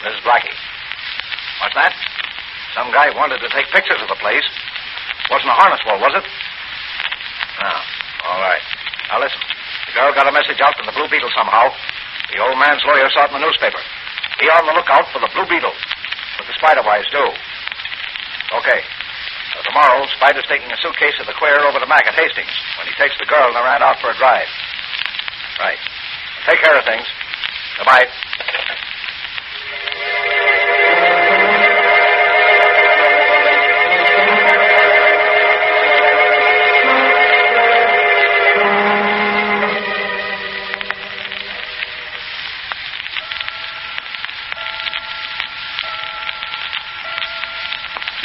This is Blackie. What's that? Some guy wanted to take pictures of the place. Wasn't a harness wall, was it? Oh, all right. Now, listen. The girl got a message out from the Blue Beetle somehow. The old man's lawyer saw it in the newspaper. Be on the lookout for the Blue Beetle. With the spider wires, too. Okay. So tomorrow, Spider's taking a suitcase of the queer over to Mac at Hastings when he takes the girl and the rat out for a drive. Right. Take care of things. Goodbye.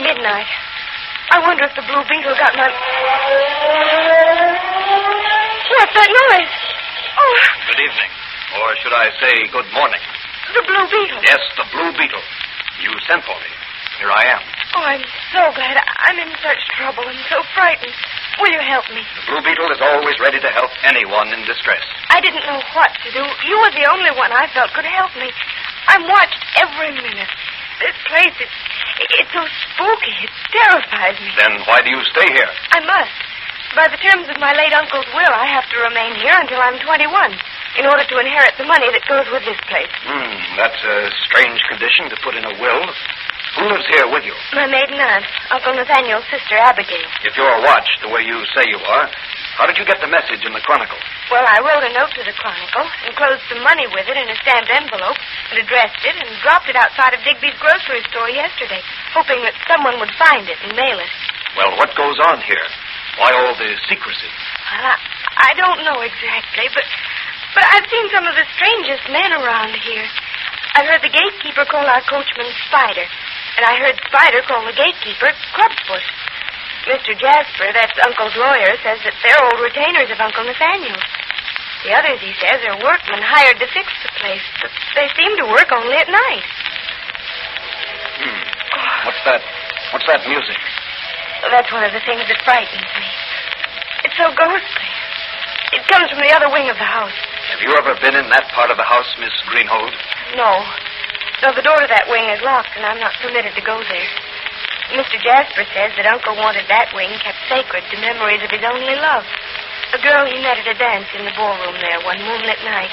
Midnight. I wonder if the Blue Beetle got my... What's that noise? Oh. Good evening. Or should I say good morning? The Blue Beetle. Yes, the Blue Beetle. You sent for me. Here I am. Oh, I'm so glad. I'm in such trouble and so frightened. Will you help me? The Blue Beetle is always ready to help anyone in distress. I didn't know what to do. You were the only one I felt could help me. I'm watched every minute. This place, it's so spooky. It terrifies me. Then why do you stay here? I must. By the terms of my late uncle's will, I have to remain here until I'm 21 in order to inherit the money that goes with this place. That's a strange condition to put in a will. Who lives here with you? My maiden aunt, Uncle Nathaniel's sister, Abigail. If you're watched the way you say you are, how did you get the message in the Chronicle? Well, I wrote a note to the Chronicle, enclosed some money with it in a stamped envelope, and addressed it, and dropped it outside of Digby's grocery store yesterday, hoping that someone would find it and mail it. Well, what goes on here? Why all the secrecy? Well, I don't know exactly, but I've seen some of the strangest men around here. I've heard the gatekeeper call our coachman Spider, and I heard Spider call the gatekeeper Clubfoot. Mr. Jasper, that's Uncle's lawyer, says that they're old retainers of Uncle Nathaniel. The others, he says, are workmen hired to fix the place, but they seem to work only at night. What's that music? Well, that's one of the things that frightens me. It's so ghostly. It comes from the other wing of the house. Have you ever been in that part of the house, Miss Greenhold? No. No, the door to that wing is locked, and I'm not permitted to go there. Mr. Jasper says that Uncle wanted that wing kept sacred to memories of his only love. A girl he met at a dance in the ballroom there one moonlit night.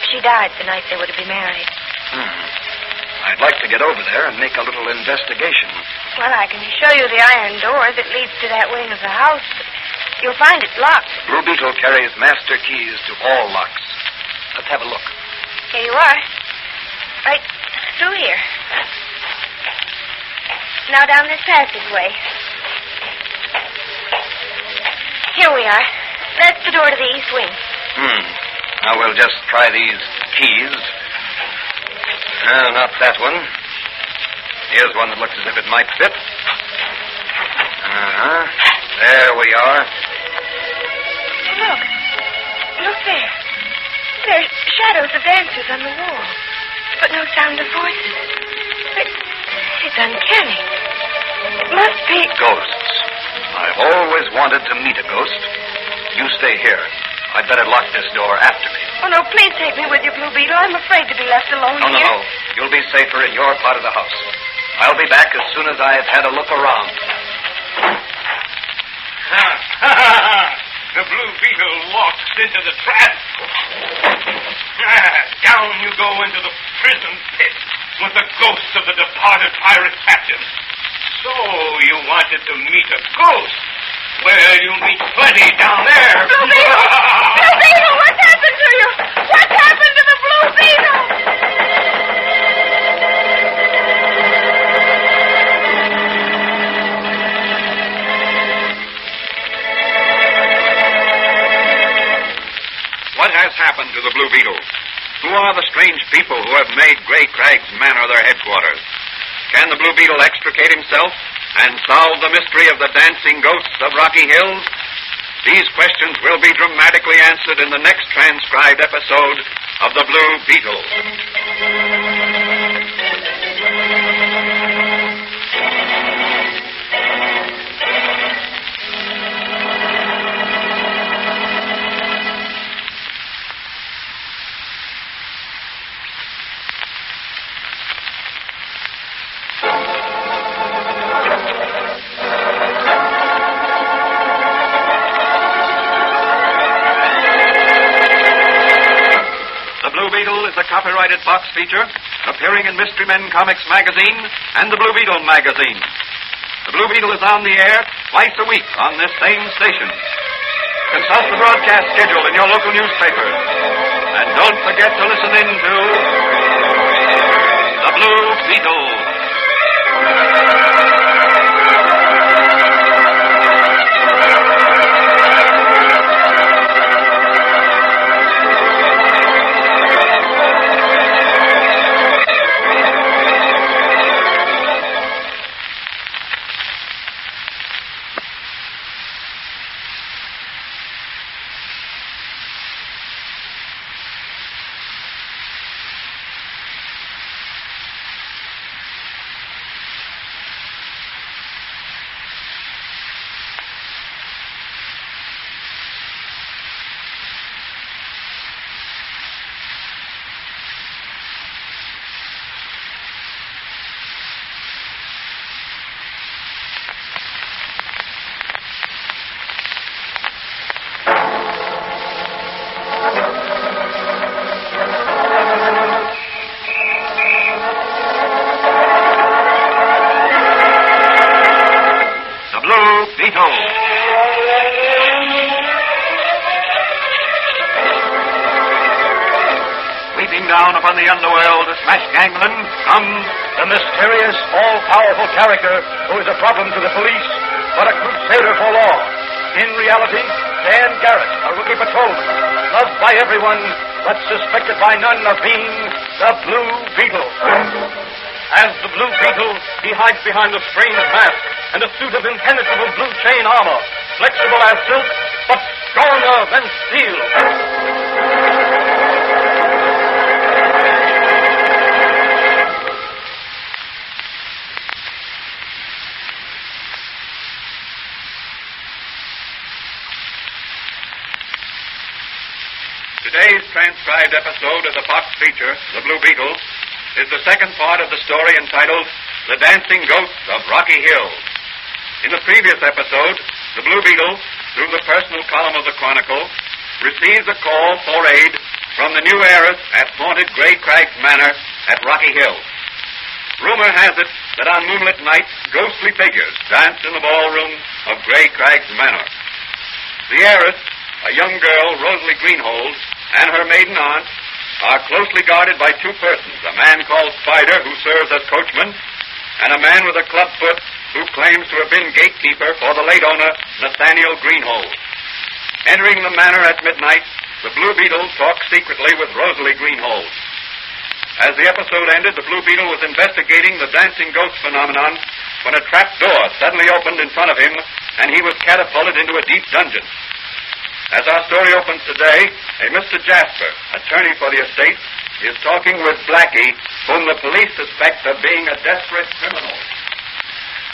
She died the night they were to be married. I I'd like to get over there and make a little investigation. Well, I can show you the iron door that leads to that wing of the house, but you'll find it locked. Blue Beetle carries master keys to all locks. Let's have a look. Here you are. Right through here. Now down this passageway. Here we are. That's the door to the east wing. Now we'll just try these keys. No, not that one. Here's one that looks as if it might fit. There we are. Look there. There's shadows of dancers on the wall, but no sound of voices. It's uncanny. It must be... Ghosts. I've always wanted to meet a ghost. You stay here. I'd better lock this door after me. Oh, no, please take me with you, Blue Beetle. I'm afraid to be left alone here. No. You'll be safer in your part of the house. I'll be back as soon as I've had a look around. The Blue Beetle walks into the trap. Down you go into the prison pit with the ghosts of the departed pirate captain. So you wanted to meet a ghost? Well, you'll meet plenty down there. Blue Beetle! Blue Beetle, what's happened to you? What's happened to the Blue Beetle? What has happened to the Blue Beetle? Who are the strange people who have made Grey Crag's Manor their headquarters? Can the Blue Beetle extricate himself and solve the mystery of the dancing ghosts of Rocky Hills? These questions will be dramatically answered in the next transcribed episode of The Blue Beetle. Copyrighted box feature appearing in Mystery Men Comics magazine and the Blue Beetle magazine. The Blue Beetle is on the air twice a week on this same station. Consult the broadcast schedule in your local newspapers. And don't forget to listen in to The Blue Beetle. Down upon the underworld to smash gangland comes the mysterious, all-powerful character who is a problem to the police, but a crusader for law. In reality, Dan Garrett, a rookie patrolman, loved by everyone, but suspected by none of being the Blue Beetle. As the Blue Beetle, he hides behind a strange mask and a suit of impenetrable blue chain armor, flexible as silk, but stronger than steel. Today's transcribed episode of the box feature, The Blue Beetle, is the second part of the story entitled The Dancing Ghosts of Rocky Hills. In the previous episode, the Blue Beetle, through the personal column of the Chronicle, receives a call for aid from the new heiress at haunted Grey Crag's Manor at Rocky Hills. Rumor has it that on moonlit nights, ghostly figures dance in the ballroom of Grey Crags Manor. The heiress, a young girl, Rosalie Greenhold, and her maiden aunt are closely guarded by two persons, a man called Spider, who serves as coachman, and a man with a club foot who claims to have been gatekeeper for the late owner, Nathaniel Greenhold. Entering the manor at midnight, the Blue Beetle talks secretly with Rosalie Greenhold. As the episode ended, the Blue Beetle was investigating the dancing ghost phenomenon when a trap door suddenly opened in front of him, and he was catapulted into a deep dungeon. As our story opens today, a Mr. Jasper, attorney for the estate, is talking with Blackie, whom the police suspect of being a desperate criminal.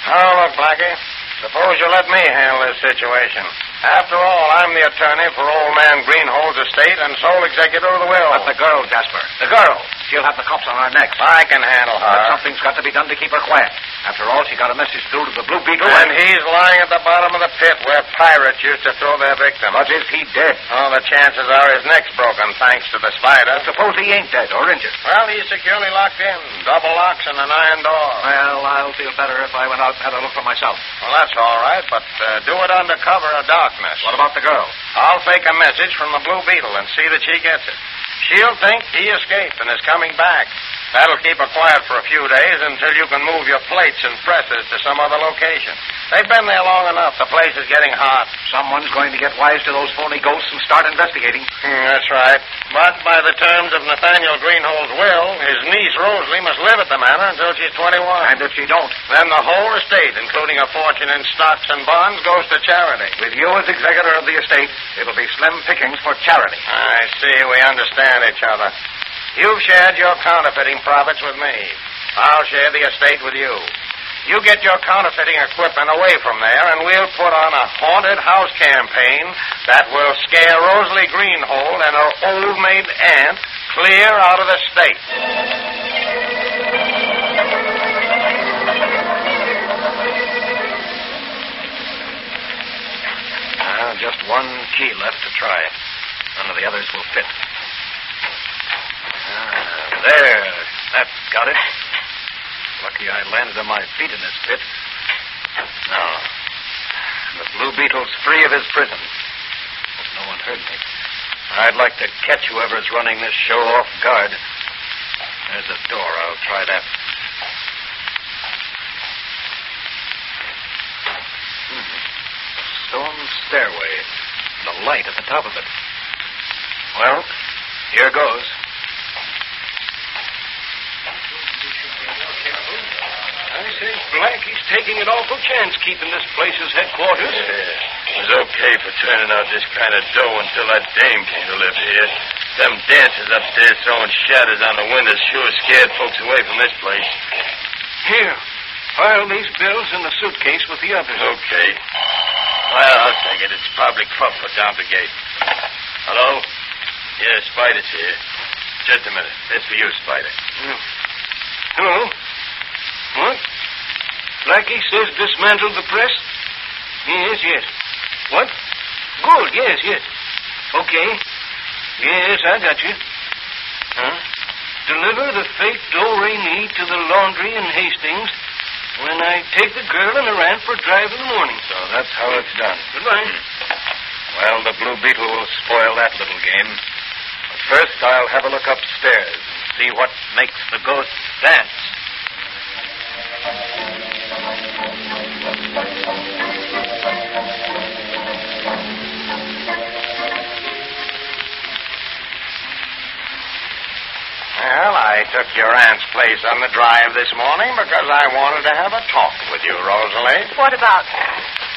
Oh, look, Blackie. Suppose you let me handle this situation. After all, I'm the attorney for old man Greenhold's estate and sole executor of the will. But the girl, Jasper. The girl. She'll have the cops on her necks. I can handle her. But something's got to be done to keep her quiet. After all, she got a message through to the Blue Beetle. And he's lying at the bottom of the pit where pirates used to throw their victims. But is he dead? Oh, the chances are his neck's broken, thanks to the spider. But suppose he ain't dead or injured. Well, he's securely locked in. Double locks and an iron door. Well, I'll feel better if I went out and had a look for myself. Well, that's all right, but do it under cover of darkness. What about the girl? I'll fake a message from the Blue Beetle and see that she gets it. She'll think he escaped and is coming back. That'll keep her quiet for a few days until you can move your plates and presses to some other location. They've been there long enough. The place is getting hot. Someone's going to get wise to those phony ghosts and start investigating. That's right. But by the terms of Nathaniel Greenhold's will, his niece Rosalie must live at the manor until she's 21. And if she don't? Then the whole estate, including a fortune in stocks and bonds, goes to charity. With you as executor of the estate, it'll be slim pickings for charity. I see. We understand each other. You've shared your counterfeiting profits with me. I'll share the estate with you. You get your counterfeiting equipment away from there, and we'll put on a haunted house campaign that will scare Rosalie Greenhold and her old maid aunt clear out of the state. Just one key left to try. None of the others will fit. There. That's got it. Lucky I landed on my feet in this pit. Now, the Blue Beetle's free of his prison. Hope no one heard me. I'd like to catch whoever's running this show off guard. There's a door. I'll try that. Stone stairway. The light at the top of it. Well, here goes. I say, Blackie's taking an awful chance keeping this place as headquarters. It was okay for turning out this kind of dough until that dame came to live here. Them dancers upstairs throwing shadows on the windows sure scared folks away from this place. Here, file these bills in the suitcase with the others. Okay. Well, I'll take it. It's probably Crump put down the gate. Hello? Yeah, Spider's here. Just a minute. It's for you, Spider. Hello? What? Blackie says dismantle the press? Yes. What? Good, yes. Okay. Yes, I got you. Huh? Deliver the fake do-re-mi to the laundry in Hastings when I take the girl and her aunt for a drive in the morning. So that's how it's done. Goodbye. Well, the Blue Beetle will spoil that little game. But first, I'll have a look upstairs and see what makes the ghosts dance. Well, I took your aunt's place on the drive this morning because I wanted to have a talk with you, Rosalie. What about?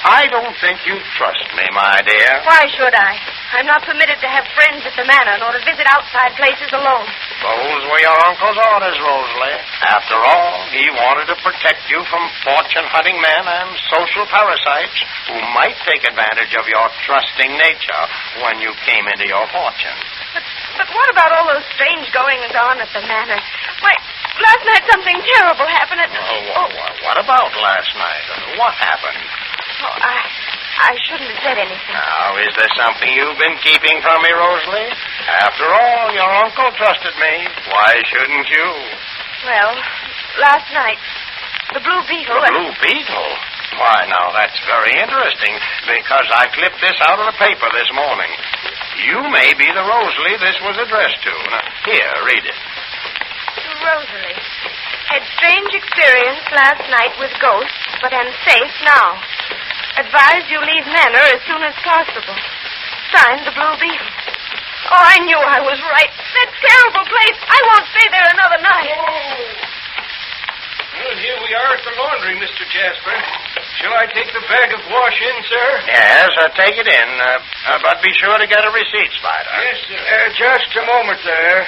I don't think you trust me, my dear. Why should I? I'm not permitted to have friends at the manor nor to visit outside places alone. Those were your uncle's orders, Rosalie. After all, he wanted to protect you from fortune-hunting men and social parasites who might take advantage of your trusting nature when you came into your fortune. But what about all those strange goings-on at the manor? Why, last night something terrible happened at... What about last night? What happened? Oh, I shouldn't have said anything. Now, is there something you've been keeping from me, Rosalie? After all, your uncle trusted me. Why shouldn't you? Well, last night. The Blue Beetle... The Blue Beetle? Why, now, that's very interesting, because I clipped this out of the paper this morning. You may be the Rosalie this was addressed to. Now, here, read it. To Rosalie. Had strange experience last night with ghosts, but am safe now. Advise you leave Manor as soon as possible. Signed, the Blue Beetle. Oh, I knew I was right. That terrible place. I won't stay there another night. Well, here we are at the laundry, Mr. Jasper. Shall I take the bag of wash in, sir? Yes, take it in. But be sure to get a receipt, Spider. Yes, sir. Just a moment there.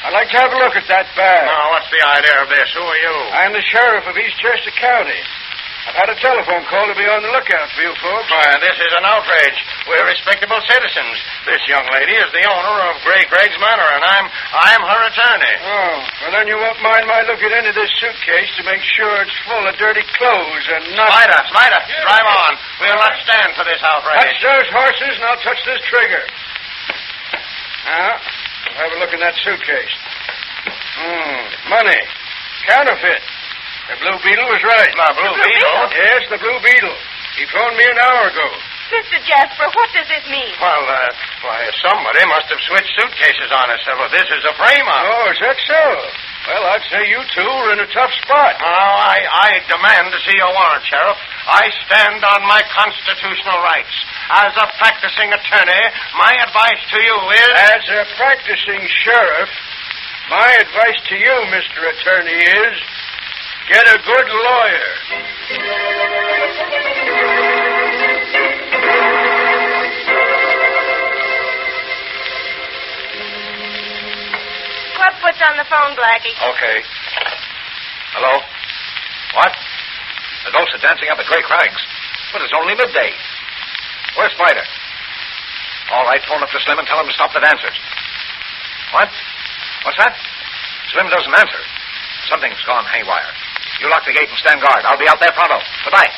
I'd like to have a look at that bag. Now, what's the idea of this? Who are you? I'm the sheriff of Eastchester County. I've had a telephone call to be on the lookout for you folks. Why, this is an outrage. We're respectable citizens. This young lady is the owner of Gray Craig's Manor, and I'm her attorney. Oh, well, then you won't mind my looking into this suitcase to make sure it's full of dirty clothes and not... Spider, drive on. We'll not stand for this outrage. Touch those horses, and I'll touch this trigger. Now, we'll have a look in that suitcase. Money. Counterfeit. The Blue Beetle was right. The Blue Beetle? Yes, the Blue Beetle. He phoned me an hour ago. Mr. Jasper, what does this mean? Well, somebody must have switched suitcases on us. Well, this is a frame-up. Oh, is that so? Well, I'd say you two are in a tough spot. Oh, I demand to see your warrant, Sheriff. I stand on my constitutional rights. As a practicing attorney, my advice to you is... As a practicing sheriff, my advice to you, Mr. Attorney, is... Get a good lawyer. Clubfoot's on the phone, Blackie. Okay. Hello? What? The ghosts are dancing up at Gray Craig's. But it's only midday. Where's Spider? All right, phone up to Slim and tell him to stop the dancers. What? What's that? Slim doesn't answer. Something's gone haywire. You lock the gate and stand guard. I'll be out there pronto. Goodbye.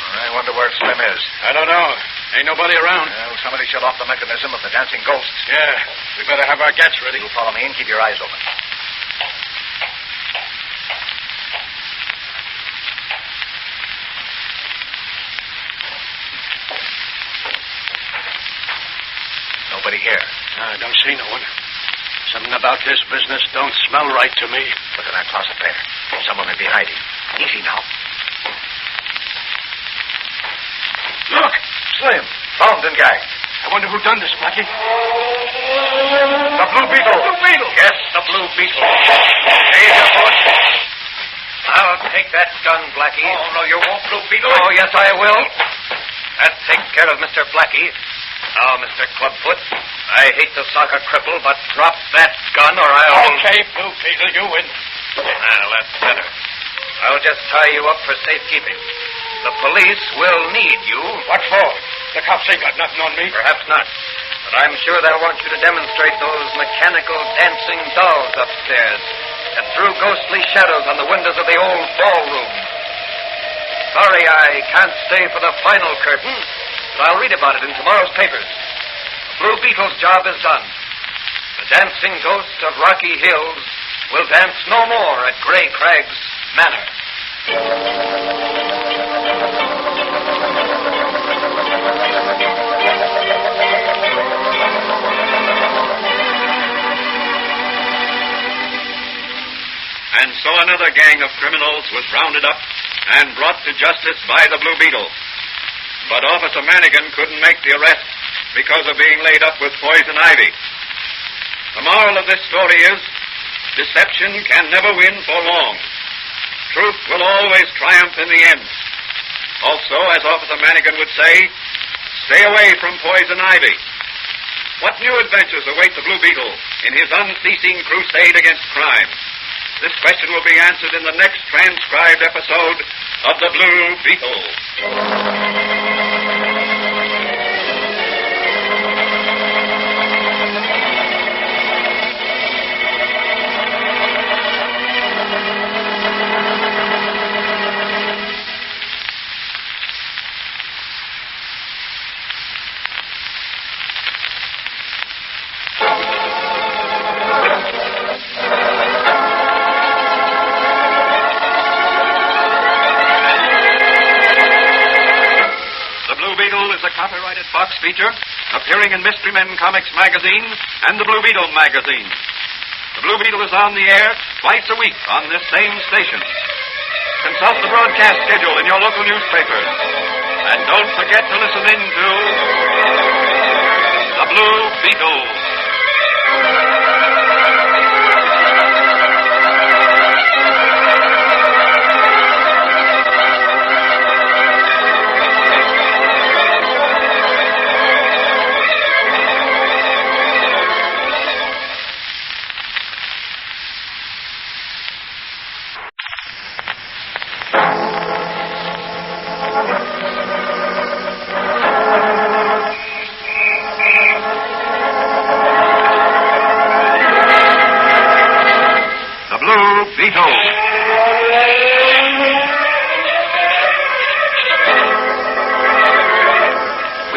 I wonder where Slim is. I don't know. Ain't nobody around. Well, somebody shut off the mechanism of the dancing ghosts. Yeah, we better have our gats ready. You follow me and keep your eyes open. Nobody here. I don't see no one. Something about this business don't smell right to me. Look in that closet there. Someone may be hiding. Easy now. Look! Slim. Bound and gagged. I wonder who done this, Blackie. The Blue Beetle. The Blue Beetle. Yes, the Blue Beetle. Hey, Serpent. I'll take that gun, Blackie. Oh, no, you won't, Blue Beetle. Oh, yes, I will. That takes care of Mr. Blackie. Now, Mr. Clubfoot, I hate to sock a cripple, but drop that gun or I'll... Okay, Blue Beetle, you win. Well, that's better. I'll just tie you up for safekeeping. The police will need you. What for? The cops ain't got nothing on me. Perhaps not. But I'm sure they'll want you to demonstrate those mechanical dancing dolls upstairs that threw ghostly shadows on the windows of the old ballroom. Sorry I can't stay for the final curtain, but I'll read about it in tomorrow's papers. The Blue Beetle's job is done. The dancing ghost of Rocky Hills will dance no more at Gray Craig's Manor. And so another gang of criminals was rounded up and brought to justice by the Blue Beetle. But Officer Manigan couldn't make the arrest because of being laid up with poison ivy. The moral of this story is, deception can never win for long. Truth will always triumph in the end. Also, as Officer Manigan would say, stay away from poison ivy. What new adventures await the Blue Beetle in his unceasing crusade against crime? This question will be answered in the next transcribed episode of The Blue Beetle. Fox feature, appearing in Mystery Men Comics magazine and the Blue Beetle magazine. The Blue Beetle is on the air twice a week on this same station. Consult the broadcast schedule in your local newspaper. And don't forget to listen in to the Blue Beetle.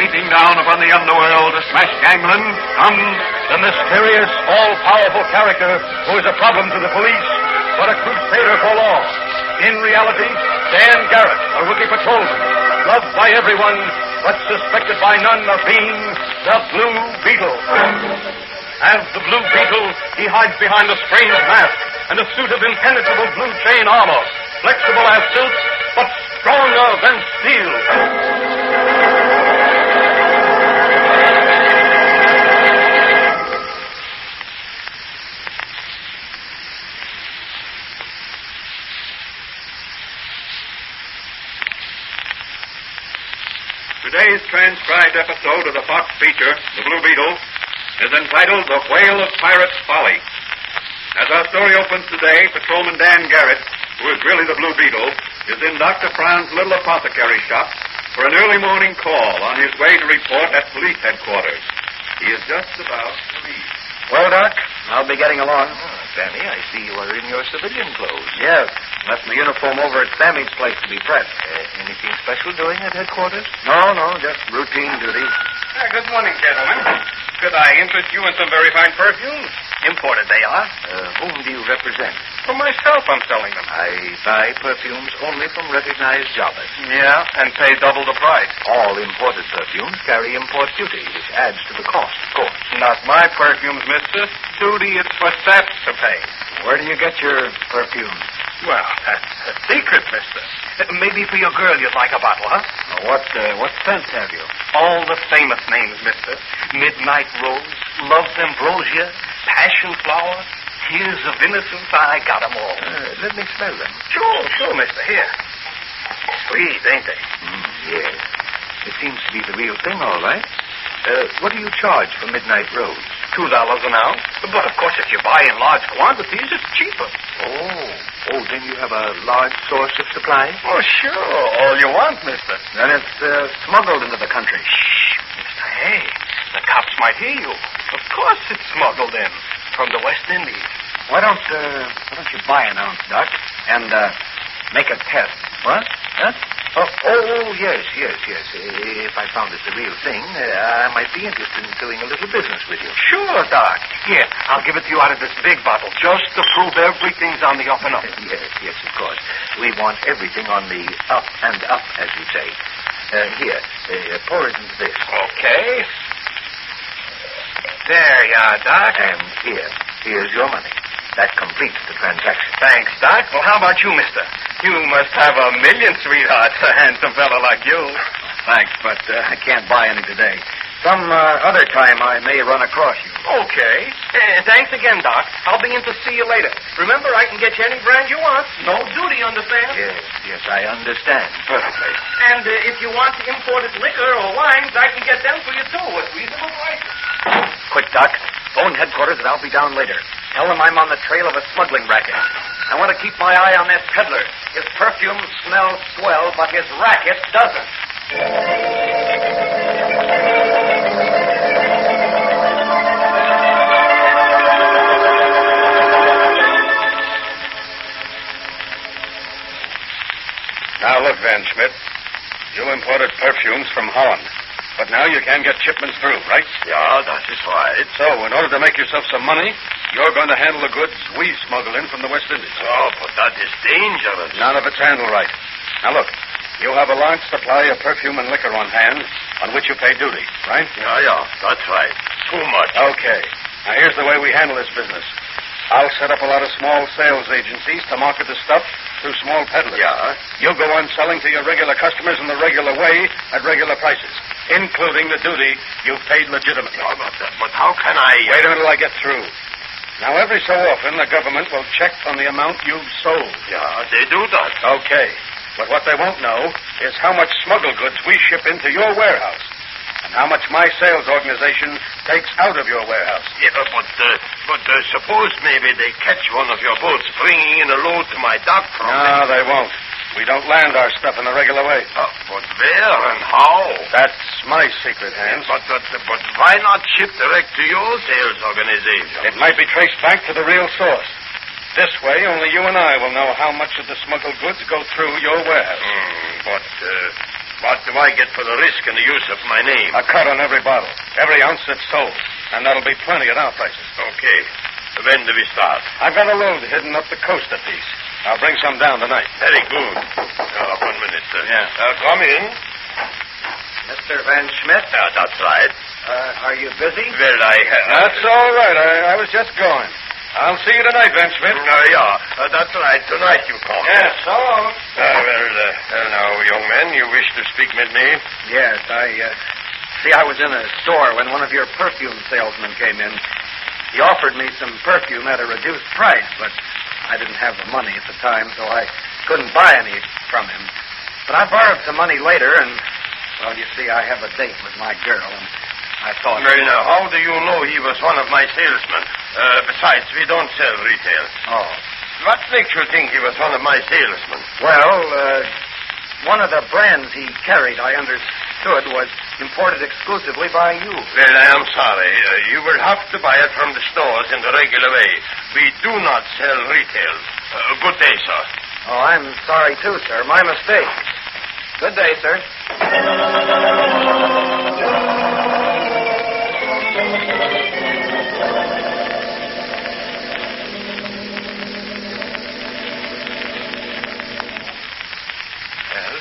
Sweeping down upon the underworld to smash gangland comes the mysterious, all-powerful character who is a problem to the police, but a crusader for law. In reality, Dan Garrett, a rookie patrolman, loved by everyone, but suspected by none of being the Blue Beetle. As the Blue Beetle, he hides behind a strange mask and a suit of impenetrable blue chain armor, flexible as silk, but stronger than steel. Today's transcribed episode of the Fox feature, The Blue Beetle, is entitled The Whale of Pirates' Folly. As our story opens today, Patrolman Dan Garrett, who is really the Blue Beetle, is in Dr. Fran's little apothecary shop for an early morning call on his way to report at police headquarters. He is just about to leave. Well, Doc, I'll be getting along. Danny, I see you are in your civilian clothes. Yes, left my uniform over at Sammy's place to be pressed. Anything special doing at headquarters? No, just routine duties. Good morning, gentlemen. Could I interest you in some very fine perfumes? Imported they are. Whom do you represent? For myself, I'm selling them. I buy perfumes only from recognized jobbers. Yeah, and pay double the price. All imported perfumes carry import duty, which adds to the cost, of course. Not my perfumes, mister. Duty is for saps to pay. Where do you get your perfumes? Well, that's a secret, mister. Maybe for your girl you'd like a bottle, huh? What scents have you? All the famous names, mister. Midnight Rose, Love's Ambrosia, Passion Flower, Tears of Innocence. I got 'em all. Let me smell them. Sure, mister. Here. Sweet, ain't they? Yes. It seems to be the real thing, all right. What do you charge for Midnight Rose? $2 an ounce. But, of course, if you buy in large quantities, it's cheaper. Oh, then you have a large source of supply? Oh, sure. All you want, mister. Then it's smuggled into the country. Shh, mister. Hey, the cops might hear you. Of course it's smuggled in from the West Indies. Why don't you buy an ounce, Doc, and make a test? What? Huh? Oh, yes. If I found it the real thing, I might be interested in doing a little business with you. Sure, Doc. Here, I'll give it to you out of this big bottle, just to prove everything's on the up and up. Yes, of course. We want everything on the up and up, as you say. Here, pour it into this. Okay. There you are, Doc. And here's your money. That completes the transaction. Thanks, Doc. Well, how about you, mister? You must have a million sweethearts, a handsome fellow like you. Thanks, but I can't buy any today. Some other time I may run across you. Okay. Thanks again, Doc. I'll be in to see you later. Remember, I can get you any brand you want. No duty, understand? Yes, I understand perfectly. And if you want imported liquor or wines, I can get them for you, too, at reasonable prices. Quick, Doc. Phone headquarters and I'll be down later. Tell them I'm on the trail of a smuggling racket. I want to keep my eye on this peddler. His perfume smells swell, but his racket doesn't. Now look, Van Schmidt. You imported perfumes from Holland. But now you can get shipments through, right? Yeah, that is right. So, in order to make yourself some money, you're going to handle the goods we smuggle in from the West Indies. Oh, but that is dangerous. None of it's handled right. Now, look, you have a large supply of perfume and liquor on hand, on which you pay duty, right? Yeah, that's right. Too much. Okay. Now, here's the way we handle this business. I'll set up a lot of small sales agencies to market the stuff through small peddlers. Yeah? You'll go on selling to your regular customers in the regular way at regular prices, including the duty you've paid legitimately. No, but how can I... Wait a minute till I get through. Now, every so often, the government will check on the amount you've sold. Yeah, they do that. Okay. But what they won't know is how much smuggled goods we ship into your warehouse and how much my sales organization takes out of your warehouse. Yeah, but suppose maybe they catch one of your boats bringing in a load to my dock from... No, they won't. We don't land our stuff in the regular way. But where and how? That's my secret, Hans. But why not ship direct to your sales organization? It might be traced back to the real source. This way, only you and I will know how much of the smuggled goods go through your warehouse. But what do I get for the risk and the use of my name? A cut on every bottle, every ounce that's sold. And that'll be plenty at our prices. Okay. When do we start? I've got a load hidden up the coast a piece. I'll bring some down tonight. Very good. 1 minute, sir. Yeah. Come in. Mr. Van Schmidt? That's right. Are you busy? Well, That's all right. I was just going. I'll see you tonight, Van Schmidt. Yeah. That's right. Tonight you come. Yes, so long. Well, now, young man, you wish to speak with me? Yes, I was in a store when one of your perfume salesmen came in. He offered me some perfume at a reduced price, but I didn't have the money at the time, so I couldn't buy any from him. But I borrowed some money later, and, well, you see, I have a date with my girl, and I thought... Well, now, how do you know he was one of my salesmen? Besides, we don't sell retail. Oh. What makes you think he was one of my salesmen? Well, one of the brands he carried, I understood, was imported exclusively by you. Well, I am sorry. You will have to buy it from the stores in the regular way. We do not sell retail. Good day, sir. Oh, I'm sorry, too, sir. My mistake. Good day, sir.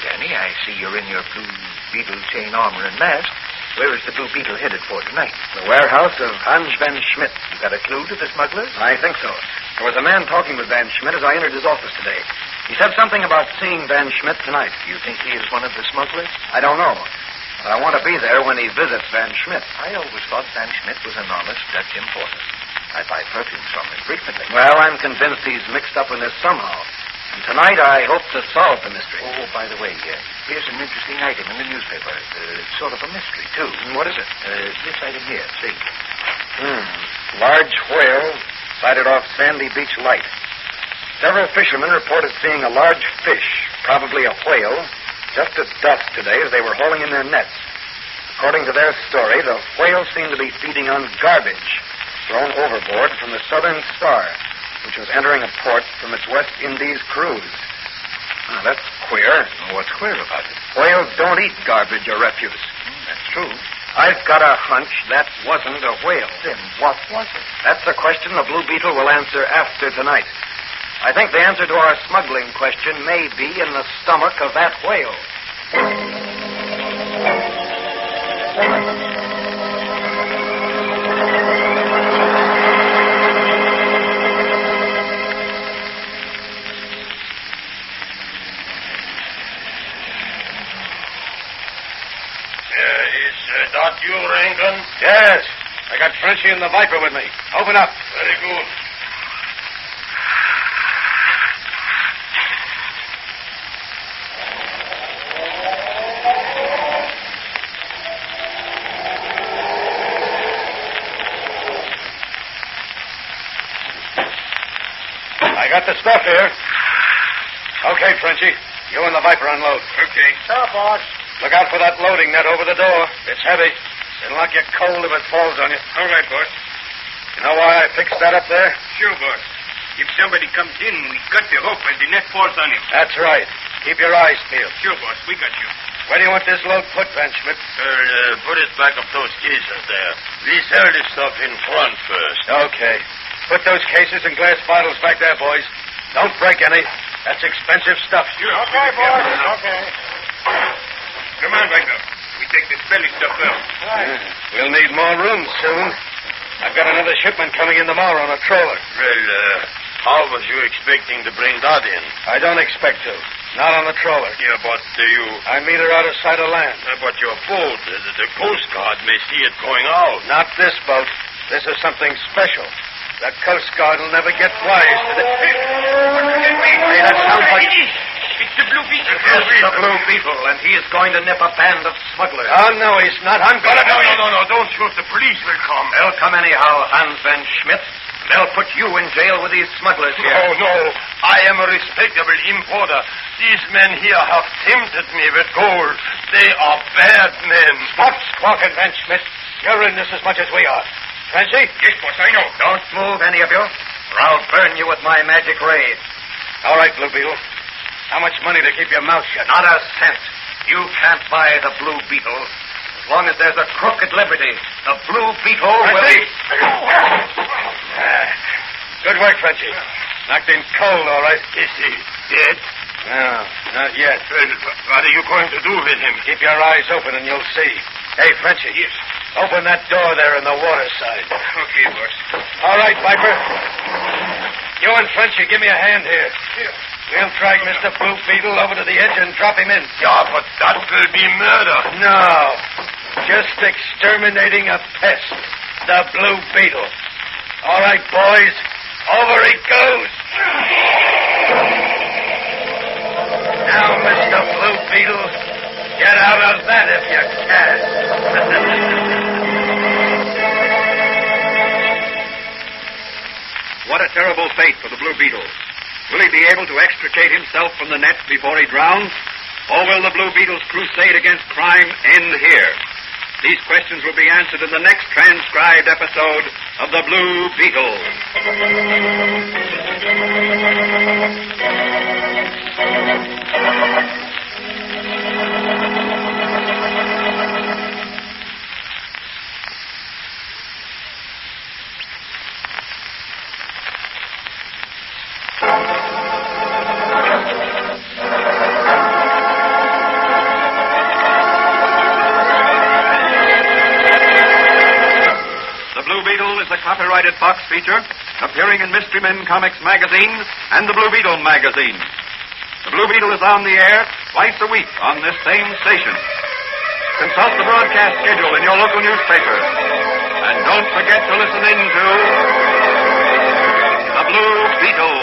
Danny, I see you're in your Blue Beetle chain armor and mask. Where is the Blue Beetle headed for tonight? The warehouse of Hans Van Schmidt. You got a clue to the smugglers? I think so. There was a man talking with Van Schmidt as I entered his office today. He said something about seeing Van Schmidt tonight. You think he is one of the smugglers? I don't know. But I want to be there when he visits Van Schmidt. I always thought Van Schmidt was an honest Dutch importer. I buy perfumes from him frequently. Well, I'm convinced he's mixed up in this somehow. And tonight I hope to solve the mystery. Oh, by the way, here's an interesting item in the newspaper. Sort of a mystery, too. What is it? This item here, see. Large whale sighted off Sandy Beach Light. Several fishermen reported seeing a large fish, probably a whale, just at dusk today as they were hauling in their nets. According to their story, the whale seemed to be feeding on garbage thrown overboard from the Southern Star, which was entering a port from its West Indies cruise. That's queer. What's queer about it? Whales don't eat garbage or refuse. That's true. I've got a hunch that wasn't a whale. Then what was it? That's a question the Blue Beetle will answer after tonight. I think the answer to our smuggling question may be in the stomach of that whale. Is that you, Rankin? Yes. I got Frenchie and the Viper with me. Open up. Very good. I got the stuff here. Okay, Frenchie. You and the Viper unload. Okay. Stop, boss. Look out for that loading net over the door. It's heavy. It'll knock you cold if it falls on you. All right, boss. You know why I fixed that up there? Sure, boss. If somebody comes in, we cut the hook and the net falls on him. That's right. Keep your eyes peeled. Sure, boss. We got you. Where do you want this load put, Van Schmidt? Put it back of those cases there. We sell this stuff in front first. Okay. Put those cases and glass bottles back there, boys. Don't break any. That's expensive stuff. Sure. Okay, boys. Okay. Come on, Victor. We take this belly stuff out. We'll need more room soon. I've got another shipment coming in tomorrow on a trawler. Well, how was you expecting to bring that in? I don't expect to. Not on the trawler. Yeah, but you... I meet her out of sight of land. But your boat, the Coast Guard may see it going out. Not this boat. This is something special. The Coast Guard will never get wise to the... Hey, that sounds like... It's the Blue Beetle. It's the Blue Beetle, and he is going to nip a band of smugglers. Oh, no, he's not. I'm going to... No, don't shoot. The police will come. They'll come anyhow, Hans Van Schmidt. They'll put you in jail with these smugglers here. No. I am a respectable importer. These men here have tempted me with gold. They are bad men. Stop squawking, Van Schmidt. You're in this as much as we are. Francie? Yes, boss, I know. Don't move, any of you, or I'll burn you with my magic ray. All right, Blue Beetle. How much money to keep your mouth shut? Not a cent. You can't buy the Blue Beetle. As long as there's a crook at liberty, the Blue Beetle will be... Good work, Frenchie. Knocked him cold, all right. Is he dead? No, not yet. Well, what are you going to do with him? Keep your eyes open and you'll see. Hey, Frenchie. Yes. Open that door there in the water side. Okay, boss. All right, Viper. You and Frenchie, give me a hand here. We'll drag Mr. Blue Beetle over to the edge and drop him in. Yeah, but that will be murder. No. Just exterminating a pest. The Blue Beetle. All right, boys. Over he goes. Now, Mr. Blue Beetle, get out of that if you can. What a terrible fate for the Blue Beetle. Will he be able to extricate himself from the net before he drowns? Or will the Blue Beetle's crusade against crime end here? These questions will be answered in the next transcribed episode of The Blue Beetle. Copyrighted box feature appearing in Mystery Men Comics magazine and the Blue Beetle magazine. The Blue Beetle is on the air twice a week on this same station. Consult the broadcast schedule in your local newspaper. And don't forget to listen in to The Blue Beetle.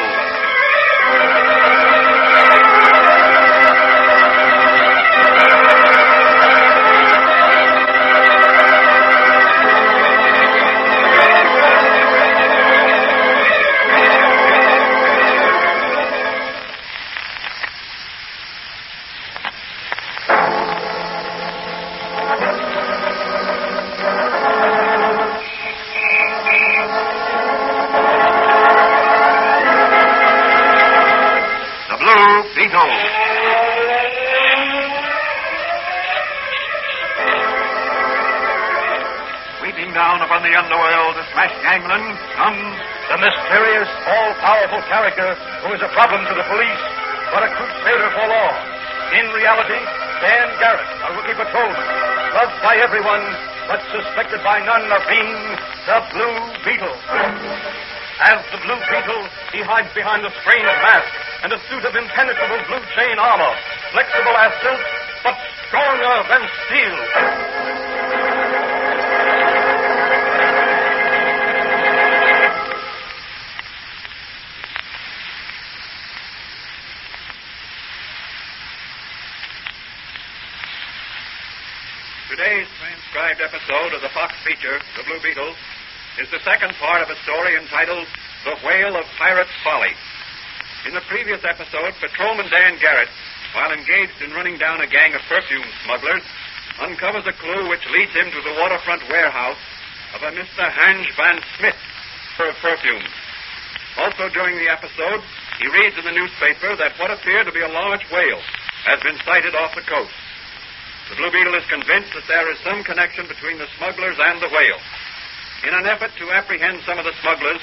Sweeping down upon the underworld to smash gangland comes the mysterious, all-powerful character who is a problem to the police, but a crusader for law. In reality, Dan Garrett, a rookie patrolman, loved by everyone, but suspected by none of being the Blue Beetle. As the Blue Beetle, he hides behind a strange mask and a suit of impenetrable blue chain armor, flexible as silk, but stronger than steel. Today's transcribed episode of the Fox feature, The Blue Beetle, is the second part of a story entitled The Whale of Pirates' Folly. In the previous episode, Patrolman Dan Garrett, while engaged in running down a gang of perfume smugglers, uncovers a clue which leads him to the waterfront warehouse of a Mr. Hans Van Schmidt of perfumes. Also during the episode, he reads in the newspaper that what appeared to be a large whale has been sighted off the coast. The Blue Beetle is convinced that there is some connection between the smugglers and the whale. In an effort to apprehend some of the smugglers,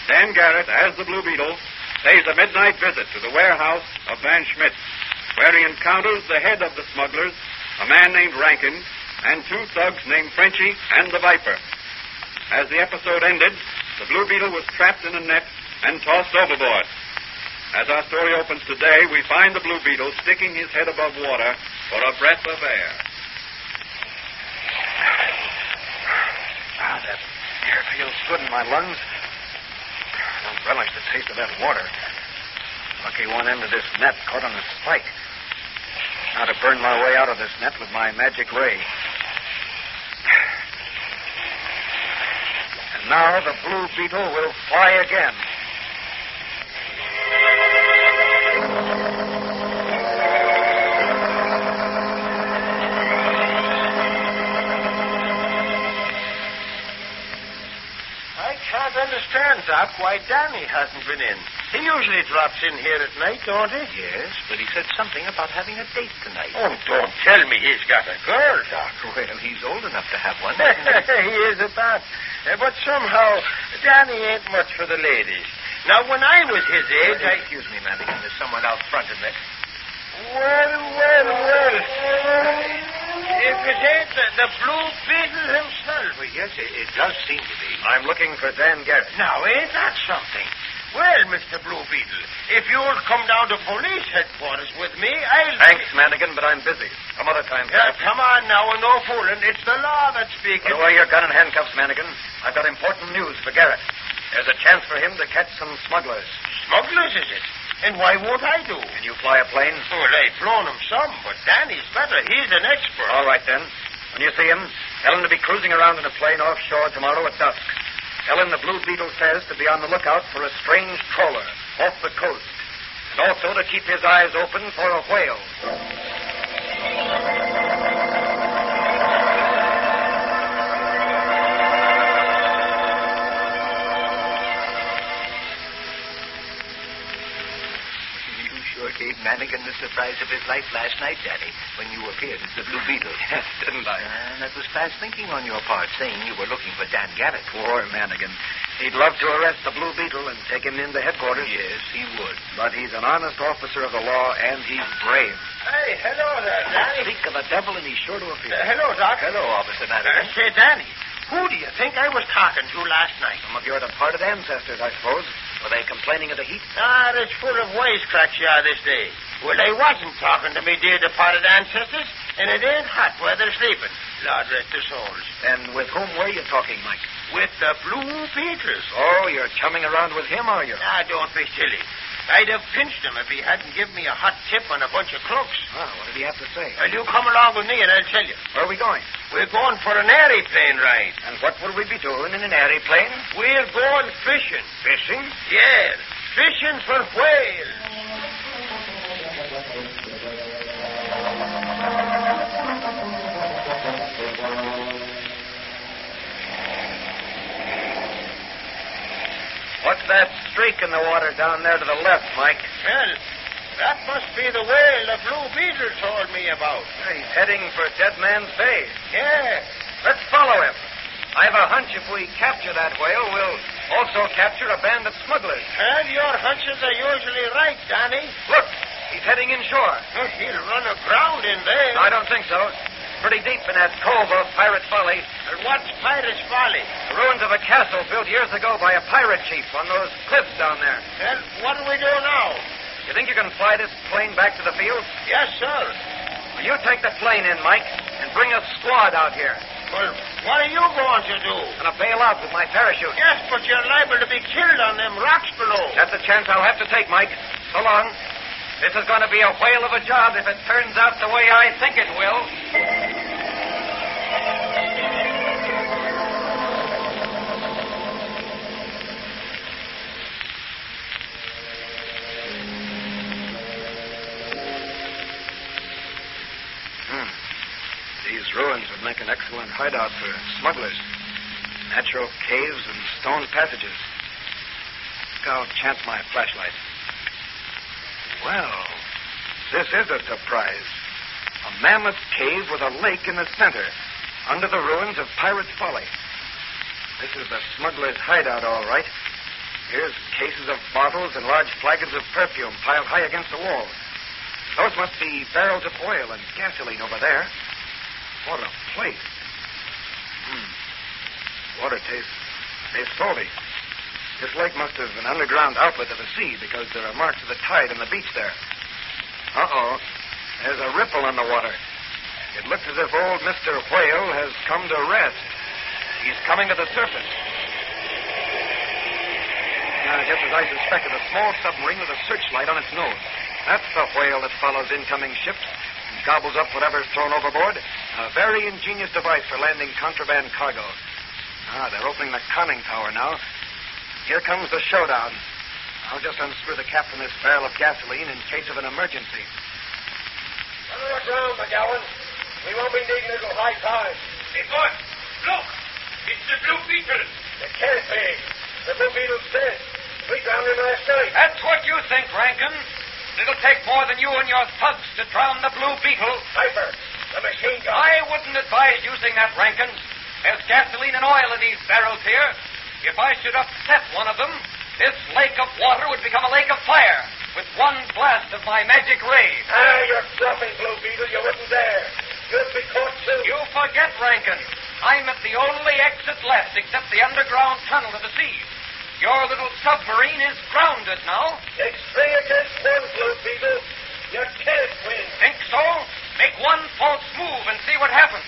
Dan Garrett, as the Blue Beetle, pays a midnight visit to the warehouse of Van Schmidt, where he encounters the head of the smugglers, a man named Rankin, and 2 thugs named Frenchie and the Viper. As the episode ended, the Blue Beetle was trapped in a net and tossed overboard. As our story opens today, we find the Blue Beetle sticking his head above water for a breath of air. That air feels good in my lungs. I don't relish the taste of that water. Lucky one end of this net caught on a spike. Now to burn my way out of this net with my magic ray. And now the Blue Beetle will fly again. I can't understand, Doc, why Danny hasn't been in. He usually drops in here at night, don't he? Yes, but he said something about having a date tonight. Oh, don't tell me he's got a girl, Doc. Well, he's old enough to have one. He is at that. But somehow, Danny ain't much for the ladies. Now, when I was his age, Excuse me, Madigan. There's someone out front, isn't it? Well. If it ain't the Blue Beetle himself. Well, yes, it does seem to be. I'm looking for Dan Garrett. Now, ain't that something? Well, Mr. Blue Beetle, if you'll come down to police headquarters with me, I'll... Thanks, Madigan, but I'm busy. Some other time. Come on now, and no fooling. It's the law that's speaking. Put away your gun and handcuffs, Madigan. I've got important news for Garrett. There's a chance for him to catch some smugglers. Smugglers, is it? And why won't I do? Can you fly a plane? Well, I've flown him some, but Danny's better. He's an expert. All right, then. When you see him, tell him to be cruising around in a plane offshore tomorrow at dusk. Tell him the Blue Beetle says to be on the lookout for a strange trawler off the coast. And also to keep his eyes open for a whale. Gave Madigan the surprise of his life last night, Danny, when you appeared as the Blue Beetle. Yes, didn't I? That was fast thinking on your part, saying you were looking for Dan Garrett. Poor Madigan. He'd love to arrest the Blue Beetle and take him into headquarters. Yes, he would. But he's an honest officer of the law, and he's brave. Hey, hello there, Danny. Speak of the devil, and he's sure to appear. Hello, Doc. Hello, Officer Madigan. Say, Danny, who do you think I was talking to last night? Some of your departed ancestors, I suppose. Were they complaining of the heat? It's full of wisecracks you are this day. Well, they wasn't talking to me dear departed ancestors, and it ain't hot where they're sleeping. Lord rest their souls. Then with whom were you talking, Mike? With the Blue Beetles. Oh, you're chumming around with him, are you? Don't be silly. I'd have pinched him if he hadn't given me a hot tip on a bunch of crooks. What did he have to say? Well, you come along with me and I'll tell you. Where are we going? We're going for an aeroplane ride. And what will we be doing in an aeroplane? We're going fishing. Fishing? Yes, fishing for whales. What's that streak in the water down there to the left, Mike? Well, that must be the whale the Blue Beetle told me about. He's heading for Dead Man's Bay. Yeah. Let's follow him. I have a hunch if we capture that whale, we'll also capture a band of smugglers. Well, your hunches are usually right, Danny. Look, he's heading inshore. He'll run aground in there. I don't think so. Pretty deep in that cove of Pirate Folly. And what's Pirate's Folly? The ruins of a castle built years ago by a pirate chief on those cliffs down there. Well, what do we do now? You think you can fly this plane back to the field? Yes, sir. Well, you take the plane in, Mike, and bring a squad out here. Well, what are you going to do? I'm going to bail out with my parachute. Yes, but you're liable to be killed on them rocks below. That's a chance I'll have to take, Mike. So long. This is going to be a whale of a job if it turns out the way I think it will. These ruins would make an excellent hideout for smugglers. Natural caves and stone passages. I'll chance my flashlight. Well, this is a surprise. A mammoth cave with a lake in the center, under the ruins of Pirate's Folly. This is the smuggler's hideout, all right. Here's cases of bottles and large flagons of perfume piled high against the wall. Those must be barrels of oil and gasoline over there. What a place. Water tastes salty. This lake must have an underground outlet to the sea because there are marks of the tide on the beach there. Uh-oh. There's a ripple in the water. It looks as if old Mr. Whale has come to rest. He's coming to the surface. Just as I suspected, a small submarine with a searchlight on its nose. That's the Whale that follows incoming ships and gobbles up whatever's thrown overboard. A very ingenious device for landing contraband cargo. They're opening the conning tower now. Here comes the showdown. I'll just unscrew the cap from this barrel of gasoline in case of an emergency. Run her aground, McGowan. We won't be needing it till high tide. Hey, boss, look! It's the Blue Beetle. It can't be. The Blue Beetle's dead. We drowned him last night. That's what you think, Rankin. It'll take more than you and your thugs to drown the Blue Beetle. Piper, the machine gun. I wouldn't advise using that, Rankin. There's gasoline and oil in these barrels here. If I should upset one of them, this lake of water would become a lake of fire with one blast of my magic ray. You're bluffing, Blue Beetle. You wouldn't dare. You'd be caught soon. You forget, Rankin. I'm at the only exit left except the underground tunnel to the sea. Your little submarine is grounded now. It's 3 against 1, Blue Beetle. You can't win. Think so? Make one false move and see what happens.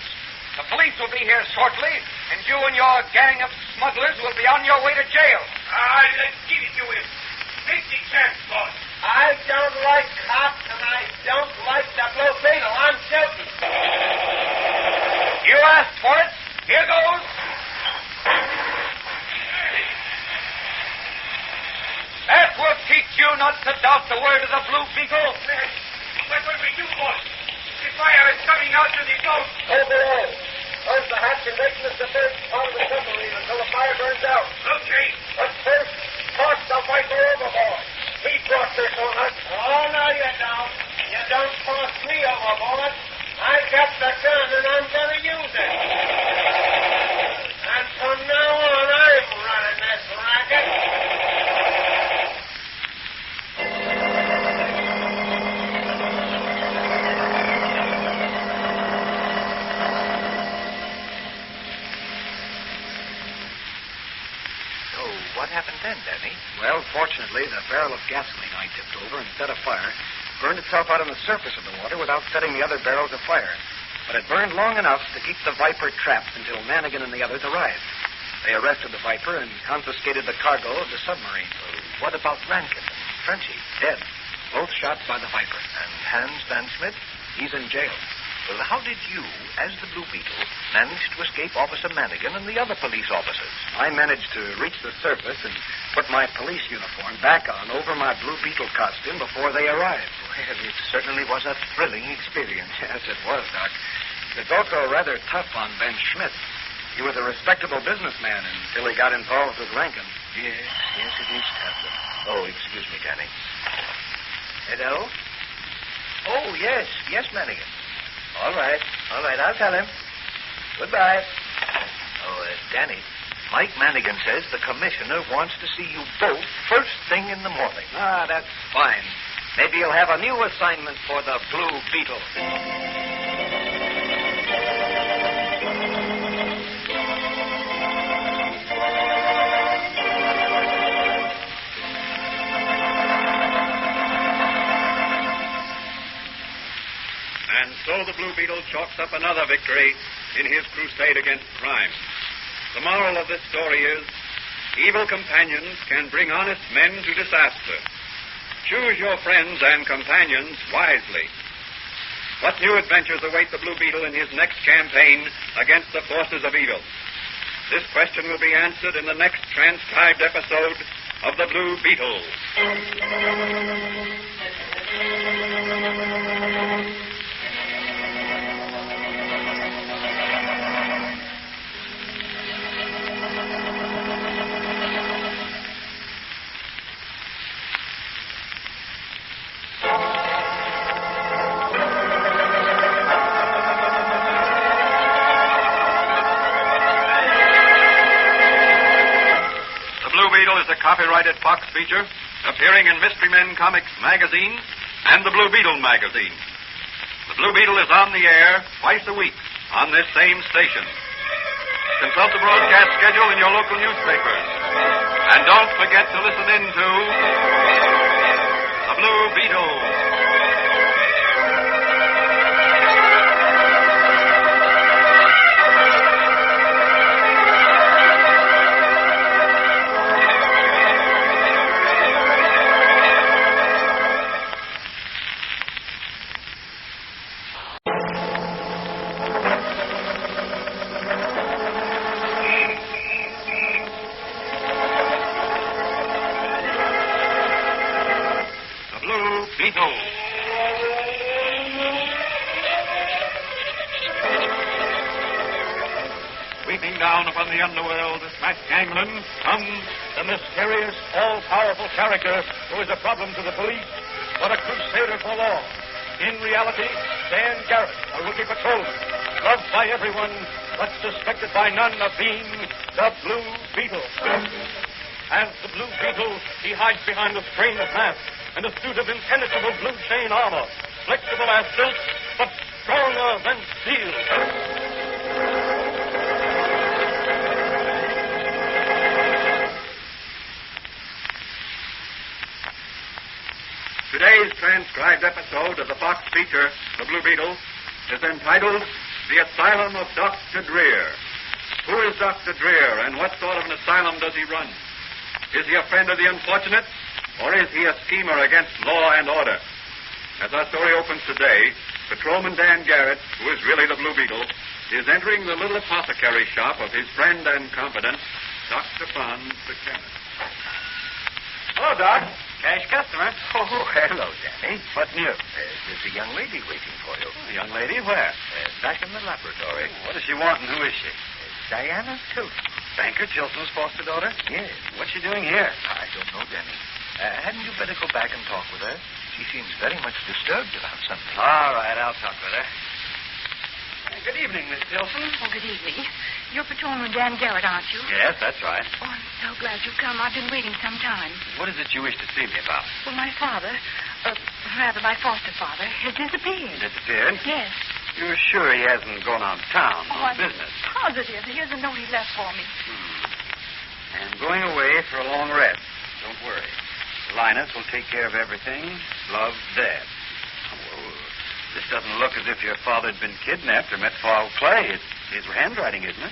The police will be here shortly, and you and your gang of smugglers will be on your way to jail. Let's give it to him. Take the chance, boss. I don't like cops, and I don't like the Blue Beetle. I'm joking. You asked for it. Here goes. That will teach you not to doubt the word of the Blue Beetle. What will we do, boss? The fire is coming out to the boat. Over there. Close the hatch and make this the first part of the submarine until the fire burns out. Okay. But first, toss the Viper overboard. He brought this on us. Oh, no, you don't. You don't toss me overboard. I got the gun, and I'm going to use it. And from now on, I'm running this racket. What happened then, Danny? Well, fortunately, the barrel of gasoline I tipped over and set afire burned itself out on the surface of the water without setting the other barrels afire. But it burned long enough to keep the Viper trapped until Manigan and the others arrived. They arrested the Viper and confiscated the cargo of the submarine. What about Rankin and Frenchy? Dead. Both shot by the Viper. And Hans Van Smith? He's in jail. Well, how did you, as the Blue Beetle, manage to escape Officer Manigan and the other police officers? I managed to reach the surface and put my police uniform back on over my Blue Beetle costume before they arrived. Well, it certainly was a thrilling experience. Yes, it was, Doc. It's also rather tough on Ben Schmidt. He was a respectable businessman until he got involved with Rankin. Yes, it is tough. Oh, excuse me, Danny. Hello? Oh, yes, Manigan. All right, I'll tell him. Goodbye. Oh, Danny, Mike Manigan says the commissioner wants to see you both first thing in the morning. That's fine. Maybe you'll have a new assignment for the Blue Beetle. And so the Blue Beetle chalks up another victory in his crusade against crime. The moral of this story is, evil companions can bring honest men to disaster. Choose your friends and companions wisely. What new adventures await the Blue Beetle in his next campaign against the forces of evil? This question will be answered in the next transcribed episode of the Blue Beetle. Copyrighted Fox feature appearing in Mystery Men Comics magazine and the Blue Beetle magazine. The Blue Beetle is on the air twice a week on this same station. Consult the broadcast schedule in your local newspapers. And don't forget to listen in to The Blue Beetle. Sweeping down upon the underworld, smack gangland, comes the mysterious, all-powerful character who is a problem to the police, but a crusader for law. In reality, Dan Garrett, a rookie patrolman, loved by everyone, but suspected by none of being the Blue Beetle. As the Blue Beetle, he hides behind a strange mask and a suit of impenetrable blue chain armor, flexible as silk, but stronger than steel. Today's transcribed episode of the Fox feature, The Blue Beetle, is entitled The Asylum of Dr. Drear. Who is Dr. Drear, and what sort of an asylum does he run? Is he a friend of the unfortunate, or is he a schemer against law and order? As our story opens today, Patrolman Dan Garrett, who is really the Blue Beetle, is entering the little apothecary shop of his friend and confidant, Dr. Bonds, the chemist. Hello, Doc. Cash customer. Oh, hello, Danny. What news? There's a young lady waiting for you. A young lady? Where? Back in the laboratory. What does she want, and who is she? Diana Tilton. Banker Chilton's foster daughter? Yes. What's she doing here? I don't know, Danny. Hadn't you better go back and talk with her? She seems very much disturbed about something. All right, I'll talk with her. Good evening, Miss Tilton. Oh, good evening. You're Patrolman Dan Garrett, aren't you? Yes, that's right. Oh, I'm so glad you've come. I've been waiting some time. What is it you wish to see me about? Well, my father, rather my foster father, has disappeared. Disappeared? Yes. You're sure he hasn't gone out of town Oh, on business? Positive. Here's a note he left for me. I'm going away for a long rest. Don't worry. Linus will take care of everything. Love, Dad. Well, this doesn't look as if your father had been kidnapped or met foul play. It's his handwriting, isn't it?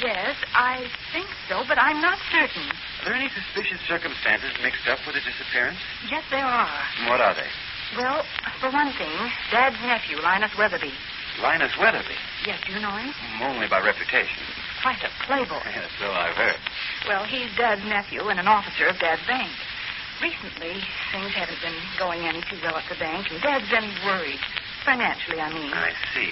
Yes, I think so, but I'm not certain. Are there any suspicious circumstances mixed up with his disappearance? Yes, there are. What are they? Well, for one thing, Dad's nephew, Linus Weatherby. Linus Weatherby? Yes, do you know him? Only by reputation. Quite a playboy. Yes, so I've heard. Well, he's Dad's nephew and an officer of Dad's bank. Recently, things haven't been going any too well at the bank, and Dad's been worried. Financially, I mean. I see.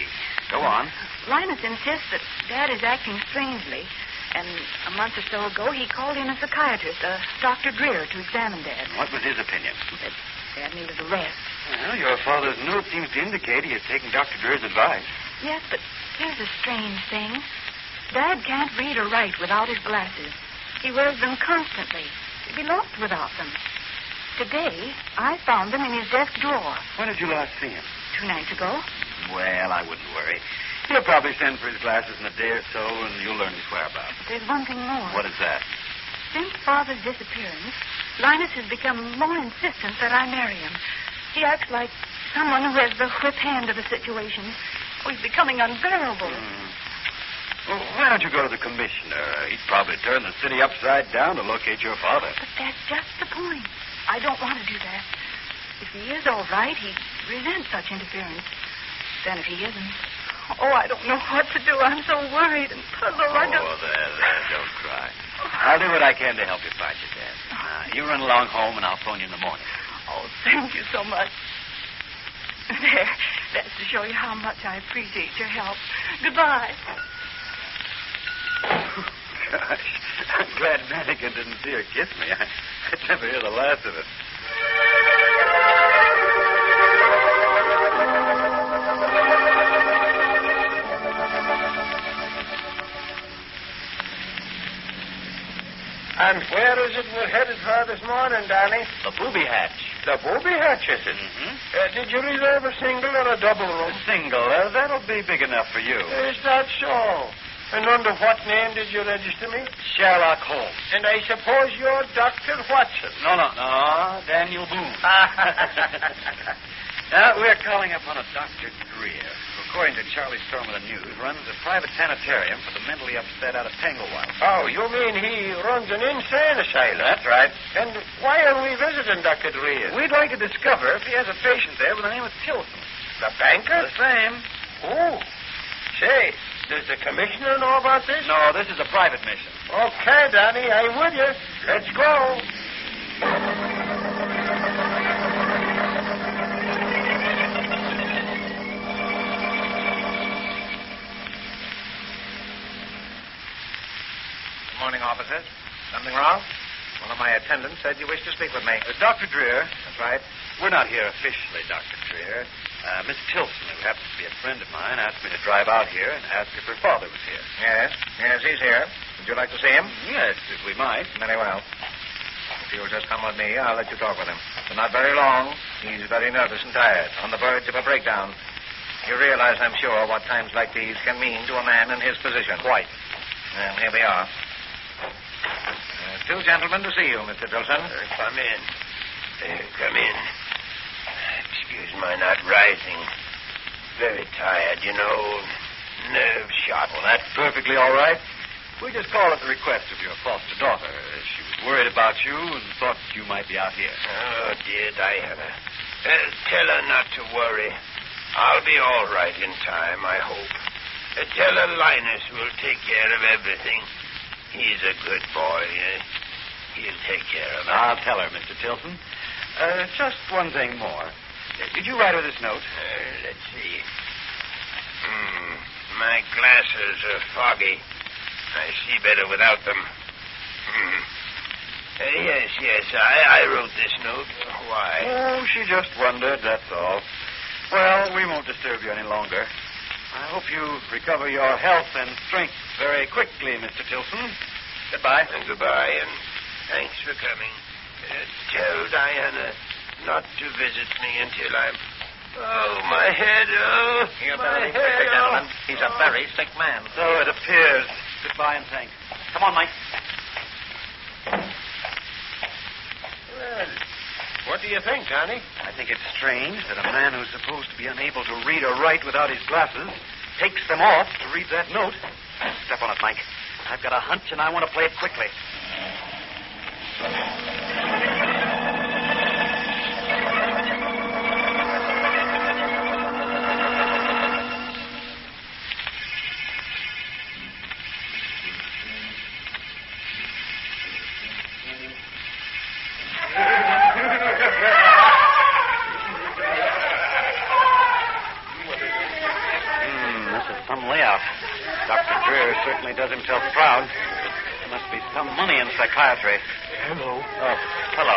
Go on. Linus insists that Dad is acting strangely, and a month or so ago he called in a psychiatrist, Dr. Drear, to examine Dad. What was his opinion? That Dad needed a rest. Well, your father's note seems to indicate he has taken Dr. Drear's advice. Yes, but here's a strange thing. Dad can't read or write without his glasses. He wears them constantly. He'd be lost without them. Today, I found them in his desk drawer. When did you last see him? 2 nights ago. Well, I wouldn't worry. He'll probably send for his glasses in a day or so, and you'll learn his whereabouts. But there's one thing more. What is that? Since Father's disappearance, Linus has become more insistent that I marry him. He acts like someone who has the whip hand of the situation. Oh, he's becoming unbearable. Well, why don't you go to the commissioner? He'd probably turn the city upside down to locate your father. But that's just the point. I don't want to do that. If he is all right, he'd resent such interference. Then if he isn't, I don't know what to do. I'm so worried and puzzled. There, don't cry. I'll do what I can to help you find your dad. You run along home, and I'll phone you in the morning. Oh, thank you so much. There, that's to show you how much I appreciate your help. Goodbye. Gosh, I'm glad Mannequin didn't see her kiss me. I'd never hear the last of it. And where is it we're headed for this morning, Danny? The booby hatch. The booby hatches. Did you reserve a single or a double room? A single. That'll be big enough for you. Is that so? And under what name did you register me? Sherlock Holmes. And I suppose you're Dr. Watson. No, Daniel Boone. We're calling upon a Dr. Drear, who, according to Charlie Storm of the News, runs a private sanitarium for the mentally upset out of Tanglewild. Oh, you mean he runs an insane asylum? That's right. And why are we visiting Dr. Drear? We'd like to discover if he has a patient there with the name of Tilson. The banker? The same. Oh. Say, does the commissioner know about this? No, this is a private mission. Okay, Danny, I'm with you. Let's go. Good morning, officers. Something wrong? One of my attendants said you wished to speak with me. Dr. Drear. That's right. We're not here officially, Dr. Drear. Miss Tilson, who happens to be a friend of mine, asked me to drive out here and ask if her father was here. Yes, he's here. Would you like to see him? Yes, if we might. Very well. If you'll just come with me, I'll let you talk with him. But not very long. He's very nervous and tired, on the verge of a breakdown. You realize, I'm sure, what times like these can mean to a man in his position. Quite. Well, here we are. Two gentlemen to see you, Mr. Tilson. Come in. Come in. Excuse my not rising. Very tired, you know. Nerve shot. Well, that's perfectly all right. We just called at the request of your foster daughter. She was worried about you and thought you might be out here. Oh, dear Diana. Tell her not to worry. I'll be all right in time, I hope. Tell her Linus will take care of everything. He's a good boy. He'll take care of it. I'll tell her, Mr. Tilson. Just one thing more. Did you write her this note? Let's see. My glasses are foggy. I see better without them. Yes, I wrote this note. Why? Oh, she just wondered, that's all. Well, we won't disturb you any longer. I hope you recover your health and strength very quickly, Mr. Tilson. Goodbye. And goodbye, and thanks for coming. Tell Diana not to visit me until I'm... Oh, my head, oh, Here, my Billy, head, quickly, gentlemen. He's a very sick man. So it appears. Goodbye and thanks. Come on, Mike. Well, what do you think, Connie? I think it's strange that a man who's supposed to be unable to read or write without his glasses takes them off to read that note. Step on it, Mike. I've got a hunch, and I want to play it quickly. Dr. Drear certainly does himself proud. There must be some money in psychiatry. Hello. Oh, hello.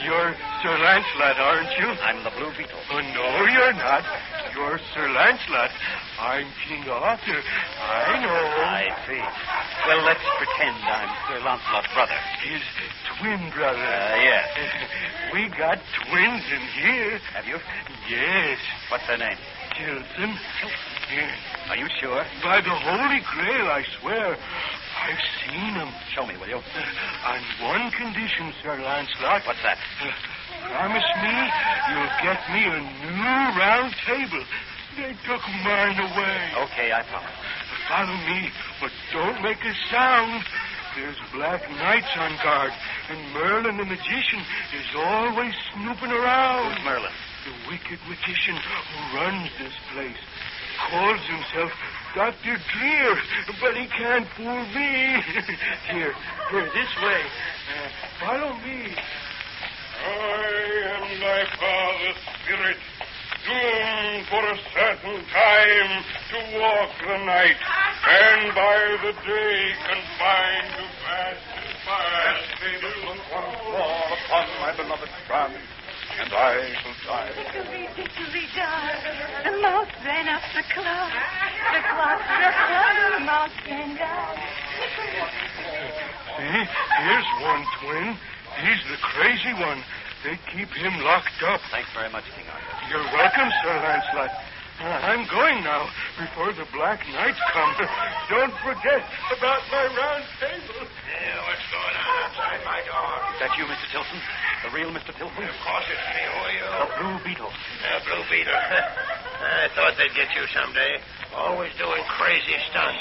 You're Sir Lancelot, aren't you? I'm the Blue Beetle. Oh, no, you're not. You're Sir Lancelot. I'm King Arthur. I know. I see. Well, let's pretend I'm Sir Lancelot's brother. His twin brother. Yes. We got twins in here. Have you? Yes. What's their name? Tilson. Yes. Are you sure? By the Holy Grail, I swear. I've seen them. Show me, will you? On one condition, Sir Lancelot. What's that? Promise me you'll get me a new round table. They took mine away. Okay, I promise. Follow me, but don't make a sound. There's black knights on guard, and Merlin the magician is always snooping around. Who's Merlin? The wicked magician who runs this place. Calls himself Dr. Drear, but he can't fool me. Here, this way. Follow me. I am thy father's spirit, doomed for a certain time to walk the night, and by the day confined to fast and fast. Fall upon my beloved France, and I shall die. Victory, darling. The mouse ran up the clock. The clock struck one, the mouse ran down. See, here's one twin. He's the crazy one. they keep him locked up. Thanks very much, King Arthur. You're welcome, Sir Lancelot. I'm going now, before the Black Knights come. Don't forget about my round table. Yeah, what's going on outside my door? Is that you, Mr. Tilson? The real Mr. Tilson? Of course it's me. Who are you? The Blue Beetle. Blue Beetle. I thought they'd get you someday. Always doing crazy stunts.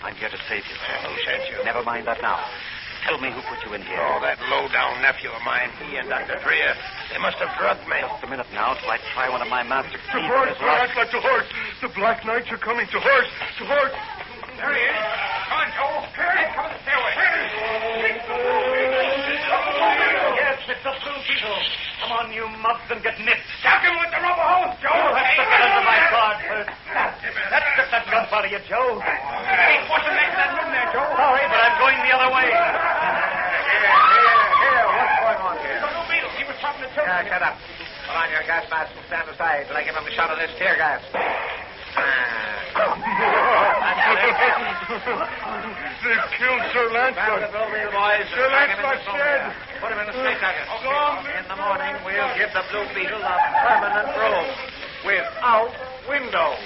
I'm here to save you. Who sent you? Never mind that now. Tell me who put you in here. Oh, that low-down nephew of mine, he and Dr. Drear. They must have drugged me. Just a minute now till I try one of my master To keys. horse, Sir Lancelot, to horse. The Black Knights are coming. To horse, to horse. There he is. Come on, Joe. Here, come on the stairway. Yes, it's the Blue Beetle. Come on, you mugs, and get nipped. Stuck him with the rubber hose, Joe. You'll have to get under my guard first. Let's get that gun out of you, Joe. Hey, what's the next that room there, Joe? Sorry, but I'm going the other way. Here, what's going on here? The Blue Beetle, he was talking to Tilson. Shut up. Put on your gas mask and stand aside till I give him a shot of this tear gas. They've killed Sir Lancelot. Sir Lancelot's dead. Put him in the snake nugget. Long In the morning, we'll give the Blue Beetle a permanent room without windows.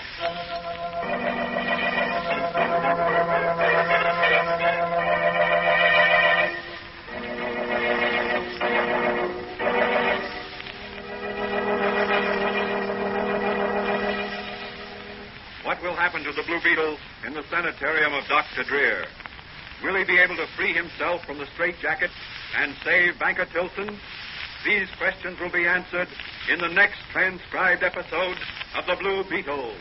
What will happen to the Blue Beetle in the sanitarium of Dr. Drear? Will he be able to free himself from the straitjacket and save Banker Tilson? These questions will be answered in the next transcribed episode of The Blue Beetle.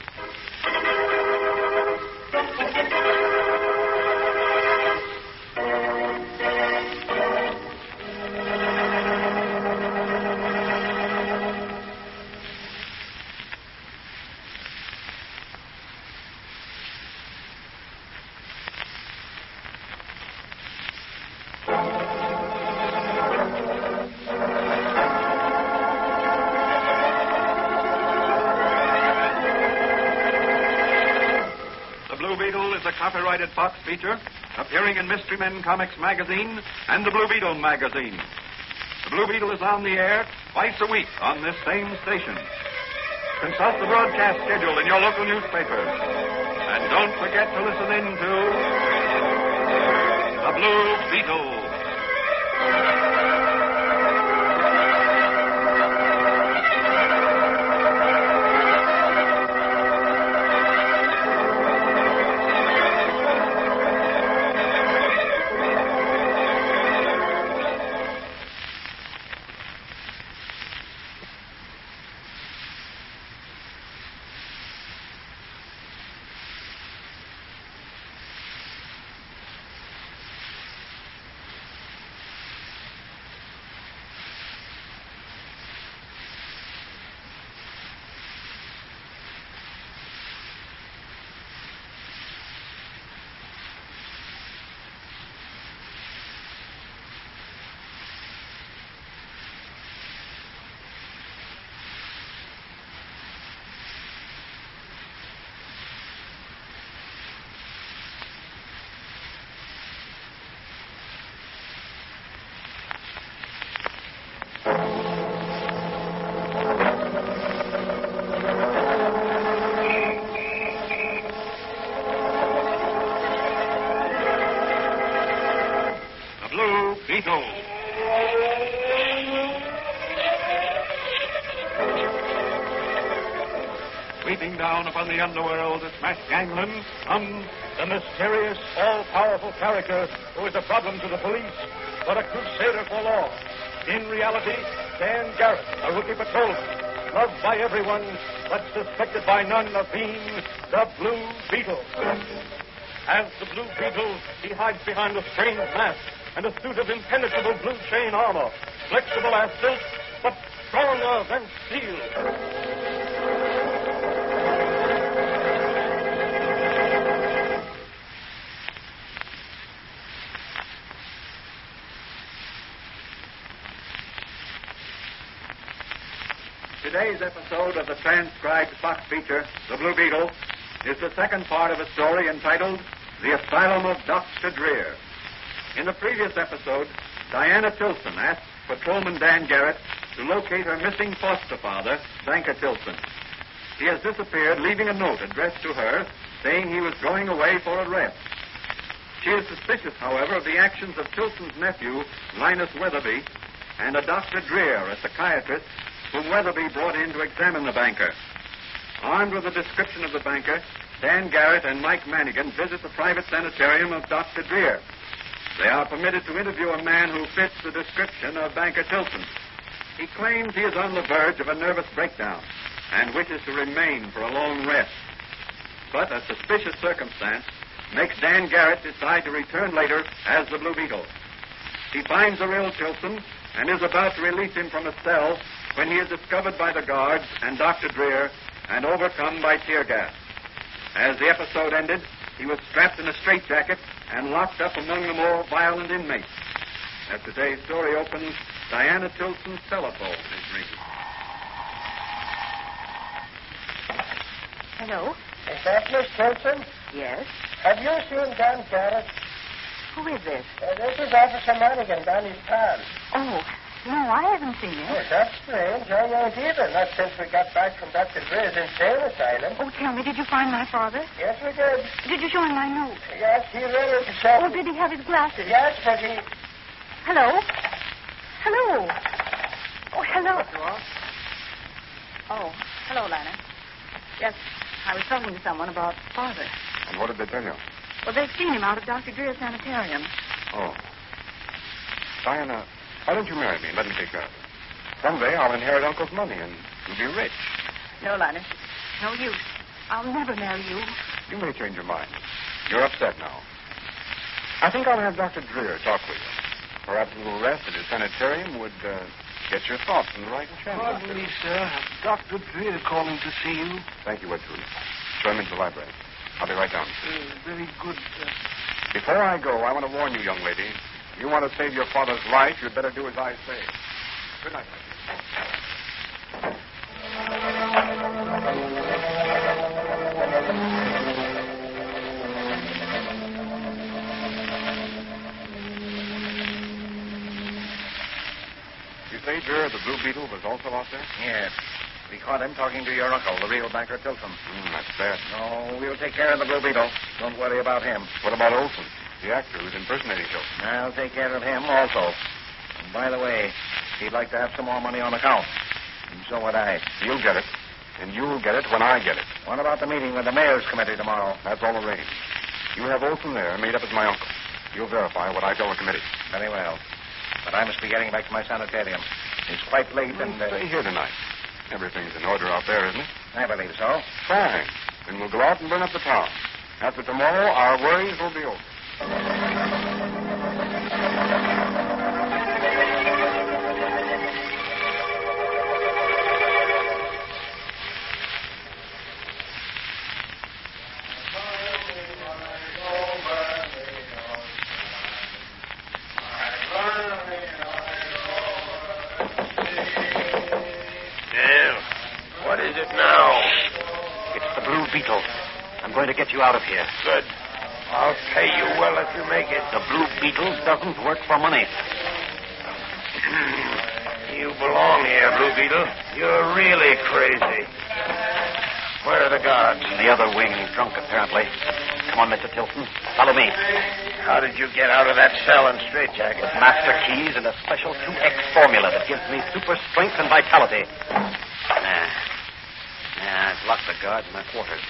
Copyrighted Fox feature appearing in Mystery Men Comics magazine and the Blue Beetle magazine. The Blue Beetle is on the air twice a week on this same station. Consult the broadcast schedule in your local newspapers. And don't forget to listen in to The Blue Beetle. Sweeping down upon the underworld to smash gangland comes The mysterious, all-powerful character who is a problem to the police, but a crusader for law. In reality, Dan Garrett, a rookie patrolman, loved by everyone, but suspected by none of being the Blue Beetle. As the Blue Beetle, he hides behind a strange mask and a suit of impenetrable blue chain armor, flexible as silk, but stronger than steel. Today's episode of the transcribed Fox feature, The Blue Beetle, is the second part of a story entitled The Asylum of Dr. Drear. In the previous episode, Diana Tilson asked Patrolman Dan Garrett to locate her missing foster father, Banker Tilson. He has disappeared, leaving a note addressed to her saying he was going away for a rest. She is suspicious, however, of the actions of Tilson's nephew, Linus Weatherby, and a Dr. Drear, a psychiatrist, whom Weatherby brought in to examine the banker. Armed with a description of the banker, Dan Garrett and Mike Manigan visit the private sanitarium of Dr. Drear. They are permitted to interview a man who fits the description of Banker Tilson. He claims he is on the verge of a nervous breakdown and wishes to remain for a long rest. But a suspicious circumstance makes Dan Garrett decide to return later as the Blue Beetle. He finds the real Tilson and is about to release him from a cell when he is discovered by the guards and Dr. Drear and overcome by tear gas. As the episode ended, he was strapped in a straitjacket and locked up among the more violent inmates. As today's story opens, Diana Tilson's telephone is ringing. Hello? Is that Miss Tilson? Yes? Have you seen Dan Garrett? Who is this? This is Officer Manigan, Danny's pal. Oh, no, I haven't seen him. Yes, that's strange. I ain't either, not since we got back from Dr. Drear's insane asylum. Oh, tell me, did you find my father? Yes, we did. Did you show him my note? Yes, he read it himself. Oh, did he have his glasses? Yes, but he... Hello? Hello? Oh, hello. What you want? Oh, hello, Lana. Yes, I was talking to someone about father. And what did they tell you? Well, they've seen him out of Dr. Drear's sanitarium. Oh. Diana, why don't you marry me and let me take care of it? Someday I'll inherit Uncle's money and you'll be rich. No, Lana. No use. I'll never marry you. You may change your mind. You're upset now. I think I'll have Dr. Drear talk with you. Perhaps a little rest at his sanitarium would get your thoughts in the right channel. Pardon me, sir. Dr. Drear calling to see you. Thank you, Edward. Show him into the library. I'll be right down. Very good, sir. Before I go, I want to warn you, young lady. If you want to save your father's life, you'd better do as I say. Good night, lady. You say, Drear, the Blue Beetle was also out there? Yes. We caught him talking to your uncle, the real Banker Tilson. That's bad. No, we'll take care of the Blue Beetle. Don't worry about him. What about Olson, the actor who's impersonating Tilson? I'll take care of him also. And by the way, he'd like to have some more money on account. And so would I. You'll get it. And you'll get it when I get it. What about the meeting with the mayor's committee tomorrow? That's all arranged. You have Olson there, made up as my uncle. You'll verify what I tell the committee. Very well. But I must be getting back to my sanitarium. It's quite late and... Stay here tonight. Everything's in order out there, isn't it? I believe so. Fine. Then we'll go out and burn up the town. After tomorrow, our worries will be over. What is it now? It's the Blue Beetle. I'm going to get you out of here. Good. I'll pay you well if you make it. The Blue Beetle doesn't work for money. You belong here, Blue Beetle. You're really crazy. Where are the guards? In the other wing, drunk apparently. Come on, Mr. Tilson. Follow me. How did you get out of that cell in straitjacket? Master keys and a special 2X formula that gives me super strength and vitality. I've locked the guards in their quarters.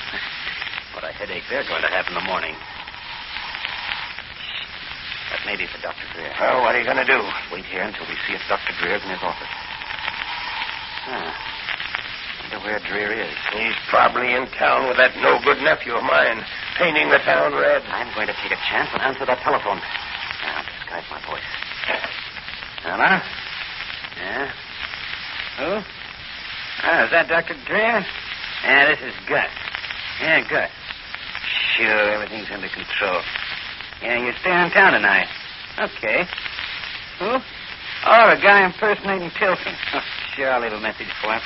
What a headache they're going to have in the morning. That may be for Dr. Drear. Well, what are you going to do? Wait here until we see if Dr. Drear's in his office. Wonder where Drear is. He's probably in town with that no-good nephew of mine, painting the town red. I'm going to take a chance and answer that telephone. I'll disguise my voice. Hello? Yeah? Who? Oh, is that Dr. Drear? Yeah, this is Gus. Yeah, Gus. Sure, everything's under control. Yeah, you're staying in town tonight. Okay. Who? Oh, the guy impersonating Tilson. Oh, sure, I'll leave a message for him.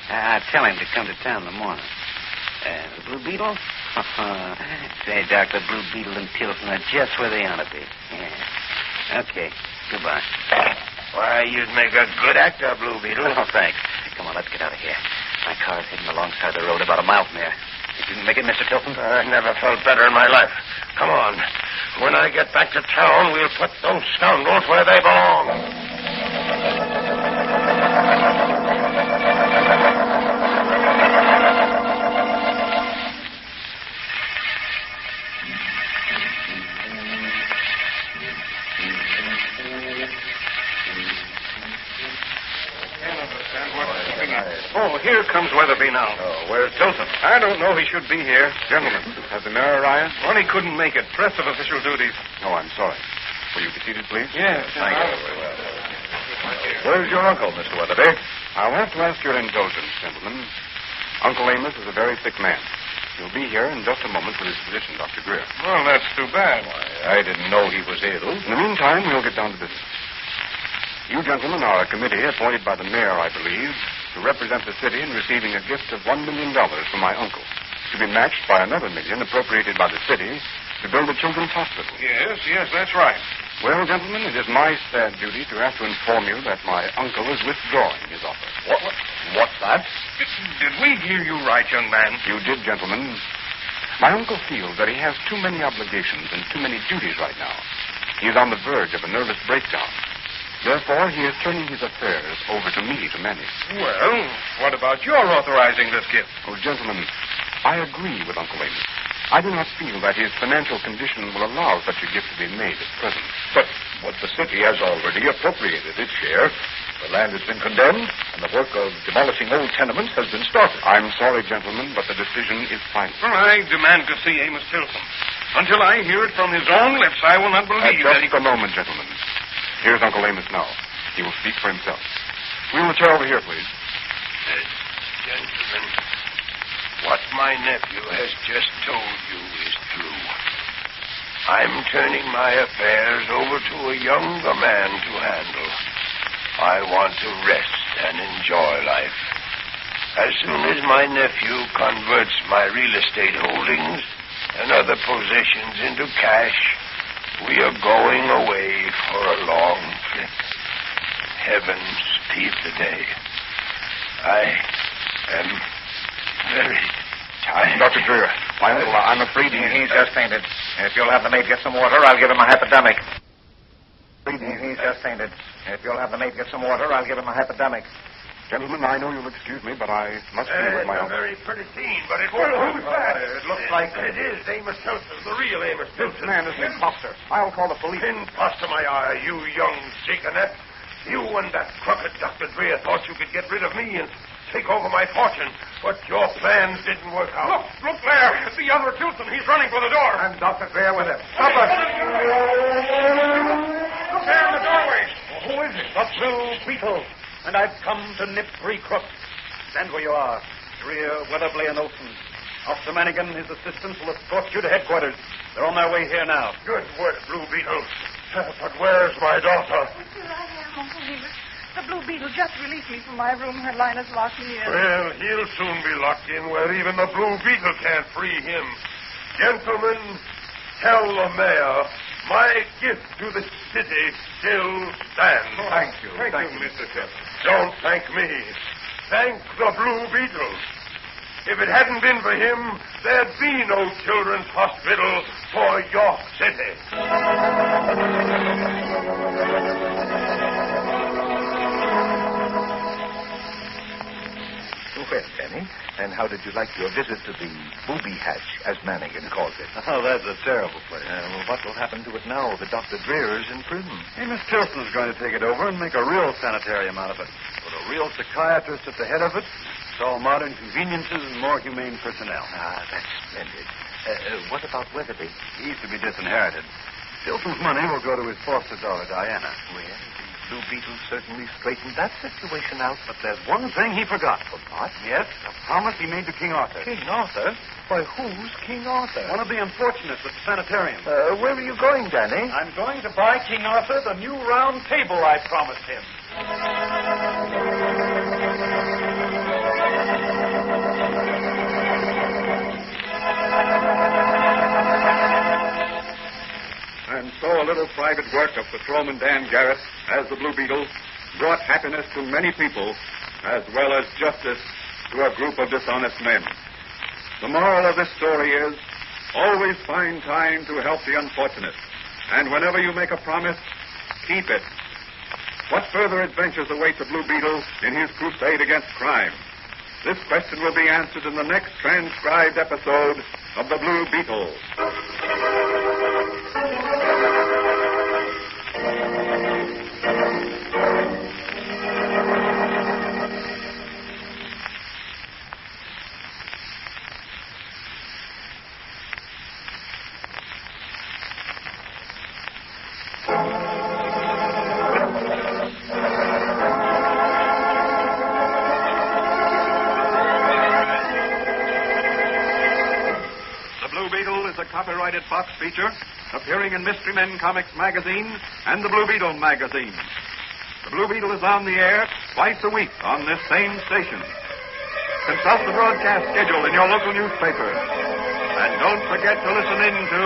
I'll tell him to come to town in the morning. The Blue Beetle? Say, Doctor, Blue Beetle and Tilson are just where they ought to be. Yeah. Okay. Goodbye. Why, you'd make a good actor, Blue Beetle. Oh, thanks. Come on, let's get out of here. My car's hidden alongside the road about a mile from here. If you can make it, Mr. Tilton? I never felt better in my life. Come on. When I get back to town, we'll put those scoundrels where they belong. Oh, here comes Weatherby now. Oh, where's Tilton? I don't know. He should be here. Gentlemen, has the mayor arrived? Well, he couldn't make it. Press of official duties. Oh, I'm sorry. Will you be seated, please? Yes. Thank you. Where's your uncle, Mr. Weatherby? I'll have to ask your indulgence, gentlemen. Uncle Amos is a very sick man. He'll be here in just a moment with his physician, Dr. Drear. Well, that's too bad. Why, I didn't know he was ill. In the meantime, we'll get down to business. You gentlemen are a committee appointed by the mayor, I believe, to represent the city in receiving a gift of $1 million from my uncle, to be matched by another $1 million appropriated by the city to build a children's hospital. Yes, that's right. Well, gentlemen, it is my sad duty to have to inform you that my uncle is withdrawing his offer. What's that? Did we hear you right, young man? You did, gentlemen. My uncle feels that he has too many obligations and too many duties right now. He is on the verge of a nervous breakdown. Therefore, he is turning his affairs over to me to manage. Well, what about your authorizing this gift? Oh, gentlemen, I agree with Uncle Amos. I do not feel that his financial condition will allow such a gift to be made at present. But the city has already appropriated its share. The land has been condemned, and the work of demolishing old tenements has been started. I'm sorry, gentlemen, but the decision is final. Well, I demand to see Amos Tilton. Until I hear it from his own lips, I will not believe that he... Just a moment, gentlemen. Here's Uncle Amos now. He will speak for himself. We'll chair over here, please. Gentlemen, what my nephew has just told you is true. I'm turning my affairs over to a younger man to handle. I want to rest and enjoy life. As soon as my nephew converts my real estate holdings and other possessions into cash, we are going away for a long trip. Heavens speed the day. I am very tired. Dr. Drear, I'm afraid he's just fainted. If you'll have the maid get some water, I'll give him a hypodermic. He's just fainted. If you'll have the maid get some water, I'll give him a hypodermic. Gentlemen, I know you'll excuse me, but I must be with my It's a uncle. very pretty scene, but it won't... Who's that? It looks like... It is Amos Tilton, the real Amos This Tilton. man is an imposter. I'll call the police. Imposter, my eye, you young shakenet. You and that crooked Dr. Drear thought you could get rid of me and take over my fortune, but your plans didn't work out. Look there. It's the other Tilton. He's running for the door. And Dr. Drear with him. Stop us. Look there in the doorway. Who is it? The Blue Beetle. And I've come to nip 3 crooks. Stand where you are. Drear, Weatherby, and Olson. Officer Manigan and his assistants will escort you to headquarters. They're on their way here now. Good work, Blue Beetle. But where's my daughter? Here I am, Uncle Amos. The Blue Beetle just released me from my room where Linus locked me in. Well, he'll soon be locked in where even the Blue Beetle can't free him. Gentlemen, tell the mayor my gift to the city still stands. Thank you. Thank you, Mr. Tilton. Don't thank me. Thank the Blue Beetle. If it hadn't been for him, there'd be no children's hospital for York City. Well, Benny, and how did you like your visit to the booby hatch, as Manigan calls it? Oh, that's a terrible place. Well, what will happen to it now that Dr. Drear is in prison? Amos Tilton's going to take it over and make a real sanitarium out of it. With a real psychiatrist at the head of it. It's all modern conveniences and more humane personnel. Ah, that's splendid. What about Weatherby? He's to be disinherited. Tilton's money will go to his foster daughter, Diana. Well, Blue Beetle certainly straightened that situation out. But there's one thing he forgot. Forgot? Yes, a promise he made to King Arthur. King Arthur? Why, who's King Arthur? One of the unfortunates at the sanitarium. Where are you going, Danny? I'm going to buy King Arthur the new round table I promised him. And so a little private work of Patrolman Dan Garrett as the Blue Beetle brought happiness to many people, as well as justice to a group of dishonest men. The moral of this story is, always find time to help the unfortunate. And whenever you make a promise, keep it. What further adventures await the Blue Beetle in his crusade against crime? This question will be answered in the next transcribed episode of the Blue Beetle. Copyrighted Fox feature appearing in Mystery Men Comics magazine and the Blue Beetle magazine. The Blue Beetle is on the air twice a week on this same station. Consult the broadcast schedule in your local newspaper. And don't forget to listen in to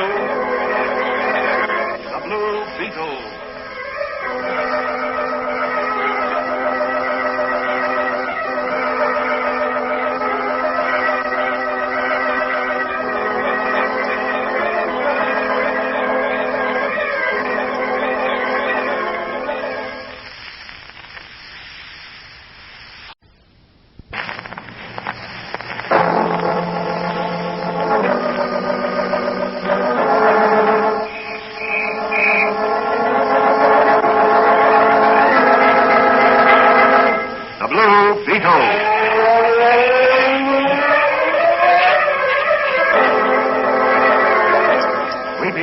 the Blue Beetle.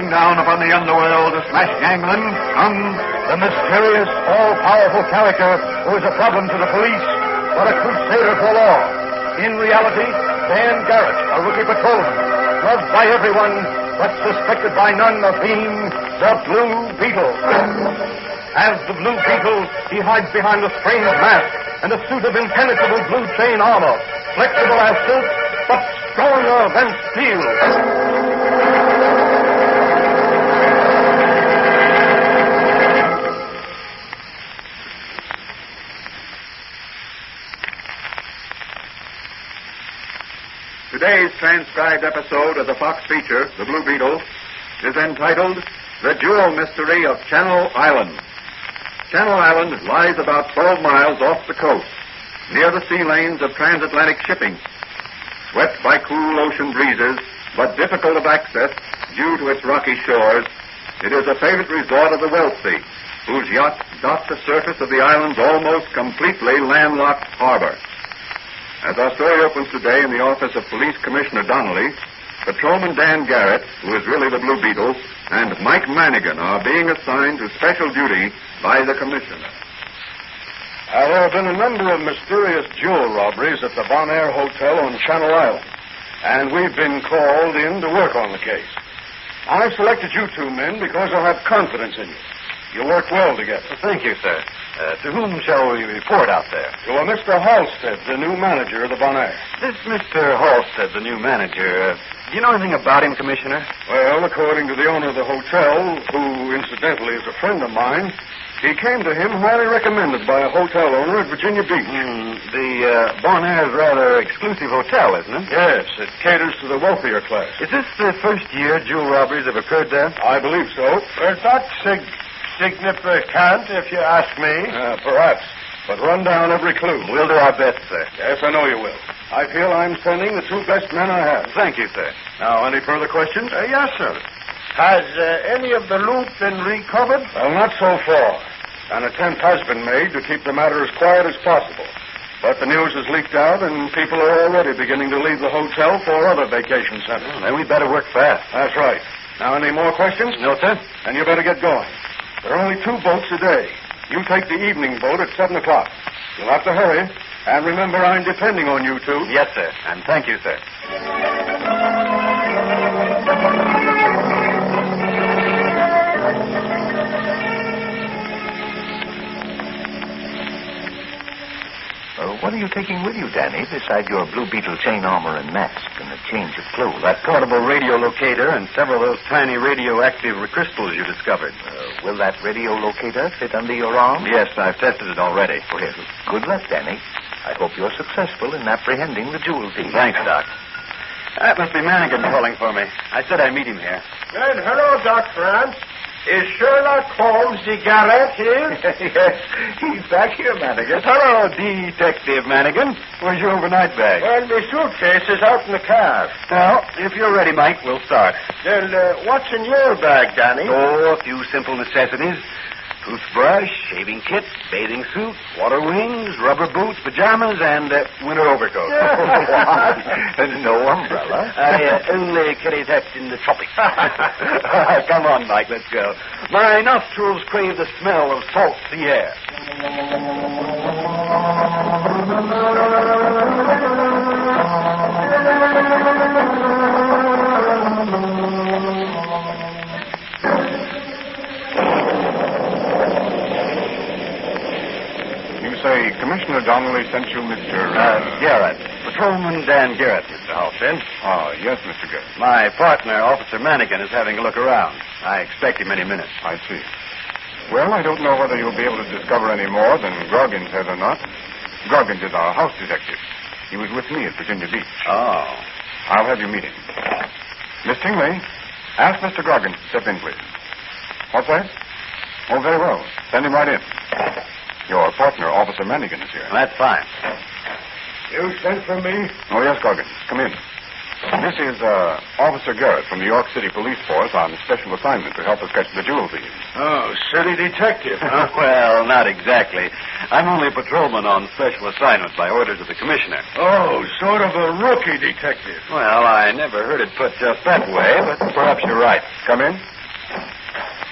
Down upon the underworld to smash gangland comes the mysterious, all-powerful character who is a problem to the police, but a crusader for law. In reality, Dan Garrett, a rookie patrolman, loved by everyone, but suspected by none of being the Blue Beetle. As the Blue Beetle, he hides behind a strange mask and a suit of impenetrable blue chain armor, flexible as silk, but stronger than steel. Today's transcribed episode of the Fox feature, The Blue Beetle, is entitled The Jewel Mystery of Channel Island. Channel Island lies about 12 miles off the coast, near the sea lanes of transatlantic shipping. Swept by cool ocean breezes, but difficult of access due to its rocky shores, it is a favorite resort of the wealthy, whose yachts dot the surface of the island's almost completely landlocked harbor. As our story opens today in the office of Police Commissioner Donnelly, Patrolman Dan Garrett, who is really the Blue Beetle, and Mike Manigan are being assigned to special duty by the Commissioner. There have been a number of mysterious jewel robberies at the Bon Air Hotel on Channel Island, and we've been called in to work on the case. I've selected you two men because I have confidence in you. You work well together. Thank you, sir. To whom shall we report out there? To a Mr. Halstead, the new manager of the Bon Air. This Mr. Halstead, the new manager, do you know anything about him, Commissioner? Well, according to the owner of the hotel, who incidentally is a friend of mine, he came to him highly recommended by a hotel owner at Virginia Beach. The Bon Air is a rather exclusive hotel, isn't it? Yes, it caters to the wealthier class. Is this the first year jewel robberies have occurred there? I believe so. That's significant, if you ask me. Perhaps. But run down every clue. We'll do our best, sir. Yes, I know you will. I feel I'm sending the two best men I have. Thank you, sir. Now, any further questions? Yes, sir. Has any of the loot been recovered? Well, not so far. An attempt has been made to keep the matter as quiet as possible. But the news has leaked out, and people are already beginning to leave the hotel for other vacation centers. Well, then we better work fast. That's right. Now, any more questions? No, sir. Then you better get going. There are only 2 boats a day. You take the evening boat at 7 o'clock. You'll have to hurry. And remember, I'm depending on you two. Yes, sir. And thank you, sir. What are you taking with you, Danny, beside your Blue Beetle chain armor and mask and a change of clothes. That portable radio locator and several of those tiny radioactive crystals you discovered. Will that radio locator fit under your arm? Yes, I've tested it already. Well, good luck, Danny. I hope you're successful in apprehending the jewel thief. Thanks, Doc. That must be Manigan calling for me. I said I'd meet him here. Well, hello, Doc France. Is Sherlock Holmes the Garrett here? Yes, he's back here, Manigan. Hello, Detective Manigan. Where's your overnight bag? Well, my suitcase is out in the car. Well, if you're ready, Mike, we'll start. Well, what's in your bag, Danny? Oh, a few simple necessities. Toothbrush, shaving kit, bathing suit, water wings, rubber boots, pajamas, and winter overcoat. No umbrella. I only carry that in the tropics. Come on, Mike, let's go. My nostrils crave the smell of salt sea air. Commissioner Donnelly sent you, Mr. Garrett. Patrolman Dan Garrett, Mr. Halstead. Oh, yes, Mr. Garrett. My partner, Officer Manigan, is having a look around. I expect him any minute. I see. Well, I don't know whether you'll be able to discover any more than Groggins has or not. Groggins is our house detective. He was with me at Virginia Beach. Oh. I'll have you meet him. Miss Tingley, ask Mr. Groggins to step in, please. What's that? Oh, very well. Send him right in. Your partner, Officer Manigan, is here. That's fine. You sent for me? Oh, yes, Groggins. Come in. This is Officer Garrett from the York City Police Force on special assignment to help us catch the jewel thieves. Oh, city detective, huh? Well, not exactly. I'm only a patrolman on special assignment by orders of the commissioner. Oh, sort of a rookie detective. Well, I never heard it put just that way, but perhaps you're right. Come in.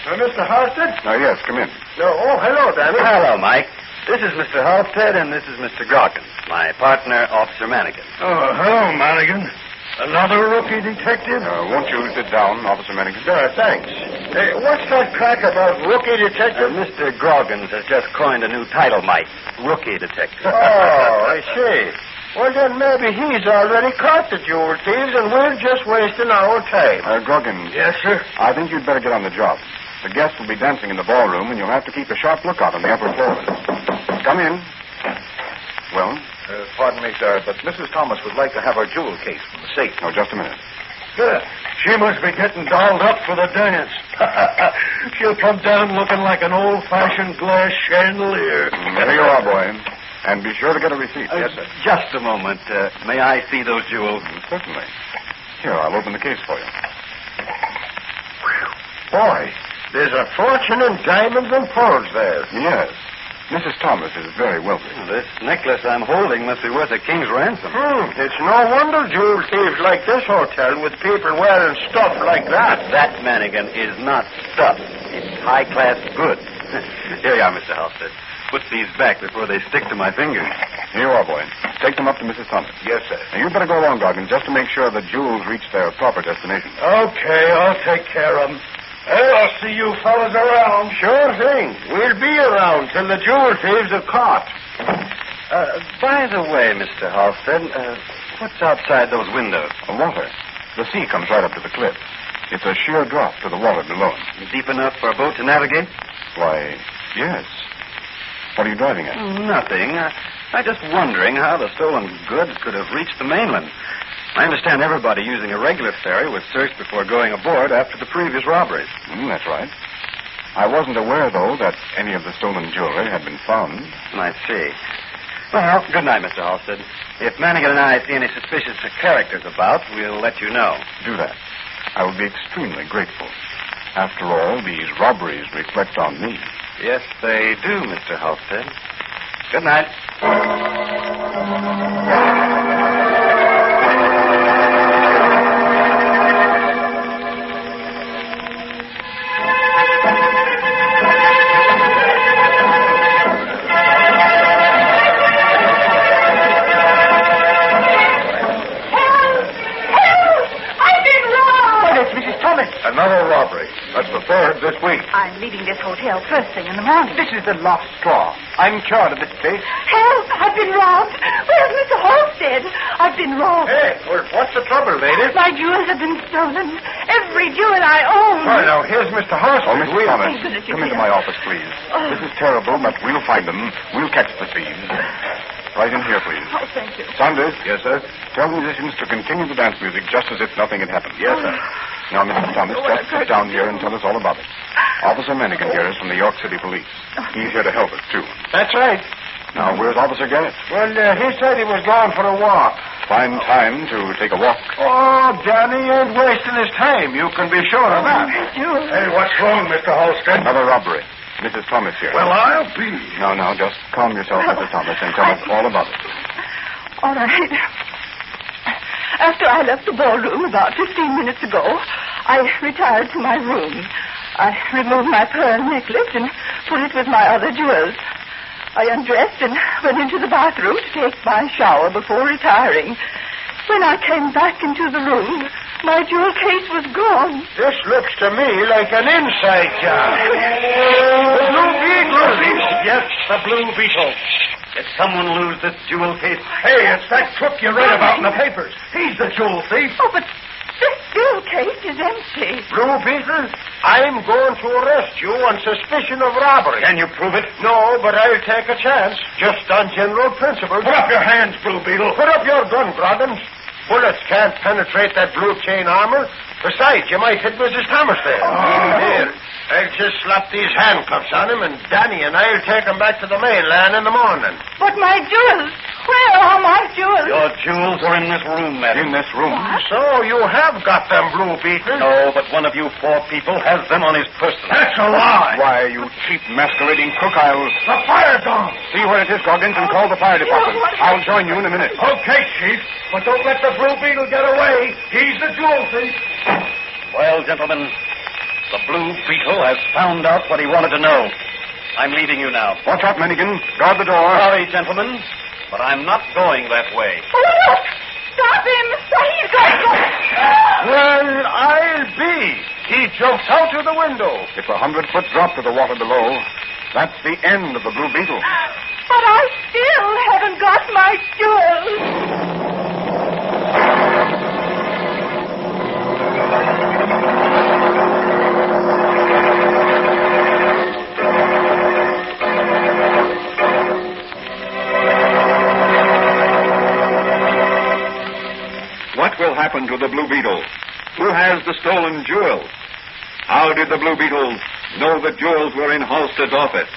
Mr. Halstead? Yes, come in. Oh, hello, Danny. Hello, Mike. This is Mr. Halstead, and this is Mr. Groggins, my partner, Officer Manigan. Oh, hello, Manigan. Another rookie detective? Won't you sit down, Officer Manigan? Thanks. What's that crack about rookie detective? Mr. Groggins has just coined a new title, Mike. Rookie detective. Oh, I see. Well, then maybe he's already caught the jewel thieves, and we're just wasting our time. Groggins. Yes, sir? I think you'd better get on the job. The guests will be dancing in the ballroom, and you'll have to keep a sharp lookout on the upper floors. Come in. Well? Pardon me, sir, but Mrs. Thomas would like to have her jewel case from the safe. Oh, just a minute. She must be getting dolled up for the dance. She'll come down looking like an old-fashioned glass chandelier. Here you are, boy. And be sure to get a receipt. Yes, sir. Just a moment. May I see those jewels? Certainly. Here, I'll open the case for you. Boy, there's a fortune in diamonds and pearls there. Yes. Mrs. Thomas is very wealthy. This necklace I'm holding must be worth a king's ransom. It's no wonder jewel thieves like this hotel with people wearing stuff like that. That, Manigan, is not stuff. It's high-class goods. Here you are, Mr. Halstead. Put these back before they stick to my fingers. Here you are, boy. Take them up to Mrs. Thomas. Yes, sir. Now, you'd better go along, Goggins, just to make sure the jewels reach their proper destination. Okay, I'll take care of them. I'll see you fellas around. Sure thing. We'll be around till the jewel thieves are caught. By the way, Mr. Halstead, what's outside those windows? Water. The sea comes right up to the cliff. It's a sheer drop to the water below. Deep enough for a boat to navigate? Why, yes. What are you driving at? Nothing. I'm just wondering how the stolen goods could have reached the mainland. I understand everybody using a regular ferry was searched before going aboard after the previous robberies. That's right. I wasn't aware, though, that any of the stolen jewelry had been found. I see. Well, good night, Mr. Halstead. If Manigan and I see any suspicious characters about, we'll let you know. Do that. I would be extremely grateful. After all, these robberies reflect on me. Yes, they do, Mr. Halstead. Good night. Another robbery. That's the third this week. I'm leaving this hotel first thing in the morning. This is the last straw. I'm in charge of this case. Help! I've been robbed. Where's Mr. Halstead? I've been robbed. Hey, well, what's the trouble? my jewels have been stolen. Every jewel I own. Well, now, here's Mr. Horace. Oh, Mr. Thomas, Thank goodness you're come into here. my office, please. This is terrible, but we'll find them. We'll catch the thieves. Right in here, please. Oh, thank you. Saunders. Yes, sir. Tell the musicians to continue the dance music just as if nothing had happened. Yes, sir. Now, Mr. Thomas, just sit down here and tell us all about it. Officer Mennigan here is from the York City Police. He's here to help us, too. That's right. Now, where's Officer Garrett? Well, he said he was going for a walk. Fine time to take a walk. Oh, Danny ain't wasting his time. You can be sure of that. Hey, what's wrong, Mr. Halstead? Another robbery. Mrs. Thomas here. Well, I'll be. Now, just calm yourself, Mrs. Thomas, and tell us all about it. All right. After I left the ballroom about 15 minutes ago, I retired to my room. I removed my pearl necklace and put it with my other jewels. I undressed and went into the bathroom to take my shower before retiring. When I came back into the room, my jewel case was gone. This looks to me like an inside job. The Blue Beetle. Yes, the Blue Beetle. Did someone lose this jewel case? Hey, it's that crook you read about in the papers. He's the jewel thief. Oh, but this jewel case is empty. Blue Beetle, I'm going to arrest you on suspicion of robbery. Can you prove it? No, but I'll take a chance, just on general principles. Put up your hands, Blue Beetle. Put up your gun, Groggins. Bullets can't penetrate that blue chain armor. Besides, you might hit Mrs. Thomas there. Here, I'll just slap these handcuffs on him, and Danny and I'll take him back to the mainland in the morning. But my jewels, where are my jewels? Your jewels are in this room, madam. In this room? So you have got them, Blue Beetle? No, but one of you four people has them on his person. That's a lie. Why, you cheap masquerading crook, I'll... The fire's on. See where it is, Goggins, and call the fire department. I'll join you in a minute. Okay, Chief, but don't let the Blue Beetle get away. He's the jewel thief. Well, gentlemen, the Blue Beetle has found out what he wanted to know. I'm leaving you now. Watch out, Mennigan. Guard the door. Sorry, gentlemen, but I'm not going that way. Oh, look! Stop him! He's going to... Well, I'll be. He jumps out of the window. It's 100-foot drop to the water below. That's the end of the Blue Beetle. But I still haven't got my jewels. What will happen to the Blue Beetle? Who has the stolen jewels? How did the Blue Beetle know the jewels were in Halstead's office?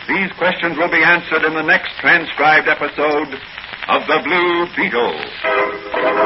These questions will be answered in the next transcribed episode of The Blue Beetle.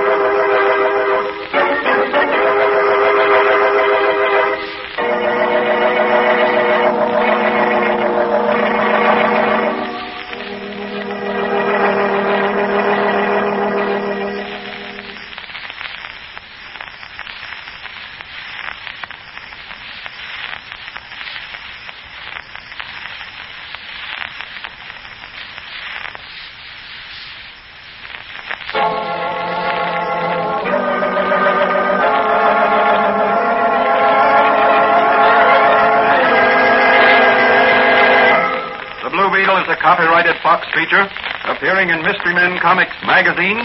Copyrighted Fox feature appearing in Mystery Men Comics magazine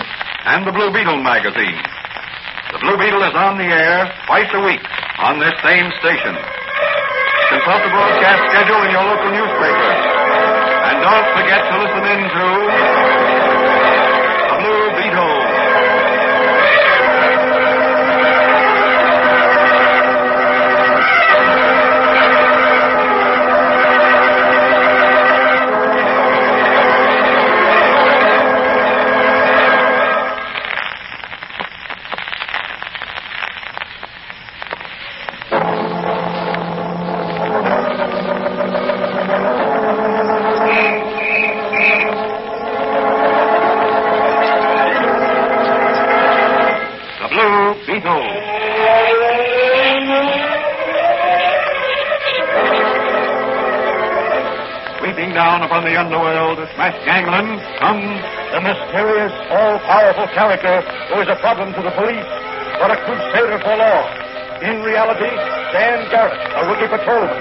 and the Blue Beetle magazine. The Blue Beetle is on the air twice a week on this same station. Consult the broadcast schedule in your local newspaper. And don't forget to listen in to the Blue Beetle. Down upon the underworld to smash gangland comes the mysterious, all-powerful character who is a problem to the police, but a crusader for law. In reality, Dan Garrett, a rookie patrolman,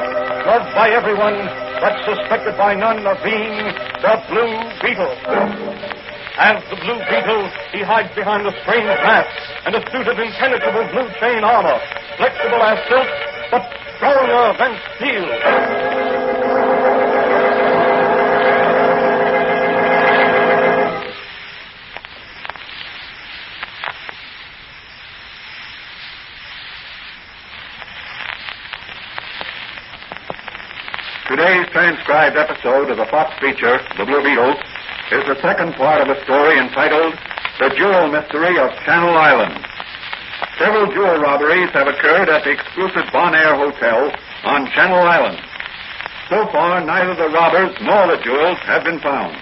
loved by everyone, but suspected by none of being the Blue Beetle. As the Blue Beetle, he hides behind a strange mask and a suit of impenetrable blue chain armor, flexible as silk, but stronger than steel. Today's transcribed episode of the Fox feature, The Blue Beetle, is the second part of a story entitled The Jewel Mystery of Channel Island. Several jewel robberies have occurred at the exclusive Bon Air Hotel on Channel Island. So far, neither the robbers nor the jewels have been found.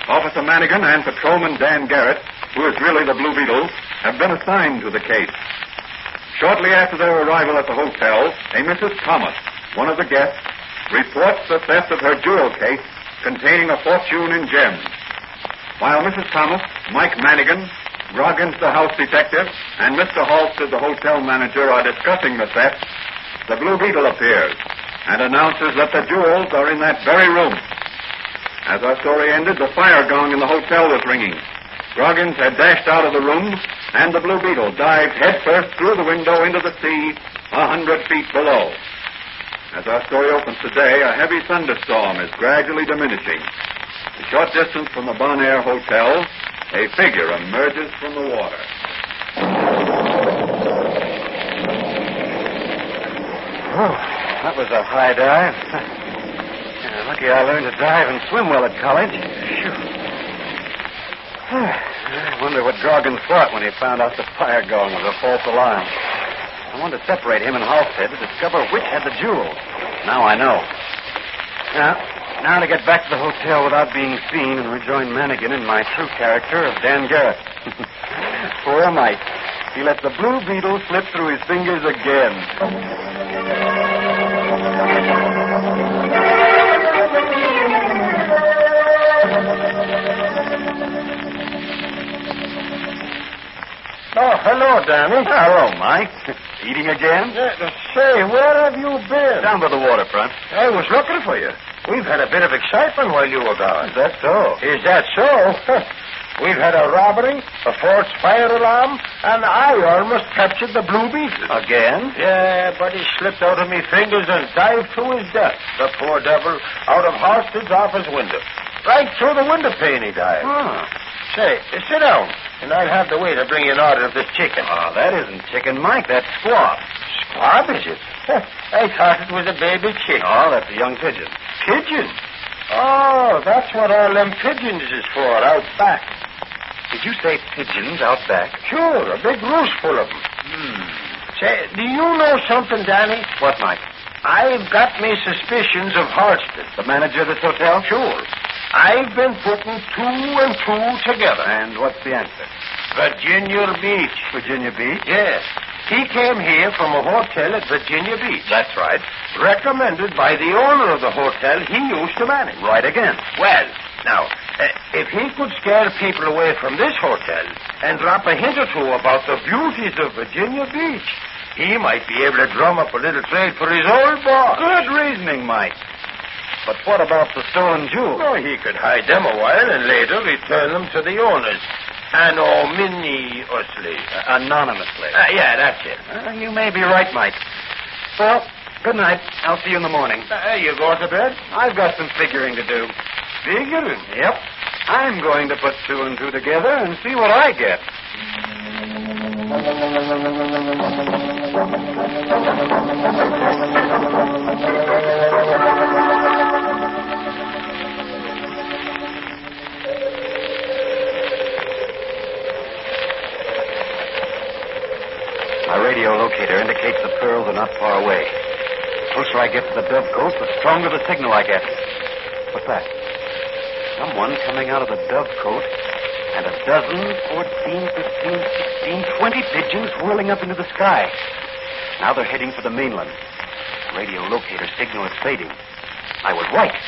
Officer Manigan and Patrolman Dan Garrett, who is really the Blue Beetle, have been assigned to the case. Shortly after their arrival at the hotel, a Mrs. Thomas, one of the guests, reports the theft of her jewel case containing a fortune in gems. While Mrs. Thomas, Mike Manigan, Groggins, the house detective, and Mr. Halstead, the hotel manager, are discussing the theft, the Blue Beetle appears and announces that the jewels are in that very room. As our story ended, the fire gong in the hotel was ringing. Groggins had dashed out of the room, and the Blue Beetle dived headfirst through the window into the sea 100 feet below. As our story opens today, a heavy thunderstorm is gradually diminishing. A short distance from the Bon Air Hotel, a figure emerges from the water. Oh, that was a high dive. Lucky I learned to dive and swim well at college. Phew. I wonder what Groggins thought when he found out the fire going was a false alarm. I wanted to separate him and Halstead to discover which had the jewels. Now I know. Now to get back to the hotel without being seen and rejoin Manigan in my true character of Dan Garrett. Poor Mike. He let the Blue Beetle slip through his fingers again. Oh, hello, Danny. Hello, Mike. Eating again? Say, where have you been? Down by the waterfront. I was looking for you. We've had a bit of excitement while you were gone. Is that so? Is that so? We've had a robbery, a false fire alarm, and I almost captured the Blue Beetle. Again? Yeah, but he slipped out of me fingers and dived to his death, the poor devil, out of Halstead's office window. Right through the window pane he dived. Oh. Say, sit down, and I'll have the waiter bring you an order of this chicken. Oh, that isn't chicken, Mike. That's squab. Squab, is it? I thought it was a baby chicken. Oh, that's a young pigeon. Pigeon? Oh, that's what all them pigeons is for, out back. Did you say pigeons out back? Sure, a big roost full of them. Say, do you know something, Danny? What, Mike? I've got me suspicions of Halstead. The manager of this hotel? Sure. I've been putting two and two together. And what's the answer? Virginia Beach. Virginia Beach? Yes. He came here from a hotel at Virginia Beach. That's right. Recommended by the owner of the hotel he used to manage. Right again. Well, now, if he could scare people away from this hotel and drop a hint or two about the beauties of Virginia Beach, he might be able to drum up a little trade for his old boss. Good reasoning, Mike. But what about the stolen jewels? Oh, he could hide them a while and later return them to the owners. Anonymously. Anonymously. Yeah, that's it. You may be right, Mike. Well, good night. I'll see you in the morning. You going to bed? I've got some figuring to do. Figuring? Yep. I'm going to put two and two together and see what I get. My radio locator indicates the pearls are not far away. The closer I get to the dovecote, the stronger the signal I get. What's that? Someone coming out of the dovecote, and a dozen, 14, 15, 16, 20 pigeons whirling up into the sky. Now they're heading for the mainland. The radio locator signal is fading. I was right.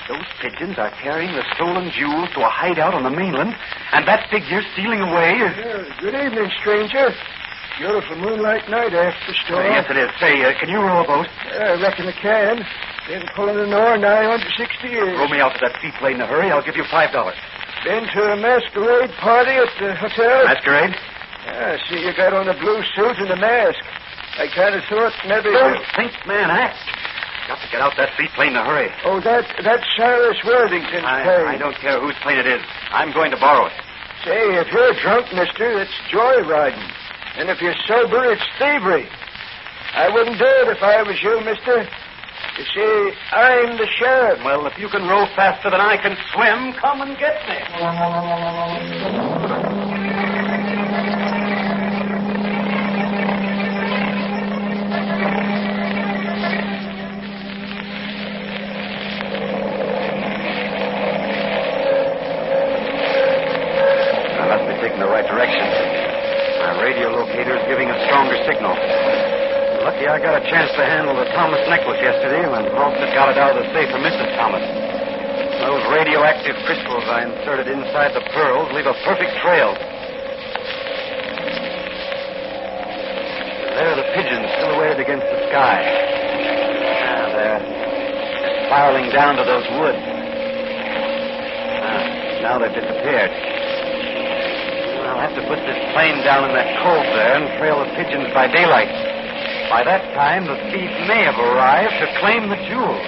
Those pigeons are carrying the stolen jewels to a hideout on the mainland, and that figure stealing away is... Good evening, stranger. Beautiful moonlight night after the storm. Yes, it is. Say, can you row a boat? I reckon I can. Been pulling an oar nigh 60 years. Row me out to that seaplane in a hurry. I'll give you $5. Been to a masquerade party at the hotel? Masquerade? Yeah, I see you got on a blue suit and a mask. I kind of thought maybe... Don't think, man, act. Got to get out that seaplane in a hurry. Oh, that's Cyrus Worthington's plane. I don't care whose plane it is. I'm going to borrow it. Say, if you're drunk, mister, it's joyriding. And if you're sober, it's thievery. I wouldn't do it if I was you, mister. You see, I'm the sheriff. Well, if you can row faster than I can swim, come and get me. I must be taking the right direction. My radio locator is giving a stronger signal. Lucky I got a chance to handle the Thomas necklace yesterday when Halstead got it out of the safe for Mrs. Thomas. Those radioactive crystals I inserted inside the pearls leave a perfect trail. There are the pigeons silhouetted against the sky. They're spiraling down to those woods. Now they've disappeared. I'll have to put this plane down in that cove there and trail the pigeons by daylight. By that time, the thief may have arrived to claim the jewels.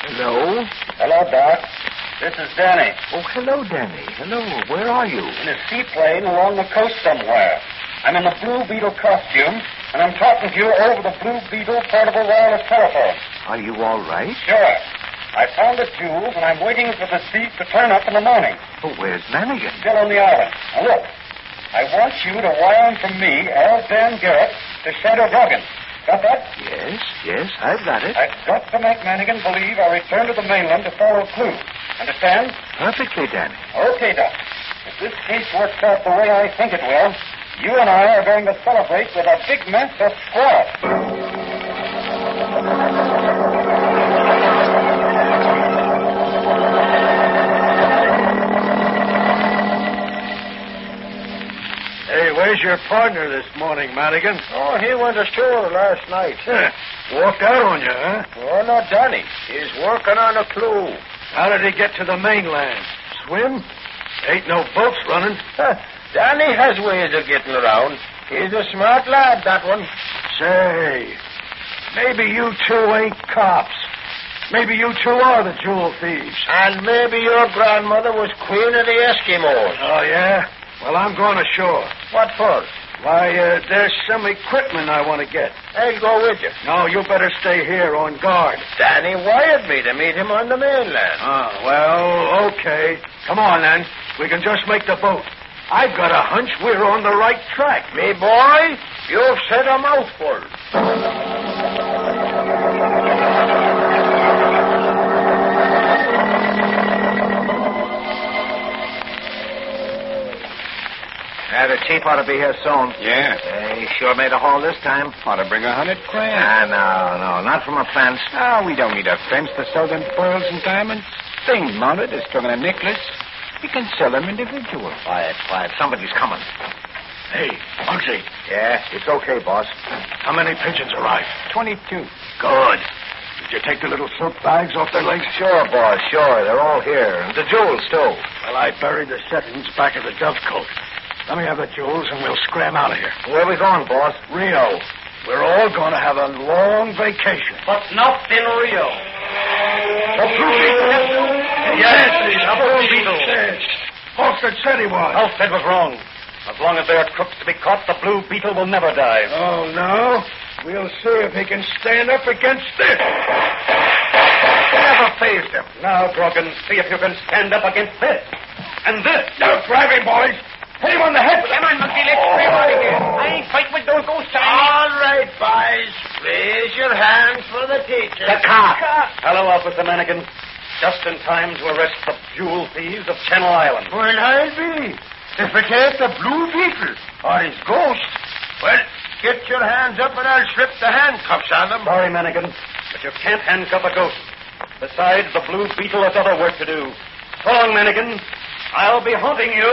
Hello? Hello, Doc. This is Danny. Oh, hello, Danny. Hello. Where are you? In a seaplane along the coast somewhere. I'm in the Blue Beetle costume, and I'm talking to you over the Blue Beetle portable wireless telephone. Are you all right? Sure. I found the jewels, and I'm waiting for the thief to turn up in the morning. Oh, where's Manigan? Still on the island. Now, look. I want you to wire him from me, as Dan Garrett, to Shadow Duggan. Got that? Yes, I've got it. I've got to make Manigan believe I returned to the mainland to follow Clue. Understand? Perfectly, Danny. Okay, Doc. If this case works out the way I think it will, you and I are going to celebrate with a big mess of squash. Hey, where's your partner this morning, Madigan? Oh, he went ashore last night. Walked out on you, huh? Oh, not Danny. He's working on a clue. How did he get to the mainland? Swim? Ain't no boats running. Danny has ways of getting around. He's a smart lad, that one. Say, maybe you two ain't cops. Maybe you two are the jewel thieves. And maybe your grandmother was queen of the Eskimos. Oh, yeah? Well, I'm going ashore. What for? Why, there's some equipment I want to get. I'll go with you. No, you better stay here on guard. Danny wired me to meet him on the mainland. Oh, well, okay. Come on, then. We can just make the boat. I've got a hunch we're on the right track. Me boy, you've said a mouthful. The chief ought to be here soon. Yeah. He sure made a haul this time. Ought to bring $100 grand. No, not from a fence. No, we don't need a fence to sell them pearls and diamonds. They ain't mounted as strong a necklace. We can sell them individual. Quiet. Somebody's coming. Hey, Bugsy. Yeah, it's okay, boss. How many pigeons arrived? 22. Good. Did you take the little silk bags off their legs? Sure, boss, sure. They're all here. And the jewels, too. Well, I buried the settings back of the dovecote. Let me have the jewels, and we'll scram out of here. Where are we going, boss? Rio. We're all going to have a long vacation. But not in Rio. The Blue Beetle. Yes, it's a Blue Beetle. Halstead said he was. Halstead was wrong. As long as there are crooks to be caught, the Blue Beetle will never die. Oh, no? We'll see if he can stand up against this. Never phased him. Now, Grogan, see if you can stand up against this. And this. Now, grab him, boys. Hit him on the head. Come on, monkey, let's scream out again. I ain't fighting with those ghost Chinese. All right, boys. Raise your hands for the teacher. The car. Hello, Officer Manigan. Just in time to arrest the jewel thieves of Channel Island. Well, I'll be. If it ain't the Blue Beetle or his ghost, well, Get your hands up and I'll slip the handcuffs on them. Sorry, Manigan, but you can't handcuff a ghost. Besides, the Blue Beetle has other work to do. So long, Manigan. I'll be haunting you.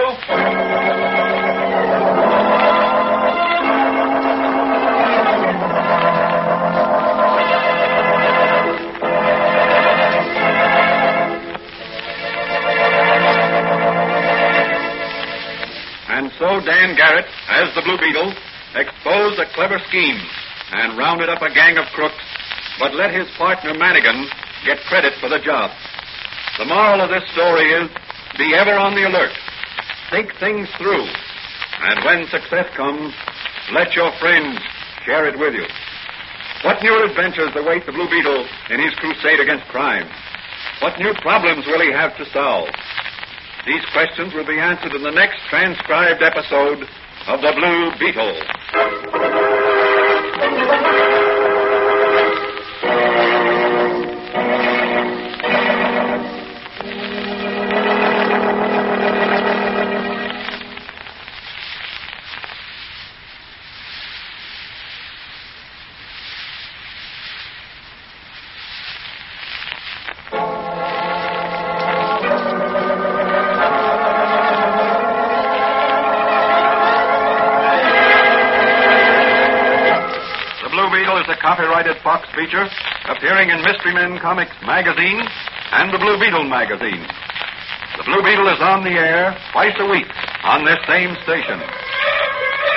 And so Dan Garrett, as the Blue Beetle, exposed a clever scheme and rounded up a gang of crooks, but let his partner Manigan get credit for the job. The moral of this story is, be ever on the alert. Think things through. And when success comes, let your friends share it with you. What new adventures await the Blue Beetle in his crusade against crime? What new problems will he have to solve? These questions will be answered in the next transcribed episode of The Blue Beetle. Copyrighted Fox feature appearing in Mystery Men Comics magazine and the Blue Beetle magazine. The Blue Beetle is on the air twice a week on this same station.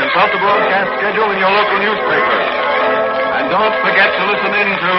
Consult the broadcast schedule in your local newspaper. And don't forget to listen in to